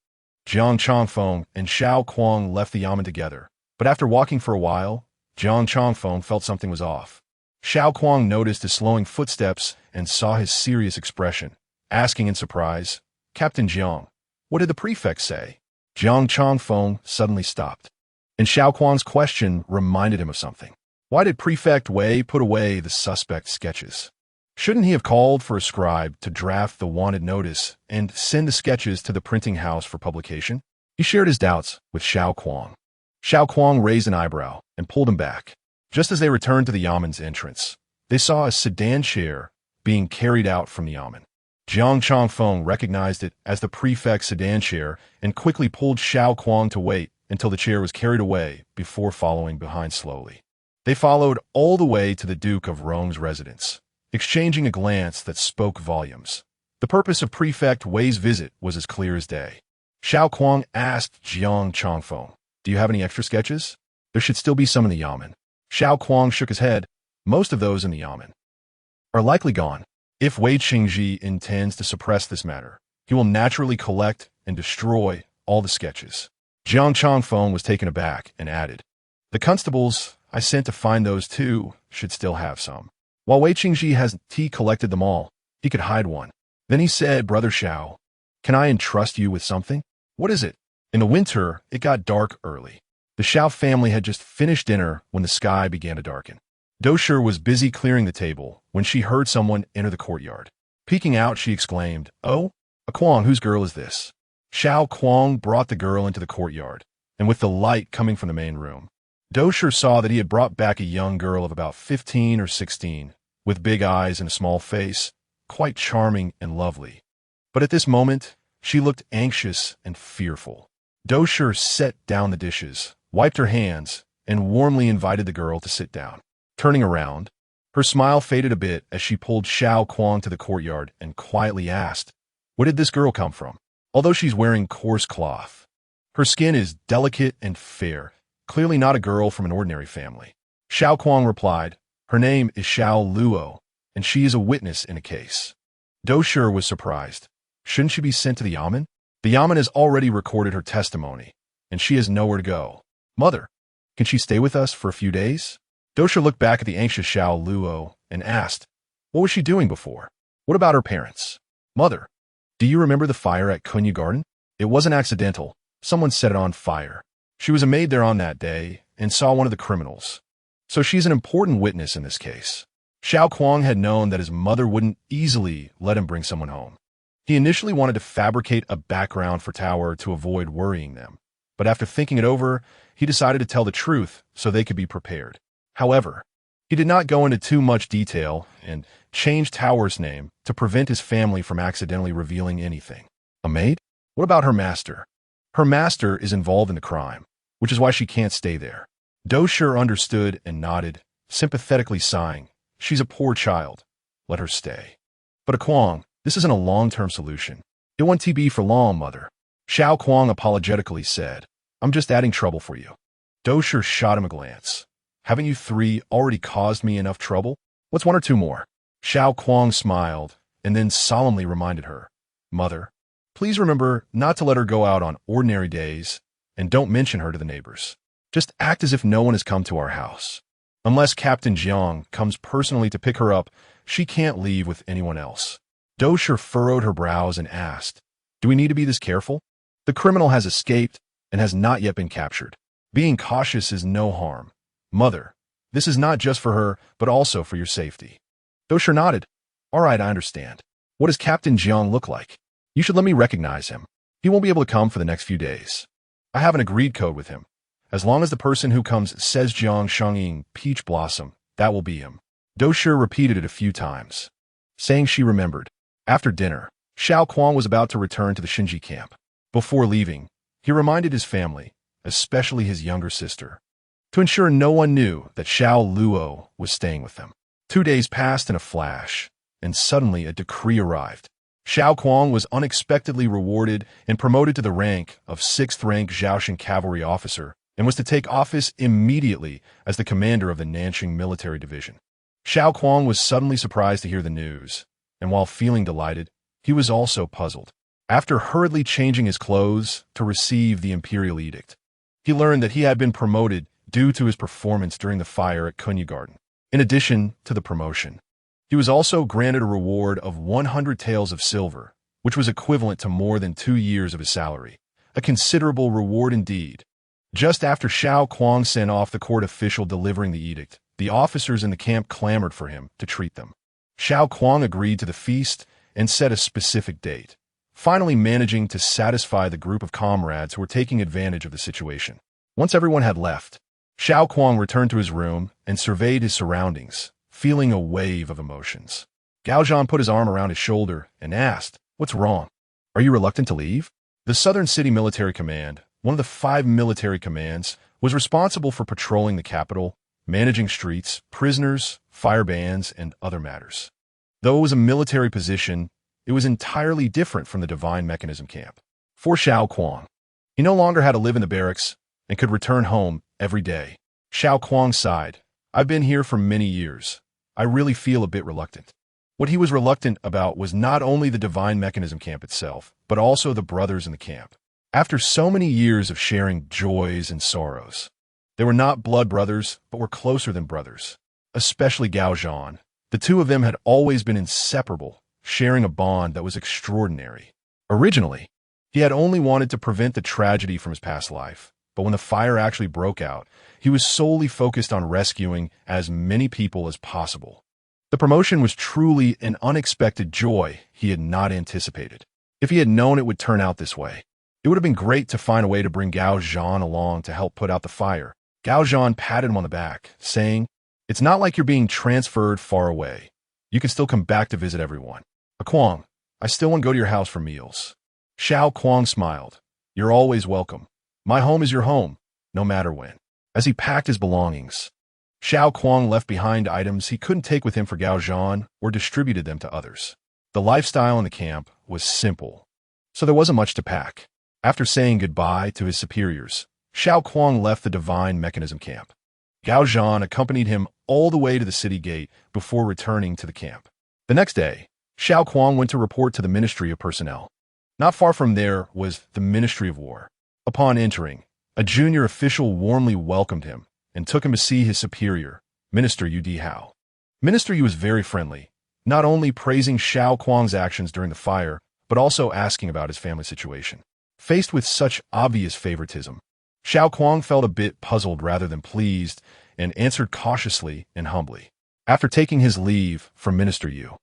Jiang Changfeng and Xiao Kuang left the yamen together, but after walking for a while, Jiang Changfeng felt something was off. Xiao Kuang noticed his slowing footsteps and saw his serious expression, asking in surprise, Captain Jiang, what did the prefect say? Jiang Changfeng suddenly stopped, and Xiao Kuang's question reminded him of something. Why did Prefect Wei put away the suspect sketches? Shouldn't he have called for a scribe to draft the wanted notice and send the sketches to the printing house for publication? He shared his doubts with Xiao Kuang. Xiao Kuang raised an eyebrow and pulled him back. Just as they returned to the yamen's entrance, they saw a sedan chair being carried out from the yamen. Jiang Changfeng recognized it as the prefect's sedan chair and quickly pulled Xiao Kuang to wait until the chair was carried away before following behind slowly. They followed all the way to the Duke of Rong's residence, exchanging a glance that spoke volumes. The purpose of Prefect Wei's visit was as clear as day. Xiao Kuang asked Jiang Changfeng, Do you have any extra sketches? There should still be some in the yamen. Xiao Kuang shook his head. Most of those in the yamen are likely gone. If Wei Qingji intends to suppress this matter, he will naturally collect and destroy all the sketches. Jiang Changfeng was taken aback and added, the constables I sent to find those too should still have some. While Wei Qingji has collected them all, he could hide one. Then he said, Brother Xiao, can I entrust you with something? What is it? In the winter, it got dark early. The Xiao family had just finished dinner when the sky began to darken. Doshi was busy clearing the table when she heard someone enter the courtyard. Peeking out, she exclaimed, Oh, a Kuang, whose girl is this? Xiao Kuang brought the girl into the courtyard, and with the light coming from the main room, Doshi saw that he had brought back a young girl of about 15 or 16, with big eyes and a small face, quite charming and lovely. But at this moment, she looked anxious and fearful. Doshi set down the dishes, wiped her hands, and warmly invited the girl to sit down. Turning around, her smile faded a bit as she pulled Xiao Kuang to the courtyard and quietly asked, Where did this girl come from? Although she's wearing coarse cloth, her skin is delicate and fair, clearly not a girl from an ordinary family. Xiao Kuang replied, Her name is Xiao Luo, and she is a witness in a case. Doshi was surprised. Shouldn't she be sent to the yamen? The yamen has already recorded her testimony, and she has nowhere to go. Mother, can she stay with us for a few days? Doshi looked back at the anxious Xiao Luo and asked, What was she doing before? What about her parents? Mother, do you remember the fire at Kunya Garden? It wasn't accidental. Someone set it on fire. She was a maid there on that day and saw one of the criminals. So she's an important witness in this case. Xiao Kuang had known that his mother wouldn't easily let him bring someone home. He initially wanted to fabricate a background for Tower to avoid worrying them, but after thinking it over, he decided to tell the truth so they could be prepared. However, he did not go into too much detail and changed Tower's name to prevent his family from accidentally revealing anything. A maid? What about her master? Her master is involved in the crime, which is why she can't stay there. Doshi understood and nodded, sympathetically sighing. She's a poor child. Let her stay. But a Kuang, this isn't a long-term solution. It won't be for long, mother. Xiao Kuang apologetically said, I'm just adding trouble for you. Doshi shot him a glance. Haven't you three already caused me enough trouble? What's one or two more? Xiao Kuang smiled and then solemnly reminded her, Mother, please remember not to let her go out on ordinary days and don't mention her to the neighbors. Just act as if no one has come to our house. Unless Captain Jiang comes personally to pick her up, she can't leave with anyone else. Doshi furrowed her brows and asked, Do we need to be this careful? The criminal has escaped and has not yet been captured. Being cautious is no harm. Mother, this is not just for her, but also for your safety. Doshi nodded. All right, I understand. What does Captain Jiang look like? You should let me recognize him. He won't be able to come for the next few days. I have an agreed code with him. As long as the person who comes says Jiang Shangying Peach Blossom, that will be him. Doshi repeated it a few times, saying she remembered. After dinner, Xiao Kuang was about to return to the Shinji camp. Before leaving, he reminded his family, especially his younger sister, to ensure no one knew that Xiao Luo was staying with them. 2 days passed in a flash, and suddenly a decree arrived. Xiao Kuang was unexpectedly rewarded and promoted to the rank of 6th rank Zhaoshan cavalry officer and was to take office immediately as the commander of the Nanjing military division. Xiao Kuang was suddenly surprised to hear the news, and while feeling delighted, he was also puzzled. After hurriedly changing his clothes to receive the imperial edict, he learned that he had been promoted due to his performance during the fire at Kunya Garden. In addition to the promotion, he was also granted a reward of 100 taels of silver, which was equivalent to more than 2 years of his salary, a considerable reward indeed. Just after Xiao Kuang sent off the court official delivering the edict, the officers in the camp clamored for him to treat them. Xiao Kuang agreed to the feast and set a specific date, finally managing to satisfy the group of comrades who were taking advantage of the situation. Once everyone had left, Xiao Kuang returned to his room and surveyed his surroundings, feeling a wave of emotions. Gao Zhan put his arm around his shoulder and asked, What's wrong? Are you reluctant to leave? The Southern City Military Command, one of the 5 military commands, was responsible for patrolling the capital, managing streets, prisoners, fire bans, and other matters. Though it was a military position, it was entirely different from the Divine Mechanism camp. For Xiao Kuang, he no longer had to live in the barracks, and could return home every day. Xiao Kuang sighed. I've been here for many years. I really feel a bit reluctant. What he was reluctant about was not only the divine mechanism camp itself, but also the brothers in the camp. After so many years of sharing joys and sorrows, they were not blood brothers, but were closer than brothers. Especially Gao Zhan. The two of them had always been inseparable, sharing a bond that was extraordinary. Originally, he had only wanted to prevent the tragedy from his past life, but when the fire actually broke out, he was solely focused on rescuing as many people as possible. The promotion was truly an unexpected joy he had not anticipated. If he had known it would turn out this way, it would have been great to find a way to bring Gao Zhan along to help put out the fire. Gao Zhan patted him on the back, saying, "It's not like you're being transferred far away. You can still come back to visit everyone. Kuang, I still want to go to your house for meals." Xiao Kuang smiled. "You're always welcome. My home is your home, no matter when." As he packed his belongings, Xiao Kuang left behind items he couldn't take with him for Gao Zhan or distributed them to others. The lifestyle in the camp was simple, so there wasn't much to pack. After saying goodbye to his superiors, Xiao Kuang left the divine mechanism camp. Gao Zhan accompanied him all the way to the city gate before returning to the camp. The next day, Xiao Kuang went to report to the Ministry of Personnel. Not far from there was the Ministry of War. Upon entering, a junior official warmly welcomed him and took him to see his superior, Minister Yu Dihao. Minister Yu was very friendly, not only praising Xiao Kuang's actions during the fire, but also asking about his family situation. Faced with such obvious favoritism, Xiao Kuang felt a bit puzzled rather than pleased and answered cautiously and humbly. After taking his leave from Minister Yu,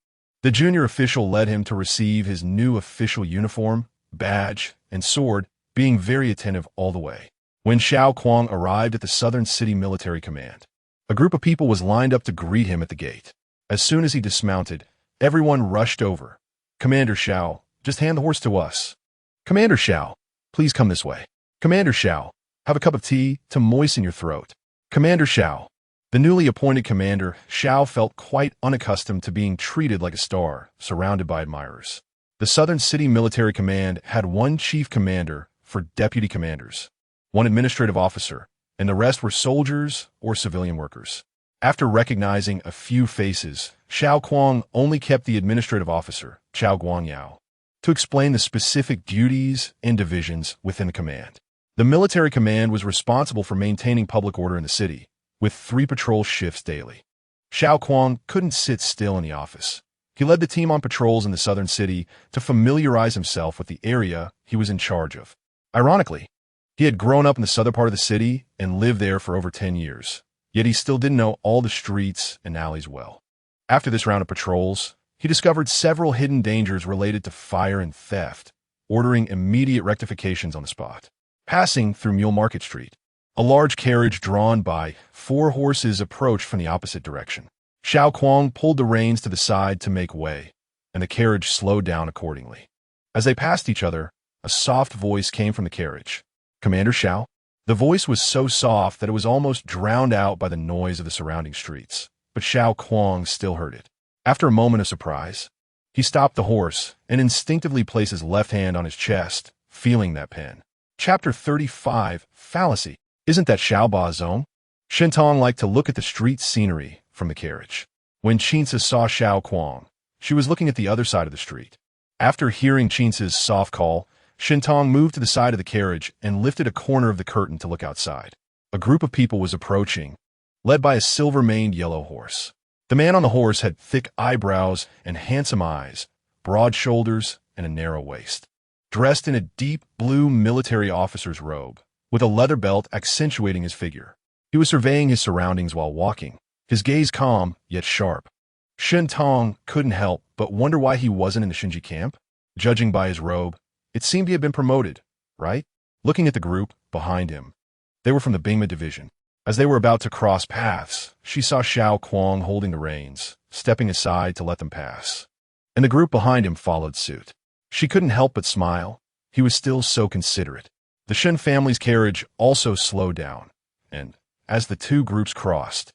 the junior official led him to receive his new official uniform, badge, and sword, being very attentive all the way. When Xiao Kuang arrived at the Southern City Military Command, a group of people was lined up to greet him at the gate. As soon as he dismounted, everyone rushed over. "Commander Xiao, just hand the horse to us." "Commander Xiao, please come this way." "Commander Xiao, have a cup of tea to moisten your throat." "Commander Xiao." The newly appointed commander, Xiao, felt quite unaccustomed to being treated like a star, surrounded by admirers. The Southern City Military Command had one chief commander for deputy commanders, one administrative officer, and the rest were soldiers or civilian workers. After recognizing a few faces, Xiao Kuang only kept the administrative officer, Chao Guangyao, to explain the specific duties and divisions within the command. The military command was responsible for maintaining public order in the city, with 3 patrol shifts daily. Xiao Kuang couldn't sit still in the office. He led the team on patrols in the southern city to familiarize himself with the area he was in charge of. Ironically, he had grown up in the southern part of the city and lived there for over 10 years, yet he still didn't know all the streets and alleys well. After this round of patrols, he discovered several hidden dangers related to fire and theft, ordering immediate rectifications on the spot. Passing through Mule Market Street, a large carriage drawn by 4 horses approached from the opposite direction. Xiao Kuang pulled the reins to the side to make way, and the carriage slowed down accordingly. As they passed each other, a soft voice came from the carriage. "Commander Xiao?" The voice was so soft that it was almost drowned out by the noise of the surrounding streets, but Xiao Kuang still heard it. After a moment of surprise, he stopped the horse and instinctively placed his left hand on his chest, feeling that pen. Chapter 35, Fallacy. Isn't that Xiao Bazong? Shintong liked to look at the street scenery from the carriage. When Qinzi saw Xiao Kuang, she was looking at the other side of the street. After hearing Qinzi's soft call, Shintong moved to the side of the carriage and lifted a corner of the curtain to look outside. A group of people was approaching, led by a silver-maned yellow horse. The man on the horse had thick eyebrows and handsome eyes, broad shoulders, and a narrow waist. Dressed in a deep blue military officer's robe, with a leather belt accentuating his figure, he was surveying his surroundings while walking, his gaze calm yet sharp. Shintong couldn't help but wonder why he wasn't in the Shinji camp. Judging by his robe, it seemed he had been promoted, right? Looking at the group behind him, they were from the Bingma division. As they were about to cross paths, she saw Xiao Kuang holding the reins, stepping aside to let them pass. And the group behind him followed suit. She couldn't help but smile. He was still so considerate. The Shen family's carriage also slowed down, and, as the two groups crossed,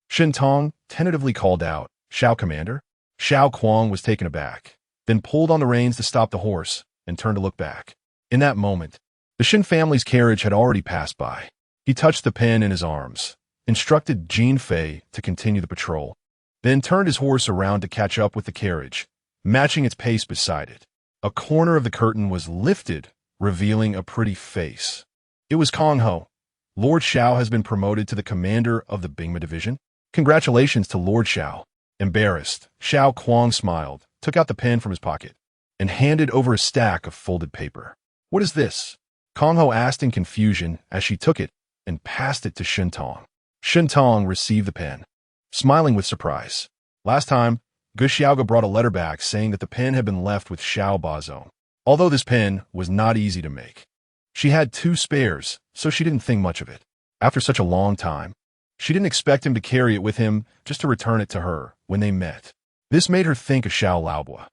Shintong tentatively called out, "Xiao Commander?" Xiao Kuang was taken aback, then pulled on the reins to stop the horse and turned to look back. In that moment, the Shen family's carriage had already passed by. He touched the pen in his arms, instructed Jean Fei to continue the patrol, then turned his horse around to catch up with the carriage, matching its pace beside it. A corner of the curtain was lifted, revealing a pretty face. It was Kong Ho. Lord Xiao has been promoted to the commander of the Bingma division. Congratulations to Lord Xiao. Embarrassed, Xiao Kuang smiled, took out the pen from his pocket, and handed over a stack of folded paper. What is this? Kong Ho asked in confusion as she took it and passed it to Shen Tong. Shen Tong received the pen, smiling with surprise. Last time, Gu Xiaoge brought a letter back saying that the pen had been left with Xiao Bazong. Although this pen was not easy to make, she had 2 spares, so she didn't think much of it. After such a long time, she didn't expect him to carry it with him just to return it to her when they met. This made her think of Xiao Laobua.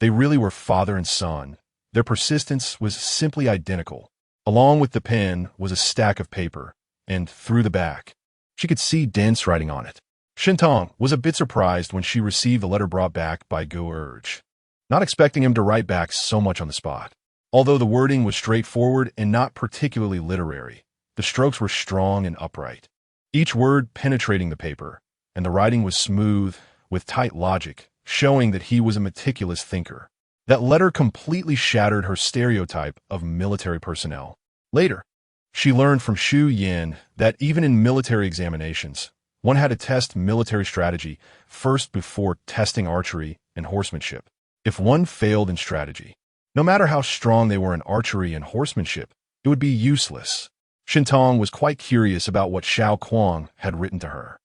They really were father and son. Their persistence was simply identical. Along with the pen was a stack of paper, and through the back, she could see dense writing on it. Shintong was a bit surprised when she received the letter brought back by Gu Urge, not expecting him to write back so much on the spot. Although the wording was straightforward and not particularly literary, the strokes were strong and upright, each word penetrating the paper, and the writing was smooth, with tight logic, showing that he was a meticulous thinker. That letter completely shattered her stereotype of military personnel. Later, she learned from Xu Yin that even in military examinations, one had to test military strategy first before testing archery and horsemanship. If one failed in strategy, no matter how strong they were in archery and horsemanship, it would be useless. Shintong was quite curious about what Xiao Kuang had written to her.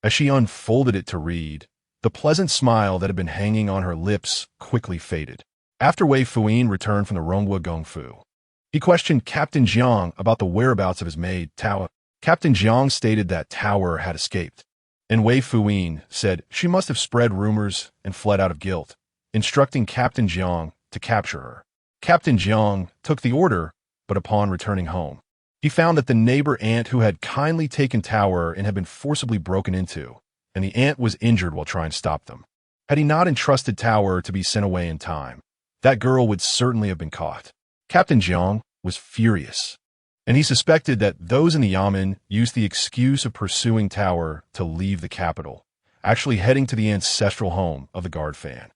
As she unfolded it to read, the pleasant smile that had been hanging on her lips quickly faded. After Wei Fuyin returned from the Ronghua Gongfu, he questioned Captain Jiang about the whereabouts of his maid, Tao. Captain Jiang stated that Tower had escaped, and Wei Fuyin said she must have spread rumors and fled out of guilt, instructing Captain Jiang to capture her. Captain Jiang took the order, but upon returning home, he found that the neighbor ant who had kindly taken Tower and had been forcibly broken into, and the ant was injured while trying to stop them. Had he not entrusted Tower to be sent away in time, that girl would certainly have been caught. Captain Jiang was furious, and he suspected that those in the Yamen used the excuse of pursuing Tower to leave the capital, actually heading to the ancestral home of the guard fan,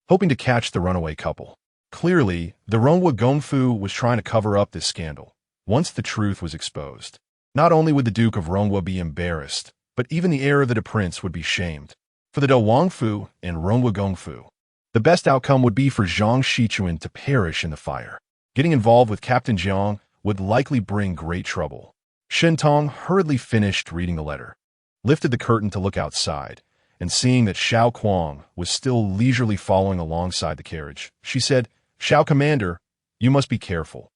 hoping to catch the runaway couple. Clearly, the Ronghua Gongfu was trying to cover up this scandal. Once the truth was exposed, not only would the Duke of Ronghua be embarrassed, but even the heir of the prince would be shamed. For the Do Wangfu and Ronghua Gongfu, the best outcome would be for Zhang Shichuan to perish in the fire. Getting involved with Captain Jiang would likely bring great trouble. Shintong hurriedly finished reading the letter, lifted the curtain to look outside, and seeing that Xiao Kuang was still leisurely following alongside the carriage, she said, "Xiao Commander, you must be careful."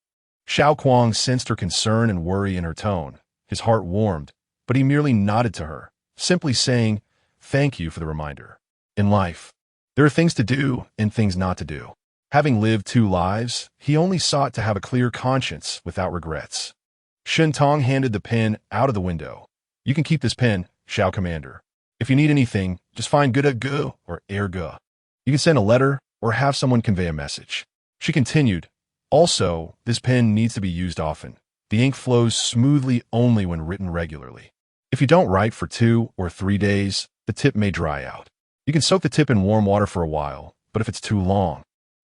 Xiao Kuang sensed her concern and worry in her tone. His heart warmed, but he merely nodded to her, simply saying, "Thank you for the reminder. In life, there are things to do and things not to do." Having lived 2 lives, he only sought to have a clear conscience without regrets. Shintong handed the pen out of the window. "You can keep this pen, Xiao Commander. If you need anything, just find Gu or Gu. You can send a letter or have someone convey a message." She continued, "Also, this pen needs to be used often. The ink flows smoothly only when written regularly. If you don't write for 2 or 3 days, the tip may dry out. You can soak the tip in warm water for a while, but if it's too long,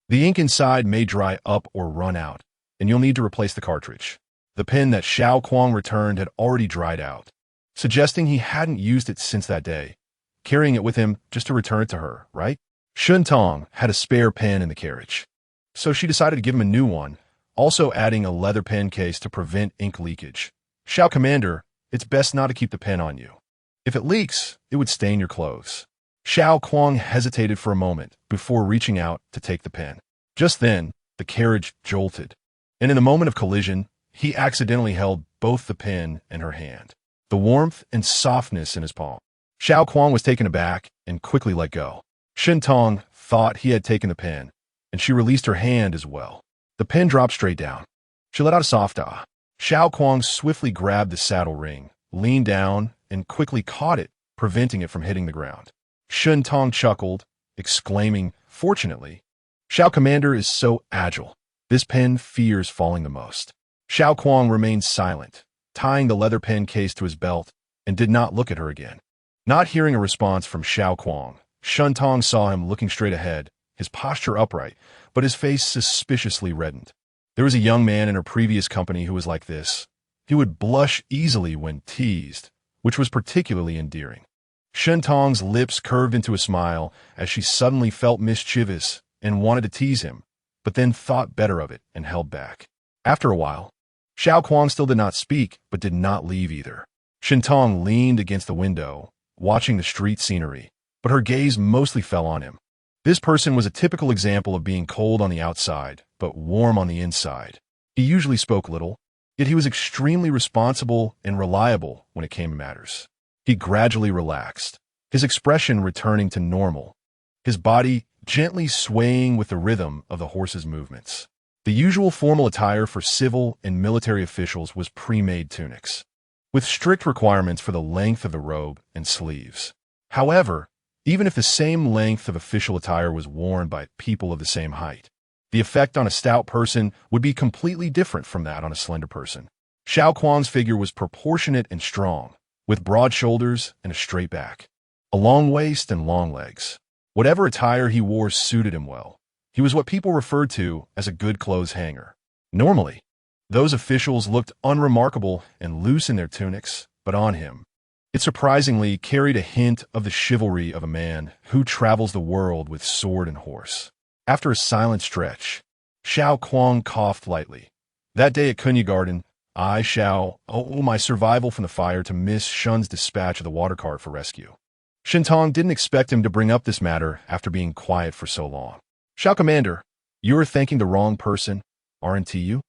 the ink inside may dry up or run out, and you'll need to replace the cartridge." The pen that Xiao Kuang returned had already dried out, suggesting he hadn't used it since that day, carrying it with him just to return it to her, right? Shintong had a spare pen in the carriage, so she decided to give him a new one, also adding a leather pen case to prevent ink leakage. "Xiao Commander, it's best not to keep the pen on you. If it leaks, it would stain your clothes." Xiao Kuang hesitated for a moment before reaching out to take the pen. Just then, the carriage jolted, and in the moment of collision, he accidentally held both the pen and her hand, the warmth and softness in his palm. Xiao Kuang was taken aback and quickly let go. Shintong thought he had taken the pen, and she released her hand as well. The pen dropped straight down. She let out a soft ah. Xiao Kuang swiftly grabbed the saddle ring, leaned down, and quickly caught it, preventing it from hitting the ground. Shintong chuckled, exclaiming, "Fortunately, Xiao Commander is so agile. This pen fears falling the most." Xiao Kuang remained silent, tying the leather pen case to his belt, and did not look at her again. Not hearing a response from Xiao Kuang, Shen Tong saw him looking straight ahead, his posture upright, but his face suspiciously reddened. There was a young man in her previous company who was like this. He would blush easily when teased, which was particularly endearing. Shen Tong's lips curved into a smile as she suddenly felt mischievous and wanted to tease him, but then thought better of it and held back. After a while, Xiao Kuang still did not speak, but did not leave either. Shen Tong leaned against the window, watching the street scenery, but her gaze mostly fell on him. This person was a typical example of being cold on the outside, but warm on the inside. He usually spoke little, yet he was extremely responsible and reliable when it came to matters. He gradually relaxed, his expression returning to normal, his body gently swaying with the rhythm of the horse's movements. The usual formal attire for civil and military officials was pre-made tunics, with strict requirements for the length of the robe and sleeves. However, even if the same length of official attire was worn by people of the same height, the effect on a stout person would be completely different from that on a slender person. Xiao Kuang's figure was proportionate and strong, with broad shoulders and a straight back, a long waist and long legs. Whatever attire he wore suited him well. He was what people referred to as a good clothes hanger. Normally, those officials looked unremarkable and loose in their tunics, but on him, it surprisingly carried a hint of the chivalry of a man who travels the world with sword and horse. After a silent stretch, Xiao Kuang coughed lightly. That day at Kunyagarden, I, Xiao, owe my survival from the fire to Miss Shun's dispatch of the water cart for rescue. Shen Tong didn't expect him to bring up this matter after being quiet for so long. Xiao Commander, you are thanking the wrong person, aren't you?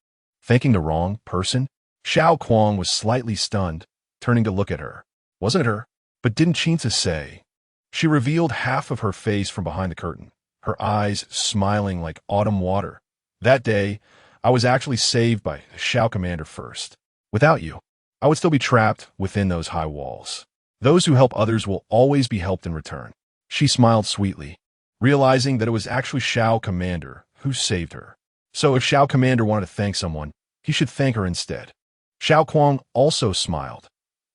Thanking the wrong person? Xiao Kuang was slightly stunned, turning to look at her. Wasn't it her? But didn't Chinsa say? She revealed half of her face from behind the curtain, her eyes smiling like autumn water. That day, I was actually saved by Xiao Commander first. Without you, I would still be trapped within those high walls. Those who help others will always be helped in return. She smiled sweetly, realizing that it was actually Xiao Commander who saved her. So if Xiao Commander wanted to thank someone, he should thank her instead. Xiao Kuang also smiled.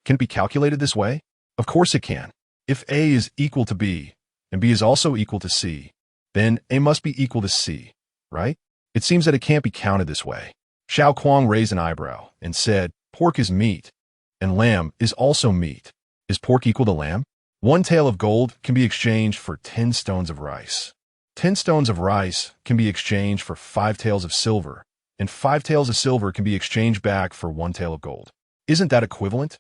Can it be calculated this way? Of course it can. If A is equal to B, and B is also equal to C, then A must be equal to C, right? It seems that it can't be counted this way. Xiao Kuang raised an eyebrow and said, pork is meat, and lamb is also meat. Is pork equal to lamb? 1 tael of gold can be exchanged for 10 stones of rice. 10 stones of rice can be exchanged for 5 taels of silver, and 5 taels of silver can be exchanged back for 1 tael of gold. Isn't that equivalent?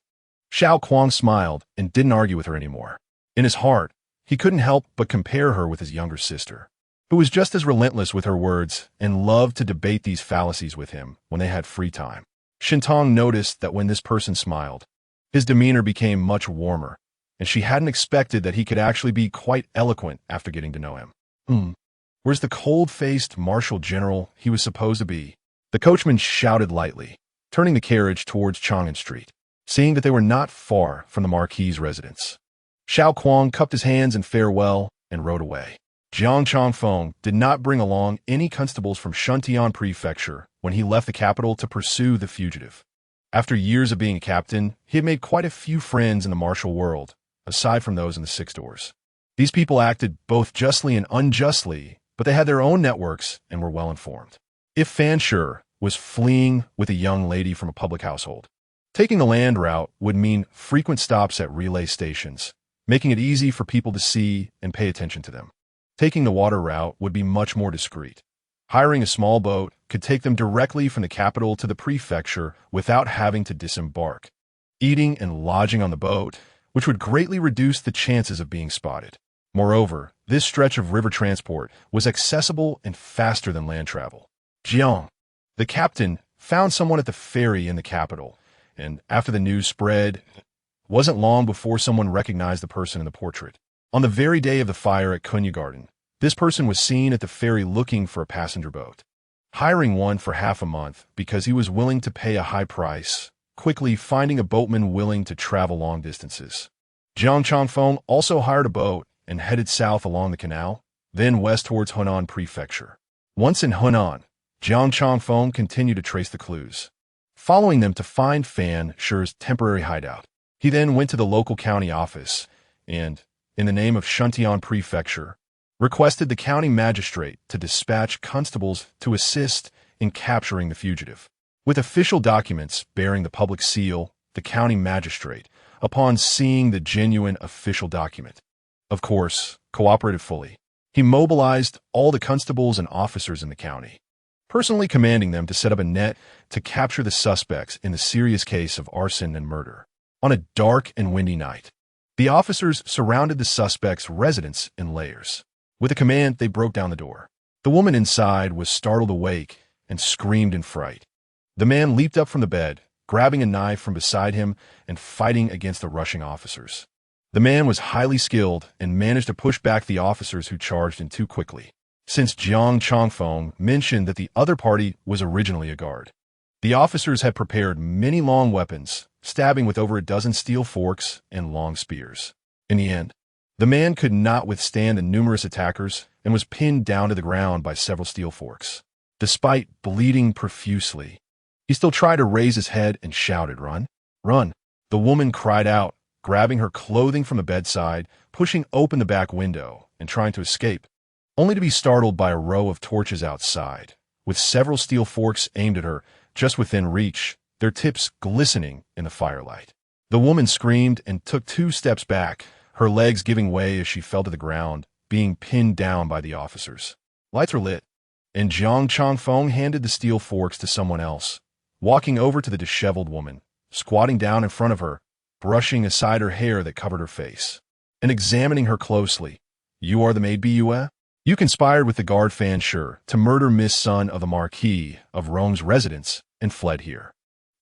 Xiao Kuang smiled and didn't argue with her anymore. In his heart, he couldn't help but compare her with his younger sister, who was just as relentless with her words and loved to debate these fallacies with him when they had free time. Shen Tong noticed that when this person smiled, his demeanor became much warmer, and she hadn't expected that he could actually be quite eloquent after getting to know him. Where's the cold-faced marshal general he was supposed to be? The coachman shouted lightly, turning the carriage towards Chang'an Street, seeing that they were not far from the Marquis's residence. Xiao Kuang cupped his hands in farewell and rode away. Jiang Changfeng did not bring along any constables from Shuntian Prefecture when he left the capital to pursue the fugitive. After years of being a captain, he had made quite a few friends in the martial world, aside from those in the Six Doors. These people acted both justly and unjustly, but they had their own networks and were well informed. If Fan Sure was fleeing with a young lady from a public household, taking the land route would mean frequent stops at relay stations, making it easy for people to see and pay attention to them. Taking the water route would be much more discreet. Hiring a small boat could take them directly from the capital to the prefecture without having to disembark. Eating and lodging on the boat, which would greatly reduce the chances of being spotted. Moreover, this stretch of river transport was accessible and faster than land travel. Jiang, the captain, found someone at the ferry in the capital, and after the news spread, it wasn't long before someone recognized the person in the portrait. On the very day of the fire at Kunyagarden, this person was seen at the ferry looking for a passenger boat, hiring one for half a month because he was willing to pay a high price, quickly finding a boatman willing to travel long distances. Jiang Changfeng also hired a boat and headed south along the canal, then west towards Hunan Prefecture. Once in Hunan, Jiang Changfeng continued to trace the clues. following them to find Fan Shi's temporary hideout. He then went to the local county office and, in the name of Shuntian Prefecture, requested the county magistrate to dispatch constables to assist in capturing the fugitive. With official documents bearing the public seal, the county magistrate, upon seeing the genuine official document, of course, cooperated fully. He mobilized all the constables and officers in the county, personally commanding them to set up a net to capture the suspects in the serious case of arson and murder. On a dark and windy night, the officers surrounded the suspect's residence in layers. With a command, they broke down the door. The woman inside was startled awake and screamed in fright. The man leaped up from the bed, grabbing a knife from beside him and fighting against the rushing officers. The man was highly skilled and managed to push back the officers who charged in too quickly, since Jiang Chongfeng mentioned that the other party was originally a guard. The officers had prepared many long weapons, stabbing with over a dozen steel forks and long spears. In the end, the man could not withstand the numerous attackers and was pinned down to the ground by several steel forks. Despite bleeding profusely, he still tried to raise his head and shouted, "Run! Run!" The woman cried out, grabbing her clothing from the bedside, pushing open the back window, and trying to escape, only to be startled by a row of torches outside, with several steel forks aimed at her just within reach, their tips glistening in the firelight. The woman screamed and took 2 steps back, her legs giving way as she fell to the ground, being pinned down by the officers. Lights were lit, and Jiang Chongfeng handed the steel forks to someone else, walking over to the disheveled woman, squatting down in front of her, brushing aside her hair that covered her face, and examining her closely. "You are the maid Bue? You conspired with the guard Fan Shi to murder Miss Son of the Marquis of Rome's residence and fled here.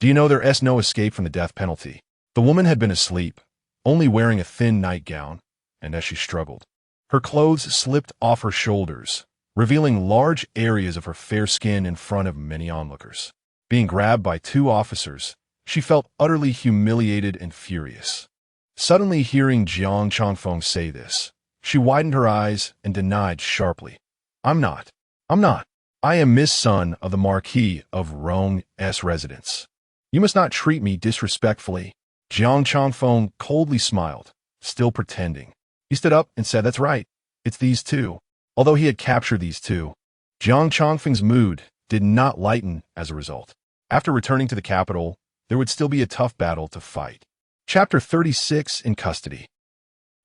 Do you know there is no escape from the death penalty?" The woman had been asleep, only wearing a thin nightgown, and as she struggled, her clothes slipped off her shoulders, revealing large areas of her fair skin in front of many onlookers. Being grabbed by 2 officers, she felt utterly humiliated and furious. Suddenly hearing Jiang Chongfeng say this, she widened her eyes and denied sharply, I'm not. I am Miss Son of the Marquis of Rome's residence. You must not treat me disrespectfully." Jiang Chongfeng coldly smiled, still pretending. He stood up and said, "That's right. It's these 2." Although he had captured these 2, Jiang Chongfeng's mood did not lighten as a result. After returning to the capital, there would still be a tough battle to fight. Chapter 36 in Custody.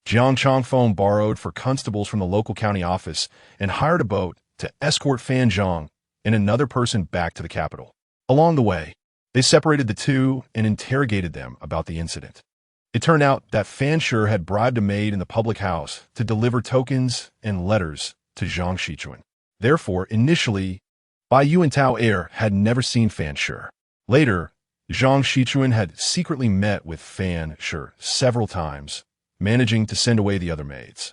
Jiang Chongfeng borrowed for constables from the local county office and hired a boat to escort Fan Zhang and another person back to the capital. Along the way, they separated the 2 and interrogated them about the incident. It turned out that Fan Shi had bribed a maid in the public house to deliver tokens and letters to Zhang Shichuan. Therefore, initially, Bai Yu and Tao Er had never seen Fan Shi. Later, Zhang Shichuan had secretly met with Fan Shi several times, managing to send away the other maids.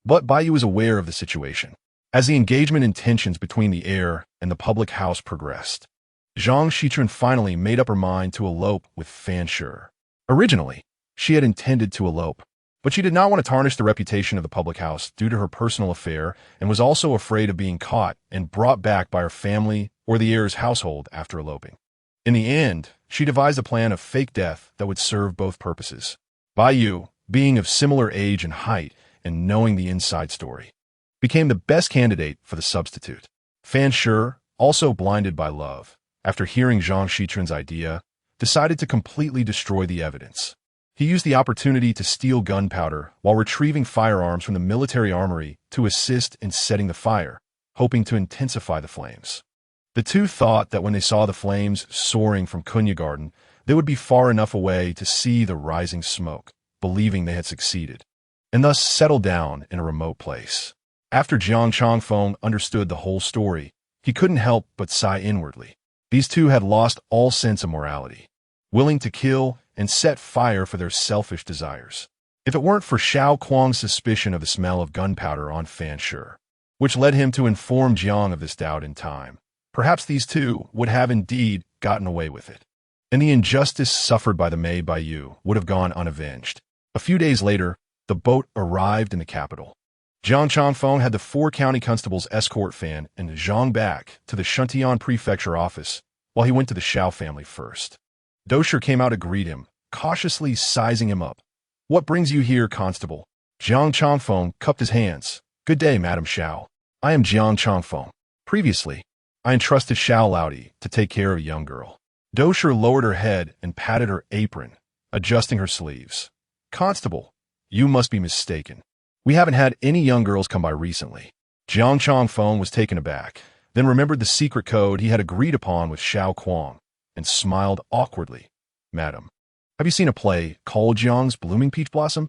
But Bai Yu was aware of the situation. As the engagement and tensions between the heir and the public house progressed, Zhang Shichuan finally made up her mind to elope with Fan Shi. Originally, she had intended to elope, but she did not want to tarnish the reputation of the public house due to her personal affair and was also afraid of being caught and brought back by her family or the heir's household after eloping. In the end, she devised a plan of fake death that would serve both purposes. Bai Yu, being of similar age and height and knowing the inside story, became the best candidate for the substitute. Fan Shi, also blinded by love, after hearing Zhang Shichuan's idea, decided to completely destroy the evidence. He used the opportunity to steal gunpowder while retrieving firearms from the military armory to assist in setting the fire, hoping to intensify the flames. The 2 thought that when they saw the flames soaring from Kunya Garden, they would be far enough away to see the rising smoke, believing they had succeeded, and thus settled down in a remote place. After Jiang Chongfeng understood the whole story, he couldn't help but sigh inwardly. These 2 had lost all sense of morality, willing to kill and set fire for their selfish desires. If it weren't for Xiao Kuang's suspicion of the smell of gunpowder on Fan Shi, which led him to inform Jiang of this doubt in time, perhaps these 2 would have indeed gotten away with it, and the injustice suffered by the maid Bai Yu would have gone unavenged. A few days later, the boat arrived in the capital. Jiang Chongfeng had the 4 county constables escort Fan and Zhang back to the Shuntian Prefecture office, while he went to the Xiao family first. Dosher came out to greet him, cautiously sizing him up. "What brings you here, Constable?" Jiang Chongfeng cupped his hands. "Good day, Madam Xiao. I am Jiang Chongfeng. Previously, I entrusted Xiao Laudi to take care of a young girl." Dosher lowered her head and patted her apron, adjusting her sleeves. "Constable, you must be mistaken. We haven't had any young girls come by recently." Jiang Chongfeng was taken aback, then remembered the secret code he had agreed upon with Xiao Kuang, and smiled awkwardly. "Madam, have you seen a play called Jiang's Blooming Peach Blossom?"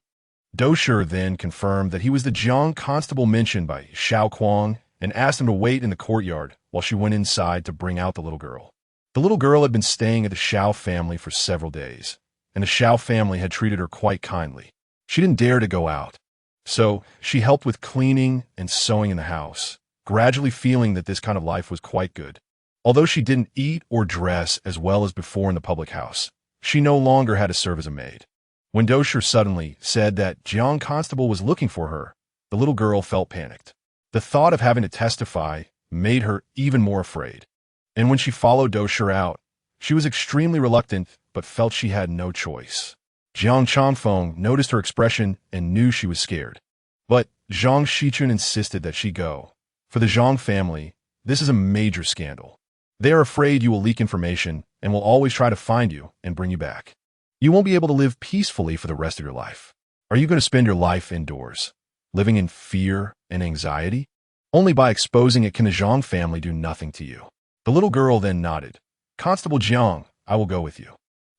Dosher then confirmed that he was the Jiang constable mentioned by Xiao Kuang and asked him to wait in the courtyard while she went inside to bring out the little girl. The little girl had been staying at the Xiao family for several days, and the Xiao family had treated her quite kindly. She didn't dare to go out, so she helped with cleaning and sewing in the house, gradually feeling that this kind of life was quite good. Although she didn't eat or dress as well as before in the public house, she no longer had to serve as a maid. When Dosher suddenly said that Jiang Constable was looking for her, the little girl felt panicked. The thought of having to testify made her even more afraid. And when she followed Dosher out, she was extremely reluctant but felt she had no choice. Jiang Chongfeng noticed her expression and knew she was scared. But Zhang Shichun insisted that she go. For the Zhang family, this is a major scandal. They are afraid you will leak information and will always try to find you and bring you back. You won't be able to live peacefully for the rest of your life. Are you going to spend your life indoors, living in fear and anxiety? Only by exposing it can the Zhang family do nothing to you. The little girl then nodded. "Constable Jiang, I will go with you."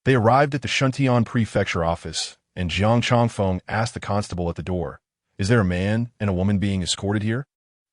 They arrived at the Shuntian prefecture office, and Jiang Chongfeng asked the constable at the door, "Is there a man and a woman being escorted here?"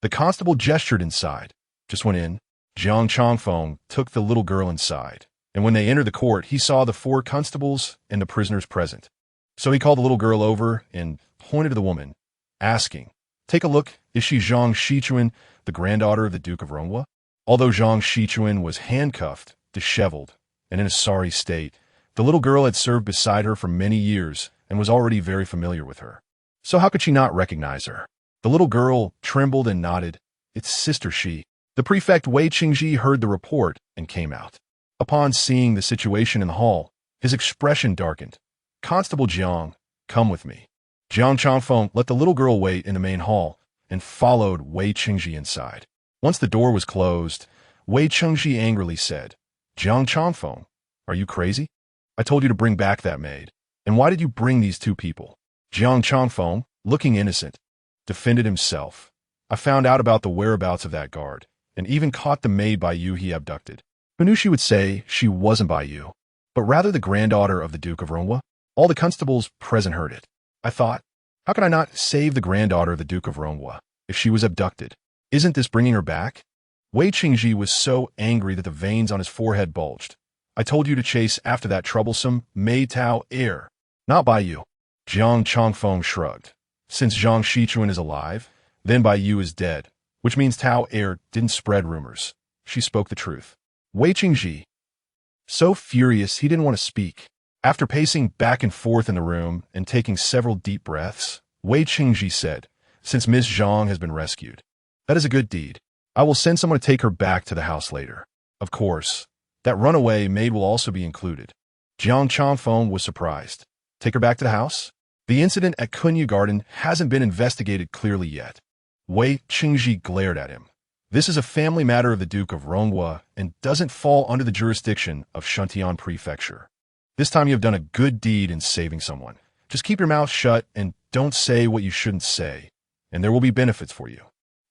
The constable gestured inside. Just went in. Jiang Chongfeng took the little girl inside, and when they entered the court, he saw the 4 constables and the prisoners present. So he called the little girl over and pointed to the woman, asking, "Take a look, is she Zhang Shichuan, the granddaughter of the Duke of Ronghua?" Although Zhang Shichuan was handcuffed, disheveled, and in a sorry state, the little girl had served beside her for many years and was already very familiar with her. So how could she not recognize her? The little girl trembled and nodded. "It's Sister Shi." The prefect Wei Qingji heard the report and came out. Upon seeing the situation in the hall, his expression darkened. "Constable Jiang, come with me." Jiang Chongfeng let the little girl wait in the main hall and followed Wei Qingji inside. Once the door was closed, Wei Qingji angrily said, "Jiang Chongfeng, are you crazy? I told you to bring back that maid. And why did you bring these 2 people?" Jiang Chongfeng, looking innocent, defended himself. "I found out about the whereabouts of that guard, and even caught the maid by you he abducted. Who knew she would say she wasn't by you, but rather the granddaughter of the Duke of Ronghua?" All the constables present heard it. I thought, how could I not save the granddaughter of the Duke of Ronghua if she was abducted? Isn't this bringing her back? Wei Qingji was so angry that the veins on his forehead bulged. "I told you to chase after that troublesome Mei Tao heir, not by you." Jiang Chongfeng shrugged. "Since Zhang Shichuan is alive, then Bai Yu is dead, which means Tao heir didn't spread rumors. She spoke the truth." Wei Qingji, so furious he didn't want to speak. After pacing back and forth in the room and taking several deep breaths, Wei Qingji said, "Since Miss Zhang has been rescued, that is a good deed. I will send someone to take her back to the house later. Of course, that runaway maid will also be included." Jiang Chongfeng was surprised. "Take her back to the house?" "The incident at Kunya Garden hasn't been investigated clearly yet." Wei Qingji glared at him. "This is a family matter of the Duke of Ronghua and doesn't fall under the jurisdiction of Shuntian Prefecture. This time you have done a good deed in saving someone. Just keep your mouth shut and don't say what you shouldn't say, and there will be benefits for you."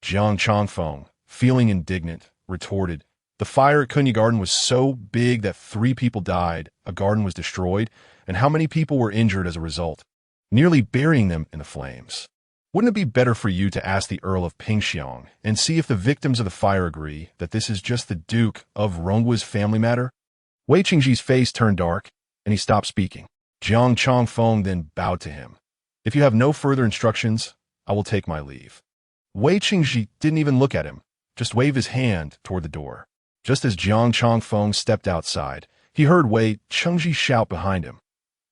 Jiang Chongfeng, feeling indignant, retorted, "The fire at Kunya Garden was so big that 3 people died, a garden was destroyed, and how many people were injured as a result, nearly burying them in the flames. Wouldn't it be better for you to ask the Earl of Pingxiang and see if the victims of the fire agree that this is just the Duke of Ronghua's family matter?" Wei Qingji's face turned dark, and he stopped speaking. Jiang Chongfeng then bowed to him. "If you have no further instructions, I will take my leave." Wei Qingji didn't even look at him, just waved his hand toward the door. Just as Jiang Chongfeng stepped outside, he heard Wei Qingji shout behind him,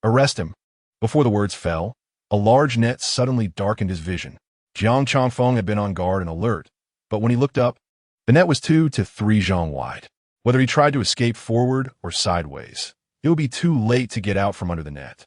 "Arrest him!" Before the words fell, a large net suddenly darkened his vision. Jiang Chongfeng had been on guard and alert, but when he looked up, the net was 2 to 3 zhang wide. Whether he tried to escape forward or sideways, it would be too late to get out from under the net.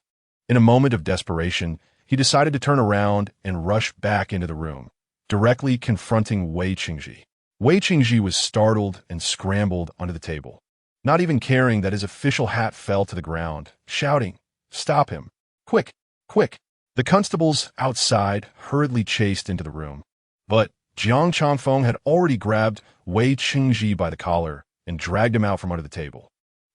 In a moment of desperation, he decided to turn around and rush back into the room, directly confronting Wei Qingji. Wei Qingji was startled and scrambled under the table, not even caring that his official hat fell to the ground, shouting, "Stop him! Quick! Quick!" The constables outside hurriedly chased into the room, but Jiang Changfeng had already grabbed Wei Qingji by the collar and dragged him out from under the table.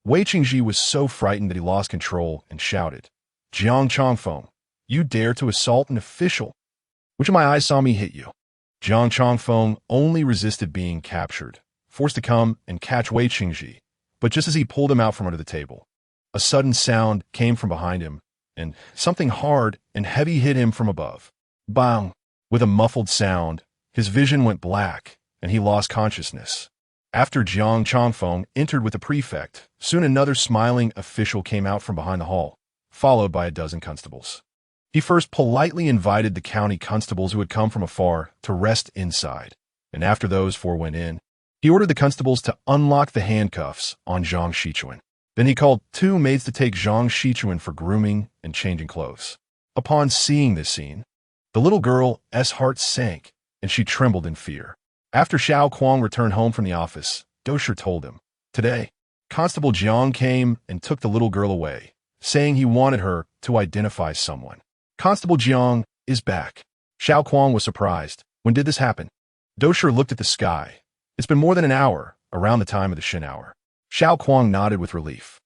Wei Qingji was so frightened that he lost control and shouted, "Jiang Changfeng, you dare to assault an official? Which of my eyes saw me hit you?" Jiang Changfeng only resisted being captured, forced to come and catch Wei Qingji, but just as he pulled him out from under the table, a sudden sound came from behind him, and something hard and heavy hit him from above. Bang! With a muffled sound, his vision went black, and he lost consciousness. After Jiang Changfeng entered with the prefect, soon another smiling official came out from behind the hall, followed by a dozen constables. He first politely invited the county constables who had come from afar to rest inside, and after those four went in, he ordered the constables to unlock the handcuffs on Zhang Shichuan. Then he called two maids to take Zhang Shichuan for grooming and changing clothes. Upon seeing this scene, the little girl's heart sank, and she trembled in fear. After Xiao Kuang returned home from the office, Dosher told him, "Today, Constable Jiang came and took the little girl away, saying he wanted her to identify someone. Constable Jiang is back." Xiao Kuang was surprised. "When did this happen?" Dosher looked at the sky. "It's been more than an hour, around the time of the Shin hour." Xiao Kuang nodded with relief.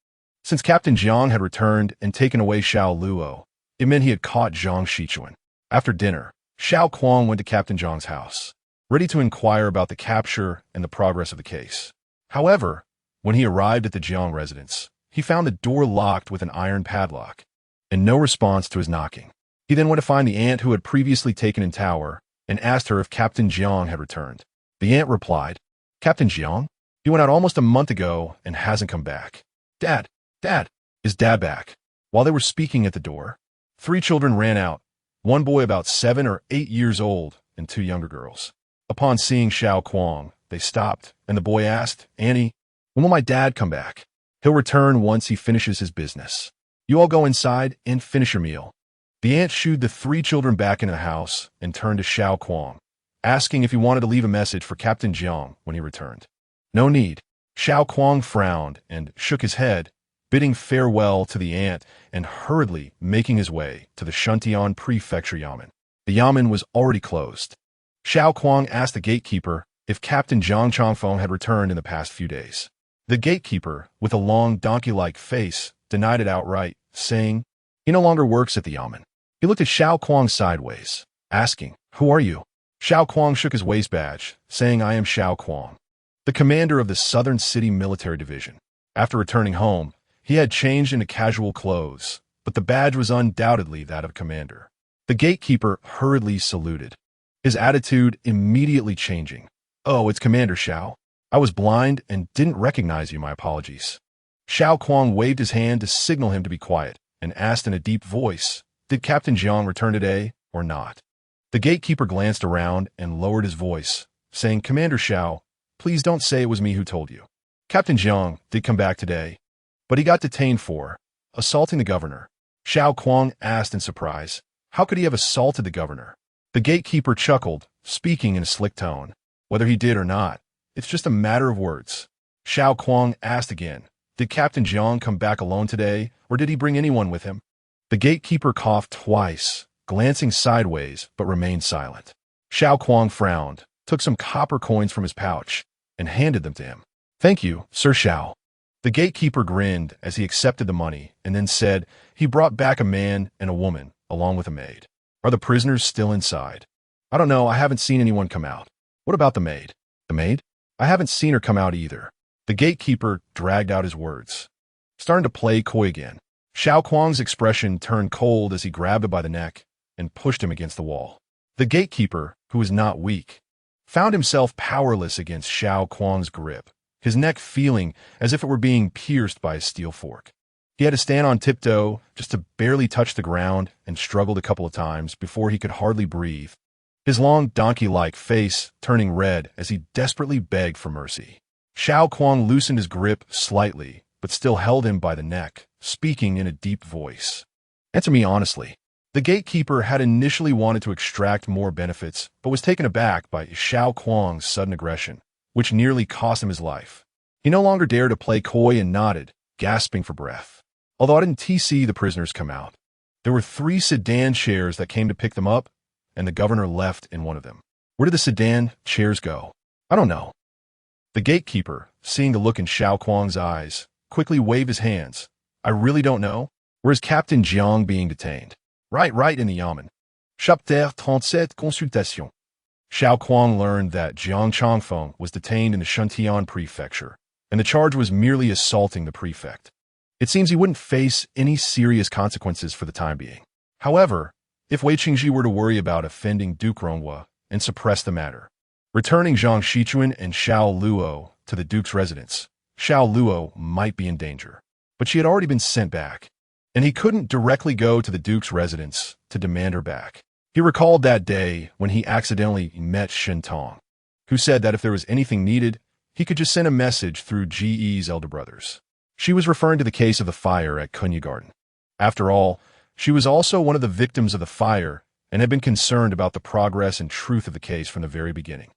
Since Captain Jiang had returned and taken away Xiao Luo, it meant he had caught Zhang Shichuan. After dinner, Xiao Kuang went to Captain Jiang's house, ready to inquire about the capture and the progress of the case. However, when he arrived at the Jiang residence, he found the door locked with an iron padlock, and no response to his knocking. He then went to find the aunt who had previously taken in tower and asked her if Captain Jiang had returned. The aunt replied, "Captain Jiang? He went out almost a month ago and hasn't come back." Dad, is Dad back?" While they were speaking at the door, three children ran out, one boy about 7 or 8 years old and two younger girls. Upon seeing Xiao Kuang, they stopped, and the boy asked, "Annie, when will my dad come back?" "He'll return once he finishes his business. You all go inside and finish your meal." The aunt shooed the three children back into the house and turned to Xiao Kuang, asking if he wanted to leave a message for Captain Jiang when he returned. "No need." Xiao Kuang frowned and shook his head, bidding farewell to the aunt and hurriedly making his way to the Shuntian Prefecture Yamen. The Yamen was already closed. Xiao Kuang asked the gatekeeper if Captain Zhang Changfeng had returned in the past few days. The gatekeeper, with a long donkey-like face, denied it outright, saying he no longer works at the Yamen. He looked at Xiao Kuang sideways, asking, "Who are you?" Xiao Kuang shook his waist badge, saying, "I am Xiao Kuang, the commander of the Southern City Military Division." After returning home, he had changed into casual clothes, but the badge was undoubtedly that of commander. The gatekeeper hurriedly saluted, his attitude immediately changing. "Oh, it's Commander Xiao. I was blind and didn't recognize you, my apologies." Xiao Kuang waved his hand to signal him to be quiet and asked in a deep voice, "Did Captain Jiang return today or not?" The gatekeeper glanced around and lowered his voice, saying, "Commander Xiao, please don't say it was me who told you. Captain Jiang did come back today, but he got detained for assaulting the governor." Xiao Kuang asked in surprise, "How could he have assaulted the governor?" The gatekeeper chuckled, speaking in a slick tone. "Whether he did or not, it's just a matter of words." Xiao Kuang asked again, "Did Captain Jiang come back alone today, or did he bring anyone with him?" The gatekeeper coughed twice, glancing sideways, but remained silent. Xiao Kuang frowned, took some copper coins from his pouch, and handed them to him. "Thank you, Sir Xiao." The gatekeeper grinned as he accepted the money and then said he brought back a man and a woman, along with a maid. "Are the prisoners still inside?" "I don't know, I haven't seen anyone come out." "What about the maid?" "The maid? I haven't seen her come out either." The gatekeeper dragged out his words, starting to play coy again. Xiao Kuang's expression turned cold as he grabbed him by the neck and pushed him against the wall. The gatekeeper, who was not weak, found himself powerless against Xiao Kuang's grip, his neck feeling as if it were being pierced by a steel fork. He had to stand on tiptoe just to barely touch the ground and struggled a couple of times before he could hardly breathe, his long donkey-like face turning red as he desperately begged for mercy. Xiao Kuang loosened his grip slightly, but still held him by the neck, speaking in a deep voice. Answer me honestly. The gatekeeper had initially wanted to extract more benefits, but was taken aback by Xiao Kuang's sudden aggression, which nearly cost him his life. He no longer dared to play coy and nodded, gasping for breath. Although I didn't see the prisoners come out. There were 3 sedan chairs that came to pick them up, and the governor left in one of them. Where did the sedan chairs go? I don't know. The gatekeeper, seeing the look in Xiao Kuang's eyes, quickly waved his hands. I really don't know. Where's Captain Jiang being detained? Right in the yamen. Chapitre 37 Consultation. Xiao Kuang learned that Jiang Changfeng was detained in the Shuntian prefecture, and the charge was merely assaulting the prefect. It seems he wouldn't face any serious consequences for the time being. However, if Wei Qingji were to worry about offending Duke Ronghua and suppress the matter, returning Zhang Shichuan and Xiao Luo to the Duke's residence, Xiao Luo might be in danger. But she had already been sent back, and he couldn't directly go to the Duke's residence to demand her back. He recalled that day when he accidentally met Shen Tong, who said that if there was anything needed, he could just send a message through GE's elder brothers. She was referring to the case of the fire at Kunya Garden. After all, she was also one of the victims of the fire and had been concerned about the progress and truth of the case from the very beginning.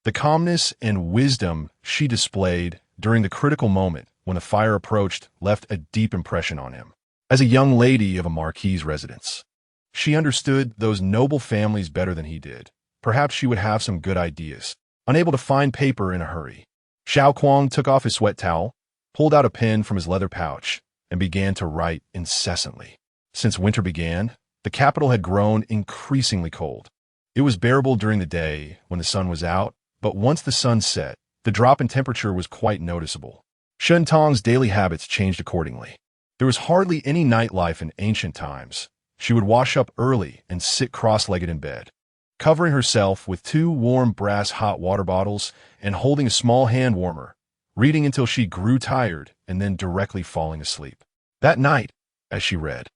The calmness and wisdom she displayed during the critical moment when the fire approached left a deep impression on him. As a young lady of a marquis's residence, she understood those noble families better than he did. Perhaps she would have some good ideas. Unable to find paper in a hurry, Xiao Kuang took off his sweat towel, pulled out a pen from his leather pouch, and began to write incessantly. Since winter began, the capital had grown increasingly cold. It was bearable during the day when the sun was out, but once the sun set, the drop in temperature was quite noticeable. Shen Tong's daily habits changed accordingly. There was hardly any nightlife in ancient times. She would wash up early and sit cross-legged in bed, covering herself with 2 warm brass hot water bottles and holding a small hand warmer, reading until she grew tired and then directly falling asleep. That night, as she read,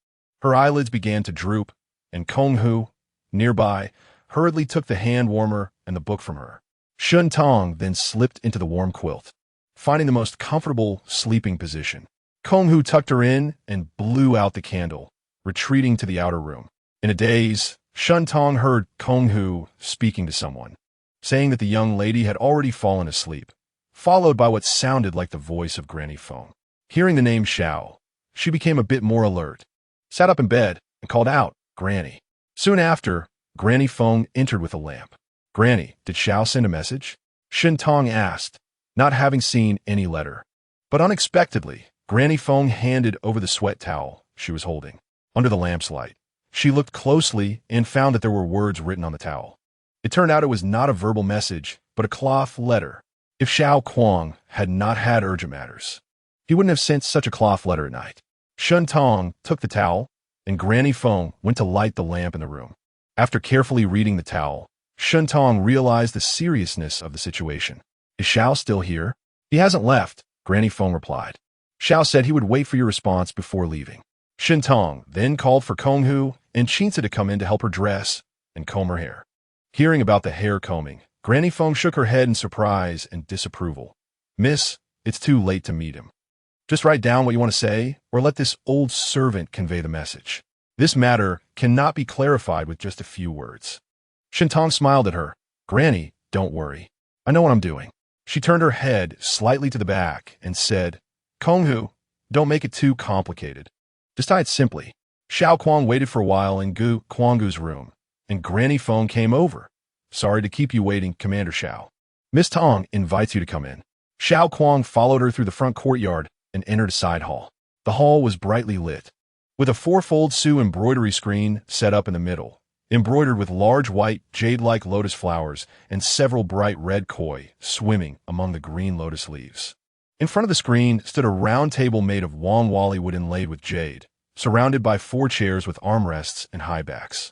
her eyelids began to droop, and Kong Hu, nearby, hurriedly took the hand warmer and the book from her. Shen Tong then slipped into the warm quilt, finding the most comfortable sleeping position. Kong Hu tucked her in and blew out the candle, retreating to the outer room. In a daze, Shen Tong heard Kong Hu speaking to someone, saying that the young lady had already fallen asleep, followed by what sounded like the voice of Granny Feng. Hearing the name Xiao, she became a bit more alert, sat up in bed, and called out, "Granny." Soon after, Granny Feng entered with a lamp. "Granny, did Xiao send a message?" Shen Tong asked, not having seen any letter. But unexpectedly, Granny Feng handed over the sweat towel she was holding. Under the lamp's light, she looked closely and found that there were words written on the towel. It turned out it was not a verbal message, but a cloth letter. If Xiao Kuang had not had urgent matters, he wouldn't have sent such a cloth letter at night. Shen Tong took the towel, and Granny Feng went to light the lamp in the room. After carefully reading the towel, Shen Tong realized the seriousness of the situation. "Is Xiao still here?" "He hasn't left," Granny Feng replied. "Xiao said he would wait for your response before leaving." Shen Tong then called for Kong Hu and Chinsa to come in to help her dress and comb her hair. Hearing about the hair combing, Granny Feng shook her head in surprise and disapproval. "Miss, it's too late to meet him. Just write down what you want to say, or let this old servant convey the message. This matter cannot be clarified with just a few words." Shen Tong smiled at her. "Granny, don't worry. I know what I'm doing." She turned her head slightly to the back and said, "Kong Hu, don't make it too complicated. Just tie it simply." Xiao Kuang waited for a while in Gu Kuanggu's room, and Granny Feng came over. "Sorry to keep you waiting, Commander Xiao. Miss Tong invites you to come in." Xiao Kuang followed her through the front courtyard and entered a side hall. The hall was brightly lit, with a 4-fold Su embroidery screen set up in the middle, embroidered with large white, jade-like lotus flowers and several bright red koi swimming among the green lotus leaves. In front of the screen stood a round table made of wrongfully wood inlaid with jade, surrounded by 4 chairs with armrests and high backs.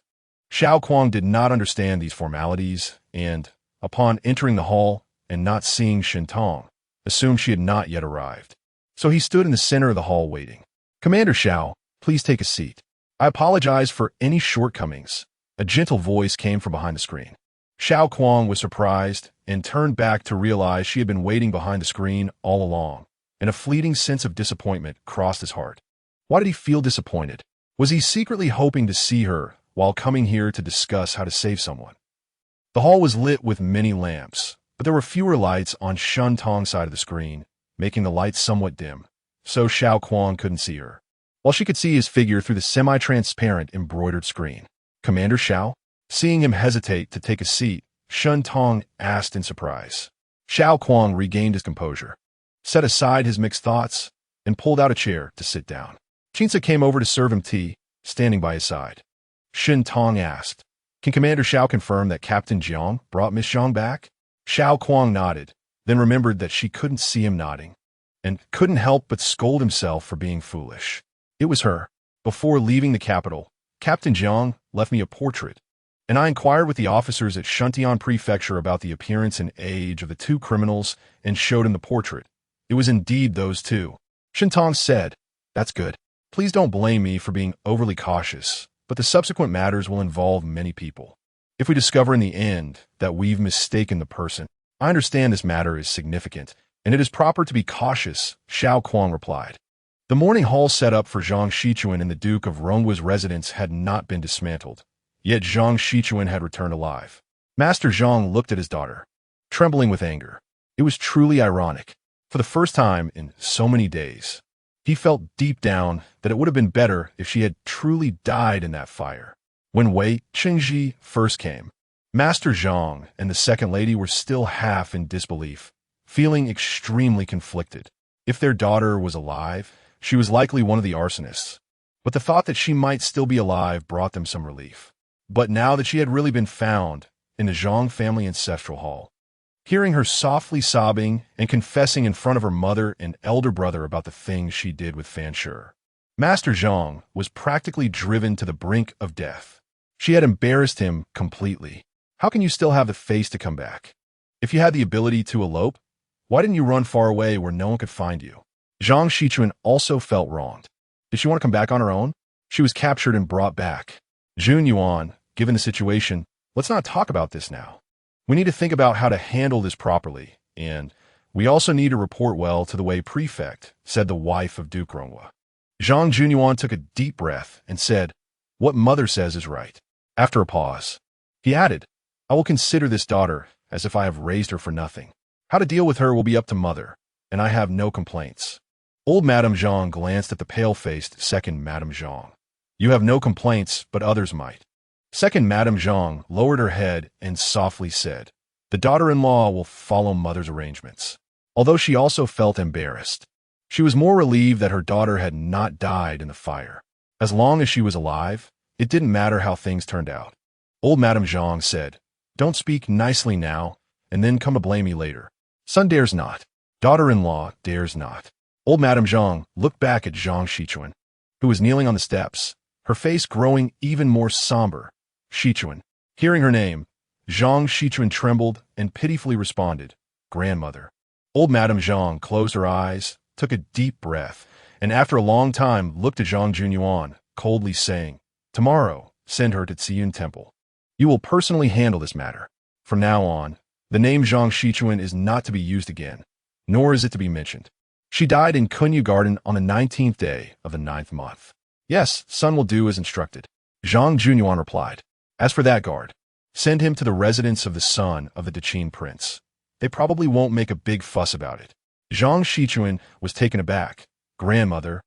Xiao Kuang did not understand these formalities and, upon entering the hall and not seeing Shen Tong, assumed she had not yet arrived. So he stood in the center of the hall waiting. "Commander Xiao, please take a seat. I apologize for any shortcomings." A gentle voice came from behind the screen. Xiao Kuang was surprised and turned back to realize she had been waiting behind the screen all along, and a fleeting sense of disappointment crossed his heart. Why did he feel disappointed? Was he secretly hoping to see her while coming here to discuss how to save someone? The hall was lit with many lamps, but there were fewer lights on Shun Tong's side of the screen, making the lights somewhat dim, so Xiao Kuang couldn't see her, while she could see his figure through the semi-transparent embroidered screen. Commander Xiao? Seeing him hesitate to take a seat, Shun Tong asked in surprise. Xiao Kuang regained his composure, set aside his mixed thoughts, and pulled out a chair to sit down. Chinsa came over to serve him tea, standing by his side. Shun Tong asked, "Can Commander Xiao confirm that Captain Jiang brought Miss Zhang back?" Xiao Kuang nodded, then remembered that she couldn't see him nodding, and couldn't help but scold himself for being foolish. It was her. Before leaving the capital, Captain Jiang left me a portrait, and I inquired with the officers at Shuntian Prefecture about the appearance and age of the two criminals and showed him the portrait. It was indeed those two. Shintong said, "That's good. Please don't blame me for being overly cautious, but the subsequent matters will involve many people. If we discover in the end that we've mistaken the person, I understand this matter is significant, and it is proper to be cautious," Xiao Kuang replied. The morning hall set up for Zhang Shichuan and the Duke of Rongwa's residence had not been dismantled. Yet Zhang Shichuan had returned alive. Master Zhang looked at his daughter, trembling with anger. It was truly ironic. For the first time in so many days, he felt deep down that it would have been better if she had truly died in that fire. When Wei Qingji first came, Master Zhang and the second lady were still half in disbelief, feeling extremely conflicted. If their daughter was alive, she was likely one of the arsonists. But the thought that she might still be alive brought them some relief. But now that she had really been found in the Zhang family ancestral hall, hearing her softly sobbing and confessing in front of her mother and elder brother about the things she did with Fan Sure, Master Zhang was practically driven to the brink of death. She had embarrassed him completely. How can you still have the face to come back? If you had the ability to elope, why didn't you run far away where no one could find you? Zhang Shichuan also felt wronged. Did she want to come back on her own? She was captured and brought back. Jun Yuan, given the situation, let's not talk about this now. We need to think about how to handle this properly, and we also need to report well to the Wei prefect, said the wife of Duke Rongwa. Zhang Junyuan took a deep breath and said, "What mother says is right." After a pause, he added, "I will consider this daughter as if I have raised her for nothing. How to deal with her will be up to mother, and I have no complaints." Old Madame Zhang glanced at the pale-faced second Madame Zhang. "You have no complaints, but others might." Second Madame Zhang lowered her head and softly said, "The daughter-in-law will follow mother's arrangements." Although she also felt embarrassed, she was more relieved that her daughter had not died in the fire. As long as she was alive, it didn't matter how things turned out. Old Madame Zhang said, "Don't speak nicely now, and then come to blame me later. Son dares not. Daughter-in-law dares not." Old Madame Zhang looked back at Zhang Shichuan, who was kneeling on the steps, her face growing even more somber. Shichuan. Hearing her name, Zhang Shichuan trembled and pitifully responded, "Grandmother." Old Madame Zhang closed her eyes, took a deep breath, and after a long time looked at Zhang Junyuan, coldly saying, "Tomorrow, send her to Tsiyun Temple. You will personally handle this matter. From now on, the name Zhang Shichuan is not to be used again, nor is it to be mentioned. She died in Kunyu Garden on the 19th day of the 9th month." "Yes, son will do as instructed," Zhang Junyuan replied. "As for that guard, send him to the residence of the son of the Daqin prince. They probably won't make a big fuss about it." Zhang Shichuan was taken aback. "Grandmother,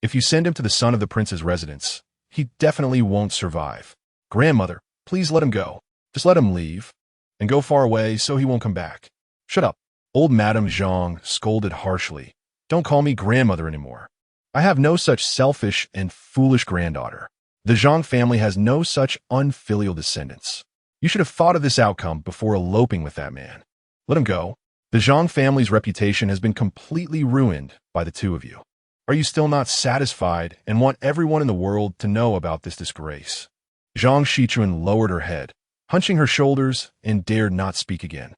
if you send him to the son of the prince's residence, he definitely won't survive. Grandmother, please let him go. Just let him leave and go far away so he won't come back." "Shut up." Old Madame Zhang scolded harshly. "Don't call me grandmother anymore. I have no such selfish and foolish granddaughter. The Zhang family has no such unfilial descendants. You should have thought of this outcome before eloping with that man. Let him go. The Zhang family's reputation has been completely ruined by the two of you. Are you still not satisfied and want everyone in the world to know about this disgrace?" Zhang Shichuan lowered her head, hunching her shoulders, and dared not speak again,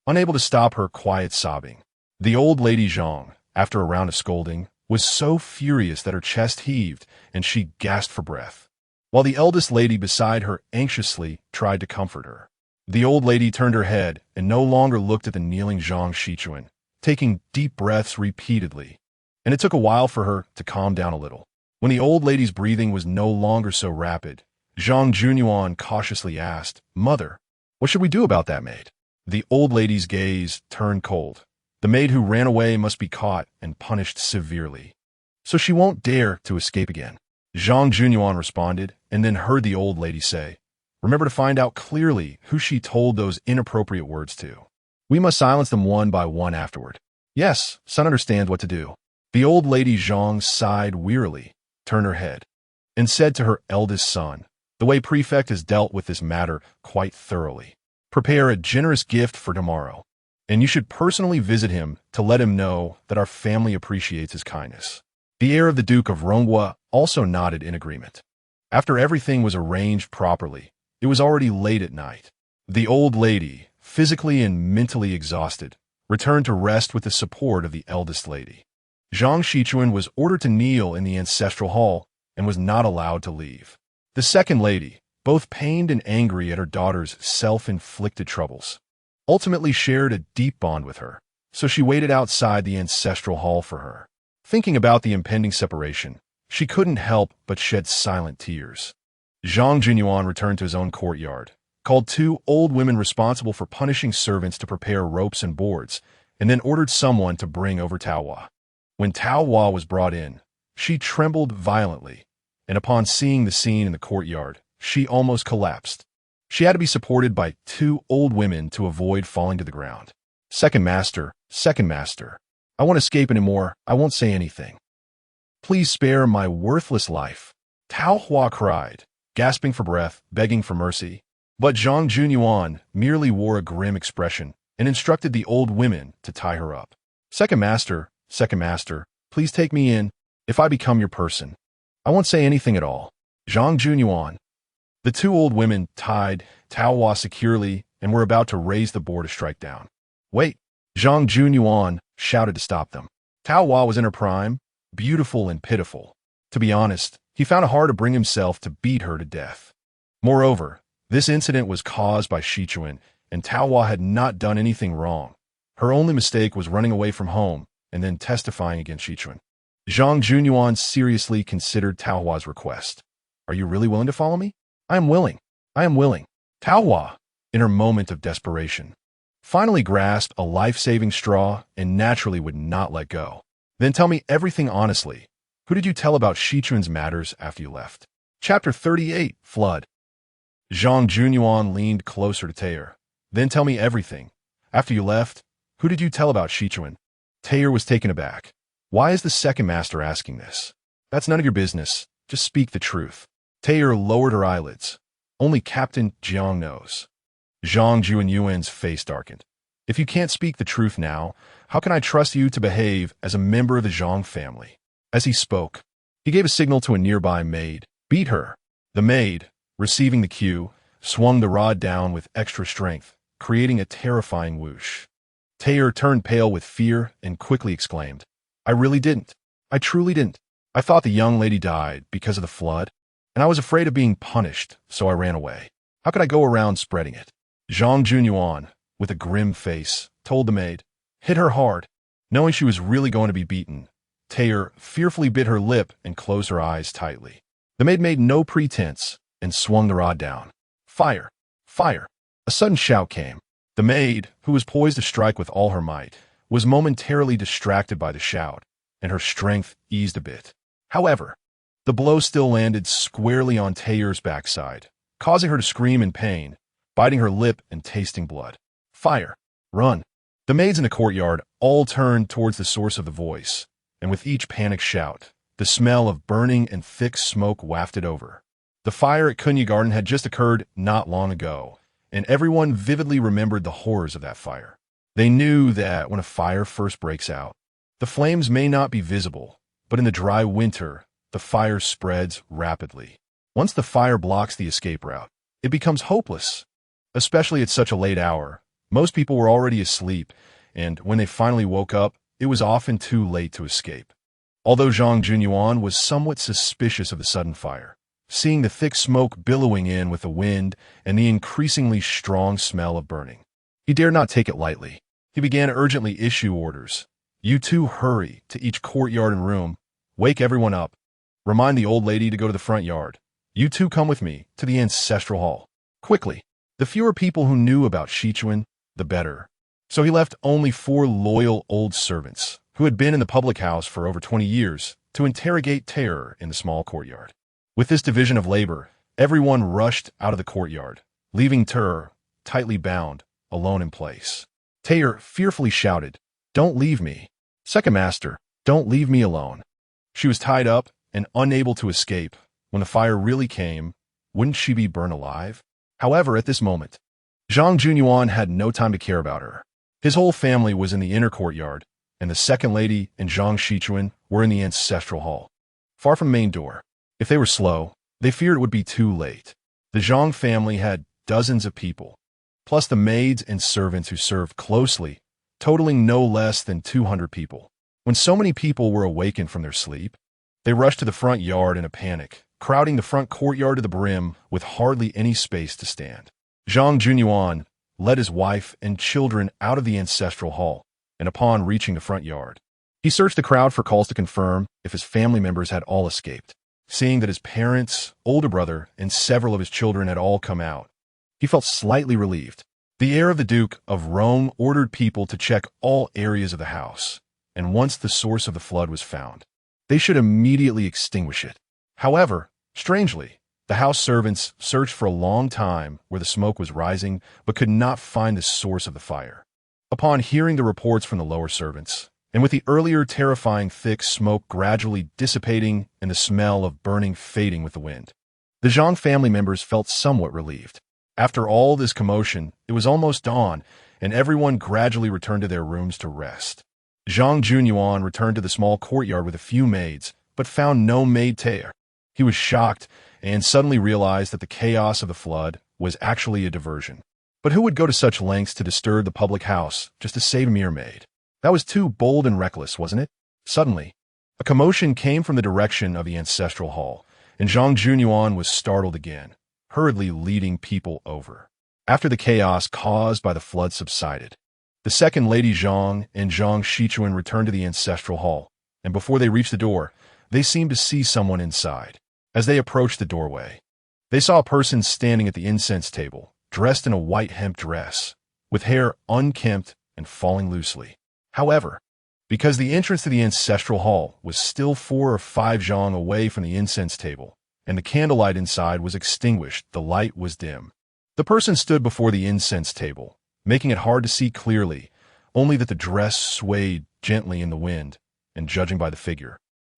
unable to stop her quiet sobbing. The old lady Zhang, after a round of scolding, was so furious that her chest heaved and she gasped for breath, while the eldest lady beside her anxiously tried to comfort her. The old lady turned her head and no longer looked at the kneeling Zhang Shichuan, taking deep breaths repeatedly. And it took a while for her to calm down a little. When the old lady's breathing was no longer so rapid, Zhang Junyuan cautiously asked, "Mother, what should we do about that maid?" The old lady's gaze turned cold. The maid who ran away must be caught and punished severely, so she won't dare to escape again. Zhang Junyuan responded, and then heard the old lady say, "Remember to find out clearly who she told those inappropriate words to. We must silence them one by one afterward." "Yes, son understands what to do." The old lady Zhang sighed wearily, turned her head, and said to her eldest son, "The Wei prefect has dealt with this matter quite thoroughly. Prepare a generous gift for tomorrow, and you should personally visit him to let him know that our family appreciates his kindness." The heir of the Duke of Ronghua also nodded in agreement. After everything was arranged properly, it was already late at night. The old lady, physically and mentally exhausted, returned to rest with the support of the eldest lady. Zhang Shichuan was ordered to kneel in the ancestral hall and was not allowed to leave. The second lady, both pained and angry at her daughter's self-inflicted troubles, ultimately shared a deep bond with her, so she waited outside the ancestral hall for her. Thinking about the impending separation, she couldn't help but shed silent tears. Zhang Junyuan returned to his own courtyard, called two old women responsible for punishing servants to prepare ropes and boards, and then ordered someone to bring over Taohua. When Taohua was brought in, she trembled violently, and upon seeing the scene in the courtyard, she almost collapsed. She had to be supported by two old women to avoid falling to the ground. Second master, I won't escape anymore. I won't say anything. Please spare my worthless life." Taohua cried, gasping for breath, begging for mercy. But Zhang Junyuan merely wore a grim expression and instructed the old women to tie her up. Second master, please take me in. If I become your person, I won't say anything at all." Zhang Junyuan. The two old women tied Taohua securely and were about to raise the board to strike down. "Wait!" Zhang Junyuan shouted to stop them. Taohua was in her prime, beautiful and pitiful. To be honest, he found it hard to bring himself to beat her to death. Moreover, this incident was caused by Shichuan, and Taohua had not done anything wrong. Her only mistake was running away from home and then testifying against Shichuan. Zhang Junyuan seriously considered Taohua's request. "Are you really willing to follow me?" I am willing. Taohua, in her moment of desperation, finally grasped a life-saving straw and naturally would not let go. "Then tell me everything honestly. Who did you tell about Shichuan's matters after you left?" Chapter 38, Flood. Zhang Junyuan leaned closer to Taylor. "Then tell me everything. After you left, who did you tell about Shichuan?" Taylor was taken aback. "Why is the second master asking this? That's none of your business. Just speak the truth." Taylor lowered her eyelids. "Only Captain Jiang knows." Zhang Junyuan's face darkened. "If you can't speak the truth now, how can I trust you to behave as a member of the Zhang family?" As he spoke, he gave a signal to a nearby maid. "Beat her." The maid, receiving the cue, swung the rod down with extra strength, creating a terrifying whoosh. Taylor turned pale with fear and quickly exclaimed, "I really didn't. I truly didn't. I thought the young lady died because of the flood, and I was afraid of being punished, so I ran away. How could I go around spreading it?" Zhang Junyuan, with a grim face, told the maid, "Hit her hard." Knowing she was really going to be beaten, Taylor fearfully bit her lip and closed her eyes tightly. The maid made no pretense and swung the rod down. "Fire! Fire!" A sudden shout came. The maid, who was poised to strike with all her might, was momentarily distracted by the shout, and her strength eased a bit. However, the blow still landed squarely on Taylor's backside, causing her to scream in pain, biting her lip and tasting blood. "Fire! Run!" The maids in the courtyard all turned towards the source of the voice, and with each panicked shout, the smell of burning and thick smoke wafted over. The fire at Kunya Garden had just occurred not long ago, and everyone vividly remembered the horrors of that fire. They knew that when a fire first breaks out, the flames may not be visible, but in the dry winter, the fire spreads rapidly. Once the fire blocks the escape route, it becomes hopeless. Especially at such a late hour, most people were already asleep, and when they finally woke up, it was often too late to escape. Although Zhang Junyuan was somewhat suspicious of the sudden fire, seeing the thick smoke billowing in with the wind and the increasingly strong smell of burning. He dared not take it lightly. He began to urgently issue orders. You two hurry to each courtyard and room. Wake everyone up. Remind the old lady to go to the front yard. You two come with me to the ancestral hall. Quickly. The fewer people who knew about Sichuan, the better. So he left only 4 loyal old servants, who had been in the public house for over 20 years, to interrogate Terror in the small courtyard. With this division of labor, everyone rushed out of the courtyard, leaving Terror, tightly bound, alone in place. Terror fearfully shouted, "Don't leave me. Second Master, don't leave me alone." She was tied up and unable to escape. When the fire really came, wouldn't she be burned alive? However, at this moment, Zhang Junyuan had no time to care about her. His whole family was in the inner courtyard, and the second lady and Zhang Shichuan were in the ancestral hall, far from the main door. If they were slow, they feared it would be too late. The Zhang family had dozens of people, plus the maids and servants who served closely, totaling no less than 200 people. When so many people were awakened from their sleep, they rushed to the front yard in a panic, crowding the front courtyard to the brim with hardly any space to stand. Zhang Junyuan led his wife and children out of the ancestral hall, and upon reaching the front yard, he searched the crowd for calls to confirm if his family members had all escaped. Seeing that his parents, older brother, and several of his children had all come out, he felt slightly relieved. The heir of the Duke of Rome ordered people to check all areas of the house, and once the source of the flood was found, they should immediately extinguish it. However, strangely, the house servants searched for a long time where the smoke was rising, but could not find the source of the fire. Upon hearing the reports from the lower servants, and with the earlier terrifying thick smoke gradually dissipating and the smell of burning fading with the wind, the Zhang family members felt somewhat relieved. After all this commotion, it was almost dawn, and everyone gradually returned to their rooms to rest. Zhang Junyuan returned to the small courtyard with a few maids, but found no maid Tae. He was shocked and suddenly realized that the chaos of the flood was actually a diversion. But who would go to such lengths to disturb the public house just to save a mere maid? That was too bold and reckless, wasn't it? Suddenly, a commotion came from the direction of the ancestral hall, and Zhang Junyuan was startled again, hurriedly leading people over. After the chaos caused by the flood subsided, the second Lady Zhang and Zhang Shichuan returned to the ancestral hall, and before they reached the door, they seemed to see someone inside. As they approached the doorway, they saw a person standing at the incense table, dressed in a white hemp dress, with hair unkempt and falling loosely. However, because the entrance to the ancestral hall was still 4 or 5 zhang away from the incense table, and the candlelight inside was extinguished, the light was dim. The person stood before the incense table, making it hard to see clearly, only that the dress swayed gently in the wind, and judging by the figure,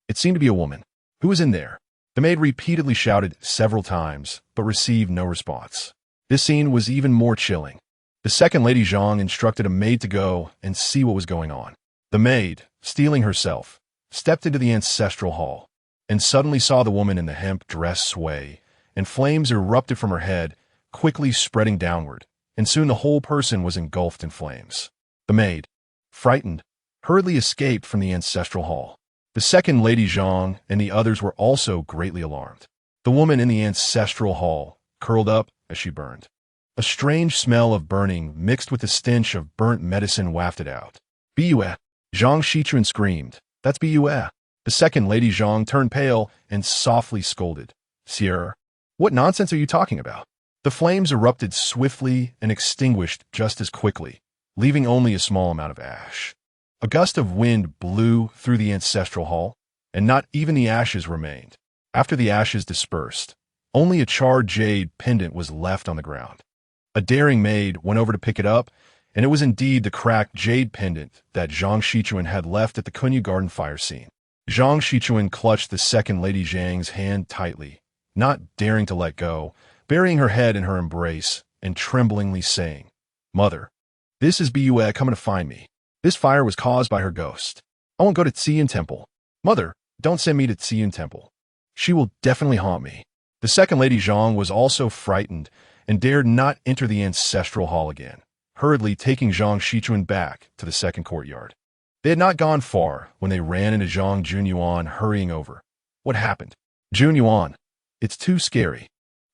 it seemed to be a woman. Who was in there? The maid repeatedly shouted several times, but received no response. This scene was even more chilling. The second Lady Zhang instructed a maid to go and see what was going on. The maid, steeling herself, stepped into the ancestral hall, and suddenly saw the woman in the hemp dress sway, and flames erupted from her head, quickly spreading downward, and soon the whole person was engulfed in flames. The maid, frightened, hurriedly escaped from the ancestral hall. The second Lady Zhang and the others were also greatly alarmed. The woman in the ancestral hall curled up as she burned. A strange smell of burning mixed with the stench of burnt medicine wafted out. "Biyue!" Zhang Shichuan screamed. "That's Biyue!" The second Lady Zhang turned pale and softly scolded. "Sire, what nonsense are you talking about?" The flames erupted swiftly and extinguished just as quickly, leaving only a small amount of ash. A gust of wind blew through the ancestral hall, and not even the ashes remained. After the ashes dispersed, only a charred jade pendant was left on the ground. A daring maid went over to pick it up, and it was indeed the cracked jade pendant that Zhang Shichuan had left at the Kunyu Garden fire scene. Zhang Shichuan clutched the second Lady Zhang's hand tightly, not daring to let go, burying her head in her embrace and tremblingly saying, "Mother, this is Biyue coming to find me. This fire was caused by her ghost. I won't go to Xian Temple. Mother, don't send me to Xian Temple. She will definitely haunt me." The second Lady Zhang was also frightened and dared not enter the ancestral hall again, hurriedly taking Zhang Shichuan back to the second courtyard. They had not gone far when they ran into Zhang Junyuan hurrying over. "What happened?" "Junyuan, It's too scary.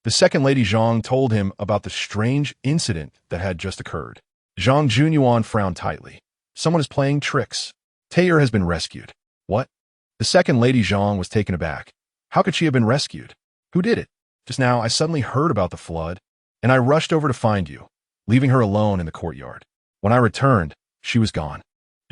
The second Lady Zhang told him about the strange incident that had just occurred. Zhang Junyuan frowned tightly. Someone is playing tricks. Taylor has been rescued. What? The second Lady Zhang was taken aback. How could she have been rescued? Who did it? Just now, I suddenly heard about the flood, and I rushed over to find you, leaving her alone in the courtyard. When I returned, she was gone.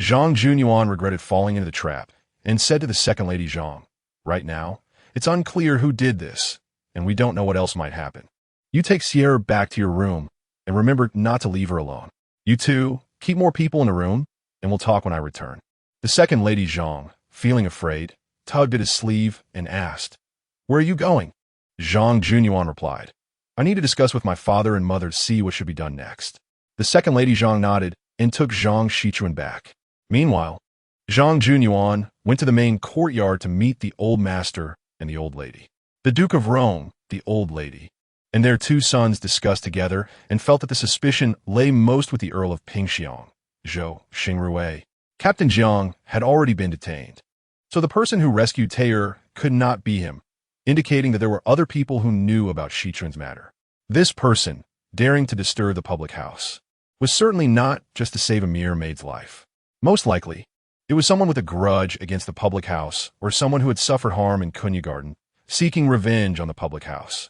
Zhang Junyuan regretted falling into the trap and said to the second Lady Zhang, right now, it's unclear who did this, and we don't know what else might happen. You take Sierra back to your room, and remember not to leave her alone. You two, keep more people in the room, and we'll talk when I return. The second Lady Zhang, feeling afraid, tugged at his sleeve and asked, Where are you going? Zhang Junyuan replied, I need to discuss with my father and mother to see what should be done next. The second Lady Zhang nodded and took Zhang Shichuan back. Meanwhile, Zhang Junyuan went to the main courtyard to meet the old master and the old lady. The Duke of Rome, the old lady, and their two sons discussed together and felt that the suspicion lay most with the Earl of Pingxiang, Zhou Xingrui. Captain Jiang had already been detained, so the person who rescued Taylor could not be him, indicating that there were other people who knew about Shichuan's matter. This person, daring to disturb the public house, was certainly not just to save a mere maid's life. Most likely, it was someone with a grudge against the public house or someone who had suffered harm in Kunya Garden, seeking revenge on the public house.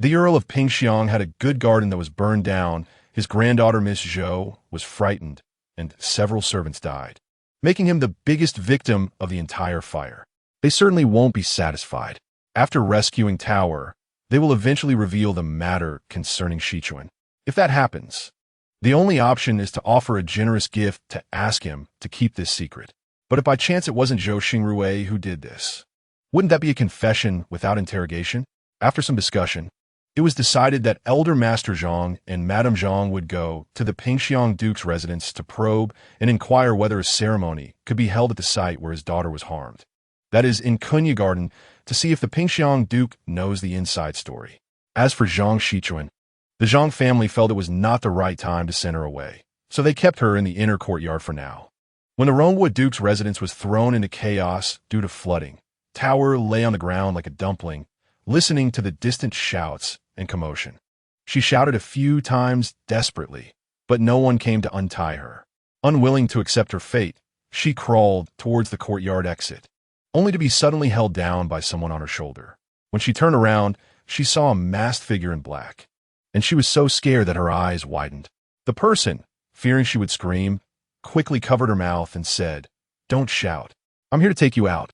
The Earl of Pingxiang had a good garden that was burned down, his granddaughter Miss Zhou was frightened, and several servants died, making him the biggest victim of the entire fire. They certainly won't be satisfied. After rescuing Tower, they will eventually reveal the matter concerning Shichuan. If that happens, the only option is to offer a generous gift to ask him to keep this secret. But if by chance it wasn't Zhou Xingrui who did this, wouldn't that be a confession without interrogation? After some discussion, it was decided that Elder Master Zhang and Madame Zhang would go to the Pingxiang Duke's residence to probe and inquire whether a ceremony could be held at the site where his daughter was harmed. That is, in Kunya Garden, to see if the Pingxiang Duke knows the inside story. As for Zhang Shichuan, the Zhang family felt it was not the right time to send her away, so they kept her in the inner courtyard for now. When the Romewood Duke's residence was thrown into chaos due to flooding, Tower lay on the ground like a dumpling, listening to the distant shouts and commotion. She shouted a few times desperately, but no one came to untie her. Unwilling to accept her fate, she crawled towards the courtyard exit, only to be suddenly held down by someone on her shoulder. When she turned around, she saw a masked figure in black, and she was so scared that her eyes widened. The person, fearing she would scream, quickly covered her mouth and said, Don't shout. I'm here to take you out.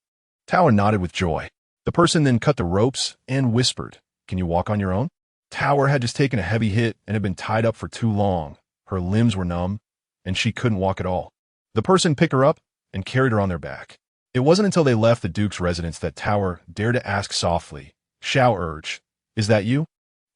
Tower nodded with joy. The person then cut the ropes and whispered, Can you walk on your own? Tower had just taken a heavy hit and had been tied up for too long. Her limbs were numb, and she couldn't walk at all. The person picked her up and carried her on their back. It wasn't until they left the Duke's residence that Tower dared to ask softly, Xiao urged, Is that you?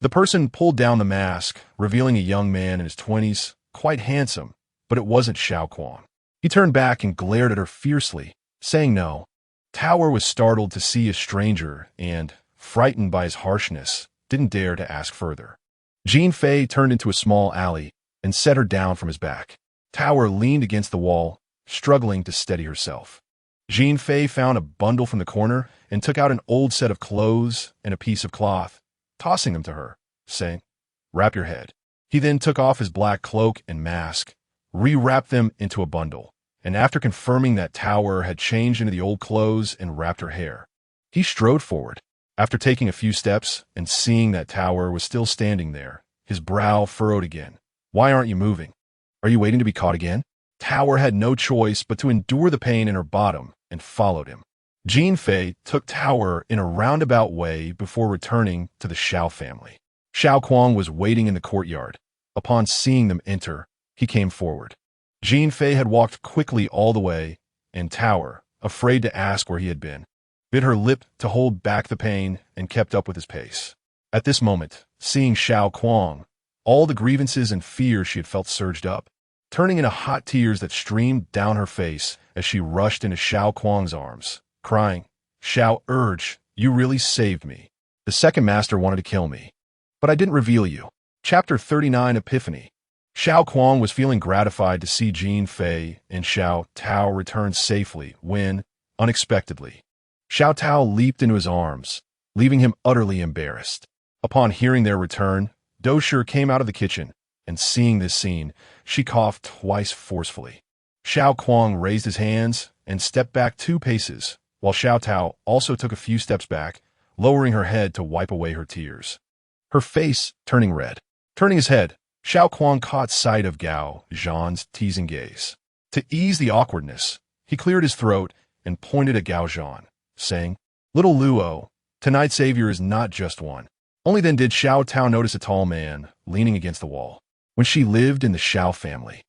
The person pulled down the mask, revealing a young man in his 20s, quite handsome, but it wasn't Xiao Kuang. He turned back and glared at her fiercely, saying no. Tower was startled to see a stranger and, frightened by his harshness, didn't dare to ask further. Jean Fei turned into a small alley and set her down from his back. Tower leaned against the wall, struggling to steady herself. Jean Fei found a bundle from the corner and took out an old set of clothes and a piece of cloth, tossing them to her, saying, Wrap your head. He then took off his black cloak and mask, rewrapped them into a bundle, and after confirming that Tower had changed into the old clothes and wrapped her hair, he strode forward. After taking a few steps and seeing that Tower was still standing there, his brow furrowed again. Why aren't you moving? Are you waiting to be caught again? Tower had no choice but to endure the pain in her bottom and followed him. Jean Fei took Tower in a roundabout way before returning to the Xiao family. Xiao Kuang was waiting in the courtyard. Upon seeing them enter, he came forward. Jean Fei had walked quickly all the way, and Tower, afraid to ask where he had been, bit her lip to hold back the pain and kept up with his pace. At this moment, seeing Xiao Kuang, all the grievances and fear she had felt surged up, turning into hot tears that streamed down her face as she rushed into Xiao Kuang's arms, crying, Xiao urged, You really saved me. The second master wanted to kill me, but I didn't reveal you. Chapter 39 Epiphany. Xiao Kuang was feeling gratified to see Jean Fei and Xiao Tao return safely when, unexpectedly, Xiao Tao leaped into his arms, leaving him utterly embarrassed. Upon hearing their return, Doshi came out of the kitchen, and seeing this scene, she coughed twice forcefully. Xiao Kuang raised his hands and stepped back 2 paces, while Xiao Tao also took a few steps back, lowering her head to wipe away her tears. Her face turning red. Turning his head, Xiao Kuang caught sight of Gao Zhan's teasing gaze. To ease the awkwardness, he cleared his throat and pointed at Gao Zhan, saying, "Little Luo, tonight's savior is not just one." Only then did Xiao Tao notice a tall man leaning against the wall. When she lived in the Xiao family,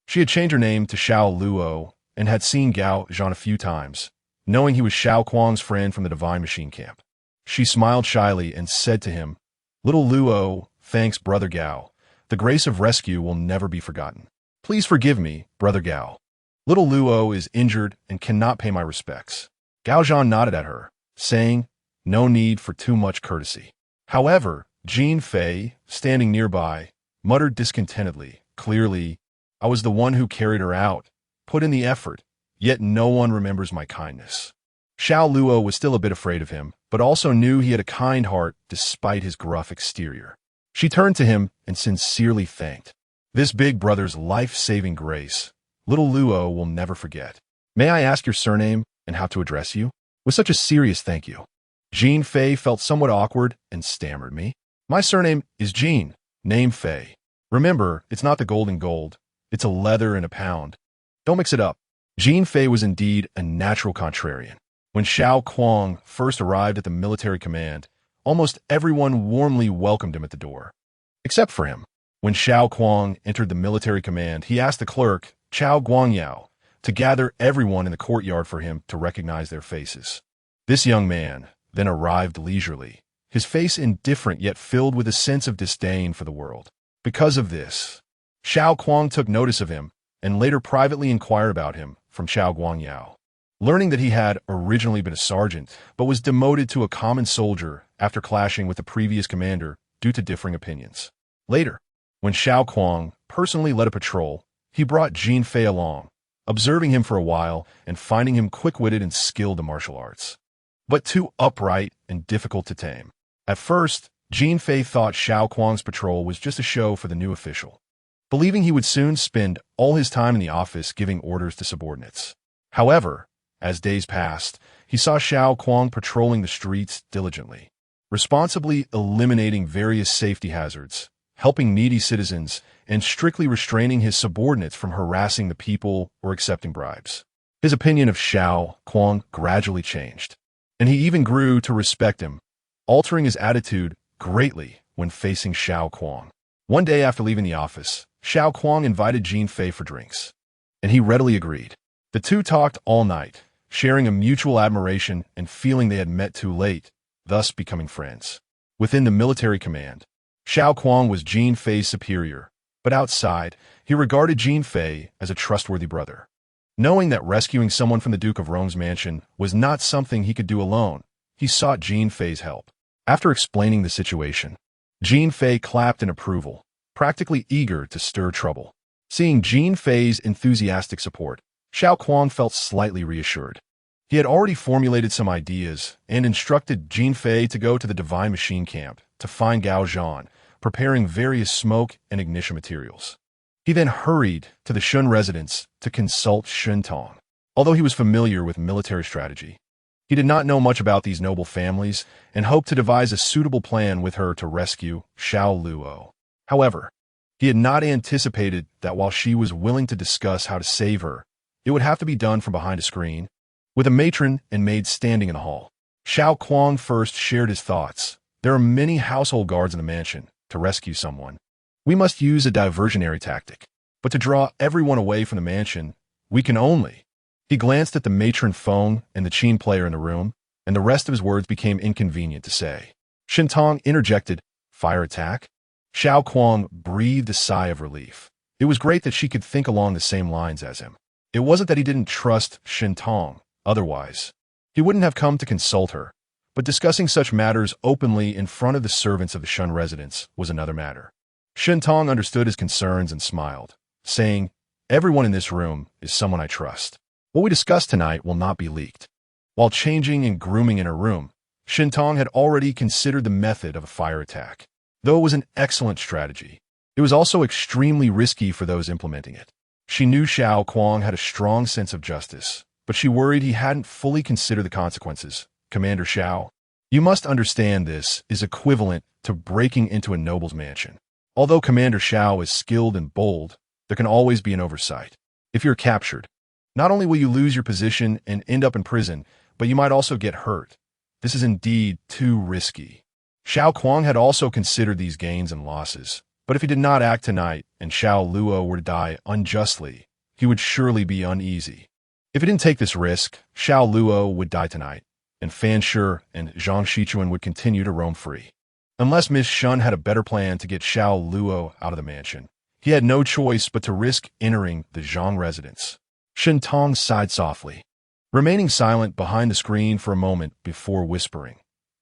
she had changed her name to Xiao Luo and had seen Gao Zhan a few times, knowing he was Xiao Kuang's friend from the Divine Machine Camp. She smiled shyly and said to him, "Little Luo, thanks, Brother Gao. The grace of rescue will never be forgotten. Please forgive me, Brother Gao. Little Luo is injured and cannot pay my respects." Gao Zhan nodded at her, saying, "No need for too much courtesy." However, Jean Fei, standing nearby, muttered discontentedly, "Clearly, I was the one who carried her out, put in the effort, yet no one remembers my kindness." Xiao Luo was still a bit afraid of him, but also knew he had a kind heart despite his gruff exterior. She turned to him and sincerely thanked. "This big brother's life-saving grace, little Luo will never forget. May I ask your surname and how to address you?" With such a serious thank you, Jean Fei felt somewhat awkward and stammered, "Me? My surname is Jean, name Fei. Remember, it's not the golden gold, it's a leather and a pound. Don't mix it up." Jean Fei was indeed a natural contrarian. When Xiao Kuang first arrived at the military command, almost everyone warmly welcomed him at the door. Except for him. When Xiao Kuang entered the military command, he asked the clerk, Chao Guangyao, to gather everyone in the courtyard for him to recognize their faces. This young man then arrived leisurely, his face indifferent yet filled with a sense of disdain for the world. Because of this, Xiao Kuang took notice of him and later privately inquired about him from Chao Guangyao. Learning that he had originally been a sergeant but was demoted to a common soldier after clashing with the previous commander due to differing opinions. Later, when Xiao Kuang personally led a patrol, he brought Jean Fei along, observing him for a while and finding him quick-witted and skilled in martial arts, but too upright and difficult to tame. At first, Jean Fei thought Xiao Kuang's patrol was just a show for the new official, believing he would soon spend all his time in the office giving orders to subordinates. However, as days passed, he saw Xiao Kuang patrolling the streets diligently, responsibly eliminating various safety hazards, helping needy citizens, and strictly restraining his subordinates from harassing the people or accepting bribes. His opinion of Xiao Kuang gradually changed, and he even grew to respect him, altering his attitude greatly when facing Xiao Kuang. One day after leaving the office, Xiao Kuang invited Jean Fei for drinks, and he readily agreed. The two talked all night, sharing a mutual admiration and feeling they had met too late, thus becoming friends. Within the military command, Xiao Kuang was Jean Fei's superior, but outside, he regarded Jean Fei as a trustworthy brother. Knowing that rescuing someone from the Duke of Rome's mansion was not something he could do alone, he sought Jean Fei's help. After explaining the situation, Jean Fei clapped in approval, practically eager to stir trouble. Seeing Jean Fei's enthusiastic support, Xiao Kuang felt slightly reassured. He had already formulated some ideas and instructed Jean Fei to go to the Divine Machine Camp to find Gao Zhan, preparing various smoke and ignition materials. He then hurried to the Shun residence to consult Shentong. Although he was familiar with military strategy, he did not know much about these noble families and hoped to devise a suitable plan with her to rescue Xiao Luo. However, he had not anticipated that while she was willing to discuss how to save her, it would have to be done from behind a screen, with a matron and maid standing in the hall. Xiao Kuang first shared his thoughts. There are many household guards in the mansion. To rescue someone, we must use a diversionary tactic. But to draw everyone away from the mansion, we can only... He glanced at the matron Feng and the Qin player in the room, and the rest of his words became inconvenient to say. Shentong interjected, "Fire attack?" Xiao Kuang breathed a sigh of relief. It was great that she could think along the same lines as him. It wasn't that he didn't trust Shentong. Otherwise, he wouldn't have come to consult her. But discussing such matters openly in front of the servants of the Shun residence was another matter. Shentong understood his concerns and smiled, saying, "Everyone in this room is someone I trust. What we discuss tonight will not be leaked." While changing and grooming in her room, Shintong had already considered the method of a fire attack. Though it was an excellent strategy, it was also extremely risky for those implementing it. She knew Xiao Kuang had a strong sense of justice, but she worried he hadn't fully considered the consequences. Commander Xiao, you must understand this is equivalent to breaking into a noble's mansion. Although Commander Xiao is skilled and bold, there can always be an oversight. If you're captured, not only will you lose your position and end up in prison, but you might also get hurt. This is indeed too risky. Xiao Kuang had also considered these gains and losses, but if he did not act tonight and Xiao Luo were to die unjustly, he would surely be uneasy. If he didn't take this risk, Xiao Luo would die tonight, and Fan Shi and Zhang Shichuan would continue to roam free. Unless Miss Shun had a better plan to get Xiao Luo out of the mansion, he had no choice but to risk entering the Zhang residence. Shintong sighed softly, remaining silent behind the screen for a moment before whispering.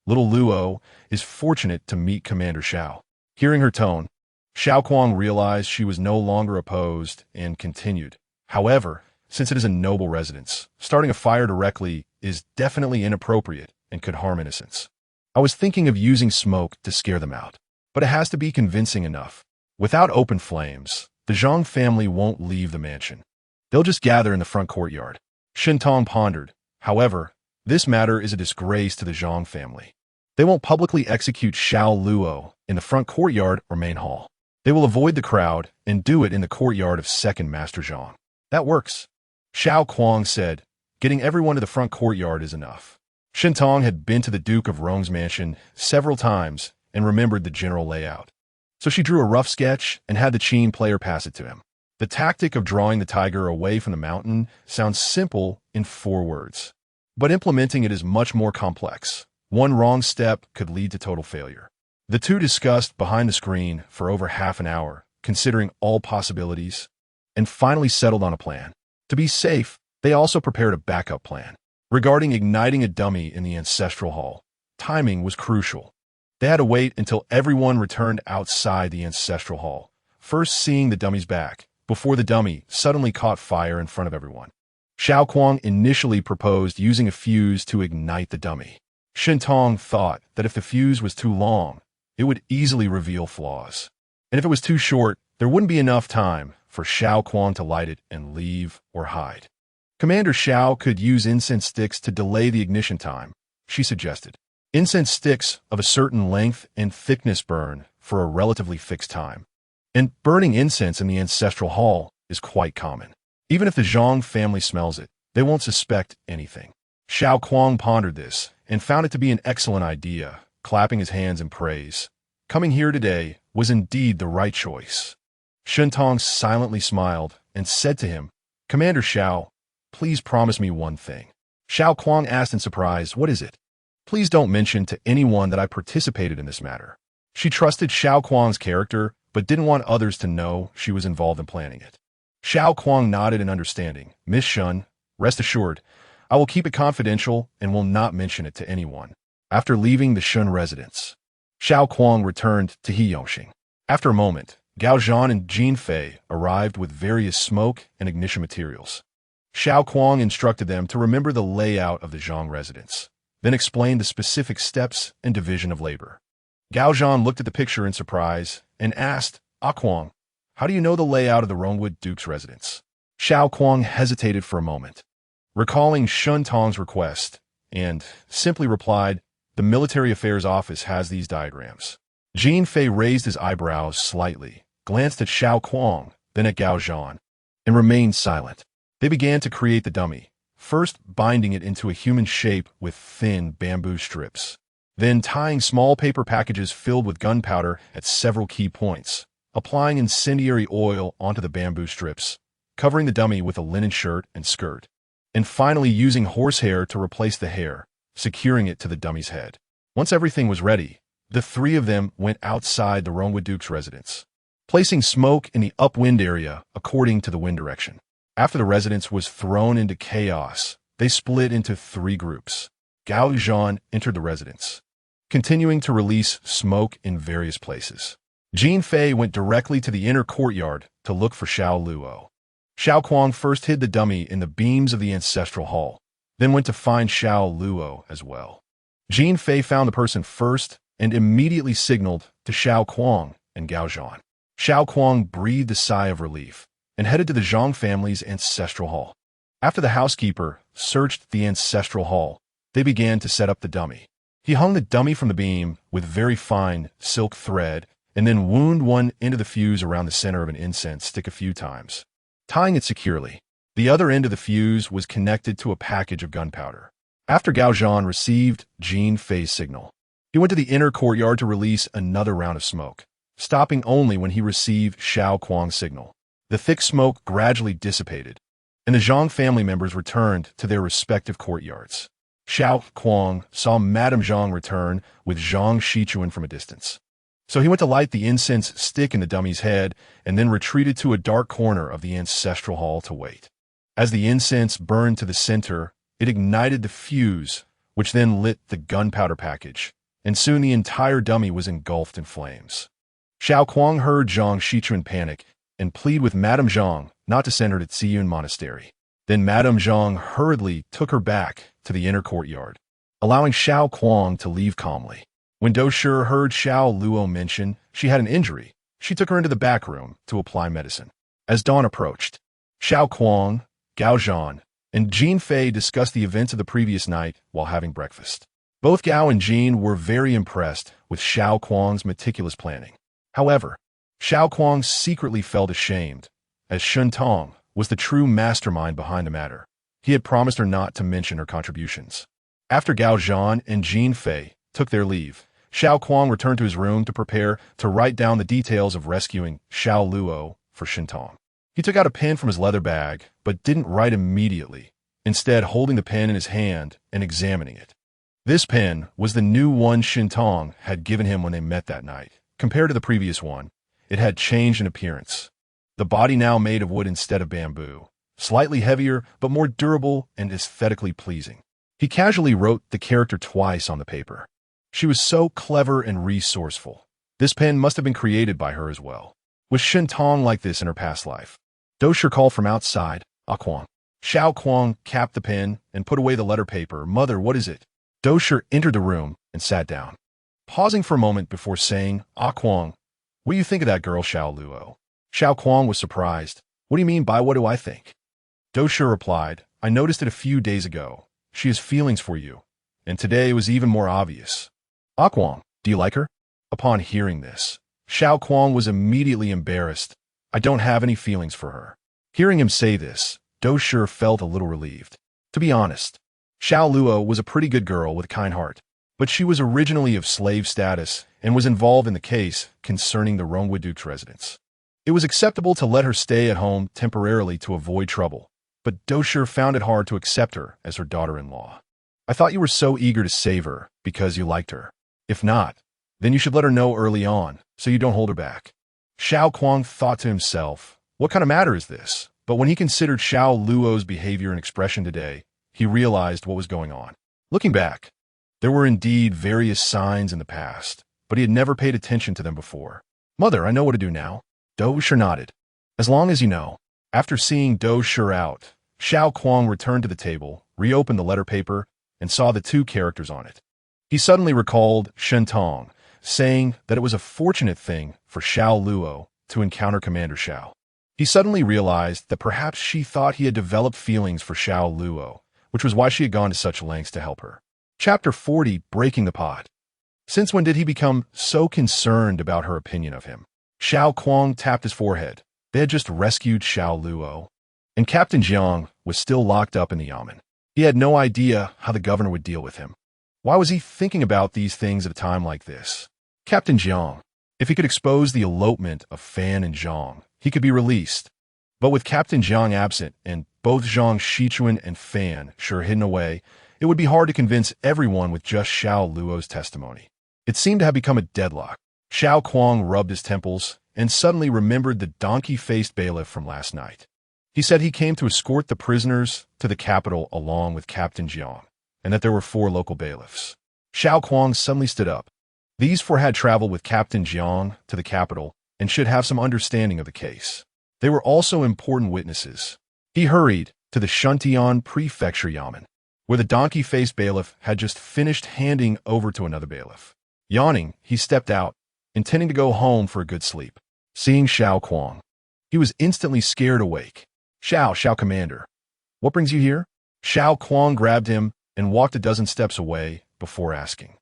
Little Luo is fortunate to meet Commander Xiao. Hearing her tone, Xiao Kuang realized she was no longer opposed and continued. However, since it is a noble residence, starting a fire directly is definitely inappropriate and could harm innocents. I was thinking of using smoke to scare them out, but it has to be convincing enough. Without open flames, the Zhang family won't leave the mansion. They'll just gather in the front courtyard. Shintong pondered. However, this matter is a disgrace to the Zhang family. They won't publicly execute Xiao Luo in the front courtyard or main hall. They will avoid the crowd and do it in the courtyard of Second Master Zhang. That works. Xiao Kuang said, getting everyone to the front courtyard is enough. Shintong had been to the Duke of Rong's mansion several times and remembered the general layout. So she drew a rough sketch and had the Qin player pass it to him. The tactic of drawing the tiger away from the mountain sounds simple in 4 words, but implementing it is much more complex. One wrong step could lead to total failure. The two discussed behind the screen for over half an hour, considering all possibilities, and finally settled on a plan. To be safe, they also prepared a backup plan. Regarding igniting a dummy in the ancestral hall, timing was crucial. They had to wait until everyone returned outside the ancestral hall, first seeing the dummy's back, before the dummy suddenly caught fire in front of everyone. Xiao Kuang initially proposed using a fuse to ignite the dummy. Shintong thought that if the fuse was too long, it would easily reveal flaws. And if it was too short, there wouldn't be enough time for Xiao Kuang to light it and leave or hide. Commander Xiao could use incense sticks to delay the ignition time, she suggested. Incense sticks of a certain length and thickness burn for a relatively fixed time. And burning incense in the ancestral hall is quite common. Even if the Zhang family smells it, they won't suspect anything. Xiao Kuang pondered this and found it to be an excellent idea, clapping his hands in praise. Coming here today was indeed the right choice. Shintong silently smiled and said to him, Commander Xiao, please promise me one thing. Xiao Kuang asked in surprise, what is it? Please don't mention to anyone that I participated in this matter. She trusted Xiao Kuang's character, but didn't want others to know she was involved in planning it. Xiao Kuang nodded in understanding. Miss Shun, rest assured, I will keep it confidential and will not mention it to anyone. After leaving the Shun residence, Xiao Kuang returned to Heyongxing. After a moment, Gao Zhan and Jin Fei arrived with various smoke and ignition materials. Xiao Kuang instructed them to remember the layout of the Zhang residence, then explained the specific steps and division of labor. Gao Zhan looked at the picture in surprise and asked, Kuang, how do you know the layout of the Rongwood Duke's residence? Xiao Kuang hesitated for a moment, recalling Shun Tong's request, and simply replied, the Military Affairs Office has these diagrams. Jin Fei raised his eyebrows slightly, glanced at Xiao Kuang, then at Gao Zhan, and remained silent. They began to create the dummy, first binding it into a human shape with thin bamboo strips, then tying small paper packages filled with gunpowder at several key points, applying incendiary oil onto the bamboo strips, covering the dummy with a linen shirt and skirt, and finally using horsehair to replace the hair, securing it to the dummy's head. Once everything was ready, the 3 of them went outside the Rongwood Duke's residence, placing smoke in the upwind area according to the wind direction. After the residence was thrown into chaos, they split into 3 groups. Gao Zhan entered the residence, continuing to release smoke in various places. Jin Fei went directly to the inner courtyard to look for Xiao Luo. Xiao Kuang first hid the dummy in the beams of the ancestral hall, then went to find Xiao Luo as well. Jean Fei found the person first and immediately signaled to Xiao Kuang and Gao Zhan. Xiao Kuang breathed a sigh of relief and headed to the Zhang family's ancestral hall. After the housekeeper searched the ancestral hall, they began to set up the dummy. He hung the dummy from the beam with very fine silk thread and then wound one end of the fuse around the center of an incense stick a few times, tying it securely. The other end of the fuse was connected to a package of gunpowder. After Gao Zhan received Jean Fei's signal, he went to the inner courtyard to release another round of smoke, stopping only when he received Xiao Kuang's signal. The thick smoke gradually dissipated, and the Zhang family members returned to their respective courtyards. Xiao Kuang saw Madame Zhang return with Zhang Shichuan from a distance. So he went to light the incense stick in the dummy's head and then retreated to a dark corner of the ancestral hall to wait. As the incense burned to the center, it ignited the fuse, which then lit the gunpowder package, and soon the entire dummy was engulfed in flames. Xiao Kuang heard Zhang Shichuan panic and plead with Madame Zhang not to send her to Ziyun Monastery. Then Madame Zhang hurriedly took her back to the inner courtyard, allowing Xiao Kuang to leave calmly. When Do Shi heard Xiao Luo mention she had an injury, she took her into the back room to apply medicine. As dawn approached, Xiao Kuang, Gao Zhan, and Jean Fei discussed the events of the previous night while having breakfast. Both Gao and Jean were very impressed with Xiao Kuang's meticulous planning. However, Xiao Kuang secretly felt ashamed, as Shun Tong was the true mastermind behind the matter. He had promised her not to mention her contributions. After Gao Zhan and Jean Fei took their leave, Xiao Kuang returned to his room to prepare to write down the details of rescuing Xiao Luo for Shun Tong. He took out a pen from his leather bag, but didn't write immediately, instead holding the pen in his hand and examining it. This pen was the new one Shun Tong had given him when they met that night. Compared to the previous one, it had changed in appearance. The body now made of wood instead of bamboo, slightly heavier but more durable and aesthetically pleasing. He casually wrote the character twice on the paper. She was so clever and resourceful. This pen must have been created by her as well. Was Shun Tong like this in her past life? Do Shi called from outside. Ah Kuang. Xiao Kuang capped the pen and put away the letter paper. Mother, what is it? Do Shi entered the room and sat down, pausing for a moment before saying, Ah Kuang, what do you think of that girl Xiao Luo? Xiao Kuang was surprised. What do you mean by what do I think? Do Shi replied, I noticed it a few days ago. She has feelings for you, and today it was even more obvious. Ah Kuang, do you like her? Upon hearing this, Xiao Kuang was immediately embarrassed. I don't have any feelings for her. Hearing him say this, Do Shi felt a little relieved. To be honest, Xiao Luo was a pretty good girl with a kind heart, but she was originally of slave status and was involved in the case concerning the Rongwu Duke's residence. It was acceptable to let her stay at home temporarily to avoid trouble, but Do Shi found it hard to accept her as her daughter-in-law. I thought you were so eager to save her because you liked her. If not, then you should let her know early on so you don't hold her back. Xiao Kuang thought to himself, what kind of matter is this? But when he considered Xiao Luo's behavior and expression today, he realized what was going on. Looking back, there were indeed various signs in the past, but he had never paid attention to them before. Mother, I know what to do now. Do Shi nodded. As long as you know. After seeing Do Shi out, Xiao Kuang returned to the table, reopened the letter paper, and saw the two characters on it. He suddenly recalled Shun Tong, saying that it was a fortunate thing for Xiao Luo to encounter Commander Xiao. He suddenly realized that perhaps she thought he had developed feelings for Xiao Luo, which was why she had gone to such lengths to help her. Chapter 40, Breaking the Pot. Since when did he become so concerned about her opinion of him? Xiao Kuang tapped his forehead. They had just rescued Xiao Luo, and Captain Jiang was still locked up in the yamen. He had no idea how the governor would deal with him. Why was he thinking about these things at a time like this? Captain Jiang. If he could expose the elopement of Fan and Zhang, he could be released. But with Captain Jiang absent and both Zhang Shichuan and Fan sure hidden away, it would be hard to convince everyone with just Xiao Luo's testimony. It seemed to have become a deadlock. Xiao Kuang rubbed his temples and suddenly remembered the donkey-faced bailiff from last night. He said he came to escort the prisoners to the capital along with Captain Jiang, and that there were 4 local bailiffs. Xiao Kuang suddenly stood up. These 4 had traveled with Captain Jiang to the capital and should have some understanding of the case. They were also important witnesses. He hurried to the Shuntian Prefecture Yamen. where the donkey-faced bailiff had just finished handing over to another bailiff. Yawning, he stepped out, intending to go home for a good sleep. Seeing Xiao Kuang, he was instantly scared awake. Xiao, Commander. What brings you here? Xiao Kuang grabbed him and walked a dozen steps away before asking.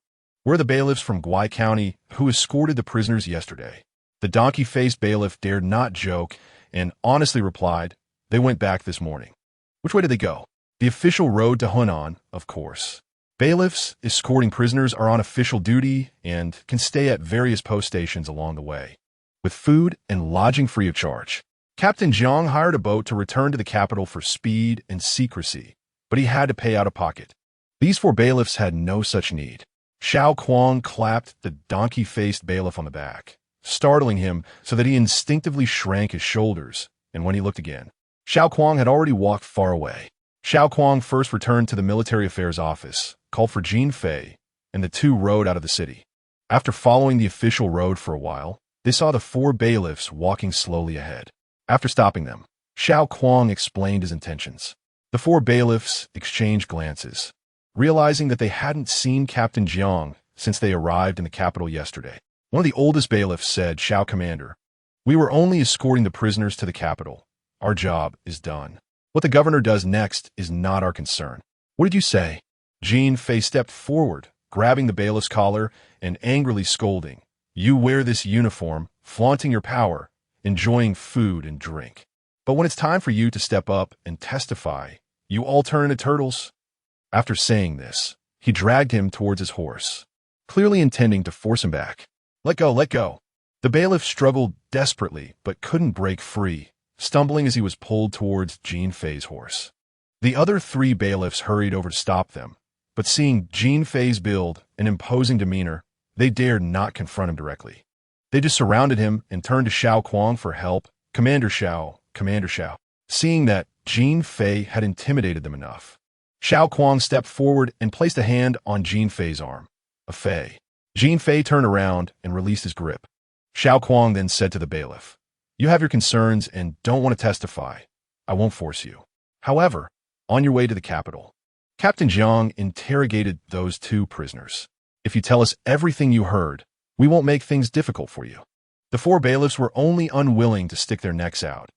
We're the bailiffs from Guai County who escorted the prisoners yesterday. The donkey-faced bailiff dared not joke and honestly replied, they went back this morning. Which way did they go? The official road to Hunan, of course. Bailiffs escorting prisoners are on official duty and can stay at various post stations along the way, with food and lodging free of charge. Captain Jiang hired a boat to return to the capital for speed and secrecy, but he had to pay out of pocket. These 4 bailiffs had no such need. Xiao Kuang clapped the donkey-faced bailiff on the back, startling him so that he instinctively shrank his shoulders, and when he looked again, Xiao Kuang had already walked far away. Xiao Kuang first returned to the military affairs office, called for Jin Fei, and the two rode out of the city. After following the official road for a while, they saw the 4 bailiffs walking slowly ahead. After stopping them, Xiao Kuang explained his intentions. The 4 bailiffs exchanged glances, realizing that they hadn't seen Captain Jiang since they arrived in the capital yesterday. One of the oldest bailiffs said, Xiao Commander, we were only escorting the prisoners to the capital. Our job is done. What the governor does next is not our concern. What did you say? Jin Fei stepped forward, grabbing the bailiff's collar and angrily scolding. You wear this uniform, flaunting your power, enjoying food and drink. But when it's time for you to step up and testify, you all turn into turtles. After saying this, he dragged him towards his horse, clearly intending to force him back. Let go, let go. The bailiff struggled desperately but couldn't break free, stumbling as he was pulled towards Jin Fei's horse. The other 3 bailiffs hurried over to stop them, but seeing Jin Fei's build and imposing demeanor, they dared not confront him directly. They just surrounded him and turned to Xiao Kuang for help. Commander Xiao, Commander Xiao. Seeing that Jin Fei had intimidated them enough, Xiao Kuang stepped forward and placed a hand on Jin Fei's arm. A Fei. Jin Fei turned around and released his grip. Xiao Kuang then said to the bailiff, you have your concerns and don't want to testify. I won't force you. However, on your way to the capital, Captain Jiang interrogated those 2 prisoners. If you tell us everything you heard, we won't make things difficult for you. The 4 bailiffs were only unwilling to stick their necks out.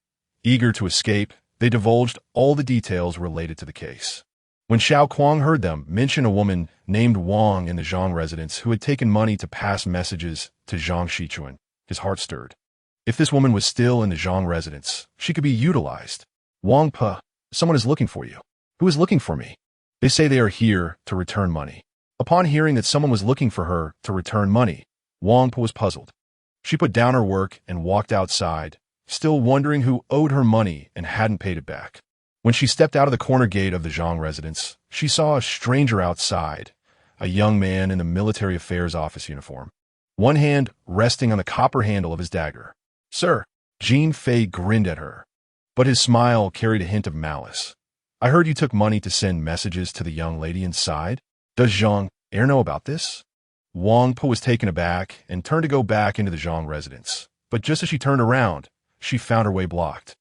Eager to escape, they divulged all the details related to the case. When Xiao Kuang heard them mention a woman named Wang in the Zhang residence who had taken money to pass messages to Zhang Xichuan, his heart stirred. If this woman was still in the Zhang residence, she could be utilized. Wang Pe, someone is looking for you. Who is looking for me? They say they are here to return money. Upon hearing that someone was looking for her to return money, Wang Pe was puzzled. She put down her work and walked outside, still wondering who owed her money and hadn't paid it back. When she stepped out of the corner gate of the Zhang residence, she saw a stranger outside, a young man in the military affairs office uniform, one hand resting on the copper handle of his dagger. Sir, Jin Fei grinned at her, but his smile carried a hint of malice. I heard you took money to send messages to the young lady inside. Does Zhang Air know about this? Wang Pe was taken aback and turned to go back into the Zhang residence, but just as she turned around, she found her way blocked.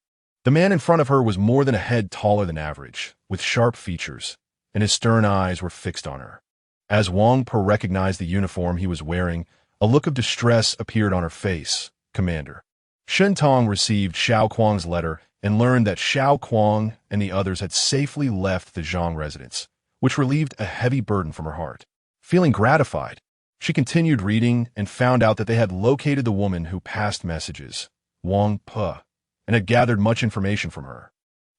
The man in front of her was more than a head taller than average, with sharp features, and his stern eyes were fixed on her. As Wang Pe recognized the uniform he was wearing, a look of distress appeared on her face. Commander. Shen Tong received Xiao Kuang's letter and learned that Xiao Kuang and the others had safely left the Zhang residence, which relieved a heavy burden from her heart. Feeling gratified, she continued reading and found out that they had located the woman who passed messages, Wang Pe, and had gathered much information from her.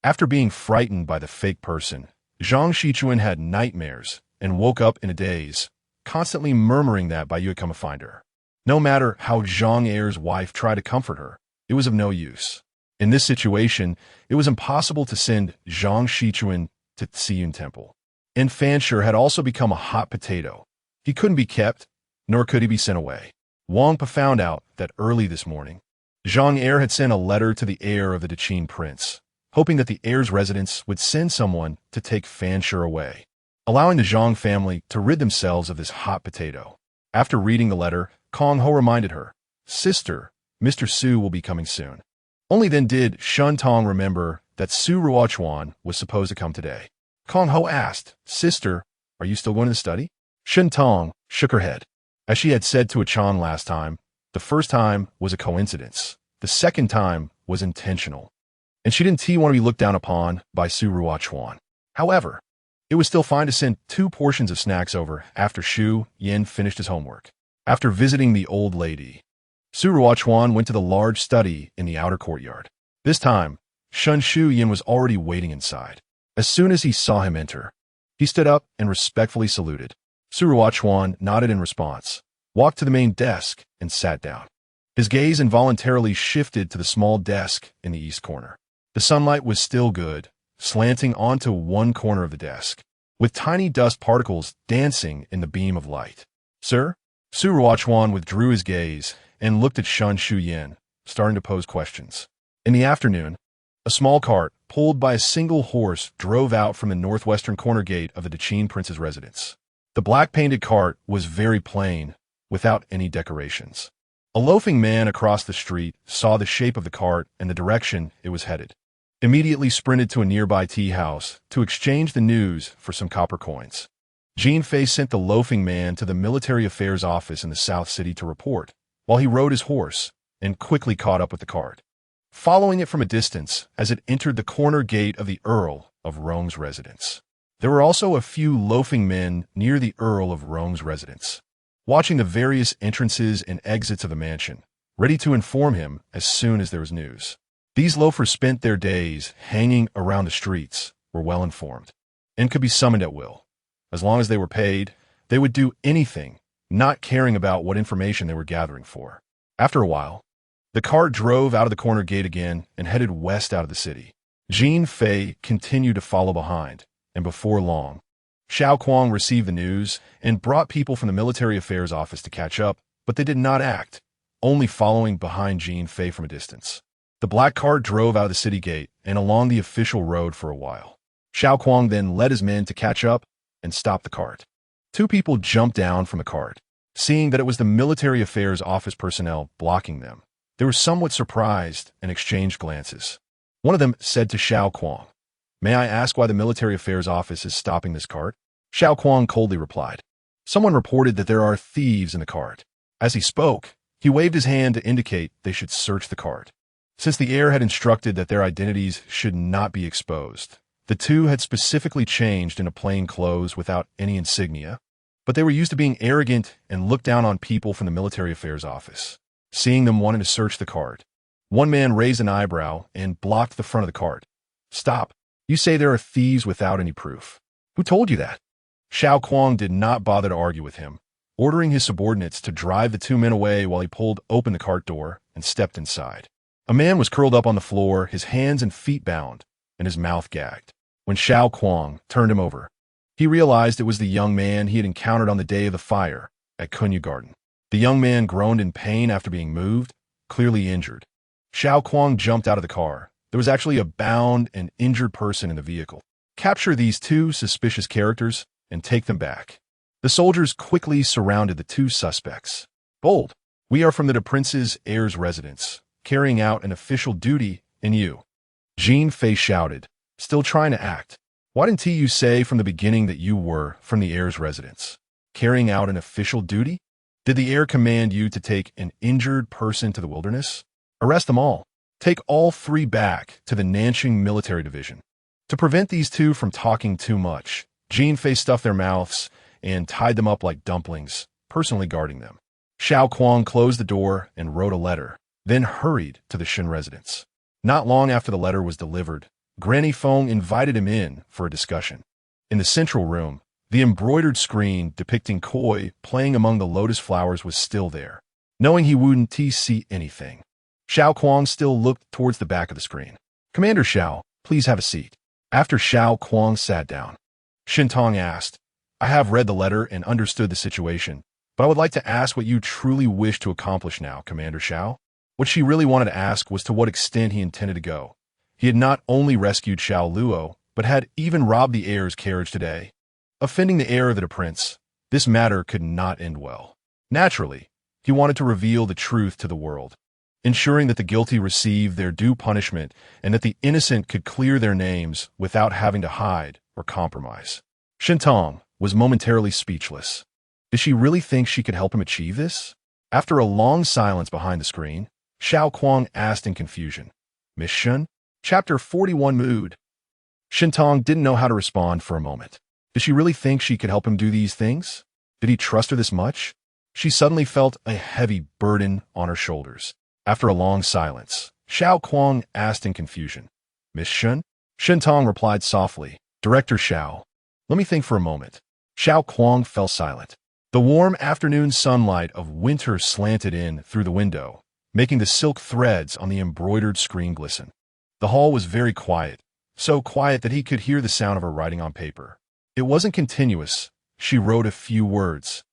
After being frightened by the fake person, Zhang Xichuan had nightmares and woke up in a daze, constantly murmuring that Bai Yu had come to find her. No matter how Zhang Er's wife tried to comfort her, it was of no use. In this situation, it was impossible to send Zhang Xichuan to Tsiyun Temple. And Fanshur had also become a hot potato. He couldn't be kept, nor could he be sent away. Wang Pe found out that early this morning, Zhang Er had sent a letter to the heir of the Daqin prince, hoping that the heir's residence would send someone to take Fanshur away, allowing the Zhang family to rid themselves of this hot potato. After reading the letter, Kong Ho reminded her, Sister, Mr. Su will be coming soon. Only then did Shun Tong remember that Su Ruochuan was supposed to come today. Kong Ho asked, "Sister, are you still going to study?" Shen Tong shook her head. As she had said to Achan last time, the first time was a coincidence. The second time was intentional. And she didn't want to be looked down upon by Su Ruochuan. However, it was still fine to send 2 portions of snacks over after Xu Yin finished his homework. After visiting the old lady, Su Ruochuan went to the large study in the outer courtyard. This time, Xu Yin was already waiting inside. As soon as he saw him enter, he stood up and respectfully saluted. Su Ruochuan nodded in response, walked to the main desk, and sat down. His gaze involuntarily shifted to the small desk in the east corner. The sunlight was still good, slanting onto one corner of the desk, with tiny dust particles dancing in the beam of light. "Sir?" Su Ruochuan withdrew his gaze and looked at Xu Yin, starting to pose questions. In the afternoon, a small cart, pulled by a single horse, drove out from the northwestern corner gate of the Daqin prince's residence. The black-painted cart was very plain, without any decorations. A loafing man across the street saw the shape of the cart and the direction it was headed. Immediately sprinted to a nearby tea house to exchange the news for some copper coins. Jean Fei sent the loafing man to the military affairs office in the South City to report, while he rode his horse and quickly caught up with the cart, following it from a distance as it entered the corner gate of the Earl of Rong's residence. There were also a few loafing men near the Earl of Rong's residence, watching the various entrances and exits of the mansion, ready to inform him as soon as there was news. These loafers spent their days hanging around the streets, were well informed, and could be summoned at will. As long as they were paid, they would do anything, not caring about what information they were gathering for. After a while, the cart drove out of the corner gate again and headed west out of the city. Jean Fei continued to follow behind, and before long, Xiao Kuang received the news and brought people from the military affairs office to catch up, but they did not act, only following behind Jean Fei from a distance. The black cart drove out of the city gate and along the official road for a while. Xiao Kuang then led his men to catch up and stop the cart. 2 people jumped down from the cart, seeing that it was the military affairs office personnel blocking them. They were somewhat surprised and exchanged glances. One of them said to Xiao Kuang, "May I ask why the military affairs office is stopping this cart?" Xiao Kuang coldly replied, "Someone reported that there are thieves in the cart." As he spoke, he waved his hand to indicate they should search the cart. Since the heir had instructed that their identities should not be exposed, the 2 had specifically changed into plain clothes without any insignia, but they were used to being arrogant and looked down on people from the military affairs office. Seeing them wanting to search the cart, one man raised an eyebrow and blocked the front of the cart. "Stop. You say there are thieves without any proof. Who told you that?" Xiao Kuang did not bother to argue with him, ordering his subordinates to drive the 2 men away while he pulled open the cart door and stepped inside. A man was curled up on the floor, his hands and feet bound, and his mouth gagged. When Xiao Kuang turned him over, he realized it was the young man he had encountered on the day of the fire at Kunyu Garden. The young man groaned in pain after being moved, clearly injured. Xiao Kuang jumped out of the car. There was actually a bound and injured person in the vehicle. "Capture these 2 suspicious characters and take them back." The soldiers quickly surrounded the 2 suspects. "Bold, we are from the prince's heir's residence, carrying out an official duty in you." Jean Fei shouted, still trying to act. "Why didn't you say from the beginning that you were from the heir's residence? Carrying out an official duty? Did the heir command you to take an injured person to the wilderness? Arrest them all. Take all 3 back to the Nanching military division." To prevent these 2 from talking too much, Jean Fei stuffed their mouths and tied them up like dumplings, personally guarding them. Xiao Kuang closed the door and wrote a letter, then hurried to the Shen residence. Not long after the letter was delivered, Granny Feng invited him in for a discussion. In the central room, the embroidered screen depicting Koi playing among the lotus flowers was still there. Knowing he wouldn't see anything, Xiao Kuang still looked towards the back of the screen. "Commander Xiao, please have a seat." After Xiao Kuang sat down, Shen Tong asked, "I have read the letter and understood the situation, but I would like to ask what you truly wish to accomplish now, Commander Xiao." What she really wanted to ask was to what extent he intended to go. He had not only rescued Xiao Luo, but had even robbed the heir's carriage today. Offending the heir of the prince, this matter could not end well. Naturally, he wanted to reveal the truth to the world, ensuring that the guilty received their due punishment and that the innocent could clear their names without having to hide or compromise. Shintong was momentarily speechless. Did she really think she could help him achieve this? After a long silence behind the screen, Xiao Kuang asked in confusion, "Miss Shun?" Chapter 41 Mood. Shintong didn't know how to respond for a moment. Did she really think she could help him do these things? Did he trust her this much? She suddenly felt a heavy burden on her shoulders. After a long silence, Xiao Kuang asked in confusion, "Miss Shun?" Shintong replied softly, "Director Xiao." "Let me think for a moment." Xiao Kuang fell silent. The warm afternoon sunlight of winter slanted in through the window, making the silk threads on the embroidered screen glisten. The hall was very quiet, so quiet that he could hear the sound of her writing on paper. It wasn't continuous. She wrote a few words,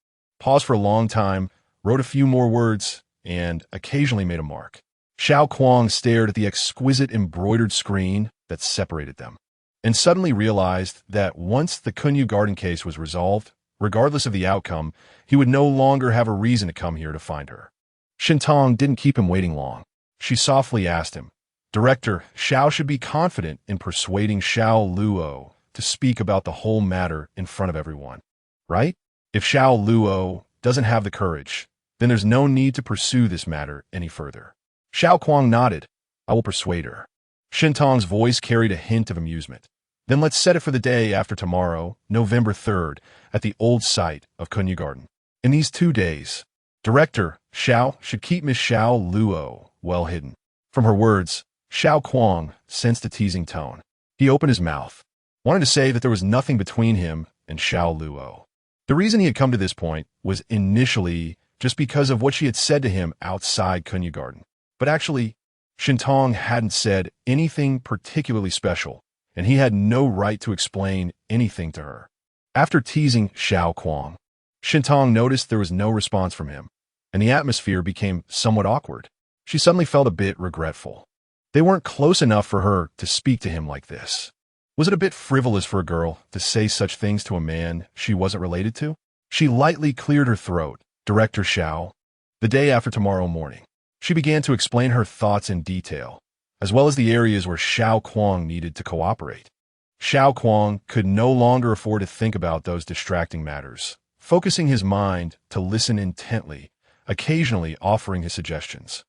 paused for a long time, wrote a few more words, and occasionally made a mark. Xiao Kuang stared at the exquisite embroidered screen that separated them, and suddenly realized that once the Kunyu Garden case was resolved, regardless of the outcome, he would no longer have a reason to come here to find her. Shintong didn't keep him waiting long. She softly asked him, "Director, Xiao should be confident in persuading Xiao Luo to speak about the whole matter in front of everyone, right? If Xiao Luo doesn't have the courage, then there's no need to pursue this matter any further." Xiao Kuang nodded. "I will persuade her." Shintong's voice carried a hint of amusement. "Then let's set it for the day after tomorrow, November 3rd, at the old site of Kunyu Garden. In these 2 days, Director Xiao should keep Miss Xiao Luo well hidden." From her words, Xiao Kuang sensed a teasing tone. He opened his mouth, wanted to say that there was nothing between him and Xiao Luo. The reason he had come to this point was initially just because of what she had said to him outside Kunyu Garden. But actually, Shintong hadn't said anything particularly special, and he had no right to explain anything to her. After teasing Xiao Kuang, Shintong noticed there was no response from him, and the atmosphere became somewhat awkward. She suddenly felt a bit regretful. They weren't close enough for her to speak to him like this. Was it a bit frivolous for a girl to say such things to a man she wasn't related to? She lightly cleared her throat. "Director Xiao." The day after tomorrow morning, she began to explain her thoughts in detail, as well as the areas where Xiao Kuang needed to cooperate. Xiao Kuang could no longer afford to think about those distracting matters, focusing his mind to listen intently, occasionally offering his suggestions.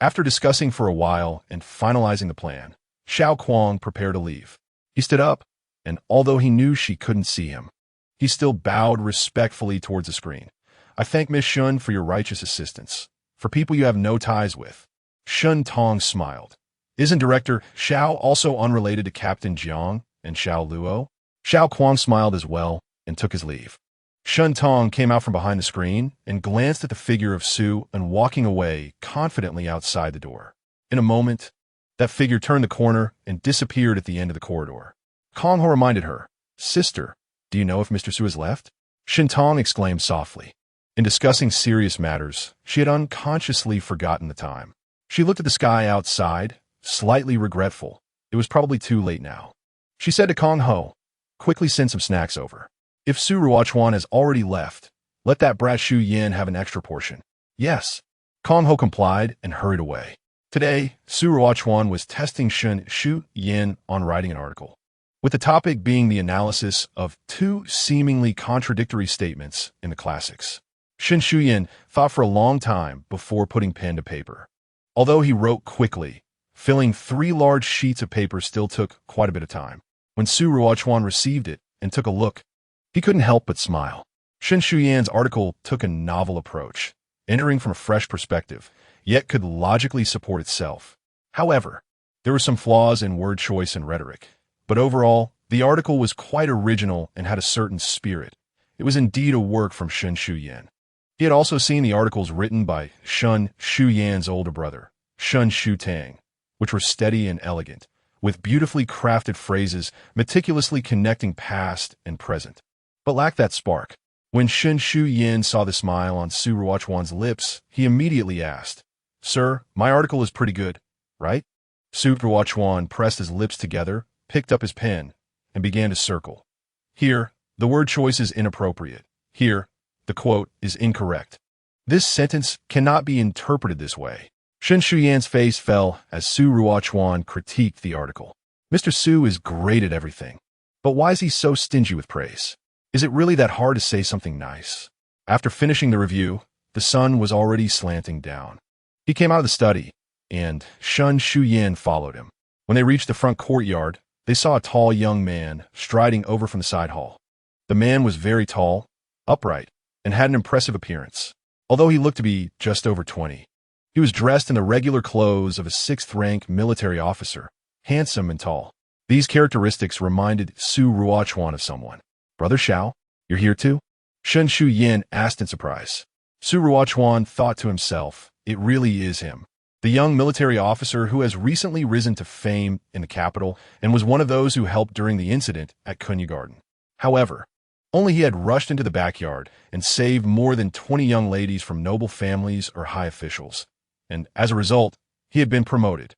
After discussing for a while and finalizing the plan, Xiao Kuang prepared to leave. He stood up, and although he knew she couldn't see him, he still bowed respectfully towards the screen. "I thank Miss Shun for your righteous assistance. For people you have no ties with." Shun Tong smiled. "Isn't Director Xiao also unrelated to Captain Jiang and Xiao Luo?" Xiao Kuang smiled as well and took his leave. Shun Tong came out from behind the screen and glanced at the figure of Su and walking away confidently outside the door. In a moment, that figure turned the corner and disappeared at the end of the corridor. Kong Ho reminded her, "Sister, do you know if Mr. Su has left?" Shintong exclaimed softly. In discussing serious matters, she had unconsciously forgotten the time. She looked at the sky outside, slightly regretful. It was probably too late now. She said to Kong Ho, "Quickly send some snacks over. If Su Ruochuan has already left, let that brat Shu Yin have an extra portion." "Yes." Kong Ho complied and hurried away. Today, Su Ruochuan was testing Shu Yin on writing an article, with the topic being the analysis of 2 seemingly contradictory statements in the classics. Shu Yin thought for a long time before putting pen to paper. Although he wrote quickly, filling 3 large sheets of paper still took quite a bit of time. When Su Ruochuan received it and took a look, he couldn't help but smile. Shu Yan's article took a novel approach, entering from a fresh perspective, yet could logically support itself. However, there were some flaws in word choice and rhetoric, but overall, the article was quite original and had a certain spirit. It was indeed a work from Shu Yan. He had also seen the articles written by Shu Yan's older brother, Shu Tang, which were steady and elegant, with beautifully crafted phrases meticulously connecting past and present, but lacked that spark. When Shu Yin saw the smile on Su Ruochuan's lips, he immediately asked, "Sir, my article is pretty good, right?" Su Ruochuan pressed his lips together, picked up his pen, and began to circle. "Here, the word choice is inappropriate. Here, the quote is incorrect. This sentence cannot be interpreted this way." Shu Yan's face fell as Su Ruochuan critiqued the article. "Mr. Su is great at everything. But why is he so stingy with praise? Is it really that hard to say something nice? After finishing the review, the sun was already slanting down. He came out of the study, and Shun Shuyin followed him. When they reached the front courtyard, they saw a tall young man striding over from the side hall. The man was very tall, upright, and had an impressive appearance, although he looked to be just over 20. He was dressed in the regular clothes of a 6th-rank military officer, handsome and tall. These characteristics reminded Su Ruochuan of someone. "Brother Xiao, you're here too?" Shun Shuyin asked in surprise. Su Ruochuan thought to himself, it really is him. The young military officer who has recently risen to fame in the capital and was one of those who helped during the incident at Kunyagarden. However, only he had rushed into the backyard and saved more than 20 young ladies from noble families or high officials. And as a result, he had been promoted.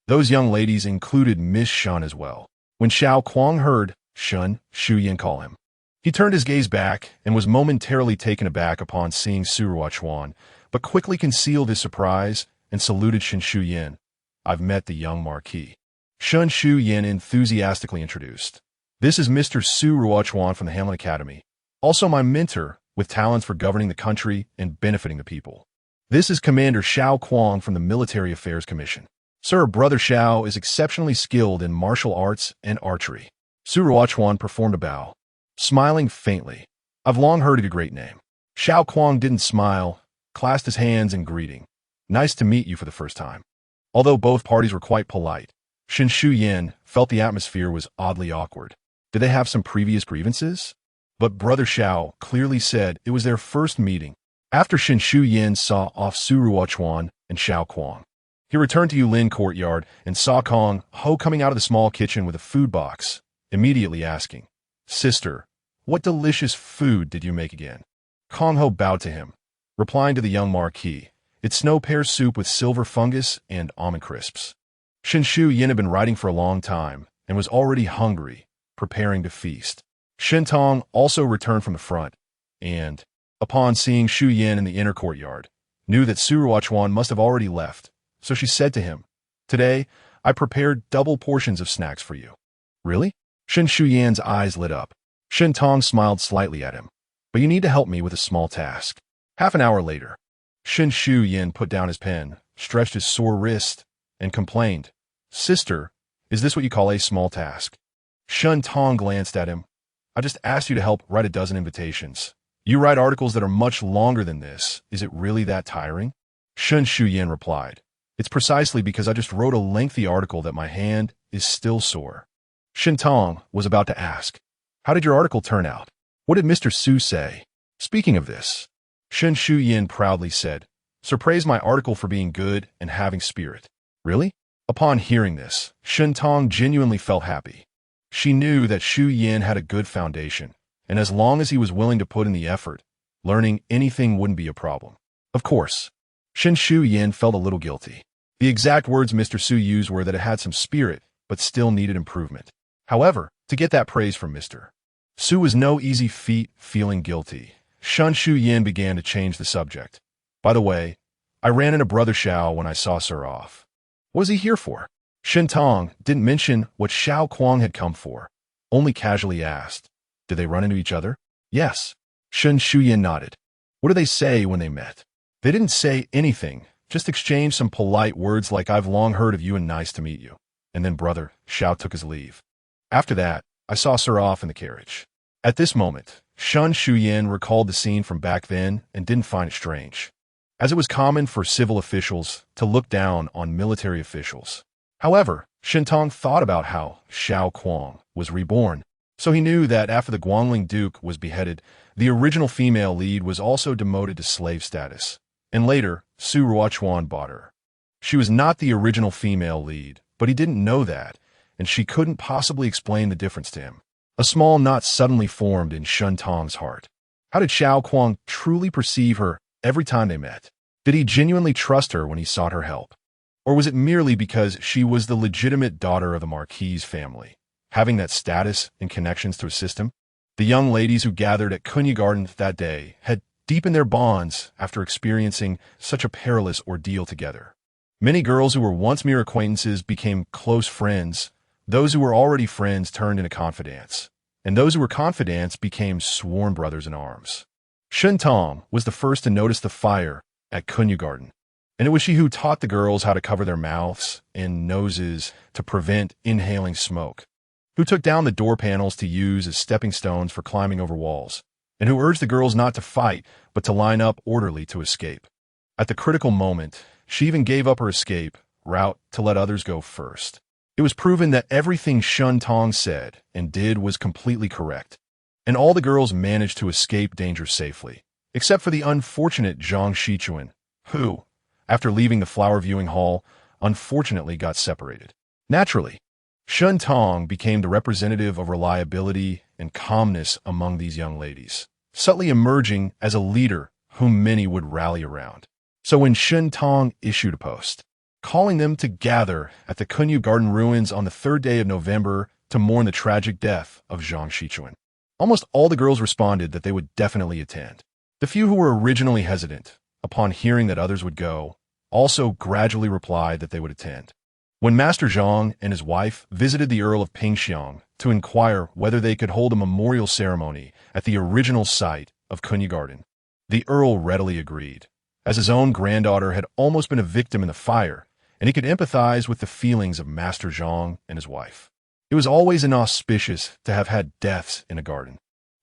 Those young ladies included Miss Shun as well. When Xiao Kuang heard Shun Shuyin call him, he turned his gaze back and was momentarily taken aback upon seeing Su Ruochuan, but quickly concealed his surprise and saluted Shun Shuyin. "I've met the young Marquis." Shun Shuyin enthusiastically introduced. "This is Mr. Su Ruochuan from the Hamlin Academy, also my mentor with talents for governing the country and benefiting the people. This is Commander Xiao Kuang from the Military Affairs Commission. Sir, Brother Xiao is exceptionally skilled in martial arts and archery." Su Ruochuan performed a bow, smiling faintly. "I've long heard of your great name." Xiao Kuang didn't smile, clasped his hands in greeting. "Nice to meet you for the first time." Although both parties were quite polite, Shun Shuyin felt the atmosphere was oddly awkward. Did they have some previous grievances? But Brother Xiao clearly said it was their first meeting. After Shun Shuyin saw off Su Ruochuan and Xiao Kuang, he returned to Yulin Courtyard and saw Kong Ho coming out of the small kitchen with a food box, immediately asking, "Sister, what delicious food did you make again?" Kong Ho bowed to him, replying to the young Marquis, "It's snow pear soup with silver fungus and almond crisps." Shun Shuyin had been writing for a long time and was already hungry, preparing to feast. Shen Tong also returned from the front, and, upon seeing Shu Yin in the inner courtyard, knew that Su Ruochuan must have already left, so she said to him, "Today, I prepared double portions of snacks for you." "Really?" Shen Shuyan's eyes lit up. Shen Tong smiled slightly at him. "But you need to help me with a small task." Half an hour later, Shen Shuyin put down his pen, stretched his sore wrist, and complained, "Sister, is this what you call a small task?" Shen Tong glanced at him. "I just asked you to help write a dozen invitations. You write articles that are much longer than this. Is it really that tiring?" Shen Shuyin replied, "It's precisely because I just wrote a lengthy article that my hand is still sore." Shen Tong was about to ask, "How did your article turn out? What did Mr. Su say?" Speaking of this, Shen Shuyin proudly said, "Sir praised my article for being good and having spirit." "Really?" Upon hearing this, Shen Tong genuinely felt happy. She knew that Shu Yin had a good foundation, and as long as he was willing to put in the effort, learning anything wouldn't be a problem. Of course, Shen Shu Yin felt a little guilty. The exact words Mr. Su used were that it had some spirit, but still needed improvement. However, to get that praise from Mr. Su was no easy feat. Feeling guilty, Shen Shu Yin began to change the subject. "By the way, I ran into Brother Xiao when I saw Sir off. What was he here for?" Shen Tong didn't mention what Xiao Kuang had come for, only casually asked, "Did they run into each other?" "Yes." Shen Shuyin nodded. "What did they say when they met?" "They didn't say anything, just exchanged some polite words like 'I've long heard of you and nice to meet you.' And then Brother Xiao took his leave. After that, I saw Sir off in the carriage." At this moment, Shen Shuyin recalled the scene from back then and didn't find it strange, as it was common for civil officials to look down on military officials. However, Shen Tong thought about how Xiao Kuang was reborn, so he knew that after the Guangling Duke was beheaded, the original female lead was also demoted to slave status, and later, Su Ruochuan bought her. She was not the original female lead, but he didn't know that, and she couldn't possibly explain the difference to him. A small knot suddenly formed in Shen Tong's heart. How did Xiao Kuang truly perceive her every time they met? Did he genuinely trust her when he sought her help? Or was it merely because she was the legitimate daughter of the Marquis family, having that status and connections to assist him? The young ladies who gathered at Kunyagarden that day had deepened their bonds after experiencing such a perilous ordeal together. Many girls who were once mere acquaintances became close friends. Those who were already friends turned into confidants, and those who were confidants became sworn brothers in arms. Shen Tong was the first to notice the fire at Garden, and it was she who taught the girls how to cover their mouths and noses to prevent inhaling smoke, who took down the door panels to use as stepping stones for climbing over walls, and who urged the girls not to fight but to line up orderly to escape. At the critical moment, she even gave up her escape route to let others go first. It was proven that everything Shen Tong said and did was completely correct, and all the girls managed to escape danger safely, except for the unfortunate Zhang Shichuan, who, after leaving the flower viewing hall, unfortunately got separated. Naturally, Shen Tong became the representative of reliability and calmness among these young ladies, subtly emerging as a leader whom many would rally around. So when Shen Tong issued a post, calling them to gather at the Garden ruins on the 3rd day of November to mourn the tragic death of Zhang Shichuan, almost all the girls responded that they would definitely attend. The few who were originally hesitant, upon hearing that others would go, also gradually replied that they would attend. When Master Zhang and his wife visited the Earl of Pingxiang to inquire whether they could hold a memorial ceremony at the original site of Garden, the Earl readily agreed, as his own granddaughter had almost been a victim in the fire, and he could empathize with the feelings of Master Zhang and his wife. It was always inauspicious to have had deaths in a garden,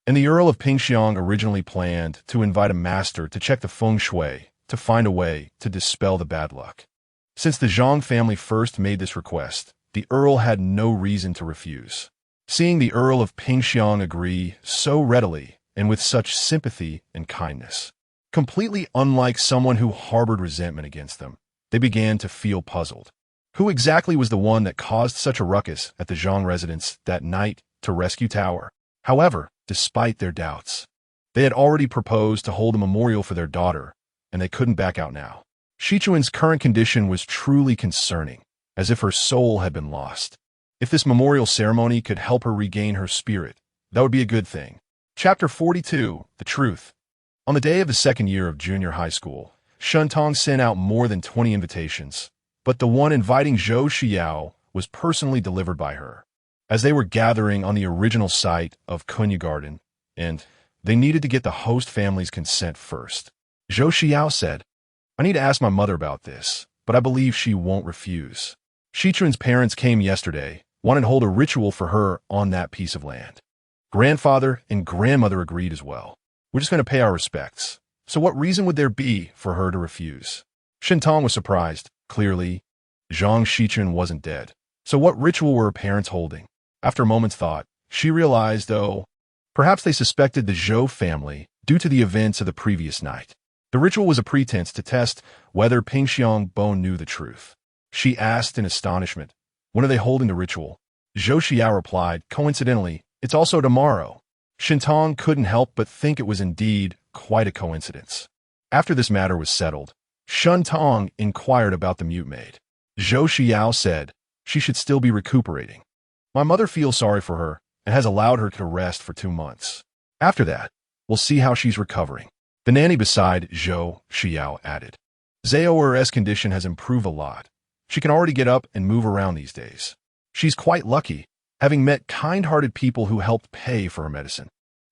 and the Earl of Pingxiang originally planned to invite a master to check the feng shui to find a way to dispel the bad luck. Since the Zhang family first made this request, the Earl had no reason to refuse. Seeing the Earl of Pingxiang agree so readily and with such sympathy and kindness, completely unlike someone who harbored resentment against them, they began to feel puzzled. Who exactly was the one that caused such a ruckus at the Zhang residence that night to rescue Tower? However, despite their doubts, they had already proposed to hold a memorial for their daughter, and they couldn't back out now. Shichuan's current condition was truly concerning, as if her soul had been lost. If this memorial ceremony could help her regain her spirit, that would be a good thing. Chapter 42, The Truth. On the day of the 2nd year of junior high school, Shen Tong sent out more than 20 invitations, but the one inviting Zhou Xiao was personally delivered by her. As they were gathering on the original site of Garden, and they needed to get the host family's consent first, Zhou Xiao said, "I need to ask my mother about this, but I believe she won't refuse. Shichuan's parents came yesterday, wanted to hold a ritual for her on that piece of land. Grandfather and grandmother agreed as well. We're just going to pay our respects. So what reason would there be for her to refuse?" Shen Tong was surprised. Clearly, Zhang Shichuan wasn't dead. So what ritual were her parents holding? After a moment's thought, she realized, perhaps they suspected the Zhou family due to the events of the previous night. The ritual was a pretense to test whether Pingxiang Bo knew the truth. She asked in astonishment, "When are they holding the ritual?" Zhou Xiao replied, "Coincidentally, it's also tomorrow." Shen Tong couldn't help but think it was indeed quite a coincidence. After this matter was settled, Shen Tong inquired about the mute maid. Zhou Xiao said she should still be recuperating. "My mother feels sorry for her and has allowed her to rest for 2 months. After that, we'll see how she's recovering." The nanny beside Zhou Xiao added, "Zaoer's condition has improved a lot. She can already get up and move around these days. She's quite lucky, having met kind-hearted people who helped pay for her medicine.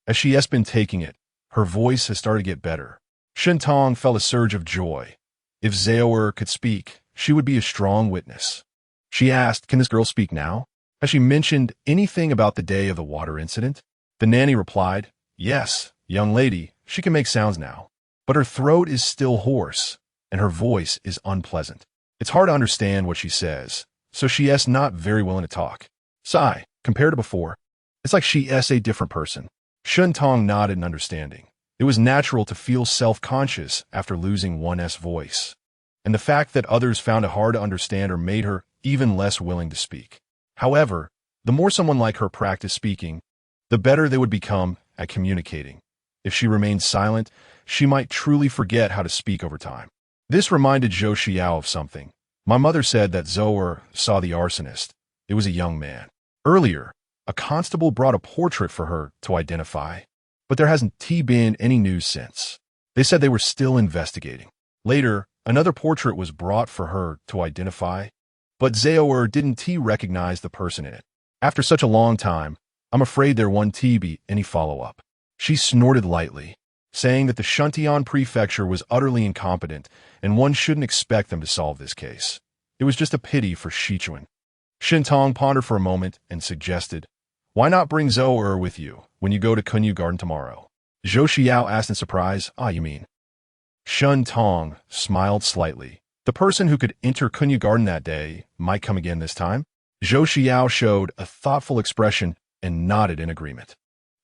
As she has been taking it, her voice has started to get better." Shen Tong felt a surge of joy. If Zaoer could speak, she would be a strong witness. She asked, "Can this girl speak now? Has she mentioned anything about the day of the water incident?" The nanny replied, "Yes, young lady, she can make sounds now, but her throat is still hoarse, and her voice is unpleasant. It's hard to understand what she says, so she is not very willing to talk. Sigh, compared to before, it's like she is a different person." Shen Tong nodded in understanding. It was natural to feel self-conscious after losing one's voice, and the fact that others found it hard to understand her made her even less willing to speak. However, the more someone like her practiced speaking, the better they would become at communicating. If she remained silent, she might truly forget how to speak over time. This reminded Zhou Xiao of something. "My mother said that Zaoer saw the arsonist. It was a young man. Earlier, a constable brought a portrait for her to identify, but there hasn't been any news since. They said they were still investigating. Later, another portrait was brought for her to identify, but Zaoer didn't recognize the person in it. After such a long time, I'm afraid there won't be any follow-up. She snorted lightly, saying that the Shuntian prefecture was utterly incompetent and one shouldn't expect them to solve this case. It was just a pity for Sichuan. Shintong pondered for a moment and suggested, "Why not bring Zhou with you when you go to Kunyu Garden tomorrow?" Zhou Xiao asked in surprise, "Ah, you mean?" Shun Tong smiled slightly. The person who could enter Kunyu Garden that day might come again this time. Zhou Xiao showed a thoughtful expression and nodded in agreement.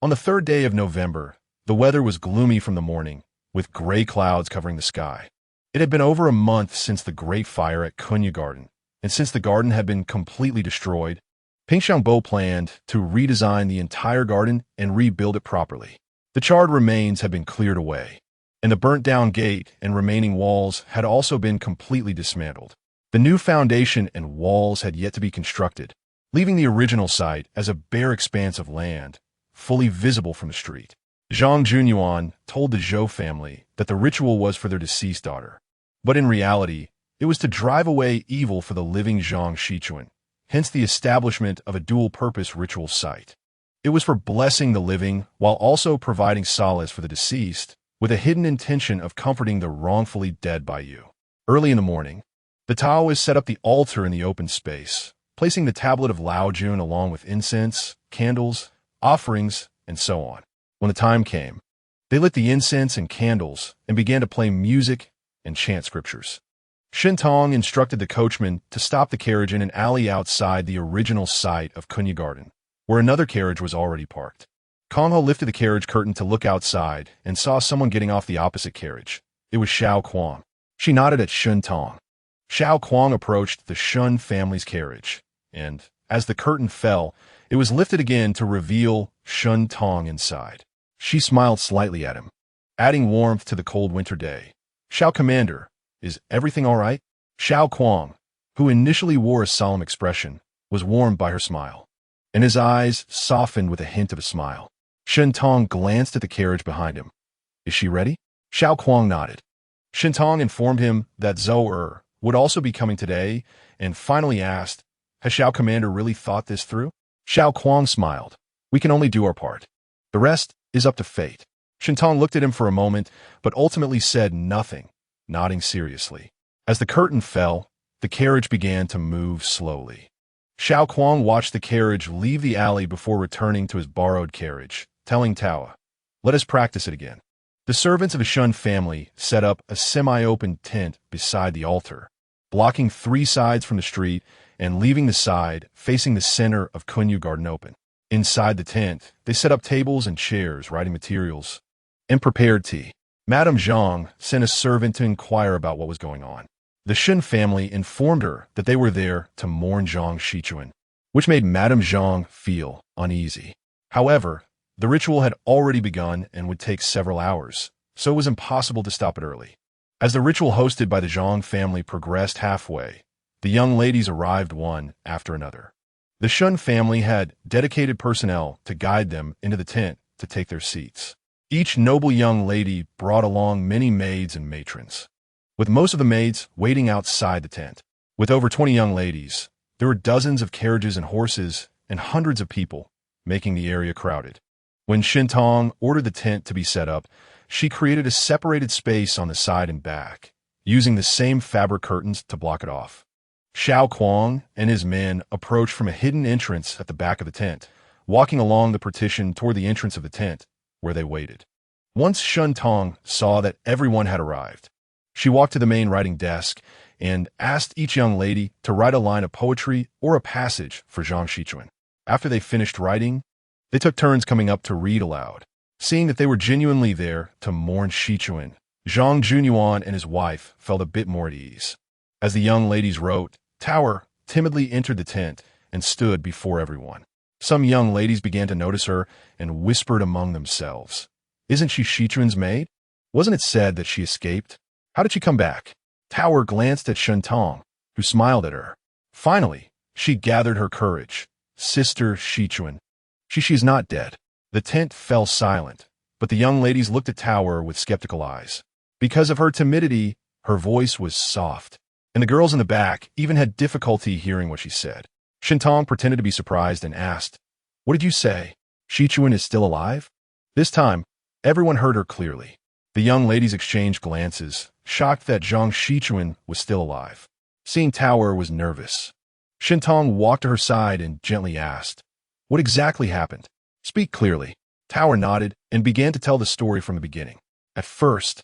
On the third day of November, the weather was gloomy from the morning, with gray clouds covering the sky. It had been over a month since the Great Fire at Kunyu Garden, and since the garden had been completely destroyed, Ping Xiangbo planned to redesign the entire garden and rebuild it properly. The charred remains had been cleared away, and the burnt-down gate and remaining walls had also been completely dismantled. The new foundation and walls had yet to be constructed, leaving the original site as a bare expanse of land, fully visible from the street. Zhang Junyuan told the Zhou family that the ritual was for their deceased daughter, but in reality, it was to drive away evil for the living Zhang Shichuan, hence the establishment of a dual-purpose ritual site. It was for blessing the living while also providing solace for the deceased, with a hidden intention of comforting the wrongfully dead by you. Early in the morning, the Taoists set up the altar in the open space, placing the tablet of Lao Jun along with incense, candles, offerings, and so on. When the time came, they lit the incense and candles and began to play music and chant scriptures. Shintong instructed the coachman to stop the carriage in an alley outside the original site of Kunyu Garden, where another carriage was already parked. Kongho lifted the carriage curtain to look outside and saw someone getting off the opposite carriage. It was Xiao Kuang. She nodded at Shintong. Xiao Kuang approached the Shun family's carriage, and, as the curtain fell, it was lifted again to reveal Shun Tong inside. She smiled slightly at him, adding warmth to the cold winter day. "Xiao Commander, is everything all right?" Xiao Kuang, who initially wore a solemn expression, was warmed by her smile, and his eyes softened with a hint of a smile. Shintong glanced at the carriage behind him. "Is she ready?" Xiao Kuang nodded. Shintong informed him that Zhou would also be coming today, and finally asked, "Has Xiao Commander really thought this through?" Xiao Kuang smiled. "We can only do our part. The rest is up to fate." Shintong looked at him for a moment, but ultimately said nothing, nodding seriously. As the curtain fell, the carriage began to move slowly. Xiao Kuang watched the carriage leave the alley before returning to his borrowed carriage, telling Taoa, "Let us practice it again." The servants of the Shun family set up a semi-open tent beside the altar, blocking 3 sides from the street and leaving the side facing the center of Kunyu Garden open. Inside the tent, they set up tables and chairs, writing materials, and prepared tea. Madame Zhang sent a servant to inquire about what was going on. The Shun family informed her that they were there to mourn Zhang Shichuan, which made Madame Zhang feel uneasy. However, the ritual had already begun and would take several hours, so it was impossible to stop it early. As the ritual hosted by the Zhang family progressed halfway, the young ladies arrived one after another. The Shun family had dedicated personnel to guide them into the tent to take their seats. Each noble young lady brought along many maids and matrons, with most of the maids waiting outside the tent. With over 20 young ladies, there were dozens of carriages and horses and hundreds of people, making the area crowded. When Shintong ordered the tent to be set up, she created a separated space on the side and back, using the same fabric curtains to block it off. Xiao Kuang and his men approached from a hidden entrance at the back of the tent, walking along the partition toward the entrance of the tent, where they waited. Once Shintong saw that everyone had arrived, she walked to the main writing desk and asked each young lady to write a line of poetry or a passage for Zhang Shichuan. After they finished writing, they took turns coming up to read aloud. Seeing that they were genuinely there to mourn Shichuan, Zhang Junyuan and his wife felt a bit more at ease. As the young ladies wrote, Tower timidly entered the tent and stood before everyone. Some young ladies began to notice her and whispered among themselves, "Isn't she Shichuan's maid? Wasn't it said that she escaped? How did she come back?" Tower glanced at Shintong, who smiled at her. Finally, she gathered her courage. "Sister Shichuan, she's not dead." The tent fell silent, but the young ladies looked at Tower with skeptical eyes. Because of her timidity, her voice was soft, and the girls in the back even had difficulty hearing what she said. Shintong pretended to be surprised and asked, "What did you say?" Xichuan is still alive? This time, everyone heard her clearly. The young ladies exchanged glances, shocked that Zhang Xichuan was still alive. Seeing Tower was nervous. Shintong walked to her side and gently asked, "What exactly happened? Speak clearly." Tower nodded and began to tell the story from the beginning. At first,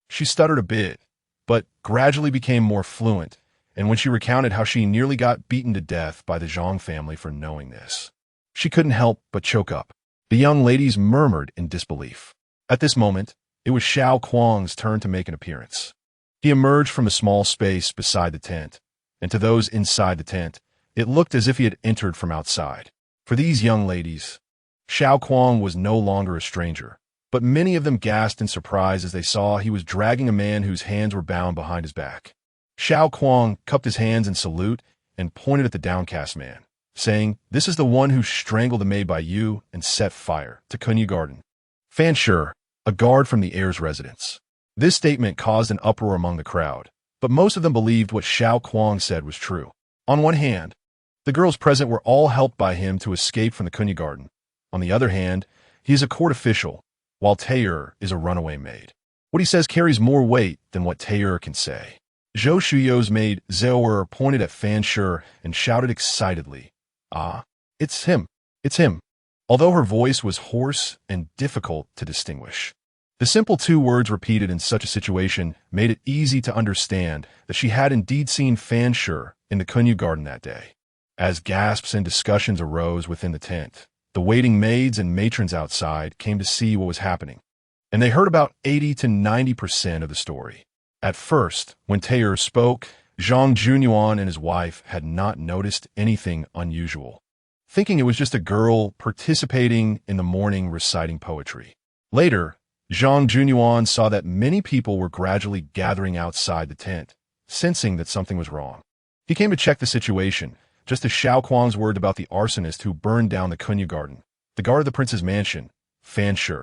she stuttered a bit, but gradually became more fluent, and when she recounted how she nearly got beaten to death by the Zhang family for knowing this, she couldn't help but choke up. The young ladies murmured in disbelief. At this moment, it was Xiao Kuang's turn to make an appearance. He emerged from a small space beside the tent, and to those inside the tent, it looked as if he had entered from outside. For these young ladies, Xiao Kuang was no longer a stranger, but many of them gasped in surprise as they saw he was dragging a man whose hands were bound behind his back. Xiao Kuang cupped his hands in salute and pointed at the downcast man, saying, "This is the one who strangled the maid by you and set fire to Kunyu Garden." Fan Shi, a guard from the heir's residence. This statement caused an uproar among the crowd, but most of them believed what Xiao Kuang said was true. On one hand, the girls present were all helped by him to escape from the Kunyu Garden. On the other hand, he is a court official, while Taeyur is a runaway maid. What he says carries more weight than what Taeyur can say. Zhou Shuyo's maid Zhou pointed at Fan Shi and shouted excitedly, "Ah, it's him, it's him," although her voice was hoarse and difficult to distinguish. The simple two words repeated in such a situation made it easy to understand that she had indeed seen Fan Shi in the Kunyu Garden that day. As gasps and discussions arose within the tent, the waiting maids and matrons outside came to see what was happening, and they heard about 80 to 90% of the story. At first, when Taeyur spoke, Zhang Junyuan and his wife had not noticed anything unusual, thinking it was just a girl participating in the morning reciting poetry. Later, Zhang Junyuan saw that many people were gradually gathering outside the tent, sensing that something was wrong. He came to check the situation, just as Xiao Kuang's word about the arsonist who burned down the Kunyu Garden, the guard of the prince's mansion, Fan Shi,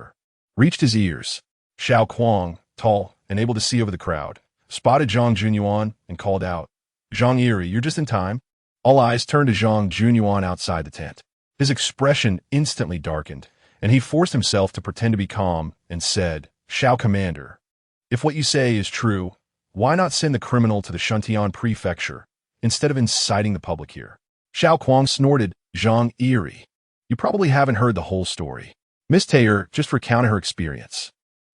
reached his ears. Xiao Kuang, tall and able to see over the crowd, spotted Zhang Junyuan and called out, "Zhang Yiri, you're just in time." All eyes turned to Zhang Junyuan outside the tent. His expression instantly darkened, and he forced himself to pretend to be calm and said, "Xiao Commander, if what you say is true, why not send the criminal to the Shuntian prefecture instead of inciting the public here?" Xiao Kuang snorted, "Zhang Yiri, you probably haven't heard the whole story. Miss Taeyur just recounted her experience.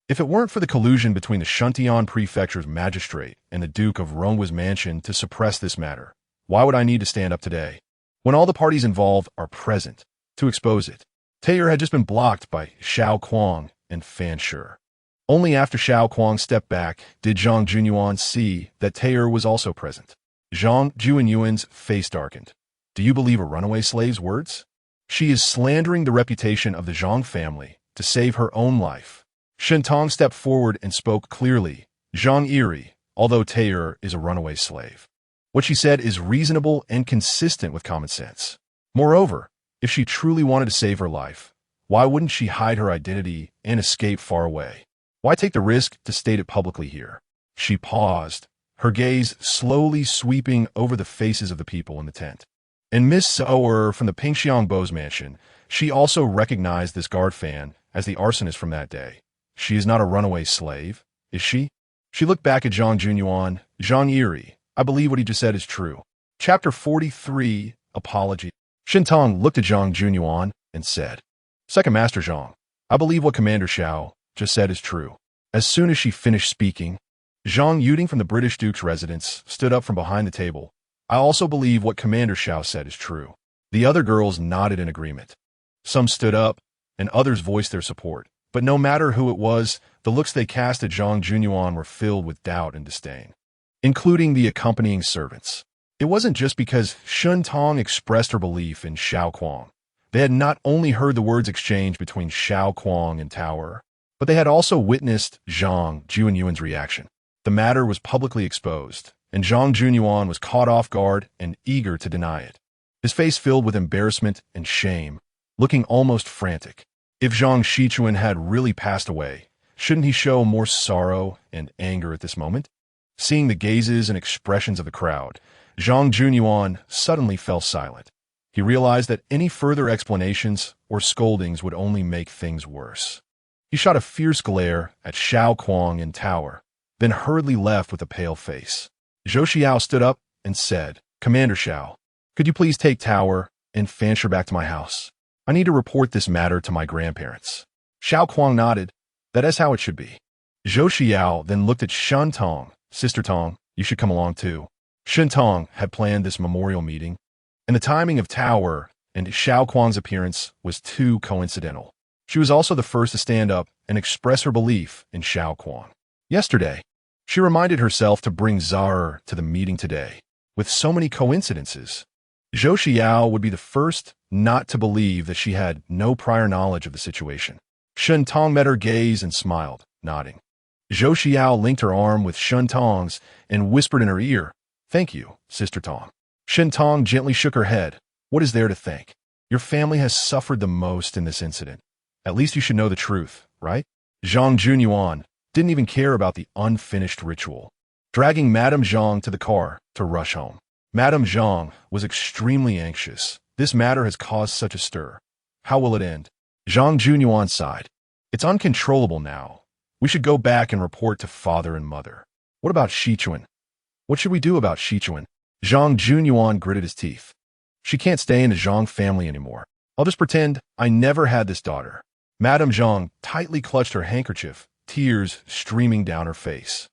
If it weren't for the collusion between the Shuntian prefecture's magistrate and the Duke of Rongwa's mansion to suppress this matter, why would I need to stand up today, when all the parties involved are present, to expose it?" Taeyur had just been blocked by Xiao Kuang and Fan Shi. Only after Xiao Kuang stepped back did Zhang Junyuan see that Taeyur was also present. Zhang Junyuan's face darkened. "Do you believe a runaway slave's words? She is slandering the reputation of the Zhang family to save her own life." Shintong stepped forward and spoke clearly, "Zhang Yiri, although Taeyur is a runaway slave, what she said is reasonable and consistent with common sense. Moreover, if she truly wanted to save her life, why wouldn't she hide her identity and escape far away? Why take the risk to state it publicly here?" She paused, her gaze slowly sweeping over the faces of the people in the tent. And Miss Zhou from the Pingxiang Bo's mansion, she also recognized this guard fan as the arsonist from that day. She is not a runaway slave, is she? She looked back at Zhang Junyuan. "Zhang Yiri, I believe what he just said is true." Chapter 43, Apology. Shintong looked at Zhang Junyuan and said, "Second Master Zhang, I believe what Commander Xiao just said is true." As soon as she finished speaking, Zhang Yuding from the British Duke's residence stood up from behind the table. "I also believe what Commander Xiao said is true." The other girls nodded in agreement. Some stood up, and others voiced their support. But no matter who it was, the looks they cast at Zhang Junyuan were filled with doubt and disdain, including the accompanying servants. It wasn't just because Shintong expressed her belief in Xiao Kuang. They had not only heard the words exchanged between Xiao Kuang and Tower, but they had also witnessed Zhang Junyuan's reaction. The matter was publicly exposed, and Zhang Junyuan was caught off guard and eager to deny it, his face filled with embarrassment and shame, looking almost frantic. If Zhang Xichuan had really passed away, shouldn't he show more sorrow and anger at this moment? Seeing the gazes and expressions of the crowd, Zhang Junyuan suddenly fell silent. He realized that any further explanations or scoldings would only make things worse. He shot a fierce glare at Xiao Kuang in tower, then hurriedly left with a pale face. Zhou Xiao stood up and said, "Commander Xiao, could you please take tower and Fansher back to my house? I need to report this matter to my grandparents." Xiao Kuang nodded. That is how it should be. Zhou Xiao then looked at Shun Tong. "Sister Tong, you should come along too." Shun Tong had planned this memorial meeting, and the timing of Tower and Xiao Kuang's appearance was too coincidental. She was also the first to stand up and express her belief in Xiao Kuang. Yesterday, she reminded herself to bring Zara to the meeting today. With so many coincidences, Zhou Xiao would be the first not to believe that she had no prior knowledge of the situation. Shun Tong met her gaze and smiled, nodding. Zhou Xiao linked her arm with Shun Tong's and whispered in her ear, "Thank you, Sister Tong." Shun Tong gently shook her head. "What is there to thank? Your family has suffered the most in this incident. At least you should know the truth, right?" Zhang Junyuan didn't even care about the unfinished ritual, dragging Madame Zhang to the car to rush home. Madame Zhang was extremely anxious. This matter has caused such a stir. How will it end? Zhang Junyuan sighed. "It's uncontrollable now. We should go back and report to father and mother." "What about Shichuan? What should we do about Shichuan?" Zhang Junyuan gritted his teeth. "She can't stay in the Zhang family anymore. I'll just pretend I never had this daughter." Madame Zhang tightly clutched her handkerchief, tears streaming down her face.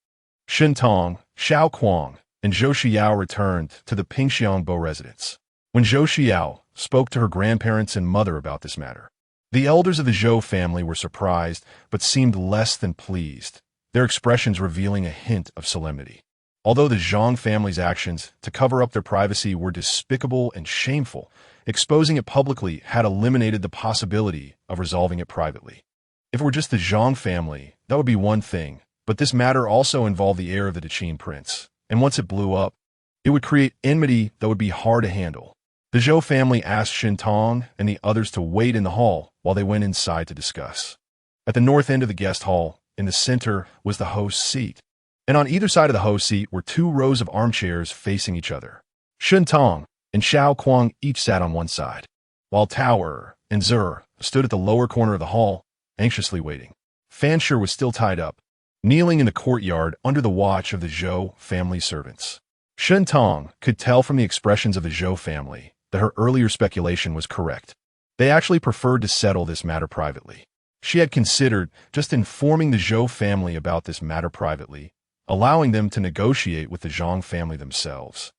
Shun Tong, Xiao Kuang, and Zhou Xiao returned to the Pingxiangbo residence. When Zhou Xiao spoke to her grandparents and mother about this matter, the elders of the Zhou family were surprised but seemed less than pleased, their expressions revealing a hint of solemnity. Although the Zhang family's actions to cover up their privacy were despicable and shameful, exposing it publicly had eliminated the possibility of resolving it privately. If it were just the Zhang family, that would be one thing, but this matter also involved the heir of the Daqin prince, and once it blew up, it would create enmity that would be hard to handle. The Zhou family asked Shin Tong and the others to wait in the hall while they went inside to discuss. At the north end of the guest hall, in the center, was the host's seat, and on either side of the host's seat were 2 rows of armchairs facing each other. Shun Tong and Xiao Kuang each sat on one side, while Tower and Zur stood at the lower corner of the hall, anxiously waiting. Fansher was still tied up, kneeling in the courtyard under the watch of the Zhou family servants. Shun Tong could tell from the expressions of the Zhou family that her earlier speculation was correct. They actually preferred to settle this matter privately. She had considered just informing the Zhou family about this matter privately, allowing them to negotiate with the Zhang family themselves,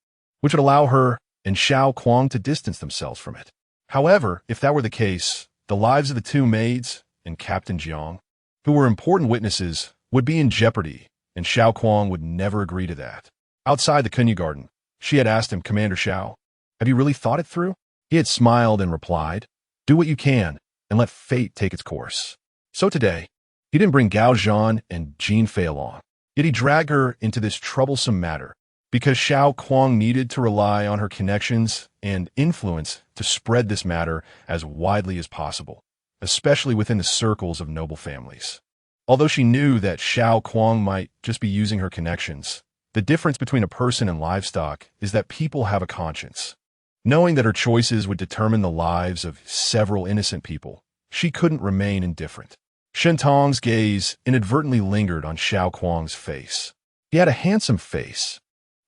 which would allow her and Xiao Kuang to distance themselves from it. However, if that were the case, the lives of the 2 maids and Captain Jiang, who were important witnesses, would be in jeopardy, and Xiao Kuang would never agree to that. Outside the Kunya garden, she had asked him, "Commander Xiao, have you really thought it through?" He had smiled and replied, "Do what you can, and let fate take its course." So today, he didn't bring Gao Zhan and Jin Fei along, yet he dragged her into this troublesome matter, because Xiao Kuang needed to rely on her connections and influence to spread this matter as widely as possible, especially within the circles of noble families. Although she knew that Xiao Kuang might just be using her connections, the difference between a person and livestock is that people have a conscience. Knowing that her choices would determine the lives of several innocent people, she couldn't remain indifferent. Shen Tong's gaze inadvertently lingered on Xiao Kuang's face. He had a handsome face,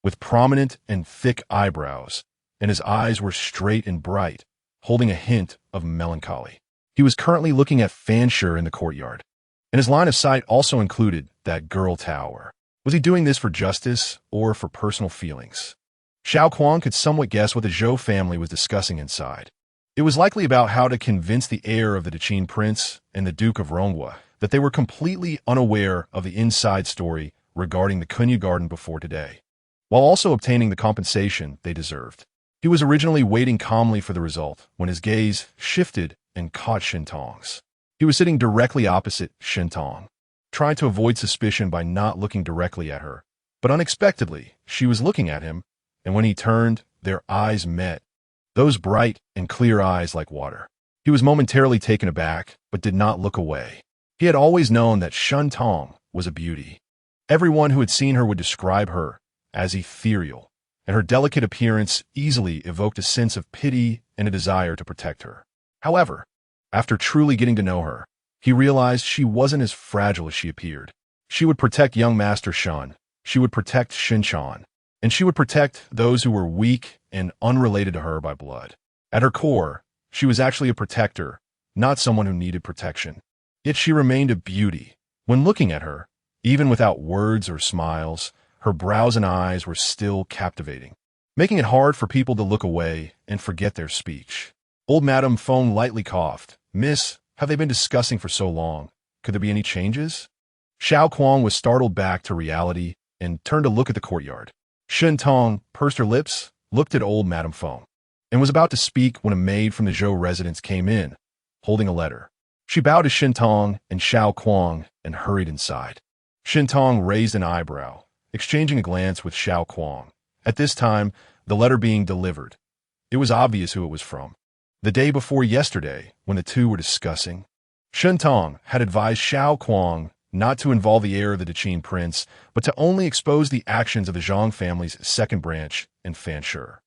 with prominent and thick eyebrows, and his eyes were straight and bright, holding a hint of melancholy. He was currently looking at Fansher in the courtyard, and his line of sight also included that girl Tower. Was he doing this for justice or for personal feelings? Xiao Kuang could somewhat guess what the Zhou family was discussing inside. It was likely about how to convince the heir of the Daqin prince and the Duke of Rongwa that they were completely unaware of the inside story regarding the Kunya garden before today, while also obtaining the compensation they deserved. He was originally waiting calmly for the result when his gaze shifted and caught Shin Tong's. He was sitting directly opposite Shin Tong, trying to avoid suspicion by not looking directly at her. But unexpectedly, she was looking at him, and when he turned, their eyes met, those bright and clear eyes like water. He was momentarily taken aback, but did not look away. He had always known that Shun Tong was a beauty. Everyone who had seen her would describe her as ethereal, and her delicate appearance easily evoked a sense of pity and a desire to protect her. However, after truly getting to know her, he realized she wasn't as fragile as she appeared. She would protect young Master Shun, she would protect Shinchan, and she would protect those who were weak and unrelated to her by blood. At her core, she was actually a protector, not someone who needed protection. Yet she remained a beauty. When looking at her, even without words or smiles, her brows and eyes were still captivating, making it hard for people to look away and forget their speech. Old Madame Fong lightly coughed. "Miss, have they been discussing for so long? Could there be any changes?" Xiao Kuang was startled back to reality and turned to look at the courtyard. Shen Tong pursed her lips, looked at old Madame Fong, and was about to speak when a maid from the Zhou residence came in, holding a letter. She bowed to Shen Tong and Xiao Kuang and hurried inside. Shen Tong raised an eyebrow, exchanging a glance with Xiao Kuang. At this time, the letter being delivered. It was obvious who it was from. The day before yesterday, when the two were discussing, Shen Tong had advised Xiao Kuang not to involve the heir of the Daqin prince, but to only expose the actions of the Zhang family's second branch in Fanshi.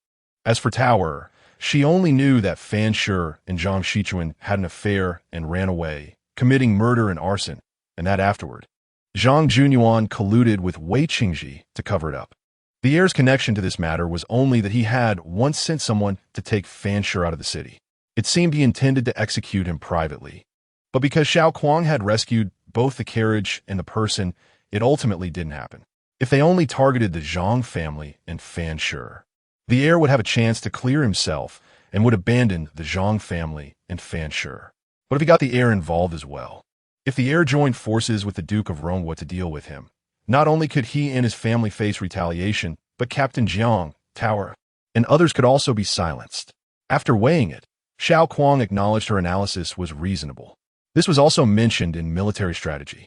As for Tower, she only knew that Fanshi and Zhang Shichuan had an affair and ran away, committing murder and arson, and that afterward, Zhang Junyuan colluded with Wei Qingji to cover it up. The heir's connection to this matter was only that he had once sent someone to take Fanshi out of the city. It seemed he intended to execute him privately. But because Xiao Kuang had rescued both the carriage and the person, it ultimately didn't happen. If they only targeted the Zhang family and Fanshi, the heir would have a chance to clear himself and would abandon the Zhang family and Fanshi. But if he got the heir involved as well, if the heir joined forces with the Duke of Rongwa to deal with him, not only could he and his family face retaliation, but Captain Jiang, Tower, and others could also be silenced. After weighing it, Xiao Kuang acknowledged her analysis was reasonable. This was also mentioned in military strategy.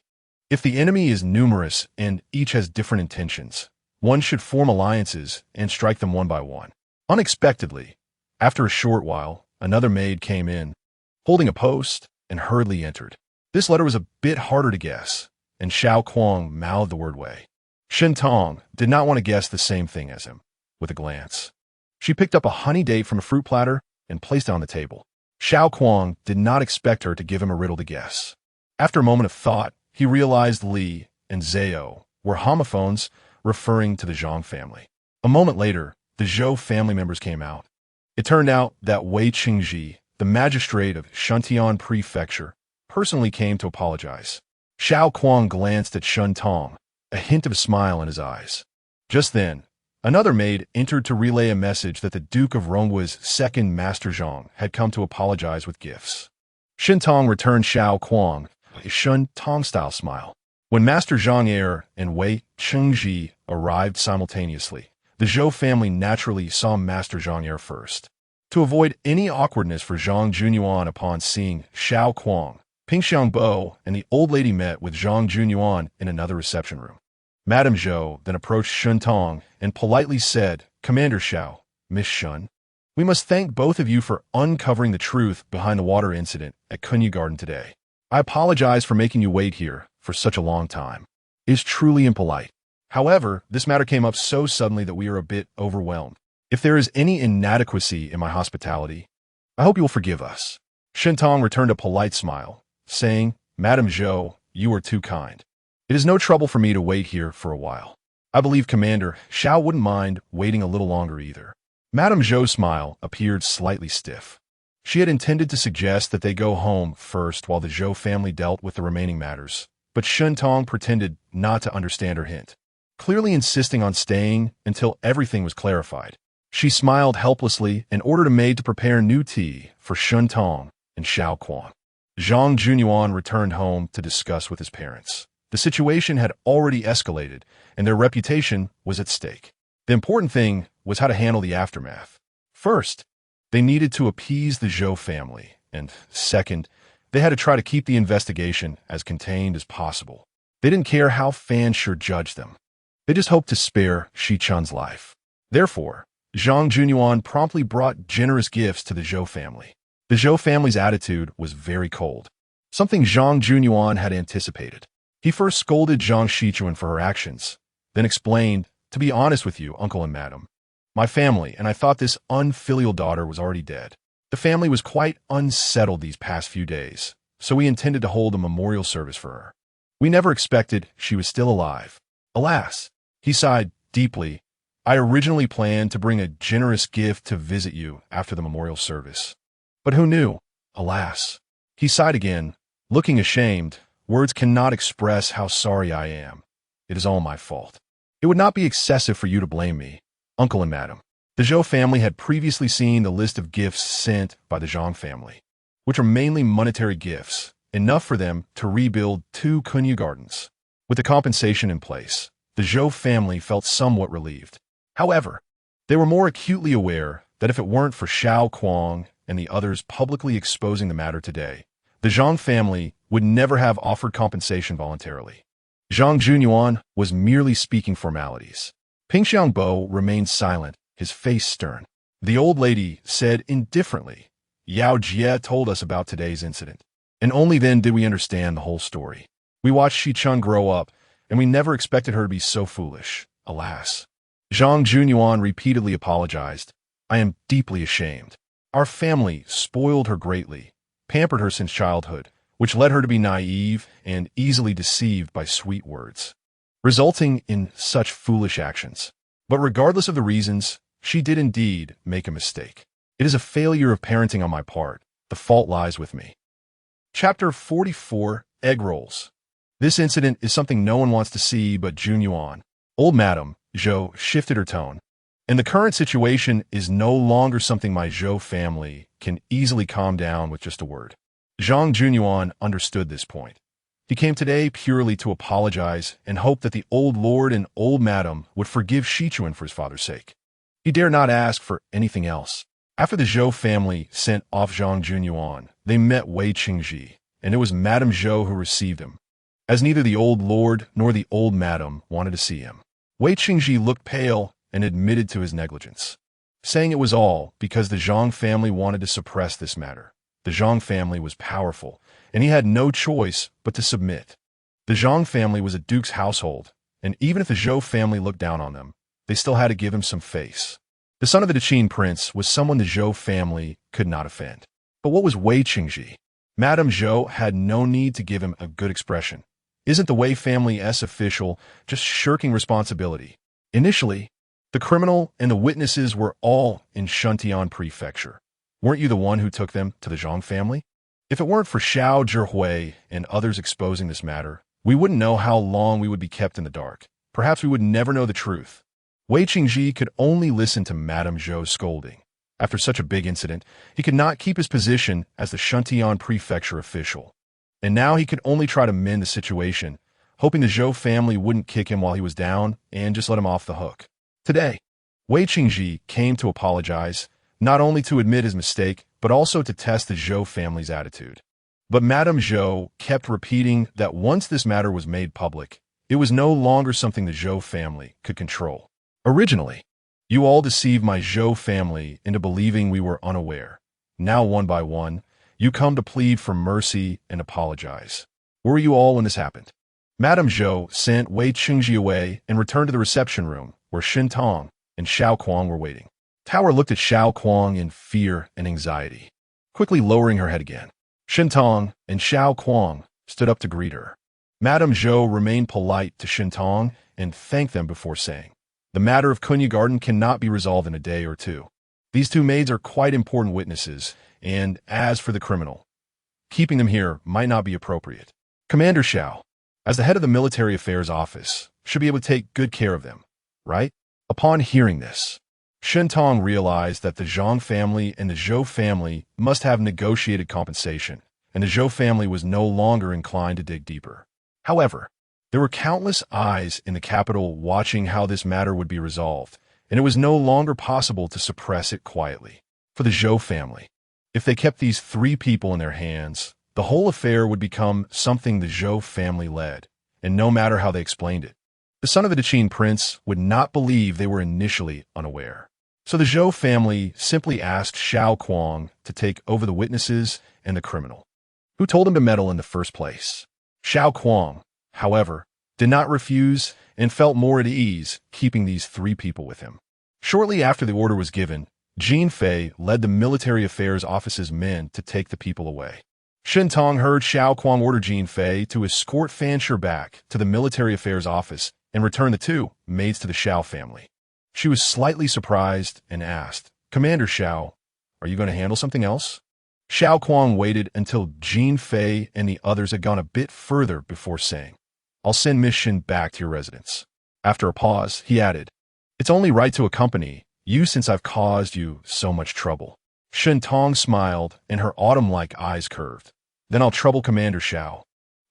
If the enemy is numerous and each has different intentions, one should form alliances and strike them one by one. Unexpectedly, after a short while, another maid came in, holding a post, and hurriedly entered. This letter was a bit harder to guess, and Xiao Kuang mouthed the word Wei. Shen Tong did not want to guess the same thing as him. With a glance, she picked up a honey date from a fruit platter and placed it on the table. Xiao Kuang did not expect her to give him a riddle to guess. After a moment of thought, he realized Li and Zhao were homophones referring to the Zhang family. A moment later, the Zhou family members came out. It turned out that Wei Qingji, the magistrate of Shuntian Prefecture, personally came to apologize. Xiao Kuang glanced at Shen Tong, a hint of a smile in his eyes. Just then, another maid entered to relay a message that the Duke of Rongwa's second Master Zhang had come to apologize with gifts. Shen Tong returned Xiao Kuang a Shen Tong-style smile. When Master Zhang heir and Wei Qingji arrived simultaneously, the Zhou family naturally saw Master Zhang heir first. To avoid any awkwardness for Zhang Junyuan upon seeing Xiao Kuang, Ping Xiangbo and the old lady met with Zhang Junyuan in another reception room. Madame Zhou then approached Shen Tong and politely said, "Commander Xiao, Miss Shun, we must thank both of you for uncovering the truth behind the water incident at Kunyu Garden today. I apologize for making you wait here for such a long time. It is truly impolite. However, this matter came up so suddenly that we are a bit overwhelmed. If there is any inadequacy in my hospitality, I hope you will forgive us." Shen Tong returned a polite smile, saying, "Madame Zhou, you are too kind. It is no trouble for me to wait here for a while. I believe Commander Xiao wouldn't mind waiting a little longer either." Madame Zhou's smile appeared slightly stiff. She had intended to suggest that they go home first while the Zhou family dealt with the remaining matters, but Shen Tong pretended not to understand her hint, clearly insisting on staying until everything was clarified. She smiled helplessly and ordered a maid to prepare new tea for Shen Tong and Xiao Kuang. Zhang Junyuan returned home to discuss with his parents. The situation had already escalated, and their reputation was at stake. The important thing was how to handle the aftermath. First, they needed to appease the Zhou family, and second, they had to try to keep the investigation as contained as possible. They didn't care how Fanshi judged them. They just hoped to spare Shichun's life. Therefore, Zhang Junyuan promptly brought generous gifts to the Zhou family. The Zhou family's attitude was very cold, something Zhang Junyuan had anticipated. He first scolded Zhang Shichuan for her actions, then explained, "To be honest with you, uncle and madam, my family, and I thought this unfilial daughter was already dead. The family was quite unsettled these past few days, so we intended to hold a memorial service for her. We never expected she was still alive. Alas, he sighed deeply. I originally planned to bring a generous gift to visit you after the memorial service. But who knew? Alas. He sighed again, looking ashamed. Words cannot express how sorry I am. It is all my fault. It would not be excessive for you to blame me, uncle and madam. The Zhou family had previously seen the list of gifts sent by the Zhang family, which are mainly monetary gifts, enough for them to rebuild 2 Kunyu gardens. With the compensation in place, the Zhou family felt somewhat relieved. However, they were more acutely aware that if it weren't for Xiao Kuang and the others publicly exposing the matter today, the Zhang family would never have offered compensation voluntarily. Zhang Junyuan was merely speaking formalities. Ping Xiangbo remained silent, his face stern. The old lady said indifferently, Yao Jie told us about today's incident, and only then did we understand the whole story. We watched Shichun grow up, and we never expected her to be so foolish, alas. Zhang Junyuan repeatedly apologized. I am deeply ashamed. Our family spoiled her greatly, pampered her since childhood, which led her to be naive and easily deceived by sweet words, resulting in such foolish actions. But regardless of the reasons, she did indeed make a mistake. It is a failure of parenting on my part. The fault lies with me. Chapter 44, Egg Rolls. This incident is something no one wants to see but Junyuan. Old Madam Zhou shifted her tone. And the current situation is no longer something my Zhou family can easily calm down with just a word. Zhang Junyuan understood this point. He came today purely to apologize and hope that the old lord and old madam would forgive Shichuan for his father's sake. He dare not ask for anything else. After the Zhou family sent off Zhang Junyuan, they met Wei Qingji, and it was Madame Zhou who received him, as neither the old lord nor the old madam wanted to see him. Wei Qingji looked pale and admitted to his negligence, saying it was all because the Zhang family wanted to suppress this matter. The Zhang family was powerful, and he had no choice but to submit. The Zhang family was a duke's household, and even if the Zhou family looked down on them, they still had to give him some face. The son of the Daqin prince was someone the Zhou family could not offend. But what was Wei Qingji? Madame Zhou had no need to give him a good expression. Isn't the Wei family's official just shirking responsibility? Initially, the criminal and the witnesses were all in Shuntian Prefecture. Weren't you the one who took them to the Zhang family? If it weren't for Xiao Zhihui and others exposing this matter, we wouldn't know how long we would be kept in the dark. Perhaps we would never know the truth. Wei Qingji could only listen to Madame Zhou's scolding. After such a big incident, he could not keep his position as the Shuntian Prefecture official. And now he could only try to mend the situation, hoping the Zhou family wouldn't kick him while he was down and just let him off the hook. Today, Wei Qingji came to apologize, not only to admit his mistake, but also to test the Zhou family's attitude. But Madame Zhou kept repeating that once this matter was made public, it was no longer something the Zhou family could control. Originally, you all deceived my Zhou family into believing we were unaware. Now, one by one, you come to plead for mercy and apologize. Where were you all when this happened? Madame Zhou sent Wei Qingji away and returned to the reception room, where Shintong and Xiao Kuang were waiting. Tower looked at Xiao Kuang in fear and anxiety, quickly lowering her head again. Shintong and Xiao Kuang stood up to greet her. Madame Zhou remained polite to Shintong and thanked them before saying, the matter of Kunyu Garden cannot be resolved in a day or two. These 2 maids are quite important witnesses, and as for the criminal, keeping them here might not be appropriate. Commander Xiao, as the head of the military affairs office, should be able to take good care of them, right? Upon hearing this, Shintong realized that the Zhang family and the Zhou family must have negotiated compensation, and the Zhou family was no longer inclined to dig deeper. However, there were countless eyes in the capital watching how this matter would be resolved, and it was no longer possible to suppress it quietly. For the Zhou family, if they kept these 3 people in their hands, the whole affair would become something the Zhou family led, and no matter how they explained it, the son of the Daqin prince would not believe they were initially unaware. So the Zhou family simply asked Xiao Kuang to take over the witnesses and the criminal. Who told him to meddle in the first place? Xiao Kuang, however, did not refuse and felt more at ease keeping these 3 people with him. Shortly after the order was given, Jean Fei led the military affairs office's men to take the people away. Shen Tong heard Xiao Kuang order Jean Fei to escort Fancher back to the military affairs office and return the two maids to the Xiao family. She was slightly surprised and asked, "Commander Xiao, are you going to handle something else?" Xiao Kuang waited until Jean Fei and the others had gone a bit further before saying, "I'll send Miss Shen back to your residence." After a pause, he added, "It's only right to accompany you since I've caused you so much trouble." Shen Tong smiled and her autumn-like eyes curved. "Then I'll trouble Commander Xiao."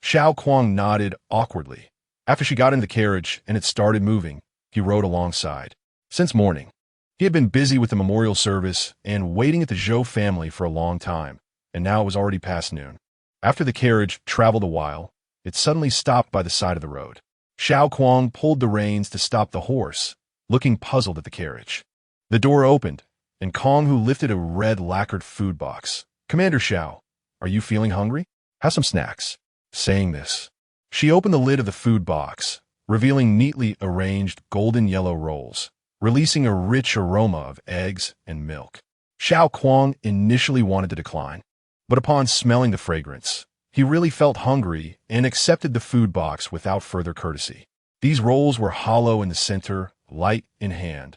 Xiao Kuang nodded awkwardly. After she got into the carriage and it started moving, he rode alongside. Since morning, he had been busy with the memorial service and waiting at the Zhou family for a long time, and now it was already past noon. After the carriage traveled a while, it suddenly stopped by the side of the road. Xiao Kuang pulled the reins to stop the horse, looking puzzled at the carriage. The door opened, and Kong Hu lifted a red lacquered food box. "Commander Xiao, are you feeling hungry? Have some snacks." Saying this, she opened the lid of the food box, revealing neatly arranged golden yellow rolls, releasing a rich aroma of eggs and milk. Xiao Kuang initially wanted to decline, but upon smelling the fragrance, he really felt hungry and accepted the food box without further courtesy. These rolls were hollow in the center, light in hand,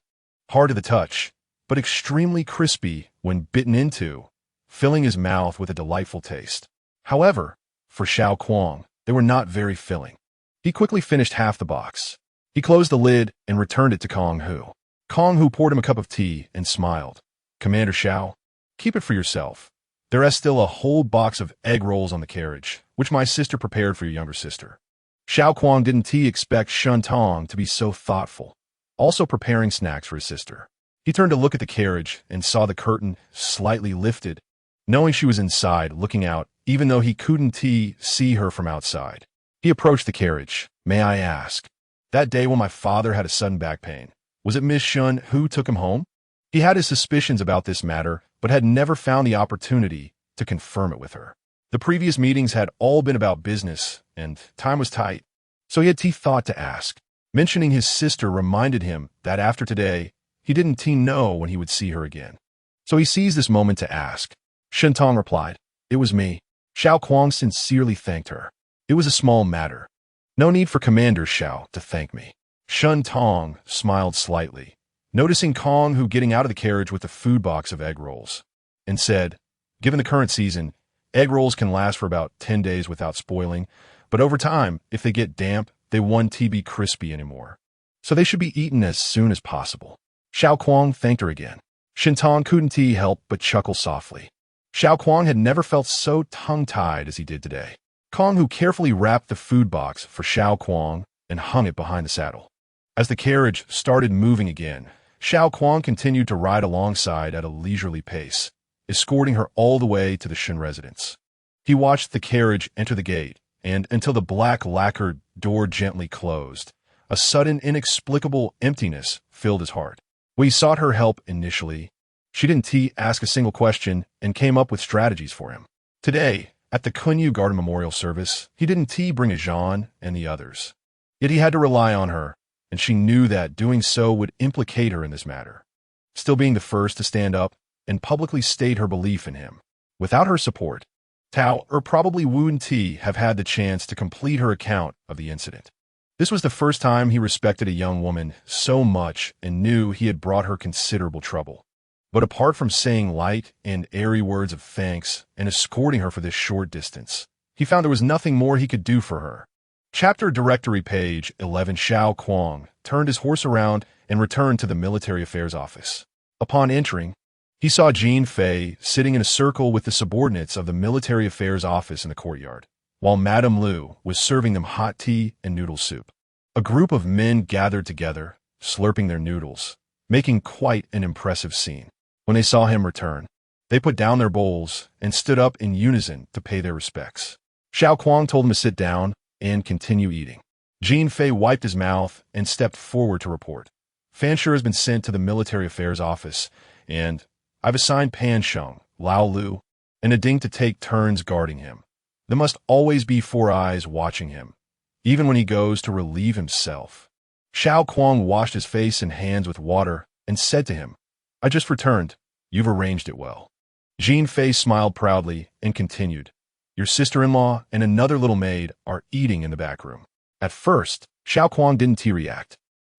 hard to the touch, but extremely crispy when bitten into, filling his mouth with a delightful taste. However, for Xiao Kuang, they were not very filling. He quickly finished half the box. He closed the lid and returned it to Kong Hu. Kong Hu poured him a cup of tea and smiled. "Commander Xiao, keep it for yourself. There is still a whole box of egg rolls on the carriage, which my sister prepared for your younger sister." Xiao Kuang didn't expect Shen Tong to be so thoughtful, also preparing snacks for his sister. He turned to look at the carriage and saw the curtain slightly lifted, knowing she was inside looking out, even though he couldn't see her from outside. He approached the carriage. "May I ask, that day when my father had a sudden back pain, was it Miss Shen who took him home?" He had his suspicions about this matter, but had never found the opportunity to confirm it with her. The previous meetings had all been about business, and time was tight, so he had thought to ask. Mentioning his sister reminded him that after today, he didn't know when he would see her again. So he seized this moment to ask. Shen Tong replied, "It was me." Xiao Kuang sincerely thanked her. "It was a small matter. No need for Commander Xiao to thank me." Shen Tong smiled slightly, noticing Kong Hu getting out of the carriage with a food box of egg rolls, and said, "Given the current season, egg rolls can last for about 10 days without spoiling, but over time, if they get damp, they won't be crispy anymore. So they should be eaten as soon as possible." Xiao Kuang thanked her again. Shen Tong couldn't help but chuckle softly. Xiao Kuang had never felt so tongue-tied as he did today. Kong Hu carefully wrapped the food box for Xiao Kuang and hung it behind the saddle. As the carriage started moving again, Xiao Kuang continued to ride alongside at a leisurely pace, escorting her all the way to the Shen residence. He watched the carriage enter the gate, and until the black lacquered door gently closed, a sudden inexplicable emptiness filled his heart. We sought her help initially. She didn't ask a single question and came up with strategies for him. Today, at the Kunyu Garden Memorial Service, he didn't bring a Jean and the others. Yet he had to rely on her, and she knew that doing so would implicate her in this matter. Still being the first to stand up and publicly state her belief in him. Without her support, Tao or probably Wu Ti have had the chance to complete her account of the incident. This was the first time he respected a young woman so much and knew he had brought her considerable trouble. But apart from saying light and airy words of thanks and escorting her for this short distance, he found there was nothing more he could do for her. Chapter Directory page 11. Xiao Kuang turned his horse around and returned to the military affairs office. Upon entering, he saw Jean Fei sitting in a circle with the subordinates of the military affairs office in the courtyard, while Madame Liu was serving them hot tea and noodle soup. A group of men gathered together, slurping their noodles, making quite an impressive scene. When they saw him return, they put down their bowls and stood up in unison to pay their respects. Xiao Kuang told them to sit down and continue eating. Jean Fei wiped his mouth and stepped forward to report. "Fancher has been sent to the military affairs office, and I've assigned Pan Sheng, Lao Lu, and a Ding to take turns guarding him. There must always be 4 eyes watching him, even when he goes to relieve himself." Xiao Kuang washed his face and hands with water and said to him, "I just returned. You've arranged it well." Jean Fei smiled proudly and continued, "Your sister-in-law and another little maid are eating in the back room." At first, Xiao Kuang didn't react,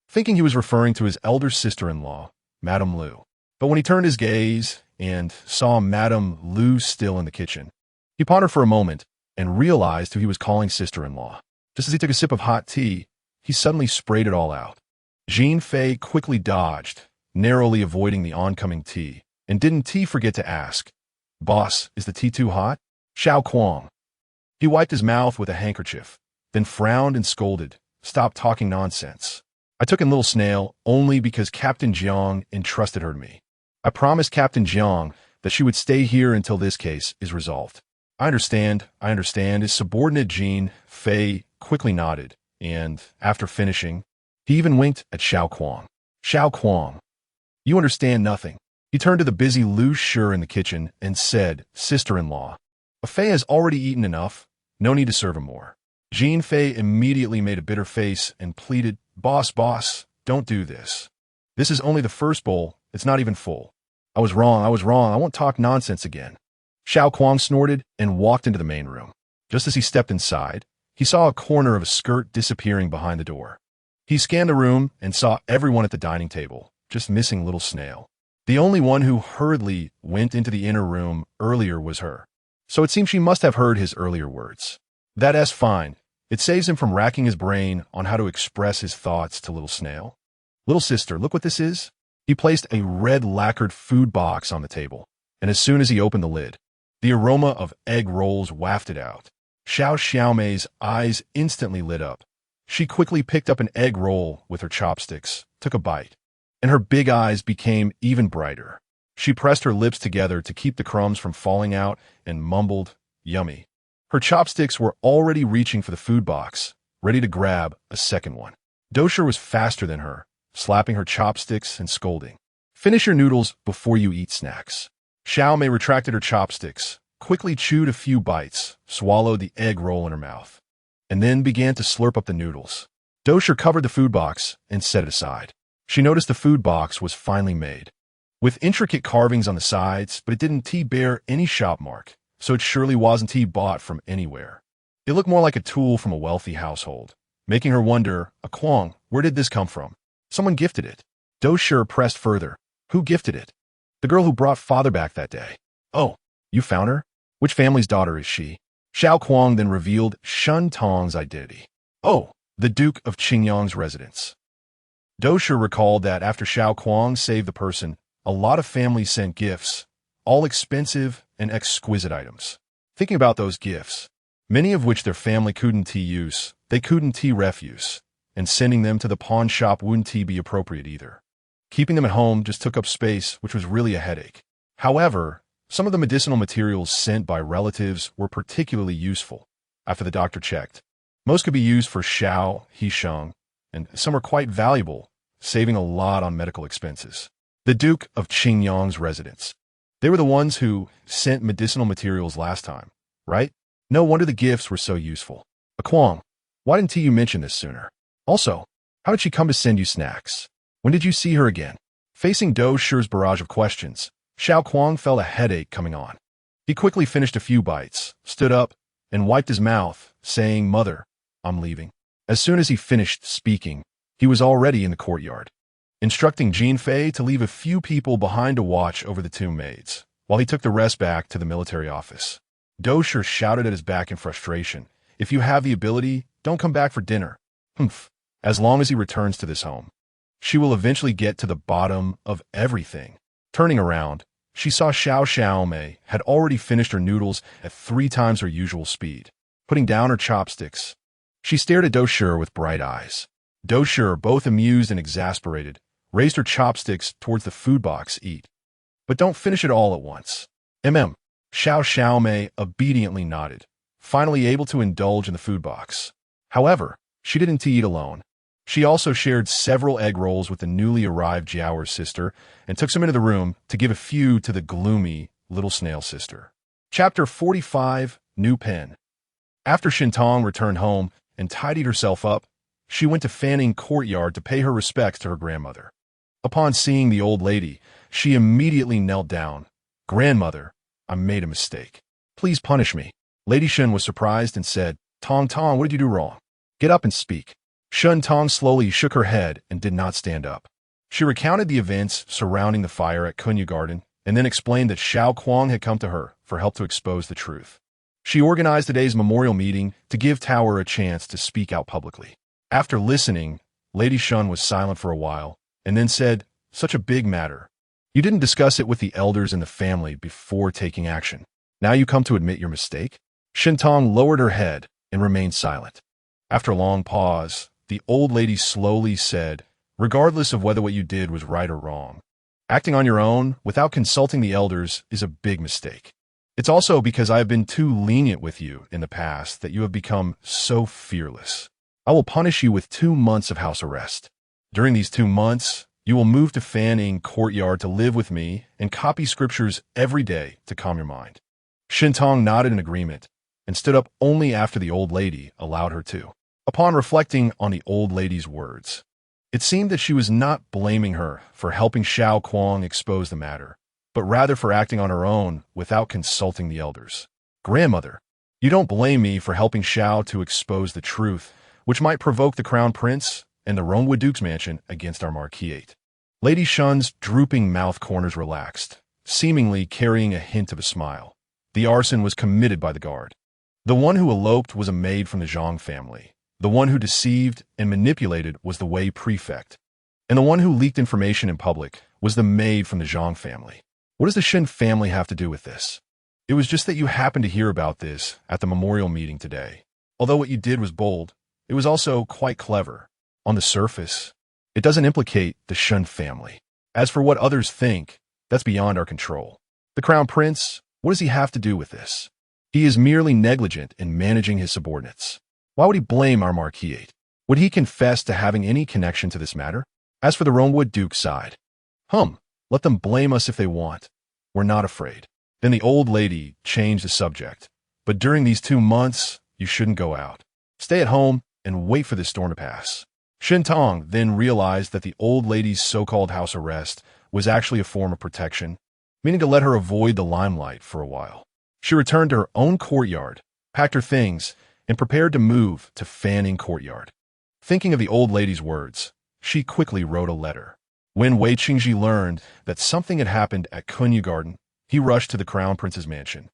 thinking he was referring to his elder sister-in-law, Madame Lu. But when he turned his gaze and saw Madame Lu still in the kitchen, he pondered for a moment and realized who he was calling sister-in-law. Just as he took a sip of hot tea, he suddenly sprayed it all out. Jean Fei quickly dodged, narrowly avoiding the oncoming tea. And didn't T forget to ask, "Boss, is the tea too hot?" Xiao Kuang. He wiped his mouth with a handkerchief, then frowned and scolded, "Stop talking nonsense. I took in Little Snail only because Captain Jiang entrusted her to me. I promised Captain Jiang that she would stay here until this case is resolved." I understand. His subordinate Jean Fei quickly nodded, and after finishing, he even winked at Xiao Kuang. "Xiao Kuang, you understand nothing." He turned to the busy Lu Shi in the kitchen and said, "Sister-in-law, Fei has already eaten enough. No need to serve him more." Jean Fei immediately made a bitter face and pleaded, Boss, don't do this. This is only the first bowl. It's not even full. I was wrong. I won't talk nonsense again." Xiao Kuang snorted and walked into the main room. Just as he stepped inside, he saw a corner of a skirt disappearing behind the door. He scanned the room and saw everyone at the dining table, just missing Little Snail. The only one who hurriedly went into the inner room earlier was her. So it seems she must have heard his earlier words. That's fine. It saves him from racking his brain on how to express his thoughts to Little Snail. "Little sister, look what this is." He placed a red lacquered food box on the table, and as soon as he opened the lid, the aroma of egg rolls wafted out. Xiaomei's eyes instantly lit up. She quickly picked up an egg roll with her chopsticks, took a bite, and her big eyes became even brighter. She pressed her lips together to keep the crumbs from falling out and mumbled, "Yummy." Her chopsticks were already reaching for the food box, ready to grab a second one. Dosher was faster than her, slapping her chopsticks and scolding, "Finish your noodles before you eat snacks." Xiaomei retracted her chopsticks, quickly chewed a few bites, swallowed the egg roll in her mouth, and then began to slurp up the noodles. Dosher covered the food box and set it aside. She noticed the food box was finely made, with intricate carvings on the sides, but it didn't bear any shop mark, so it surely wasn't bought from anywhere. It looked more like a tool from a wealthy household, making her wonder, Kuang, where did this come from? Someone gifted it. Dosher pressed further. Who gifted it? The girl who brought father back that day. Oh, you found her? Which family's daughter is she? Xiao Kuang then revealed Shun Tong's identity. Oh, the Duke of Qingyang's residence. Dosher recalled that after Xiao Kuang saved the person, a lot of families sent gifts, all expensive and exquisite items. Thinking about those gifts, many of which their family couldn't use, they couldn't refuse, and sending them to the pawn shop wouldn't be appropriate either. Keeping them at home just took up space, which was really a headache. However, some of the medicinal materials sent by relatives were particularly useful. After the doctor checked, most could be used for Xiao Hisheng, and some were quite valuable, saving a lot on medical expenses. The Duke of Qingyang's residence. They were the ones who sent medicinal materials last time, right? No wonder the gifts were so useful. Kuang, why didn't you mention this sooner? Also, how did she come to send you snacks? When did you see her again? Facing Dosher's barrage of questions, Xiao Kuang felt a headache coming on. He quickly finished a few bites, stood up, and wiped his mouth, saying, "Mother, I'm leaving." As soon as he finished speaking, he was already in the courtyard, instructing Jean Fei to leave a few people behind to watch over the two maids, while he took the rest back to the military office. Dosher shouted at his back in frustration, "If you have the ability, don't come back for dinner. Humph. As long as he returns to this home, she will eventually get to the bottom of everything." Turning around, she saw Xiaomei had already finished her noodles at 3 times her usual speed. Putting down her chopsticks, she stared at Dosher with bright eyes. Dosher, both amused and exasperated, raised her chopsticks towards the food box. "Eat. But don't finish it all at once." Xiaomei obediently nodded, finally able to indulge in the food box. However, she didn't eat alone. She also shared several egg rolls with the newly arrived Jiao's sister and took some into the room to give a few to the gloomy Little Snail sister. Chapter 45, New Pen. After Shintong returned home and tidied herself up, she went to Fanning Courtyard to pay her respects to her grandmother. Upon seeing the old lady, she immediately knelt down. "Grandmother, I made a mistake. Please punish me." Lady Shun was surprised and said, "Tong Tong, what did you do wrong? Get up and speak." Shun Tong slowly shook her head and did not stand up. She recounted the events surrounding the fire at Kunya Garden and then explained that Xiao Kuang had come to her for help to expose the truth. She organized today's memorial meeting to give Tower a chance to speak out publicly. After listening, Lady Shun was silent for a while and then said, "Such a big matter. You didn't discuss it with the elders in the family before taking action. Now you come to admit your mistake?" Shintong lowered her head and remained silent. After a long pause, the old lady slowly said, "Regardless of whether what you did was right or wrong, acting on your own without consulting the elders is a big mistake. It's also because I have been too lenient with you in the past that you have become so fearless. I will punish you with 2 months of house arrest. During these 2 months, you will move to Fanning Courtyard to live with me and copy scriptures every day to calm your mind." Shintong nodded in agreement and stood up only after the old lady allowed her to. Upon reflecting on the old lady's words, it seemed that she was not blaming her for helping Xiao Kuang expose the matter, but rather for acting on her own without consulting the elders. "Grandmother, you don't blame me for helping Xiao to expose the truth, which might provoke the Crown Prince and the Romewood Duke's mansion against our Marquisate." Lady Shun's drooping mouth corners relaxed, seemingly carrying a hint of a smile. The arson was committed by the guard. The one who eloped was a maid from the Zhang family. The one who deceived and manipulated was the Wei prefect. And the one who leaked information in public was the maid from the Zhang family. What does the Shen family have to do with this? It was just that you happened to hear about this at the memorial meeting today. Although what you did was bold, it was also quite clever. On the surface, it doesn't implicate the Shen family. As for what others think, that's beyond our control. The Crown Prince, what does he have to do with this? He is merely negligent in managing his subordinates. Why would he blame our Marquisate? Would he confess to having any connection to this matter? As for the Romewood Duke's side, let them blame us if they want. We're not afraid. Then the old lady changed the subject. But during these 2 months, you shouldn't go out. Stay at home and wait for this storm to pass. Shintong then realized that the old lady's so-called house arrest was actually a form of protection, meaning to let her avoid the limelight for a while. She returned to her own courtyard, packed her things, and prepared to move to Fanning Courtyard. Thinking of the old lady's words, she quickly wrote a letter. When Wei Qingji learned that something had happened at Kunya Garden, he rushed to the Crown Prince's mansion.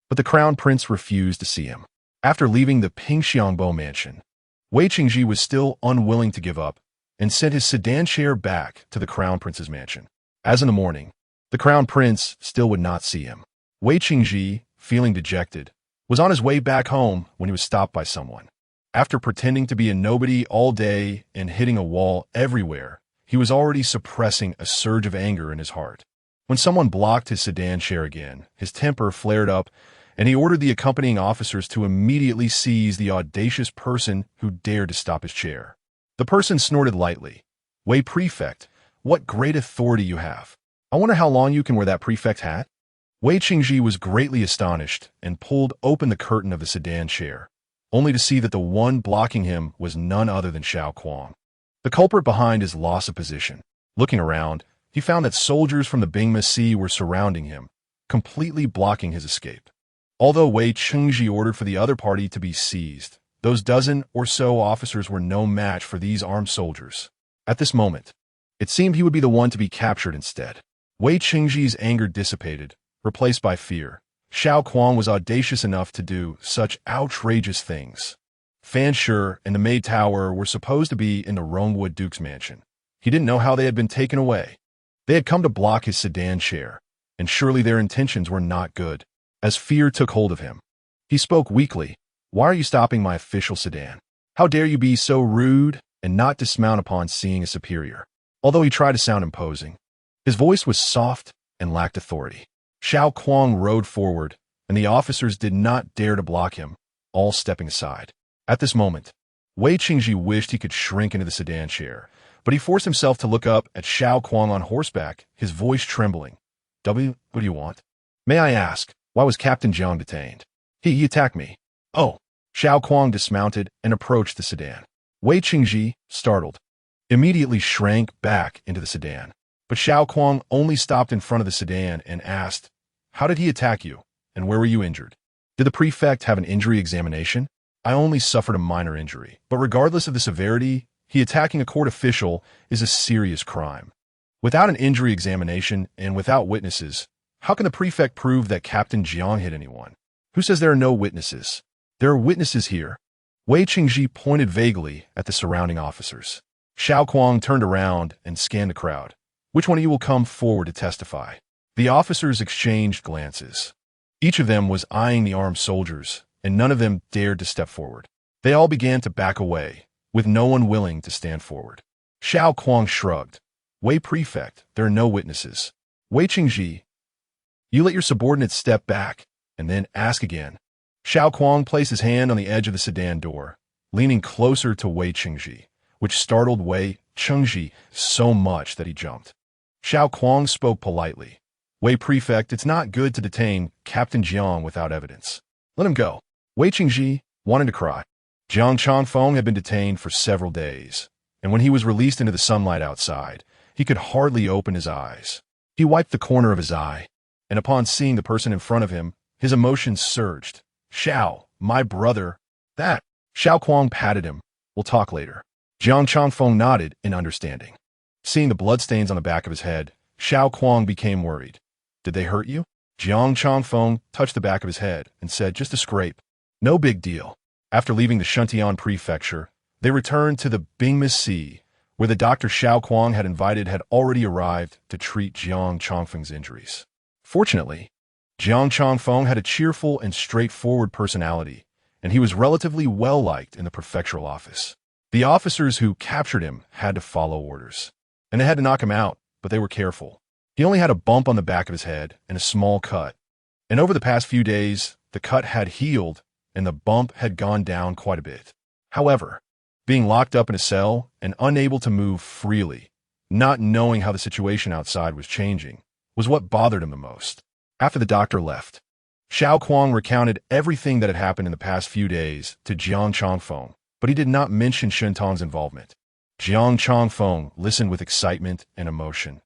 But the Crown Prince refused to see him. After leaving the Pingxiangbo mansion, Wei Qingji was still unwilling to give up and sent his sedan chair back to the Crown Prince's mansion. As in the morning, the Crown Prince still would not see him. Wei Qingji, feeling dejected, was on his way back home when he was stopped by someone. After pretending to be a nobody all day and hitting a wall everywhere, he was already suppressing a surge of anger in his heart. When someone blocked his sedan chair again, his temper flared up, and he ordered the accompanying officers to immediately seize the audacious person who dared to stop his chair. The person snorted lightly. "Wei Prefect, what great authority you have. I wonder how long you can wear that prefect hat?" Wei Qingji was greatly astonished and pulled open the curtain of the sedan chair, only to see that the one blocking him was none other than Xiao Kuang. The culprit behind his loss of position. Looking around, he found that soldiers from the Bingma Sea were surrounding him, completely blocking his escape. Although Wei Qingji ordered for the other party to be seized, those dozen or so officers were no match for these armed soldiers. At this moment, it seemed he would be the one to be captured instead. Wei Qingji's anger dissipated, replaced by fear. Xiao Kuang was audacious enough to do such outrageous things. Fan Shi and the Maid Tower were supposed to be in the Romewood Duke's mansion. He didn't know how they had been taken away. They had come to block his sedan chair, and surely their intentions were not good. As fear took hold of him, he spoke weakly. "Why are you stopping my official sedan? How dare you be so rude and not dismount upon seeing a superior?" Although he tried to sound imposing, his voice was soft and lacked authority. Xiao Kuang rode forward, and the officers did not dare to block him, all stepping aside. At this moment, Wei Qingji wished he could shrink into the sedan chair, but he forced himself to look up at Xiao Kuang on horseback, his voice trembling. What do you want? May I ask, why was Captain Jiang detained? He attacked me." "Oh." Xiao Kuang dismounted and approached the sedan. Wei Qingji, startled, immediately shrank back into the sedan. But Xiao Kuang only stopped in front of the sedan and asked, "How did he attack you, and where were you injured? Did the prefect have an injury examination?" "I only suffered a minor injury, but regardless of the severity, he attacking a court official is a serious crime. Without an injury examination and without witnesses, how can the prefect prove that Captain Jiang hit anyone? Who says there are no witnesses? There are witnesses here." Wei Qingji pointed vaguely at the surrounding officers. Xiao Kuang turned around and scanned the crowd. "Which one of you will come forward to testify?" The officers exchanged glances. Each of them was eyeing the armed soldiers, and none of them dared to step forward. They all began to back away, with no one willing to stand forward. Xiao Kuang shrugged. "Wei Prefect, there are no witnesses." "Wei Qingji, you let your subordinates step back, and then ask again." Xiao Kuang placed his hand on the edge of the sedan door, leaning closer to Wei Qingji, which startled Wei Qingji so much that he jumped. Xiao Kuang spoke politely. "Wei Prefect, it's not good to detain Captain Jiang without evidence. Let him go." Wei Qingji wanted to cry. Jiang Changfeng had been detained for several days, and when he was released into the sunlight outside, he could hardly open his eyes. He wiped the corner of his eye, and upon seeing the person in front of him, his emotions surged. "Xiao, my brother." "That." Xiao Kuang patted him. "We'll talk later." Jiang Changfeng nodded in understanding. Seeing the bloodstains on the back of his head, Xiao Kuang became worried. "Did they hurt you?" Jiang Changfeng touched the back of his head and said, "Just a scrape. No big deal." After leaving the Shuntian prefecture, they returned to the Bingma Sea, where the doctor Xiao Kuang had invited had already arrived to treat Jiang Changfeng's injuries. Fortunately, Jiang Changfeng had a cheerful and straightforward personality, and he was relatively well-liked in the prefectural office. The officers who captured him had to follow orders, and they had to knock him out, but they were careful. He only had a bump on the back of his head and a small cut, and over the past few days, the cut had healed and the bump had gone down quite a bit. However, being locked up in a cell and unable to move freely, not knowing how the situation outside was changing, was what bothered him the most. After the doctor left, Xiao Kuang recounted everything that had happened in the past few days to Jiang Changfeng, but he did not mention Shentong's involvement. Jiang Changfeng listened with excitement and emotion.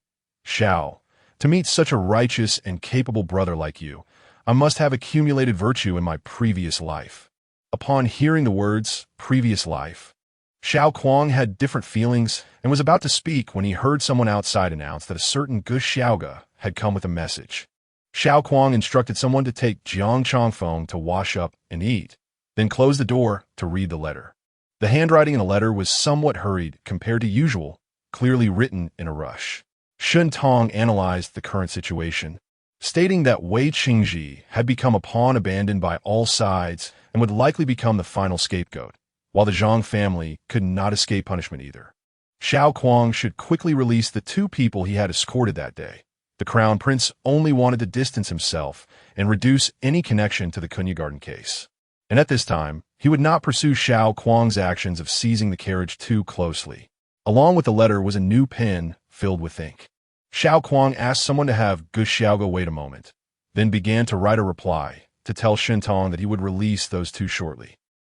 "Xiao, to meet such a righteous and capable brother like you, I must have accumulated virtue in my previous life." Upon hearing the words, previous life, Xiao Kuang had different feelings and was about to speak when he heard someone outside announce that a certain Xiaoga had come with a message. Xiao Kuang instructed someone to take Jiang Changfeng to wash up and eat, then close the door to read the letter. The handwriting in the letter was somewhat hurried compared to usual, clearly written in a rush. Shentong analyzed the current situation, stating that Wei Qingji had become a pawn abandoned by all sides and would likely become the final scapegoat, while the Zhang family could not escape punishment either. Xiao Kuang should quickly release the two people he had escorted that day. The Crown Prince only wanted to distance himself and reduce any connection to the Kunyagarden case. And at this time, he would not pursue Xiao Kuang's actions of seizing the carriage too closely. Along with the letter was a new pen filled with ink. Xiao Kuang asked someone to have Xiaoga wait a moment, then began to write a reply to tell Shentong that he would release those two shortly.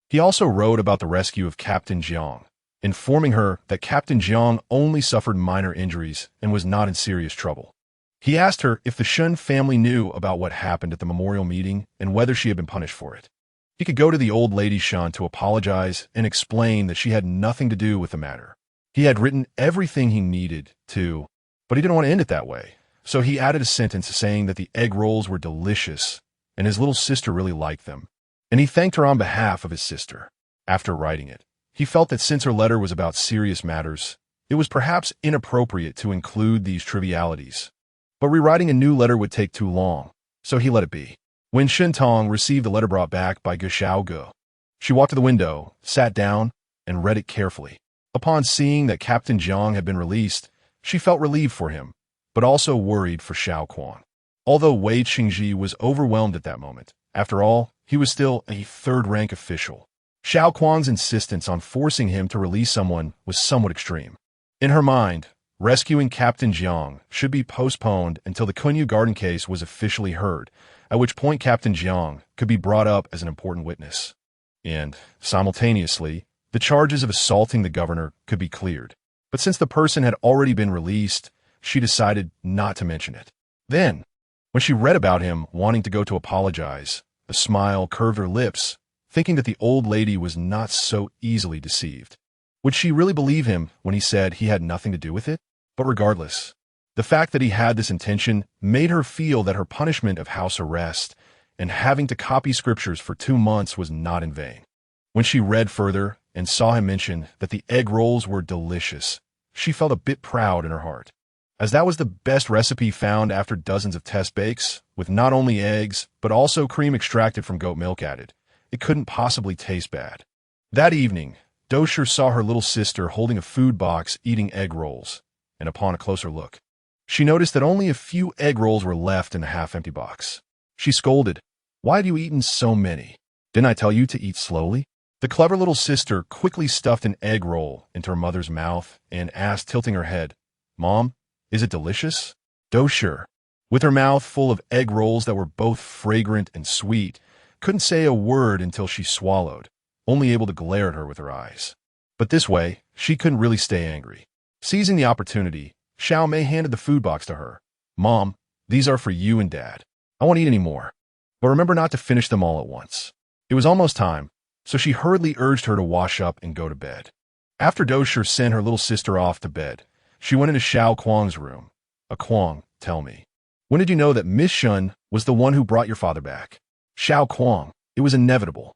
He also wrote about the rescue of Captain Jiang, informing her that Captain Jiang only suffered minor injuries and was not in serious trouble. He asked her if the Shun family knew about what happened at the memorial meeting and whether she had been punished for it. He could go to the old lady Shun to apologize and explain that she had nothing to do with the matter. He had written everything he needed to, but he didn't want to end it that way. So he added a sentence saying that the egg rolls were delicious and his little sister really liked them. And he thanked her on behalf of his sister. After writing it, he felt that since her letter was about serious matters, it was perhaps inappropriate to include these trivialities. But rewriting a new letter would take too long, so he let it be. When Shentong received the letter brought back by Xiaoga, she walked to the window, sat down, and read it carefully. Upon seeing that Captain Jiang had been released, she felt relieved for him, but also worried for Xiao Kuang. Although Wei Qingji was overwhelmed at that moment, after all, he was still a third-rank official. Xiao Kuang's insistence on forcing him to release someone was somewhat extreme. In her mind, rescuing Captain Jiang should be postponed until the Kunyu Garden case was officially heard, at which point Captain Jiang could be brought up as an important witness. And, simultaneously, the charges of assaulting the governor could be cleared. But since the person had already been released, she decided not to mention it. Then, when she read about him wanting to go to apologize, a smile curved her lips, thinking that the old lady was not so easily deceived. Would she really believe him when he said he had nothing to do with it? But regardless, the fact that he had this intention made her feel that her punishment of house arrest and having to copy scriptures for 2 months was not in vain. When she read further and saw him mention that the egg rolls were delicious, she felt a bit proud in her heart. As that was the best recipe found after dozens of test bakes, with not only eggs, but also cream extracted from goat milk added, it couldn't possibly taste bad. That evening, Dosher saw her little sister holding a food box eating egg rolls, and upon a closer look, she noticed that only a few egg rolls were left in the half-empty box. She scolded, "Why have you eaten so many? Didn't I tell you to eat slowly?" The clever little sister quickly stuffed an egg roll into her mother's mouth and asked, tilting her head, "Mom, is it delicious?" Dosher, with her mouth full of egg rolls that were both fragrant and sweet, couldn't say a word until she swallowed, only able to glare at her with her eyes. But this way, she couldn't really stay angry. Seizing the opportunity, Xiao Mei handed the food box to her. "Mom, these are for you and Dad. I won't eat any more, but remember not to finish them all at once." It was almost time, so she hurriedly urged her to wash up and go to bed. After Dosher sent her little sister off to bed, she went into Xiao Kuang's room. "Kuang, tell me, when did you know that Miss Shun was the one who brought your father back?" Xiao Kuang, it was inevitable.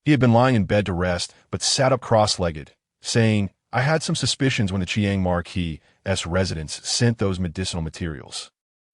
He had been lying in bed to rest, but sat up cross-legged, saying, "I had some suspicions when the Chiang Marquis' residents sent those medicinal materials.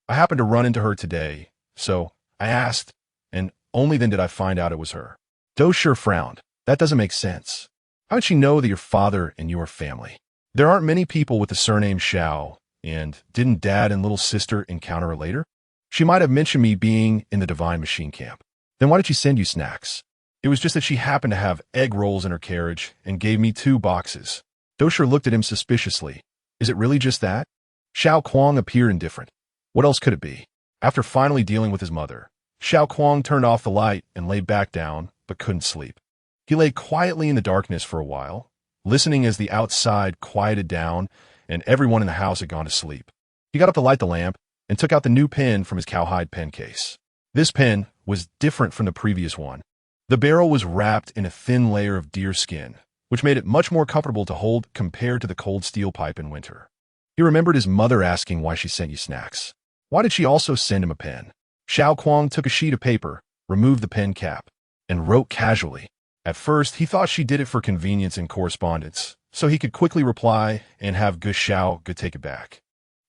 I happened to run into her today, so I asked, and only then did I find out it was her." Dosher frowned. "That doesn't make sense. How would she know that your father and you are family? There aren't many people with the surname Xiao, and didn't Dad and little sister encounter her later? She might have mentioned me being in the Divine Machine Camp. Then why did she send you snacks? It was just that she happened to have egg rolls in her carriage and gave me 2 boxes. Dosher looked at him suspiciously. "Is it really just that?" Xiao Kuang appeared indifferent. What else could it be? After finally dealing with his mother, Xiao Kuang turned off the light and lay back down, but couldn't sleep. He lay quietly in the darkness for a while, listening as the outside quieted down and everyone in the house had gone to sleep. He got up to light the lamp and took out the new pen from his cowhide pen case. This pen was different from the previous one. The barrel was wrapped in a thin layer of deer skin, which made it much more comfortable to hold compared to the cold steel pipe in winter. He remembered his mother asking why she sent you snacks. Why did she also send him a pen? Xiao Kuang took a sheet of paper, removed the pen cap, and wrote casually. At first, he thought she did it for convenience in correspondence, so he could quickly reply and have Xiao take it back.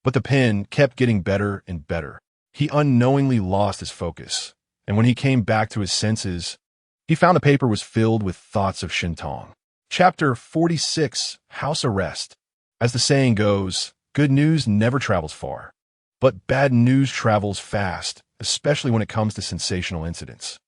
But the pen kept getting better and better. He unknowingly lost his focus, and when he came back to his senses, he found the paper was filled with thoughts of Shintong. Chapter 46, House Arrest. As the saying goes, good news never travels far, but bad news travels fast, especially when it comes to sensational incidents.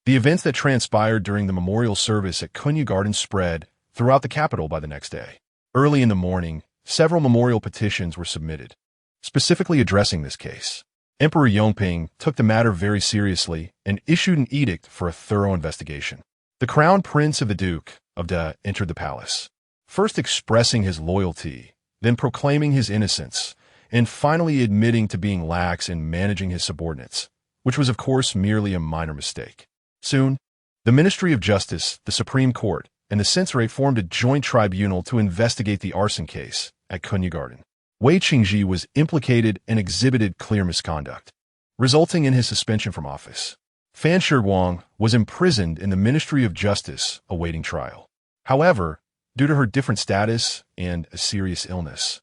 The events that transpired during the memorial service at Kunyu Garden spread throughout the capital by the next day. Early in the morning, several memorial petitions were submitted, specifically addressing this case. Emperor Yongping took the matter very seriously and issued an edict for a thorough investigation. The Crown Prince of the Duke of Da entered the palace, first expressing his loyalty, then proclaiming his innocence, and finally admitting to being lax in managing his subordinates, which was of course merely a minor mistake. Soon, the Ministry of Justice, the Supreme Court, and the Censorate formed a joint tribunal to investigate the arson case at Kunyu Garden. Wei Qingji was implicated and exhibited clear misconduct, resulting in his suspension from office. Fan Shiguang was imprisoned in the Ministry of Justice awaiting trial. However, due to her different status and a serious illness,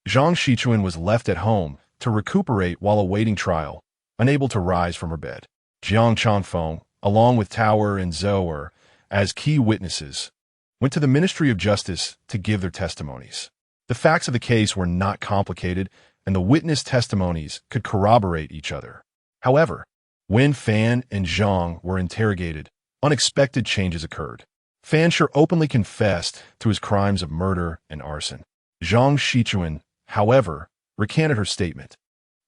Zhang Shichuan was left at home to recuperate while awaiting trial, unable to rise from her bed. Jiang Changfeng, along with Tower and Zhou as key witnesses, went to the Ministry of Justice to give their testimonies. The facts of the case were not complicated, and the witness testimonies could corroborate each other. However, when Fan and Zhang were interrogated, unexpected changes occurred. Fan Shi openly confessed to his crimes of murder and arson. Zhang Shichuan, however, recanted her statement,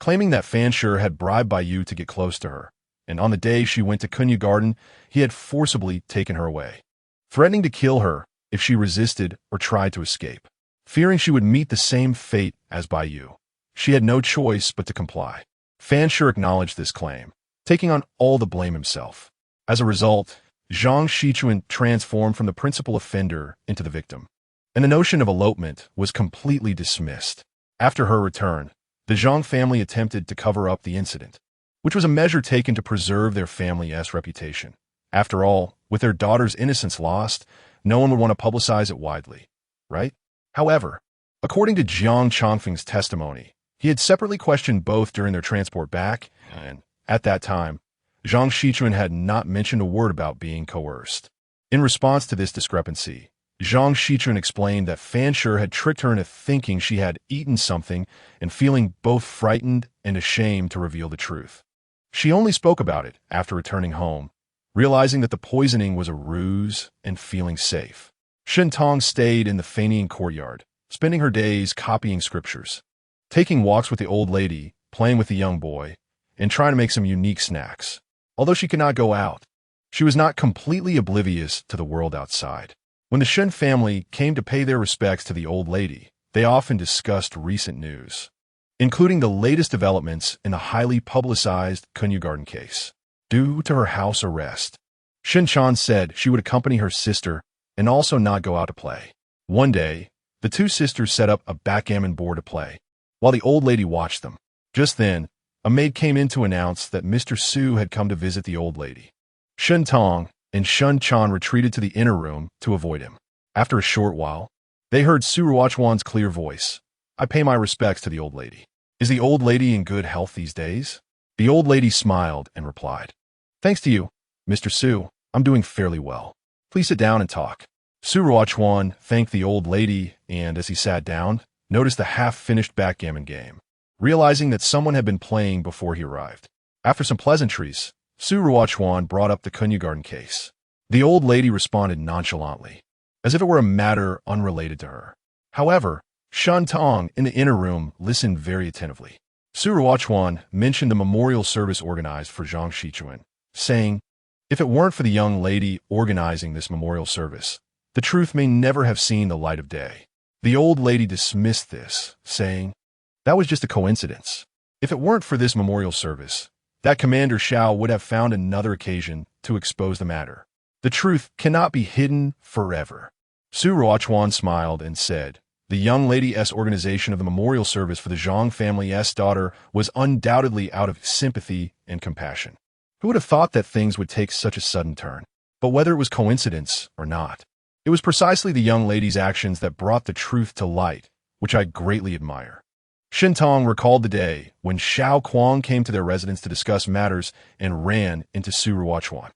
claiming that Fan Shi had bribed Bai Yu to get close to her, and on the day she went to Kunyu Garden, he had forcibly taken her away, threatening to kill her if she resisted or tried to escape. Fearing she would meet the same fate as Bai Yu, she had no choice but to comply. Fanshi acknowledged this claim, taking on all the blame himself. As a result, Zhang Shichuan transformed from the principal offender into the victim, and the notion of elopement was completely dismissed. After her return, the Zhang family attempted to cover up the incident, which was a measure taken to preserve their family's reputation. After all, with their daughter's innocence lost, no one would want to publicize it widely, right? However, according to Jiang Chongfeng's testimony, he had separately questioned both during their transport back, and at that time, Zhang Shichuan had not mentioned a word about being coerced. In response to this discrepancy, Zhang Shichuan explained that Fanshi had tricked her into thinking she had eaten something and feeling both frightened and ashamed to reveal the truth. She only spoke about it after returning home, realizing that the poisoning was a ruse and feeling safe. Shen Tong stayed in the Fenian courtyard, spending her days copying scriptures, taking walks with the old lady, playing with the young boy, and trying to make some unique snacks. Although she could not go out, she was not completely oblivious to the world outside. When the Shen family came to pay their respects to the old lady, they often discussed recent news, including the latest developments in the highly publicized Kunyu case. Due to her house arrest, Shen Chan said she would accompany her sister and also not go out to play. One day, the two sisters set up a backgammon board to play, while the old lady watched them. Just then, a maid came in to announce that Mr. Su had come to visit the old lady. Shen Tong and Shen Chan retreated to the inner room to avoid him. After a short while, they heard Su Ruochuan's clear voice. "I pay my respects to the old lady. Is the old lady in good health these days?" The old lady smiled and replied, "Thanks to you, Mr. Su, I'm doing fairly well. Please sit down and talk." Su Ruochuan thanked the old lady and, as he sat down, noticed the half-finished backgammon game, realizing that someone had been playing before he arrived. After some pleasantries, Su Ruochuan brought up the Kunyu case. The old lady responded nonchalantly, as if it were a matter unrelated to her. However, Shen Tong in the inner room listened very attentively. Su Ruochuan mentioned the memorial service organized for Zhang Shichuan, saying, "If it weren't for the young lady organizing this memorial service, the truth may never have seen the light of day." The old lady dismissed this, saying, "That was just a coincidence. If it weren't for this memorial service, that Commander Xiao would have found another occasion to expose the matter. The truth cannot be hidden forever." Su Ruochuan smiled and said, "The young lady's organization of the memorial service for the Zhang family's daughter was undoubtedly out of sympathy and compassion. Who would have thought that things would take such a sudden turn? But whether it was coincidence or not, it was precisely the young lady's actions that brought the truth to light, which I greatly admire." Shen Tong recalled the day when Xiao Kuang came to their residence to discuss matters and ran into Su Ruochuan.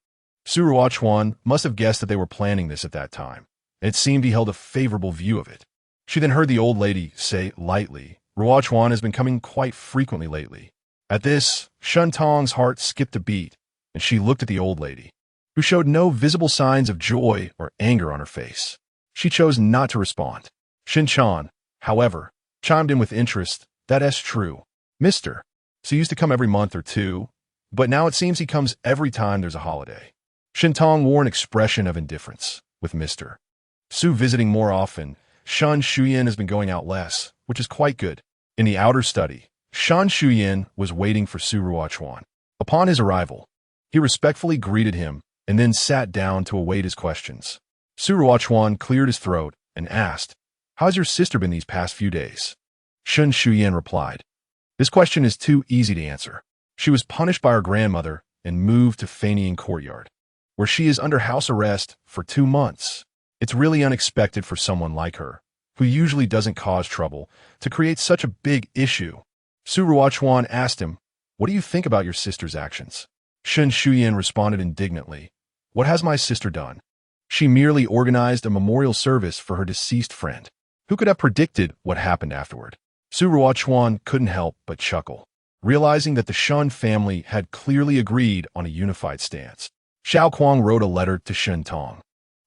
Su Ruochuan must have guessed that they were planning this at that time, and it seemed he held a favorable view of it. She then heard the old lady say lightly, "Ruochuan has been coming quite frequently lately." At this, Shen Tong's heart skipped a beat, and she looked at the old lady, who showed no visible signs of joy or anger on her face. She chose not to respond. Shen Chan, however, chimed in with interest. "That's true. Mister. So he used to come every month or two, but now it seems he comes every time there's a holiday." Shen Tong wore an expression of indifference, with Mr. Su visiting more often. Shan Shuyan has been going out less, which is quite good. In the outer study, Shan Shuyan was waiting for Su Ruochuan. Upon his arrival, he respectfully greeted him and then sat down to await his questions. Su Ruochuan cleared his throat and asked, "How's your sister been these past few days?" Shen Shuyan replied, "This question is too easy to answer. She was punished by her grandmother and moved to Fenian courtyard, where she is under house arrest for 2 months. It's really unexpected for someone like her, who usually doesn't cause trouble, to create such a big issue." Su Ruochuan asked him, "What do you think about your sister's actions?" Shen Shuyan responded indignantly, "What has my sister done? She merely organized a memorial service for her deceased friend. Who could have predicted what happened afterward?" Su Ruochuan couldn't help but chuckle, realizing that the Shen family had clearly agreed on a unified stance. Xiao Kuang wrote a letter to Shen Tong,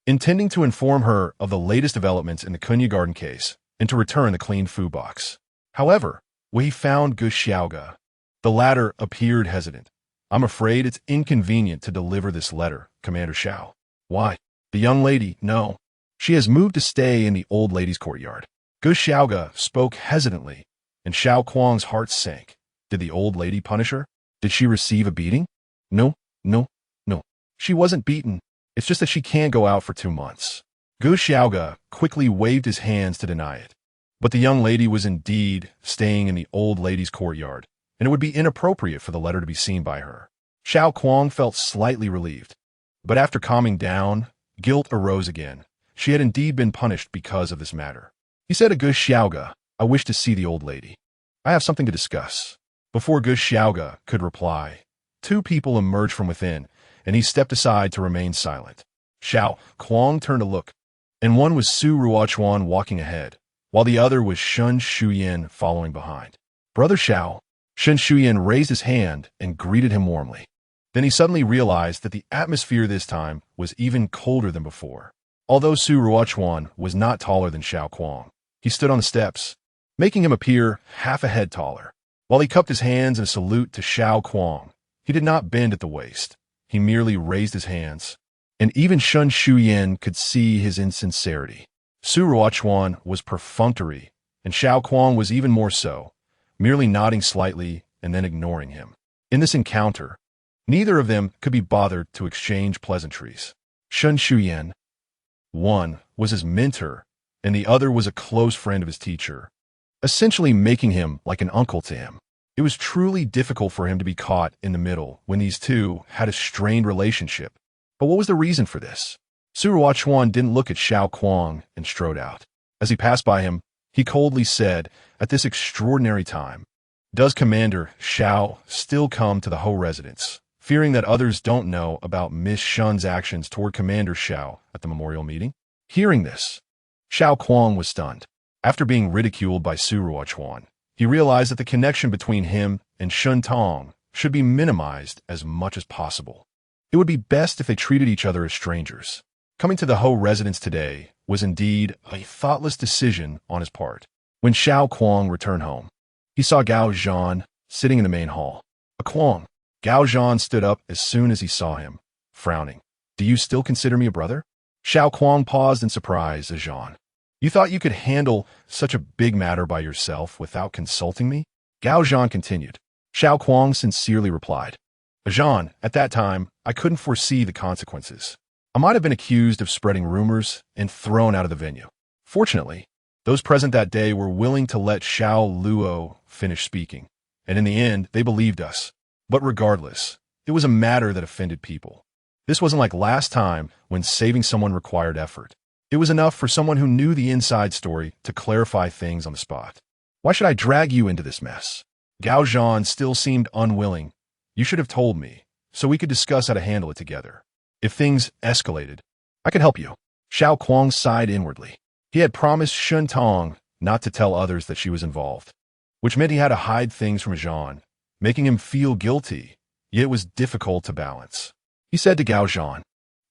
intending to inform her of the latest developments in the Kunyu case and to return the clean food box. However, when he found Gu Xiaoga, the latter appeared hesitant. "I'm afraid it's inconvenient to deliver this letter, Commander Xiao." "Why?" "The young lady, no. She has moved to stay in the old lady's courtyard." Gu Xiaoga spoke hesitantly, and Xiao Kuang's heart sank. Did the old lady punish her? Did she receive a beating? No, no, no. She wasn't beaten. It's just that she can't go out for 2 months. Gu Xiaoga quickly waved his hands to deny it. But the young lady was indeed staying in the old lady's courtyard, and it would be inappropriate for the letter to be seen by her. Xiao Kuang felt slightly relieved. But after calming down, guilt arose again. She had indeed been punished because of this matter. He said to Gu Xiaoga, "I wish to see the old lady. I have something to discuss." Before Gu Xiaoga could reply, 2 people emerged from within, and he stepped aside to remain silent. Xiao Kuang turned to look, and one was Su Ruochuan walking ahead, while the other was Shun Shuyan following behind. "Brother Xiao." Shun Shuyan raised his hand and greeted him warmly. Then he suddenly realized that the atmosphere this time was even colder than before. Although Su Ruochuan was not taller than Xiao Kuang, he stood on the steps, making him appear half a head taller. While he cupped his hands in a salute to Xiao Kuang, he did not bend at the waist. He merely raised his hands, and even Shun Shuyan could see his insincerity. Su Ruochuan was perfunctory, and Xiao Kuang was even more so, merely nodding slightly and then ignoring him. In this encounter, neither of them could be bothered to exchange pleasantries. Shun Shuyan, one was his mentor, and the other was a close friend of his teacher, essentially making him like an uncle to him. It was truly difficult for him to be caught in the middle when these two had a strained relationship. But what was the reason for this? Su Ruochuan didn't look at Xiao Kuang and strode out. As he passed by him, he coldly said, "At this extraordinary time, does Commander Xiao still come to the Ho residence, fearing that others don't know about Miss Shun's actions toward Commander Xiao at the memorial meeting?" Hearing this, Xiao Kuang was stunned. After being ridiculed by Su Ruochuan, he realized that the connection between him and Shun Tong should be minimized as much as possible. It would be best if they treated each other as strangers. Coming to the Ho residence today was indeed a thoughtless decision on his part. When Xiao Kuang returned home, he saw Gao Zhan sitting in the main hall. "A Kuang." Gao Zhan stood up as soon as he saw him, frowning. "Do you still consider me a brother?" Xiao Kuang paused in surprise as Zhan. "You thought you could handle such a big matter by yourself without consulting me?" Gao Zhan continued. Xiao Kuang sincerely replied, "Zhan, at that time, I couldn't foresee the consequences. I might have been accused of spreading rumors and thrown out of the venue. Fortunately, those present that day were willing to let Xiao Luo finish speaking, and in the end, they believed us. But regardless, it was a matter that offended people. This wasn't like last time when saving someone required effort. It was enough for someone who knew the inside story to clarify things on the spot. Why should I drag you into this mess?" Gao Zhan still seemed unwilling. "You should have told me, so we could discuss how to handle it together. If things escalated, I could help you." Xiao Kuang sighed inwardly. He had promised Shun Tong not to tell others that she was involved, which meant he had to hide things from Zhan, making him feel guilty, yet it was difficult to balance. He said to Gao Zhan,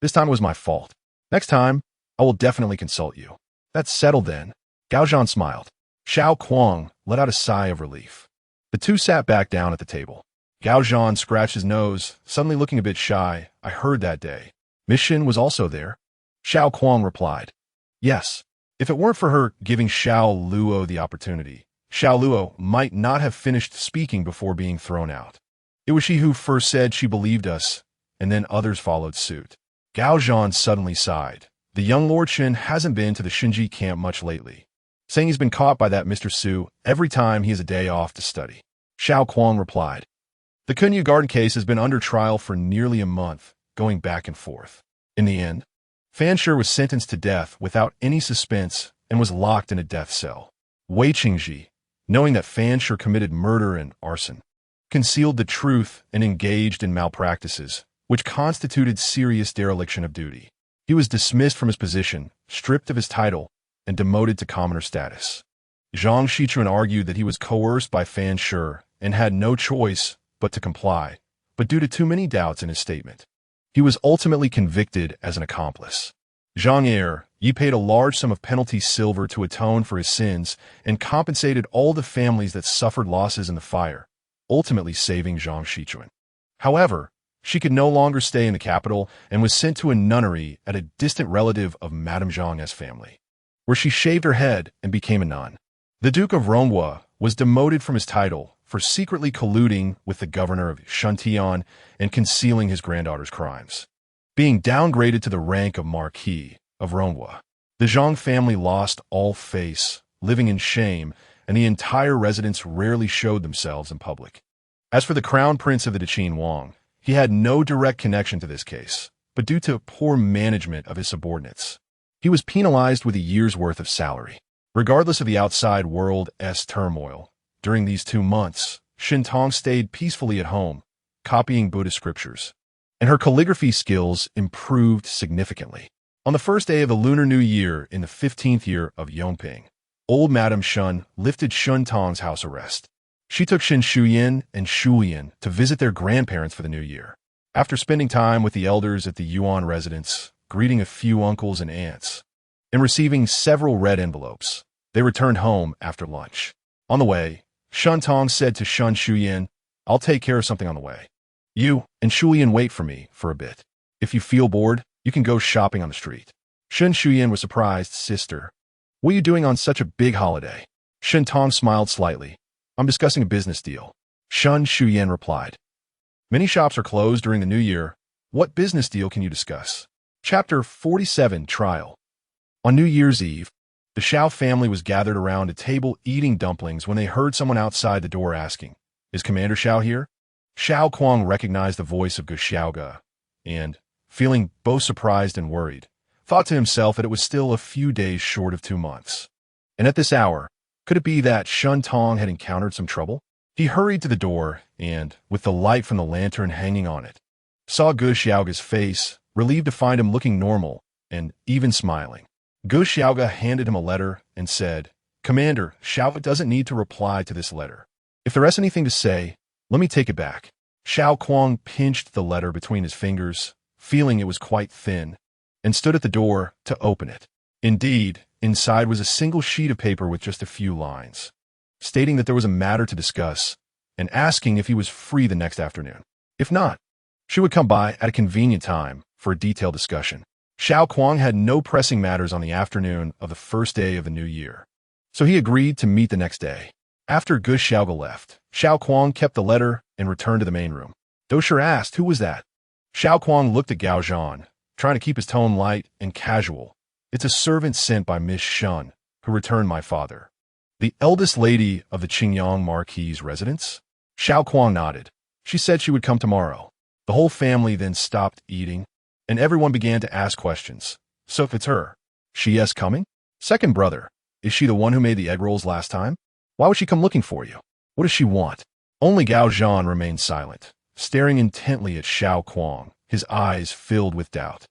"This time it was my fault. Next time, I will definitely consult you." "That's settled then." Gao Zhan smiled. Xiao Kuang let out a sigh of relief. The two sat back down at the table. Gao Zhan scratched his nose, suddenly looking a bit shy. "I heard that day. Miss Shin was also there?" Xiao Kuang replied, "Yes. If it weren't for her giving Xiao Luo the opportunity, Xiao Luo might not have finished speaking before being thrown out. It was she who first said she believed us, and then others followed suit." Gao Zhan suddenly sighed. The young Lord Shin hasn't been to the Shinji camp much lately, saying he's been caught by that Mr. Su every time he has a day off to study. Xiao Kuang replied, "The Kunyu Garden case has been under trial for nearly a month, going back and forth. In the end, Fan Shi was sentenced to death without any suspense and was locked in a death cell. Wei Qingji, knowing that Fan Shi committed murder and arson, concealed the truth and engaged in malpractices, which constituted serious dereliction of duty. He was dismissed from his position, stripped of his title, and demoted to commoner status. Zhang Shichuan argued that he was coerced by Fan Shi and had no choice but to comply, but due to too many doubts in his statement, he was ultimately convicted as an accomplice. Zhang Yi paid a large sum of penalty silver to atone for his sins and compensated all the families that suffered losses in the fire, ultimately saving Zhang Shichuan. However, she could no longer stay in the capital and was sent to a nunnery at a distant relative of Madame Zhang's family, where she shaved her head and became a nun. The Duke of Rongwa was demoted from his title for secretly colluding with the governor of Shuntian and concealing his granddaughter's crimes. Being downgraded to the rank of Marquis of Ronghua, the Zhang family lost all face, living in shame, and the entire residence rarely showed themselves in public. As for the crown prince of the Daqin Wang, he had no direct connection to this case, but due to poor management of his subordinates, he was penalized with a year's worth of salary. Regardless of the outside world's turmoil, during these 2 months, Shintong stayed peacefully at home, copying Buddhist scriptures, and her calligraphy skills improved significantly. On the first day of the Lunar New Year in the 15th year of Yongping, old Madame Shun lifted Shintong's house arrest. She took Shin Shuyin and Shulian to visit their grandparents for the new year. After spending time with the elders at the Yuan residence, greeting a few uncles and aunts, and receiving several red envelopes, they returned home after lunch. On the way, Shintong said to Shun Shuyin, "I'll take care of something on the way. You and Shulian wait for me for a bit. If you feel bored, you can go shopping on the street." Shun Shuyin was surprised. "Sister, what are you doing on such a big holiday?" Shintong smiled slightly. "I'm discussing a business deal." Shun Shuyin replied, "Many shops are closed during the new year. What business deal can you discuss?" Chapter 47 Trial. On New Year's Eve, the Xiao family was gathered around a table eating dumplings when they heard someone outside the door asking, "Is Commander Xiao here?" Xiao Kuang recognized the voice of Gu Xiaoge and, feeling both surprised and worried, thought to himself that it was still a few days short of 2 months. And at this hour, could it be that Shintong had encountered some trouble? He hurried to the door and, with the light from the lantern hanging on it, saw Gu Xiaoge's face, relieved to find him looking normal and even smiling. Gu Xiaoge handed him a letter and said, "Commander, Xiao doesn't need to reply to this letter. If there is anything to say, let me take it back." Xiao Kuang pinched the letter between his fingers, feeling it was quite thin, and stood at the door to open it. Indeed, inside was a single sheet of paper with just a few lines, stating that there was a matter to discuss and asking if he was free the next afternoon. If not, she would come by at a convenient time for a detailed discussion. Xiao Kuang had no pressing matters on the afternoon of the first day of the new year, so he agreed to meet the next day. After Gu Xiaoge left, Xiao Kuang kept the letter and returned to the main room. Dosher asked, "Who was that?" Xiao Kuang looked at Gao Zhan, trying to keep his tone light and casual. "It's a servant sent by Miss Shun, who returned my father." "The eldest lady of the Qingyang Marquis' residence?" Xiao Kuang nodded. "She said she would come tomorrow." The whole family then stopped eating, and everyone began to ask questions. "So if it's her, she is coming?" "Second brother, is she the one who made the egg rolls last time? Why would she come looking for you? What does she want?" Only Gao Zhan remained silent, staring intently at Xiao Kuang, his eyes filled with doubt.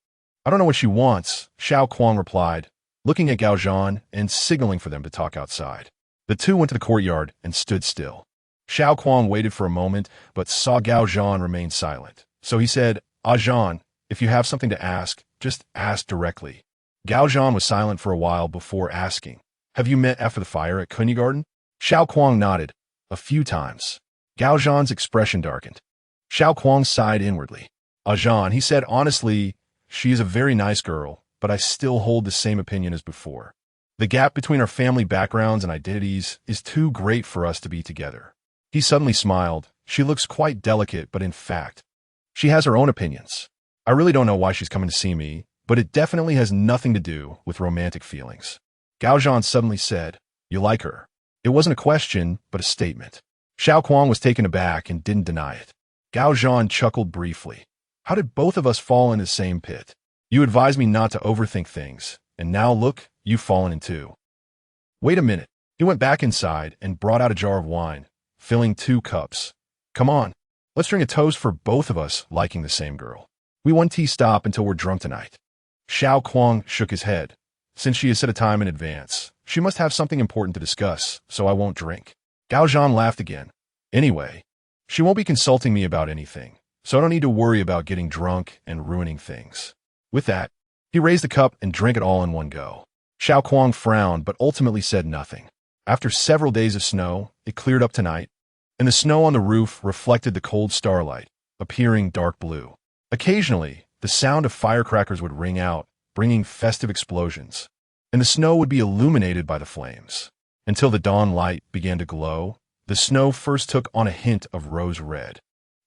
"I don't know what she wants," Xiao Kuang replied, looking at Gao Zhan and signaling for them to talk outside. The two went to the courtyard and stood still. Xiao Kuang waited for a moment, but saw Gao Zhan remain silent. So he said, Zhan, if you have something to ask, just ask directly." Gao Zhan was silent for a while before asking, "Have you met after the fire at Kunyagarden?" Xiao Kuang nodded, "A few times." Gao Zhan's expression darkened. Xiao Kuang sighed inwardly. Zhan, he said honestly, "She is a very nice girl, but I still hold the same opinion as before. The gap between our family backgrounds and identities is too great for us to be together." He suddenly smiled. "She looks quite delicate, but in fact, she has her own opinions. I really don't know why she's coming to see me, but it definitely has nothing to do with romantic feelings." Gao Zhan suddenly said, "You like her?" It wasn't a question, but a statement. Xiao Kuang was taken aback and didn't deny it. Gao Zhan chuckled briefly. "How did both of us fall in the same pit? You advised me not to overthink things, and now look, you've fallen in too." "Wait a minute." He went back inside and brought out a jar of wine, filling 2 cups. "Come on, let's drink a toast for both of us liking the same girl. We won't stop until we're drunk tonight." Xiao Kuang shook his head. "Since she has set a time in advance, she must have something important to discuss, so I won't drink." Gao Zhan laughed again. "Anyway, she won't be consulting me about anything, so I don't need to worry about getting drunk and ruining things." With that, he raised the cup and drank it all in one go. Xiao Kuang frowned but ultimately said nothing. After several days of snow, it cleared up tonight, and the snow on the roof reflected the cold starlight, appearing dark blue. Occasionally, the sound of firecrackers would ring out, bringing festive explosions, and the snow would be illuminated by the flames. until the dawn light began to glow. The snow first took on a hint of rose red,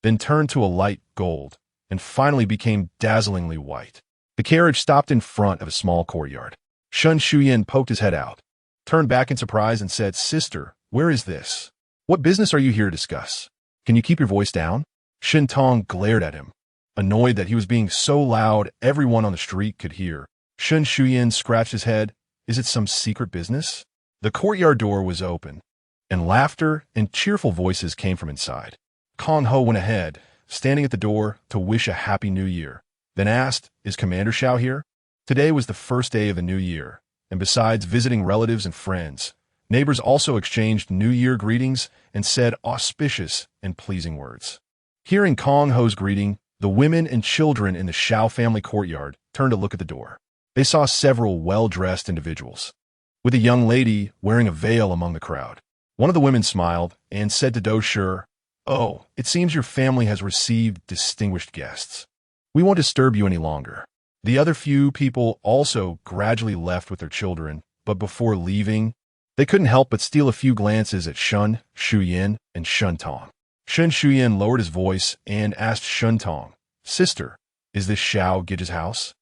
then turned to a light gold, and finally became dazzlingly white. The carriage stopped in front of a small courtyard. Shun Shuyan poked his head out, turned back in surprise, and said, "Sister, where is this? What business are you here to discuss? Can you keep your voice down?" Shin Tong glared at him, annoyed that he was being so loud everyone on the street could hear. Shun Shuyan scratched his head. "Is it some secret business?" The courtyard door was open, and laughter and cheerful voices came from inside. Kong Ho went ahead, standing at the door to wish a happy new year, then asked, "Is Commander Xiao here?" Today was the first day of the new year, and besides visiting relatives and friends, neighbors also exchanged New Year greetings and said auspicious and pleasing words. Hearing Kong Ho's greeting, the women and children in the Xiao family courtyard turned to look at the door. They saw several well-dressed individuals, with a young lady wearing a veil among the crowd. One of the women smiled and said to Do Shi, "Oh, it seems your family has received distinguished guests. We won't disturb you any longer." The other few people also gradually left with their children, but before leaving, they couldn't help but steal a few glances at Shun Shuyan and Shun Tong. Shun Shuyan lowered his voice and asked Shun Tong, "Sister, is this Xiao Gij's house?"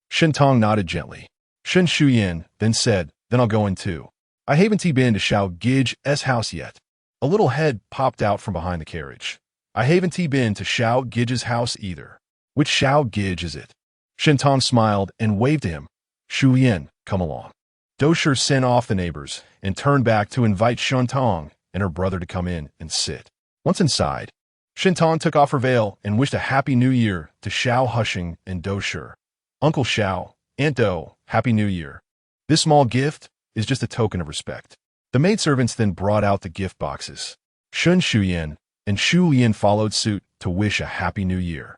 Shun Tong nodded gently. Shun Shuyan then said, "Then I'll go in too. I haven't been to Xiao Gij's house yet." A little head popped out from behind the carriage. "I haven't been to Xiao Gij's house either. Which Xiao Gij is it?" Shin Tong smiled and waved to him. "Shu Yin, come along." Do Shi sent off the neighbors and turned back to invite Shun Tong and her brother to come in and sit. Once inside, Shin Tong took off her veil and wished a happy new year to Xiao Hushing and Do Shi. "Uncle Xiao, Aunt Do, Happy New Year. This small gift is just a token of respect." The maidservants then brought out the gift boxes. Shun Shuyan and Shu Yin followed suit to wish a happy new year,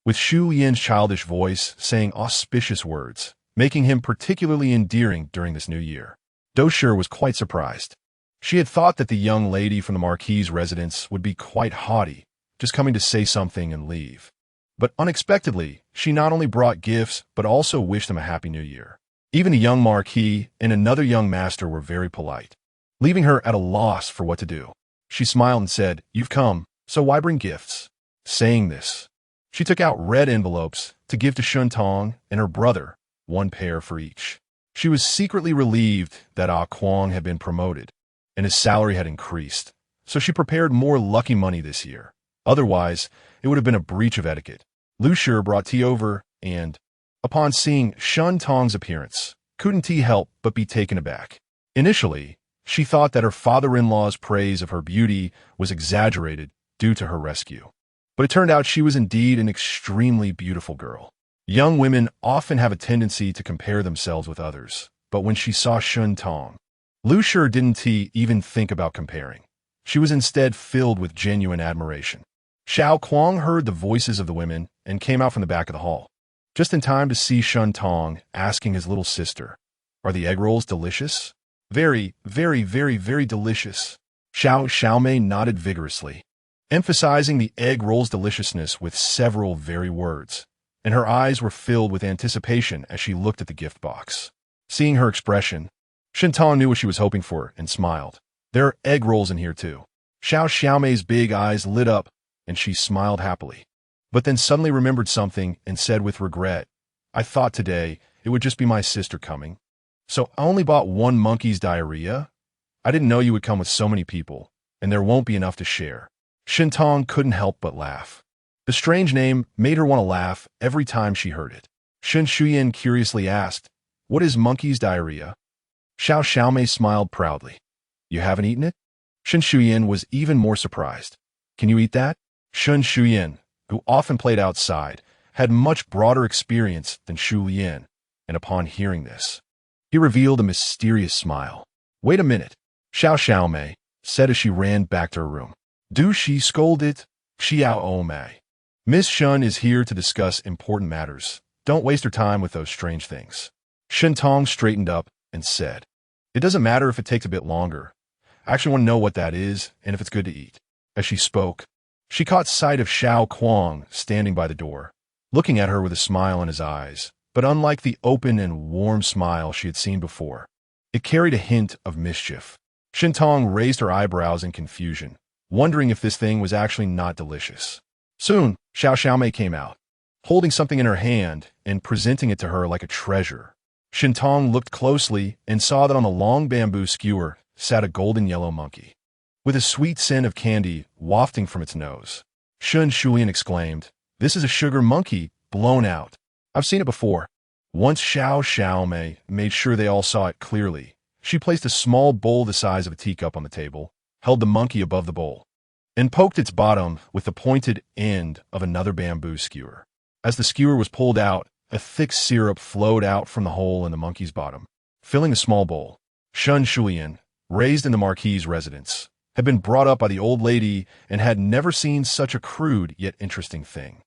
with Shu Yin's childish voice saying auspicious words, making him particularly endearing during this new year. Do Shi was quite surprised. She had thought that the young lady from the Marquis's residence would be quite haughty, just coming to say something and leave. But unexpectedly, she not only brought gifts, but also wished them a happy new year. Even a young Marquis and another young master were very polite, leaving her at a loss for what to do. She smiled and said, "You've come, so why bring gifts?" Saying this, she took out red envelopes to give to Shun Tong and her brother, one pair for each. She was secretly relieved that Xiao Kuang had been promoted, and his salary had increased, so she prepared more lucky money this year. Otherwise, it would have been a breach of etiquette. Lu Shi brought tea over, and, upon seeing Shun Tong's appearance, couldn't help but be taken aback. Initially, she thought that her father-in-law's praise of her beauty was exaggerated due to her rescue. But it turned out she was indeed an extremely beautiful girl. Young women often have a tendency to compare themselves with others, but when she saw Shun Tong, Lu Shi didn't even think about comparing. She was instead filled with genuine admiration. Xiao Kuang heard the voices of the women and came out from the back of the hall, just in time to see Shun Tong asking his little sister, "Are the egg rolls delicious?" "Very, very, very, very delicious." Xiaomei nodded vigorously, emphasizing the egg roll's deliciousness with several very words, and her eyes were filled with anticipation as she looked at the gift box. Seeing her expression, Shin Tong knew what she was hoping for and smiled. "There are egg rolls in here too." Xiaomei's big eyes lit up, and she smiled happily, but then suddenly remembered something and said with regret, "I thought today it would just be my sister coming. So I only bought one monkey's diarrhea? I didn't know you would come with so many people, and there won't be enough to share." Shin Tong couldn't help but laugh. The strange name made her want to laugh every time she heard it. Shun Shuyan curiously asked, "What is monkey's diarrhea?" Xiaomei smiled proudly. "You haven't eaten it?" Shun Shuyan was even more surprised. "Can you eat that?" Shun Shuyan, who often played outside, had much broader experience than Shu Yin, and upon hearing this, he revealed a mysterious smile. "Wait a minute," Xiaomei said as she ran back to her room. "Do she scold it? Xiao Mei. Miss Shun is here to discuss important matters. Don't waste her time with those strange things." Shin Tong straightened up and said, "It doesn't matter if it takes a bit longer. I actually want to know what that is and if it's good to eat." As she spoke, she caught sight of Xiao Kuang standing by the door, looking at her with a smile in his eyes, but unlike the open and warm smile she had seen before, it carried a hint of mischief. Shintong raised her eyebrows in confusion, wondering if this thing was actually not delicious. Soon, Xiao Xiaomei came out, holding something in her hand and presenting it to her like a treasure. Shintong looked closely and saw that on the long bamboo skewer sat a golden yellow monkey, with a sweet scent of candy wafting from its nose. Shun Shulian exclaimed, "This is a sugar monkey, blown out. I've seen it before." Once Xiao Xiaomei made sure they all saw it clearly, she placed a small bowl the size of a teacup on the table, held the monkey above the bowl, and poked its bottom with the pointed end of another bamboo skewer. As the skewer was pulled out, a thick syrup flowed out from the hole in the monkey's bottom, filling the small bowl. Shun Shulian, raised in the Marquis's residence, had been brought up by the old lady and had never seen such a crude yet interesting thing.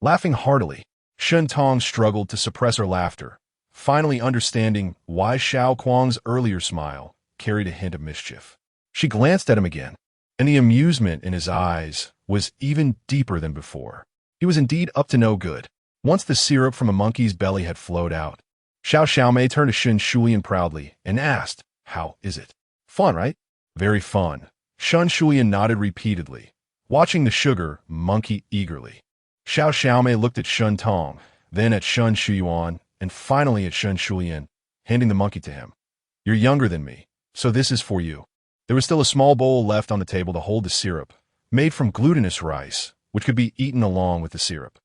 Laughing heartily, Shun Tong struggled to suppress her laughter, finally understanding why Xiao Kuang's earlier smile carried a hint of mischief. She glanced at him again, and the amusement in his eyes was even deeper than before. He was indeed up to no good. Once the syrup from a monkey's belly had flowed out, Xiao Xiaomei turned to Shun Shulian proudly and asked, "How is it? Fun, right?" "Very fun." Shun Shulian nodded repeatedly, watching the sugar monkey eagerly. Xiao Xiaomei looked at Shun Tong, then at Shun Shuyuan, and finally at Shun Shulian, handing the monkey to him. "You're younger than me, so this is for you." There was still a small bowl left on the table to hold the syrup, made from glutinous rice, which could be eaten along with the syrup.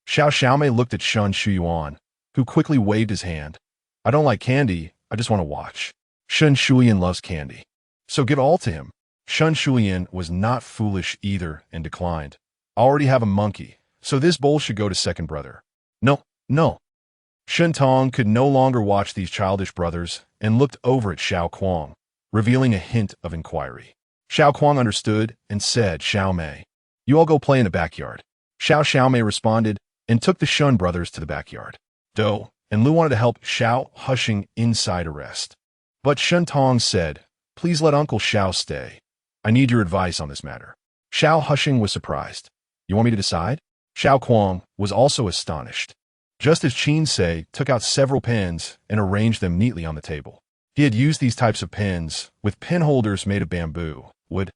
Xiao Xiaomei looked at Shun Shuyuan, who quickly waved his hand. "I don't like candy, I just want to watch." Shun Shulian loves candy, so give it all to him. Shun Shulian was not foolish either and declined. "I already have a monkey, so this bowl should go to second brother." "No, no." Shun Tong could no longer watch these childish brothers and looked over at Xiao Kuang, revealing a hint of inquiry. Xiao Kuang understood and said, "Xiao Mei, you all go play in the backyard." Xiao Xiaomei responded and took the Shun brothers to the backyard. Do and Lu wanted to help Xiao Hushing inside a rest. But Shun Tong said, "Please let Uncle Xiao stay. I need your advice on this matter." Xiao Hushing was surprised. "You want me to decide?" Xiao Kuang was also astonished. Just as Qin Sei took out several pens and arranged them neatly on the table. He had used these types of pens with pen holders made of bamboo, wood,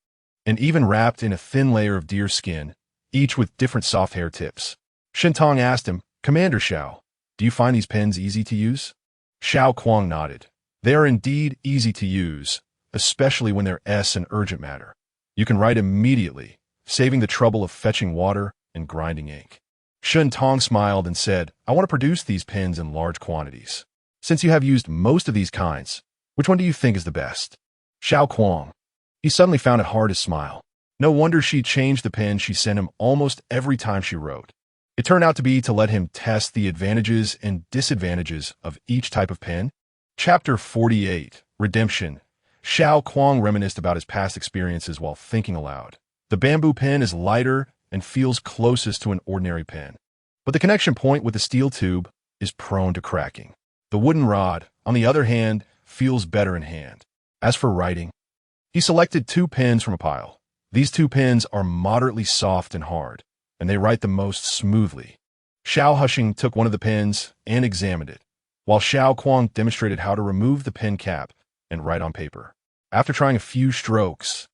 and even wrapped in a thin layer of deer skin, each with different soft hair tips. Shintong asked him, "Commander Xiao, do you find these pens easy to use?" Xiao Kuang nodded. "They are indeed easy to use, especially when they're an urgent matter. You can write immediately, saving the trouble of fetching water and grinding ink." Shun Tong smiled and said, "I want to produce these pens in large quantities. Since you have used most of these kinds, which one do you think is the best?" Xiao Kuang. He suddenly found it hard to smile. No wonder she changed the pen she sent him almost every time she wrote. It turned out to be to let him test the advantages and disadvantages of each type of pen. Chapter 48, Redemption. Xiao Kuang reminisced about his past experiences while thinking aloud. The bamboo pen is lighter and feels closest to an ordinary pen, but the connection point with the steel tube is prone to cracking. The wooden rod, on the other hand, feels better in hand. As for writing, he selected 2 pens from a pile. These 2 pens are moderately soft and hard, and they write the most smoothly. Xiao Hushing took one of the pens and examined it, while Xiao Kuang demonstrated how to remove the pen cap and write on paper. After trying a few strokes,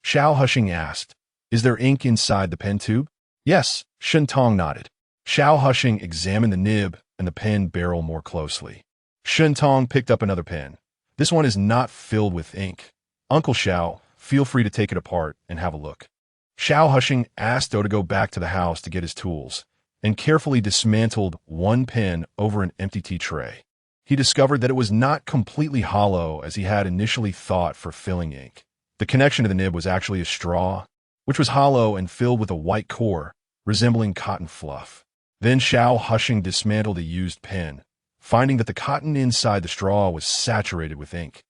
Xiao Hushing asked, "Is there ink inside the pen tube?" "Yes," Shun Tong nodded. Xiao Hushing examined the nib and the pen barrel more closely. Shun Tong picked up another pen. "This one is not filled with ink. Uncle Xiao, feel free to take it apart and have a look." Xiao Hushing asked Do to go back to the house to get his tools, and carefully dismantled one pen over an empty tea tray. He discovered that it was not completely hollow as he had initially thought for filling ink. The connection to the nib was actually a straw, which was hollow and filled with a white core, resembling cotton fluff. Then Xiao Hushing dismantled a used pen, finding that the cotton inside the straw was saturated with ink,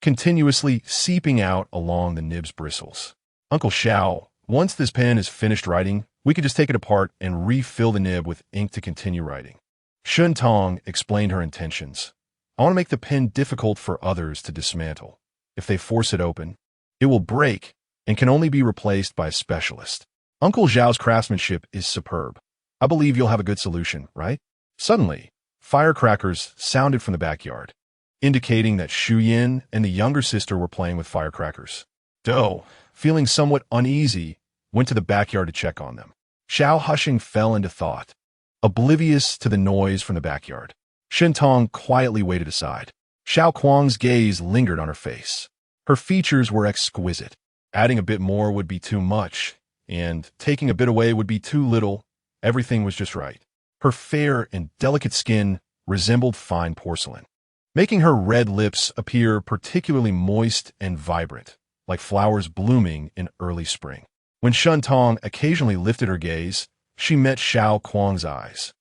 continuously seeping out along the nib's bristles. "Uncle Xiao, once this pen is finished writing, we could just take it apart and refill the nib with ink to continue writing." Shun Tong explained her intentions. "I want to make the pen difficult for others to dismantle. If they force it open, it will break and can only be replaced by a specialist. Uncle Xiao's craftsmanship is superb. I believe you'll have a good solution, right?" Suddenly, firecrackers sounded from the backyard. indicating that Shu Yin and the younger sister were playing with firecrackers. Do, feeling somewhat uneasy, went to the backyard to check on them. Xiao Hushing fell into thought, oblivious to the noise from the backyard. Shentong quietly waited aside. Xiao Kuang's gaze lingered on her face. Her features were exquisite. Adding a bit more would be too much, and taking a bit away would be too little. Everything was just right. Her fair and delicate skin resembled fine porcelain, making her red lips appear particularly moist and vibrant, like flowers blooming in early spring. When Shentong occasionally lifted her gaze, she met Xiao Kuang's eyes.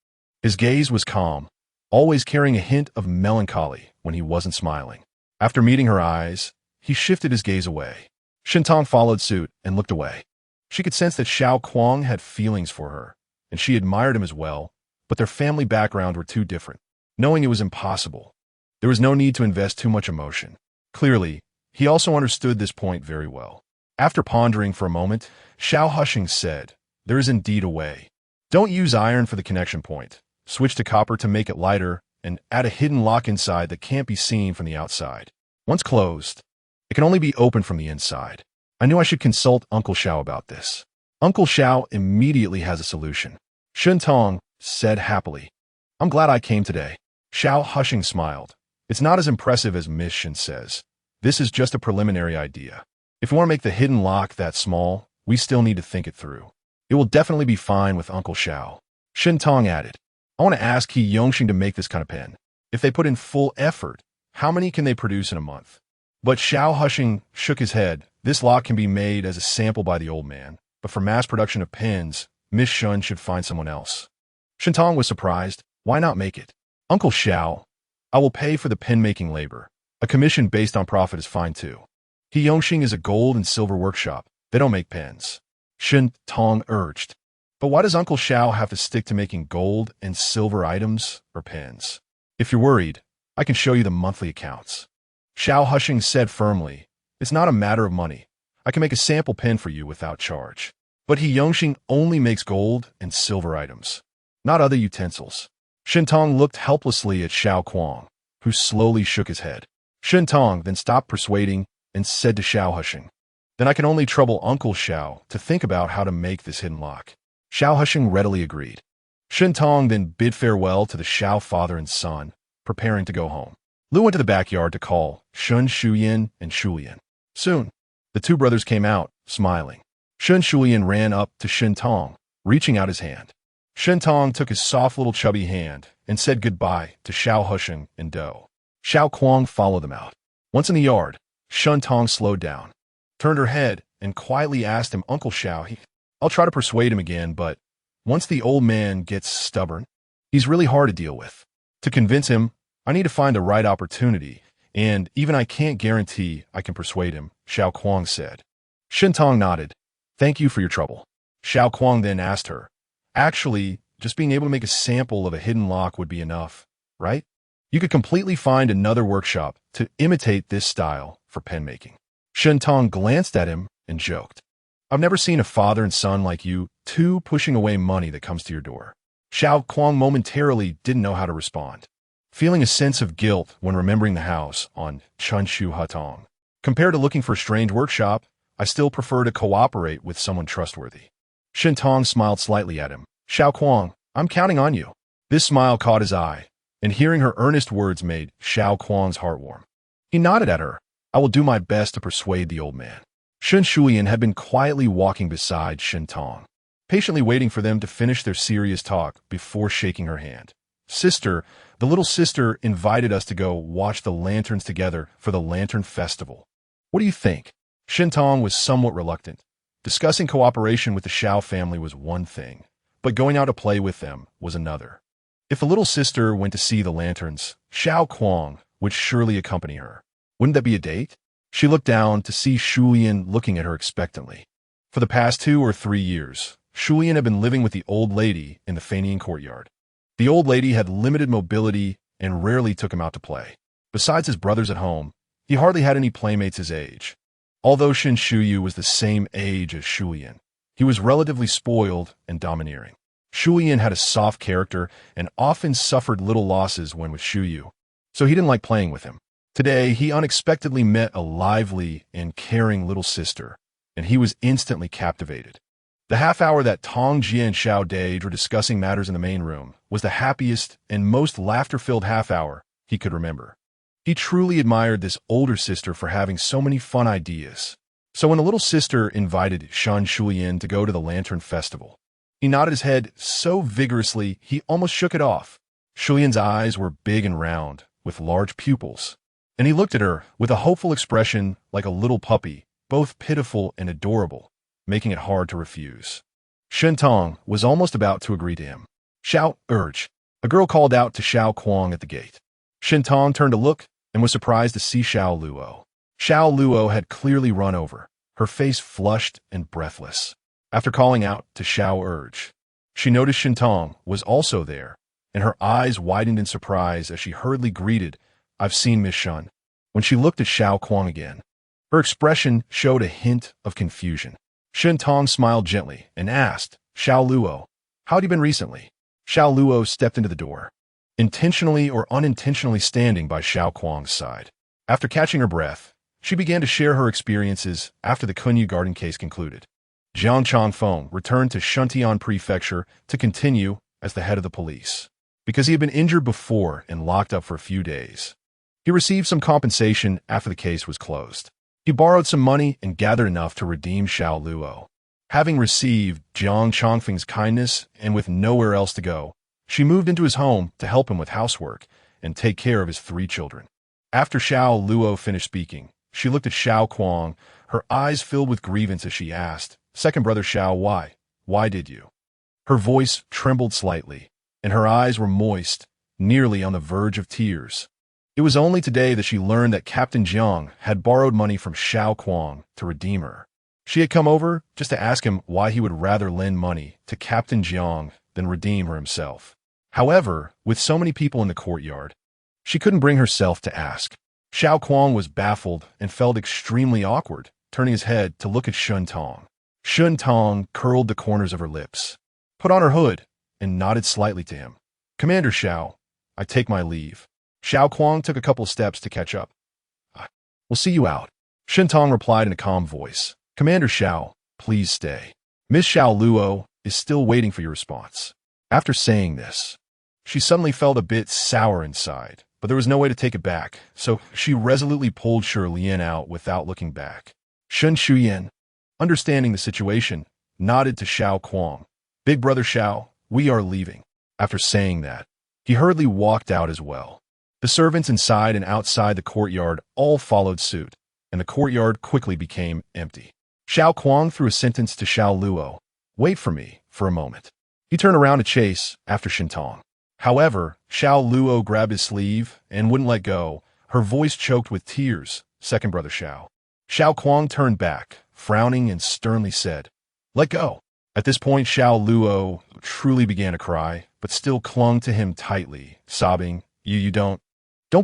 His gaze was calm, always carrying a hint of melancholy when he wasn't smiling. After meeting her eyes, he shifted his gaze away. Shentong followed suit and looked away. She could sense that Xiao Kuang had feelings for her, and she admired him as well, but their family background were too different. Knowing it was impossible, there was no need to invest too much emotion. Clearly, he also understood this point very well. After pondering for a moment, Xiao Hushing said, "There is indeed a way. Don't use iron for the connection point. Switch to copper to make it lighter, and add a hidden lock inside that can't be seen from the outside. Once closed, it can only be opened from the inside." I knew I should consult Uncle Xiao about this. Uncle Xiao immediately has a solution. Shentong said happily, "I'm glad I came today." Xiao Hushing smiled. "It's not as impressive as Miss Shen says. This is just a preliminary idea. If we want to make the hidden lock that small, we still need to think it through. It will definitely be fine with Uncle Xiao." Shentong added, "I want to ask He Yongxing to make this kind of pen. If they put in full effort, how many can they produce in a month?" But Xiao Hushing shook his head. "This lock can be made as a sample by the old man, but for mass production of pens, Miss Shun should find someone else." Shentong was surprised. "Why not make it?" "Uncle Xiao, I will pay for the pen-making labor. A commission based on profit is fine too. He Yongxing is a gold and silver workshop. They don't make pens." Shentong urged. "But why does Uncle Xiao have to stick to making gold and silver items or pens? If you're worried, I can show you the monthly accounts." Xiao Hushing said firmly, "It's not a matter of money. I can make a sample pen for you without charge. But He Yongxing only makes gold and silver items, not other utensils." Shentong looked helplessly at Xiao Kuang, who slowly shook his head. Shentong then stopped persuading and said to Xiao Hushing, "Then I can only trouble Uncle Xiao to think about how to make this hidden lock." Xiao Hushing readily agreed. Shentong then bid farewell to the Xiao father and son, preparing to go home. Lu went to the backyard to call Shun Shuyin and Shulian. Soon, the two brothers came out, smiling. Shun Shulian ran up to Shentong, reaching out his hand. Shentong took his soft little chubby hand and said goodbye to Xiao Hushing and Do. Xiao Kuang followed them out. Once in the yard, Shentong slowed down, turned her head, and quietly asked him, "Uncle Xiao, I'll try to persuade him again, but once the old man gets stubborn, he's really hard to deal with. To convince him, I need to find the right opportunity, and even I can't guarantee I can persuade him," Xiao Kuang said. Shentong nodded. "Thank you for your trouble." Xiao Kuang then asked her, "Actually, just being able to make a sample of a hidden lock would be enough, right? You could completely find another workshop to imitate this style for pen making." Shentong glanced at him and joked, "I've never seen a father and son like you two pushing away money that comes to your door." Xiao Kuang momentarily didn't know how to respond, feeling a sense of guilt when remembering the house on Chunshu Hutong. Compared to looking for a strange workshop, I still prefer to cooperate with someone trustworthy. Shentong smiled slightly at him. "Xiao Kuang, I'm counting on you." This smile caught his eye, and hearing her earnest words made Xiao Kuang's heart warm. He nodded at her. "I will do my best to persuade the old man." Shun Shulian had been quietly walking beside Shentong, patiently waiting for them to finish their serious talk before shaking her hand. "Sister, the little sister invited us to go watch the lanterns together for the Lantern Festival. What do you think?" Shentong was somewhat reluctant. Discussing cooperation with the Xiao family was one thing, but going out to play with them was another. If the little sister went to see the lanterns, Xiao Kuang would surely accompany her. Wouldn't that be a date? She looked down to see Shulian looking at her expectantly. For the past 2 or 3 years, Shulian had been living with the old lady in the Fenian courtyard. The old lady had limited mobility and rarely took him out to play. Besides his brothers at home, he hardly had any playmates his age. Although Shin Shuyu was the same age as Shulian, he was relatively spoiled and domineering. Shulian had a soft character and often suffered little losses when with Shuyu, so he didn't like playing with him. Today, he unexpectedly met a lively and caring little sister, and he was instantly captivated. The half hour that Tong Jie and Xiao Dage were discussing matters in the main room was the happiest and most laughter-filled half hour he could remember. He truly admired this older sister for having so many fun ideas. So when the little sister invited Shan Shulian to go to the Lantern Festival, he nodded his head so vigorously he almost shook it off. Shulian's eyes were big and round, with large pupils, and he looked at her with a hopeful expression like a little puppy, both pitiful and adorable, making it hard to refuse. Shen Tong was almost about to agree to him. "Xiao, urge." A girl called out to Xiao Kuang at the gate. Shen Tong turned to look and was surprised to see Xiao Luo. Xiao Luo had clearly run over, her face flushed and breathless. After calling out to Xiao urge, she noticed Shen Tong was also there, and her eyes widened in surprise as she hurriedly greeted, "I've seen Miss Shun." When she looked at Xiao Kuang again, her expression showed a hint of confusion. Shen Tong smiled gently and asked, "Xiao Luo, how have you been recently?" Xiao Luo stepped into the door, intentionally or unintentionally standing by Xiao Kuang's side. After catching her breath, she began to share her experiences after the Kunyu Garden case concluded. Jiang Changfeng returned to Shuntian Prefecture to continue as the head of the police, because he had been injured before and locked up for a few days. He received some compensation after the case was closed. He borrowed some money and gathered enough to redeem Xiao Luo. Having received Jiang Changfeng's kindness and with nowhere else to go, she moved into his home to help him with housework and take care of his 3 children. After Xiao Luo finished speaking, she looked at Xiao Kuang, her eyes filled with grievance as she asked, "Second brother Xiao, why? Why did you?" Her voice trembled slightly, and her eyes were moist, nearly on the verge of tears. It was only today that she learned that Captain Jiang had borrowed money from Xiao Kuang to redeem her. She had come over just to ask him why he would rather lend money to Captain Jiang than redeem her himself. However, with so many people in the courtyard, she couldn't bring herself to ask. Xiao Kuang was baffled and felt extremely awkward, turning his head to look at Shen Tong. Shen Tong curled the corners of her lips, put on her hood, and nodded slightly to him. "Commander Xiao, I take my leave." Xiao Kuang took a couple of steps to catch up. "We'll see you out." Shen Tong replied in a calm voice. "Commander Xiao, please stay. Miss Xiao Luo is still waiting for your response." After saying this, she suddenly felt a bit sour inside, but there was no way to take it back, so she resolutely pulled Shi Lian out without looking back. Shen Shuyan, understanding the situation, nodded to Xiao Kuang. "Big brother Xiao, we are leaving." After saying that, he hurriedly walked out as well. The servants inside and outside the courtyard all followed suit, and the courtyard quickly became empty. Xiao Kuang threw a sentence to Xiao Luo, "Wait for me for a moment." He turned around to chase after Shintong. However, Xiao Luo grabbed his sleeve and wouldn't let go, her voice choked with tears. "Second brother Xiao." Xiao Kuang turned back, frowning and sternly said, "Let go." At this point, Xiao Luo truly began to cry, but still clung to him tightly, sobbing, You don't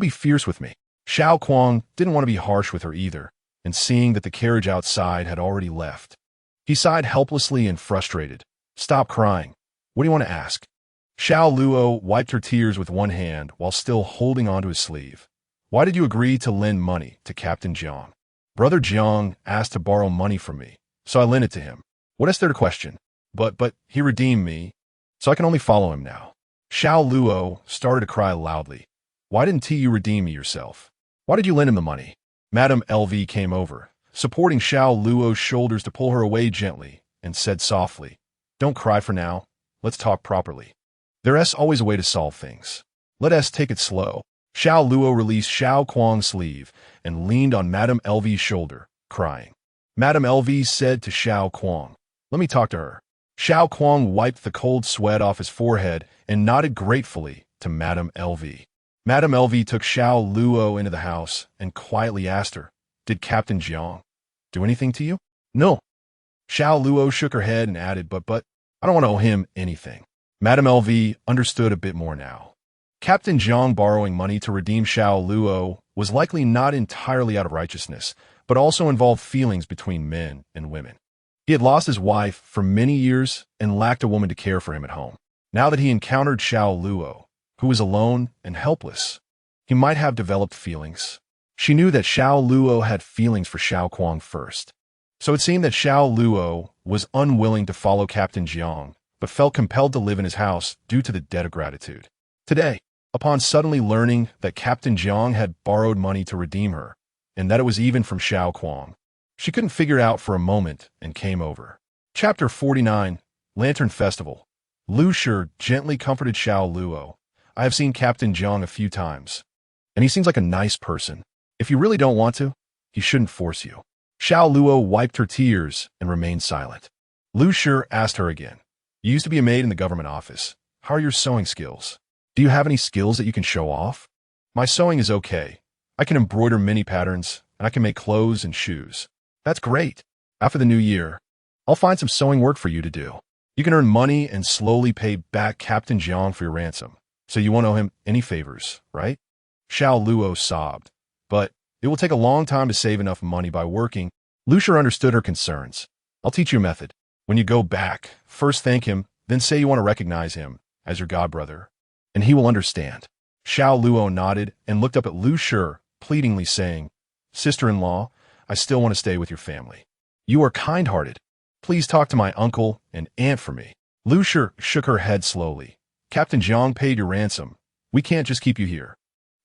be fierce with me." Xiao Kuang didn't want to be harsh with her either, and seeing that the carriage outside had already left, he sighed helplessly and frustrated. "Stop crying. What do you want to ask?" Xiao Luo wiped her tears with one hand while still holding onto his sleeve. "Why did you agree to lend money to Captain Jiang?" "Brother Jiang asked to borrow money from me, so I lent it to him. What is there to question? But he redeemed me, so I can only follow him now." Xiao Luo started to cry loudly. "Why didn't you redeem me yourself? Why did you lend him the money?" Madame LV came over, supporting Xiao Luo's shoulders to pull her away gently, and said softly, "Don't cry for now. Let's talk properly. There's always a way to solve things. Let us take it slow." Xiao Luo released Xiao Kuang's sleeve and leaned on Madame LV's shoulder, crying. Madame LV said to Xiao Kuang, "Let me talk to her." Xiao Kuang wiped the cold sweat off his forehead and nodded gratefully to Madame LV. Madame LV took Xiao Luo into the house and quietly asked her, "Did Captain Jiang do anything to you?" "No." Xiao Luo shook her head and added, but I don't want to owe him anything." Madame LV understood a bit more now. Captain Jiang borrowing money to redeem Xiao Luo was likely not entirely out of righteousness, but also involved feelings between men and women. He had lost his wife for many years and lacked a woman to care for him at home. Now that he encountered Xiao Luo, who was alone and helpless, he might have developed feelings. She knew that Xiao Luo had feelings for Xiao Kuang first. So it seemed that Xiao Luo was unwilling to follow Captain Jiang, but felt compelled to live in his house due to the debt of gratitude. Today, upon suddenly learning that Captain Jiang had borrowed money to redeem her, and that it was even from Xiao Kuang, she couldn't figure it out for a moment and came over. Chapter 49, Lantern Festival. Lu Shi gently comforted Xiao Luo. I have seen Captain Jiang a few times, and he seems like a nice person. If you really don't want to, he shouldn't force you. Xiao Luo wiped her tears and remained silent. Lu Shi asked her again. You used to be a maid in the government office. How are your sewing skills? Do you have any skills that you can show off? My sewing is okay. I can embroider many patterns, and I can make clothes and shoes. That's great. After the new year, I'll find some sewing work for you to do. You can earn money and slowly pay back Captain Jiang for your ransom. So you won't owe him any favors, right? Xiao Luo sobbed. But it will take a long time to save enough money by working. Lu Shi understood her concerns. I'll teach you a method. When you go back, first thank him, then say you want to recognize him as your godbrother, and he will understand. Xiao Luo nodded and looked up at Lu Shi, pleadingly saying, Sister-in-law, I still want to stay with your family. You are kind-hearted. Please talk to my uncle and aunt for me. Lu Shi shook her head slowly. Captain Jiang paid your ransom. We can't just keep you here.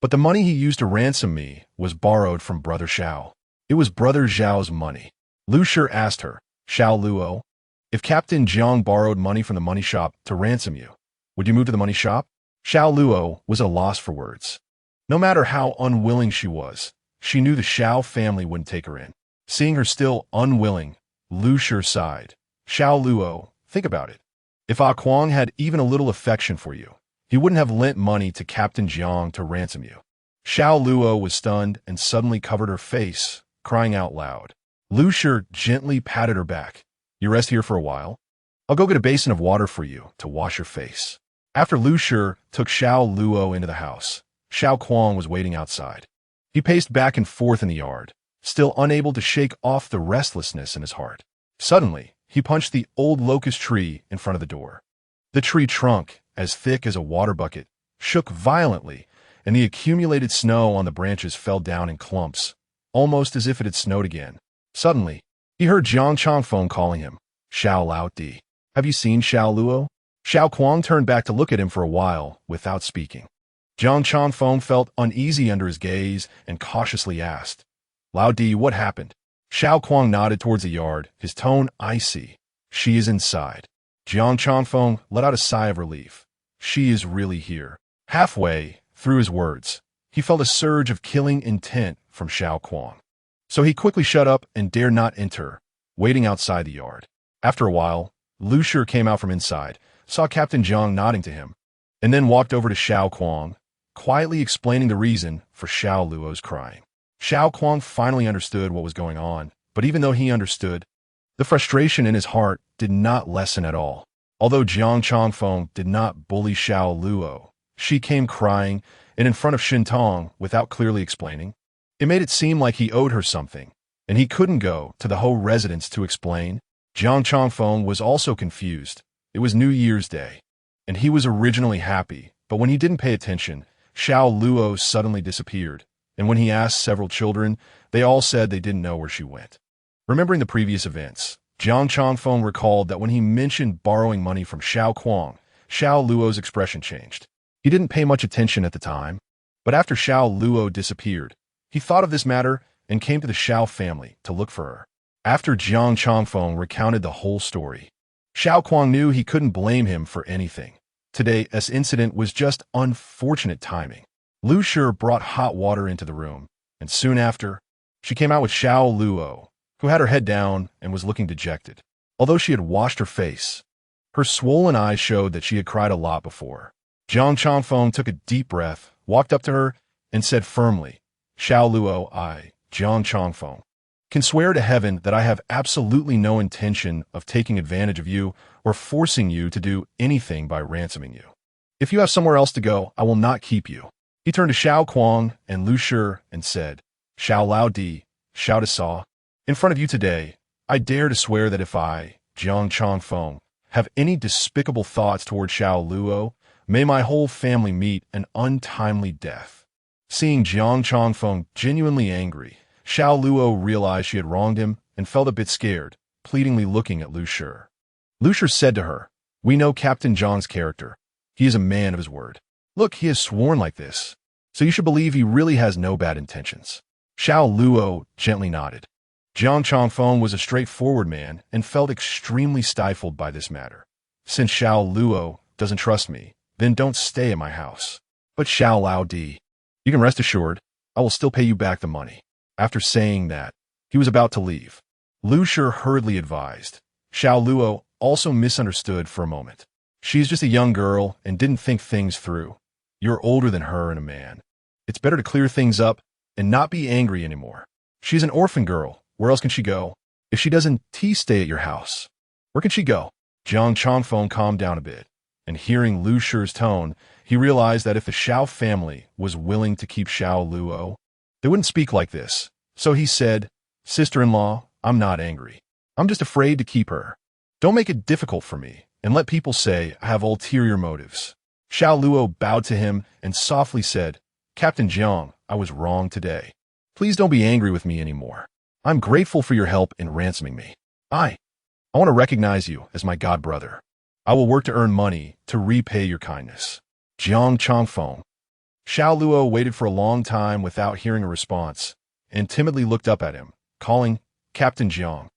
But the money he used to ransom me was borrowed from Brother Xiao. It was Brother Xiao's money. Lu Shi asked her, Xiao Luo, if Captain Jiang borrowed money from the money shop to ransom you, would you move to the money shop? Xiao Luo was at a loss for words. No matter how unwilling she was, she knew the Xiao family wouldn't take her in. Seeing her still unwilling, Lu Shi sighed. Xiao Luo, think about it. If Kuang had even a little affection for you, he wouldn't have lent money to Captain Jiang to ransom you. Xiao Luo was stunned and suddenly covered her face, crying out loud. Lu Shi gently patted her back. You rest here for a while? I'll go get a basin of water for you to wash your face. After Lu Shi took Xiao Luo into the house, Xiao Kuang was waiting outside. He paced back and forth in the yard, still unable to shake off the restlessness in his heart. Suddenly, he punched the old locust tree in front of the door. The tree trunk, as thick as a water bucket, shook violently, and the accumulated snow on the branches fell down in clumps, almost as if it had snowed again. Suddenly, he heard Jiang Changfeng calling him, Xiao Lao Di. Have you seen Xiao Luo? Xiao Kuang turned back to look at him for a while without speaking. Jiang Changfeng felt uneasy under his gaze and cautiously asked, Lao Di, what happened? Xiao Kuang nodded towards the yard, his tone icy. She is inside. Jiang Changfeng let out a sigh of relief. She is really here. Halfway through his words, he felt a surge of killing intent from Xiao Kuang. So he quickly shut up and dared not enter, waiting outside the yard. After a while, Lu Shi came out from inside, saw Captain Jiang nodding to him, and then walked over to Xiao Kuang, quietly explaining the reason for Xiao Luo's crying. Xiao Kuang finally understood what was going on, but even though he understood, the frustration in his heart did not lessen at all. Although Jiang Changfeng did not bully Xiao Luo, she came crying and in front of Shintong without clearly explaining. It made it seem like he owed her something, and he couldn't go to the Ho residence to explain. Jiang Changfeng was also confused. It was New Year's Day, and he was originally happy, but when he didn't pay attention, Xiao Luo suddenly disappeared, and when he asked several children, they all said they didn't know where she went. Remembering the previous events, Jiang Changfeng recalled that when he mentioned borrowing money from Xiao Kuang, Xiao Luo's expression changed. He didn't pay much attention at the time, but after Xiao Luo disappeared, he thought of this matter and came to the Xiao family to look for her. After Jiang Changfeng recounted the whole story, Xiao Kuang knew he couldn't blame him for anything. Today's incident was just unfortunate timing. Lu Shi brought hot water into the room, and soon after, she came out with Xiao Luo, who had her head down and was looking dejected. Although she had washed her face, her swollen eyes showed that she had cried a lot before. Jiang Changfeng took a deep breath, walked up to her, and said firmly, Xiao Luo, I, Jiang Changfeng, can swear to heaven that I have absolutely no intention of taking advantage of you or forcing you to do anything by ransoming you. If you have somewhere else to go, I will not keep you. He turned to Xiao Kuang and Lu Shi and said, Xiao Lao Di, Xiao De Sa, in front of you today, I dare to swear that if I, Jiang Changfeng, have any despicable thoughts toward Xiao Luo, may my whole family meet an untimely death. Seeing Jiang Chongfeng genuinely angry, Xiao Luo realized she had wronged him and felt a bit scared, pleadingly looking at Lu Shi. Lu Shi said to her, "We know Captain Zhang's character. He is a man of his word. Look, he has sworn like this, so you should believe he really has no bad intentions." Xiao Luo gently nodded. Jiang Chongfeng was a straightforward man and felt extremely stifled by this matter. "Since Xiao Luo doesn't trust me, then don't stay at my house. But Xiao Lao Di, you can rest assured, I will still pay you back the money." After saying that, he was about to leave. Lu Shi hurriedly advised. Xiao Luo also misunderstood for a moment. "She's just a young girl and didn't think things through. You're older than her and a man. It's better to clear things up and not be angry anymore. She's an orphan girl. Where else can she go? If she doesn't stay at your house, where can she go?" Jiang Chongfeng calmed down a bit, and hearing Lu Shi's tone, he realized that if the Xiao family was willing to keep Xiao Luo, they wouldn't speak like this. So he said, "Sister-in-law, I'm not angry. I'm just afraid to keep her. Don't make it difficult for me, and let people say I have ulterior motives." Xiao Luo bowed to him and softly said, "Captain Jiang, I was wrong today. Please don't be angry with me anymore. I'm grateful for your help in ransoming me. I want to recognize you as my god brother. I will work to earn money to repay your kindness." Jiang Chongfeng. Xiao Luo waited for a long time without hearing a response, and timidly looked up at him, calling, "Captain Jiang."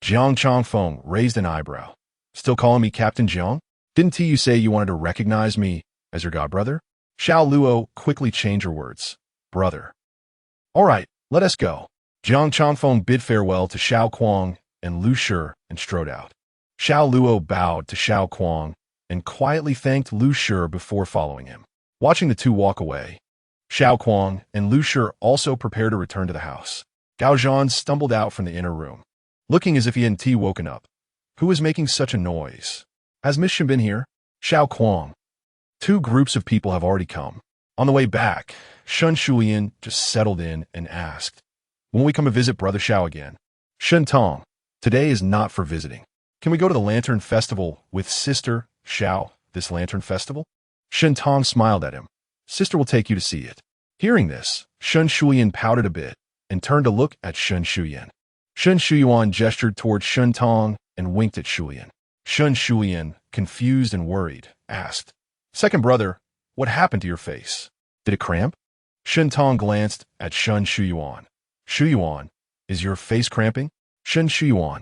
Jiang Chongfeng raised an eyebrow. "Still calling me Captain Jiang? Didn't you say you wanted to recognize me as your godbrother?" Xiao Luo quickly changed her words. "Brother." "All right, let us go." Jiang Chongfeng bid farewell to Xiao Kuang and Lu Shi and strode out. Xiao Luo bowed to Xiao Kuang and quietly thanked Lu Shi before following him. Watching the two walk away, Xiao Kuang and Lu Shi also prepared to return to the house. Gao Zhan stumbled out from the inner room, looking as if he hadn't woken up. "Who is making such a noise? Has Miss Shen been here?" Xiao Kuang. "Two groups of people have already come." On the way back, Shun Shulian just settled in and asked, "When we come to visit Brother Xiao again?" "Shun Tong, today is not for visiting. Can we go to the Lantern Festival with Sister Xiao, this Lantern Festival?" Shun Tong smiled at him. "Sister will take you to see it." Hearing this, Shun Shulian pouted a bit and turned to look at Shun Shuyan. Shun Shuyuan gestured toward Shun Tong and winked at Shulian. Shun Shulian, confused and worried, asked, "Second brother, what happened to your face? Did it cramp?" Shun Tong glanced at Shun Shuyuan. "Shuyuan, is your face cramping?" Shun Shuyuan.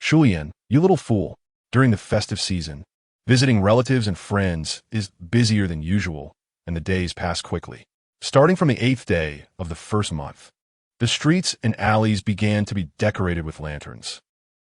"Shulian, you little fool. During the festive season, visiting relatives and friends is busier than usual, and the days pass quickly. Starting from the 8th day of the first month, the streets and alleys began to be decorated with lanterns,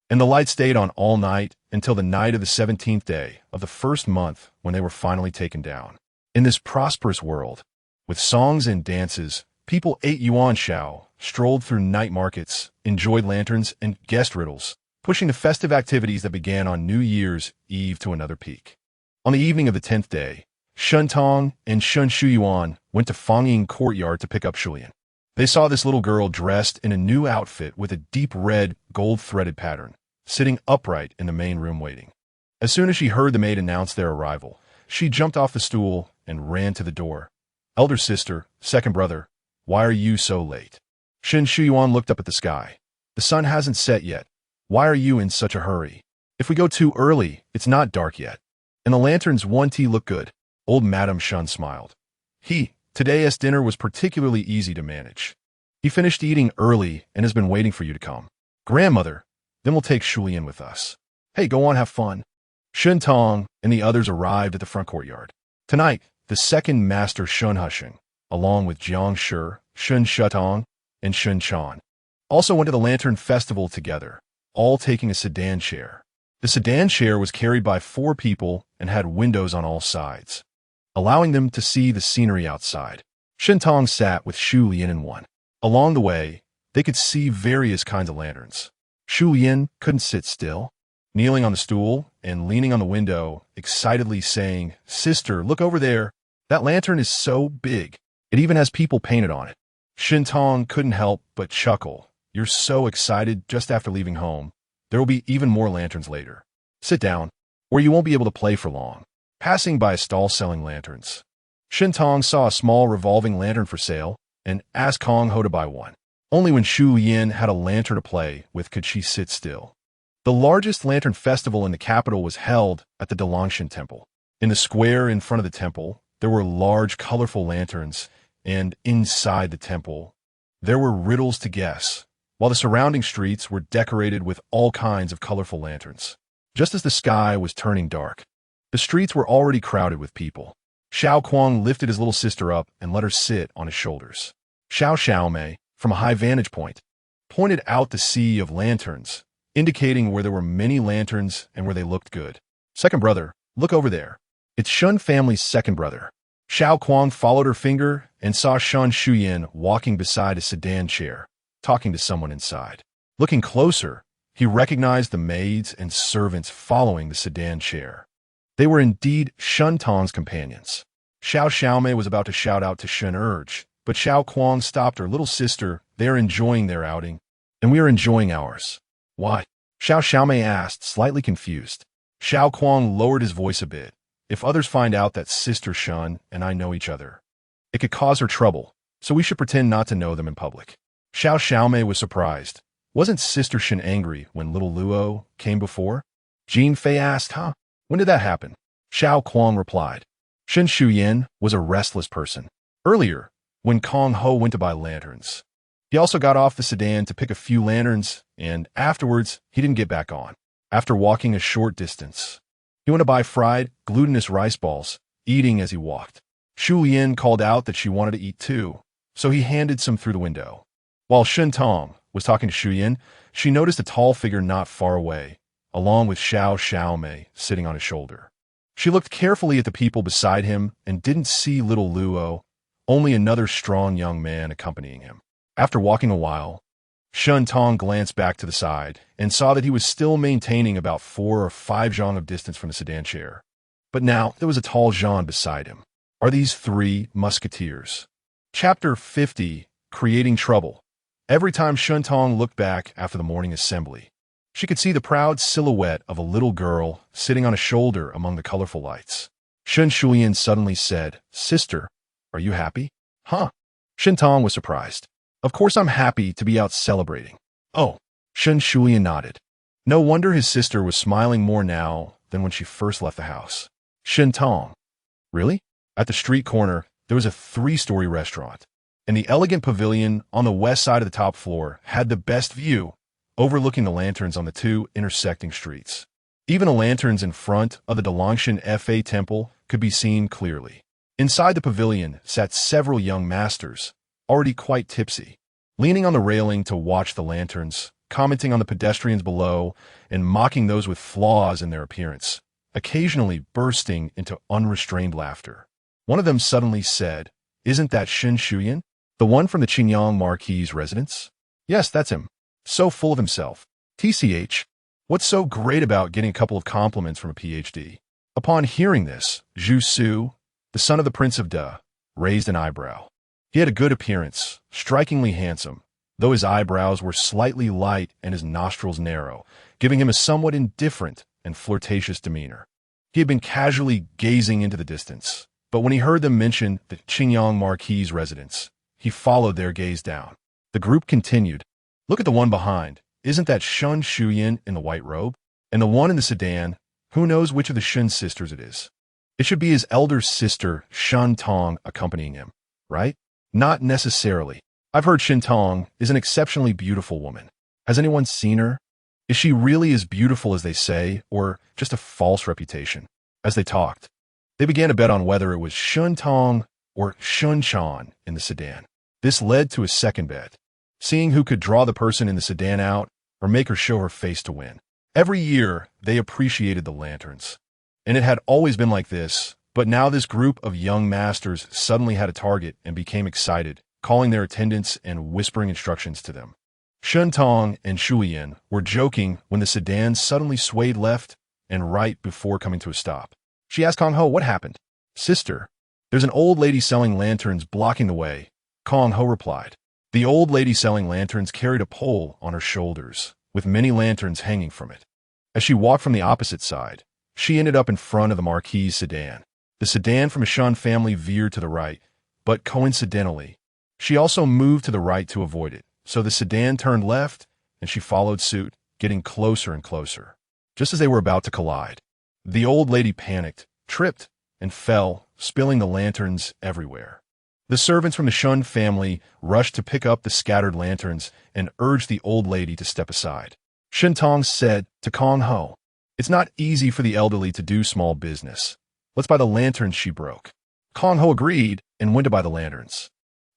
and the lights stayed on all night until the night of the 17th day of the first month when they were finally taken down. In this prosperous world, with songs and dances, people ate yuan shao, strolled through night markets, enjoyed lanterns and guest riddles, pushing the festive activities that began on New Year's Eve to another peak. On the evening of the 10th day, Shun Tong and Shun Shuyuan went to Fangying Courtyard to pick up Shulian. They saw this little girl dressed in a new outfit with a deep red, gold-threaded pattern, sitting upright in the main room waiting. As soon as she heard the maid announce their arrival, she jumped off the stool and ran to the door. "Elder sister, second brother, why are you so late?" Shun Shuyuan looked up at the sky. "The sun hasn't set yet. Why are you in such a hurry? If we go too early, it's not dark yet. And the lanterns won't look good." Old Madam Shun smiled. Today's dinner was particularly easy to manage. He finished eating early and has been waiting for you to come. Grandmother, then we'll take Shulian with us. Hey, go on, have fun." Shun Tong and the others arrived at the front courtyard. Tonight, the second master Shun Husheng, along with Jiang Shi, Shun Shutong, and Shun Chan, also went to the Lantern Festival together, all taking a sedan chair. The sedan chair was carried by 4 people and had windows on all sides, allowing them to see the scenery outside. Shun Tong sat with Shu Lin in one. Along the way, they could see various kinds of lanterns. Shu Lin couldn't sit still, kneeling on the stool and leaning on the window, excitedly saying, "Sister, look over there. That lantern is so big. It even has people painted on it." Shun Tong couldn't help but chuckle. "You're so excited just after leaving home. There will be even more lanterns later. Sit down, or you won't be able to play for long." Passing by a stall selling lanterns, Shen Tong saw a small revolving lantern for sale and asked Kong Ho to buy one. Only when Shu Yin had a lantern to play with could she sit still. The largest lantern festival in the capital was held at the Dalangshan Temple. In the square in front of the temple, there were large, colorful lanterns, and inside the temple, there were riddles to guess, while the surrounding streets were decorated with all kinds of colorful lanterns. Just as the sky was turning dark, the streets were already crowded with people. Xiao Kuang lifted his little sister up and let her sit on his shoulders. Xiaomei, from a high vantage point, pointed out the sea of lanterns, indicating where there were many lanterns and where they looked good. Second brother, look over there. It's Shun family's second brother. Xiao Kuang followed her finger and saw Shun Shuyin walking beside a sedan chair, talking to someone inside. Looking closer, he recognized the maids and servants following the sedan chair. They were indeed Shun Tong's companions. Xiaomei was about to shout out to Shun Urge, but Xiao Kuang stopped her. Little sister, they are enjoying their outing, and we are enjoying ours. Why? Xiaomei asked, slightly confused. Xiao Kuang lowered his voice a bit. If others find out that Sister Shun and I know each other, it could cause her trouble, so we should pretend not to know them in public. Xiaomei was surprised. Wasn't Sister Shun angry when little Luo came before? Jin Fei asked, huh? When did that happen? Xiao Kuang replied. Shun Shuyin was a restless person. Earlier, when Kong Ho went to buy lanterns, he also got off the sedan to pick a few lanterns, and afterwards, he didn't get back on. After walking a short distance, he went to buy fried, glutinous rice balls, eating as he walked. Shu Yin called out that she wanted to eat too, so he handed some through the window. While Shen Tong was talking to Shu Yin, she noticed a tall figure not far away, along with Xiaomei sitting on his shoulder. She looked carefully at the people beside him and didn't see little Luo, only another strong young man accompanying him. After walking a while, Shen Tong glanced back to the side and saw that he was still maintaining about 4 or 5 zhang of distance from the sedan chair. But now there was a tall Zhan beside him. Are these 3 musketeers? Chapter 50, Creating Trouble. Every time Shen Tong looked back after the morning assembly, she could see the proud silhouette of a little girl sitting on a shoulder among the colorful lights. Shen Shuyin suddenly said, Sister, are you happy? Huh? Shen Tong was surprised. Of course I'm happy to be out celebrating. Oh, Shen Shuyin nodded. No wonder his sister was smiling more now than when she first left the house. Shen Tong. Really? At the street corner, there was a 3-story restaurant, and the elegant pavilion on the west side of the top floor had the best view, overlooking the lanterns on the 2 intersecting streets. Even the lanterns in front of the Dalangshan Fa temple could be seen clearly. Inside the pavilion sat several young masters, already quite tipsy, leaning on the railing to watch the lanterns, commenting on the pedestrians below, and mocking those with flaws in their appearance, occasionally bursting into unrestrained laughter. One of them suddenly said, Isn't that Shen Shuyin, the one from the Qingyang Marquis's residence? Yes, that's him. So full of himself. TCH, what's so great about getting a couple of compliments from a PhD? Upon hearing this, Zhu Su, the son of the Prince of Da, raised an eyebrow. He had a good appearance, strikingly handsome, though his eyebrows were slightly light and his nostrils narrow, giving him a somewhat indifferent and flirtatious demeanor. He had been casually gazing into the distance, but when he heard them mention the Qingyang Marquis's residence, he followed their gaze down. The group continued. Look at the one behind. Isn't that Shun Shuyin in the white robe? And the one in the sedan, who knows which of the Shun sisters it is? It should be his elder sister, Shen Tong, accompanying him, right? Not necessarily. I've heard Shen Tong is an exceptionally beautiful woman. Has anyone seen her? Is she really as beautiful as they say, or just a false reputation? As they talked, they began to bet on whether it was Shen Tong or Shun Chan in the sedan. This led to a second bet, seeing who could draw the person in the sedan out or make her show her face to win. Every year, they appreciated the lanterns, and it had always been like this, but now this group of young masters suddenly had a target and became excited, calling their attendants and whispering instructions to them. Shen Tong and Shu Yin were joking when the sedan suddenly swayed left and right before coming to a stop. She asked Kong Ho what happened. Sister, there's an old lady selling lanterns blocking the way, Kong Ho replied. The old lady selling lanterns carried a pole on her shoulders, with many lanterns hanging from it. As she walked from the opposite side, she ended up in front of the Marquis's sedan. The sedan from a Shun family veered to the right, but coincidentally, she also moved to the right to avoid it, so the sedan turned left, and she followed suit, getting closer and closer. Just as they were about to collide, the old lady panicked, tripped, and fell, spilling the lanterns everywhere. The servants from the Shun family rushed to pick up the scattered lanterns and urged the old lady to step aside. Shentong said to Kong Ho, "It's not easy for the elderly to do small business. Let's buy the lanterns she broke." Kong Ho agreed and went to buy the lanterns.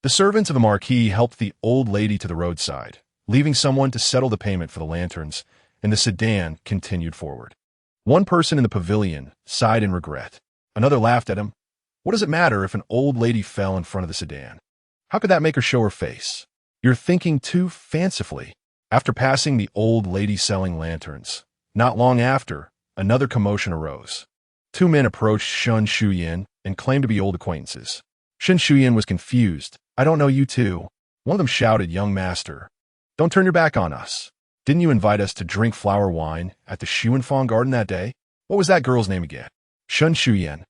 The servants of the marquis helped the old lady to the roadside, leaving someone to settle the payment for the lanterns, and the sedan continued forward. One person in the pavilion sighed in regret. Another laughed at him. What does it matter if an old lady fell in front of the sedan? How could that make her show her face? You're thinking too fancifully. After passing the old lady selling lanterns, not long after, another commotion arose. Two men approached Shun Shuyan and claimed to be old acquaintances. Shun Shuyan was confused. "I don't know you two." One of them shouted, "Young master, don't turn your back on us. Didn't you invite us to drink flower wine at the Xuanfang garden that day? What was that girl's name again?" Shun Shuyan.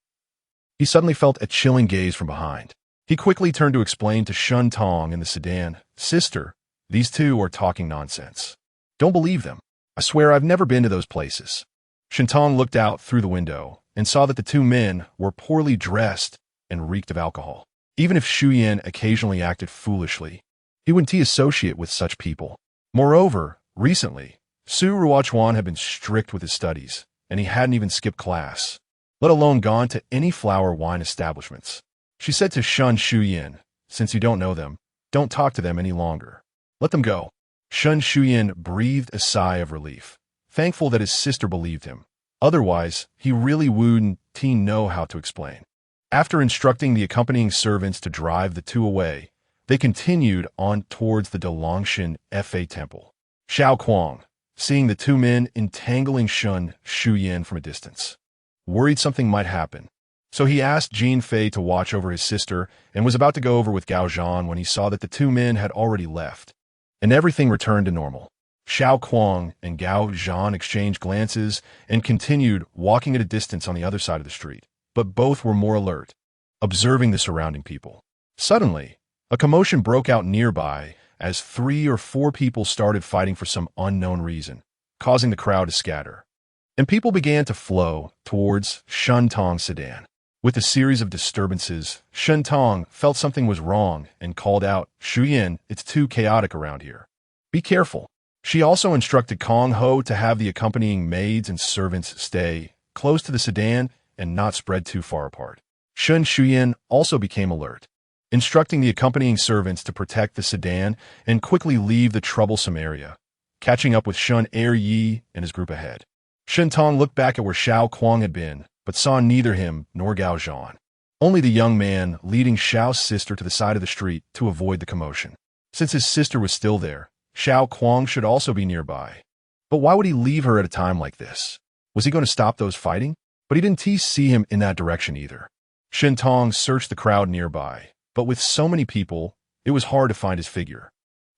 He suddenly felt a chilling gaze from behind. He quickly turned to explain to Shun Tong in the sedan, "Sister, these two are talking nonsense. Don't believe them. I swear I've never been to those places." Shun Tong looked out through the window and saw that the two men were poorly dressed and reeked of alcohol. Even if Shuyan occasionally acted foolishly, he wouldn't associate with such people. Moreover, recently, Su Ruochuan had been strict with his studies, and he hadn't even skipped class, let alone gone to any flower wine establishments. She said to Shun Shuyan, "Since you don't know them, don't talk to them any longer. Let them go." Shun Shuyan breathed a sigh of relief, thankful that his sister believed him. Otherwise, he really wouldn't know how to explain. After instructing the accompanying servants to drive the two away, they continued on towards the Dalongshan Fa temple. Xiao Kuang, seeing the two men entangling Shun Shuyan from a distance, worried something might happen. So he asked Jin Fei to watch over his sister and was about to go over with Gao Zhan when he saw that the two men had already left, and everything returned to normal. Xiao Kuang and Gao Zhan exchanged glances and continued walking at a distance on the other side of the street, but both were more alert, observing the surrounding people. Suddenly, a commotion broke out nearby as 3 or 4 people started fighting for some unknown reason, causing the crowd to scatter. And people began to flow towards Shun Tong's sedan. With a series of disturbances, Shun Tong felt something was wrong and called out, "Shuyan, it's too chaotic around here. Be careful." She also instructed Kong Ho to have the accompanying maids and servants stay close to the sedan and not spread too far apart. Shun Shuyan also became alert, instructing the accompanying servants to protect the sedan and quickly leave the troublesome area, catching up with Shun Yi and his group ahead. Shun Tong looked back at where Xiao Kuang had been, but saw neither him nor Gao Zhan. Only the young man leading Xiao's sister to the side of the street to avoid the commotion. Since his sister was still there, Xiao Kuang should also be nearby. But why would he leave her at a time like this? Was he going to stop those fighting? But he didn't see him in that direction either. Shun Tong searched the crowd nearby, but with so many people, it was hard to find his figure.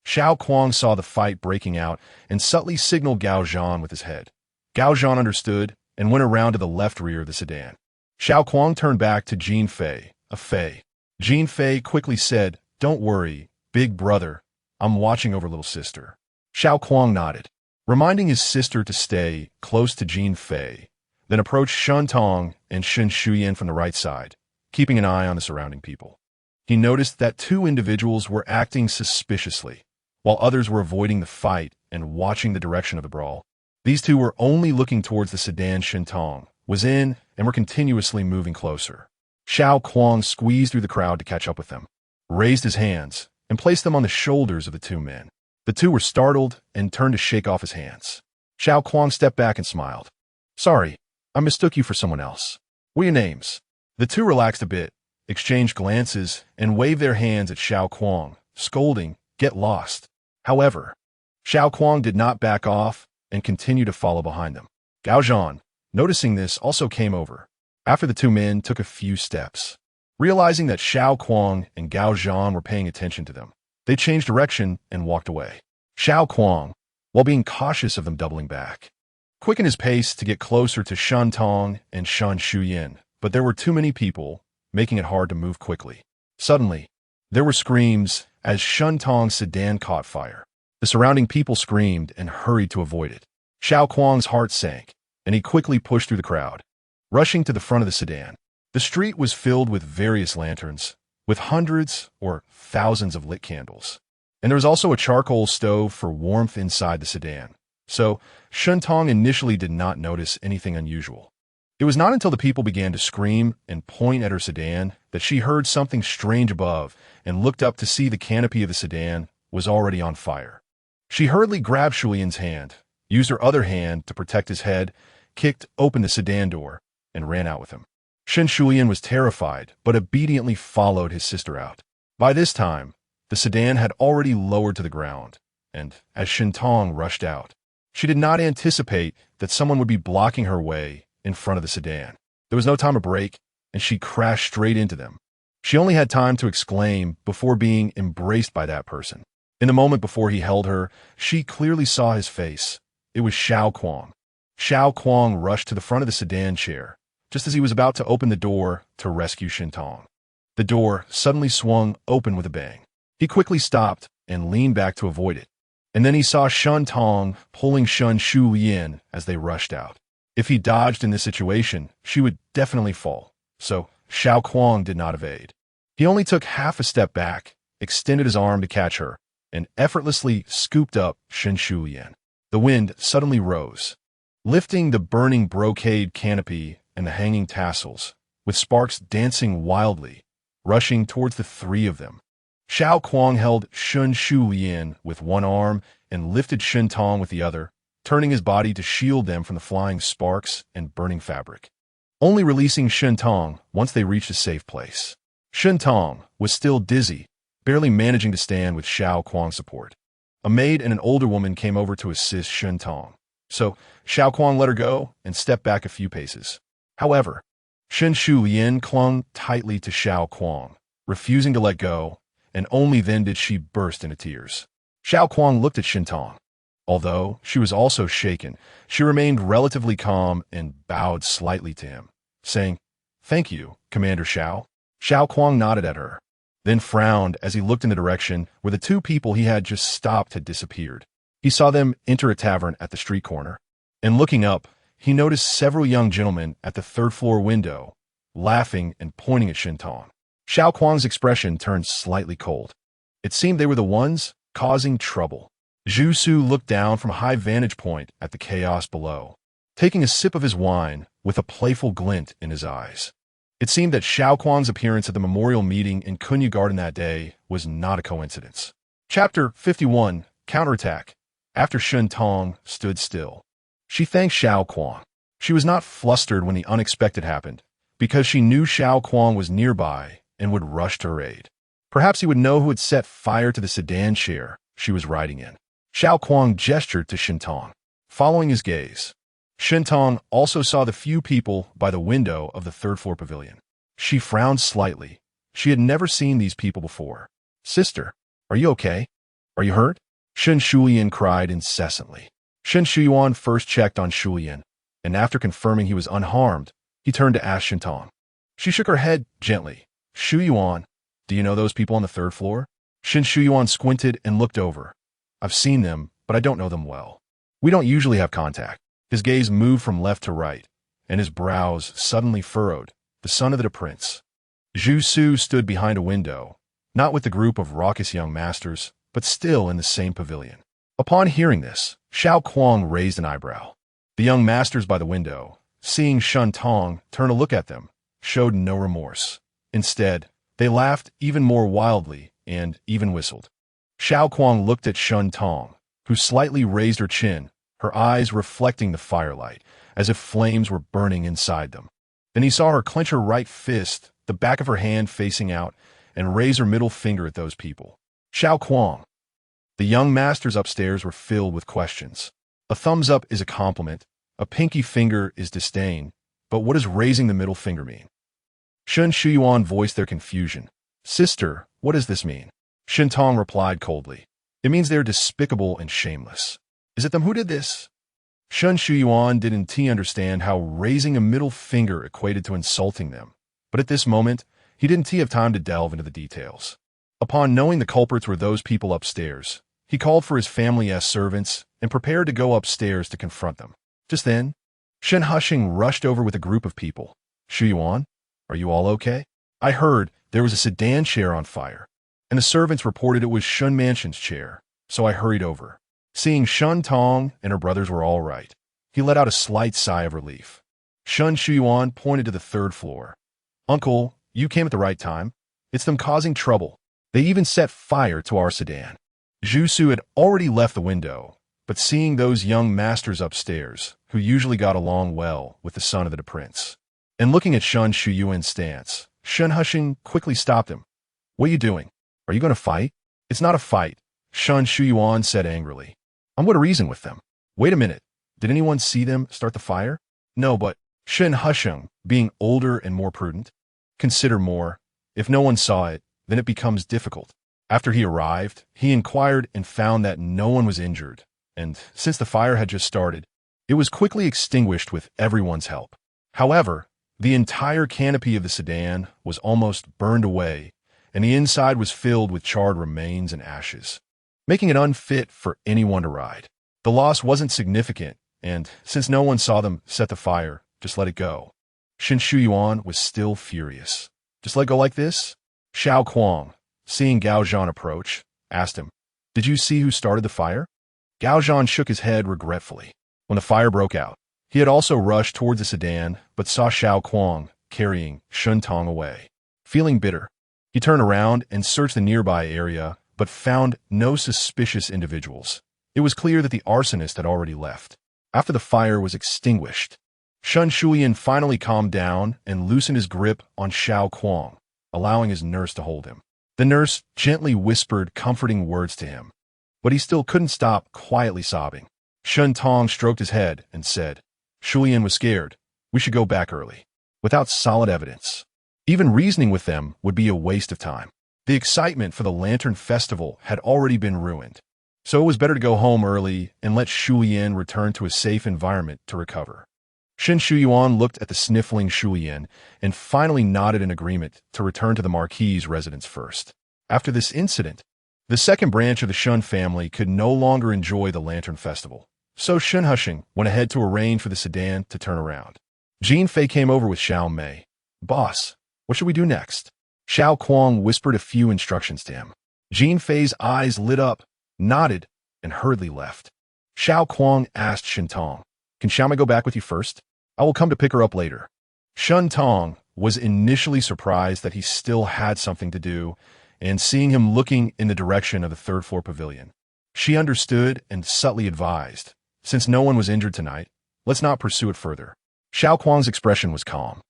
Xiao Kuang saw the fight breaking out and subtly signaled Gao Zhan with his head. Gao Zhan understood and went around to the left rear of the sedan. Xiao Kuang turned back to Jin Fei, a Fei. Jin Fei quickly said, "Don't worry, big brother. I'm watching over little sister." Xiao Kuang nodded, reminding his sister to stay close to Jin Fei, then approached Shun Tong and Shun Shuyan from the right side, keeping an eye on the surrounding people. He noticed that 2 individuals were acting suspiciously, while others were avoiding the fight and watching the direction of the brawl. These 2 were only looking towards the sedan Shun Tong was in and were continuously moving closer. Xiao Kuang squeezed through the crowd to catch up with them, raised his hands, and placed them on the shoulders of the 2 men. The 2 were startled and turned to shake off his hands. Xiao Kuang stepped back and smiled. "Sorry, I mistook you for someone else. What are your names?" The 2 relaxed a bit, exchanged glances, and waved their hands at Xiao Kuang, scolding, "Get lost." However, Xiao Kuang did not back off and continued to follow behind them. Gao Zhan, noticing this, also came over. After the 2 men took a few steps, realizing that Xiao Kuang and Gao Zhan were paying attention to them, they changed direction and walked away. Xiao Kuang, while being cautious of them doubling back, quickened his pace to get closer to Shun Tong and Shun Shuyan but there were too many people, making it hard to move quickly. Suddenly, there were screams as Shun Tong's sedan caught fire. The surrounding people screamed and hurried to avoid it. Xiao Kuang's heart sank, and he quickly pushed through the crowd, rushing to the front of the sedan. The street was filled with various lanterns, with hundreds or thousands of lit candles. And there was also a charcoal stove for warmth inside the sedan. So, Shun Tong initially did not notice anything unusual. It was not until the people began to scream and point at her sedan that she heard something strange above and looked up to see the canopy of the sedan was already on fire. She hurriedly grabbed Shulian's hand, used her other hand to protect his head, kicked open the sedan door, and ran out with him. Shen Shulian was terrified, but obediently followed his sister out. By this time, the sedan had already lowered to the ground, and as Shen Tong rushed out, she did not anticipate that someone would be blocking her way in front of the sedan. There was no time to brake, and she crashed straight into them. She only had time to exclaim before being embraced by that person. In the moment before he held her, she clearly saw his face. It was Xiao Kuang. Xiao Kuang rushed to the front of the sedan chair, just as he was about to open the door to rescue Shen Tong. The door suddenly swung open with a bang. He quickly stopped and leaned back to avoid it. And then he saw Shun Tong pulling Shun Shulian as they rushed out. If he dodged in this situation, she would definitely fall. So Xiao Kuang did not evade. He only took half a step back, extended his arm to catch her, and effortlessly scooped up Shen Shulian. The wind suddenly rose, lifting the burning brocade canopy and the hanging tassels, with sparks dancing wildly, rushing towards the three of them. Xiao Kuang held Shun Shulian with one arm and lifted Shen Tong with the other, turning his body to shield them from the flying sparks and burning fabric, only releasing Shen Tong once they reached a safe place. Shen Tong was still dizzy, barely managing to stand with Xiao Kuang's support. A maid and an older woman came over to assist Shen Tong, so Xiao Kuang let her go and stepped back a few paces. However, Shen Shulian clung tightly to Xiao Kuang, refusing to let go, and only then did she burst into tears. Xiao Kuang looked at Shen Tong. Although she was also shaken, she remained relatively calm and bowed slightly to him, saying, "Thank you, Commander Xiao." Xiao Kuang nodded at her, then frowned as he looked in the direction where the two people he had just stopped had disappeared. He saw them enter a tavern at the street corner, and looking up, he noticed several young gentlemen at the third-floor window, laughing and pointing at Shen Tong. Xiao Kuang's expression turned slightly cold. It seemed they were the ones causing trouble. Zhu Su looked down from a high vantage point at the chaos below, taking a sip of his wine with a playful glint in his eyes. It seemed that Xiao Kuang's appearance at the memorial meeting in Kunya Garden that day was not a coincidence. Chapter 51, Counterattack. After Shen Tong stood still, she thanked Xiao Kuang. She was not flustered when the unexpected happened, because she knew Xiao Kuang was nearby and would rush to her aid. Perhaps he would know who had set fire to the sedan chair she was riding in. Xiao Kuang gestured to Shen Tong, following his gaze. Shen Tong also saw the few people by the window of the third-floor pavilion. She frowned slightly. She had never seen these people before. "Sister, are you okay? Are you hurt?" Shen Shulian cried incessantly. Shen Shuyuan first checked on Shulian, and after confirming he was unharmed, he turned to ask Shen Tong. She shook her head gently. "Shuyuan, do you know those people on the third floor?" Shen Shuyuan squinted and looked over. "I've seen them, but I don't know them well. We don't usually have contact." His gaze moved from left to right, and his brows suddenly furrowed. The son of the prince. Zhu Su stood behind a window, not with the group of raucous young masters, but still in the same pavilion. Upon hearing this, Xiao Kuang raised an eyebrow. The young masters by the window, seeing Shen Tong turn to look at them, showed no remorse. Instead, they laughed even more wildly and even whistled. Xiao Kuang looked at Shen Tong, who slightly raised her chin, her eyes reflecting the firelight, as if flames were burning inside them. Then he saw her clench her right fist, the back of her hand facing out, and raise her middle finger at those people. "Xiao Kuang." The young masters upstairs were filled with questions. A thumbs up is a compliment, a pinky finger is disdain, but what does raising the middle finger mean? Shen Shuyuan voiced their confusion. "Sister, what does this mean?" Shen Tong replied coldly. "It means they're despicable and shameless." "Is it them who did this?" Shun Shuyuan didn't understand how raising a middle finger equated to insulting them, but at this moment, he didn't have time to delve into the details. Upon knowing the culprits were those people upstairs, he called for his family's servants and prepared to go upstairs to confront them. Just then, Shen Hushing rushed over with a group of people. Shuyuan, are you all okay? I heard there was a sedan chair on fire, and the servants reported it was Shun Mansion's chair, so I hurried over. Seeing Shun Tong and her brothers were all right, he let out a slight sigh of relief. Shun Shuyuan pointed to the third floor. Uncle, you came at the right time. It's them causing trouble. They even set fire to our sedan. Zhu Su had already left the window, but seeing those young masters upstairs, who usually got along well with the son of the prince, and looking at Shun Shuyuan's stance, Shen Hushing quickly stopped him. What are you doing? Are you going to fight? It's not a fight, Shun Shuyuan said angrily. I'm going to reason with them. Wait a minute. Did anyone see them start the fire? No, but Shen Husheng, being older and more prudent, consider more. If no one saw it, then it becomes difficult. After he arrived, he inquired and found that no one was injured, and since the fire had just started, it was quickly extinguished with everyone's help. However, the entire canopy of the sedan was almost burned away, and the inside was filled with charred remains and ashes, making it unfit for anyone to ride. The loss wasn't significant, and since no one saw them set the fire, just let it go. Shen Shuyuan was still furious. Just let go like this? Xiao Kuang, seeing Gao Zhan approach, asked him, Did you see who started the fire? Gao Zhan shook his head regretfully. When the fire broke out, he had also rushed towards the sedan, but saw Xiao Kuang carrying Shun Tong away. Feeling bitter, he turned around and searched the nearby area, but found no suspicious individuals. It was clear that the arsonist had already left. After the fire was extinguished, Shun Shuyan finally calmed down and loosened his grip on Xiao Kuang, allowing his nurse to hold him. The nurse gently whispered comforting words to him, but he still couldn't stop quietly sobbing. Shun Tong stroked his head and said, Shuyan was scared. We should go back early. Without solid evidence, even reasoning with them would be a waste of time. The excitement for the Lantern Festival had already been ruined, so it was better to go home early and let Shuyan return to a safe environment to recover. Shen Shuyuan looked at the sniffling Shuyan and finally nodded in agreement to return to the Marquis's residence first. After this incident, the second branch of the Shun family could no longer enjoy the Lantern Festival, so Shen Hushing went ahead to arrange for the sedan to turn around. Jean Fei came over with Xiao Mei. Boss, what should we do next? Xiao Kuang whispered a few instructions to him. Jean Fei's eyes lit up, nodded, and hurriedly left. Xiao Kuang asked Shen Tong, Can Xiao Mei go back with you first? I will come to pick her up later. Shun Tong was initially surprised that he still had something to do, and seeing him looking in the direction of the third-floor pavilion, she understood and subtly advised, Since no one was injured tonight, let's not pursue it further. Xiao Kuang's expression was calm,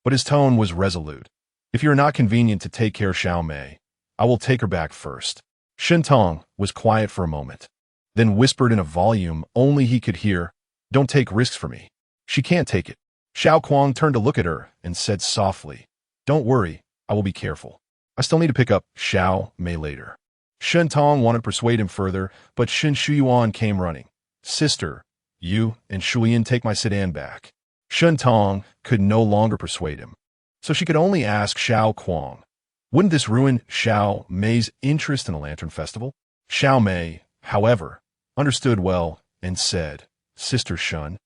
but his tone was resolute. If you are not convenient to take care of Xiao Mei, I will take her back first. Shen Tong was quiet for a moment, then whispered in a volume only he could hear, Don't take risks for me. She can't take it. Xiao Kuang turned to look at her and said softly, Don't worry, I will be careful. I still need to pick up Xiao Mei later. Shen Tong wanted to persuade him further, but Shen Shuyuan came running. Sister, you and Shuyan take my sedan back. Shen Tong could no longer persuade him, so she could only ask Xiao Kuang, Wouldn't this ruin Xiao Mei's interest in the Lantern Festival? Xiao Mei, however, understood well and said, Sister Shun,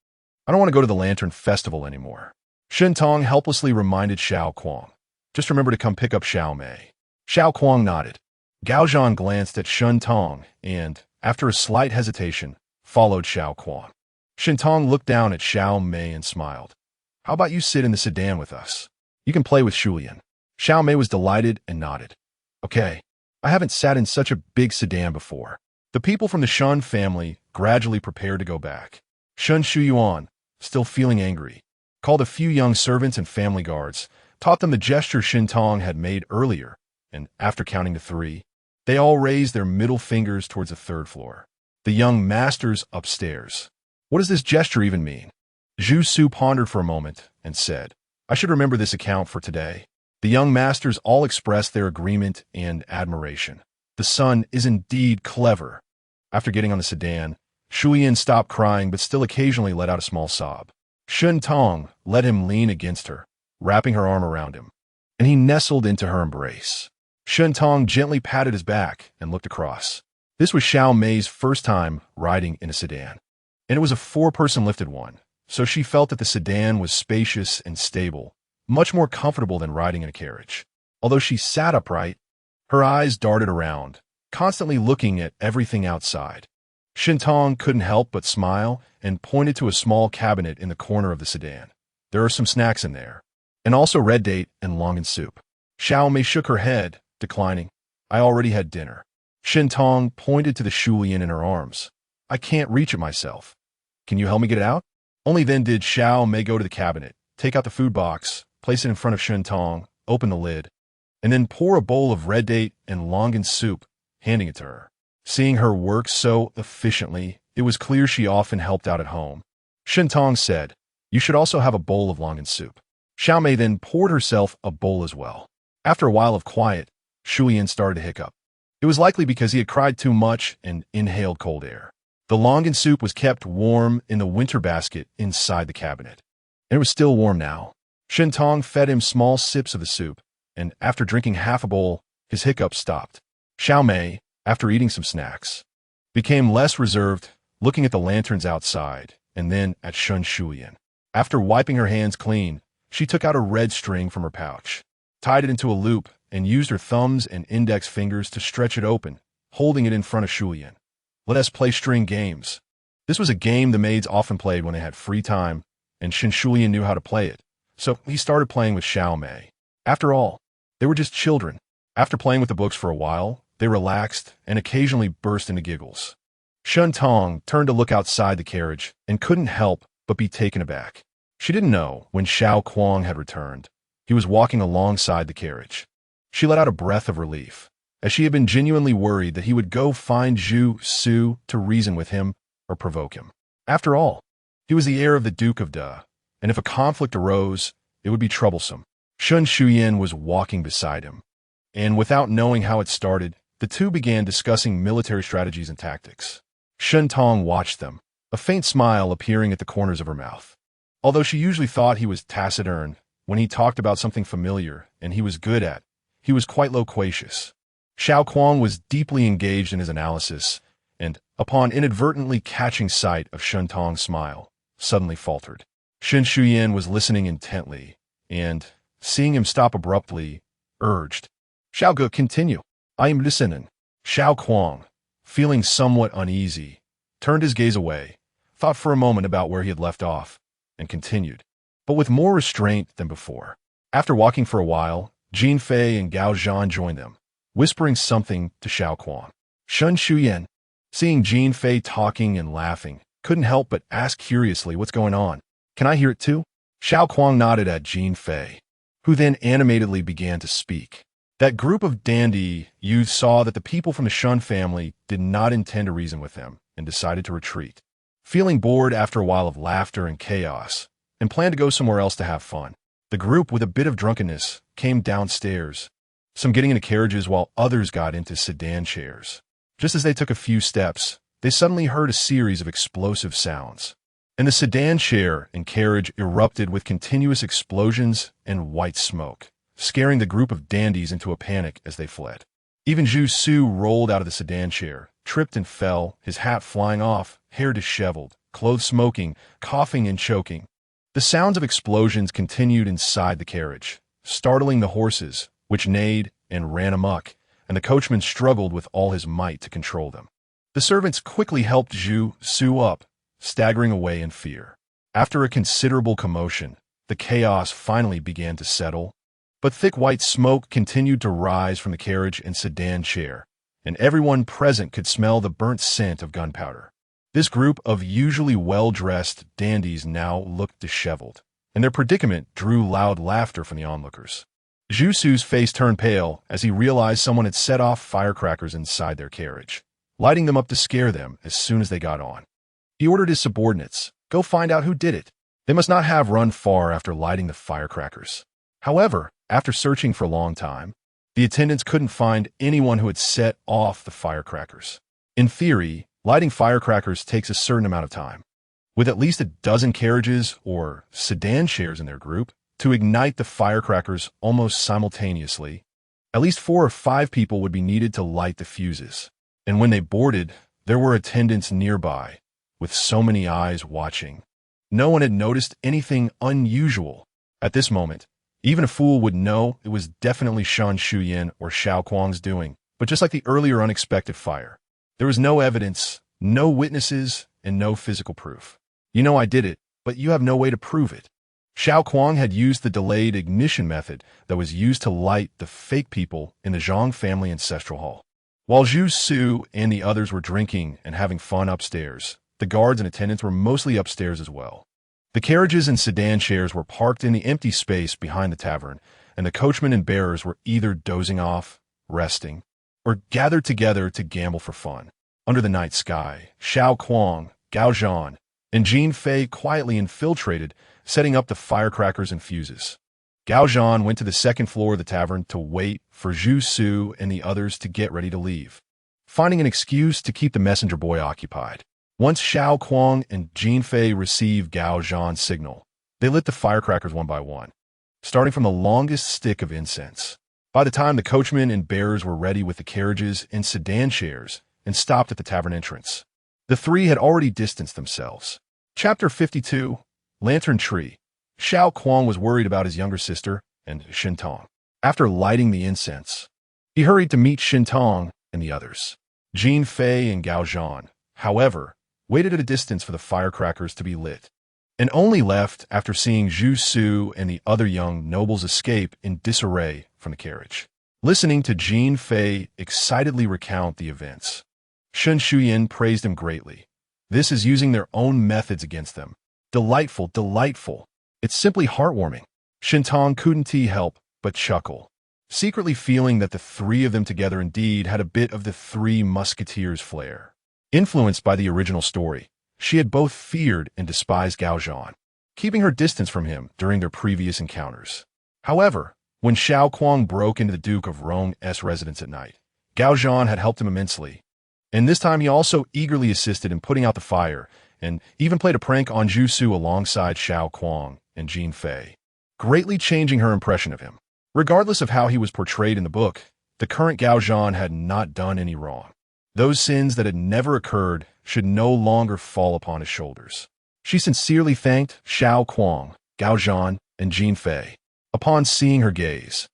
I don't want to go to the Lantern Festival anymore. Shen Tong helplessly reminded Xiao Kuang, Just remember to come pick up Xiao Mei. Xiao Kuang nodded. Gao Zhan glanced at Shen Tong and, after a slight hesitation, followed Xiao Kuang. Shen Tong looked down at Xiao Mei and smiled. How about you sit in the sedan with us? You can play with Shuyan. Xiao Mei was delighted and nodded. Okay, I haven't sat in such a big sedan before. The people from the Shun family gradually prepared to go back. Shun Shuyuan, still feeling angry, called a few young servants and family guards, taught them the gesture Shen Tong had made earlier, and after counting to 3, they all raised their middle fingers towards the third floor. The young masters upstairs. What does this gesture even mean? Zhu Su pondered for a moment and said, I should remember this account for today. The young masters all expressed their agreement and admiration. The son is indeed clever. After getting on the sedan, Shuyan stopped crying but still occasionally let out a small sob. Shun Tong let him lean against her, wrapping her arm around him, and he nestled into her embrace. Shun Tong gently patted his back and looked across. This was Xiao Mei's first time riding in a sedan, and it was a four-person lifted one, so she felt that the sedan was spacious and stable, much more comfortable than riding in a carriage. Although she sat upright, her eyes darted around, constantly looking at everything outside. Shintong couldn't help but smile and pointed to a small cabinet in the corner of the sedan. There are some snacks in there, and also red date and longan soup. Xiao Mei shook her head, declining. I already had dinner. Shintong pointed to the shulian in her arms. I can't reach it myself. Can you help me get it out? Only then did Xiao Mei go to the cabinet, take out the food box, place it in front of Shintong, open the lid, and then pour a bowl of red date and longan soup, handing it to her. Seeing her work so efficiently, it was clear she often helped out at home. Shintong said, you should also have a bowl of longan soup. Xiao Mei then poured herself a bowl as well. After a while of quiet, Shulian started to hiccup. It was likely because he had cried too much and inhaled cold air. The longan soup was kept warm in the winter basket inside the cabinet, and it was still warm now. Shintong fed him small sips of the soup, and after drinking half a bowl, his hiccups stopped. Xiao Mei, after eating some snacks, became less reserved, looking at the lanterns outside, and then at Shun Shulian. After wiping her hands clean, she took out a red string from her pouch, tied it into a loop, and used her thumbs and index fingers to stretch it open, holding it in front of Shulian. Let us play string games. This was a game the maids often played when they had free time, and Shin Shulian knew how to play it, so he started playing with Xiao Mei. After all, they were just children. After playing with the books for a while, they relaxed and occasionally burst into giggles. Shun Tong turned to look outside the carriage and couldn't help but be taken aback. She didn't know when Xiao Kuang had returned. He was walking alongside the carriage. She let out a breath of relief, as she had been genuinely worried that he would go find Zhu Su to reason with him or provoke him. After all, he was the heir of the Duke of Da, and if a conflict arose, it would be troublesome. Shun Shuyan was walking beside him, and without knowing how it started, the two began discussing military strategies and tactics. Shun Tong watched them, a faint smile appearing at the corners of her mouth. Although she usually thought he was taciturn, when he talked about something familiar and he was good at, he was quite loquacious. Xiao Kuang was deeply engaged in his analysis, and, upon inadvertently catching sight of Shun Tong's smile, suddenly faltered. Shin Shuyan was listening intently, and, seeing him stop abruptly, urged, Xiao Ge, continue. I am listening. Xiao Kuang, feeling somewhat uneasy, turned his gaze away, thought for a moment about where he had left off, and continued, but with more restraint than before. After walking for a while, Jin Fei and Gao Zhan joined them, whispering something to Xiao Kuang. Shun Shuyan, seeing Jin Fei talking and laughing, couldn't help but ask curiously what's going on. Can I hear it too? Xiao Kuang nodded at Jin Fei, who then animatedly began to speak. That group of dandy youths saw that the people from the Shun family did not intend to reason with them and decided to retreat. Feeling bored after a while of laughter and chaos, and planned to go somewhere else to have fun. The group, with a bit of drunkenness, came downstairs, some getting into carriages while others got into sedan chairs. Just as they took a few steps, they suddenly heard a series of explosive sounds, and the sedan chair and carriage erupted with continuous explosions and white smoke, scaring the group of dandies into a panic as they fled. Even Zhu Su rolled out of the sedan chair, tripped and fell, his hat flying off, hair disheveled, clothes smoking, coughing and choking. The sounds of explosions continued inside the carriage, startling the horses, which neighed and ran amok, and the coachman struggled with all his might to control them. The servants quickly helped Zhu Su up, staggering away in fear. After a considerable commotion, the chaos finally began to settle, but thick white smoke continued to rise from the carriage and sedan chair, and everyone present could smell the burnt scent of gunpowder. This group of usually well-dressed dandies now looked disheveled, and their predicament drew loud laughter from the onlookers. Zhu Su's face turned pale as he realized someone had set off firecrackers inside their carriage, lighting them up to scare them as soon as they got on. He ordered his subordinates, go find out who did it. They must not have run far after lighting the firecrackers. However, after searching for a long time, the attendants couldn't find anyone who had set off the firecrackers. In theory, Lighting firecrackers takes a certain amount of time. With at least a dozen carriages or sedan chairs in their group, to ignite the firecrackers almost simultaneously, at least 4 or 5 people would be needed to light the fuses. And when they boarded, there were attendants nearby, with so many eyes watching. No one had noticed anything unusual. At this moment, even a fool would know it was definitely Shan Shuyan or Xiao Kuang's doing. But just like the earlier unexpected fire, there was no evidence, no witnesses, and no physical proof. You know I did it, but you have no way to prove it. Xiao Kuang had used the delayed ignition method that was used to light the fake people in the Zhang family ancestral hall. While Zhu Su and the others were drinking and having fun upstairs, the guards and attendants were mostly upstairs as well. The carriages and sedan chairs were parked in the empty space behind the tavern, and the coachmen and bearers were either dozing off, resting, or gathered together to gamble for fun. Under the night sky, Xiao Kuang, Gao Zhan, and Jin Fei quietly infiltrated, setting up the firecrackers and fuses. Gao Zhan went to the second floor of the tavern to wait for Zhu Su and the others to get ready to leave, finding an excuse to keep the messenger boy occupied. Once Xiao Kuang and Jin Fei received Gao Zhan's signal, they lit the firecrackers one by one, starting from the longest stick of incense. By the time the coachmen and bearers were ready with the carriages and sedan chairs and stopped at the tavern entrance, the three had already distanced themselves. Chapter 52, Lantern Tree. Xiao Kuang was worried about his younger sister and Shintong. After lighting the incense, he hurried to meet Shintong and the others. Jin Fei and Gao Zhan, however, waited at a distance for the firecrackers to be lit, and only left after seeing Zhu Su and the other young nobles escape in disarray from the carriage. Listening to Jin Fei excitedly recount the events, Shen Shuyan praised him greatly. This is using their own methods against them. Delightful, delightful. It's simply heartwarming. Shintong couldn't help but chuckle, secretly feeling that the three of them together indeed had a bit of the Three Musketeers flair. Influenced by the original story, she had both feared and despised Gao Zhan, keeping her distance from him during their previous encounters. However, when Xiao Kuang broke into the Duke of Rong's residence at night, Gao Zhan had helped him immensely, and this time he also eagerly assisted in putting out the fire and even played a prank on Zhu Su alongside Xiao Kuang and Jin Fei, greatly changing her impression of him. Regardless of how he was portrayed in the book, the current Gao Zhan had not done any wrong. Those sins that had never occurred should no longer fall upon his shoulders. She sincerely thanked Xiao Kuang, Gao Zhan, and Jin Fei. Upon seeing her gaze,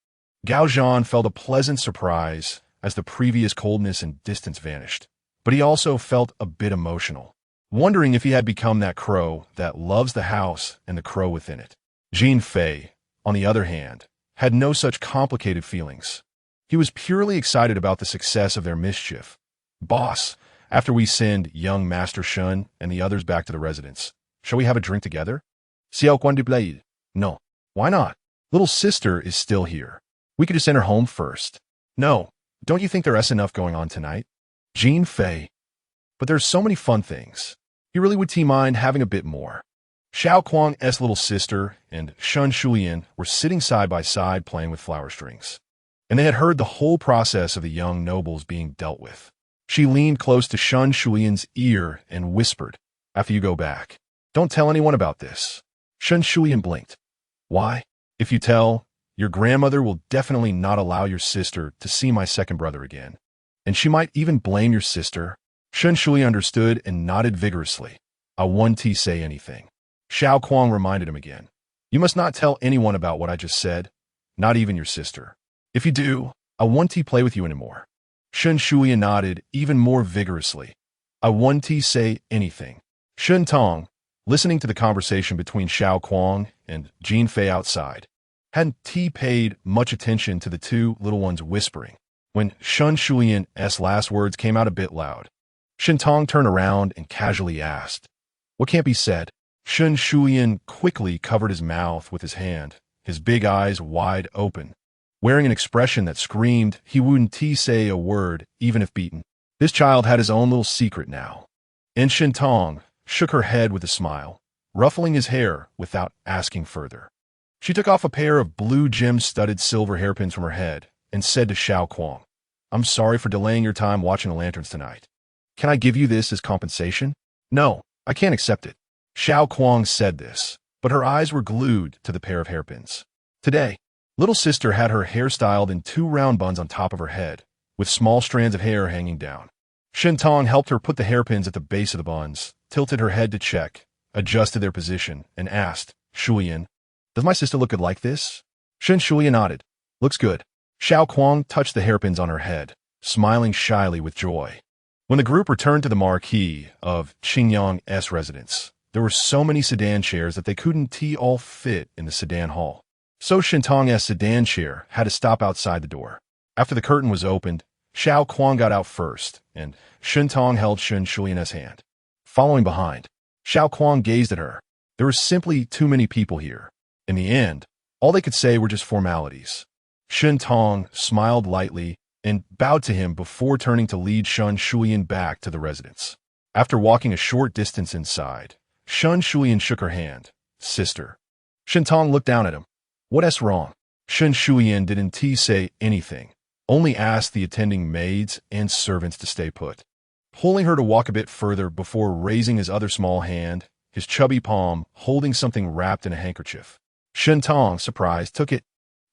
Gao Zhan felt a pleasant surprise as the previous coldness and distance vanished, but he also felt a bit emotional, wondering if he had become that crow that loves the house and the crow within it. Jin Fei, on the other hand, had no such complicated feelings. He was purely excited about the success of their mischief. Boss, after we send young Master Shun and the others back to the residence, shall we have a drink together? Xiao Kuang. No. Why not? Little sister is still here. We could just send her home first. No. Don't you think there's enough going on tonight? Jin Fei. But there's so many fun things. You really would mind having a bit more. Xiao Kuang's little sister and Shen Shuyan were sitting side by side playing with flower strings, and they had heard the whole process of the young nobles being dealt with. She leaned close to Shen Shuyan's ear and whispered, "After you go back, don't tell anyone about this." Shen Shuyan blinked. "Why? If you tell, your grandmother will definitely not allow your sister to see my second brother again, and she might even blame your sister." Shen Shuyan understood and nodded vigorously. "I won't say anything." Xiao Kuang reminded him again. "You must not tell anyone about what I just said, not even your sister. If you do, I won't play with you anymore." Shen Shuyan nodded even more vigorously. "I won't say anything." Shen Tong, listening to the conversation between Xiao Kuang and Jin Fei outside, hadn't paid much attention to the two little ones whispering, when Shen Shuyan's last words came out a bit loud. Shen Tong turned around and casually asked, "What can't be said?" Shen Shuyan quickly covered his mouth with his hand, his big eyes wide open, wearing an expression that screamed he wouldn't say a word even if beaten. This child had his own little secret now. And Shen Tong shook her head with a smile, ruffling his hair without asking further. She took off a pair of blue gem-studded silver hairpins from her head and said to Xiao Kuang, "I'm sorry for delaying your time watching the lanterns tonight. Can I give you this as compensation? No, I can't accept it. Xiao Kuang said this, but her eyes were glued to the pair of hairpins. Today, little sister had her hair styled in 2 round buns on top of her head, with small strands of hair hanging down. Shentong helped her put the hairpins at the base of the buns, tilted her head to check, adjusted their position, and asked, Shuyan, does my sister look good like this? Shen Shuyan nodded. Looks good. Xiao Kuang touched the hairpins on her head, smiling shyly with joy. When the group returned to the marquee of Qingyang's residence, there were so many sedan chairs that they couldn't all fit in the sedan hall. So Shentong's sedan chair had to stop outside the door. After the curtain was opened, Xiao Kuang got out first, and Shentong held Shen Shuyan's hand. Following behind, Xiao Kuang gazed at her. There were simply too many people here. In the end, all they could say were just formalities. Shentong smiled lightly and bowed to him before turning to lead Shen Shuyan back to the residence. After walking a short distance inside, Shen Shuyan shook her hand. Sister. Shentong looked down at him. What's wrong? Shen Shuyan didn't say anything, only asked the attending maids and servants to stay put. Pulling her to walk a bit further before raising his other small hand, his chubby palm holding something wrapped in a handkerchief. Shentong, surprised, took it,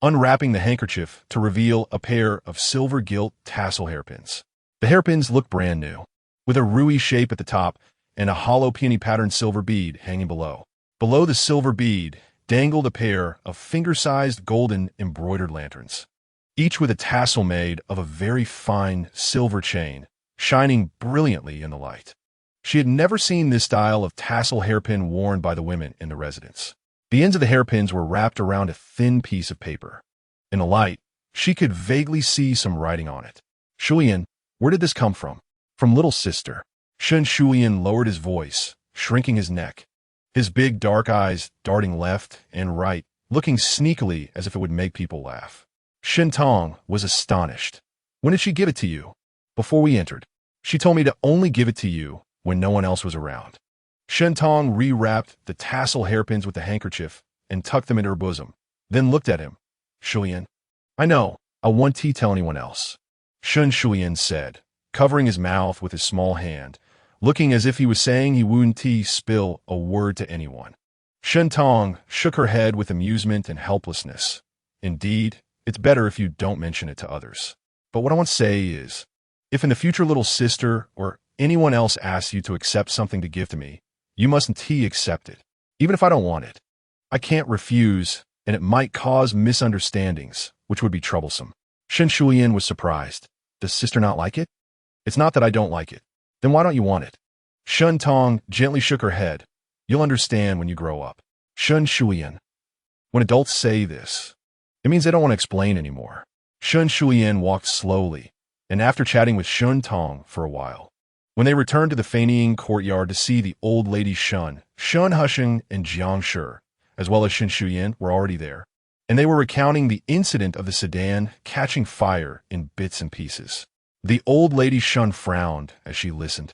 unwrapping the handkerchief to reveal a pair of silver gilt tassel hairpins. The hairpins looked brand new, with a ruby shape at the top and a hollow peony-patterned silver bead hanging below. Below the silver bead dangled a pair of finger-sized golden embroidered lanterns, each with a tassel made of a very fine silver chain, shining brilliantly in the light. She had never seen this style of tassel hairpin worn by the women in the residence. The ends of the hairpins were wrapped around a thin piece of paper. In the light, she could vaguely see some writing on it. Shuyan, where did this come from? From little sister. Shen Shuyan lowered his voice, shrinking his neck, his big dark eyes darting left and right, looking sneakily as if it would make people laugh. Shentong was astonished. When did she give it to you? Before we entered. She told me to only give it to you when no one else was around. Shentong rewrapped the tassel hairpins with the handkerchief and tucked them into her bosom, then looked at him. Shuyan, I know, I won't tell anyone else. Shen Shuyan said, covering his mouth with his small hand, looking as if he was saying he wouldn't spill a word to anyone. Shentong shook her head with amusement and helplessness. Indeed, it's better if you don't mention it to others. But what I want to say is, if in the future little sister or anyone else asks you to accept something to give to me, you mustn't accept it, even if I don't want it. I can't refuse, and it might cause misunderstandings, which would be troublesome. Shen Shuyan was surprised. Does sister not like it? It's not that I don't like it. Then why don't you want it? Shentong gently shook her head. You'll understand when you grow up. Shen Shuyan. When adults say this, it means they don't want to explain anymore. Shen Shuyan walked slowly, and after chatting with Shentong for a while, when they returned to the Fenying courtyard to see the old lady Shun Husheng and Jiang Shi, as well as Shen Shuyan, were already there, and they were recounting the incident of the sedan catching fire in bits and pieces. The old lady Shun frowned as she listened,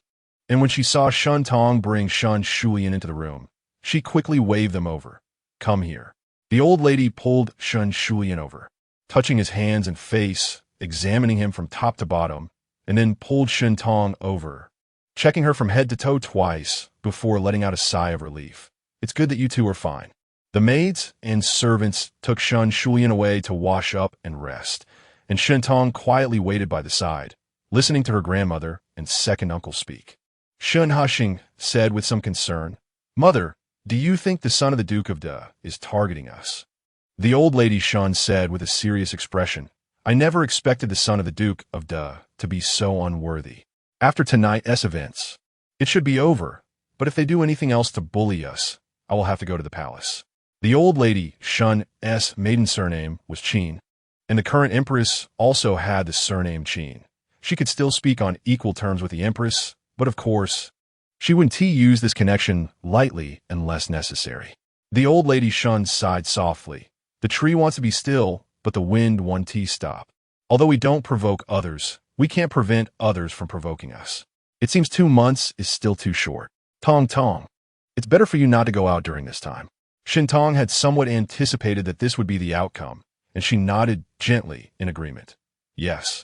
and when she saw Shentong bring Shen Shuyan into the room, she quickly waved them over. Come here. The old lady pulled Shen Shuyan over, touching his hands and face, examining him from top to bottom, and then pulled Shentong over, checking her from head to toe twice before letting out a sigh of relief. It's good that you two are fine. The maids and servants took Shen Shuyan away to wash up and rest, and Shentong quietly waited by the side, listening to her grandmother and second uncle speak. Shen Husheng said with some concern, Mother, do you think the son of the Duke of Da is targeting us? The old lady Shun said with a serious expression, I never expected the son of the Duke of Da to be so unworthy. After tonight's events, it should be over, but if they do anything else to bully us, I will have to go to the palace. The old lady Shun's maiden surname was Qin, and the current empress also had the surname Qin. She could still speak on equal terms with the empress, but of course, she wouldn't use this connection lightly unless necessary. The old lady Shun sighed softly. The tree wants to be still, but the wind won't stop. Although we don't provoke others, we can't prevent others from provoking us. It seems 2 months is still too short. Tong Tong. It's better for you not to go out during this time. Shentong had somewhat anticipated that this would be the outcome, and she nodded gently in agreement. Yes.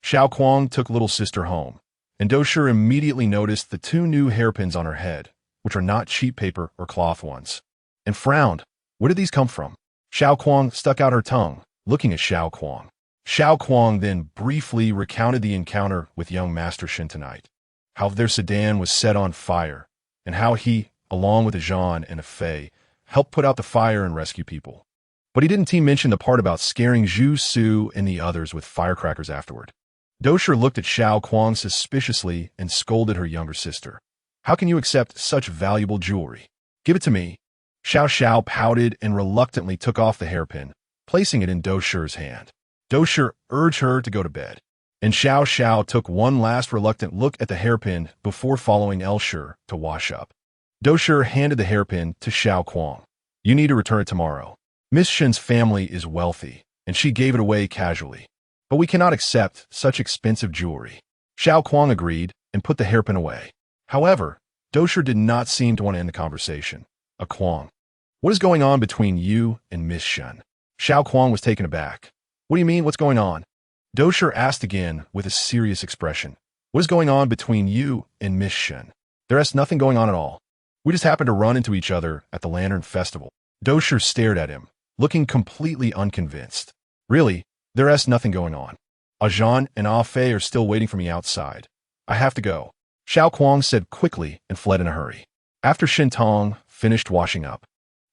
Xiao Kuang took little sister home, and Dosher immediately noticed the two new hairpins on her head, which are not cheap paper or cloth ones, and frowned. Where did these come from? Xiao Kuang stuck out her tongue, looking at Xiao Kuang. Xiao Kuang then briefly recounted the encounter with young Master Shin tonight, how their sedan was set on fire, and how he, along with a Zhan and a Fei, helped put out the fire and rescue people. But he didn't mention the part about scaring Zhu Su and the others with firecrackers afterward. Dosher looked at Xiao Kuang suspiciously and scolded her younger sister. How can you accept such valuable jewelry? Give it to me. Xiao Xiao pouted and reluctantly took off the hairpin, placing it in Dosher's hand. Dosher urged her to go to bed, and Xiao Xiao took one last reluctant look at the hairpin before following Elsher to wash up. Dosher handed the hairpin to Xiao Kuang. You need to return it tomorrow. Miss Shin's family is wealthy, and she gave it away casually. But we cannot accept such expensive jewelry. Xiao Kuang agreed and put the hairpin away. However, Dosher did not seem to want to end the conversation. Kuang, what is going on between you and Miss Shin? Xiao Kuang was taken aback. What do you mean, what's going on? Dosher asked again with a serious expression. What is going on between you and Miss Shin? There is nothing going on at all. We just happened to run into each other at the Lantern Festival. Dosher stared at him, looking completely unconvinced. Really, there is nothing going on. Zhan and Fei are still waiting for me outside. I have to go. Xiao Kuang said quickly and fled in a hurry. After Shin Tong finished washing up,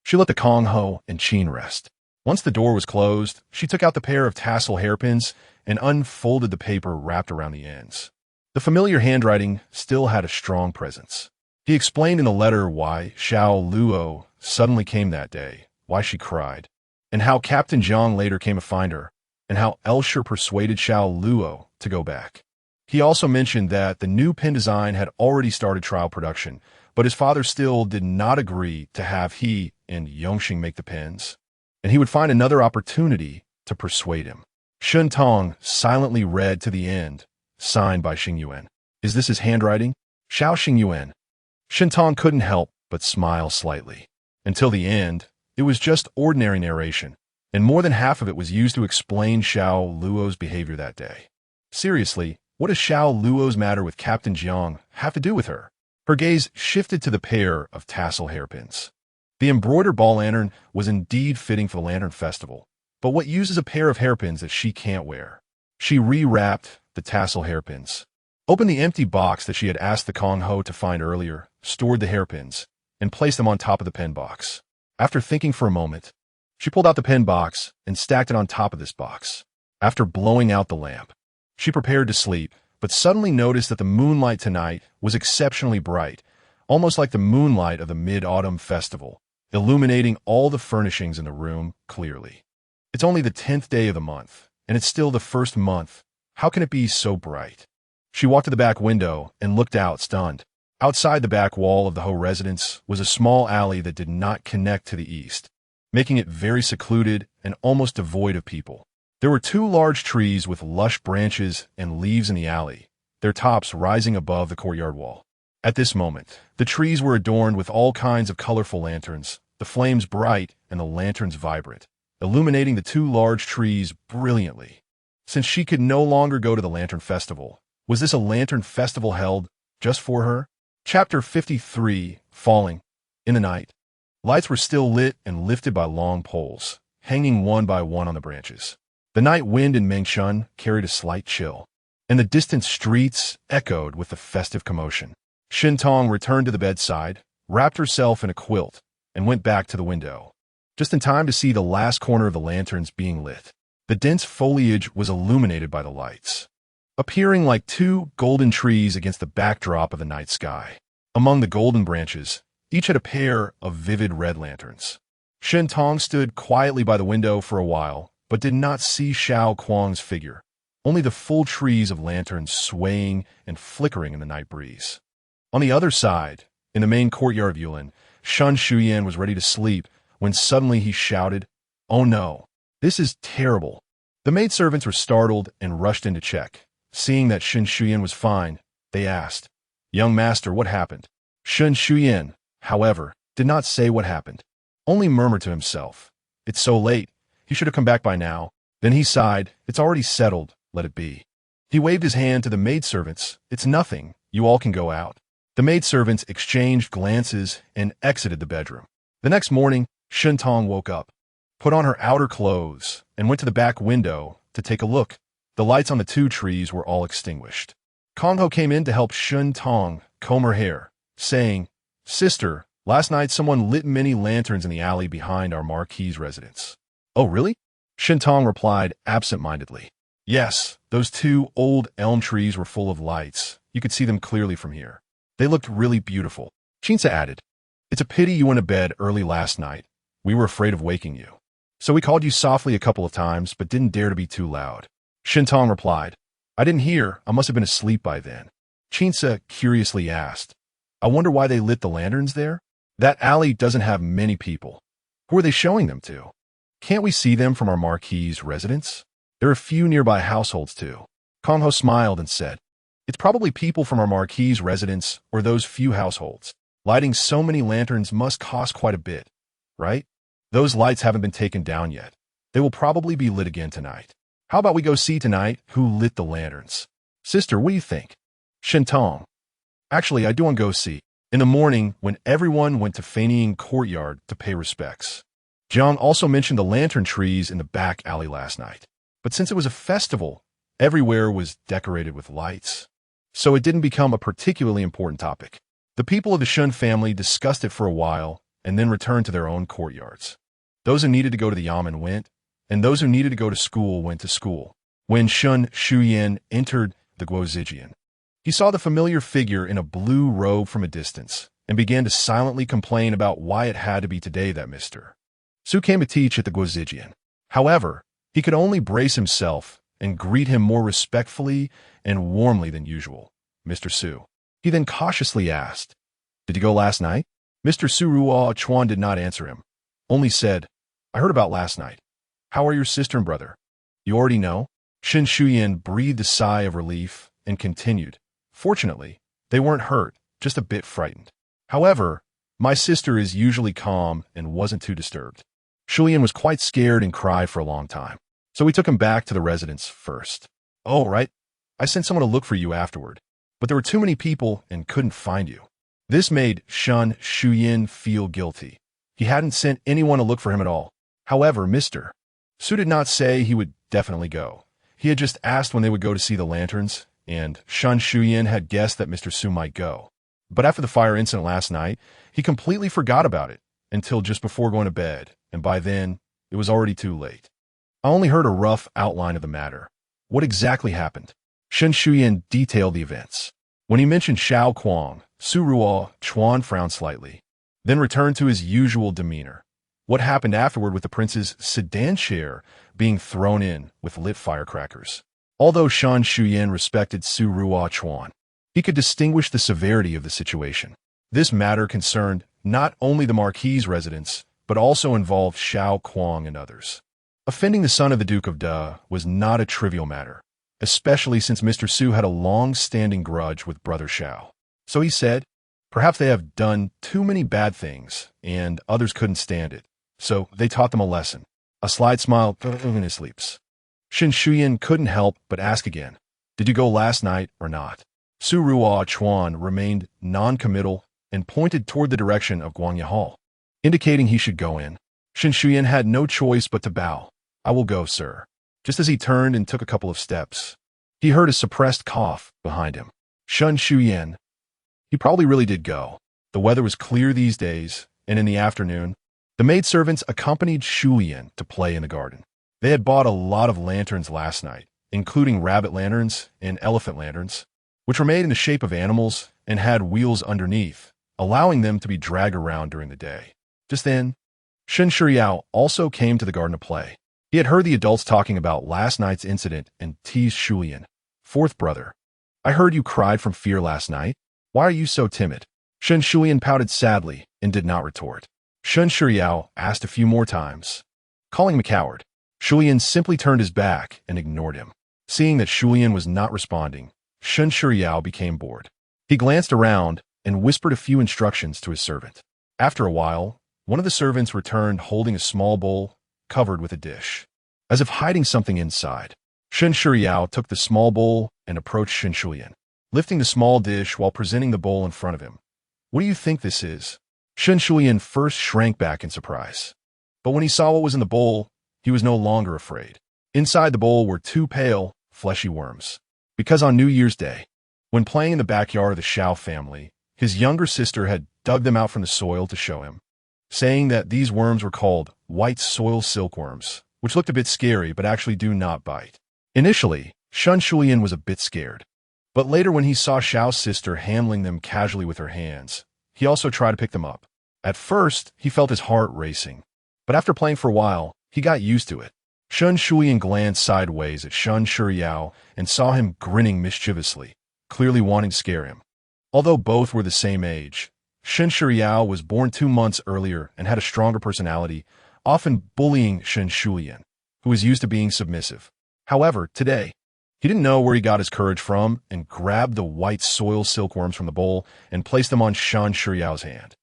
she let the Kong Ho and Qin rest. Once the door was closed, she took out the pair of tassel hairpins and unfolded the paper wrapped around the ends. The familiar handwriting still had a strong presence. He explained in the letter why Xiao Luo suddenly came that day, why she cried, and how Captain Zhang later came to find her, and how Elsher persuaded Xiao Luo to go back. He also mentioned that the new pen design had already started trial production, but his father still did not agree to have he and Yongxing make the pens, and he would find another opportunity to persuade him. Shen Tong silently read to the end, signed by Xing Yuan. Is this his handwriting? Xiao Xing Yuan. Shen Tong couldn't help but smile slightly. Until the end, it was just ordinary narration, and more than half of it was used to explain Xiao Luo's behavior that day. Seriously, what does Xiao Luo's matter with Captain Jiang have to do with her? Her gaze shifted to the pair of tassel hairpins. The embroidered ball lantern was indeed fitting for the Lantern Festival, but what uses a pair of hairpins that she can't wear? She rewrapped the tassel hairpins, opened the empty box that she had asked the Kong Ho to find earlier, stored the hairpins, and placed them on top of the pen box. After thinking for a moment, she pulled out the pen box and stacked it on top of this box. After blowing out the lamp, she prepared to sleep, but suddenly noticed that the moonlight tonight was exceptionally bright, almost like the moonlight of the Mid-Autumn Festival, illuminating all the furnishings in the room clearly. It's only the 10th day of the month, and it's still the first month. How can it be so bright? She walked to the back window and looked out, stunned. Outside the back wall of the Ho residence was a small alley that did not connect to the east, making it very secluded and almost devoid of people. There were two large trees with lush branches and leaves in the alley, their tops rising above the courtyard wall. At this moment, the trees were adorned with all kinds of colorful lanterns, the flames bright and the lanterns vibrant, illuminating the two large trees brilliantly. Since she could no longer go to the Lantern Festival, was this a Lantern Festival held just for her? Chapter 53, Falling. In the night, lights were still lit and lifted by long poles, hanging one by one on the branches. The night wind in Mengshun carried a slight chill, and the distant streets echoed with the festive commotion. Shin Tong returned to the bedside, wrapped herself in a quilt, and went back to the window, just in time to see the last corner of the lanterns being lit. The dense foliage was illuminated by the lights, appearing like two golden trees against the backdrop of the night sky. Among the golden branches, each had a pair of vivid red lanterns. Shin Tong stood quietly by the window for a while, but did not see Xiao Kuang's figure, only the full trees of lanterns swaying and flickering in the night breeze. On the other side, in the main courtyard of Yulin, Shun Shuyan was ready to sleep when suddenly he shouted, "Oh no, this is terrible." The maidservants were startled and rushed in to check. Seeing that Shun Shuyan was fine, they asked, "Young master, what happened?" Shun Shuyan, however, did not say what happened, only murmured to himself, "It's so late. He should have come back by now." Then he sighed, "It's already settled, let it be." He waved his hand to the maidservants. "It's nothing. You all can go out." The maidservants exchanged glances and exited the bedroom. The next morning, Shun Tong woke up, put on her outer clothes, and went to the back window to take a look. The lights on the 2 trees were all extinguished. Kong Ho came in to help Shun Tong comb her hair, saying, "Sister, last night someone lit many lanterns in the alley behind our Marquis residence." "Oh, really?" Shun Tong replied absent-mindedly. "Yes, those 2 old elm trees were full of lights. You could see them clearly from here. They looked really beautiful." Chinsa added, "It's a pity you went to bed early last night. We were afraid of waking you. So we called you softly a couple of times, but didn't dare to be too loud." Shun Tong replied, "I didn't hear. I must have been asleep by then." Chinsa curiously asked, "I wonder why they lit the lanterns there? That alley doesn't have many people. Who are they showing them to? Can't we see them from our Marquis residence? There are a few nearby households too." Kong Ho smiled and said, "It's probably people from our Marquis residence or those few households. Lighting so many lanterns must cost quite a bit, right? Those lights haven't been taken down yet. They will probably be lit again tonight. How about we go see tonight who lit the lanterns? Sister, what do you think?" Shun Tong, "Actually, I do want to go see." In the morning, when everyone went to Feinian Courtyard to pay respects, Jiang also mentioned the lantern trees in the back alley last night. But since it was a festival, everywhere was decorated with lights, so it didn't become a particularly important topic. The people of the Shun family discussed it for a while and then returned to their own courtyards. Those who needed to go to the yamen went, and those who needed to go to school went to school. When Shun Shuyan entered the Guozijian, he saw the familiar figure in a blue robe from a distance and began to silently complain about why it had to be today that Mr. Su came to teach at the Guozijian. However, he could only brace himself and greet him more respectfully and warmly than usual. "Mr. Su." He then cautiously asked, "Did you go last night?" Mr. Su Ruo Chuan did not answer him, only said, "I heard about last night. How are your sister and brother?" "You already know?" Shin Shuyan breathed a sigh of relief and continued, "Fortunately, they weren't hurt, just a bit frightened. However, my sister is usually calm and wasn't too disturbed." Shuyan was quite scared and cried for a long time, so we took him back to the residence first. "Oh, right. I sent someone to look for you afterward, but there were too many people and couldn't find you." This made Shun Shuyan feel guilty. He hadn't sent anyone to look for him at all. However, Mr. Su did not say he would definitely go. He had just asked when they would go to see the lanterns, and Shun Shuyan had guessed that Mr. Su might go. But after the fire incident last night, he completely forgot about it until just before going to bed, and by then, it was already too late. I only heard a rough outline of the matter. What exactly happened? Shun Shuyan detailed the events. When he mentioned Xiao Kuang, Su Ruo Chuan frowned slightly, then returned to his usual demeanor. What happened afterward with the prince's sedan chair being thrown in with lit firecrackers? Although Shun Shuyan respected Su Ruo Chuan, he could distinguish the severity of the situation. This matter concerned not only the Marquis' residence, but also involved Xiao Kuang and others. Offending the son of the Duke of Da was not a trivial matter, especially since Mr. Su had a long-standing grudge with Brother Xiao. So he said, perhaps they have done too many bad things, and others couldn't stand it. So they taught them a lesson. A slight smile in his lips. Shin Shuyan couldn't help but ask again, "Did you go last night or not?" Su Ruo Chuan remained non-committal and pointed toward the direction of Guangya Hall, indicating he should go in. Shin Shuyan had no choice but to bow. "I will go, sir." Just as he turned and took a couple of steps, he heard a suppressed cough behind him. Shun Shuyan. He probably really did go. The weather was clear these days, and in the afternoon, the maidservants accompanied Shuyan to play in the garden. They had bought a lot of lanterns last night, including rabbit lanterns and elephant lanterns, which were made in the shape of animals and had wheels underneath, allowing them to be dragged around during the day. Just then, Shen Shuyao also came to the garden to play. He had heard the adults talking about last night's incident and teased Shuyan. "Fourth brother, I heard you cried from fear last night. Why are you so timid?" Shen Shuyan pouted sadly and did not retort. Shen Shuyao asked a few more times, calling him a coward. Shuyan simply turned his back and ignored him. Seeing that Shuyan was not responding, Shen Shuyao became bored. He glanced around and whispered a few instructions to his servant. After a while, one of the servants returned holding a small bowl covered with a dish, as if hiding something inside. Shen Shuyao took the small bowl and approached Shen Shulian, lifting the small dish while presenting the bowl in front of him. What do you think this is? Shen Shulian first shrank back in surprise. But when he saw what was in the bowl, he was no longer afraid. Inside the bowl were two pale, fleshy worms. Because on New Year's Day, when playing in the backyard of the Xiao family, his younger sister had dug them out from the soil to show him, saying that these worms were called white soil silkworms, which looked a bit scary but actually do not bite. Initially, Shen Shulian was a bit scared, but later when he saw Xiao's sister handling them casually with her hands, he also tried to pick them up. At first, he felt his heart racing, but after playing for a while, he got used to it. Shen Shulian glanced sideways at Shen Shuyao and saw him grinning mischievously, clearly wanting to scare him. Although both were the same age, Shen Shuyao was born 2 months earlier and had a stronger personality, often bullying Shen Shulian, who was used to being submissive. However, today, he didn't know where he got his courage from and grabbed the white soil silkworms from the bowl and placed them on Shen Shuyao's hand.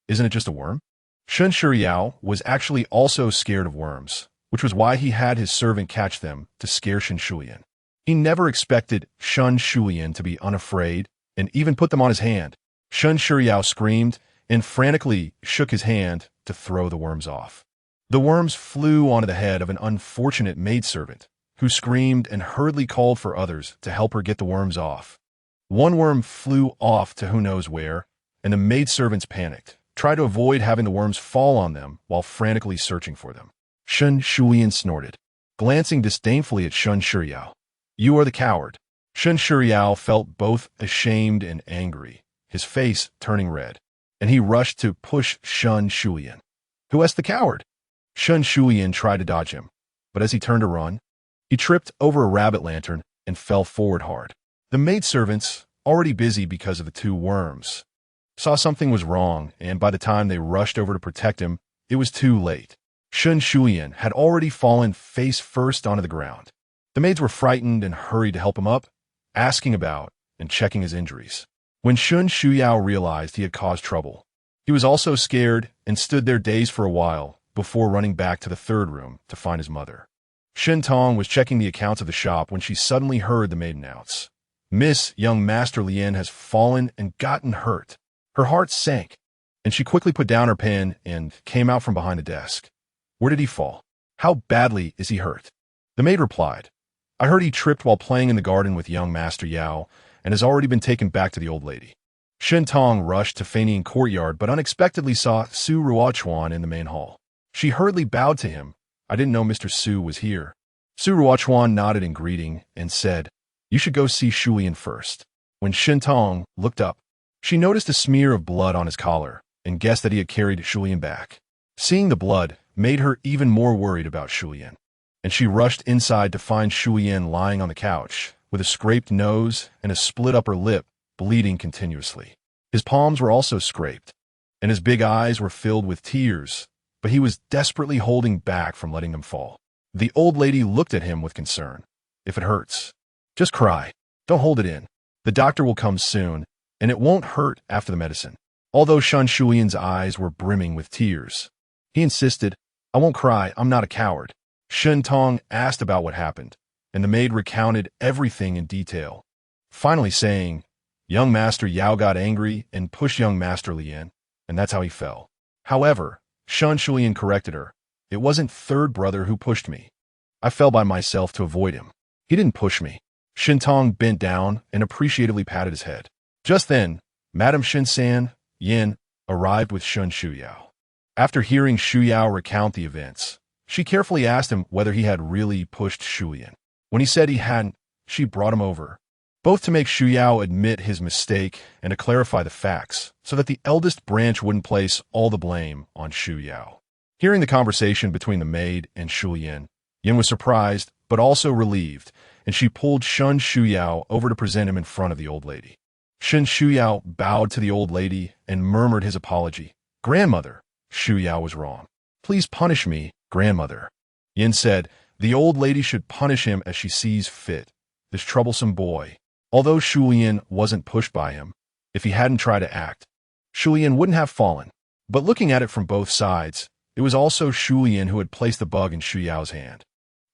Isn't it just a worm? Shen Shuyao was actually also scared of worms, which was why he had his servant catch them to scare Shen Shulian. He never expected Shen Shulian to be unafraid and even put them on his hand. Shen Shuyao screamed and frantically shook his hand to throw the worms off. The worms flew onto the head of an unfortunate maidservant, who screamed and hurriedly called for others to help her get the worms off. One worm flew off to who knows where, and the maidservants panicked, tried to avoid having the worms fall on them while frantically searching for them. Shen Shulian snorted, glancing disdainfully at Shen Shuyao. You are the coward. Shen Shuyao felt both ashamed and angry, his face turning red, and he rushed to push Shen Shulian. Who asked the coward? Shen Shulian tried to dodge him, but as he turned to run, he tripped over a rabbit lantern and fell forward hard. The maidservants, already busy because of the 2 worms, saw something was wrong, and by the time they rushed over to protect him, it was too late. Shen Shulian had already fallen face first onto the ground. The maids were frightened and hurried to help him up, asking about and checking his injuries. When Shen Shuyao realized he had caused trouble, he was also scared and stood there dazed for a while before running back to the 3rd room to find his mother. Shen Tong was checking the accounts of the shop when she suddenly heard the maid announce, Miss Young Master Lian has fallen and gotten hurt. Her heart sank, and she quickly put down her pen and came out from behind the desk. Where did he fall? How badly is he hurt? The maid replied, I heard he tripped while playing in the garden with young Master Yao and has already been taken back to the old lady. Shen Tong rushed to Feinian courtyard but unexpectedly saw Su Ruochuan in the main hall. She hurriedly bowed to him. I didn't know Mr. Su was here. Su Ruochuan nodded in greeting and said, You should go see Shulian first. When Shen Tong looked up, she noticed a smear of blood on his collar and guessed that he had carried Shulian back. Seeing the blood made her even more worried about Shulian, and she rushed inside to find Shulian lying on the couch with a scraped nose and a split upper lip bleeding continuously. His palms were also scraped, and his big eyes were filled with tears, but he was desperately holding back from letting them fall. The old lady looked at him with concern. If it hurts, just cry. Don't hold it in. The doctor will come soon, and it won't hurt after the medicine. Although Shen Shulian's eyes were brimming with tears, he insisted, I won't cry, I'm not a coward. Shen Tong asked about what happened, and the maid recounted everything in detail, finally saying, Young Master Yao got angry and pushed young Master Lian, and that's how he fell. However, Shen Shulian corrected her. It wasn't 3rd brother who pushed me. I fell by myself to avoid him. He didn't push me. Shen Tong bent down and appreciatively patted his head. Just then, Madame Shen Yin arrived with Shen Shuyao. After hearing Shuyao recount the events, she carefully asked him whether he had really pushed Shulian. When he said he hadn't, she brought him over, both to make Shuyao admit his mistake and to clarify the facts, so that the eldest branch wouldn't place all the blame on Shuyao. Hearing the conversation between the maid and Shulian, Yin was surprised, but also relieved, and she pulled Shen Shuyao over to present him in front of the old lady. Shen Shuyao bowed to the old lady and murmured his apology. Grandmother, Shuyao was wrong. Please punish me, grandmother. Yin said, the old lady should punish him as she sees fit, this troublesome boy. Although Shulian wasn't pushed by him, if he hadn't tried to act, Shulian wouldn't have fallen. But looking at it from both sides, it was also Shulian who had placed the bug in Shuyao's hand,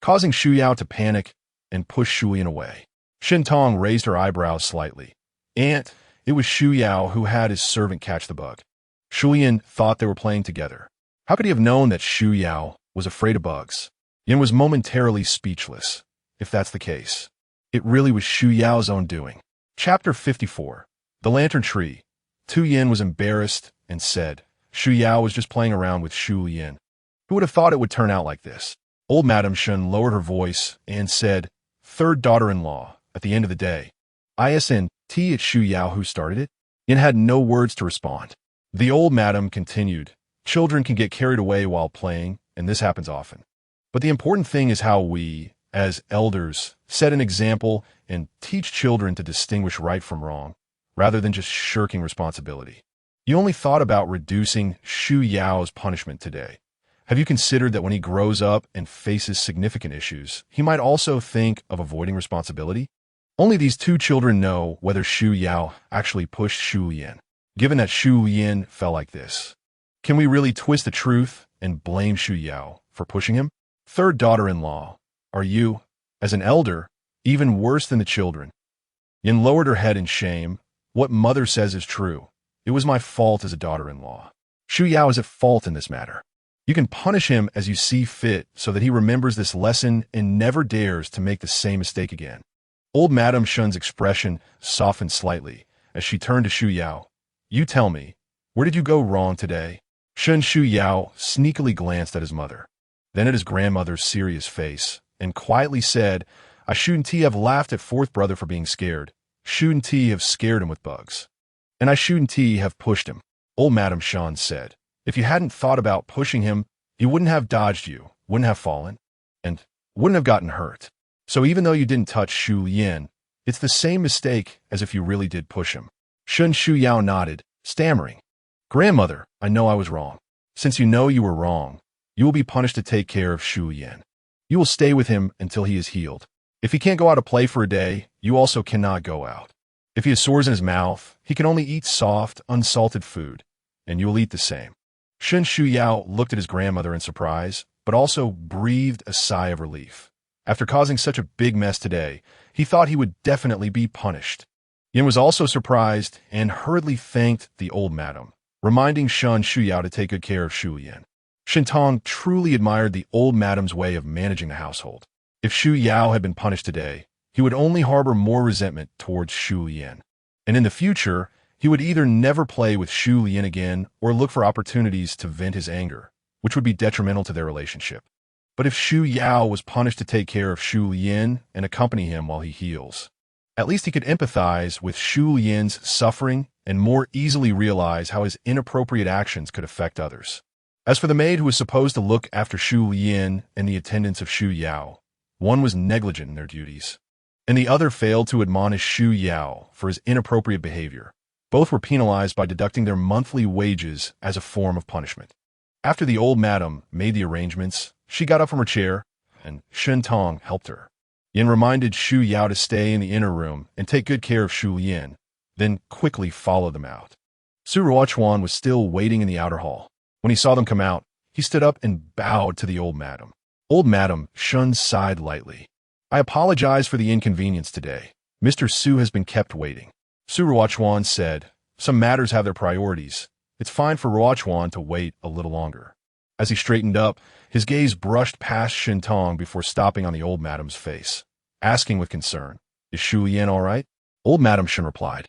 causing Shuyao to panic and pushed Shu Yan away. Shen Tong raised her eyebrows slightly. "Aunt," it was Shu Yao who had his servant catch the bug. Shu Yan thought they were playing together. How could he have known that Shu Yao was afraid of bugs? Yan was momentarily speechless. If that's the case, it really was Shu Yao's own doing. Chapter 54. The Lantern Tree. Tu Yin was embarrassed and said, Shu Yao was just playing around with Shu Yin. Who would have thought it would turn out like this? Old Madame Shun lowered her voice and said, "Third daughter-in-law, at the end of the day. ISNT, it's Shu Yao who started it?" Yin had no words to respond. The old madam continued, "Children can get carried away while playing, and this happens often. But the important thing is how we, as elders, set an example and teach children to distinguish right from wrong, rather than just shirking responsibility. You only thought about reducing Shu Yao's punishment today. Have you considered that when he grows up and faces significant issues, he might also think of avoiding responsibility? Only these two children know whether Shu Yao actually pushed Shu Yin. Given that Shu Yin fell like this, can we really twist the truth and blame Shu Yao for pushing him? Third daughter-in-law, are you, as an elder, even worse than the children?" Yin lowered her head in shame. "What mother says is true. It was my fault as a daughter-in-law. Shu Yao is at fault in this matter. You can punish him as you see fit so that he remembers this lesson and never dares to make the same mistake again." Old Madame Shun's expression softened slightly as she turned to Shu Yao. "You tell me, where did you go wrong today?" Shun Shu Yao sneakily glanced at his mother, then at his grandmother's serious face, and quietly said, "I shouldn't have laughed at fourth brother for being scared. Shouldn't have scared him with bugs. And I shouldn't have pushed him." Old Madame Shun said, "If you hadn't thought about pushing him, he wouldn't have dodged you, wouldn't have fallen, and wouldn't have gotten hurt. So even though you didn't touch Shu Yin, it's the same mistake as if you really did push him." Shun Shu Yao nodded, stammering, "Grandmother, I know I was wrong. Since you know you were wrong, you will be punished to take care of Shu Yin. You will stay with him until he is healed. If he can't go out to play for a day, you also cannot go out. If he has sores in his mouth, he can only eat soft, unsalted food, and you will eat the same." Shun Shu Yao looked at his grandmother in surprise, but also breathed a sigh of relief. After causing such a big mess today, he thought he would definitely be punished. Yin was also surprised and hurriedly thanked the old madam, reminding Shun Shu Yao to take good care of Shu Yin. Shen Tong truly admired the old madam's way of managing the household. If Shu Yao had been punished today, he would only harbor more resentment towards Shu Yin. And in the future, he would either never play with Shu Yin again or look for opportunities to vent his anger, which would be detrimental to their relationship. But if Shu Yao was punished to take care of Shu Yin and accompany him while he heals, at least he could empathize with Shu Yin's suffering and more easily realize how his inappropriate actions could affect others. As for the maid who was supposed to look after Shu Yin and the attendants of Shu Yao, one was negligent in their duties, and the other failed to admonish Shu Yao for his inappropriate behavior. Both were penalized by deducting their monthly wages as a form of punishment. After the old madam made the arrangements, she got up from her chair, and Shen Tong helped her. Yin reminded Shu Yao to stay in the inner room and take good care of Shu Yin, then quickly followed them out. Su Ruochuan was still waiting in the outer hall. When he saw them come out, he stood up and bowed to the old madam. Old Madam Shun sighed lightly. "I apologize for the inconvenience today. Mr. Su has been kept waiting." Su Ruochuan said, "Some matters have their priorities. It's fine for Ruochuan to wait a little longer." As he straightened up, his gaze brushed past Shen Tong before stopping on the old madam's face, asking with concern, "Is Shu Yin all right?" Old Madam Shun replied,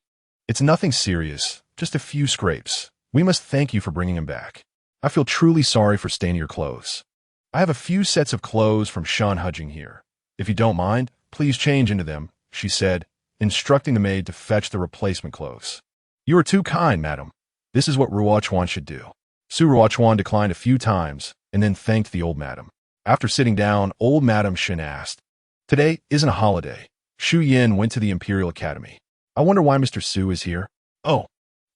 "It's nothing serious, just a few scrapes. We must thank you for bringing him back. I feel truly sorry for staining your clothes. I have a few sets of clothes from Shan Hujing here. If you don't mind, please change into them," she said, instructing the maid to fetch the replacement clothes. "You are too kind, madam. This is what Ruochuan should do." Su Ruochuan declined a few times and then thanked the old madam. After sitting down, old Madam Shin asked, "Today isn't a holiday. Shu Yin went to the Imperial Academy. I wonder why Mr. Su is here." "Oh,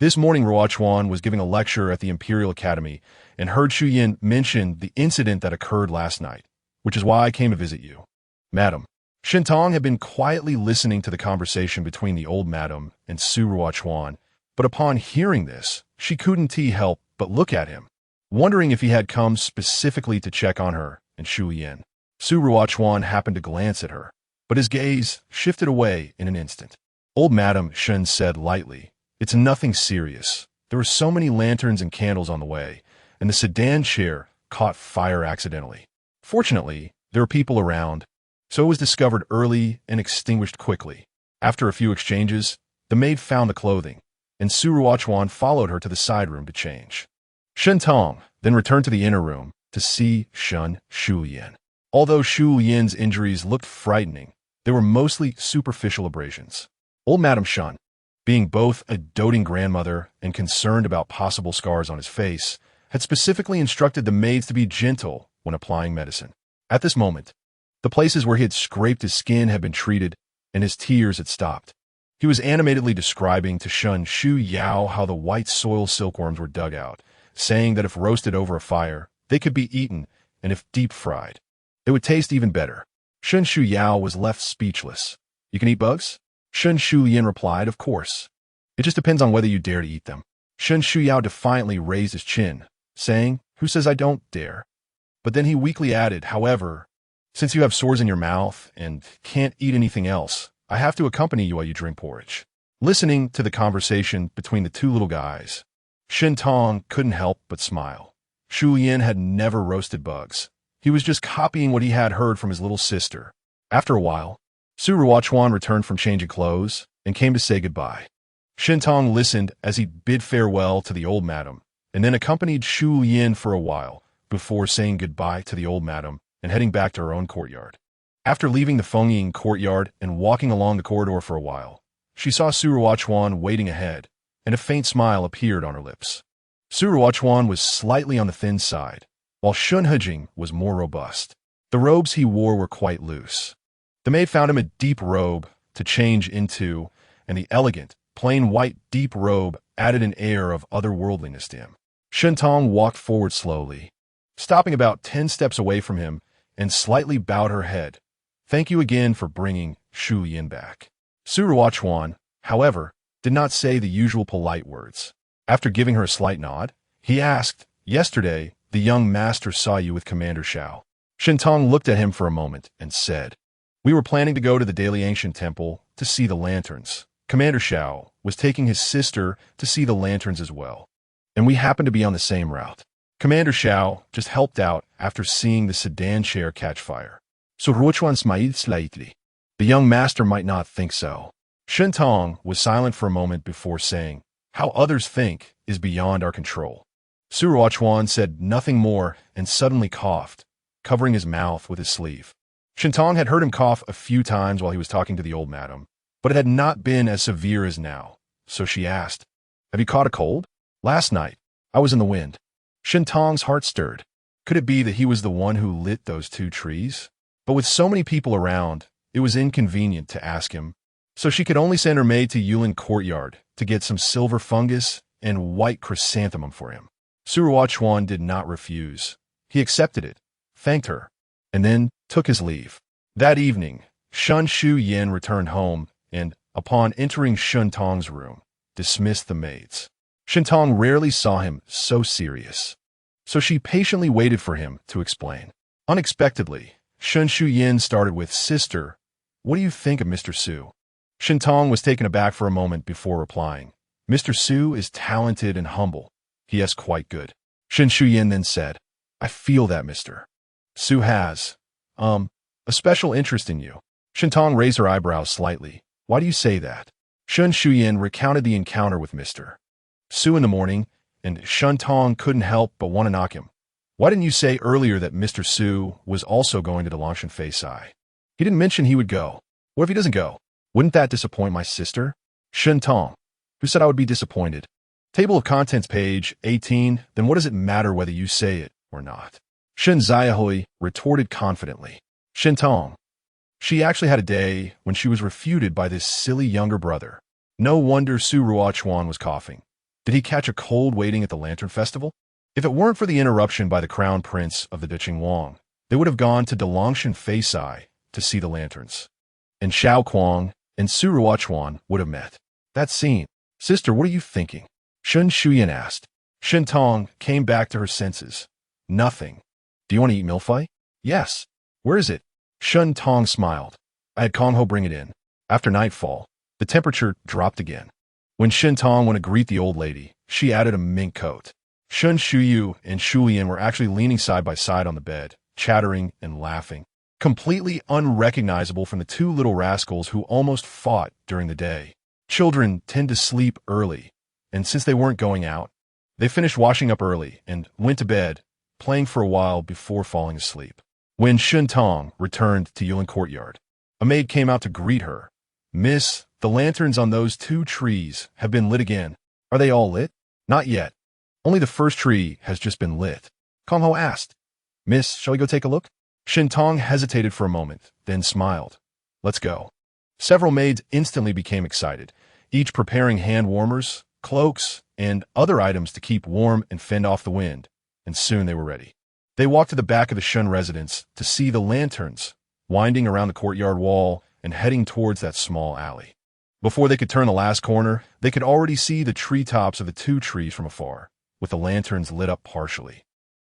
this morning Ruochuan was giving a lecture at the Imperial Academy and heard Shu Yin mention the incident that occurred last night, which is why I came to visit you." Madam. Shen Tong had been quietly listening to the conversation between the old madam and Su Ruochuan, but upon hearing this, she couldn't help but look at him, wondering if he had come specifically to check on her and Shu Yin. Su Ruochuan happened to glance at her. but his gaze shifted away in an instant. Old Madam Shun said lightly, "It's nothing serious. There were so many lanterns and candles on the way, and the sedan chair caught fire accidentally. Fortunately, there were people around, so it was discovered early and extinguished quickly. After a few exchanges, the maid found the clothing, and Su Ruochuan followed her to the side room to change. Shen Tong then returned to the inner room to see Shun Shulian. Although Shulian's injuries looked frightening, they were mostly superficial abrasions. Old Madam Shun, being both a doting grandmother and concerned about possible scars on his face, had specifically instructed the maids to be gentle when applying medicine. At this moment, the places where he had scraped his skin had been treated, and his tears had stopped. He was animatedly describing to Shun Shu Yao how the white soil silkworms were dug out, saying that if roasted over a fire, they could be eaten, and if deep-fried, it would taste even better. Shun Shu Yao was left speechless. "You can eat bugs?" Shun Shu Yin replied, "Of course. It just depends on whether you dare to eat them." Shun Shu Yao defiantly raised his chin, saying, "Who says I don't dare?" But then he weakly added, "However, since you have sores in your mouth and can't eat anything else, I have to accompany you while you drink porridge." Listening to the conversation between the two little guys, Shen Tong couldn't help but smile. Shu Yin had never roasted bugs. He was just copying what he had heard from his little sister. After a while, Su Ruochuan returned from changing clothes and came to say goodbye. Shen Tong listened as he bid farewell to the old madam, and then accompanied Shu Yin for a while before saying goodbye to the old madam and heading back to her own courtyard. After leaving the Fengying courtyard and walking along the corridor for a while, she saw Su Ruochuan waiting ahead, and a faint smile appeared on her lips. Su Ruochuan was slightly on the thin side, while Shun Hejing was more robust. The robes he wore were quite loose. The maid found him a deep robe to change into, and the elegant, plain white deep robe added an air of otherworldliness to him. Shen Tong walked forward slowly, stopping about 10 steps away from him, and slightly bowed her head. "Thank you again for bringing Shu Yin back." Su Ruochuan, however, did not say the usual polite words. After giving her a slight nod, he asked, "Yesterday, the young master saw you with Commander Xiao." Shen Tong looked at him for a moment and said, "We were planning to go to the Daily Ancient Temple to see the lanterns. Commander Xiao was taking his sister to see the lanterns as well, and we happened to be on the same route. Commander Xiao just helped out after seeing the sedan chair catch fire." So Ruochuan smiled slightly. "The young master might not think so." Shen Tong was silent for a moment before saying, "How others think is beyond our control." Su Ruochuan said nothing more and suddenly coughed, covering his mouth with his sleeve. Shen Tong had heard him cough a few times while he was talking to the old madam, but it had not been as severe as now, so she asked, "Have you caught a cold?" "Last night, I was in the wind." Shen Tong's heart stirred. Could it be that he was the one who lit those 2 trees? But with so many people around, it was inconvenient to ask him, so she could only send her maid to Yulin Courtyard to get some silver fungus and white chrysanthemum for him. Su Ruochuan did not refuse. He accepted it, thanked her, and then took his leave. That evening, Shun Shu Yin returned home and, upon entering Shen Tong's room, dismissed the maids. Shen Tong rarely saw him so serious, so she patiently waited for him to explain. Unexpectedly, Shun Shu Yin started with, "Sister, what do you think of Mr. Su?" Shen Tong was taken aback for a moment before replying. "Mr. Su is talented and humble. He is quite good." Shen Shu Yin then said, "I feel that Mr. Su has, a special interest in you." Shen Tong raised her eyebrows slightly. "Why do you say that?" Shun Shu Yin recounted the encounter with Mr. Su in the morning, and Shen Tong couldn't help but want to knock him. "Why didn't you say earlier that Mr. Su was also going to the Longshan Fei Sai? He didn't mention he would go. What if he doesn't go? Wouldn't that disappoint my sister?" Shen Tong, "Who said I would be disappointed? Table of Contents, page 18, then what does it matter whether you say it or not?" Shen Xiaohui retorted confidently. Shen Tong, she actually had a day when she was refuted by this silly younger brother. No wonder Su Ruochuan was coughing. Did he catch a cold waiting at the Lantern Festival? If it weren't for the interruption by the Crown Prince of the Diching Wang, they would have gone to Longshan Fei Sai to see the lanterns. And Xiao Kuang and Su Ruochuan would have met. That scene. "Sister, what are you thinking?" Shun Shuyan asked. Shen Tong came back to her senses. "Nothing. Do you want to eat milfei?" "Yes." "Where is it?" Shun Tong smiled. I had Kong Ho bring it in. After nightfall, the temperature dropped again. When Shen Tong went to greet the old lady, she added a mink coat. Shun Shuyu and Shulian were actually leaning side by side on the bed, chattering and laughing, completely unrecognizable from the two little rascals who almost fought during the day. Children tend to sleep early, and since they weren't going out, they finished washing up early and went to bed, playing for a while before falling asleep. When Shun Tong returned to Yulin Courtyard, a maid came out to greet her. "Miss, the lanterns on those 2 trees have been lit again. Are they all lit?" "Not yet. Only the first tree has just been lit." Kong Ho asked. "Miss, shall we go take a look?" Shin Tong hesitated for a moment, then smiled. "Let's go." Several maids instantly became excited, each preparing hand warmers, cloaks, and other items to keep warm and fend off the wind, and soon they were ready. They walked to the back of the Shun residence to see the lanterns winding around the courtyard wall and heading towards that small alley. Before they could turn the last corner, they could already see the treetops of the 2 trees from afar, with the lanterns lit up partially.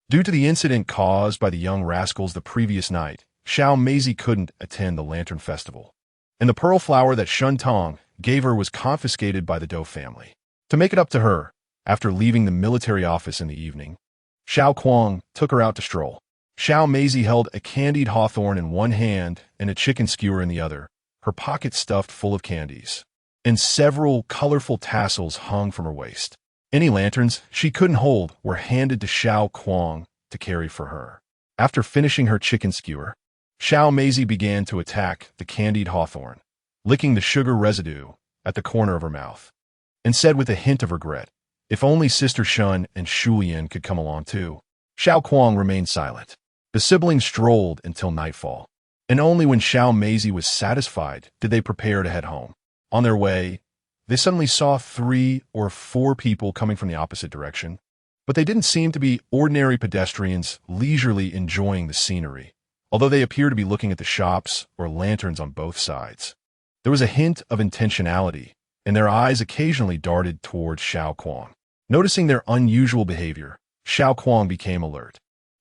Due to the incident caused by the young rascals the previous night, Xiao Maisie couldn't attend the Lantern Festival, and the pearl flower that Shun Tong gave her was confiscated by the Dou family. To make it up to her, after leaving the military office in the evening, Xiao Kuang took her out to stroll. Xiao Maisie held a candied hawthorn in one hand and a chicken skewer in the other, her pocket stuffed full of candies, and several colorful tassels hung from her waist. Any lanterns she couldn't hold were handed to Xiao Kuang to carry for her. After finishing her chicken skewer, Xiao Maisie began to attack the candied hawthorn, licking the sugar residue at the corner of her mouth, and said with a hint of regret, if only Sister Shun and Shulian could come along too. Xiao Kuang remained silent. The siblings strolled until nightfall, and only when Xiao Maisie was satisfied did they prepare to head home. On their way, they suddenly saw 3 or 4 people coming from the opposite direction, but they didn't seem to be ordinary pedestrians leisurely enjoying the scenery, although they appeared to be looking at the shops or lanterns on both sides. There was a hint of intentionality, and their eyes occasionally darted towards Xiao Kuang. Noticing their unusual behavior, Xiao Kuang became alert.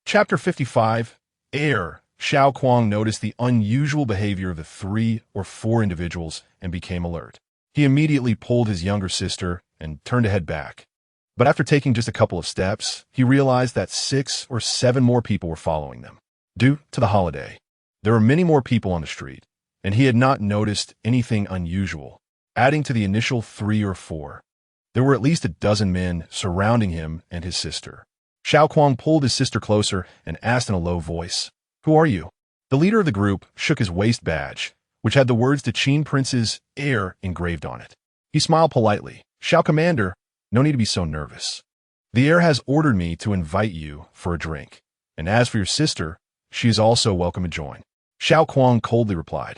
Chapter 55, Air. Xiao Kuang noticed the unusual behavior of the 3 or 4 individuals and became alert. He immediately pulled his younger sister and turned to head back. But after taking just a couple of steps, he realized that 6 or 7 more people were following them. Due to the holiday, there were many more people on the street, and he had not noticed anything unusual. Adding to the initial 3 or 4, there were at least a dozen men surrounding him and his sister. Xiao Kuang pulled his sister closer and asked in a low voice, "Who are you?" The leader of the group shook his waist badge, which had the words to Qin Prince's heir engraved on it. He smiled politely. "Xiao Commander, no need to be so nervous. The heir has ordered me to invite you for a drink, and as for your sister, she is also welcome to join." Xiao Kuang coldly replied,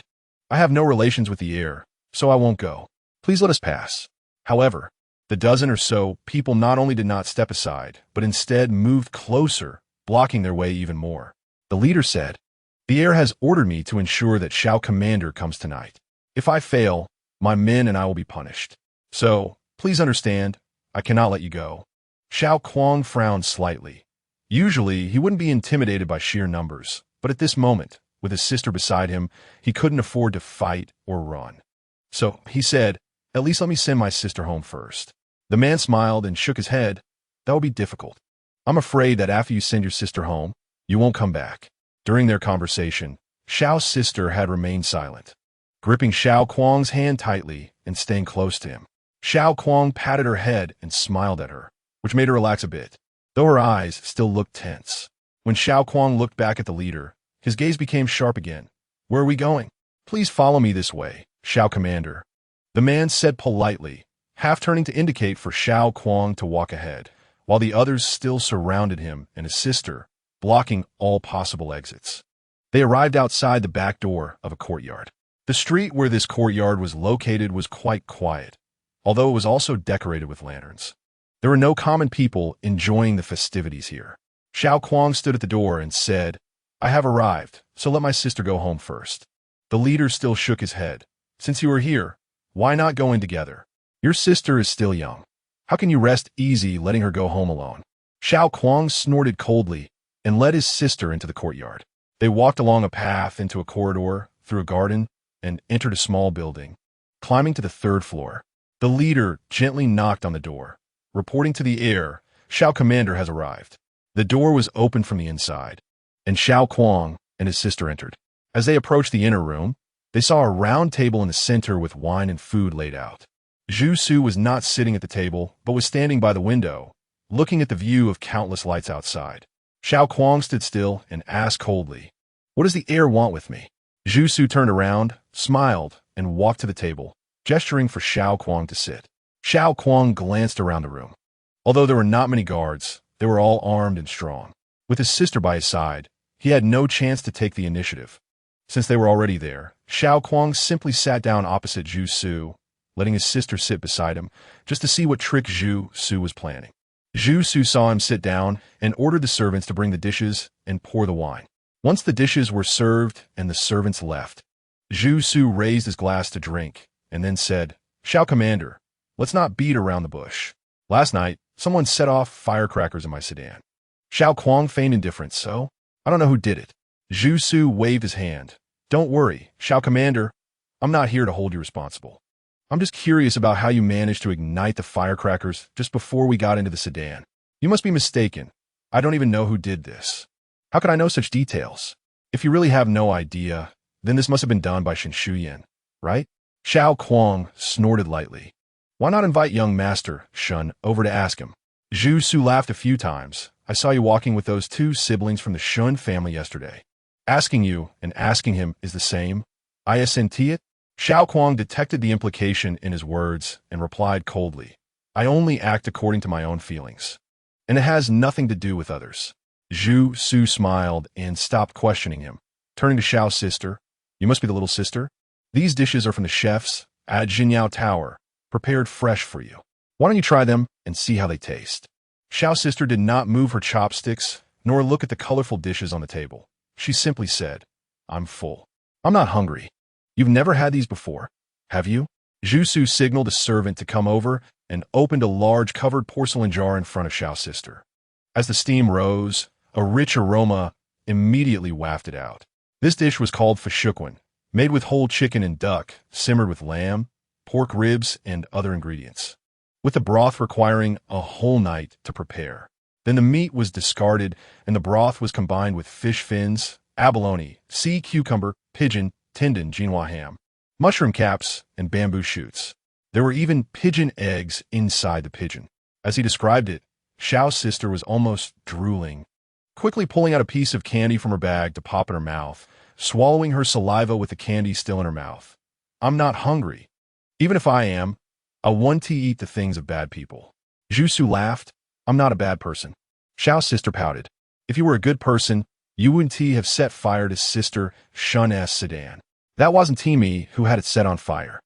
"I have no relations with the heir, so I won't go. Please let us pass." However, the dozen or so people not only did not step aside, but instead moved closer, blocking their way even more. The leader said, "The heir has ordered me to ensure that Xiao Commander comes tonight. If I fail, my men and I will be punished. So, please understand, I cannot let you go." Xiao Kuang frowned slightly. Usually, he wouldn't be intimidated by sheer numbers, but at this moment, with his sister beside him, he couldn't afford to fight or run. So, he said, "At least let me send my sister home first." The man smiled and shook his head. "That will be difficult. I'm afraid that after you send your sister home, you won't come back." During their conversation, Xiao's sister had remained silent, gripping Xiao Kuang's hand tightly and staying close to him. Xiao Kuang patted her head and smiled at her, which made her relax a bit, though her eyes still looked tense. When Xiao Kuang looked back at the leader, his gaze became sharp again. "Where are we going?" "Please follow me this way, Xiao Commander," the man said politely, half turning to indicate for Xiao Kuang to walk ahead, while the others still surrounded him and his sister, blocking all possible exits. They arrived outside the back door of a courtyard. The street where this courtyard was located was quite quiet, although it was also decorated with lanterns. There were no common people enjoying the festivities here. Xiao Kuang stood at the door and said, "I have arrived, so let my sister go home first." The leader still shook his head. "Since you are here, why not go in together? Your sister is still young. How can you rest easy letting her go home alone?" Xiao Kuang snorted coldly and led his sister into the courtyard. They walked along a path into a corridor, through a garden, and entered a small building. Climbing to the third floor, the leader gently knocked on the door, reporting to the heir, Xiao Commander has arrived. The door was opened from the inside, and Xiao Kuang and his sister entered. As they approached the inner room, they saw a round table in the center with wine and food laid out. Zhu Su was not sitting at the table, but was standing by the window, looking at the view of countless lights outside. Xiao Kuang stood still and asked coldly, "What does the heir want with me?" Zhu Su turned around, smiled, and walked to the table, gesturing for Xiao Kuang to sit. Xiao Kuang glanced around the room. Although there were not many guards, they were all armed and strong. With his sister by his side, he had no chance to take the initiative. Since they were already there, Xiao Kuang simply sat down opposite Zhu Su, letting his sister sit beside him, just to see what trick Zhu Su was planning. Zhu Su saw him sit down and ordered the servants to bring the dishes and pour the wine. Once the dishes were served and the servants left, Zhu Su raised his glass to drink and then said, "Xiao Commander, let's not beat around the bush. Last night, someone set off firecrackers in my sedan." Xiao Kuang feigned indifference, "So? I don't know who did it." Zhu Su waved his hand. "Don't worry, Xiao Commander, I'm not here to hold you responsible. I'm just curious about how you managed to ignite the firecrackers just before we got into the sedan. You must be mistaken. I don't even know who did this. How could I know such details? If you really have no idea, then this must have been done by Shen Shuyan, right?" Xiao Kuang snorted lightly. "Why not invite young master, Shun, over to ask him?" Zhu Su laughed a few times. "I saw you walking with those two siblings from the Shun family yesterday. Asking you and asking him is the same. I assent it?" Xiao Kuang detected the implication in his words and replied coldly, "I only act according to my own feelings, and it has nothing to do with others." Zhu Su smiled and stopped questioning him. Turning to Xiao's sister, "You must be the little sister? These dishes are from the chefs at Jinyao Tower, prepared fresh for you. Why don't you try them and see how they taste?" Xiao's sister did not move her chopsticks nor look at the colorful dishes on the table. She simply said, "I'm full. I'm not hungry." "You've never had these before, have you?" Zhu Su signaled a servant to come over and opened a large covered porcelain jar in front of Xiao's sister. As the steam rose, a rich aroma immediately wafted out. This dish was called fashukwan, made with whole chicken and duck, simmered with lamb, pork ribs, and other ingredients, with the broth requiring a whole night to prepare. Then the meat was discarded, and the broth was combined with fish fins, abalone, sea cucumber, pigeon, tendon, Jinhua ham, mushroom caps, and bamboo shoots. There were even pigeon eggs inside the pigeon. As he described it, Xiao's sister was almost drooling, quickly pulling out a piece of candy from her bag to pop in her mouth, swallowing her saliva with the candy still in her mouth. "I'm not hungry. Even if I am, I want to eat the things of bad people." Zhu Su laughed. "I'm not a bad person." Xiao's sister pouted. "If you were a good person, you wouldn't have set fire to Sister Shun's sedan. That wasn't me who had it set on fire.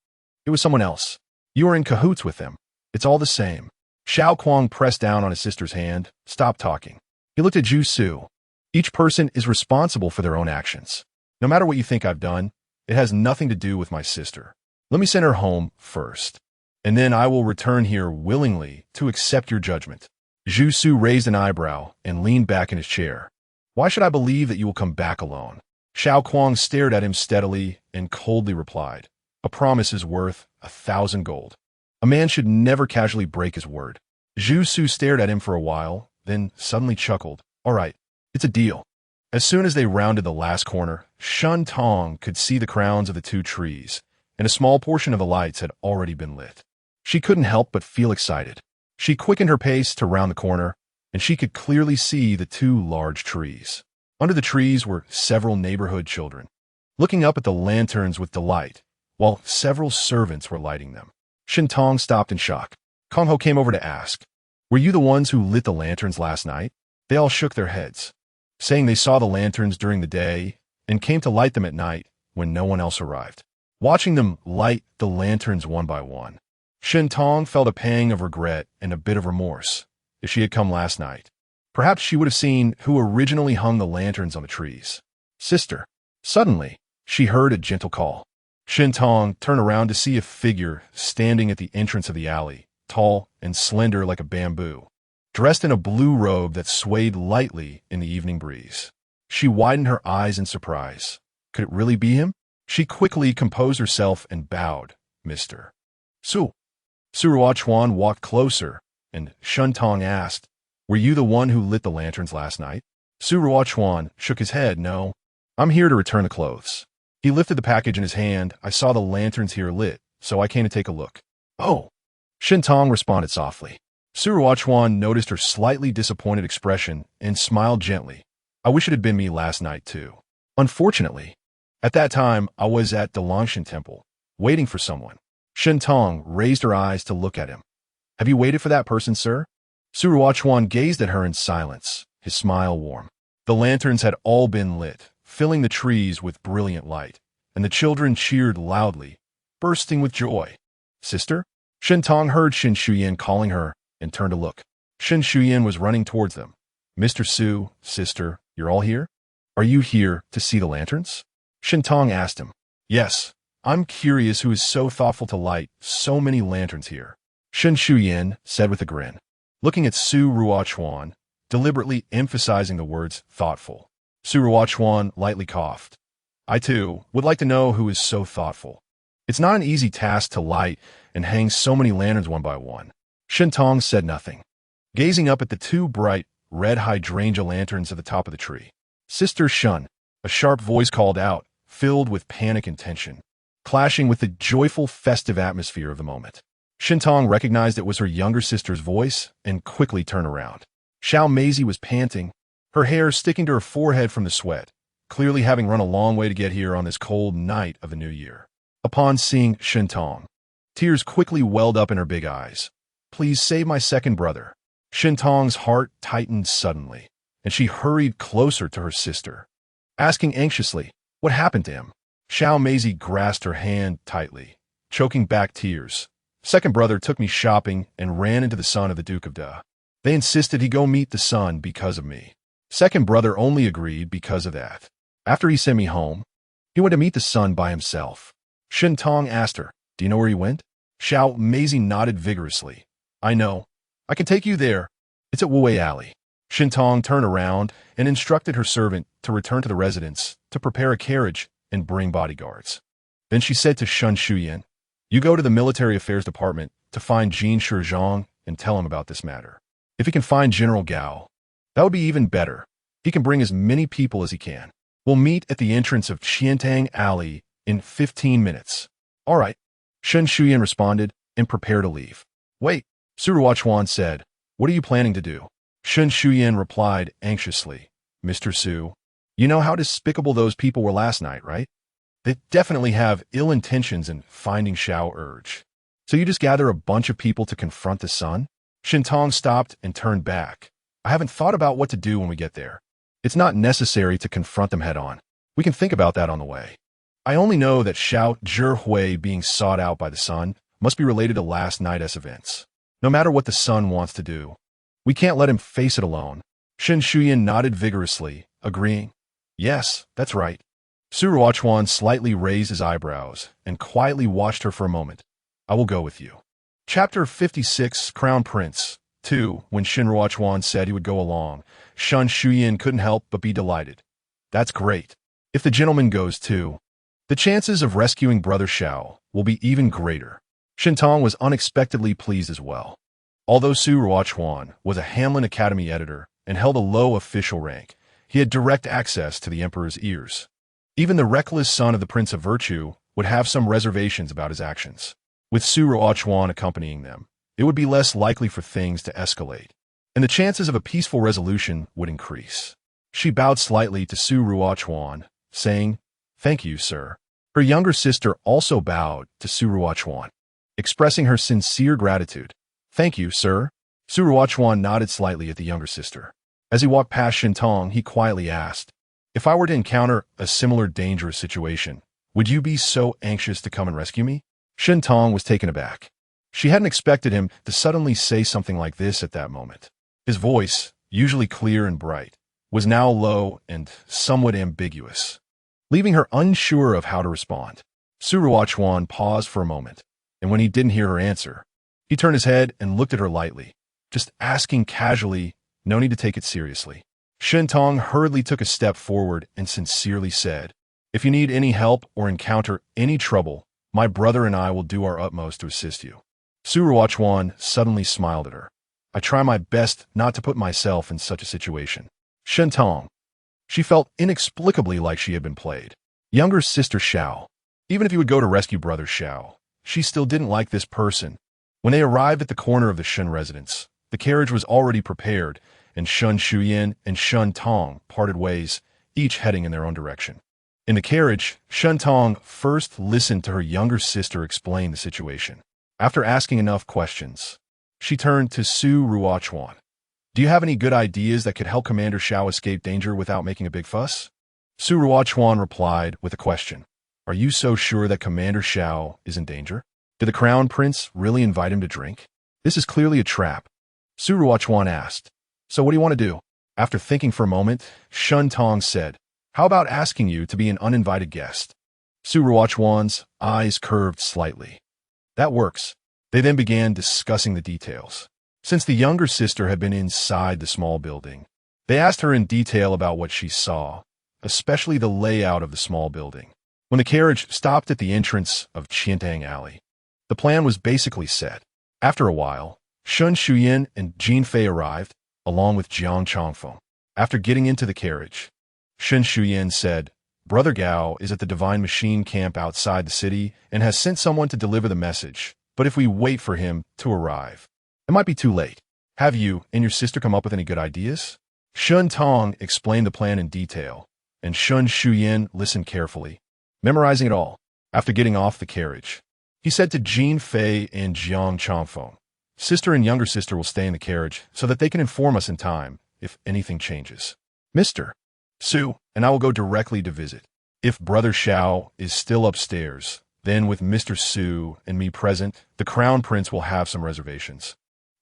It was someone else. You were in cahoots with them. It's all the same." Xiao Kuang pressed down on his sister's hand, stopped talking. He looked at Zhu Su. "Each person is responsible for their own actions. No matter what you think I've done, it has nothing to do with my sister. Let me send her home first, and then I will return here willingly to accept your judgment." Zhu Su raised an eyebrow and leaned back in his chair. "Why should I believe that you will come back alone?" Xiao Kuang stared at him steadily and coldly replied, "A promise is worth 1,000 gold. A man should never casually break his word." Zhu Su stared at him for a while, then suddenly chuckled. "All right, it's a deal." As soon as they rounded the last corner, Shun Tong could see the crowns of the two trees, and a small portion of the lights had already been lit. She couldn't help but feel excited. She quickened her pace to round the corner, and she could clearly see the two large trees. Under the trees were several neighborhood children, looking up at the lanterns with delight, while several servants were lighting them. Shin Tong stopped in shock. Kong Ho came over to ask, "Were you the ones who lit the lanterns last night?" They all shook their heads, saying they saw the lanterns during the day and came to light them at night when no one else arrived. Watching them light the lanterns one by one, Shin Tong felt a pang of regret and a bit of remorse. If she had come last night, perhaps she would have seen who originally hung the lanterns on the trees. "Sister." Suddenly, she heard a gentle call. Shin Tong turned around to see a figure standing at the entrance of the alley, tall and slender like a bamboo, dressed in a blue robe that swayed lightly in the evening breeze. She widened her eyes in surprise. Could it really be him? She quickly composed herself and bowed. Mr. Su. Suruochuan walked closer, and Shuntong asked, "Were you the one who lit the lanterns last night?" Suruochuan shook his head. "No. I'm here to return the clothes." He lifted the package in his hand. "I saw the lanterns here lit, so I came to take a look." "Oh." Shintong responded softly. Suruochuan noticed her slightly disappointed expression and smiled gently. "I wish it had been me last night, too. Unfortunately, at that time, I was at the Longshan Temple, waiting for someone." Shintong raised her eyes to look at him. "Have you waited for that person, sir?" Suruochuan gazed at her in silence, his smile warm. The lanterns had all been lit, filling the trees with brilliant light, and the children cheered loudly, bursting with joy. "Sister?" Shintong heard Shin Shuyan calling her and turned to look. Shin Shuyan was running towards them. "Mr. Su, sister, you're all here? Are you here to see the lanterns?" Shintong asked him. "Yes, I'm curious who is so thoughtful to light so many lanterns here," Shin Shuyan said with a grin, looking at Suruochuan, deliberately emphasizing the words thoughtful. Suruochuan lightly coughed. "I too would like to know who is so thoughtful. It's not an easy task to light and hang so many lanterns one by one." Shintong said nothing, gazing up at the two bright, red hydrangea lanterns at the top of the tree. "Sister Shun," a sharp voice called out, filled with panic and tension, clashing with the joyful, festive atmosphere of the moment. Shintong recognized it was her younger sister's voice and quickly turned around. Xiao Maisie was panting, her hair sticking to her forehead from the sweat, clearly having run a long way to get here on this cold night of the new year. Upon seeing Shintong, tears quickly welled up in her big eyes. "Please save my second brother." Shintong's heart tightened suddenly, and she hurried closer to her sister, asking anxiously, "What happened to him?" Xiao Maisie grasped her hand tightly, choking back tears. "Second brother took me shopping and ran into the son of the Duke of Da. They insisted he go meet the son because of me. Second brother only agreed because of that. After he sent me home, he went to meet the son by himself." Shintong asked her, "Do you know where he went?" Xiao Maisie nodded vigorously. "I know. I can take you there. It's at Wuwei Alley." Shintong turned around and instructed her servant to return to the residence to prepare a carriage and bring bodyguards. Then she said to Shun Shuyan, "You go to the military affairs department to find Jin Shizhong and tell him about this matter. If he can find General Gao, that would be even better. He can bring as many people as he can. We'll meet at the entrance of Qiantang Alley in 15 minutes. "All right," Shun Shuyan responded and prepared to leave. "Wait," Suruochuan said. "What are you planning to do?" Shun Shuyan replied anxiously, "Mr. Su, you know how despicable those people were last night, right? They definitely have ill intentions in finding Xiao Urge. So you just gather a bunch of people to confront the sun?" Shintong stopped and turned back. "I haven't thought about what to do when we get there. It's not necessary to confront them head on. We can think about that on the way. I only know that Xiao Zhihui being sought out by the sun must be related to last night's events. No matter what the sun wants to do, we can't let him face it alone." Shin Shuyan nodded vigorously, agreeing. "Yes, that's right." Suruochuan slightly raised his eyebrows and quietly watched her for a moment. "I will go with you." Chapter 56, Crown Prince 2. When Shinruochuan said he would go along, Shun Shuyan couldn't help but be delighted. "That's great. If the gentleman goes too, the chances of rescuing Brother Xiao will be even greater." Shintong was unexpectedly pleased as well. Although Suruochuan was a Hamlin Academy editor and held a low official rank, he had direct access to the emperor's ears. Even the reckless son of the Prince of Virtue would have some reservations about his actions. With Suruochuan accompanying them, it would be less likely for things to escalate, and the chances of a peaceful resolution would increase. She bowed slightly to Suruochuan, saying, "Thank you, sir." Her younger sister also bowed to Suruochuan, expressing her sincere gratitude. "Thank you, sir." Suruochuan nodded slightly at the younger sister. As he walked past Shintong, he quietly asked, "If I were to encounter a similar dangerous situation, would you be so anxious to come and rescue me?" Shintong was taken aback. She hadn't expected him to suddenly say something like this at that moment. His voice, usually clear and bright, was now low and somewhat ambiguous, leaving her unsure of how to respond. Suruochuan paused for a moment, and when he didn't hear her answer, he turned his head and looked at her lightly, just asking casually, no need to take it seriously. Shintong hurriedly took a step forward and sincerely said, If you need any help or encounter any trouble, my brother and I will do our utmost to assist you. Su Ruochuan suddenly smiled at her. I try my best not to put myself in such a situation. Shen Tong. She felt inexplicably like she had been played. Younger sister Xiao. Even if you would go to rescue brother Xiao, she still didn't like this person. When they arrived at the corner of the Shun residence, the carriage was already prepared, and Shun Shuyan and Shun Tong parted ways, each heading in their own direction. In the carriage, Shun Tong first listened to her younger sister explain the situation. After asking enough questions, she turned to Su Ruochuan. Do you have any good ideas that could help Commander Xiao escape danger without making a big fuss? Su Ruochuan replied with a question. Are you so sure that Commander Xiao is in danger? Did the Crown Prince really invite him to drink? This is clearly a trap. Su Ruochuan asked. So what do you want to do? After thinking for a moment, Shun Tong said, how about asking you to be an uninvited guest? Su Ruochuan's eyes curved slightly. That works. They then began discussing the details. Since the younger sister had been inside the small building, they asked her in detail about what she saw, especially the layout of the small building. When the carriage stopped at the entrance of Qiantang Alley, the plan was basically set. After a while, Shun Shuyan and Jin Fei arrived, along with Jiang Chongfeng. After getting into the carriage, Shun Shuyan said, Brother Gao is at the Divine Machine camp outside the city and has sent someone to deliver the message, but if we wait for him to arrive, it might be too late. Have you and your sister come up with any good ideas? Shun Tong explained the plan in detail, and Shun Shuyan listened carefully, memorizing it all. After getting off the carriage, he said to Jin Fei and Jiang Chongfeng, Sister and younger sister will stay in the carriage so that they can inform us in time if anything changes. Mr. Su and I will go directly to visit. If Brother Xiao is still upstairs, then with Mr. Su and me present, the Crown Prince will have some reservations.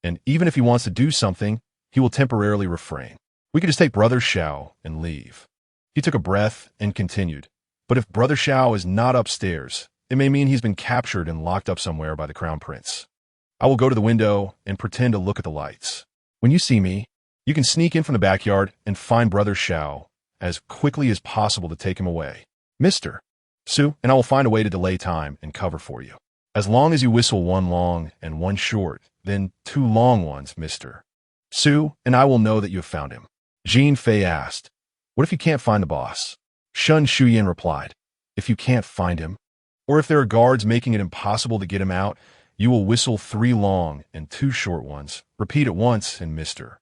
And even if he wants to do something, he will temporarily refrain. We could just take Brother Xiao and leave. He took a breath and continued. But if Brother Xiao is not upstairs, it may mean he's been captured and locked up somewhere by the Crown Prince. I will go to the window and pretend to look at the lights. When you see me, you can sneak in from the backyard and find Brother Xiao as quickly as possible to take him away. Mr. Su and I will find a way to delay time and cover for you. As long as you whistle one long and one short, then two long ones, Mr. Su and I will know that you have found him. Jin Fei asked, what if you can't find the boss? Shun Shuyan replied, if you can't find him, or if there are guards making it impossible to get him out, you will whistle 3 long and 2 short ones. Repeat it once, and Mr.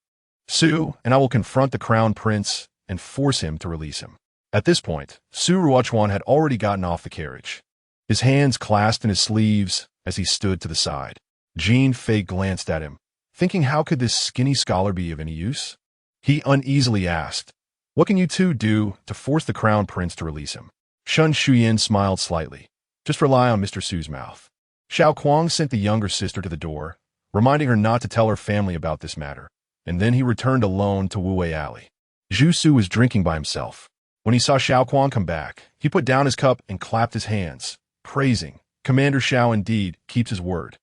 Su and I will confront the Crown Prince and force him to release him. At this point, Su Ruochuan had already gotten off the carriage, his hands clasped in his sleeves as he stood to the side. Jin Fei glanced at him, thinking how could this skinny scholar be of any use? He uneasily asked, what can you two do to force the Crown Prince to release him? Shun Shuyan smiled slightly. Just rely on Mr. Su's mouth. Xiao Kuang sent the younger sister to the door, reminding her not to tell her family about this matter, and then he returned alone to Wuwei Alley. Zhu Su was drinking by himself. When he saw Xiao Kuang come back, he put down his cup and clapped his hands, praising, Commander Xiao indeed keeps his word.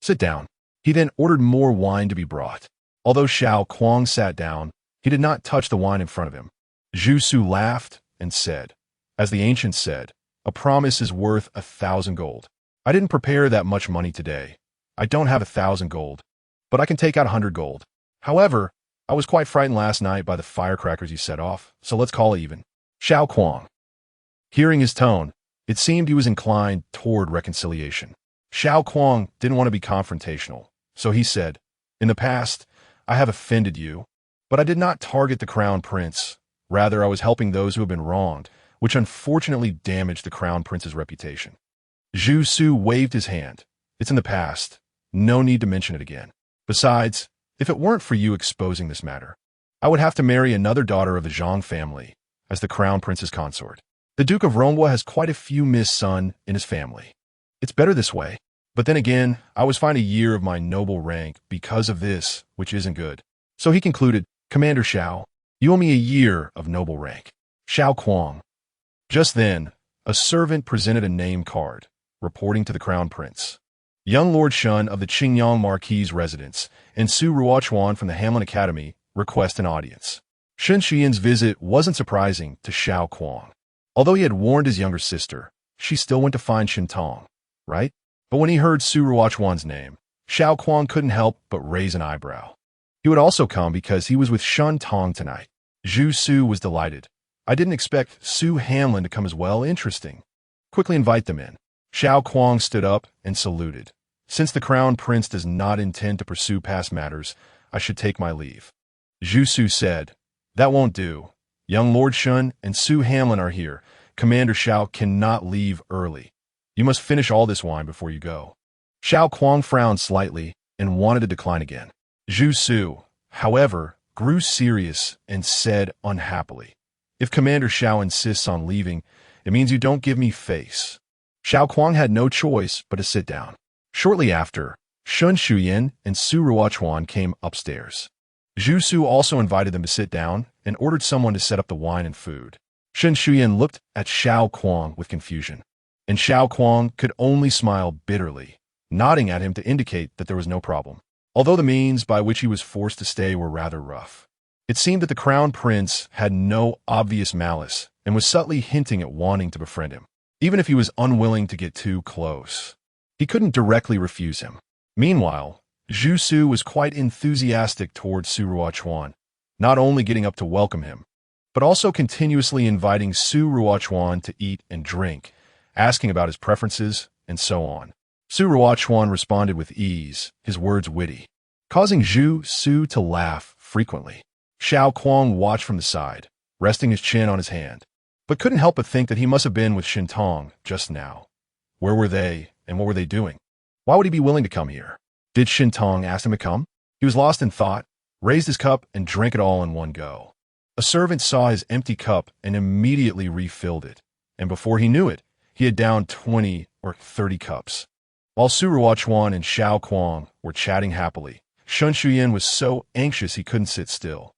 Sit down. He then ordered more wine to be brought. Although Xiao Kuang sat down, he did not touch the wine in front of him. Zhu Su laughed and said, as the ancients said, a promise is worth 1,000 gold. I didn't prepare that much money today. I don't have 1,000 gold, but I can take out 100 gold. However, I was quite frightened last night by the firecrackers you set off, so let's call it even. Xiao Kuang. Hearing his tone, it seemed he was inclined toward reconciliation. Xiao Kuang didn't want to be confrontational, so he said, in the past, I have offended you, but I did not target the Crown Prince. Rather, I was helping those who have been wronged, which unfortunately damaged the Crown Prince's reputation. Zhu Su waved his hand. It's in the past. No need to mention it again. Besides, if it weren't for you exposing this matter, I would have to marry another daughter of the Zhang family as the Crown Prince's consort. The Duke of Rongwa has quite a few mis-son in his family. It's better this way. But then again, I was fined a year of my noble rank because of this, which isn't good. So he concluded, Commander Xiao, you owe me a year of noble rank. Xiao Kuang. Just then, a servant presented a name card, reporting to the Crown Prince. Young Lord Shun of the Qingyang Marquis residence and Su Ruochuan from the Hamlin Academy request an audience. Shun Xian's visit wasn't surprising to Xiao Kuang. Although he had warned his younger sister, she still went to find Shintong, right? But when he heard Su Ruochuan's name, Xiao Kuang couldn't help but raise an eyebrow. He would also come because he was with Shun Tong tonight. Zhu Su was delighted. I didn't expect Su Hanlon to come as well. Interesting. Quickly invite them in. Xiao Kuang stood up and saluted. Since the crown prince does not intend to pursue past matters, I should take my leave. Zhu Su said, That won't do. Young Lord Shun and Su Hanlon are here. Commander Xiao cannot leave early. You must finish all this wine before you go. Xiao Kuang frowned slightly and wanted to decline again. Zhu Su, however, grew serious and said unhappily, If Commander Xiao insists on leaving, it means you don't give me face. Xiao Kuang had no choice but to sit down. Shortly after, Shun Shuyan and Su Ruochuan came upstairs. Zhu Su also invited them to sit down and ordered someone to set up the wine and food. Shun Shuyan looked at Xiao Kuang with confusion, and Xiao Kuang could only smile bitterly, nodding at him to indicate that there was no problem, although the means by which he was forced to stay were rather rough. It seemed that the crown prince had no obvious malice and was subtly hinting at wanting to befriend him, even if he was unwilling to get too close. He couldn't directly refuse him. Meanwhile, Zhu Su was quite enthusiastic towards Su Ruochuan, not only getting up to welcome him, but also continuously inviting Su Ruochuan to eat and drink, asking about his preferences, and so on. Su Ruochuan responded with ease, his words witty, causing Zhu Su to laugh frequently. Xiao Kuang watched from the side, resting his chin on his hand, but couldn't help but think that he must have been with Shintong just now. Where were they, and what were they doing? Why would he be willing to come here? Did Shintong ask him to come? He was lost in thought, raised his cup, and drank it all in one go. A servant saw his empty cup and immediately refilled it, and before he knew it, he had downed 20 or 30 cups. While Su Ruochuan and Xiao Kuang were chatting happily, Shun Shuyan was so anxious he couldn't sit still.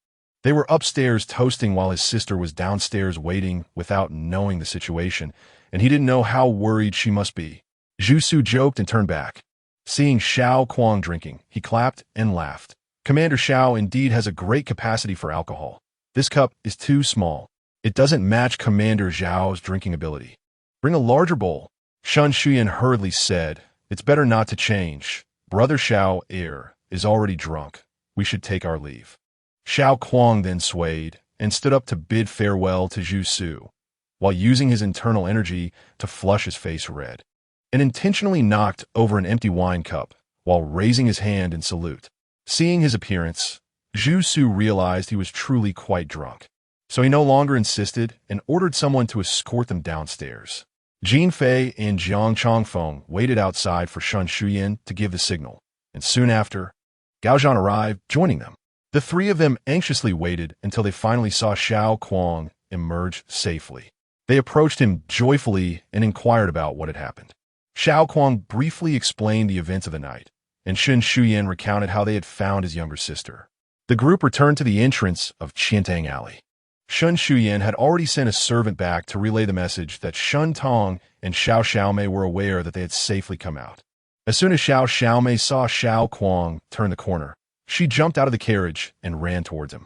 They were upstairs toasting while his sister was downstairs waiting without knowing the situation, and he didn't know how worried she must be. Zhu Su joked and turned back. Seeing Xiao Kuang drinking, he clapped and laughed. Commander Xiao indeed has a great capacity for alcohol. This cup is too small. It doesn't match Commander Zhao's drinking ability. Bring a larger bowl. Shun Shuyan hurriedly said, It's better not to change. Brother Xiao is already drunk. We should take our leave. Xiao Kuang then swayed and stood up to bid farewell to Zhu Su, while using his internal energy to flush his face red, and intentionally knocked over an empty wine cup while raising his hand in salute. Seeing his appearance, Zhu Su realized he was truly quite drunk, so he no longer insisted and ordered someone to escort them downstairs. Jin Fei and Jiang Chongfeng waited outside for Shun Shuyan to give the signal, and soon after, Gao Zhan arrived, joining them. The three of them anxiously waited until they finally saw Xiao Kuang emerge safely. They approached him joyfully and inquired about what had happened. Xiao Kuang briefly explained the events of the night, and Shun Shuyan recounted how they had found his younger sister. The group returned to the entrance of Qiantang Alley. Shun Shuyan had already sent a servant back to relay the message that Shun Tong and Xiao Xiaomei were aware that they had safely come out. As soon as Xiao Xiaomei saw Xiao Kuang turn the corner, she jumped out of the carriage and ran towards him.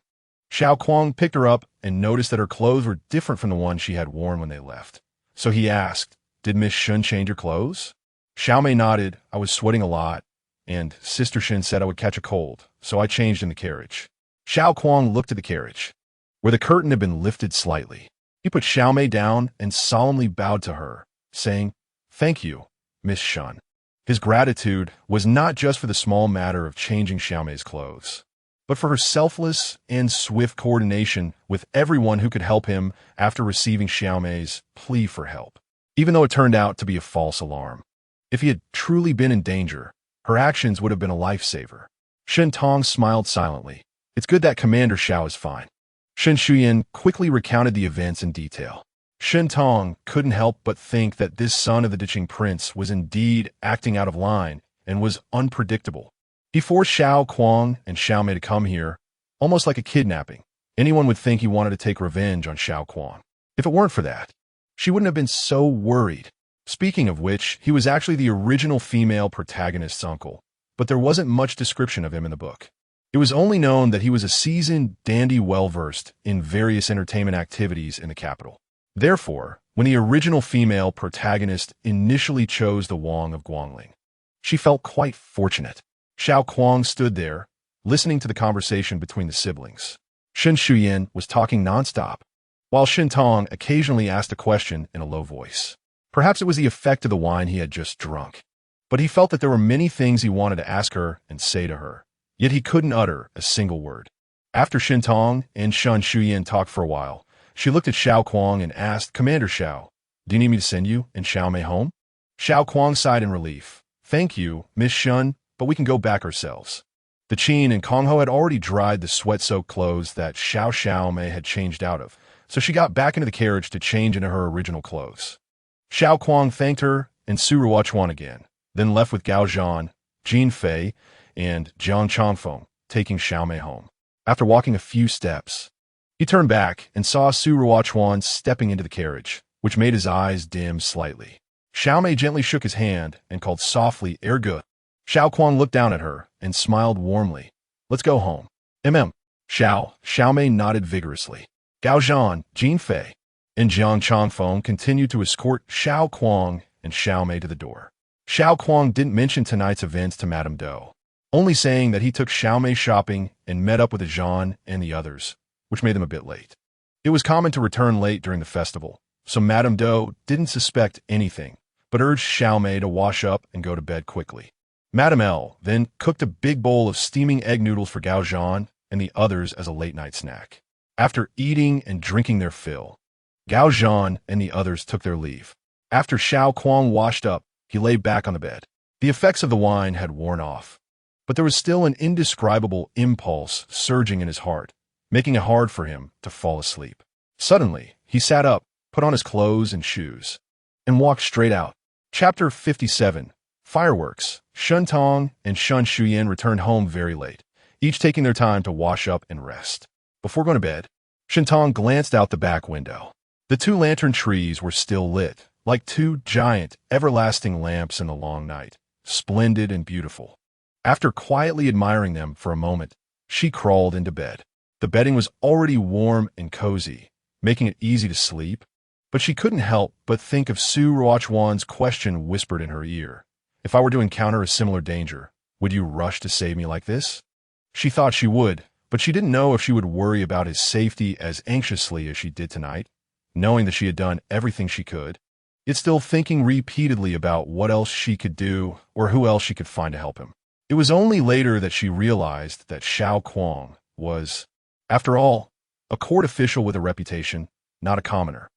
Xiao Kuang picked her up and noticed that her clothes were different from the ones she had worn when they left. So he asked, Did Miss Shun change her clothes? Xiaomei nodded. I was sweating a lot, and Sister Shin said I would catch a cold, so I changed in the carriage. Xiao Kuang looked at the carriage, where the curtain had been lifted slightly. He put Xiaomei down and solemnly bowed to her, saying, Thank you, Miss Shun. His gratitude was not just for the small matter of changing Xiaomei's clothes, but for her selfless and swift coordination with everyone who could help him after receiving Xiaomei's plea for help, even though it turned out to be a false alarm. If he had truly been in danger, her actions would have been a lifesaver. Shen Tong smiled silently. It's good that Commander Xiao is fine. Shen Shuyan quickly recounted the events in detail. Shen Tong couldn't help but think that this son of the ditching prince was indeed acting out of line and was unpredictable. He forced Xiao Kuang and Xiaomei to come here, almost like a kidnapping. Anyone would think he wanted to take revenge on Xiao Kuang. If it weren't for that, she wouldn't have been so worried. Speaking of which, he was actually the original female protagonist's uncle, but there wasn't much description of him in the book. It was only known that he was a seasoned dandy well-versed in various entertainment activities in the capital. Therefore, when the original female protagonist initially chose the Wang of Guangling, she felt quite fortunate. Xiao Kuang stood there, listening to the conversation between the siblings. Shen Shuyan was talking nonstop, while Shen Tong occasionally asked a question in a low voice. Perhaps it was the effect of the wine he had just drunk, but he felt that there were many things he wanted to ask her and say to her, yet he couldn't utter a single word. After Shen Tong and Shen Shuyan talked for a while, she looked at Xiao Kuang and asked, "Commander Xiao, do you need me to send you and Xiao Mei home?" Xiao Kuang sighed in relief. "Thank you, Miss Shen, but we can go back ourselves." The Qin and Kong Ho had already dried the sweat-soaked clothes that Xiao Mei had changed out of, so she got back into the carriage to change into her original clothes. Xiao Kuang thanked her and Su Ruochuan again, then left with Gao Zhan, Jin Fei, and Jiang Changfeng, taking Xiao Mei home. After walking a few steps, he turned back and saw Su Ruochuan stepping into the carriage, which made his eyes dim slightly. Xiao Mei gently shook his hand and called softly, "Erge." Xiao Kuang looked down at her and smiled warmly. "Let's go home." Xiao Mei nodded vigorously. Gao Zhan, Jin Fei, and Jiang Changfeng continued to escort Xiao Kuang and Xiao Mei to the door. Xiao Kuang didn't mention tonight's events to Madame Dou, only saying that he took Xiao Mei shopping and met up with Zhan and the others, which made them a bit late. It was common to return late during the festival, so Madame Dou didn't suspect anything, but urged Xiao Mei to wash up and go to bed quickly. Madame L then cooked a big bowl of steaming egg noodles for Gao Zhan and the others as a late-night snack. After eating and drinking their fill, Gao Zhan and the others took their leave. After Xiao Kuang washed up, he lay back on the bed. The effects of the wine had worn off, but there was still an indescribable impulse surging in his heart, making it hard for him to fall asleep. Suddenly, he sat up, put on his clothes and shoes, and walked straight out. Chapter 57. Fireworks. Shen Tong and Shen Shuyan returned home very late, each taking their time to wash up and rest. Before going to bed, Shen Tong glanced out the back window. The two lantern trees were still lit, like two giant, everlasting lamps in the long night, splendid and beautiful. After quietly admiring them for a moment, she crawled into bed. The bedding was already warm and cozy, making it easy to sleep, but she couldn't help but think of Su Ruochuan's question whispered in her ear. "If I were to encounter a similar danger, would you rush to save me like this?" She thought she would, but she didn't know if she would worry about his safety as anxiously as she did tonight, knowing that she had done everything she could, yet still thinking repeatedly about what else she could do or who else she could find to help him. It was only later that she realized that Xiao Kuang was, after all, a court official with a reputation, not a commoner.